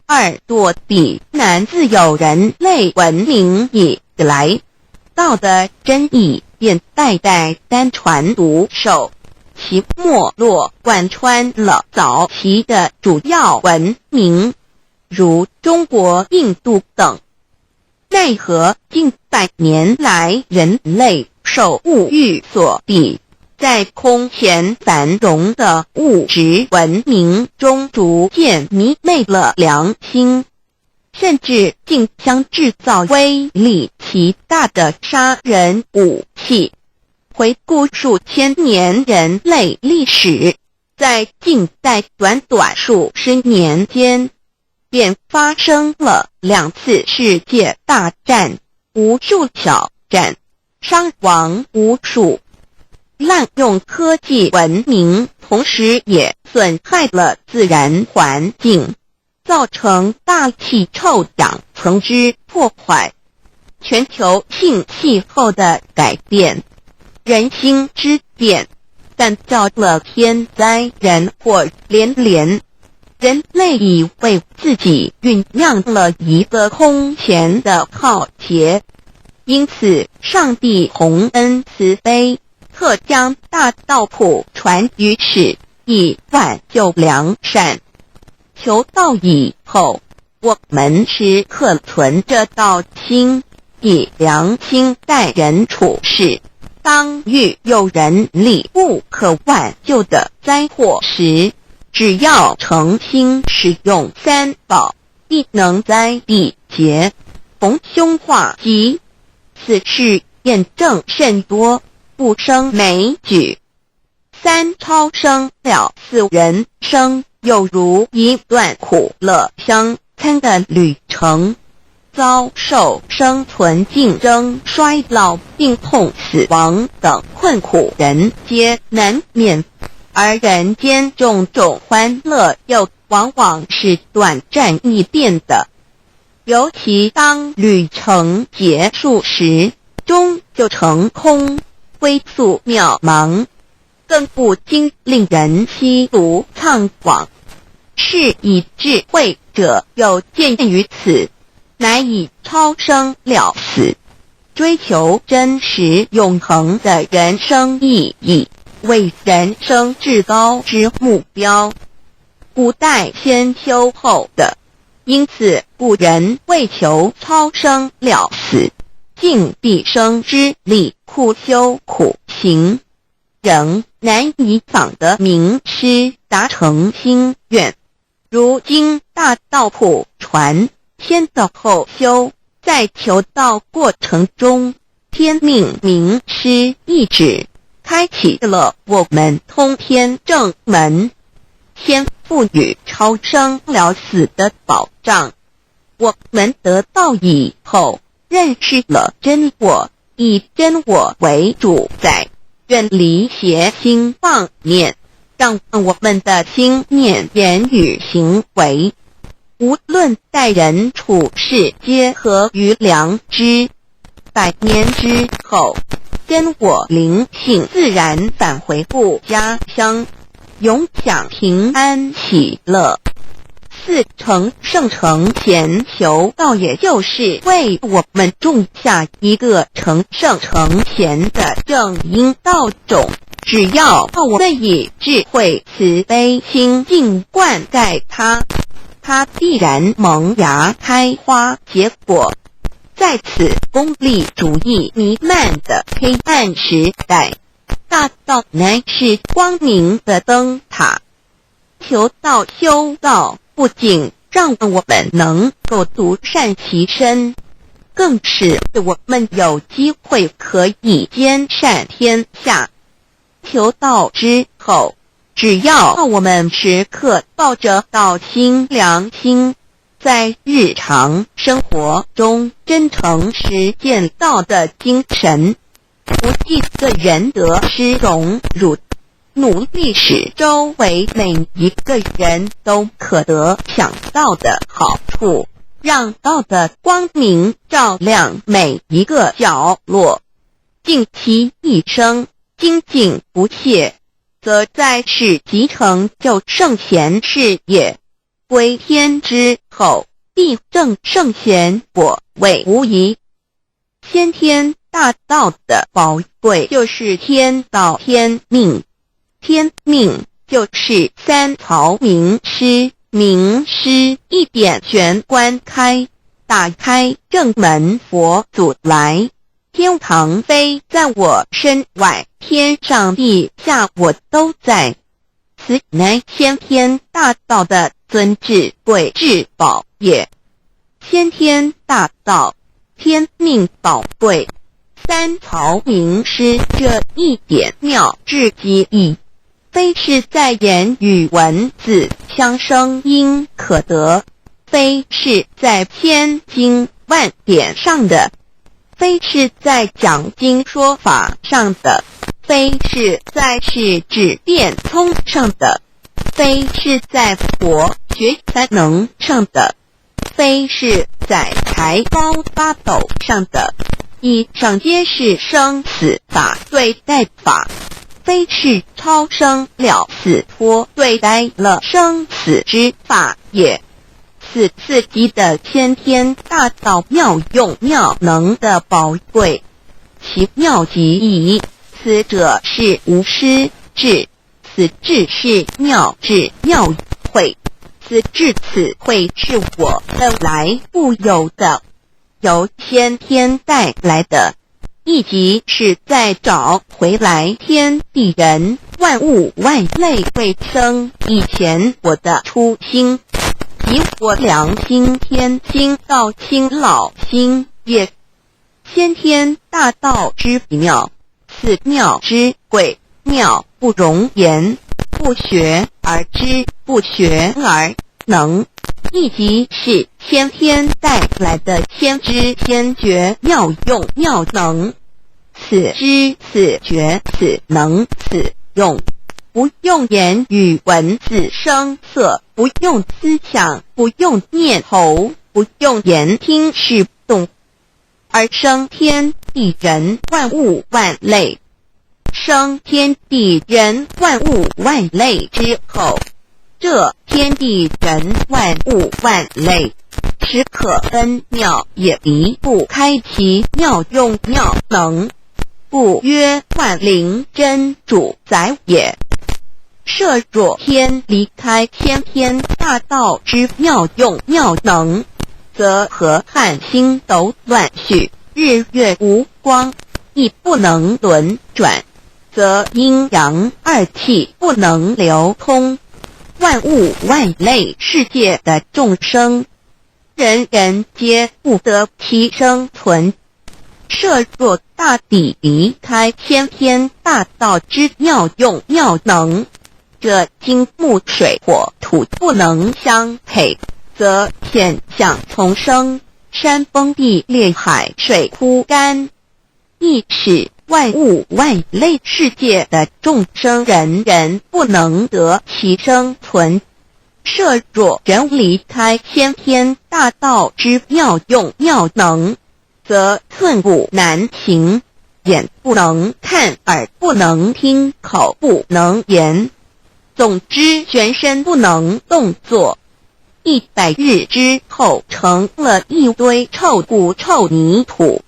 2堕地难自有人类文明以来，道的真意便代代单传独授，其没落贯穿了早期的主要文明，如中国、印度等。奈何近100年来，人类受物欲所逼，在空前繁荣的物质文明中逐渐迷昧了良心，甚至竟将制造威力极大的杀人武器。回顾数千年人类历史，在近代短数十年间，便发生了2次世界大战，无数小战，伤亡无数。滥用科技文明，同时也损害了自然环境，造成大气臭氧层之破坏，全球性气候的改变，人心之变，但造了天灾人祸连连。人类已为自己酝酿了一个空前的浩劫，因此上帝洪恩慈悲，特将大道谱传于世，以挽救良善。求道以后，我们时刻存着道心，以良心待人处事。当遇有人力不可挽救的灾祸时，只要诚心使用三宝，必能灾必劫，逢凶化吉。此事验证甚多，不胜枚举。三超生了四人生，有如一段苦乐相参的旅程。遭受生存竞争、衰老、病痛、死亡等困苦，人皆难免。而人间种种欢乐，又往往是短暂易变的。尤其当旅程结束时，终就成空，归宿渺茫，更不禁令人凄独怅惘。是以智慧者有见于此，乃以超生了死，追求真实永恒的人生意义，为人生至高之目标。古代先修后的，因此古人为求超生了死，尽毕生之力，苦修苦行，仍难以访得名师，达成心愿。如今大道谱传，先道后修，在求道过程中，天命名师一指，开启了我们通天正门，先赋予超生了死的保障。我们得道以后，认识了真我，以真我为主宰，远离邪心妄念，让我们的心念、言语、行为，无论待人处事，皆合于良知。100年之后，真我灵性自然返回故家乡，永享平安喜乐。4成圣成贤求道，也就是为我们种下一个成圣成贤的正因道种。只要我们以智慧慈悲心境灌溉它，它必然萌芽开花结果。在此功利主义弥漫的黑暗时代，大道乃是光明的灯塔。求道修道，不仅让我们能够独善其身，更使我们有机会可以兼善天下。求道之后，只要我们时刻抱着道心良心，在日常生活中真诚实践道的精神，不计个人得失荣辱，努力使周围每一个人都可得享到的好处，让道的光明照亮每一个角落，尽其一生精进不懈，则在世即成就圣贤事业。归天之后，必证圣贤果位无疑。先天大道的宝贵就是天道天命，天命就是三曹名师，名师一点玄关开，打开正门，佛祖来。天堂非在我身外，天上地下我都在。此乃先天大道的尊至贵至宝也。先天大道，天命宝贵，三曹名师这一点妙至极意，非是在言语文字相声音可得，非是在千经万典上的，非是在讲经说法上的，非是在是指变通上的，非是在佛学才能上的，非是在才高八斗上的，以上皆是生死法对待法，非是超生了死托对待了生死之法也。此刺激的先天大道妙用妙能的宝贵，其妙极矣。此者是无师智，此智是妙智妙慧，此智此慧是我的来不由的，由先天带来的，亦即是在找回来天地人万物万类未生以前我的初心，以我良心天心道心老心也。先天大道之妙，此妙之贵，妙不容言，不学而知，不学而能，亦即是先天带来的先知先觉妙用妙能。此知此觉此能此用，不用言语文字声色，不用思想，不用念头，不用言听是动，而生天地人万物万类。生天地人万物万类之后，这天地人万物万类实可分妙，也离不开其妙用妙能，故曰万灵真主宰也。设若天离开先天大道之妙用妙能，则河汉星斗乱序，日月无光，亦不能轮转，则阴阳二气不能流通，万物万类世界的众生，人人皆不得其生存。设若大地离开先天大道之妙用妙能，这金木水火土不能相配，则现象丛生，山崩地裂，海水枯干，亦使万物万类世界的众生人人不能得其生存。设若人离开先天大道之妙用妙能，则寸步难行，眼不能看，耳不能听，口不能言，总之全身不能动作。100日之后成了一堆臭骨臭泥土。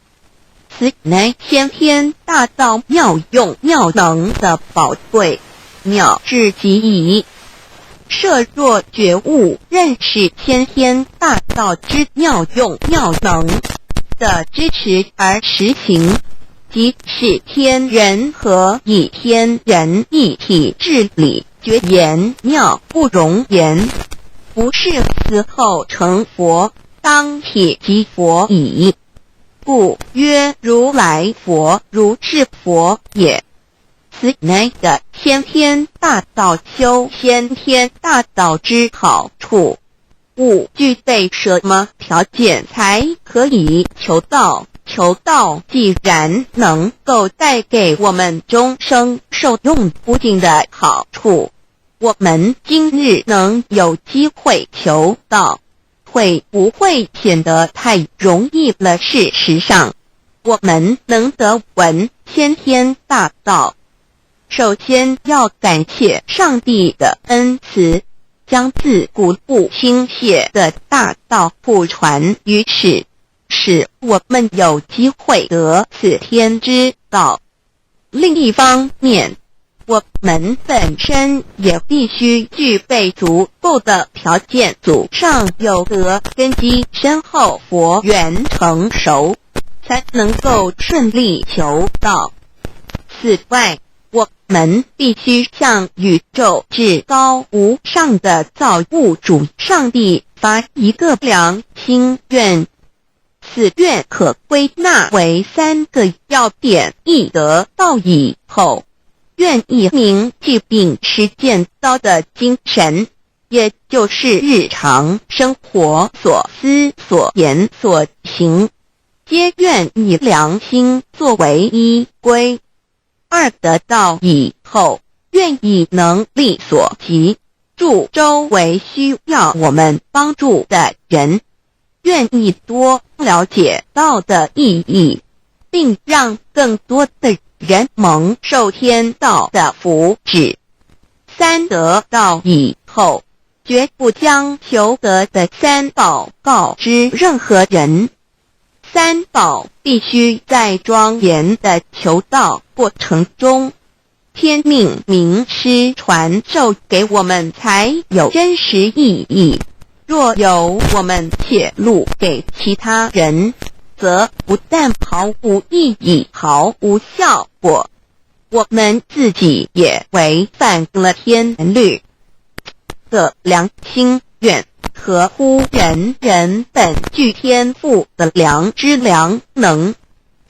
此乃先天大道妙用妙能的宝贵，妙至极矣。设若觉悟认识先天大道之妙用妙能的支持而实行，即是天人合一，天人一体治理，觉言妙不容言，不是死后成佛，当体即佛矣。故曰如来佛，如是佛也。此乃的先天大道修先天大道之好处。勿具备什么条件才可以求道？求道既然能够带给我们终生受用不尽的好处，我们今日能有机会求道，会不会显得太容易了？事实上，我们能得闻先天大道，首先要感谢上帝的恩慈，将自古不倾泻的大道普传于世，使我们有机会得此天之道。另一方面，我们本身也必须具备足够的条件，祖上有德，根基深厚，佛缘成熟，才能够顺利求道。此外，我们必须向宇宙至高无上的造物主上帝发一个良心愿，此愿可归纳为3个要点：一得道以后，愿以明记并实践道的精神，也就是日常生活所思所言所行，皆愿以良心作为依归。2得道以后，愿以能力所及，助周围需要我们帮助的人，愿意多了解道的意义，并让更多的人蒙受天道的福祉。3得道以后，绝不将求得的三宝告知任何人。三宝必须在庄严的求道过程中，天命名师传授给我们才有真实意义。若由我们泄露给其他人，则不但毫无意义、毫无效果，我们自己也违反了天律的良心愿，合乎人人本具天赋的良知良能。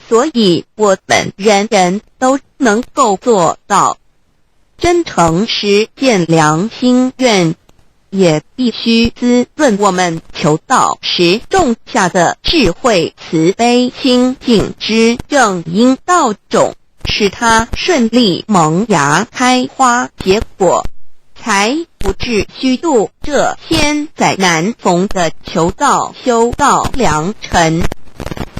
所以我们人人都能够做到真诚实践良心愿，也必须滋润我们求道时种下的智慧、慈悲、清净之正因道种，使它顺利萌芽、开花结果，才不至虚度这千载难逢的求道修道良辰。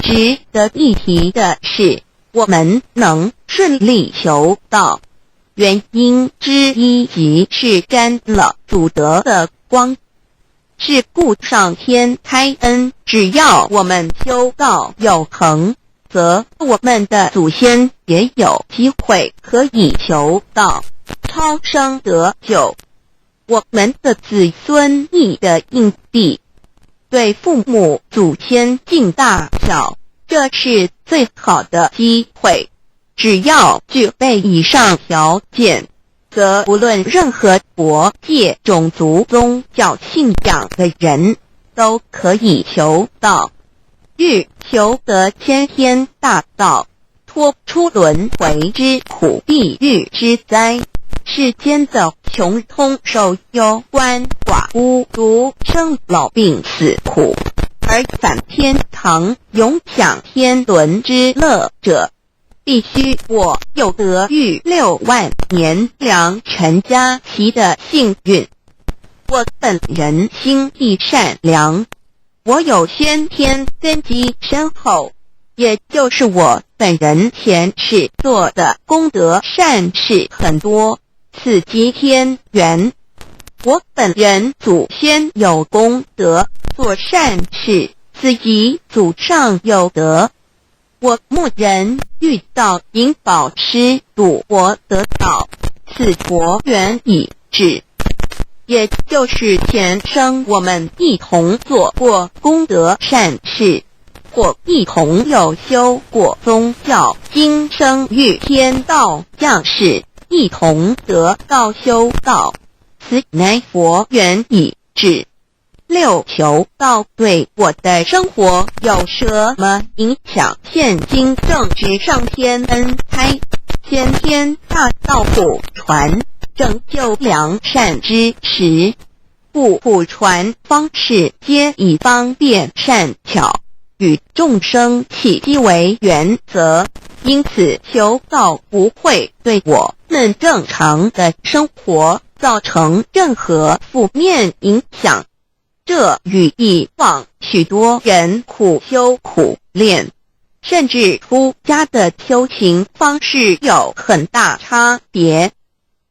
值得一提的是，我们能顺利求道，原因之一即是沾了祖德的光，是故上天开恩，只要我们修道有恒，则我们的祖先也有机会可以求道超生得救。我们的子孙亦的印地，对父母祖先尽大孝，这是最好的机会。只要具备以上条件，则不论任何国界、种族、宗教信仰的人都可以求道。欲求得先天大道，脱出轮回之苦、地狱之灾，世间的穷通受忧、鳏寡孤独、生老病死苦，而返天堂永享天伦之乐者，必须我有得遇6万年良辰佳期的幸运。我本人心地善良，我有先天根基深厚，也就是我本人前世做的功德善事很多，此即天缘。我本人祖先有功德，做善事，此即祖上有德。我蓦然遇到引导师，度我得道，此佛缘已至，也就是前生我们一同做过功德善事，或一同有修过宗教，今生遇天道降世，一同得道修道，此乃佛缘已至。6求道对我的生活有什么影响？现今正值上天恩开，先天大道普传，拯救良善之时，故普传方式皆以方便善巧，与众生契机为原则，因此求道不会对我们正常的生活造成任何负面影响。这与以往许多人苦修苦练，甚至出家的修行方式有很大差别。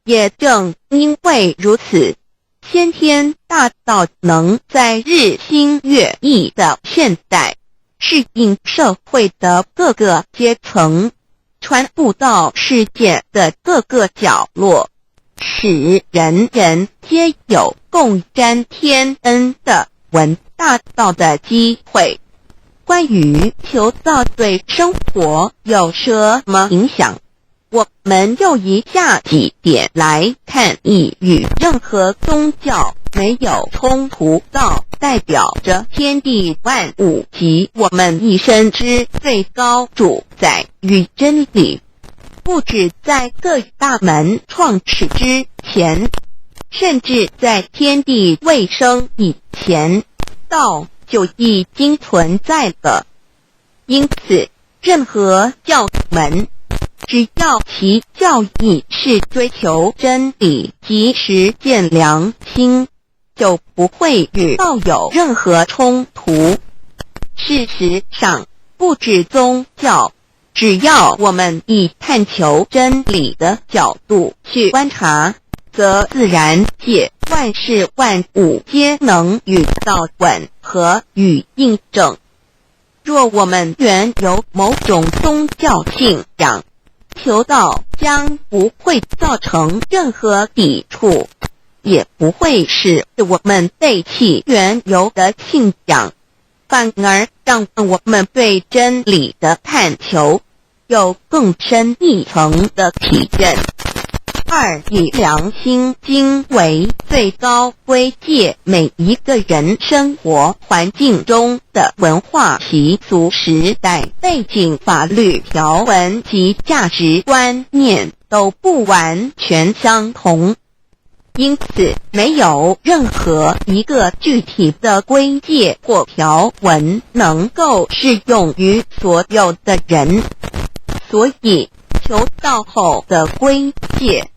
也正因为如此，先天大道能在日新月异的现代，适应社会的各个阶层，传布到世界的各个角落，使人人皆有共沾天恩的闻大道的机会。关于求道对生活有什么影响，我们就以下几点来看。一、与任何宗教没有冲突，道代表着天地万物及我们一生之最高主宰与真理。不止在各大门创始之前，甚至在天地未生以前，道就已经存在了。因此，任何教门，只要其教义是追求真理及实践良心，就不会与道有任何冲突。事实上，不止宗教，只要我们以探求真理的角度去观察，则自然界万事万物皆能与道吻合与印证。若我们原有某种宗教信仰，求道将不会造成任何抵触，也不会使我们背弃原有的信仰，反而让我们对真理的探求有更深一层的体认。二，以良心经为最高规戒每一个人生活环境中的文化习俗、时代背景、法律条文及价值观念都不完全相同，因此没有任何一个具体的规戒或条文能够适用于所有的人。所以求道后的规戒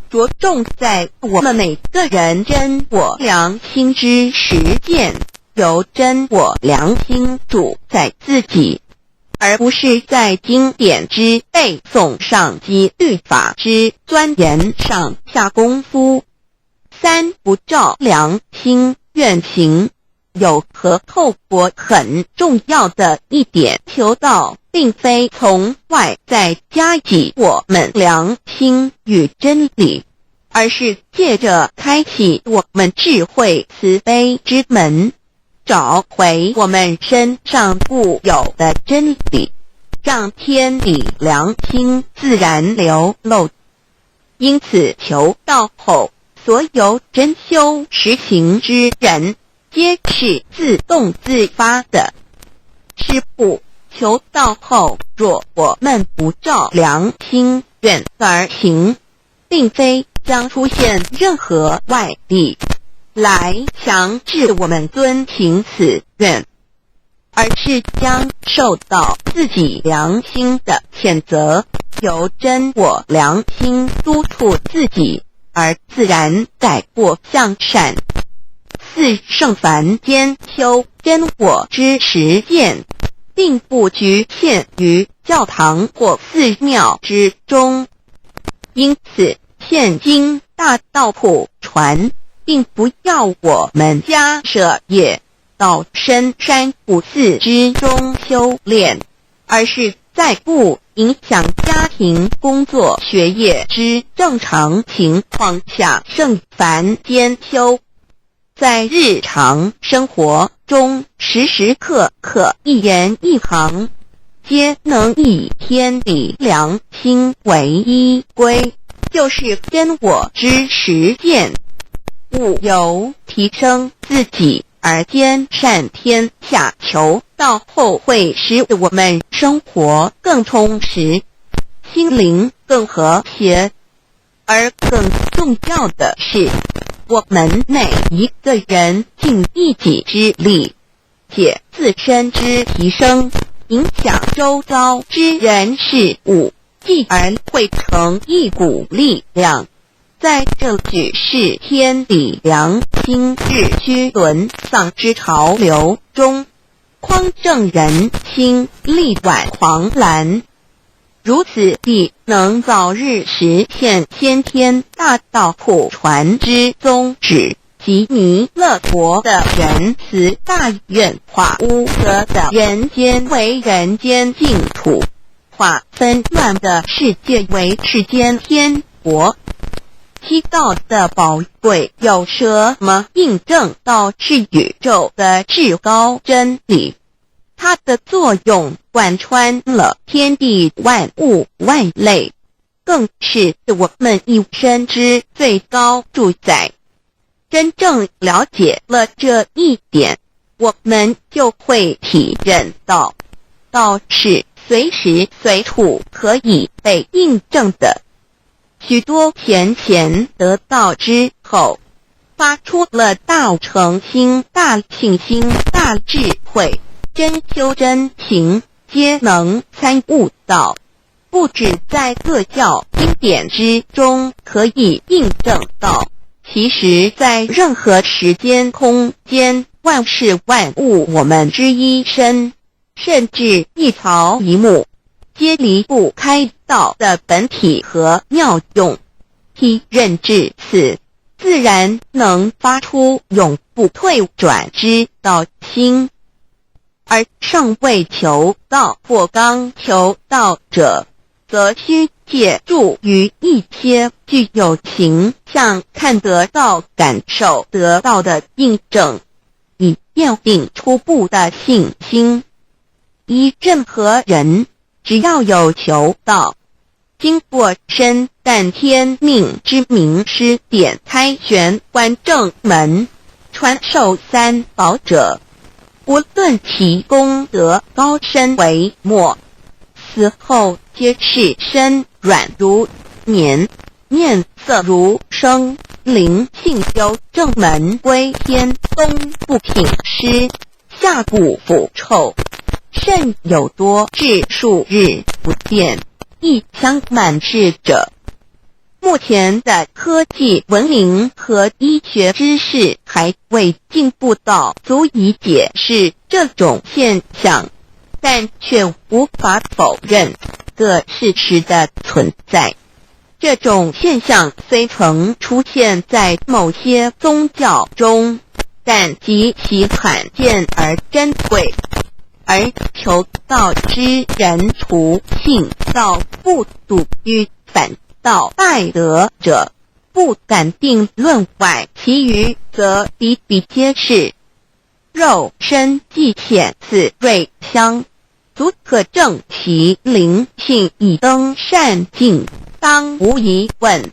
着重在我们每个人真我良心之实践，由真我良心主宰自己，而不是在经典之背诵上及律法之钻研上下功夫。三，不照良心愿行。有和透过很重要的一点，求道并非从外在加给我们良心与真理，而是借着开启我们智慧慈悲之门，找回我们身上固有的真理，让天理良心自然流露。因此求道后，所有真修实行之人皆是自动自发的。是不，求道后，若我们不照良心愿而行，并非将出现任何外力来强制我们遵行此愿，而是将受到自己良心的谴责，由真我良心督促自己，而自然改过向善。四，圣凡间修真我之实践，并不局限于教堂或寺庙之中。因此，现今大道普传，并不要我们家舍业到深山古寺之中修炼，而是在不影响家庭、工作、学业之正常情况下圣凡间修。在日常生活中，时时刻刻一言一行，皆能以天理良心为依归，就是真我之实践。五，由提升自己而兼善天下，求道后会使我们生活更充实，心灵更和谐。而更重要的是，我们每一个人尽一己之力，且自身之提升，影响周遭之人事物，继而汇成一股力量，在这举世天理良心日趋沦丧之潮流中，匡正人心，力挽狂澜。如此必能早日实现先天大道普传之宗旨，及弥勒佛的仁慈大愿，化污浊的人间为人间净土，化纷乱的世界为世间天国。七道的宝贵有什么印证到是宇宙的至高真理？它的作用贯穿了天地万物万类，更是我们一生之最高主宰。真正了解了这一点，我们就会体认到，道是随时随处可以被印证的。许多贤贤得道之后，发出了大诚心、大信心、大智慧，真修真行，皆能参悟到，不只在各教经典之中可以印证到，其实在任何时间空间、万事万物我们之一身，甚至一草一木，皆离不开道的本体和妙用。体认至此，自然能发出永不退转之道心。而尚未求道或刚求道者，则需借助于一些具有形象看得到、感受得到的印证，以奠定初步的信心。任何人只要有求道，经过身但天命之名师点开玄关正门，传授三宝者，无论其功德高深为末，死后皆是身软如棉，面色如生，灵性修正门归天，东不品湿，下不腐臭，甚有多至数日不见，一腔满志者。目前的科技文明和医学知识还未进步到足以解释这种现象，但却无法否认个事实的存在。这种现象虽曾出现在某些宗教中，但极其罕见而珍贵，而求道之人除信道不笃于反道拜德者不敢定论外，其余则比比皆是。肉身既显似瑞香，足可证其灵性已登善境，当无疑问。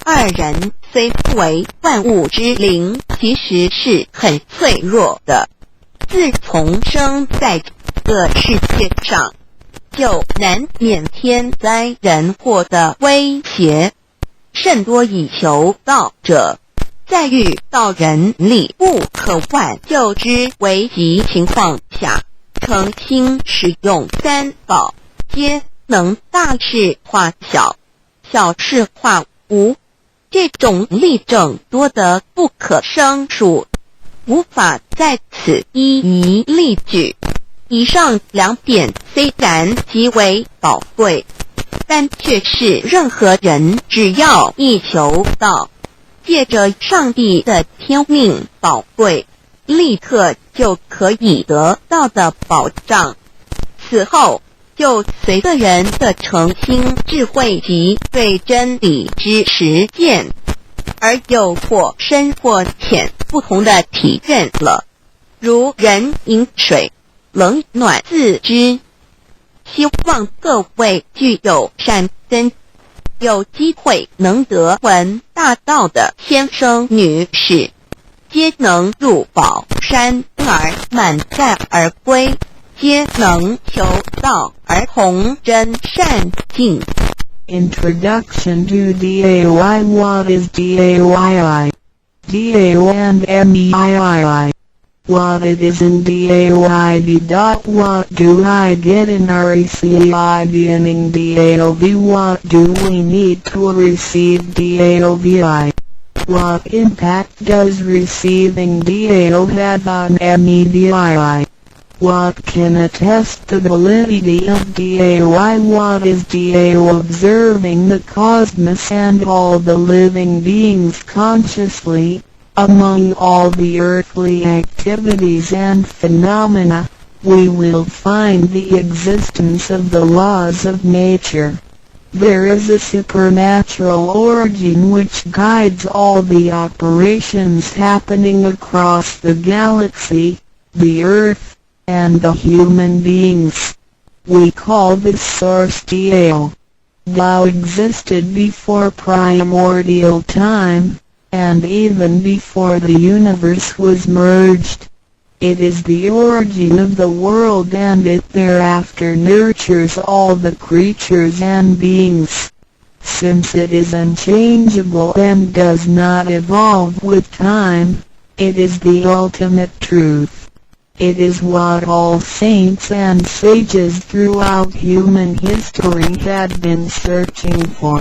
二人虽不为万物之灵，其实是很脆弱的。自从生在这个世界上，就难免天灾人祸的威胁，甚多以求道者，在遇到人力不可挽救之危急情况下，诚心使用三宝，皆能大事化小，小事化无。这种例证多得不可胜数，无法在此一一例举。以上两点虽然极为宝贵，但却是任何人只要一求道，借着上帝的天命宝贵，立刻就可以得到的保障。此后就随个人的诚心、智慧及对真理之实践，而有或深或浅不同的体认了。如人饮水，冷暖自知。希望各位具有善根、有机会能得闻大道的先生女士，皆能入宝山而满载而归，皆能求道而同真善境。 Introduction to DAY. What is DAYI? DAO and MEII. What it is in DAYD. What do I get in RECI beginning DAOB? What do we need to receive DAOBI? What impact does receiving DAO have on MEDII? What can attest the validity of DAY? What is DAO? Observing the cosmos and all the living beings consciously, among all the earthly activities and phenomena, we will find the existence of the laws of nature. There is a supernatural origin which guides all the operations happening across the galaxy, the earth, and the human beings. We call this source DAO. Tao existed before primordial time, and even before the universe was merged. It is the origin of the world, and it thereafter nurtures all the creatures and beings. Since it is unchangeable and does not evolve with time, it is the ultimate truth. It is what all saints and sages throughout human history had been searching for.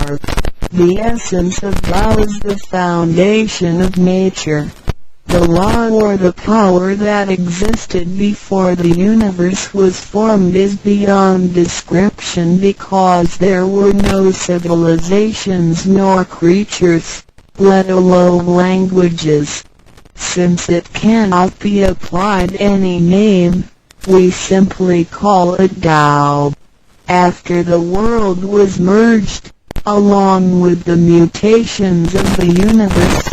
The essence of Tao is the foundation of nature. The law or the power that existed before the universe was formed is beyond description because there were no civilizations nor creatures, let alone languages. Since it cannot be applied any name, we simply call it Tao. After the world was merged, along with the mutations of the universe,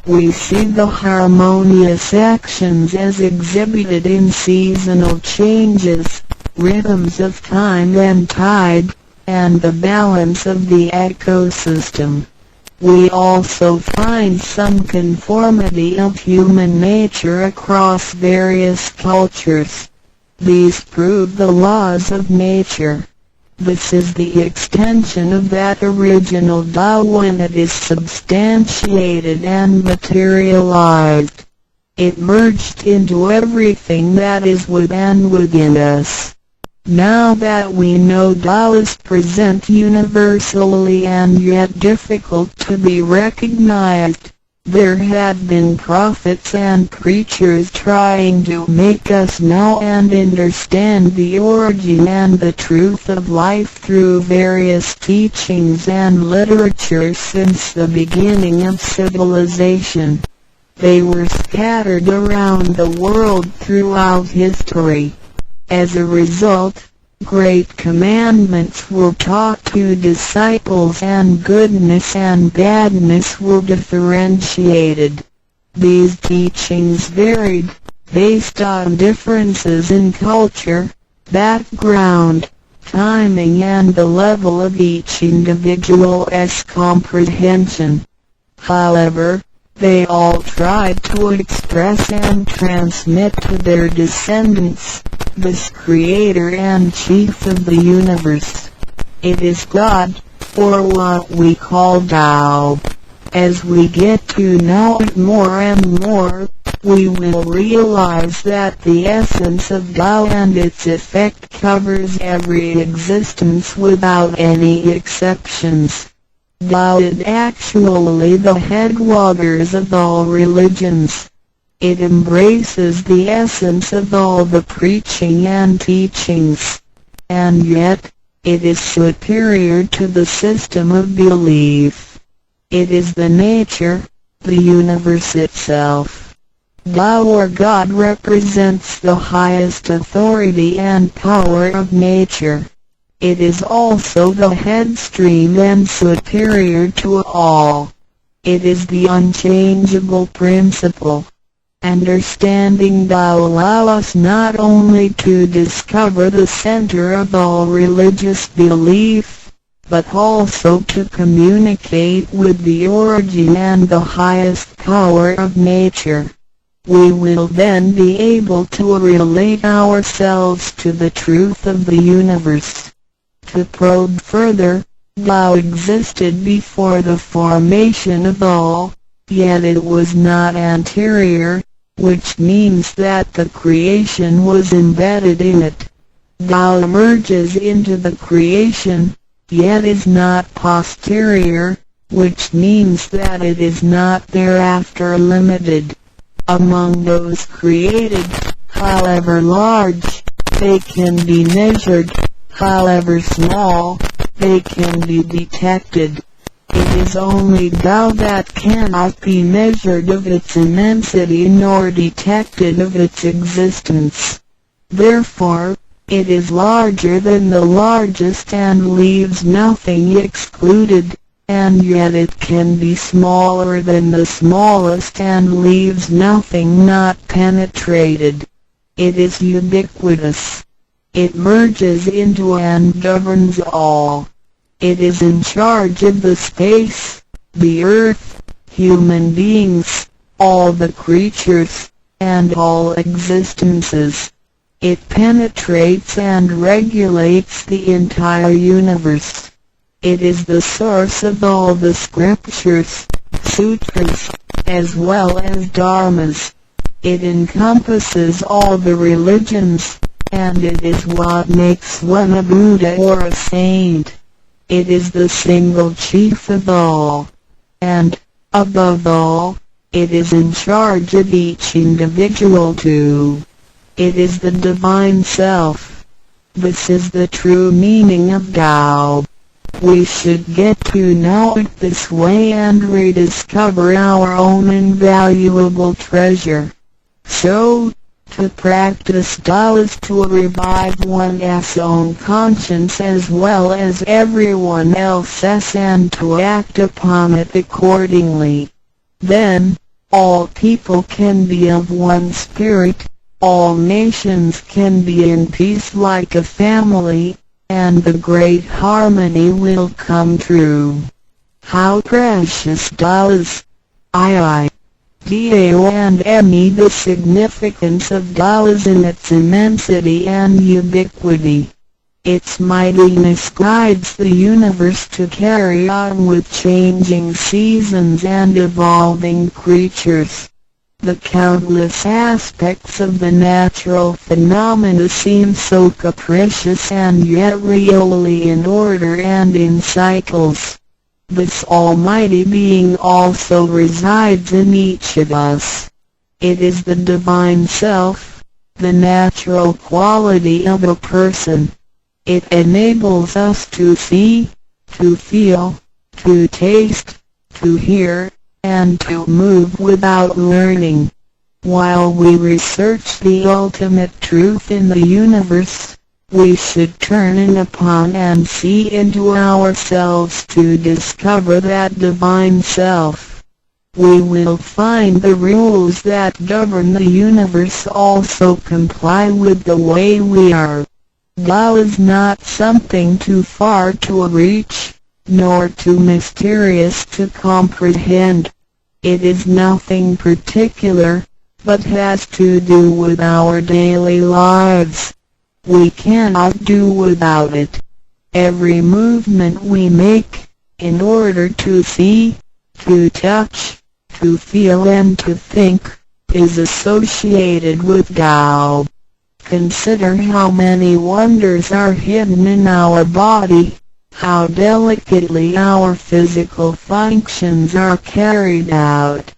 we see the harmonious actions as exhibited in seasonal changes, rhythms of time and tide, and the balance of the ecosystem. We also find some conformity of human nature across various cultures. These prove the laws of nature. This is the extension of that original Tao when it is substantiated and materialized. It merged into everything that is within us. Now that we know Tao is present universally and yet difficult to be recognized, there have been prophets and preachers trying to make us know and understand the origin and the truth of life through various teachings and literature since the beginning of civilization. They were scattered around the world throughout history. As a result, great commandments were taught to disciples and goodness and badness were differentiated. These teachings varied, based on differences in culture, background, timing and the level of each individual's comprehension. However, they all tried to express and transmit to their descendants this Creator and Chief of the universe. It is God, or what we call Tao. As we get to know it more and more, we will realize that the essence of Tao and its effect covers every existence without any exceptions. Tao is actually the headwaters of all religions. It embraces the essence of all the preaching and teachings, and yet, it is superior to the system of belief. It is the nature, the universe itself. Tao or God represents the highest authority and power of nature. It is also the headstream and superior to all. It is the unchangeable principle. Understanding Tao allows us not only to discover the center of all religious belief, but also to communicate with the origin and the highest power of nature. We will then be able to relate ourselves to the truth of the universe. To probe further, Tao existed before the formation of all, yet it was not anterior, which means that the creation was embedded in it. Tao emerges into the creation, yet is not posterior, which means that it is not thereafter limited. Among those created, however large, they can be measured, however small, they can be detected. It is only Tao that cannot be measured of its immensity nor detected of its existence. Therefore, it is larger than the largest and leaves nothing excluded, and yet it can be smaller than the smallest and leaves nothing not penetrated. It is ubiquitous. It merges into and governs all. It is in charge of the space, the earth, human beings, all the creatures, and all existences. It penetrates and regulates the entire universe. It is the source of all the scriptures, sutras, as well as dharmas. It encompasses all the religions, and it is what makes one a Buddha or a saint. It is the single chief of all. And, above all, It is in charge of each individual too. It is the divine self. This is the true meaning of Tao. We should get to know it this way and rediscover our own invaluable treasure. So, to practice Tao is to revive one's own conscience as well as everyone else's and to act upon it accordingly. Then, all people can be of one spirit, all nations can be in peace like a family, and the great harmony will come true. How precious Tao is! Tao and me. The significance of Tao is in its immensity and ubiquity. Its mightiness guides the universe to carry on with changing seasons and evolving creatures. The countless aspects of the natural phenomena seem so capricious and yet really in order and in cycles. This almighty being also resides in each of us. It is the divine self, the natural quality of a person. It enables us to see, to feel, to taste, to hear, and to move without learning. While we research the ultimate truth in the universe, we should turn in upon and see into ourselves to discover that divine self. We will find the rules that govern the universe also comply with the way we are. Tao is not something too far to reach, nor too mysterious to comprehend. It is nothing particular, but has to do with our daily lives. We cannot do without it. Every movement we make, in order to see, to touch, to feel and to think, is associated with Tao. Consider how many wonders are hidden in our body, how delicately our physical functions are carried out.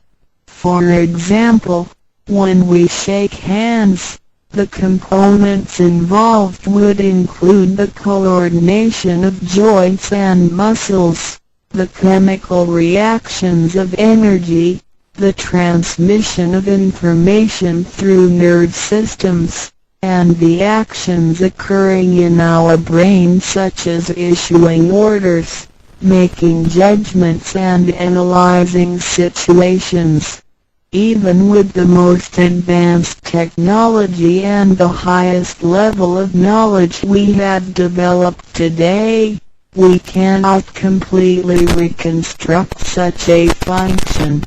For example, when we shake hands, the components involved would include the coordination of joints and muscles, the chemical reactions of energy, the transmission of information through nerve systems, and the actions occurring in our brain such as issuing orders, making judgments and analyzing situations. Even with the most advanced technology and the highest level of knowledge we have developed today, we cannot completely reconstruct such a function.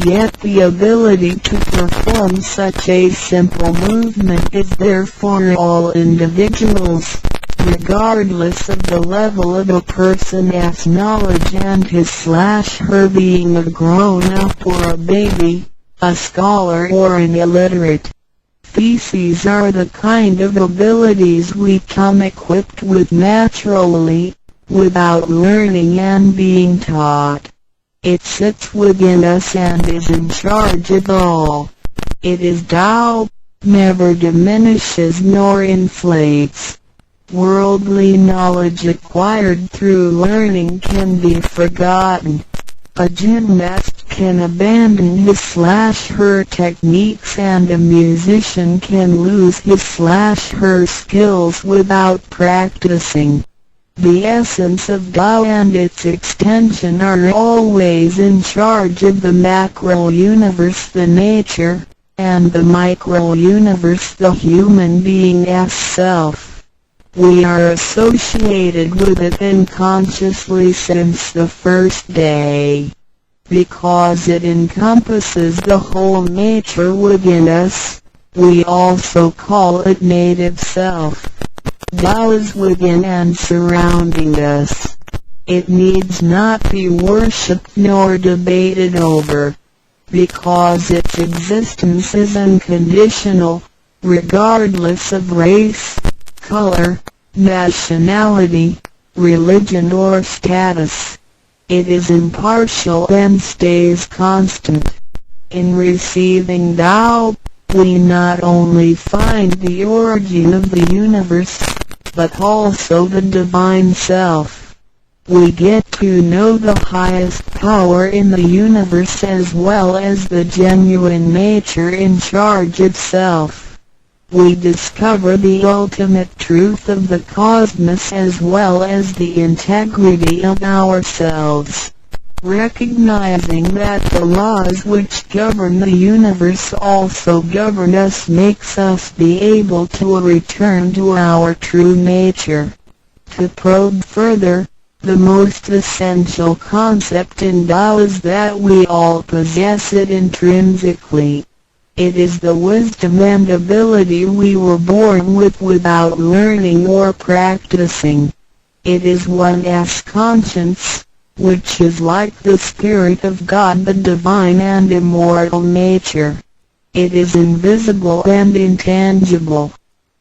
Yet the ability to perform such a simple movement is there for all individuals, regardless of the level of a person's knowledge and his/her being a grown-up or a baby, a scholar or an illiterate. These are the kind of abilities we come equipped with naturally, without learning and being taught. It sits within us and is in charge of all. It is Tao, never diminishes nor inflates. Worldly knowledge acquired through learning can be forgotten. A gymnast can abandon his/her techniques and a musician can lose his/her skills without practicing. The essence of Tao and its extension are always in charge of the macro-universe, the nature, and the micro-universe, the human being's self. We are associated with it unconsciously since the first day. Because it encompasses the whole nature within us, we also call it native self. Tao is within and surrounding us. It needs not be worshipped nor debated over, because its existence is unconditional, regardless of race, color, nationality, religion or status. It is impartial and stays constant. In receiving Tao, we not only find the origin of the universe, but also the divine self. We get to know the highest power in the universe as well as the genuine nature in charge itself. We discover the ultimate truth of the cosmos as well as the integrity of ourselves. Recognizing that the laws which govern the universe also govern us makes us be able to return to our true nature. To probe further, the most essential concept in Tao is that we all possess it intrinsically. It is the wisdom and ability we were born with without learning or practicing. It is one's conscience, which is like the Spirit of God, the divine and immortal nature. It is invisible and intangible.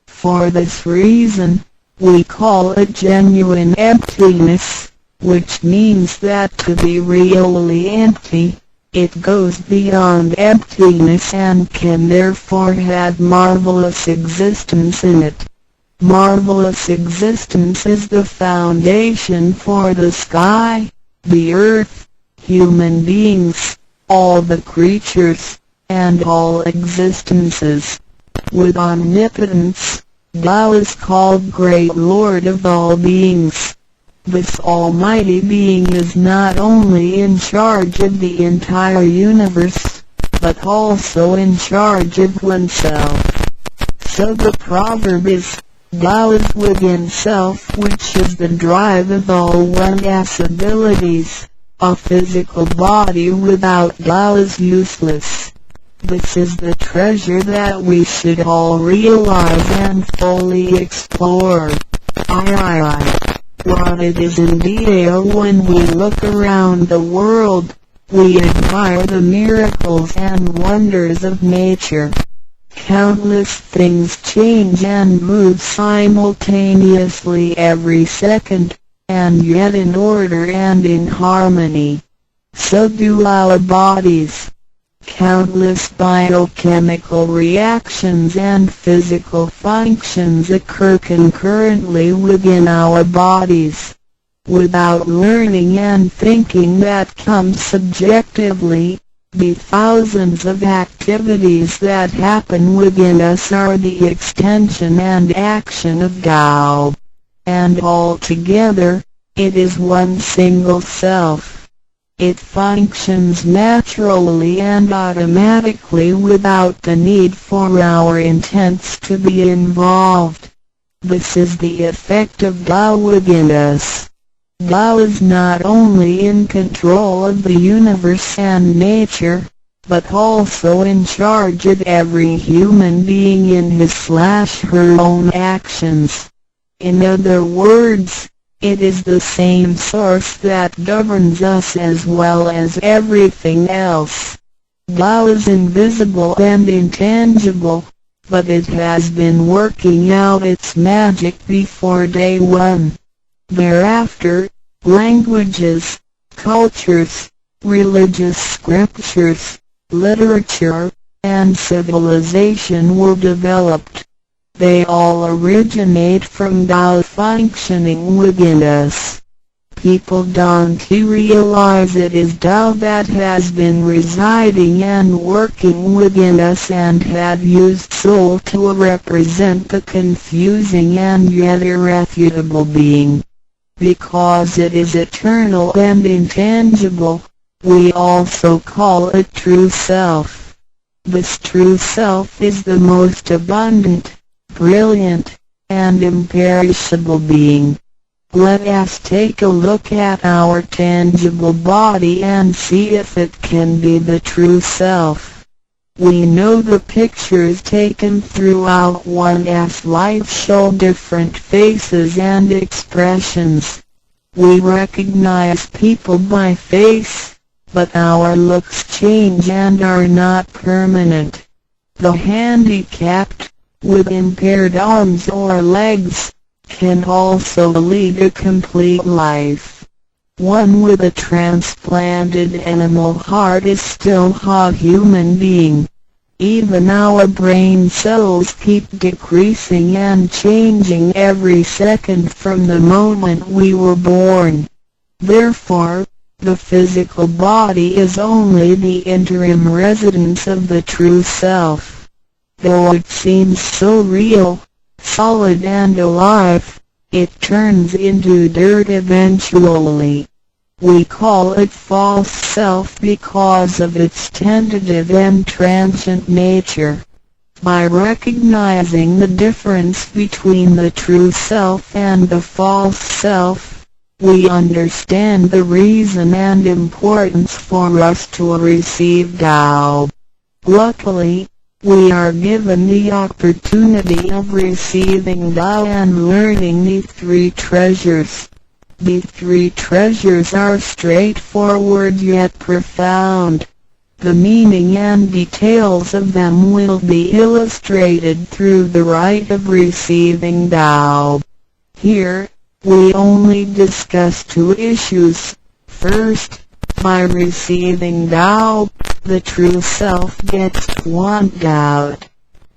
For this reason, we call it genuine emptiness, which means that to be really empty, it goes beyond emptiness and can therefore have marvelous existence in it. Marvelous existence is the foundation for the sky, the earth, human beings, all the creatures, and all existences. With omnipotence, Tao is called Great Lord of all beings. This almighty being is not only in charge of the entire universe, but also in charge of oneself. So the proverb is, Tao is within self, which is the drive of all one's abilities. A physical body without Tao is useless. This is the treasure that we should all realize and fully explore. What it is indeed. When we look around the world, we admire the miracles and wonders of nature. Countless things change and move simultaneously every second, and yet in order and in harmony. So do our bodies. Countless biochemical reactions and physical functions occur concurrently within our bodies. Without learning and thinking that comes subjectively, the thousands of activities that happen within us are the extension and action of Tao. And altogether, it is one single self. It functions naturally and automatically without the need for our intents to be involved. This is the effect of Tao within us. Tao is not only in control of the universe and nature, but also in charge of every human being in his/her own actions. In other words, it is the same source that governs us as well as everything else. Tao is invisible and intangible, but it has been working out its magic before day one. Thereafter, languages, cultures, religious scriptures, literature, and civilization were developed. They all originate from Tao functioning within us. People don't realize it is Tao that has been residing and working within us and had used soul to represent the confusing and yet irrefutable being. Because it is eternal and intangible, we also call it true self. This true self is the most abundant, brilliant, and imperishable being. Let us take a look at our tangible body and see if it can be the true self. We know the pictures taken throughout one's life show different faces and expressions. We recognize people by face, but our looks change and are not permanent. The handicapped, with impaired arms or legs, can also lead a complete life. One with a transplanted animal heart is still a human being. Even our brain cells keep decreasing and changing every second from the moment we were born. Therefore, the physical body is only the interim residence of the true self. Though it seems so real, solid and alive, it turns into dirt eventually. We call it false self because of its tentative and transient nature. By recognizing the difference between the true self and the false self, we understand the reason and importance for us to receive Tao. Luckily, we are given the opportunity of receiving Tao and learning the three treasures. The three treasures are straightforward yet profound. The meaning and details of them will be illustrated through the rite of receiving Tao. Here, we only discuss two issues. First, by receiving Tao, the true self gets quanted out.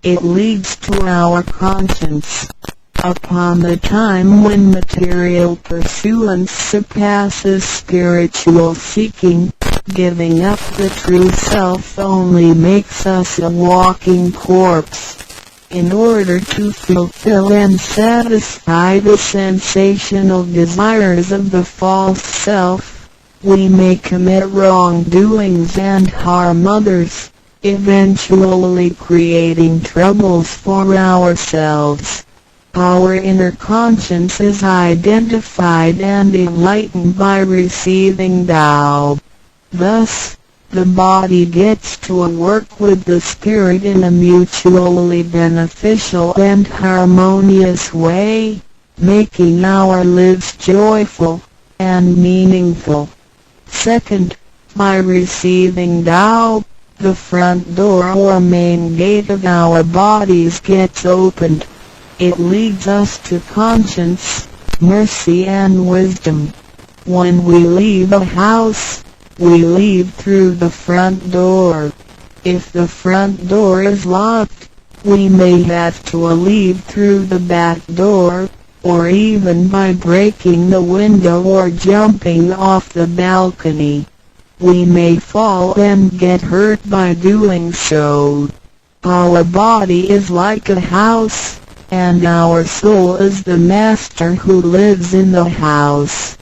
It leads to our conscience. Upon the time when material pursuance surpasses spiritual seeking, giving up the true self only makes us a walking corpse. In order to fulfill and satisfy the sensational desires of the false self, we may commit wrongdoings and harm others, eventually creating troubles for ourselves. Our inner conscience is identified and enlightened by receiving Tao. Thus, the body gets to work with the spirit in a mutually beneficial and harmonious way, making our lives joyful and meaningful. Second, by receiving Tao, the front door or main gate of our bodies gets opened. It leads us to conscience, mercy and wisdom. When we leave a house, we leave through the front door. If the front door is locked, we may have to leave through the back door, or even by breaking the window or jumping off the balcony. We may fall and get hurt by doing so. Our body is like a house, and our soul is the master who lives in the house.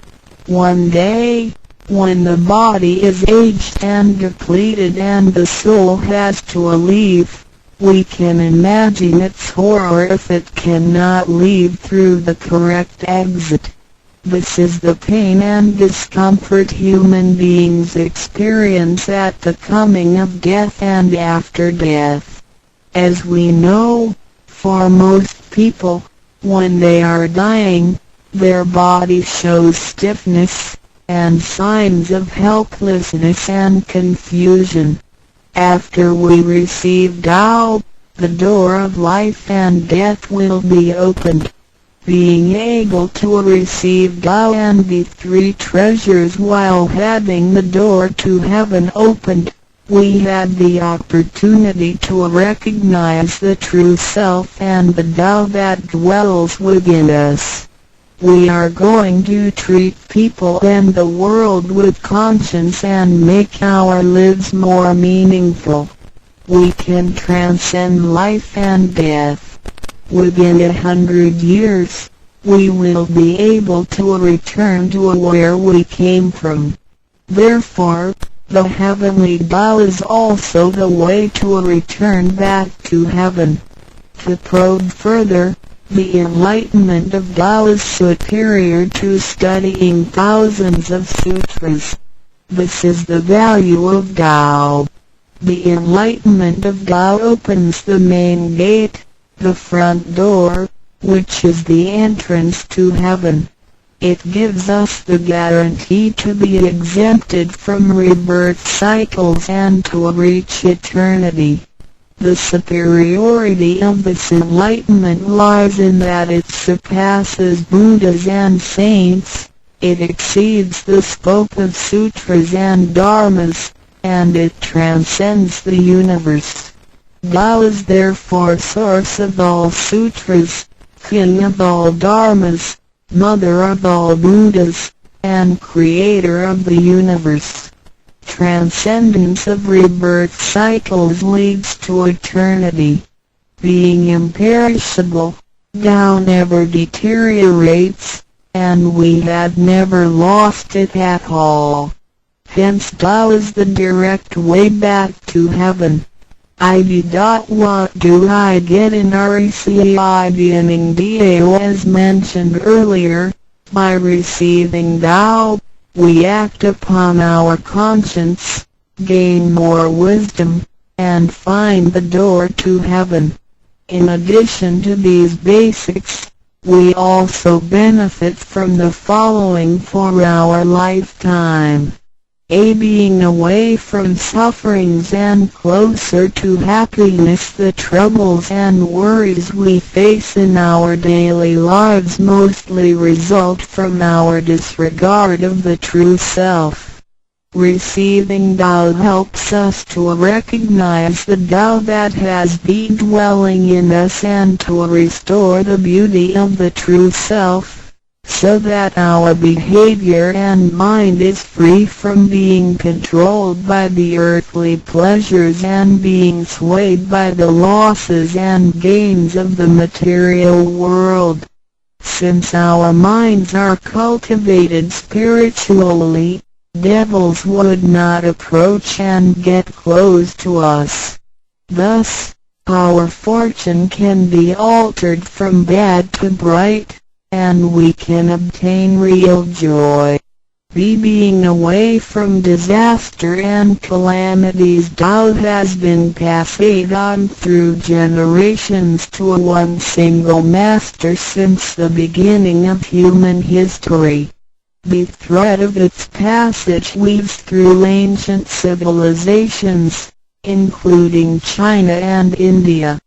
One day, when the body is aged and depleted and the soul has to leave, we can imagine its horror if it cannot leave through the correct exit. This is the pain and discomfort human beings experience at the coming of death and after death. As we know, for most people, when they are dying, their body shows stiffness and signs of helplessness and confusion. After we receive Tao, the door of life and death will be opened. Being able to receive Tao and the three treasures while having the door to heaven opened, we had the opportunity to recognize the true self and the Tao that dwells within us. We are going to treat people and the world with conscience and make our lives more meaningful. We can transcend life and death. Within 100 years, we will be able to return to where we came from. Therefore, the heavenly Tao is also the way to return back to heaven. To probe further, the enlightenment of Tao is superior to studying thousands of sutras. This is the value of Tao. The enlightenment of Tao opens the main gate, the front door, which is the entrance to heaven. It gives us the guarantee to be exempted from rebirth cycles and to reach eternity. The superiority of this enlightenment lies in that it surpasses Buddhas and saints, It exceeds the scope of sutras and dharmas, and it transcends the universe. Tao is therefore source of all sutras, king of all dharmas, mother of all Buddhas, and creator of the universe. Transcendence of rebirth cycles leads to eternity. Being imperishable, Tao never deteriorates, and we had never lost it at all. Hence Tao is the direct way back to heaven. What do I get in RECI beginning Dao as mentioned earlier? By receiving Tao, we act upon our conscience, gain more wisdom, and find the door to heaven. In addition to these basics, we also benefit from the following for our lifetime. Being away from sufferings and closer to happiness. The troubles and worries we face in our daily lives mostly result from our disregard of the true self. Receiving Tao helps us to recognize the Tao that has been dwelling in us and to restore the beauty of the true self, so that our behavior and mind is free from being controlled by the earthly pleasures and being swayed by the losses and gains of the material world. Since our minds are cultivated spiritually, devils would not approach and get close to us. Thus, our fortune can be altered from bad to bright, and we can obtain real joy. Being away from disaster and calamities. Tao has been passed on through generations to one single master since the beginning of human history. The thread of its passage weaves through ancient civilizations, including China and India.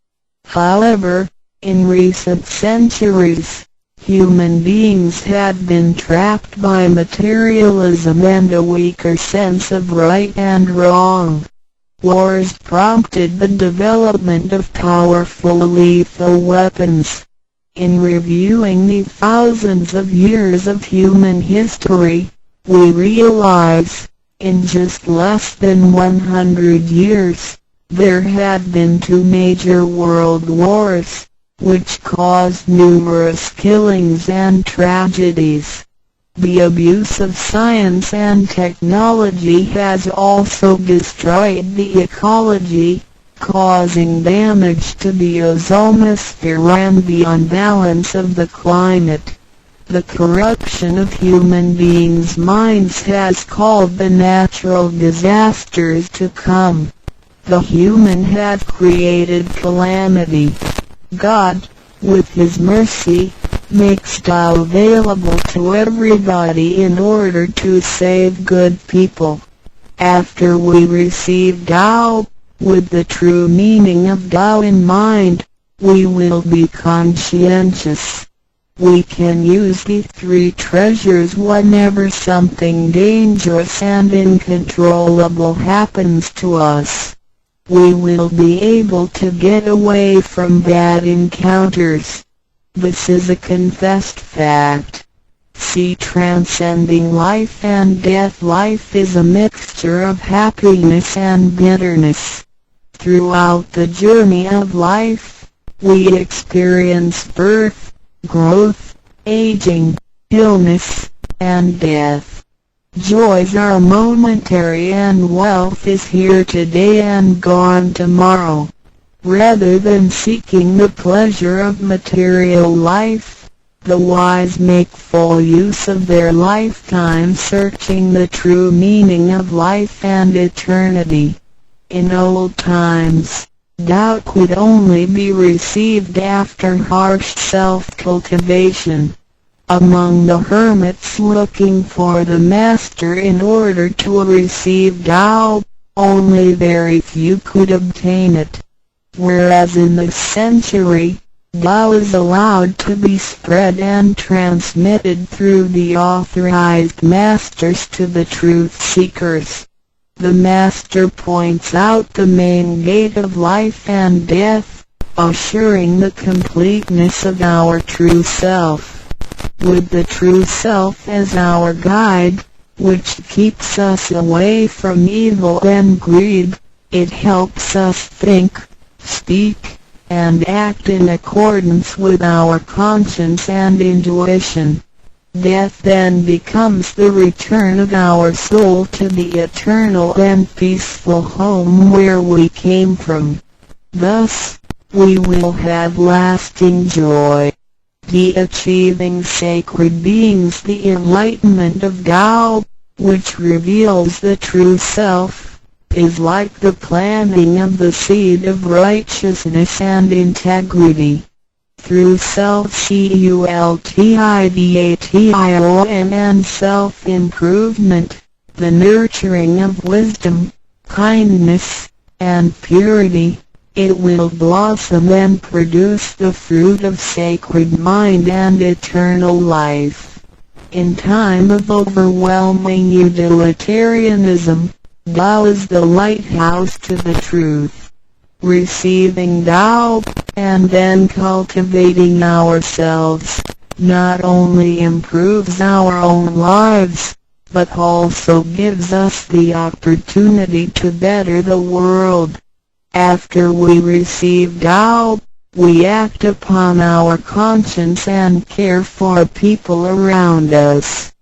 However, in recent centuries, human beings had been trapped by materialism and a weaker sense of right and wrong. Wars prompted the development of powerful lethal weapons. In reviewing the thousands of years of human history, we realize, in just less than 100 years, there had been 2 major world wars, which caused numerous killings and tragedies. The abuse of science and technology has also destroyed the ecology, causing damage to the ozonosphere and the unbalance of the climate. The corruption of human beings' minds has called the natural disasters to come. The human had created calamity. God, with His mercy, makes Tao available to everybody in order to save good people. After we receive Tao, with the true meaning of Tao in mind, we will be conscientious. We can use the 3 treasures whenever something dangerous and uncontrollable happens to us. We will be able to get away from bad encounters. This is a confessed fact. See, transcending life and death. Life is a mixture of happiness and bitterness. Throughout the journey of life, we experience birth, growth, aging, illness, and death. Joys are momentary and wealth is here today and gone tomorrow. Rather than seeking the pleasure of material life, the wise make full use of their lifetime searching the true meaning of life and eternity. In old times, Tao could only be received after harsh self-cultivation. Among the hermits looking for the master in order to receive Tao, only very few could obtain it. Whereas in this century, Tao is allowed to be spread and transmitted through the authorized masters to the truth seekers. The master points out the main gate of life and death, assuring the completeness of our true self. With the true self as our guide, which keeps us away from evil and greed, it helps us think, speak, and act in accordance with our conscience and intuition. Death then becomes the return of our soul to the eternal and peaceful home where we came from. Thus, we will have lasting joy. The achieving sacred beings the enlightenment of Tao, which reveals the true self, is like the planting of the seed of righteousness and integrity. Through self-cultivation and self-improvement, the nurturing of wisdom, kindness, and purity, it will blossom and produce the fruit of sacred mind and eternal life. In time of overwhelming utilitarianism, Tao is the lighthouse to the truth. Receiving Tao, and then cultivating ourselves, not only improves our own lives, but also gives us the opportunity to better the world. After we receive Tao, we act upon our conscience and care for people around us.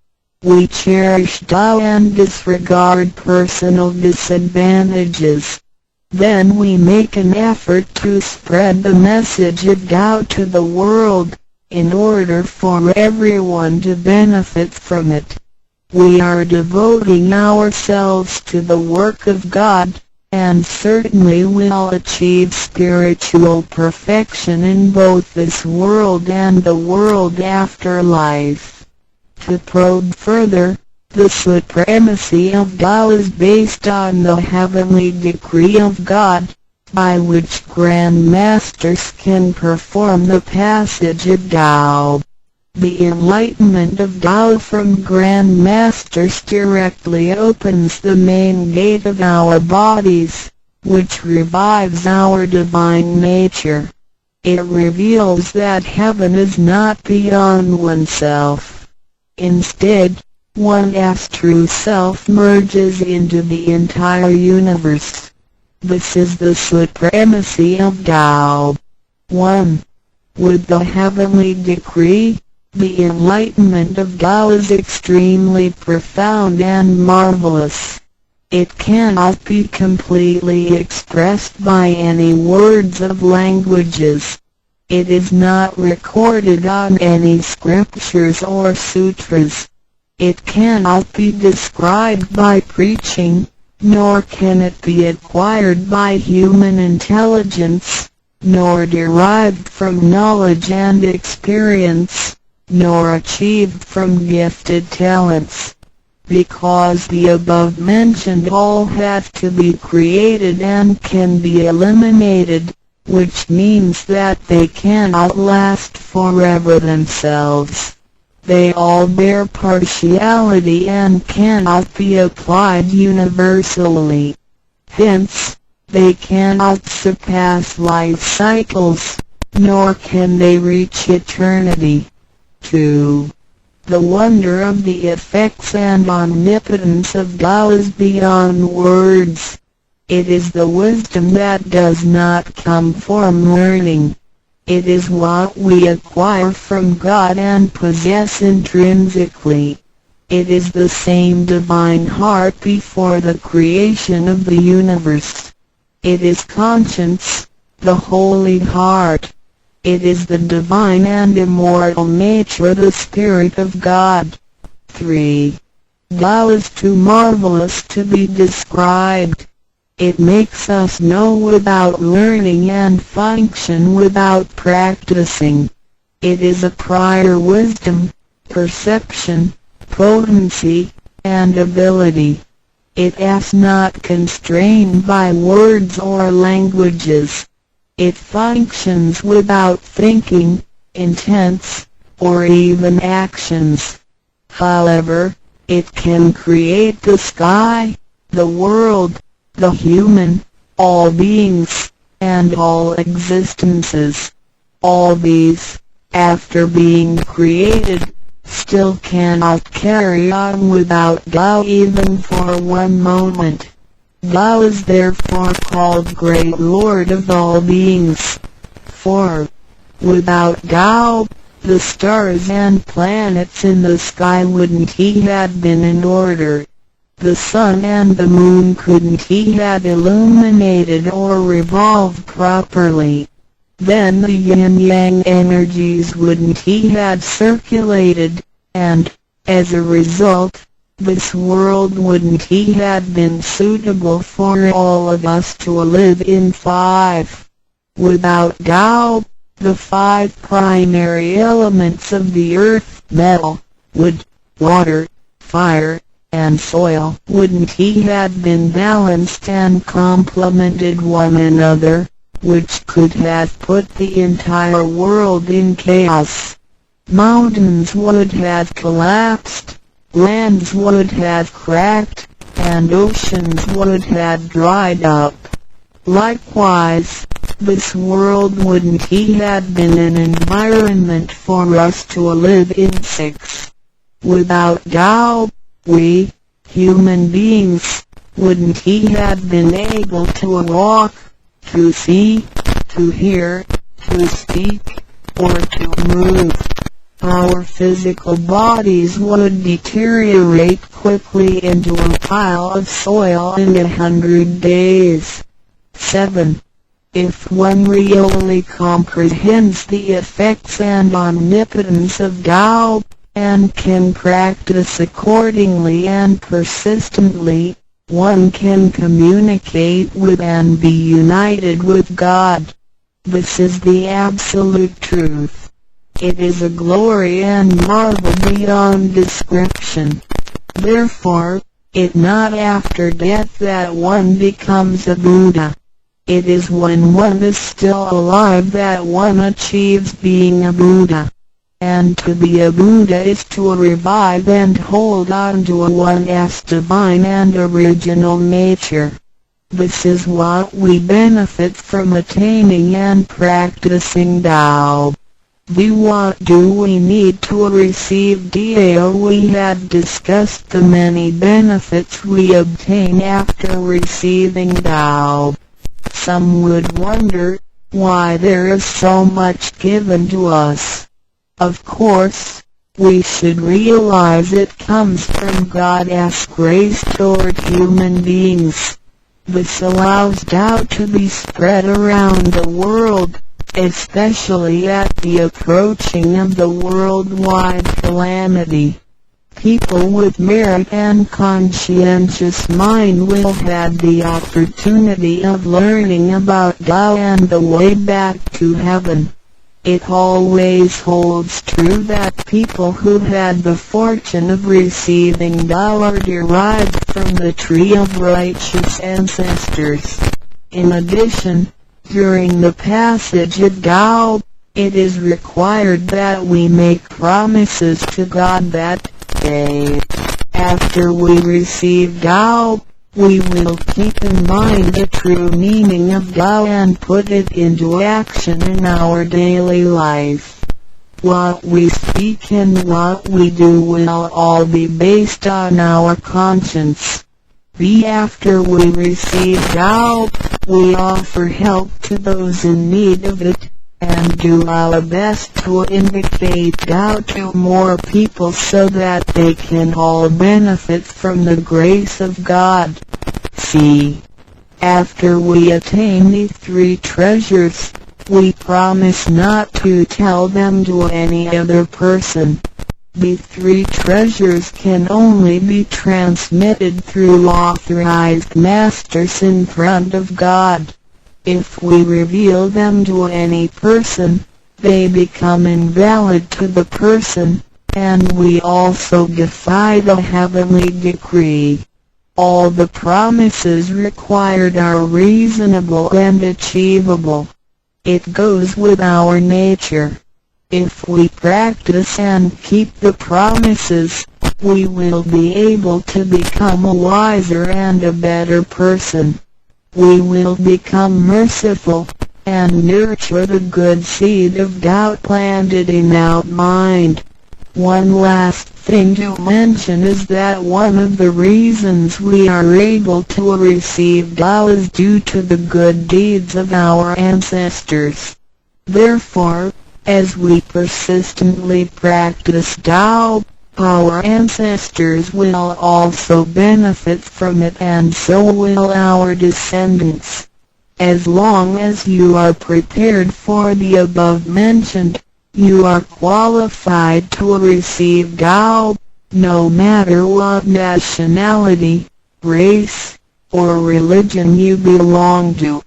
We cherish Tao and disregard personal disadvantages. Then we make an effort to spread the message of Tao to the world, in order for everyone to benefit from it. We are devoting ourselves to the work of God, and certainly will achieve spiritual perfection in both this world and the world after life. To probe further, the supremacy of Tao is based on the heavenly decree of God, by which Grand Masters can perform the passage of Tao. The enlightenment of Tao from Grand Masters directly opens the main gate of our bodies, which revives our divine nature. It reveals that heaven is not beyond oneself. Instead, one's true self merges into the entire universe. This is the supremacy of Tao. 1. With the heavenly decree, the enlightenment of Tao is extremely profound and marvelous. It cannot be completely expressed by any words of languages. It is not recorded on any scriptures or sutras. It cannot be described by preaching, nor can it be acquired by human intelligence, nor derived from knowledge and experience, nor achieved from gifted talents. Because the above-mentioned all have to be created and can be eliminated, which means that they cannot last forever themselves. They all bear partiality and cannot be applied universally. Hence, they cannot surpass life cycles, nor can they reach eternity. 2. The wonder of the effects and omnipotence of Tao is beyond words. It is the wisdom that does not come from learning. It is what we acquire from God and possess intrinsically. It is the same divine heart before the creation of the universe. It is conscience, the holy heart. It is the divine and immortal nature, the Spirit of God. 3. Tao is too marvelous to be described. It makes us know without learning and function without practicing. It is a prior wisdom, perception, potency, and ability. It is not constrained by words or languages. It functions without thinking, intents, or even actions. However, it can create the sky, the world, the human, all beings, and all existences. All these, after being created, still cannot carry on without Tao even for one moment. Tao is therefore called Great Lord of all beings. For, without Tao, the stars and planets in the sky wouldn't he had been in order. The sun and the moon couldn't he had illuminated or revolved properly. Then the yin-yang energies wouldn't he had circulated, and, as a result, this world wouldn't he had been suitable for all of us to live in. 5. Without Tao, the 5 primary elements of the earth, metal, wood, water, fire, and soil, wouldn't he had been balanced and complemented one another, which could have put the entire world in chaos. Mountains would have collapsed, lands would have cracked, and oceans would have dried up. Likewise, this world wouldn't he had been an environment for us to live in. 6. Without Tao, we, human beings, wouldn't he had been able to walk, to see, to hear, to speak, or to move. Our physical bodies would deteriorate quickly into a pile of soil in 100 days. 7. If one really comprehends the effects and omnipotence of Tao, and can practice accordingly and persistently, one can communicate with and be united with God. This is the absolute truth. It is a glory and marvel beyond description. Therefore, it not after death that one becomes a Buddha. It is when one is still alive that one achieves being a Buddha. And to be a Buddha is to revive and hold on to one's divine and original nature. This is what we benefit from attaining and practicing Tao. What do we need to receive Tao? We had discussed the many benefits we obtain after receiving Tao. Some would wonder why there is so much given to us. Of course, we should realize it comes from God's grace toward human beings. This allows Tao to be spread around the world, especially at the approaching of the worldwide calamity. People with merit and conscientious mind will have the opportunity of learning about Tao and the way back to heaven. It always holds true that people who had the fortune of receiving Tao are derived from the tree of righteous ancestors. In addition, during the passage of Tao, it is required that we make promises to God that, after we receive Tao, we will keep in mind the true meaning of Tao and put it into action in our daily life. What we speak and what we do will all be based on our conscience. After we receive Tao, we offer help to those in need of it, and do our best to indicate Tao to more people so that they can all benefit from the grace of God. After we attain these 3 treasures, we promise not to tell them to any other person. The 3 treasures can only be transmitted through authorized masters in front of God. If we reveal them to any person, they become invalid to the person, and we also defy the heavenly decree. All the promises required are reasonable and achievable. It goes with our nature. If we practice and keep the promises, we will be able to become a wiser and a better person. We will become merciful, and nurture the good seed of doubt planted in our mind. One last thing to mention is that one of the reasons we are able to receive Tao is due to the good deeds of our ancestors. Therefore, as we persistently practice Tao, our ancestors will also benefit from it, and so will our descendants. As long as you are prepared for the above mentioned, you are qualified to receive Tao, no matter what nationality, race, or religion you belong to.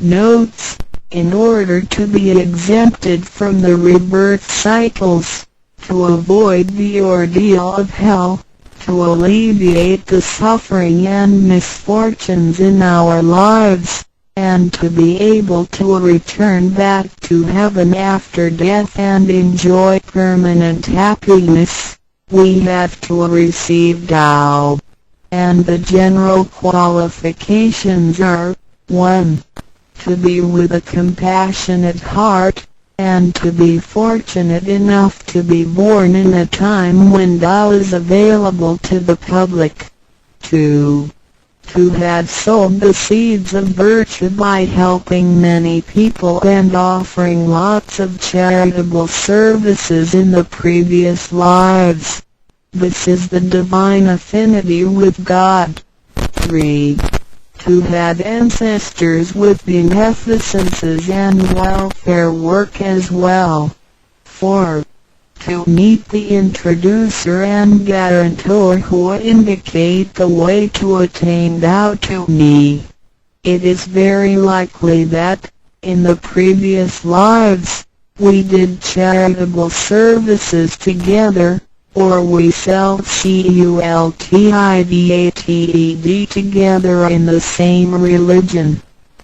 Notes: in order to be exempted from the rebirth cycles, to avoid the ordeal of hell, to alleviate the suffering and misfortunes in our lives, and to be able to return back to heaven after death and enjoy permanent happiness, we have to receive Tao. And the general qualifications are: 1. To be with a compassionate heart, and to be fortunate enough to be born in a time when Tao is available to the public. 2. To have sown the seeds of virtue by helping many people and offering lots of charitable services in the previous lives. This is the divine affinity with God. 3. To have ancestors with beneficences and welfare work as well. 4. To meet the introducer and guarantor who indicate the way to attain Tao to me. It is very likely that, in the previous lives, we did charitable services together, or we cultivated together in the same religion.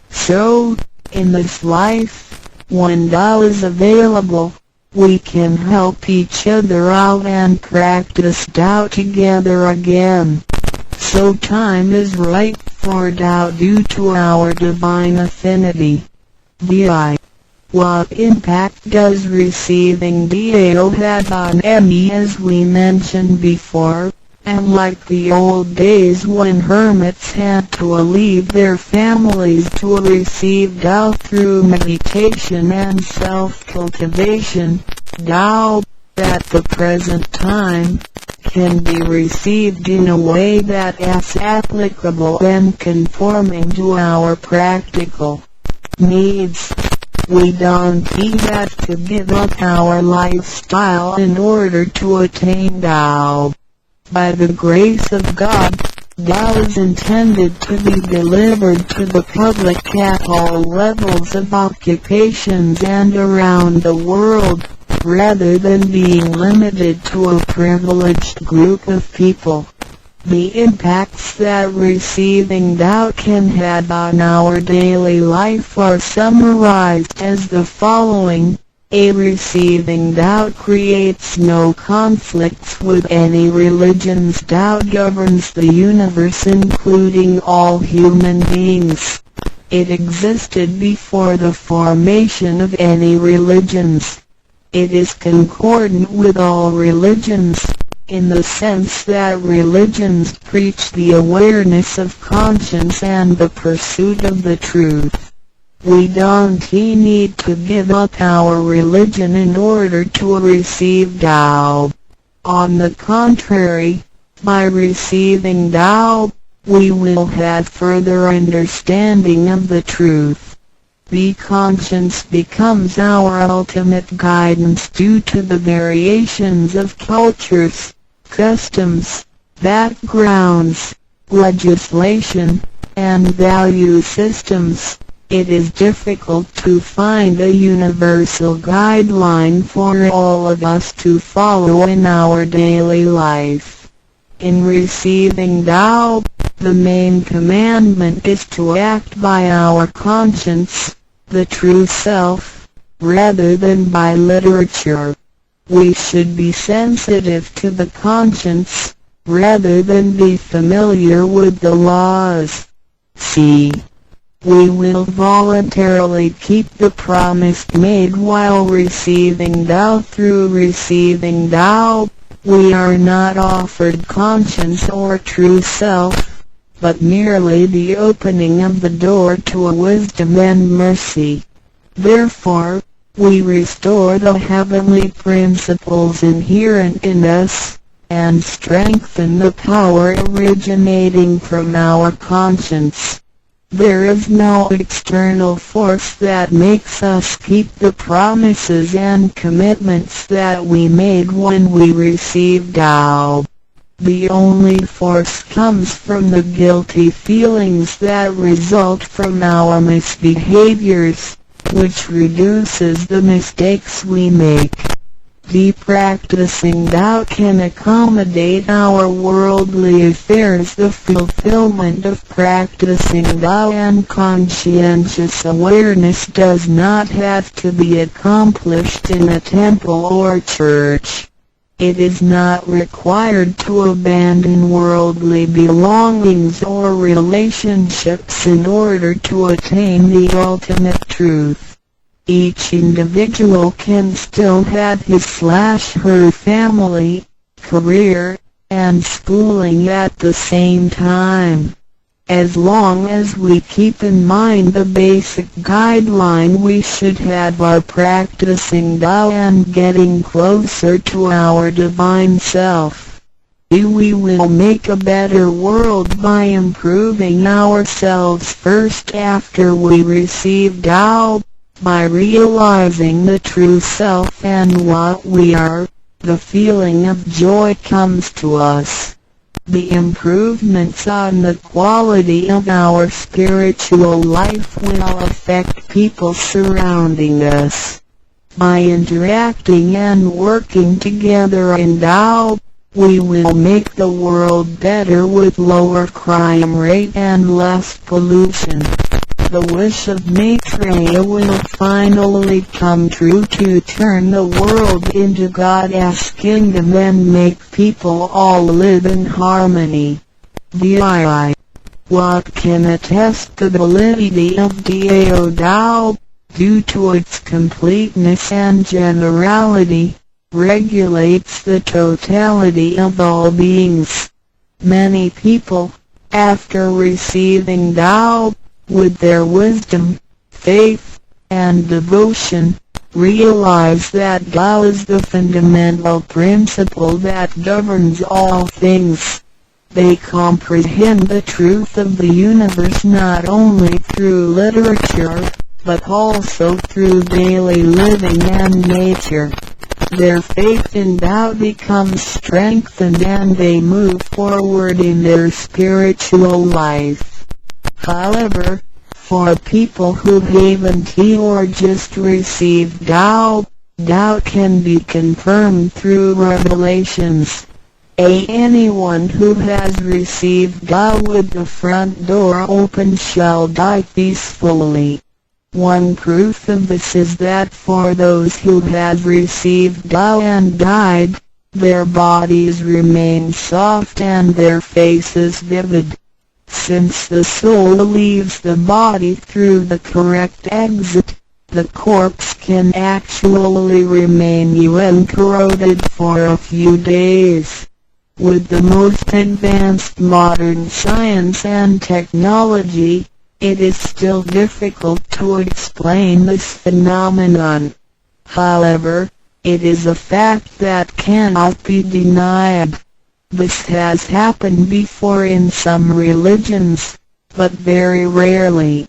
So, in this life, when Tao is available, we can help each other out and practice Tao together again. So time is right for Tao due to our divine affinity. VI. What impact does receiving Tao have on me? As we mentioned before, and like the old days when hermits had to leave their families to receive Tao through meditation and self-cultivation, Tao, at the present time, can be received in a way that is applicable and conforming to our practical needs. We don't have to give up our lifestyle in order to attain Tao. By the grace of God, Tao is intended to be delivered to the public at all levels of occupations and around the world, rather than being limited to a privileged group of people. The impacts that receiving Tao can have on our daily life are summarized as the following. A. Receiving Tao creates no conflicts with any religions. Tao governs the universe, including all human beings. It existed before the formation of any religions. It is concordant with all religions, in the sense that religions preach the awareness of conscience and the pursuit of the truth. We don't need to give up our religion in order to receive Tao. On the contrary, by receiving Tao, we will have further understanding of the truth. The conscience becomes our ultimate guidance due to the variations of cultures, customs, backgrounds, legislation, and value systems. It is difficult to find a universal guideline for all of us to follow in our daily life. In receiving Tao, the main commandment is to act by our conscience, the true self, rather than by literature. We should be sensitive to the conscience, rather than be familiar with the laws. C. We will voluntarily keep the promise made while receiving Tao. Through receiving Tao, we are not offered conscience or true self, but merely the opening of the door to a wisdom and mercy. Therefore, we restore the heavenly principles inherent in us, and strengthen the power originating from our conscience. There is no external force that makes us keep the promises and commitments that we made when we received Tao. The only force comes from the guilty feelings that result from our misbehaviors, which reduces the mistakes we make. The practicing Tao can accommodate our worldly affairs. The fulfillment of practicing Tao and conscientious awareness does not have to be accomplished in a temple or church. It is not required to abandon worldly belongings or relationships in order to attain the ultimate truth. Each individual can still have his/her family, career, and schooling at the same time. As long as we keep in mind the basic guideline, we should have our practicing Tao and getting closer to our divine self. We will make a better world by improving ourselves first after we receive Tao. By realizing the true self and what we are, the feeling of joy comes to us. The improvements on the quality of our spiritual life will affect people surrounding us. By interacting and working together in Tao, we will make the world better with lower crime rate and less pollution. The wish of Maitreya will finally come true to turn the world into God's kingdom and make people all live in harmony. VII. What can attest the validity of Dao Tao, due to its completeness and generality, regulates the totality of all beings. Many people, after receiving Tao, with their wisdom, faith, and devotion, realize that Tao is the fundamental principle that governs all things. They comprehend the truth of the universe not only through literature, but also through daily living and nature. Their faith in Tao becomes strengthened and they move forward in their spiritual life. However, for people who haven't or just received Tao, Tao can be confirmed through revelations. Anyone who has received Tao with the front door open shall die peacefully. One proof of this is that for those who have received Tao and died, their bodies remain soft and their faces vivid. Since the soul leaves the body through the correct exit, the corpse can actually remain uncorroded for a few days. With the most advanced modern science and technology, it is still difficult to explain this phenomenon. However, it is a fact that cannot be denied. This has happened before in some religions, but very rarely.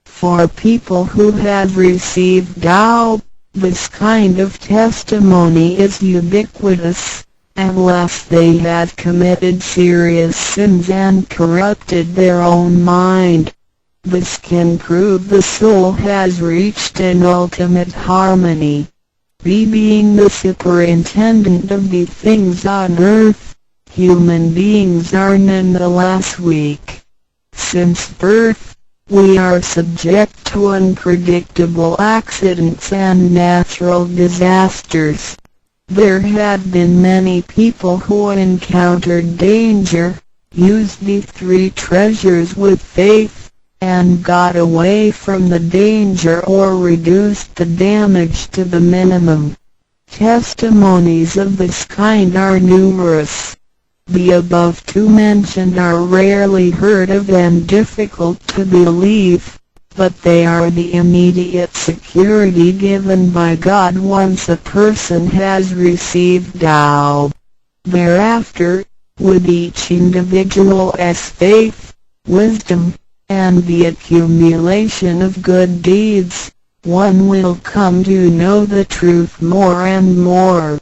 For people who have received Tao, this kind of testimony is ubiquitous, unless they have committed serious sins and corrupted their own mind. This can prove the soul has reached an ultimate harmony. Being the superintendent of the things on earth, human beings are nonetheless weak. Since birth, We are subject to unpredictable accidents and natural disasters. There had been many people who encountered danger, used the three treasures with faith, and got away from the danger or reduced the damage to the minimum. Testimonies of this kind are numerous. The above two mentioned are rarely heard of and difficult to believe, but they are the immediate security given by God once a person has received Tao. Thereafter, with each individual's faith, wisdom, and the accumulation of good deeds, one will come to know the truth more and more.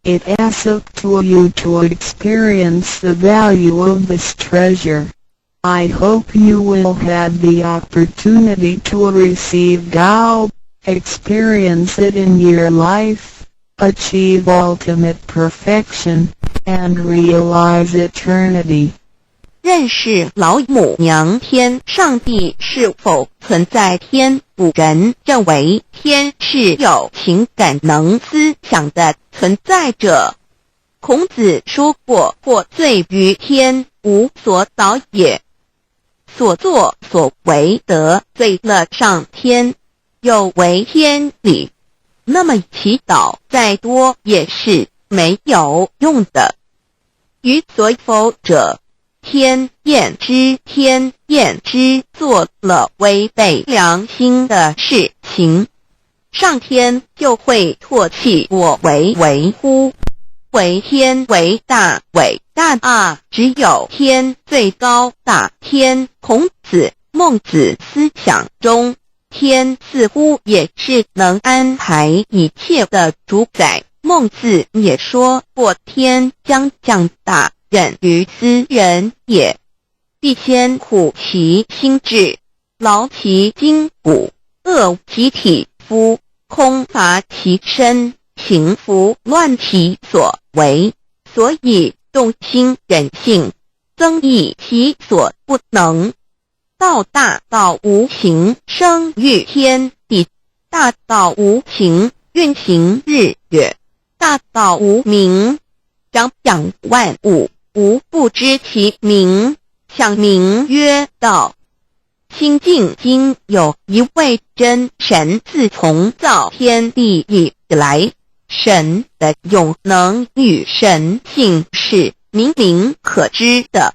It is up to you to experience the value of this treasure. I hope you will have the opportunity to receive Tao, experience it in your life, achieve ultimate perfection, and realize eternity. 认识老母娘天上帝是否存在？天古人认为天是有情感能思想的存在者。孔子说过，或罪于天，无所导也。所作所为得罪了上天，有违天理，那么祈祷再多也是没有用的。于所否者，天厌之，做了违背良心的事情，上天就会唾弃我为乎？为天为大，伟大啊！只有天最高大。天，孔子、孟子思想中，天似乎也是能安排一切的主宰。孟子也说过，天将降大任于斯人也，必先苦其心志，劳其筋骨，饿其体肤，空乏其身，行拂乱其所为，所以动心忍性，增益其所不能。道大道无形，生育天地；大道无形，运行日月；大道无名，长养万物。吾不知其名，想名曰道。清净经有一位真神，自从造天地以来，神的永能与神性是明明可知的，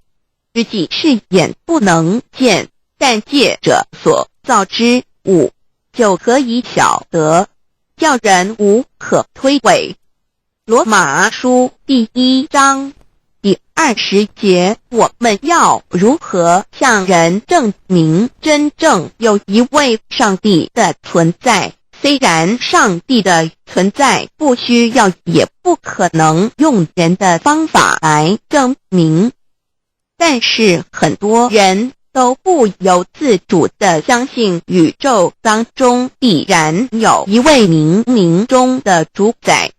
实际是眼不能见，但借着所造之物，就可以晓得，叫人无可推诿。罗马书第1章第20节，我们要如何向人证明真正有一位上帝的存在？虽然上帝的存在不需要也不可能用人的方法来证明，但是很多人都不由自主地相信宇宙当中必然有一位冥冥中的主宰。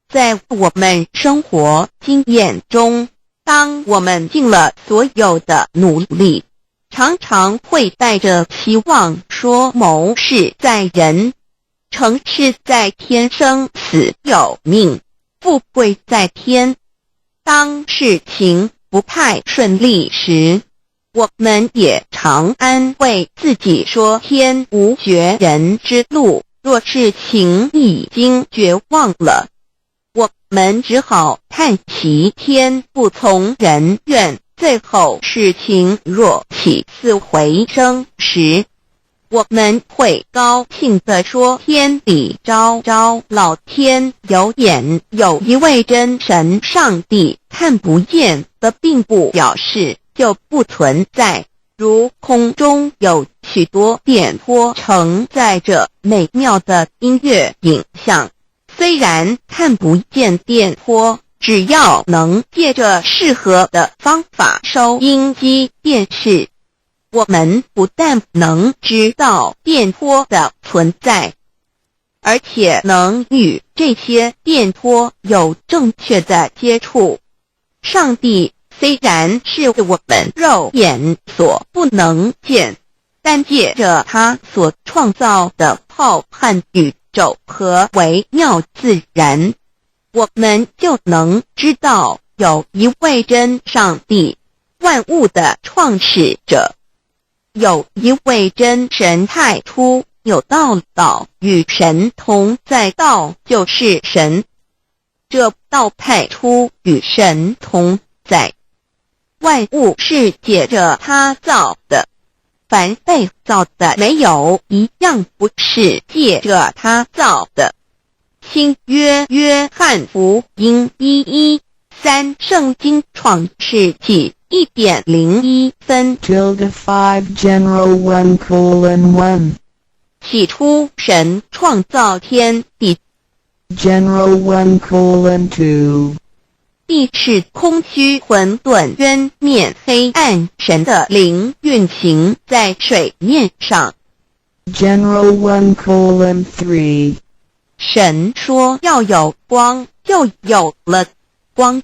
在我们生活经验中，当我们尽了所有的努力，常常会带着期望说谋事在人，成事在天，生死有命，富贵在天。当事情不太顺利时，我们也常安慰自己说天无绝人之路，若事情已经绝望了，我们只好叹息天不从人愿。最后事情若起死回生时，我们会高兴地说天理昭昭，老天有眼，有一位真神上帝，看不见的并不表示就不存在。如空中有许多电波承载着美妙的音乐影像，虽然看不见电波，只要能借着适合的方法收音机电视，我们不但能知道电波的存在，而且能与这些电波有正确的接触。上帝虽然是我们肉眼所不能见，但借着他所创造的浩瀚宇宙和微妙自然，我们就能知道有一位真上帝，万物的创始者，有一位真神太初有道，道与神同在，道就是神，这道太初与神同在。万物是借着他造的，凡被造的没有一样不是借着他造的。新约约翰福音1:13，圣经创世纪1.01分 5 General 1:1 起初神创造天地， General 1:2 地是空虚混沌渊面黑暗，神的灵运行在水面上。 General 1:3 神说要有光，就有了光。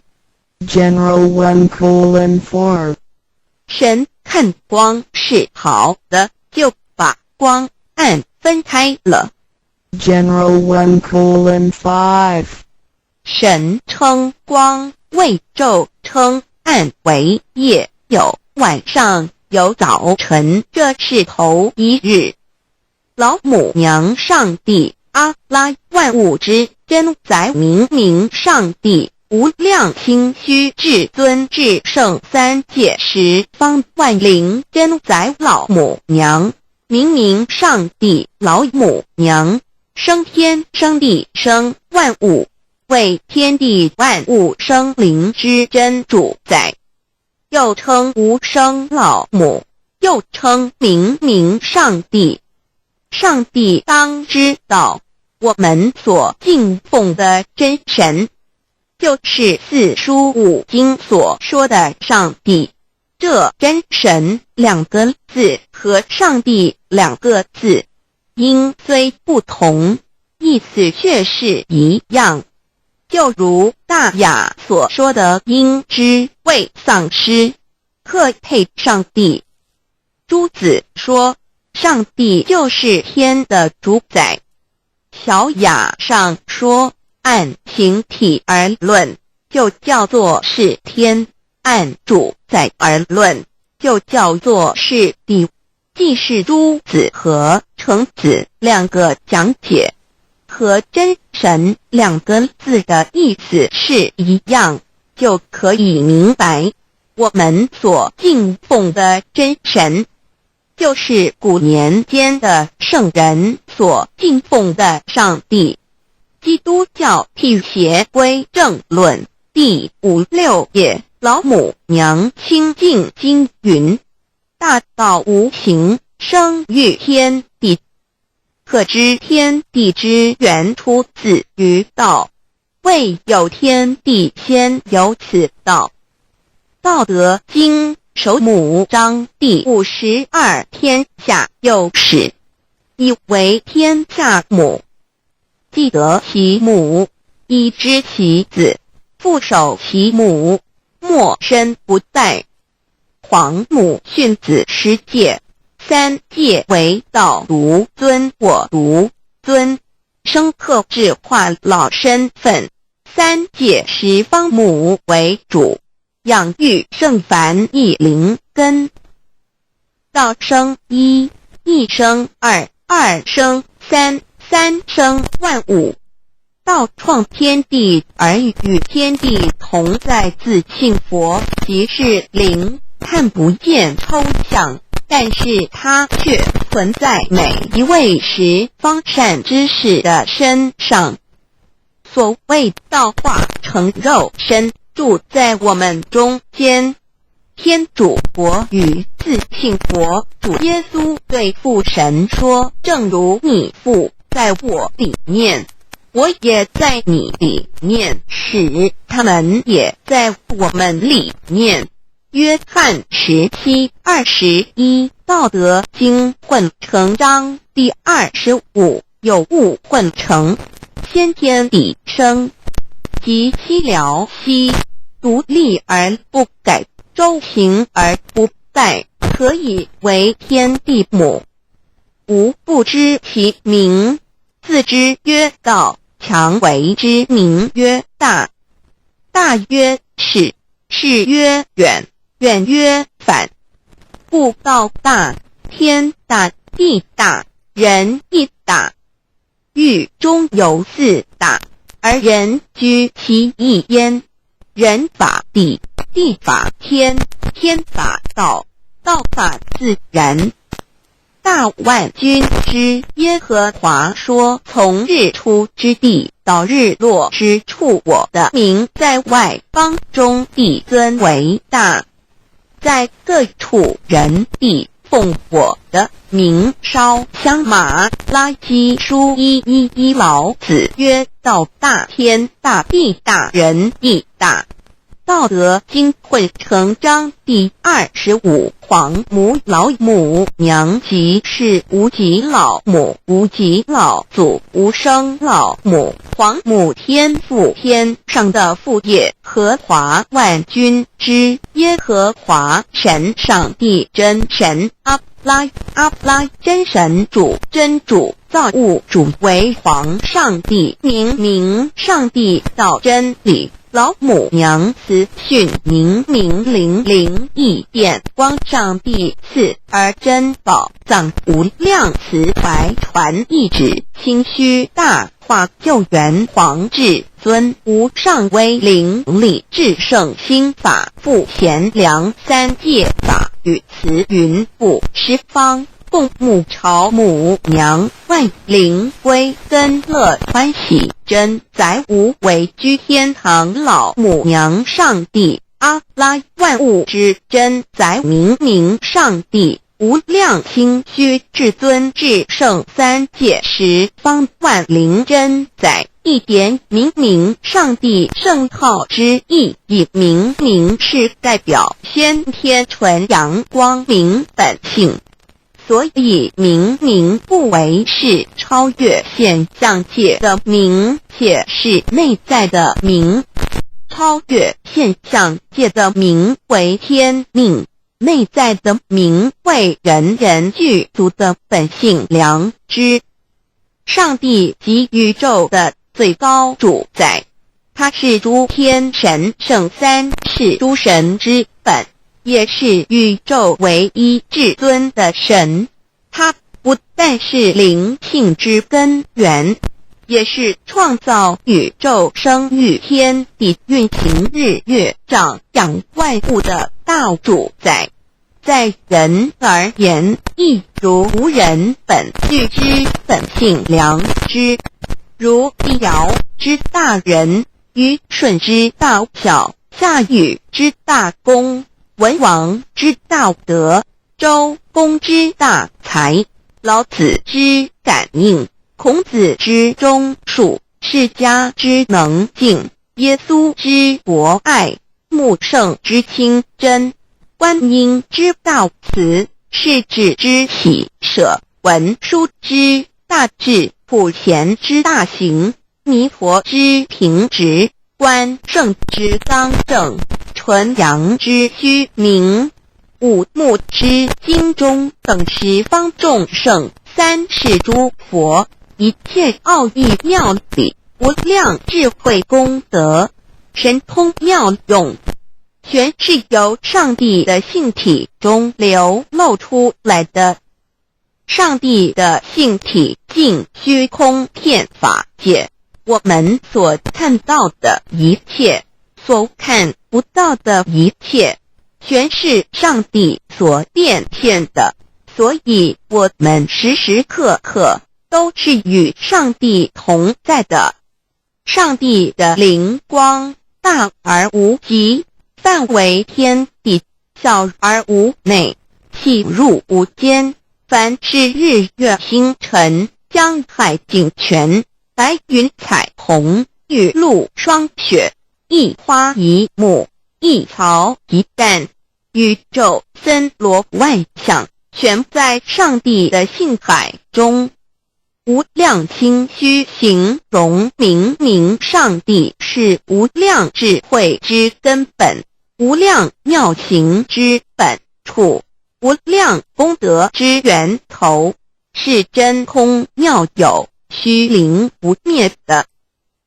General 1:4 神看光是好的，就把光暗分开了。 General 1:5 神称光为昼，称暗为夜，有晚上，有早晨，这是头一日。老母娘上帝阿拉，万物之真宰，明明上帝，无量清虚至尊至圣，三界十方万灵真宰，老母娘，明明上帝，老母娘，生天生地生万物，为天地万物生灵之真主宰，又称无生老母，又称明明上帝。上帝当知道，我们所敬奉的真神，就是四书五经所说的上帝。这真神两个字和上帝两个字，音虽不同，意思却是一样。就如大雅所说的鹰之谓丧尸，特配上帝。朱子说上帝就是天的主宰。小雅上说按形体而论，就叫做是天；按主宰而论，就叫做是地。既是朱子和程子两个讲解，和真神两个字的意思是一样，就可以明白，我们所敬奉的真神，就是古年间的圣人所敬奉的上帝。基督教辟邪归正论第56页，老母娘清净经云：大道无形，生育天地，可知天地之源出自于道，未有天地，先有此道。道德经首母章第52，天下有始，以为天下母。既得其母，以知其子，父守其母，莫身不殆。皇母训子10戒，3戒为道独尊我独尊，生克制化老身份。3戒十方母为主，养育圣凡一灵根。道生一，一生二，二生三，三生万物。道创天地而与天地同在，自性佛，即是灵，看不见抽象，但是它却存在每一位十方善知识的身上。所谓道化成肉身，住在我们中间。天主佛与自性佛主耶稣对父神说：正如你父在我里面，我也在你里面，使他们也在我们里面。约翰17:21，道德经混成章第25，有物混成，先天地生，即七辽息，独立而不改，周行而不殆，可可以为天地母。吾不知其名，自之曰道，强为之名曰大。大曰始，始曰远，远曰反。故道大，天大，地大，人亦大。欲中有四大，而人居其一焉。人法地，地法天，天法道，道法自然。大万军之耶和华说，从日出之地到日落之处，我的名在外邦中必尊为大。在各处人必奉我的名烧香。马拉基书1:11，老子曰：道大，天大，地大，人亦大。道德经混成章第25，皇母老母娘即是无极老母，无极老祖，无生老母。皇母天父，天上的父也，和华万军之耶和华神，上帝真神，阿拉真神主，真主，造物主，为皇上帝，明上帝，道真理。老母娘慈训，明灵义电光，上帝赐而真宝藏，无量慈怀传一旨，清虚大化，救援皇至尊，无上威灵力，至圣心法，复贤良三界法，与慈云布十方，共沐朝母娘，万灵归根乐欢喜，真载无为居天堂，老母娘上帝，阿拉万物之真载，明上帝，无量清虚至尊至圣三界十方，万灵真载，一点明上帝圣号之意，以明是代表先天纯阳光明本性。所以明不为是超越现象界的明，且是内在的明。超越现象界的明为天命，内在的明为人人具足的本性良知。上帝即宇宙的最高主宰，他是诸天神圣三世诸神之本，也是宇宙唯一至尊的神。他不但是灵性之根源，也是创造宇宙生育天地运行日月长养万物的大主宰。在人而言，亦如无人本具之本性良知，如地尧之大仁，虞舜之大巧，夏禹之大功，文王之大德，周公之大才，老子之感应，孔子之忠恕，释迦之能静，耶稣之博爱，穆圣之清真，观音之大慈，世子之喜舍，文殊之大智，普贤之大行，弥陀之平直，观圣之刚正，纯阳之虚明，五目之精中，等十方众圣，三世诸佛，一切奥义妙理，无量智慧功德，神通妙用，全是由上帝的性体中流露出来的。上帝的性体尽虚空遍法界，我们所看到的一切，所看不到的一切，全是上帝所变现的，所以我们时时刻刻都是与上帝同在的。上帝的灵光大而无极，范围天地，小而无内，细入无间。凡是日月星辰，江海景泉，白云彩虹，雨露霜雪，一花一木，一草一干，宇宙森罗万象，全在上帝的性海中。无量清虚形容明上帝是无量智慧之根本，无量妙行之本处，无量功德之源头，是真空妙有，虚灵不灭的。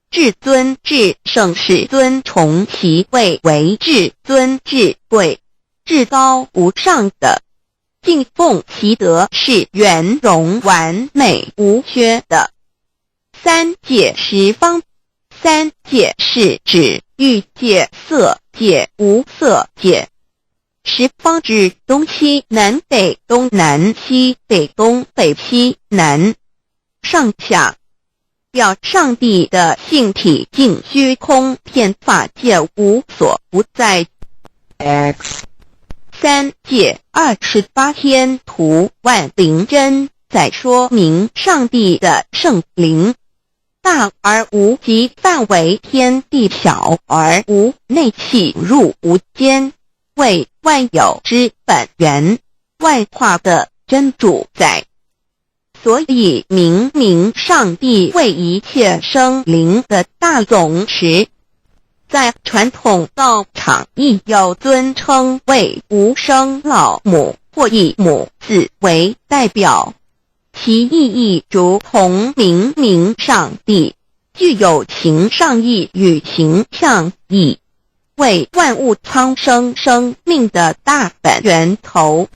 至尊至圣世尊崇其位为至尊至贵，至高无上的，敬奉其德是圆融完美无缺的。三界十方，三界是指欲界、色界、无色界。十方指东西南北东南西北东北西南上下，表上帝的性体尽虚空遍法界无所不在。 X 三界28天图万灵真，在说明上帝的圣灵大而无极范围，天地小而无内气入无间，为万有之本源，万化的真主宰。所以明明上帝为一切生灵的大总持，在传统道场亦有尊称为无生老母，或以母字为代表，其意义如同明明上帝，具有形上义与形象义，为万物苍生生命的大本源头。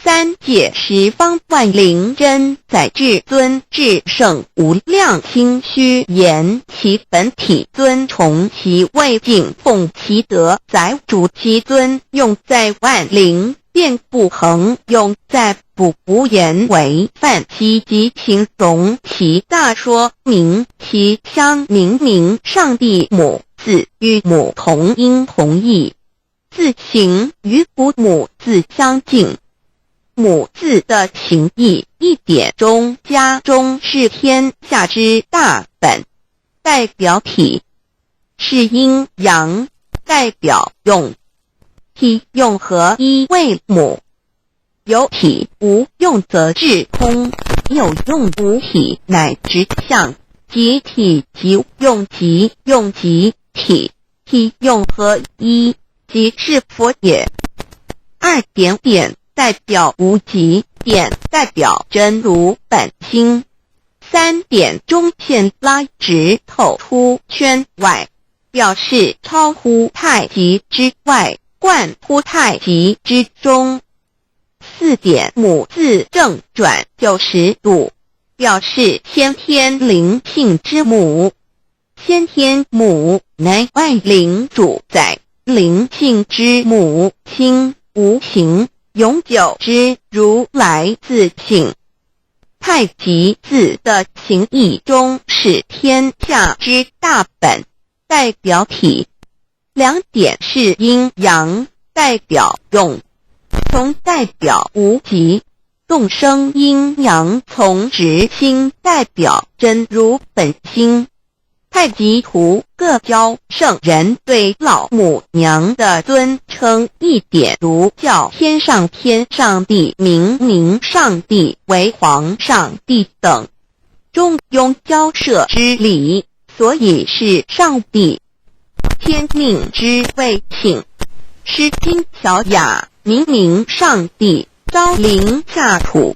三界十方万灵真，在至尊至圣无量心虚言其本体尊崇其位敬奉其德载主其尊，用在万灵便不恒用在不言为范其及形容其大说明其相明明上帝母字与母同音同义，字形与母字相近。母字的情义一点中加中是天下之大本，代表体是阴阳，代表用，体用合一为母。有体无用则至空，有用无体乃直相，即体即用即用即体，体用合一即是佛也。二点点代表无极，点代表真如本心，三点中线拉直透出圈外，表示超乎太极之外，贯乎太极之中。四点母字正转90度，表示先天灵性之母。先天母乃外灵主宰，灵性之母心无形，永久之如来自性。太极字的形义中是天下之大本，代表体。两点是阴阳，代表用，从代表无极，动生阴阳从直心，代表真如本心。太极图各教圣人对老母娘的尊称，一点如叫天上帝、明明上帝为皇上帝等，中庸交涉之理，所以是上帝。天命之谓请，诗经小雅，明明上帝昭灵下土，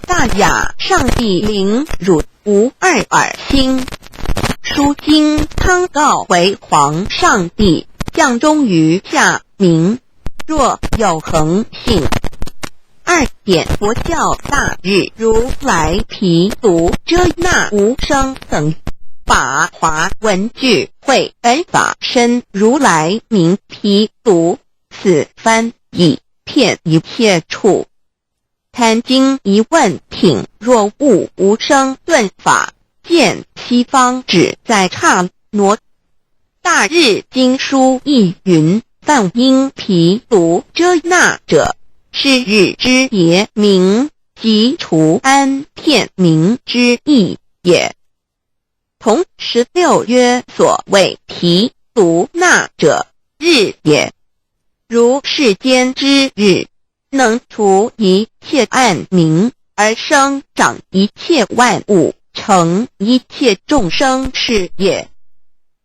大雅上帝灵汝无二耳心。书经汤告为皇上帝，降中于下民，若有恒性。二点佛教大日如来毗卢遮那无生等法华文具会本法身如来名毗卢，此翻译骗一切处。贪经一问品，若悟无生顿法，见西方只在刹那。大日经书亦云，梵音毗卢遮那者，是日之别名，即除安片名之意也。同16曰所谓毗卢那者，日也。如世间之日，能除一切暗明，而生长一切万物，成一切众生是也。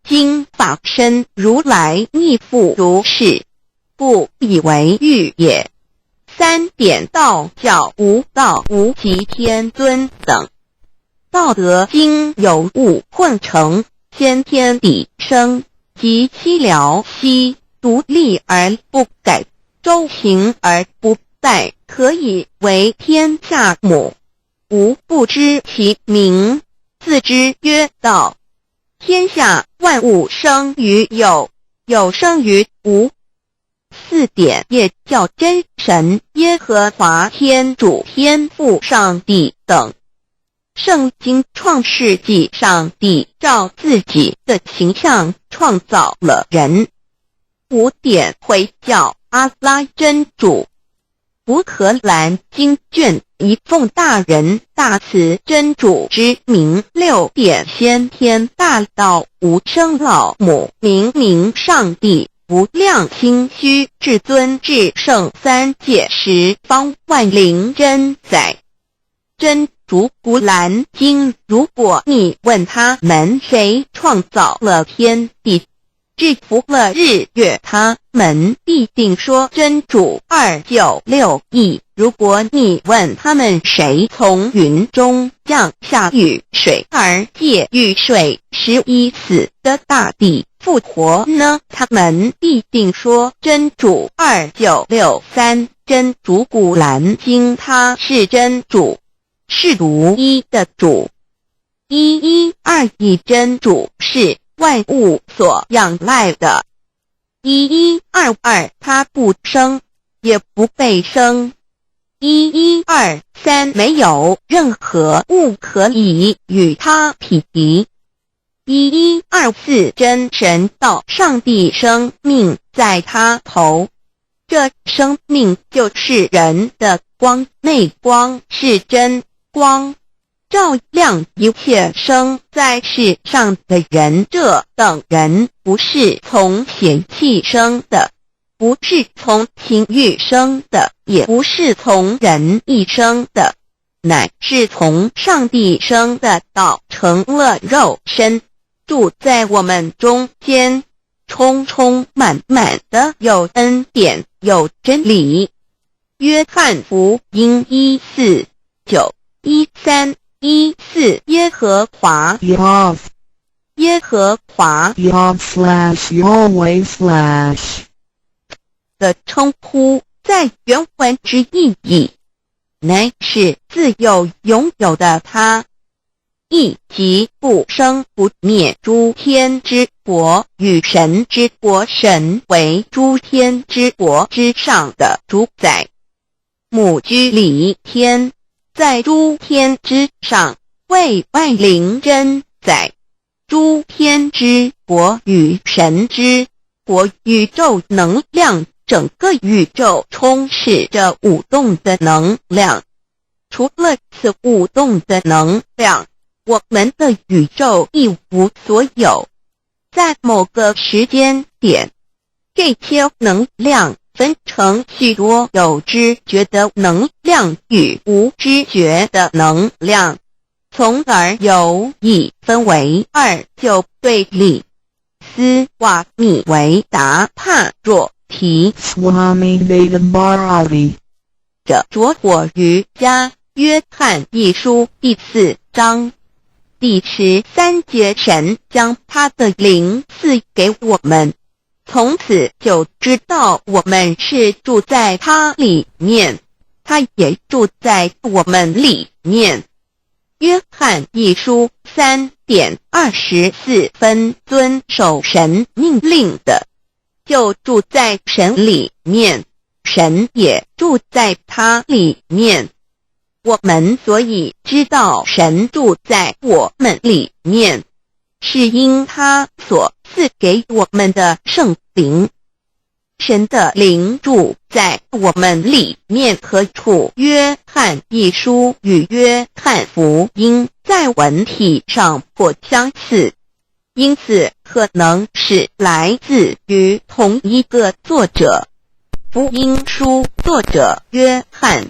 今法身如来亦复如是，不以为喻也。3点道教无道无极天尊等。道德经有物混成，先天地生，及其辽兮，独立而不改，周行而不殆，可以为天下母。吾不知其名，自之曰道。天下万物生于有，有生于无。4点也叫真神耶和华天主天父上帝等。圣经创世纪，上帝照自己的形象创造了人。5点回教阿拉真主。乌克兰经卷一奉大人大慈真主之名。6点先天大道无生老母，明明上帝无量清虚至尊至圣三界十方万灵真载。真主古兰经，如果你问他们谁创造了天地，制服了日月，他们必定说真主296亿。如果你问他们谁从云中降下雨水而借雨水使已死的大地复活呢，他们必定说真主2963。真主古兰经，他是真主，是独一的主。112真主是万物所仰赖的。1122他不生，也不被生。1123没有任何物可以与他匹敌。1124真神道上帝生命在他头，这生命就是人的光，内光是真光，照亮一切生在世上的人。这等人不是从血气生的，不是从情欲生的，也不是从人意生的，乃是从上帝生的，道成了肉身，住在我们中间，充充满满的有恩典，有真理。约翰福音1491314耶和华 Yav 耶和华 Yav/Yahweh/ 的称呼，在原文之意义，乃是自有拥有的他，亦即不生不灭诸天之国与神之国，神为诸天之国之上的主宰。母居里天，在诸天之上，为万灵真载。诸天之国与神之国，宇宙能量，整个宇宙充斥着舞动的能量。除了此舞动的能量，我们的宇宙一无所有。在某个时间点，这些能量分成许多有知觉的能量与无知觉的能量，从而有一分为二，就对立。斯瓦米维达帕若提 Swami Vedabharati 着着火瑜伽约翰一书第4章第13节，神将他的灵赐给我们，从此就知道我们是住在他里面，他也住在我们里面。约翰一书3点24分，遵守神命令的，就住在神里面，神也住在他里面。我们所以知道神住在我们里面，是因他所赐给我们的圣灵。神的灵住在我们里面何处？约翰一书与约翰福音在文体上颇相似，因此可能是来自于同一个作者。福音书作者约翰，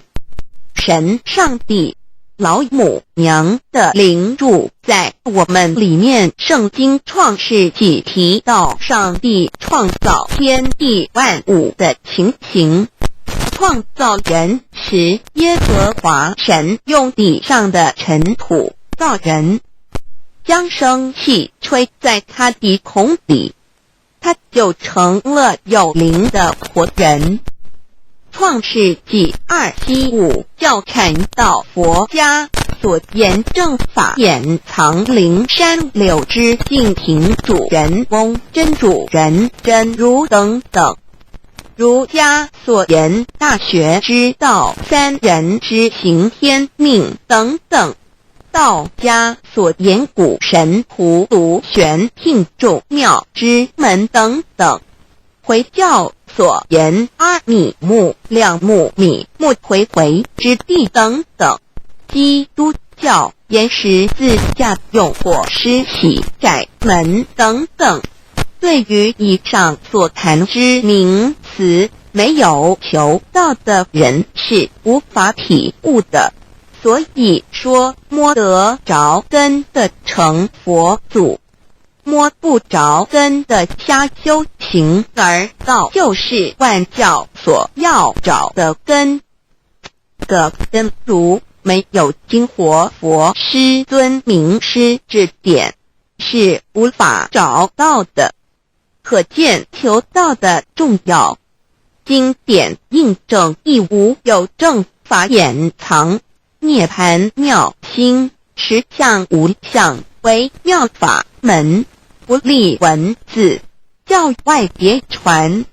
神上帝老母娘的灵住在我们里面。圣经创世纪提到上帝创造天地万物的情形，创造人时，耶和华神用地上的尘土造人，将生气吹在他鼻孔里，他就成了有灵的活人。创世纪2:15教阐到佛家所言正法掩藏灵山柳之净瓶主人翁真主人真如等等。儒家所言大学之道三人之行天命等等。道家所言古神荼毒玄牝众妙之门等等。回教所言阿米木亮木米木回回之地等等。基督教言十字架用火施洗窄门等等。对于以上所谈之名词，没有求道的人是无法体悟的。所以说摸得着根的成佛祖，摸不着根的瞎修行而道，就是万教所要找的根。个根如没有经活佛师尊名师指点，是无法找到的。可见求道的重要。经典印证亦无有正法掩藏，涅盘妙心，实相无相，为妙法门，不立文字，教外别传。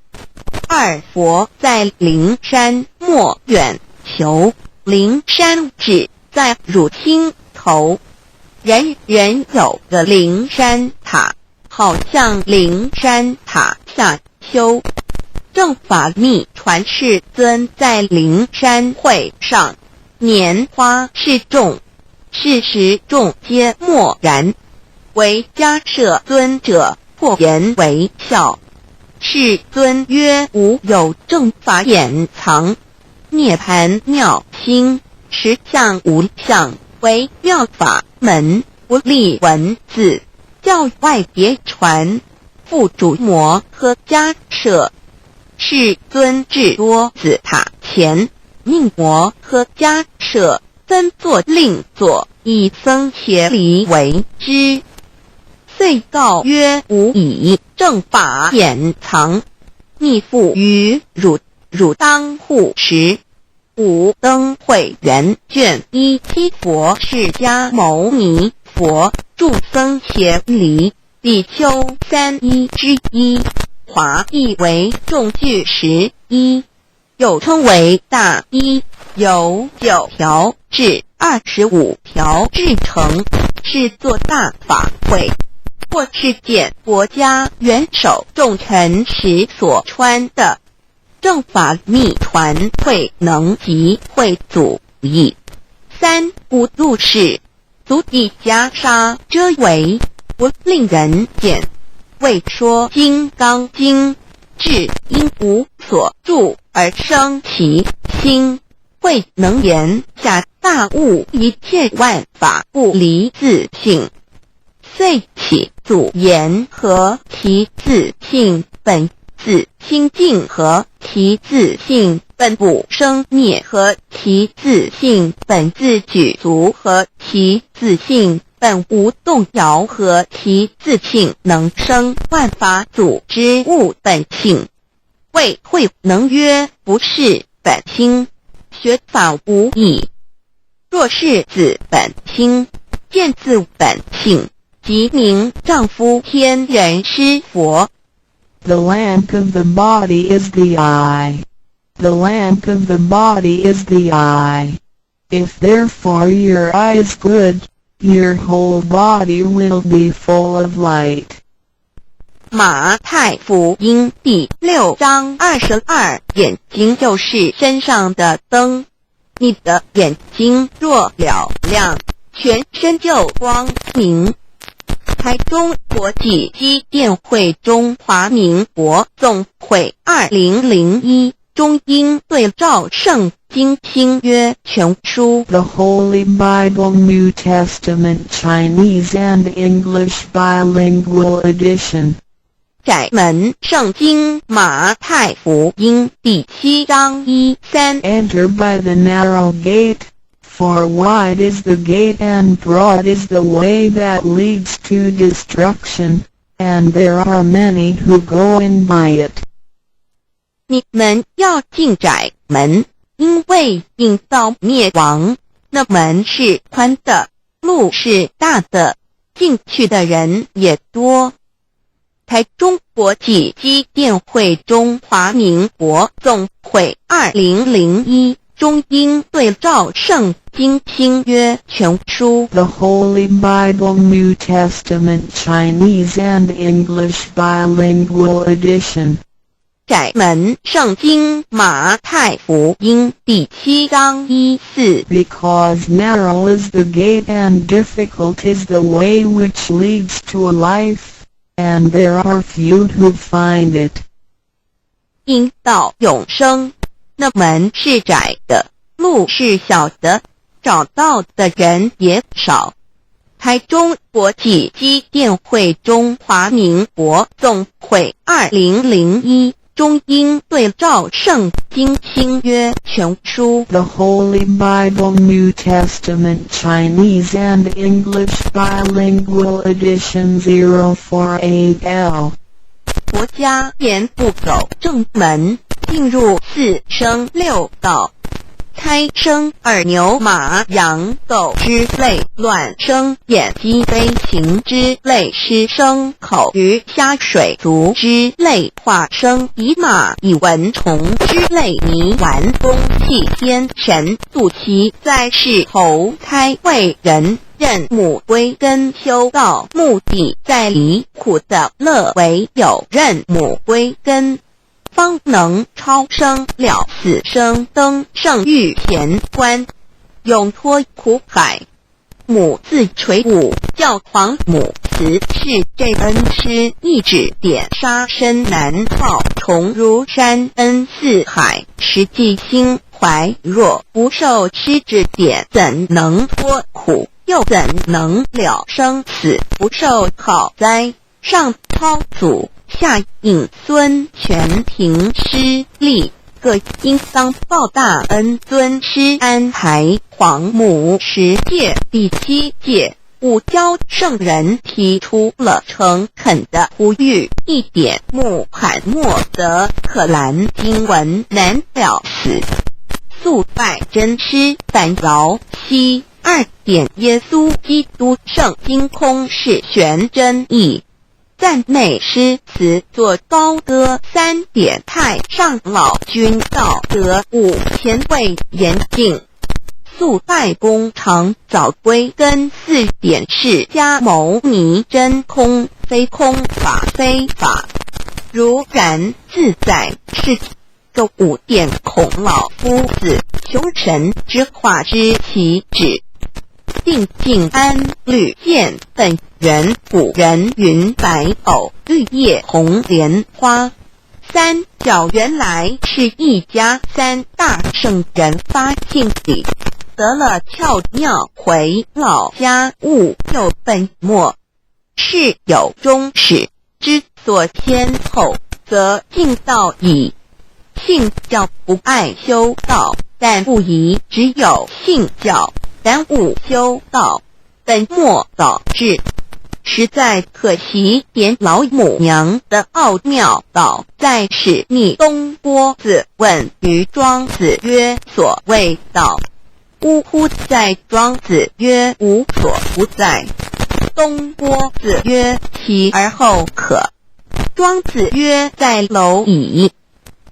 二佛在灵山莫远求，灵山只在汝心头，人人有个灵山塔，好像灵山塔下修。正法密传世尊在灵山会上拈花示众，是时众皆默然，唯迦摄尊者破颜为笑。世尊曰：无有正法掩藏，涅盘妙心，实相无相，为妙法门，不立文字，教外别传。复主摩诃迦摄。世尊至多子塔前，命摩诃迦摄分作令座，以僧伽梨为之。遂告曰：吾以正法掩藏，逆复于汝，汝当护持。五灯会元卷1七佛释迦牟尼佛著僧伽梨比丘3之一。华译为众句11，又称为大一，由9条至25条制成，是作大法会，或是见国家元首重臣时所穿的。正法密传会能及会祖义。三不入世，足以袈裟遮为，不令人见。为说金刚经，至因无所住而生其心，慧能言下大悟一切万法不离自性。遂起祖言和其自性本自清净，和其自性本不生灭，和其自性本自具足，和其自性本无动摇，和其自性能生万法组之物本性。谓慧能曰：不是本心，学法无益。若是自本心，见自本性，即名丈夫天人师佛。The lamp of the body is the eye. The lamp of the body is the eye. If therefore your eye is good, your whole body will be full of light. 马太福音第6章22，眼睛就是身上的灯。你的眼睛若了亮，全身就光明。台中国际机电会中华民国总会2001中英对照圣经新约全书 The Holy Bible New Testament Chinese and English Bilingual Edition. 窄门圣经马太福音第7章1、3 Enter by the narrow gate, for wide is the gate and broad is the way that leads to destruction, and there are many who go in by it. 你们要进窄门，因为引到灭亡。那门是宽的，路是大的，进去的人也多。台中国际机电会中华民国总会2001中英对照圣经新约全书 The Holy Bible New Testament Chinese and English Bilingual Edition. 窄门圣经马太福音第7章1、4 Because narrow is the gate and difficult is the way which leads to life, and there are few who find it. 引导永生，那门是窄的，路是小的，找到的人也少。台中国际机电会中华民国总会2001中英对照圣经新约全书 The Holy Bible New Testament Chinese and English Bilingual Edition 048L. 国家言不走正门，进入4生6道，胎生耳牛马羊狗之类，卵生眼鸡飞禽之类，湿生口鱼虾水族之类，化生以马以蚊虫之类，泥丸风气天神肚脐在世投胎为人，任母归根修道，目的在离苦的乐，唯有任母归根，方能超生了死生，登圣域贤官，永脱苦海。母自垂武，教皇母慈是这恩师，一指点杀身难报，重如山恩似海，实际心怀若不受师指点，怎能脱苦？又怎能了生死？不受考灾，上操祖，下引孙，全凭师力，各应当报大恩。尊师安排皇母10诫，第7诫，五教圣人提出了诚恳的呼吁，一点穆罕默德可兰经文难了死，肃拜真师反饶西。2点耶稣基督圣经空是玄真义，赞美诗词作高歌。3点太上老君道德5000位严禁，肃拜公常早归根。4点释迦牟尼真空，非空法非法，如然自在是个5点孔老夫子穷神之化之其旨，定静安律见本人古人云白藕绿叶红莲花。3角原来是一家3大圣人发敬礼，得了窍妙，回老家悟有本末，是有终始之所先后，则敬道矣。信教不爱修道，但不宜只有信教，耽误修道，本末倒置，实在可惜。点老母娘的奥妙道，在使逆东郭子问于庄子曰：所谓道，呜呼！在庄子曰：无所不在。东郭子曰：其而后可。庄子曰：在蝼蚁。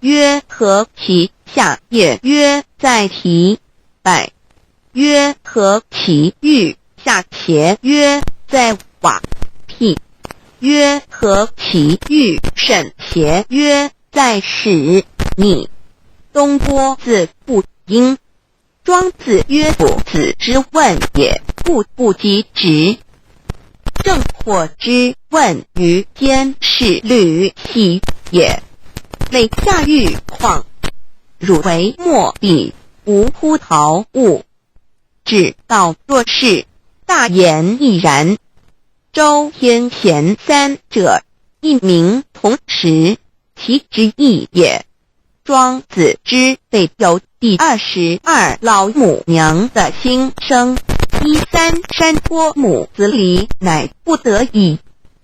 曰：何其下？也曰：在蹄。百。曰：何其欲？下且曰：在瓦辟。曰：何其欲？甚且曰：在使逆。东郭子不应。庄子曰：不子之问也，不及直。正或之问于间，是履兮也。累下欲况，汝为莫必，无乎陶物。只道若是，大言亦然。周天贤3者，一名同时，其之意也。庄子之备有第22老母娘的心声，13山坡母子里乃不得已。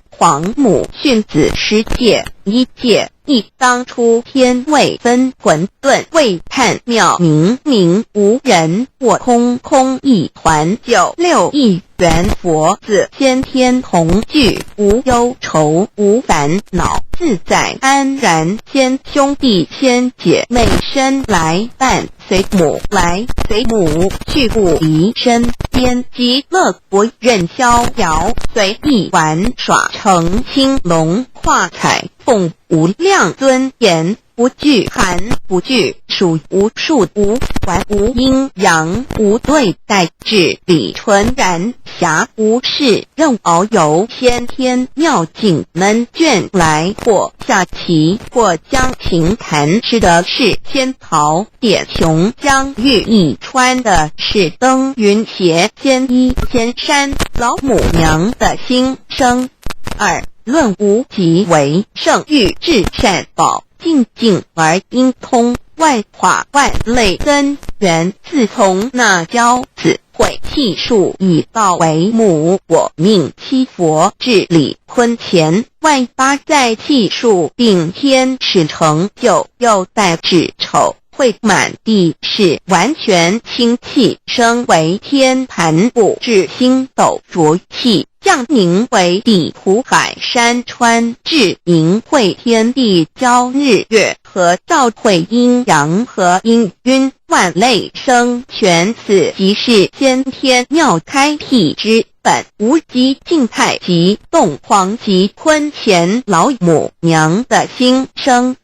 皇母训子10戒，1戒亦当初天未分混沌，未判妙明明无人，我空空一团，96亿元佛子先天同具，无忧愁无烦恼，自在安然。先兄弟先姐妹身来伴随母，来随母去不离身边，极乐国任逍遥，随意玩耍，成青龙跨彩凤，无量尊严，不惧寒不惧暑，无数无环无阴阳，无对待，至理纯然，暇无事任遨游，先天妙境门卷来，或下棋，或将琴弹，吃的是仙桃点琼浆玉一穿的是登云鞋，仙衣仙山，老母娘的心声。2论无极为圣域至善宝，静静而应通，万化万类根源，自从那教子会气数以道为母，我命七佛治理坤乾，万八在气数并天使成就，又待至丑会满地是完全清气，升为天盘布至星斗浊气，降凝为地土海山川，至明会天地交日月和照会阴阳和阴晕，万类生全，此即是先天妙开辟之本，无极静态及动狂及坤乾老母娘的心声。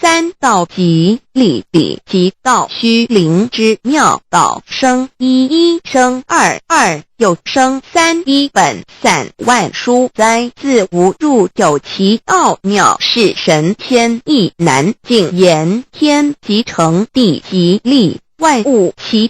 3道即理理即道虚灵之妙道生，1生2，2又生3，一本散万书哉，自无入有其奥妙，是神天意难尽言，天即成，地即立，万物其